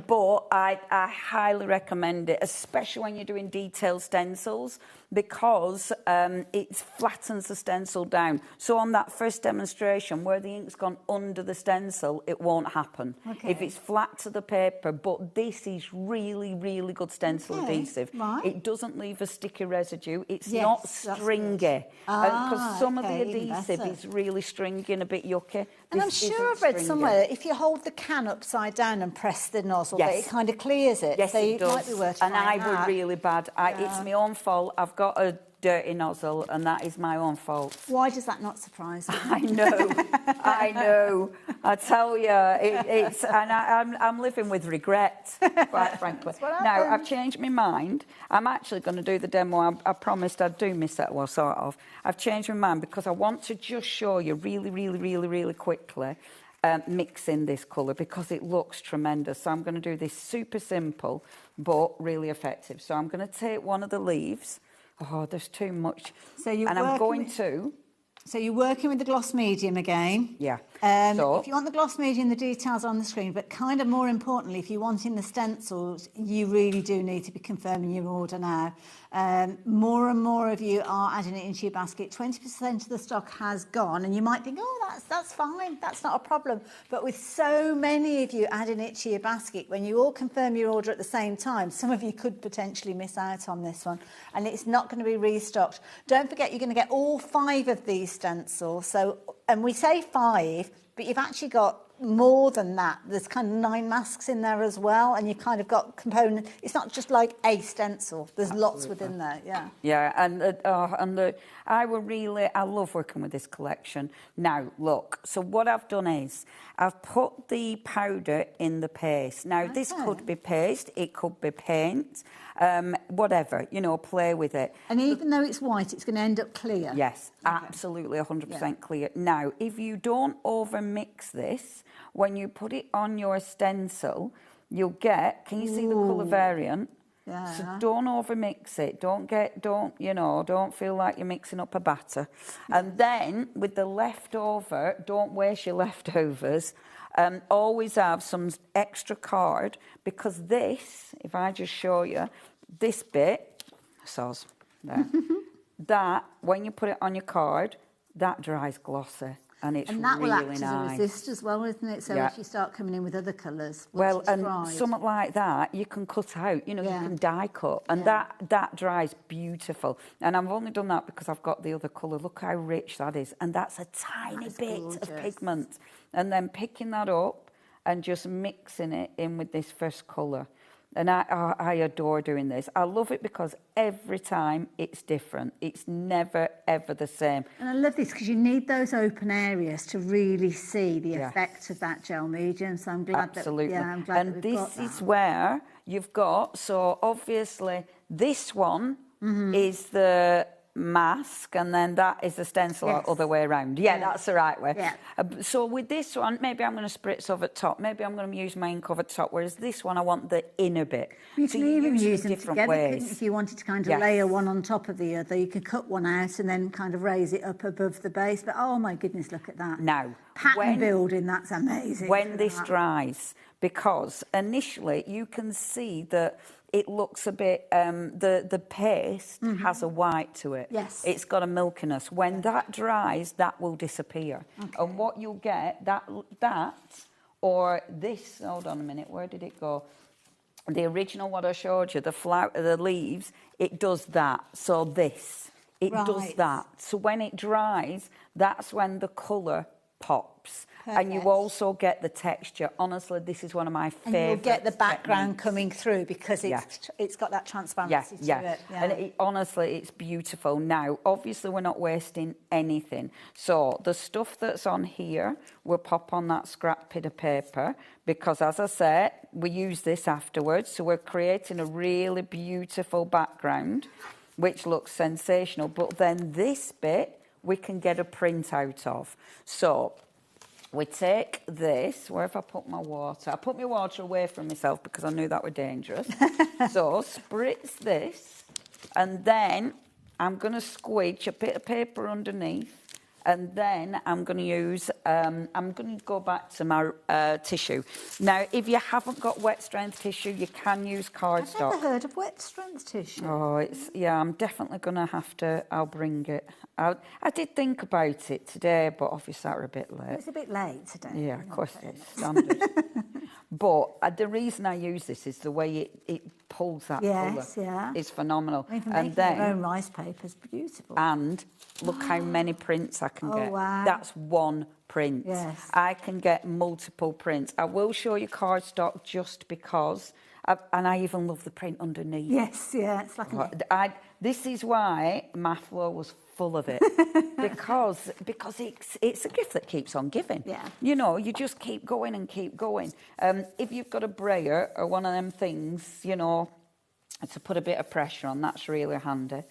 But I highly recommend it, especially when you're doing detailed stencils, because it flattens the stencil down. So on that first demonstration, where the ink's gone under the stencil, it won't happen. If it's flat to the paper, but this is really, really good stencil adhesive.
Right.
It doesn't leave a sticky residue. It's
Yes,
not
that's
stringy. Because some of the
okay, even
adhesive
better.
is really stringy and a bit yucky.
And I'm
This
sure
isn't
I've read
stringy.
somewhere that if you hold the can upside down and press the nozzle, that
Yes.
it kind of clears it.
Yes,
so
it does.
might be worth
and
trying
I were
that.
really bad. It's my own fault. I've got a dirty nozzle, and that is my own fault.
Why does that not surprise you?
I know. I tell you, it's and I'm living with regret, quite frankly. Now I've changed my mind. I'm actually going to do the demo. I promised I'd do Miss that, well, sort of. I've changed my mind because I want to just show you really quickly. Mixing this colour because it looks tremendous. So I'm going to do this super simple but really effective. So I'm going to take one of the leaves. Oh, there's too much.
So you're
and I'm going
working
to...
So you're working with the gloss medium again.
Yeah.
If you want the gloss medium, the details are on the screen. But kind of more importantly, if you're wanting the stencils, you really do need to be confirming your order now. More and more of you are adding it into your basket. 20% of the stock has gone, and you might think, oh, that's fine, that's not a problem. But with so many of you adding it to your basket, when you all confirm your order at the same time, some of you could potentially miss out on this one, and it's not going to be restocked. Don't forget, you're going to get all 5 of these stencils. So, and we say 5, but you've actually got more than that. There's kind of 9 masks in there as well, and you've kind of got component. It's not just like a stencil. There's lots within there. Yeah.
Yeah, I love working with this collection. Now, look. So what I've done is I've put the powder in the paste. Now, this could be paste. It could be paint. Whatever, play with it.
And even though it's white, it's going to end up clear.
Yes, absolutely, 100% clear. Now, if you don't over-mix this, when you put it on your stencil, you'll get, can you see the colour variant?
Yeah.
So don't over-mix it. Don't feel like you're mixing up a batter. And then, with the leftover, don't waste your leftovers. Always have some extra card, because this, if I just show you, this bit, there, that, when you put it on your card, that dries glossy. And it's
and that
really
will act
nice.
as a resist as well, isn't it? So if you start coming in with other colours,
well, and
dried.
something like that you can cut out. You can die cut, and that dries beautiful. And I've only done that because I've got the other colour. Look how rich that is, and that's a tiny bit of pigment. And then picking that up and just mixing it in with this first colour. And I adore doing this. I love it because every time it's different. It's never, ever the same.
And I love this because you need those open areas to really see the effect of that gel medium. So I'm glad
Absolutely.
I'm glad
and
that we've got
this
that.
is where you've got, so obviously this one is the mask, and then that is the stencil other way around. Yeah, that's the right way.
Yeah.
So with this one, maybe I'm going to spritz over top. Maybe I'm going to use my ink over top, whereas this one, I want the inner bit.
You
So
can even
use
use
it
them
different
together,
ways.
couldn't you? If you wanted to kind of layer one on top of the other, you could cut one out and then kind of raise it up above the base. But oh my goodness, look at that.
Now,
Pattern building, that's amazing.
When this dries, because initially you can see that it looks a bit, the paste has a white to it.
Yes.
It's got a milkiness. When that dries, that will disappear.
Okay.
And what you'll get, that or this, hold on a minute, where did it go? The original, what I showed you, the leaves, it does that. So this, it does that. So when it dries, that's when the colour pops. And you also get the texture. Honestly, this is one of my favourite.
And you'll get the background coming through because it's got that transparency to it. Yeah.
And honestly, it's beautiful. Now, obviously, we're not wasting anything. So the stuff that's on here, we'll pop on that scrap bit of paper because, as I said, we use this afterwards. So we're creating a really beautiful background, which looks sensational. But then this bit, we can get a print out of. So we take this. Where have I put my water? I put my water away from myself because I knew that was dangerous. So spritz this, and then I'm going to squidge a bit of paper underneath, and then I'm going to use, I'm going to go back to my tissue. Now, if you haven't got wet strength tissue, you can use cardstock.
I've never heard of wet strength tissue.
Oh, I'm definitely going to have to, I'll bring it. I did think about it today, but obviously we're a bit late.
It's a bit late today.
Yeah, of course it is. Standard. But the reason I use this is the way it pulls that colour.
Yeah.
It's phenomenal.
Even
and
making
then
your own rice paper is beautiful.
And look how many prints I can get.
Wow.
That's one print.
Yes.
I can get multiple prints. I will show you cardstock just because, and I even love the print underneath.
Yes, yeah, it's like
this is why my floor was full of it because it's a gift that keeps on giving.
Yeah.
You know, you just keep going and keep going. If you've got a brayer or one of them things, you know, to put a bit of pressure on, that's really handy.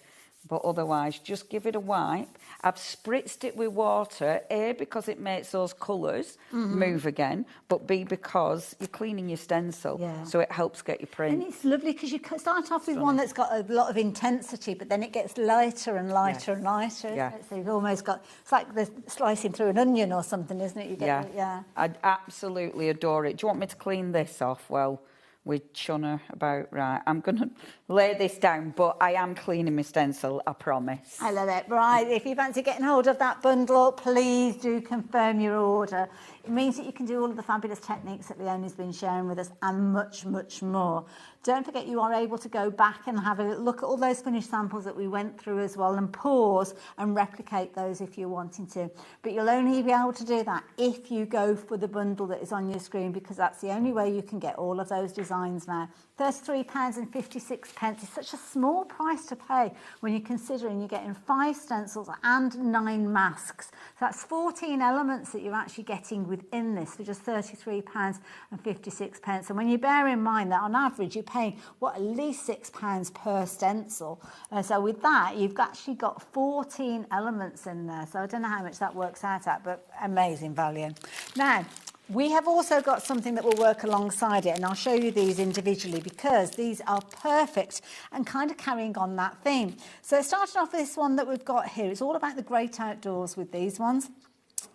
But otherwise, just give it a wipe. I've spritzed it with water, A, because it makes those colours move again, but B, because you're cleaning your stencil, so it helps get your print.
And it's lovely because you start off with one that's got a lot of intensity, but then it gets lighter and lighter and lighter.
Yeah.
So you've almost got, it's like the slicing through an onion or something, isn't it? You get
I absolutely adore it. Do you want me to clean this off? Well, with Shunner about right. I'm going to lay this down, but I am cleaning my stencil, I promise.
I love it. Right, if you fancy getting hold of that bundle, please do confirm your order. It means that you can do all of the fabulous techniques that Leonie's been sharing with us and much, much more. Don't forget you are able to go back and have a look at all those finished samples that we went through as well and pause and replicate those if you're wanting to. But you'll only be able to do that if you go for the bundle that is on your screen because that's the only way you can get all of those designs now. £33.56 is such a small price to pay when you're considering you're getting 5 stencils and 9 masks. So that's 14 elements that you're actually getting within this for just £33.56. And when you bear in mind that on average you're paying, at least £6 per stencil. So with that, you've actually got 14 elements in there. So I don't know how much that works out at, but amazing value. Now, we have also got something that will work alongside it, and I'll show you these individually because these are perfect and kind of carrying on that theme. So starting off with this one that we've got here, it's all about the great outdoors with these ones.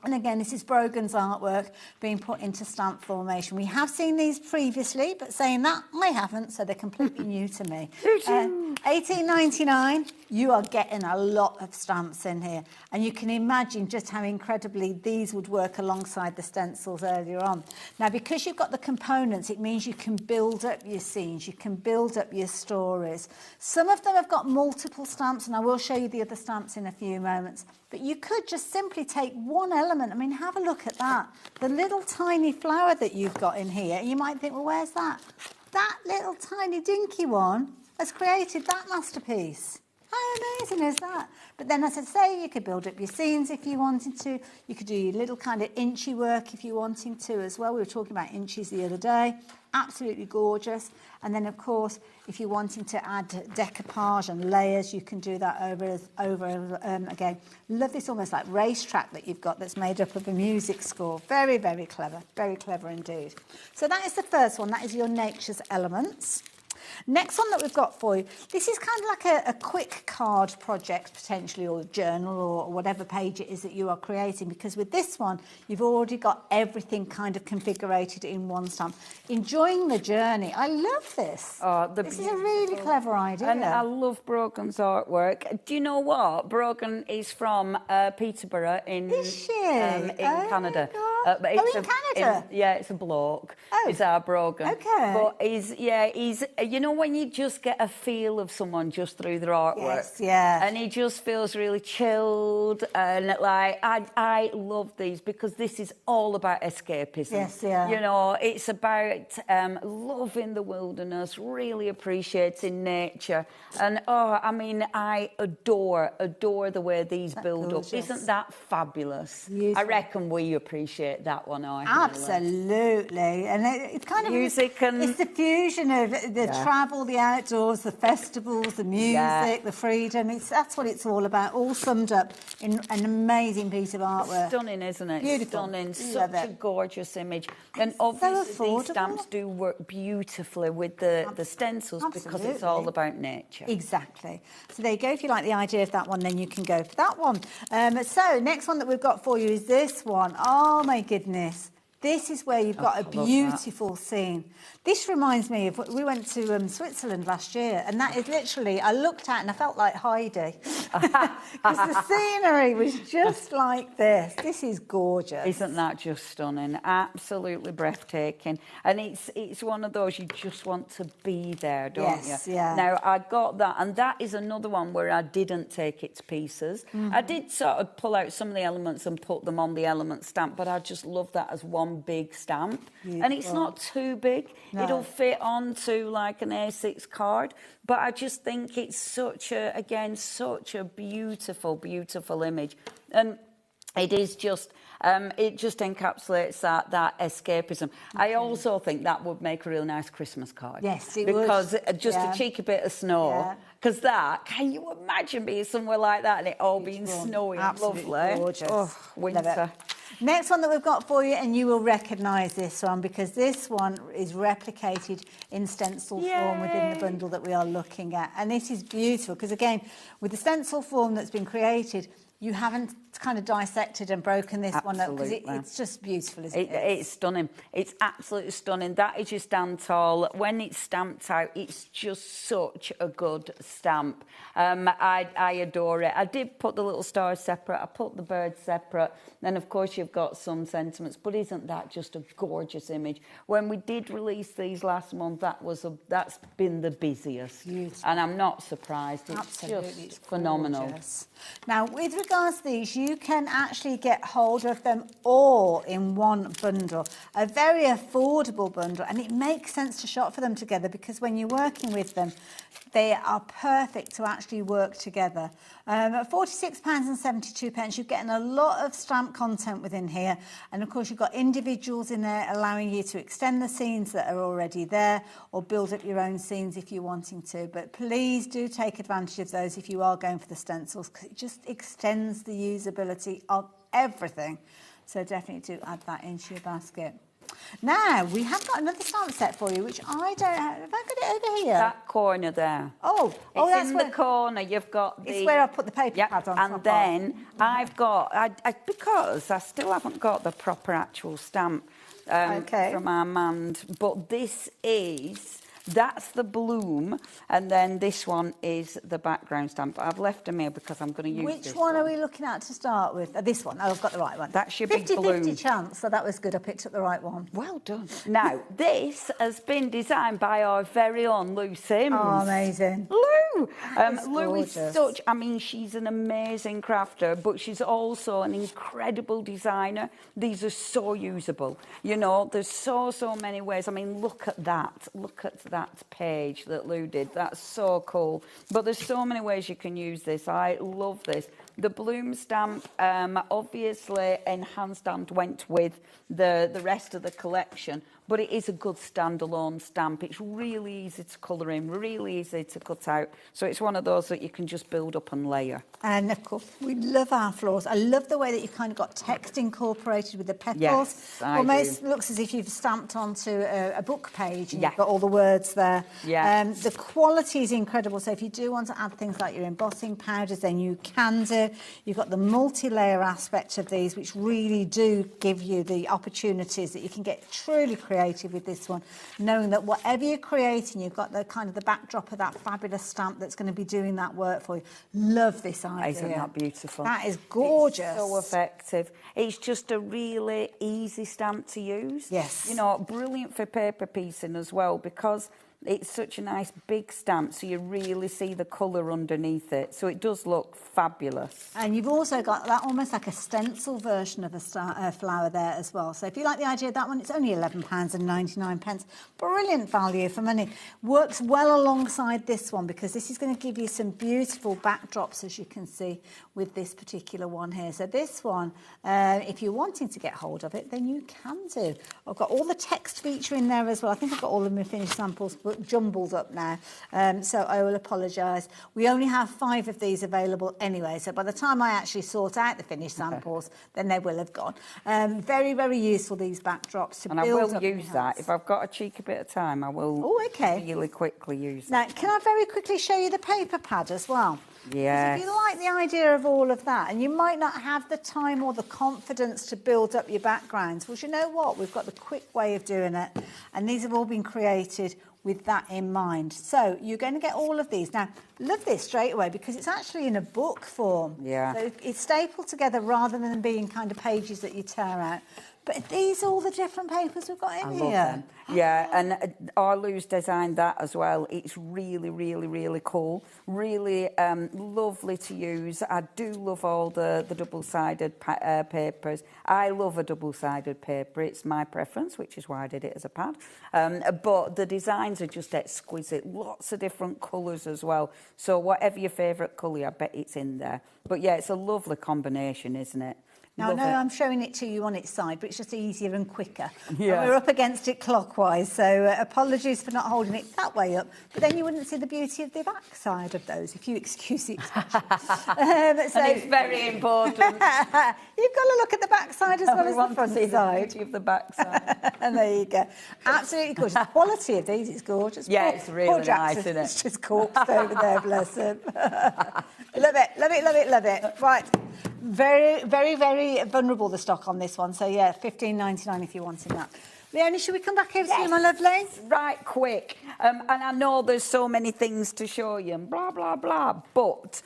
And again, this is Brogan's artwork being put into stamp formation. We have seen these previously, but saying that, I haven't, so they're completely new to me. $18.99, you are getting a lot of stamps in here. And you can imagine just how incredibly these would work alongside the stencils earlier on. Now, because you've got the components, it means you can build up your scenes, you can build up your stories. Some of them have got multiple stamps, and I will show you the other stamps in a few moments. But you could just simply take one element. I mean, have a look at that. The little tiny flower that you've got in here. You might think, well, where's that? That little tiny dinky one has created that masterpiece. How amazing is that? But then, as I say, you could build up your scenes if you wanted to. You could do your little kind of inchy work if you're wanting to as well. We were talking about inches the other day. Absolutely gorgeous. And then, of course, if you're wanting to add decoupage and layers, you can do that over again. Love this almost like racetrack that you've got that's made up of a music score. Very, very clever. Very clever indeed. So that is the first one. That is your Nature's Elements. Next one that we've got for you, this is kind of like a quick card project potentially, or journal, or whatever page it is that you are creating, because with this one you've already got everything kind of configured in one stamp. Enjoying the journey. I love this.
Oh,
this is a really clever idea.
And I love Brogan's artwork. Do you know what? Brogan is from Peterborough in Canada.
But it's in Canada?
It's a bloke. It's our Brogan.
Okay.
But he's you know when you just get a feel of someone just through their artwork?
Yes, yeah.
And he just feels really chilled, and like, I love these because this is all about escapism.
Yes, yeah.
You know, it's about loving the wilderness, really appreciating nature. And, I mean, I adore the way these build up. Isn't that fabulous?
Beautiful.
I reckon we appreciate that one,
Absolutely. And it's kind of...
Music and...
It's the fusion of the travel, the outdoors, the festivals, the music, the freedom. That's what it's all about, all summed up in an amazing piece of artwork.
Stunning, isn't it?
Beautiful.
Stunning. Such a gorgeous image. And obviously these stamps do work beautifully with the stencils because it's all about nature.
Exactly. So there you go. If you like the idea of that one, then you can go for that one. So next one that we've got for you is this one. Oh, my goodness. This is where you've got a beautiful scene. This reminds me of, we went to Switzerland last year, and that is literally, I looked at and I felt like Heidi. Because the scenery was just like this. This is gorgeous.
Isn't that just stunning? Absolutely breathtaking. And it's one of those you just want to be there, don't you?
Yes, yeah.
Now, I got that, and that is another one where I didn't take it to pieces. I did sort of pull out some of the elements and put them on the element stamp, but I just love that as one big stamp. And it's not too big.
No.
It'll fit onto like an A6 card, but I just think it's such a beautiful, beautiful image. And it is just, it just encapsulates that escapism. I also think that would make a real nice Christmas card.
Yes, it would.
Because just a cheeky bit of snow. Because can you imagine being somewhere like that and it all being snowy and lovely?
Gorgeous.
Oh, winter.
Next one that we've got for you, and you will recognise this one because this one is replicated in stencil form within the bundle that we are looking at. And this is beautiful because, again, with the stencil form that's been created, you haven't kind of dissected and broken this one up because it's just beautiful, isn't it?
It's stunning. It's absolutely stunning. That is your Stantol. When it's stamped out, it's just such a good stamp. I adore it. I did put the little stars separate. I put the birds separate. Then, of course, you've got some sentiments. But isn't that just a gorgeous image? When we did release these last month, that's been the busiest.
Beautiful.
And I'm not surprised. It's just phenomenal.
Gorgeous. Now, with regards to these, you can actually get hold of them all in one bundle. A very affordable bundle, and it makes sense to shop for them together because when you're working with them, they are perfect to actually work together. At £46.72, you're getting a lot of stamp content within here. And of course, you've got individuals in there allowing you to extend the scenes that are already there or build up your own scenes if you're wanting to. But please do take advantage of those if you are going for the stencils because it just extends the usability of everything. So definitely do add that into your basket. Now, we have got another stamp set for you, which I don't have. Have I got it over here?
That corner there.
It's
that's in the corner. You've got the...
It's where I put the paper pad on top
and then I've got... because I still haven't got the proper actual stamp from Armand, but this is... That's the bloom, and then this one is the background stamp. I've left them here because I'm going to use this
Which one are we looking at to start with? This one. Oh, I've got the right one.
That's your big bloom.
50-50 chance, so that was good. I picked up the right one.
Well done. Now, this has been designed by our very own Lou Sims.
Oh, amazing.
Lou! Woo! Lou is
gorgeous.
I mean, she's an amazing crafter, but she's also an incredible designer. These are so usable. You know, there's so many ways. I mean, look at that. Look at that page that Lou did. That's so cool. But there's so many ways you can use this. I love this. The bloom stamp, obviously enhanced stamp went with the rest of the collection, but it is a good standalone stamp. It's really easy to colour in, really easy to cut out. So it's one of those that you can just build up and layer.
And of course, we love our florals. I love the way that you've kind of got text incorporated with the petals.
Yes, I
Almost
do.
looks as if you've stamped onto a book page and
Yeah.
you've got all the words there.
Yeah.
The quality is incredible. So if you do want to add things like your embossing powders, then you can do. You've got the multi-layer aspect of these, which really do give you the opportunities that you can get truly creative with this one, knowing that whatever you're creating, you've got the kind of the backdrop of that fabulous stamp that's going to be doing that work for you. Love this idea.
Isn't that beautiful?
That is gorgeous.
It's so effective. It's just a really easy stamp to use.
Yes.
You know, brilliant for paper piecing as well, because it's such a nice big stamp, so you really see the colour underneath it. So it does look fabulous.
And you've also got that almost like a stencil version of a flower there as well. So if you like the idea of that one, it's only £11.99. Brilliant value for money. Works well alongside this one, because this is going to give you some beautiful backdrops, as you can see with this particular one here. So this one, if you're wanting to get hold of it, then you can do. I've got all the text feature in there as well. I think I've got all of my finished samples but jumbled up now, so I will apologise. We only have 5 of these available anyway, so by the time I actually sort out the finished samples, then they will have gone. Very, very useful, these backdrops to
And I
build
will
up
use that. If I've got a cheeky bit of time, I will really quickly use
Now, can I very quickly show you the paper pad as well?
Yes.
If you like the idea of all of that, and you might not have the time or the confidence to build up your backgrounds, well, you know what? We've got the quick way of doing it, and these have all been created with that in mind. So you're going to get all of these. Now, love this straight away, because it's actually in a book form.
Yeah.
So it's stapled together rather than being kind of pages that you tear out. But these are all the different papers we've got in here.
love them. Yeah, and Arlu's designed that as well. It's really, really, really cool. Really lovely to use. I do love all the double-sided papers. I love a double-sided paper. It's my preference, which is why I did it as a pad. But the designs are just exquisite. Lots of different colours as well. So whatever your favourite colour, I bet it's in there. But yeah, it's a lovely combination, isn't it?
Now,
Love
I know
it.
I'm showing it to you on its side, but it's just easier and quicker.
Yeah.
And we're up against it clockwise, so apologies for not holding it that way up, but then you wouldn't see the beauty of the back side of those, if you excuse the expression.
And it's very important.
You've got to look at the back side as well as the front
see
side.
the beauty of the back side.
And there you go. Absolutely gorgeous. The quality of these is gorgeous.
Yeah,
Poor-
it's really
poor
nice,
Jackson,
isn't it?
It's just corpsed over there, bless him. Love it, love it, love it, love it. Right. Very, very, very vulnerable, the stock on this one. So, yeah, $15.99 if you're wanting that. Leonie, should we come back over to you, my lovely?
Right, quick. And I know there's so many things to show you and blah, blah, blah. But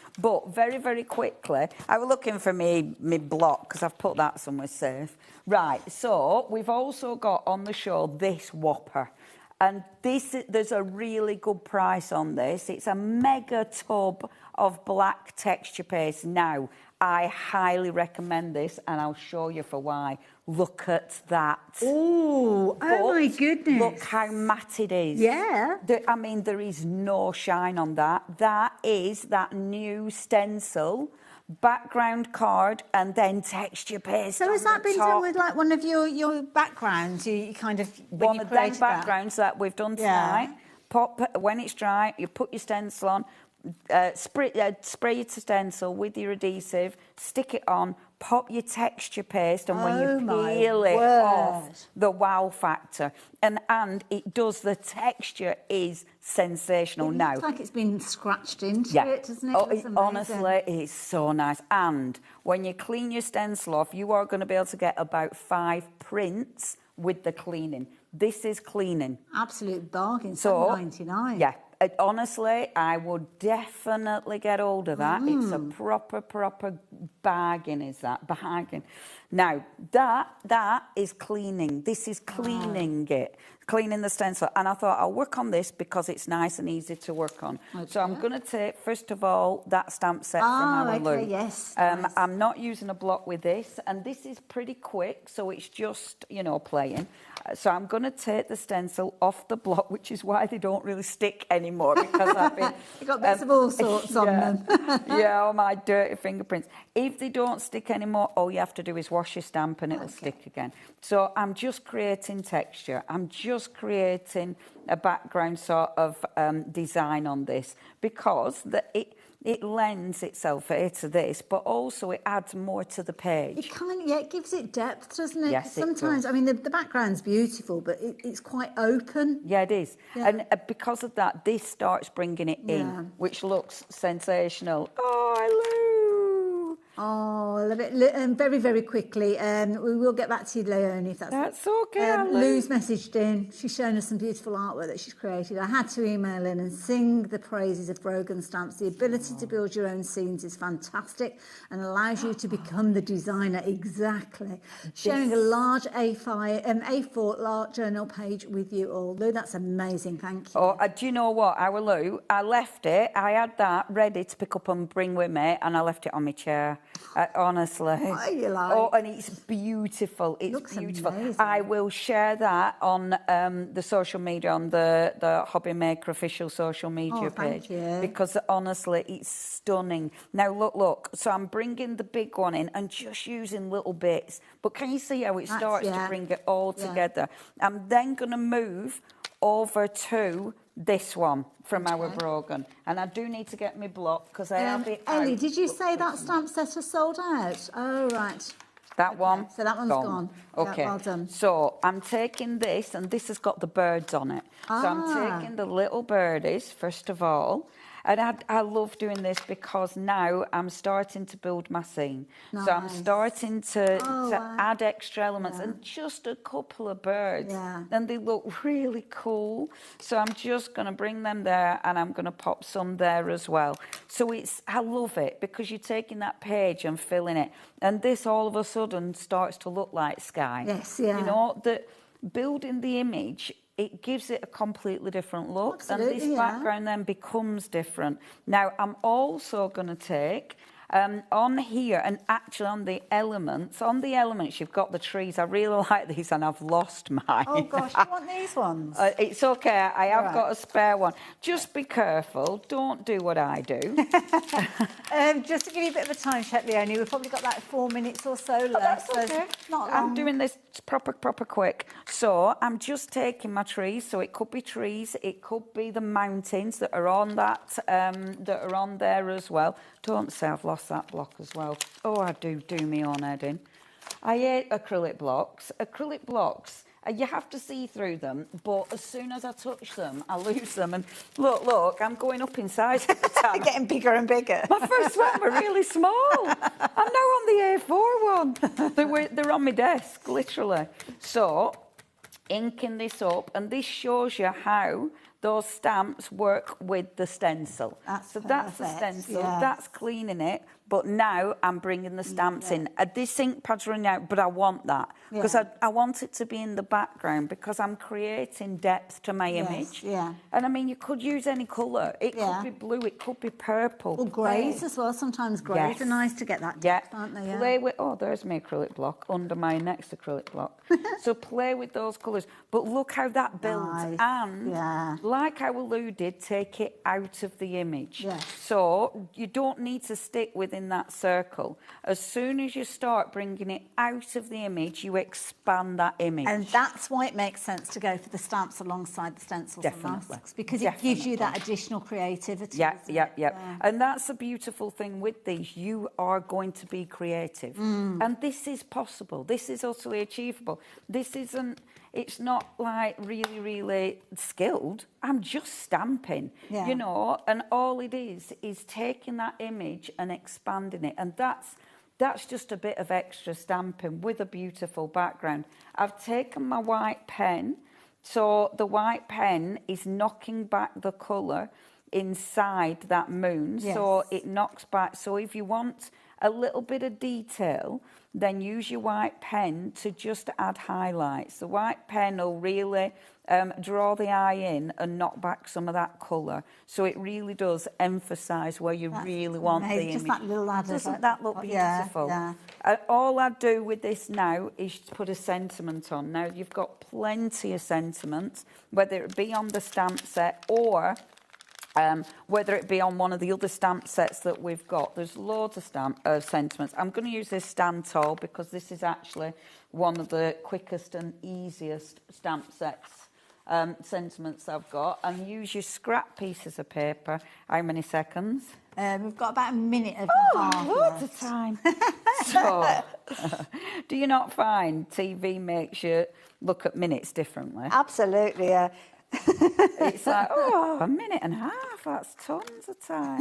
very, very quickly, I was looking for me block, because I've put that somewhere safe. Right, so we've also got on the show this Whopper. And there's a really good price on this. It's a mega tub of black texture paste. Now, I highly recommend this, and I'll show you for why. Look at that.
Ooh, oh my goodness.
Look how matte it is.
Yeah.
I mean, there is no shine on that. That is that new stencil, background card, and then texture paste.
So has that been done
top.
with like one of your backgrounds? You kind of
One of them backgrounds that we've done
Yeah.
tonight. When it's dry, you put your stencil on, spray your stencil with your adhesive, stick it on, pop your texture paste, and when you peel it off, the wow factor. And it does, the texture is sensational now.
It looks like it's been scratched into
Yeah.
it, doesn't it?
Oh,
That's amazing.
honestly, it's so nice. And when you clean your stencil off, you are going to be able to get about 5 prints with the cleaning. This is cleaning.
Absolute bargain,
So,
$7.99.
Yeah. Honestly, I would definitely get hold of that. It's a proper bargain, is that? Bargain. Now, that is cleaning. This is cleaning it. cleaning the stencil, and I thought I'll work on this because it's nice and easy to work on.
Okay.
So I'm going to take, first of all, that stamp set from our Lou.
Yes.
Nice. I'm not using a block with this, and this is pretty quick, so it's just, you know, playing. So I'm going to take the stencil off the block, which is why they don't really stick anymore, because I've been...
You've got bits of all sorts on them.
Yeah, all my dirty fingerprints. If they don't stick anymore, all you have to do is wash your stamp and it'll stick again. So I'm just creating texture. I'm just creating a background sort of design on this, because it lends itself to this, but also it adds more to the page.
It kind of, it gives it depth, doesn't it?
Yes, it
sometimes,
does.
I mean, the background's beautiful, but it's quite open.
Yeah, it is.
Yeah.
And because of that, this starts bringing it in, which looks sensational. Oh, Lou!
Oh, I love it. Very, very quickly, we will get back to you, Leonie, if
that's okay.
Lou's messaged in. She's shown us some beautiful artwork that she's created. I had to email in and sing the praises of Brogan stamps. The ability to build your own scenes is fantastic and allows you to become the designer. Exactly. Sharing a large A4 large journal page with you all. Lou, that's amazing. Thank you.
Oh, do you know what? Our Lou, I left it. I had that ready to pick up and bring with me, and I left it on my chair. Honestly.
What you like?
Oh, and it's beautiful. It's
Looks
beautiful.
amazing.
I will share that on the social media, on the HobbyMaker official social media page.
Thank you.
Because honestly, it's stunning. Now, look. So I'm bringing the big one in and just using little bits. But can you see how it starts to bring it all together? I'm then going to move over to this one from our Brogan. And I do need to get my block because I have it
Ellie,
out.
did you say that stamp set is sold out? Oh, right.
That one?
So that one's gone.
Okay.
Yeah, well done.
So I'm taking this, and this has got the birds on it. So I'm taking the little birdies, first of all. And I love doing this because now I'm starting to build my scene.
Nice.
So I'm starting to add extra elements and just a couple of birds.
Yeah.
And they look really cool. So I'm just going to bring them there, and I'm going to pop some there as well. So I love it because you're taking that page and filling it. And this all of a sudden starts to look like sky.
Yes, yeah.
You know, building the image, it gives it a completely different look.
Absolutely,
and this background then becomes different. Now, I'm also going to take on here, and actually on the elements, you've got the trees. I really like these, and I've lost mine.
Oh, gosh, you want these ones?
It's okay. I have got a spare one. Just be careful. Don't do what I do.
Just to give you a bit of a time check, Leonie, we've probably got like 4 minutes or so left.
That's okay.
So not long.
I'm doing this proper quick. So I'm just taking my trees. So it could be trees, it could be the mountains that are on that, that are on there as well. Don't say I've lost that block as well. Oh, I do me on head in. I hate acrylic blocks. Acrylic blocks, you have to see through them, but as soon as I touch them, I lose them. And look, I'm going up in size at the time.
Getting bigger and bigger.
My first one were really small. I'm now on the A4 one. They're on my desk, literally. So, inking this up, and this shows you how those stamps work with the stencil. That's the stencil, that's cleaning it, but now I'm bringing the stamps in. This ink pad's running out, but I want that because I want it to be in the background because I'm creating depth to my image.
Yeah.
And I mean, you could use any colour. It could be blue, it could be purple.
Well, greys as well. Sometimes greys are nice to get that depth, aren't they?
Play with, there's my acrylic block under my next acrylic block. So play with those colours. But look how that builds. And like how Lou did, take it out of the image. So you don't need to stick within that circle. As soon as you start bringing it out of the image, you expand that image.
And that's why it makes sense to go for the stamps alongside the stencils and masks, because it gives you that additional creativity.
Yeah. And that's the beautiful thing with these. You are going to be creative. And this is possible. This is utterly achievable. It's not like really skilled. I'm just stamping, you know, and all it is taking that image and expanding it. And that's just a bit of extra stamping with a beautiful background. I've taken my white pen, so the white pen is knocking back the colour inside that moon, so it knocks back. So if you want a little bit of detail, then use your white pen to just add highlights. The white pen will really draw the eye in and knock back some of that colour. So it really does emphasise where you really want the image.
Just that little add.
Doesn't that look beautiful?
Yeah.
All I do with this now is to put a sentiment on. Now, you've got plenty of sentiments, whether it be on the stamp set or whether it be on one of the other stamp sets that we've got. There's loads of sentiments. I'm going to use this stand tall because this is actually one of the quickest and easiest stamp sets. Sentiments I've got, and use your scrap pieces of paper. How many seconds?
We've got about a minute and a half.
Loads of time. So, do you not find TV makes you look at minutes differently?
Absolutely, yeah.
It's like, a minute and a half, that's tons of time.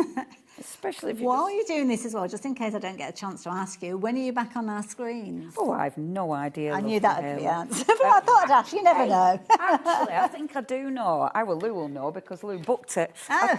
Especially if you
While you're doing this as well, just in case I don't get a chance to ask you, when are you back on our screens?
Oh, I have no idea.
I knew that would be the answer, but I thought I'd ask. You never know.
Actually, I think I do know. Lou will know because Lou booked it. I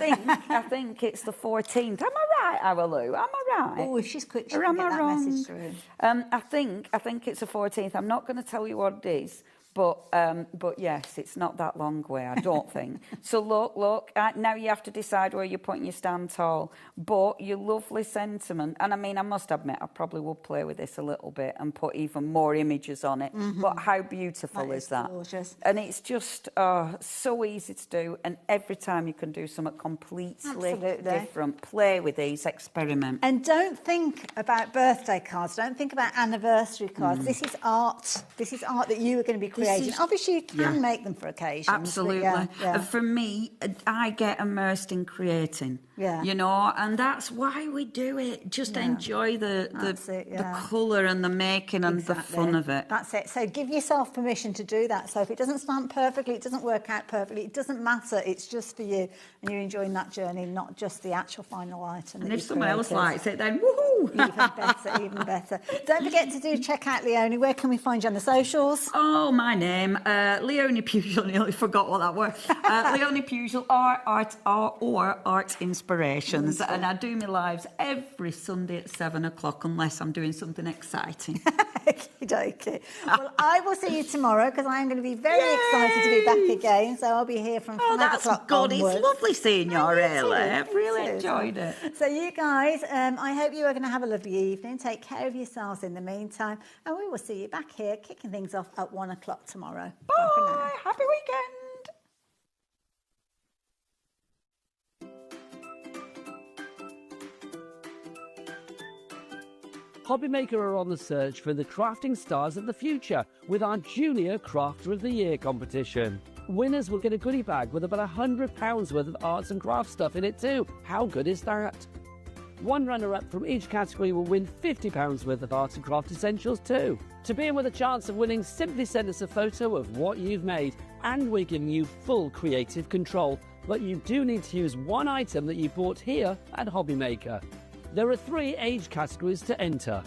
think it's the 14th. Am I right, Lou? Am I right?
Oh, if she's quick, she
or
can
am
get
I
that
wrong?
message through.
I think it's the 14th. I'm not going to tell you what it is. But yes, it's not that long away, I don't think. So look, now you have to decide where you're putting your stand tall. But your lovely sentiment, and I mean, I must admit, I probably will play with this a little bit and put even more images on it.
Mm-hmm.
But how beautiful is that?
Gorgeous.
And it's just so easy to do. And every time you can do something completely different. Play with these, experiment.
And don't think about birthday cards. Don't think about anniversary cards. This is art. This is art that you are going to be creating. Obviously, you can make them for occasions.
Absolutely.
Yeah.
For me, I get immersed in creating.
Yeah.
You know, and that's why we do it. Just enjoy the colour and the making and the fun of it.
That's it. So give yourself permission to do that. So if it doesn't stamp perfectly, it doesn't work out perfectly, it doesn't matter. It's just for you. And you're enjoying that journey, not just the actual final item.
And if someone else likes it, then woohoo!
Even better. Don't forget to check out Leonie. Where can we find you on the socials?
Oh, my name, Leonie Pugel. Nearly forgot what that was. Leonie Pugel, or Art Inspirations. And I do my lives every Sunday at 7 o'clock, unless I'm doing something exciting.
Okey-dokey. Well, I will see you tomorrow because I am going to be very excited to be back again. So I'll be here from 5 o'clock
good.
onwards.
It's lovely seeing you, really. I've really enjoyed it.
So you guys, I hope you are going to have a lovely evening. Take care of yourselves in the meantime. And we will see you back here kicking things off at 1 o'clock tomorrow.
Bye. Happy weekend.
HobbyMaker are on the search for the crafting stars of the future with our Junior Crafter of the Year competition. Winners will get a goodie bag with about £100 worth of arts and crafts stuff in it too. How good is that? One runner-up from each category will win £50 worth of arts and craft essentials too. To be in with a chance of winning, simply send us a photo of what you've made, and we're giving you full creative control. But you do need to use one item that you bought here at HobbyMaker. There are 3 age categories to enter: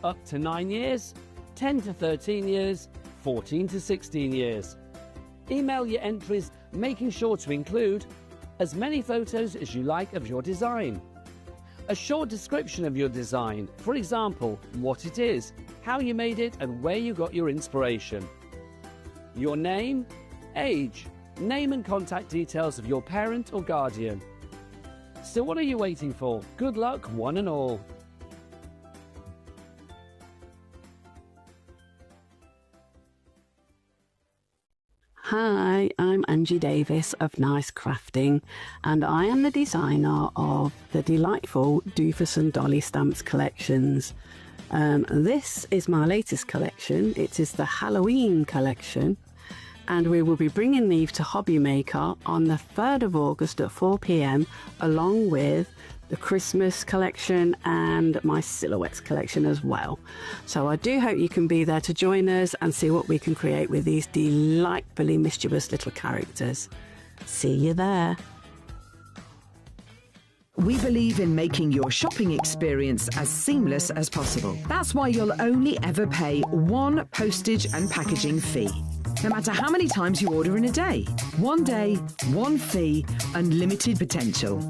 up to 9 years, 10 to 13 years, 14 to 16 years. Email your entries, making sure to include as many photos as you like of your design, a short description of your design, for example, what it is, how you made it and where you got your inspiration, your name, age, name and contact details of your parent or guardian. So what are you waiting for? Good luck, one and all.
Hi, I'm Angie Davis of Nice Crafting, and I am the designer of the delightful Doofus and Dolly Stamps collections. This is my latest collection. It is the Halloween collection, and we will be bringing these to HobbyMaker on the 3rd of August at 4 p.m, along with the Christmas collection and my silhouettes collection as well. So I do hope you can be there to join us and see what we can create with these delightfully mischievous little characters. See you there.
We believe in making your shopping experience as seamless as possible. That's why you'll only ever pay one postage and packaging fee, no matter how many times you order in a day. One day, one fee, unlimited potential.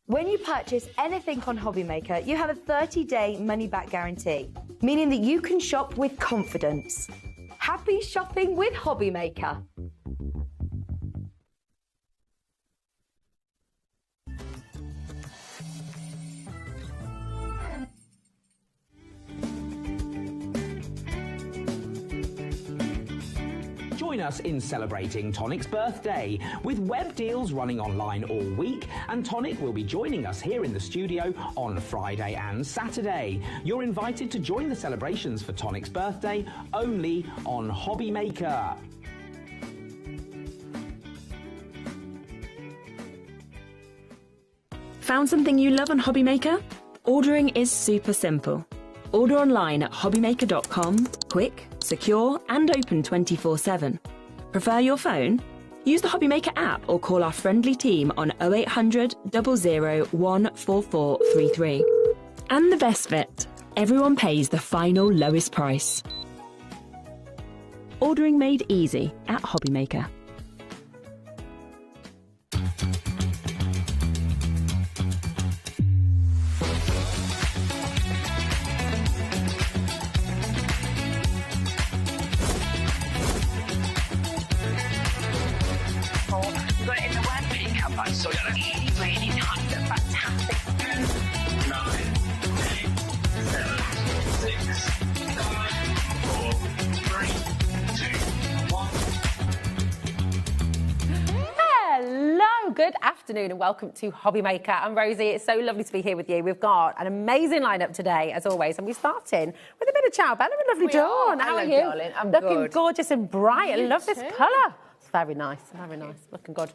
When you
purchase anything on HobbyMaker, you have a 30-day money-back guarantee, meaning that you can shop with confidence. Happy shopping with HobbyMaker.
Join us in celebrating Tonic's birthday with web deals running online all week, and Tonic will be joining us here in the studio on Friday and Saturday. You're invited to join the celebrations for Tonic's birthday only on HobbyMaker.
Found something you love on HobbyMaker? Ordering is super simple. Order online at hobbymaker.com, quick, secure and open 24/7. Prefer your phone? Use the HobbyMaker app or call our friendly team on 0800 00 14433. And the best bit, everyone pays the final lowest price. Ordering made easy at HobbyMaker.
We've got it in the web pickup, but so really nice and fantastic. 9, 8, 7, 6, 5, 4, 3, 2, 1.
Hello, good afternoon and welcome to HobbyMaker. I'm Rosie. It's so lovely to be here with you. We've got an amazing lineup today, as always, and we're starting with a bit of Ciao Bella and lovely Dawn. How are you?
Darling. I'm
looking
good.
gorgeous and bright. I love this
too.
colour. Very nice, looking good.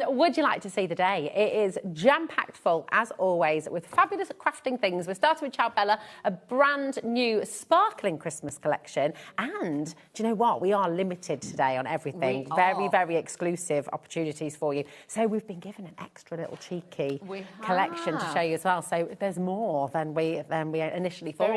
Would you like to see the day? It is jam-packed full, as always, with fabulous crafting things. We're starting with Ciao Bella, a brand new sparkling Christmas collection. And do you know what? We are limited today on everything.
We
Very,
are.
very exclusive opportunities for you. So we've been given an extra little cheeky collection to show you as well. So there's more than we initially thought.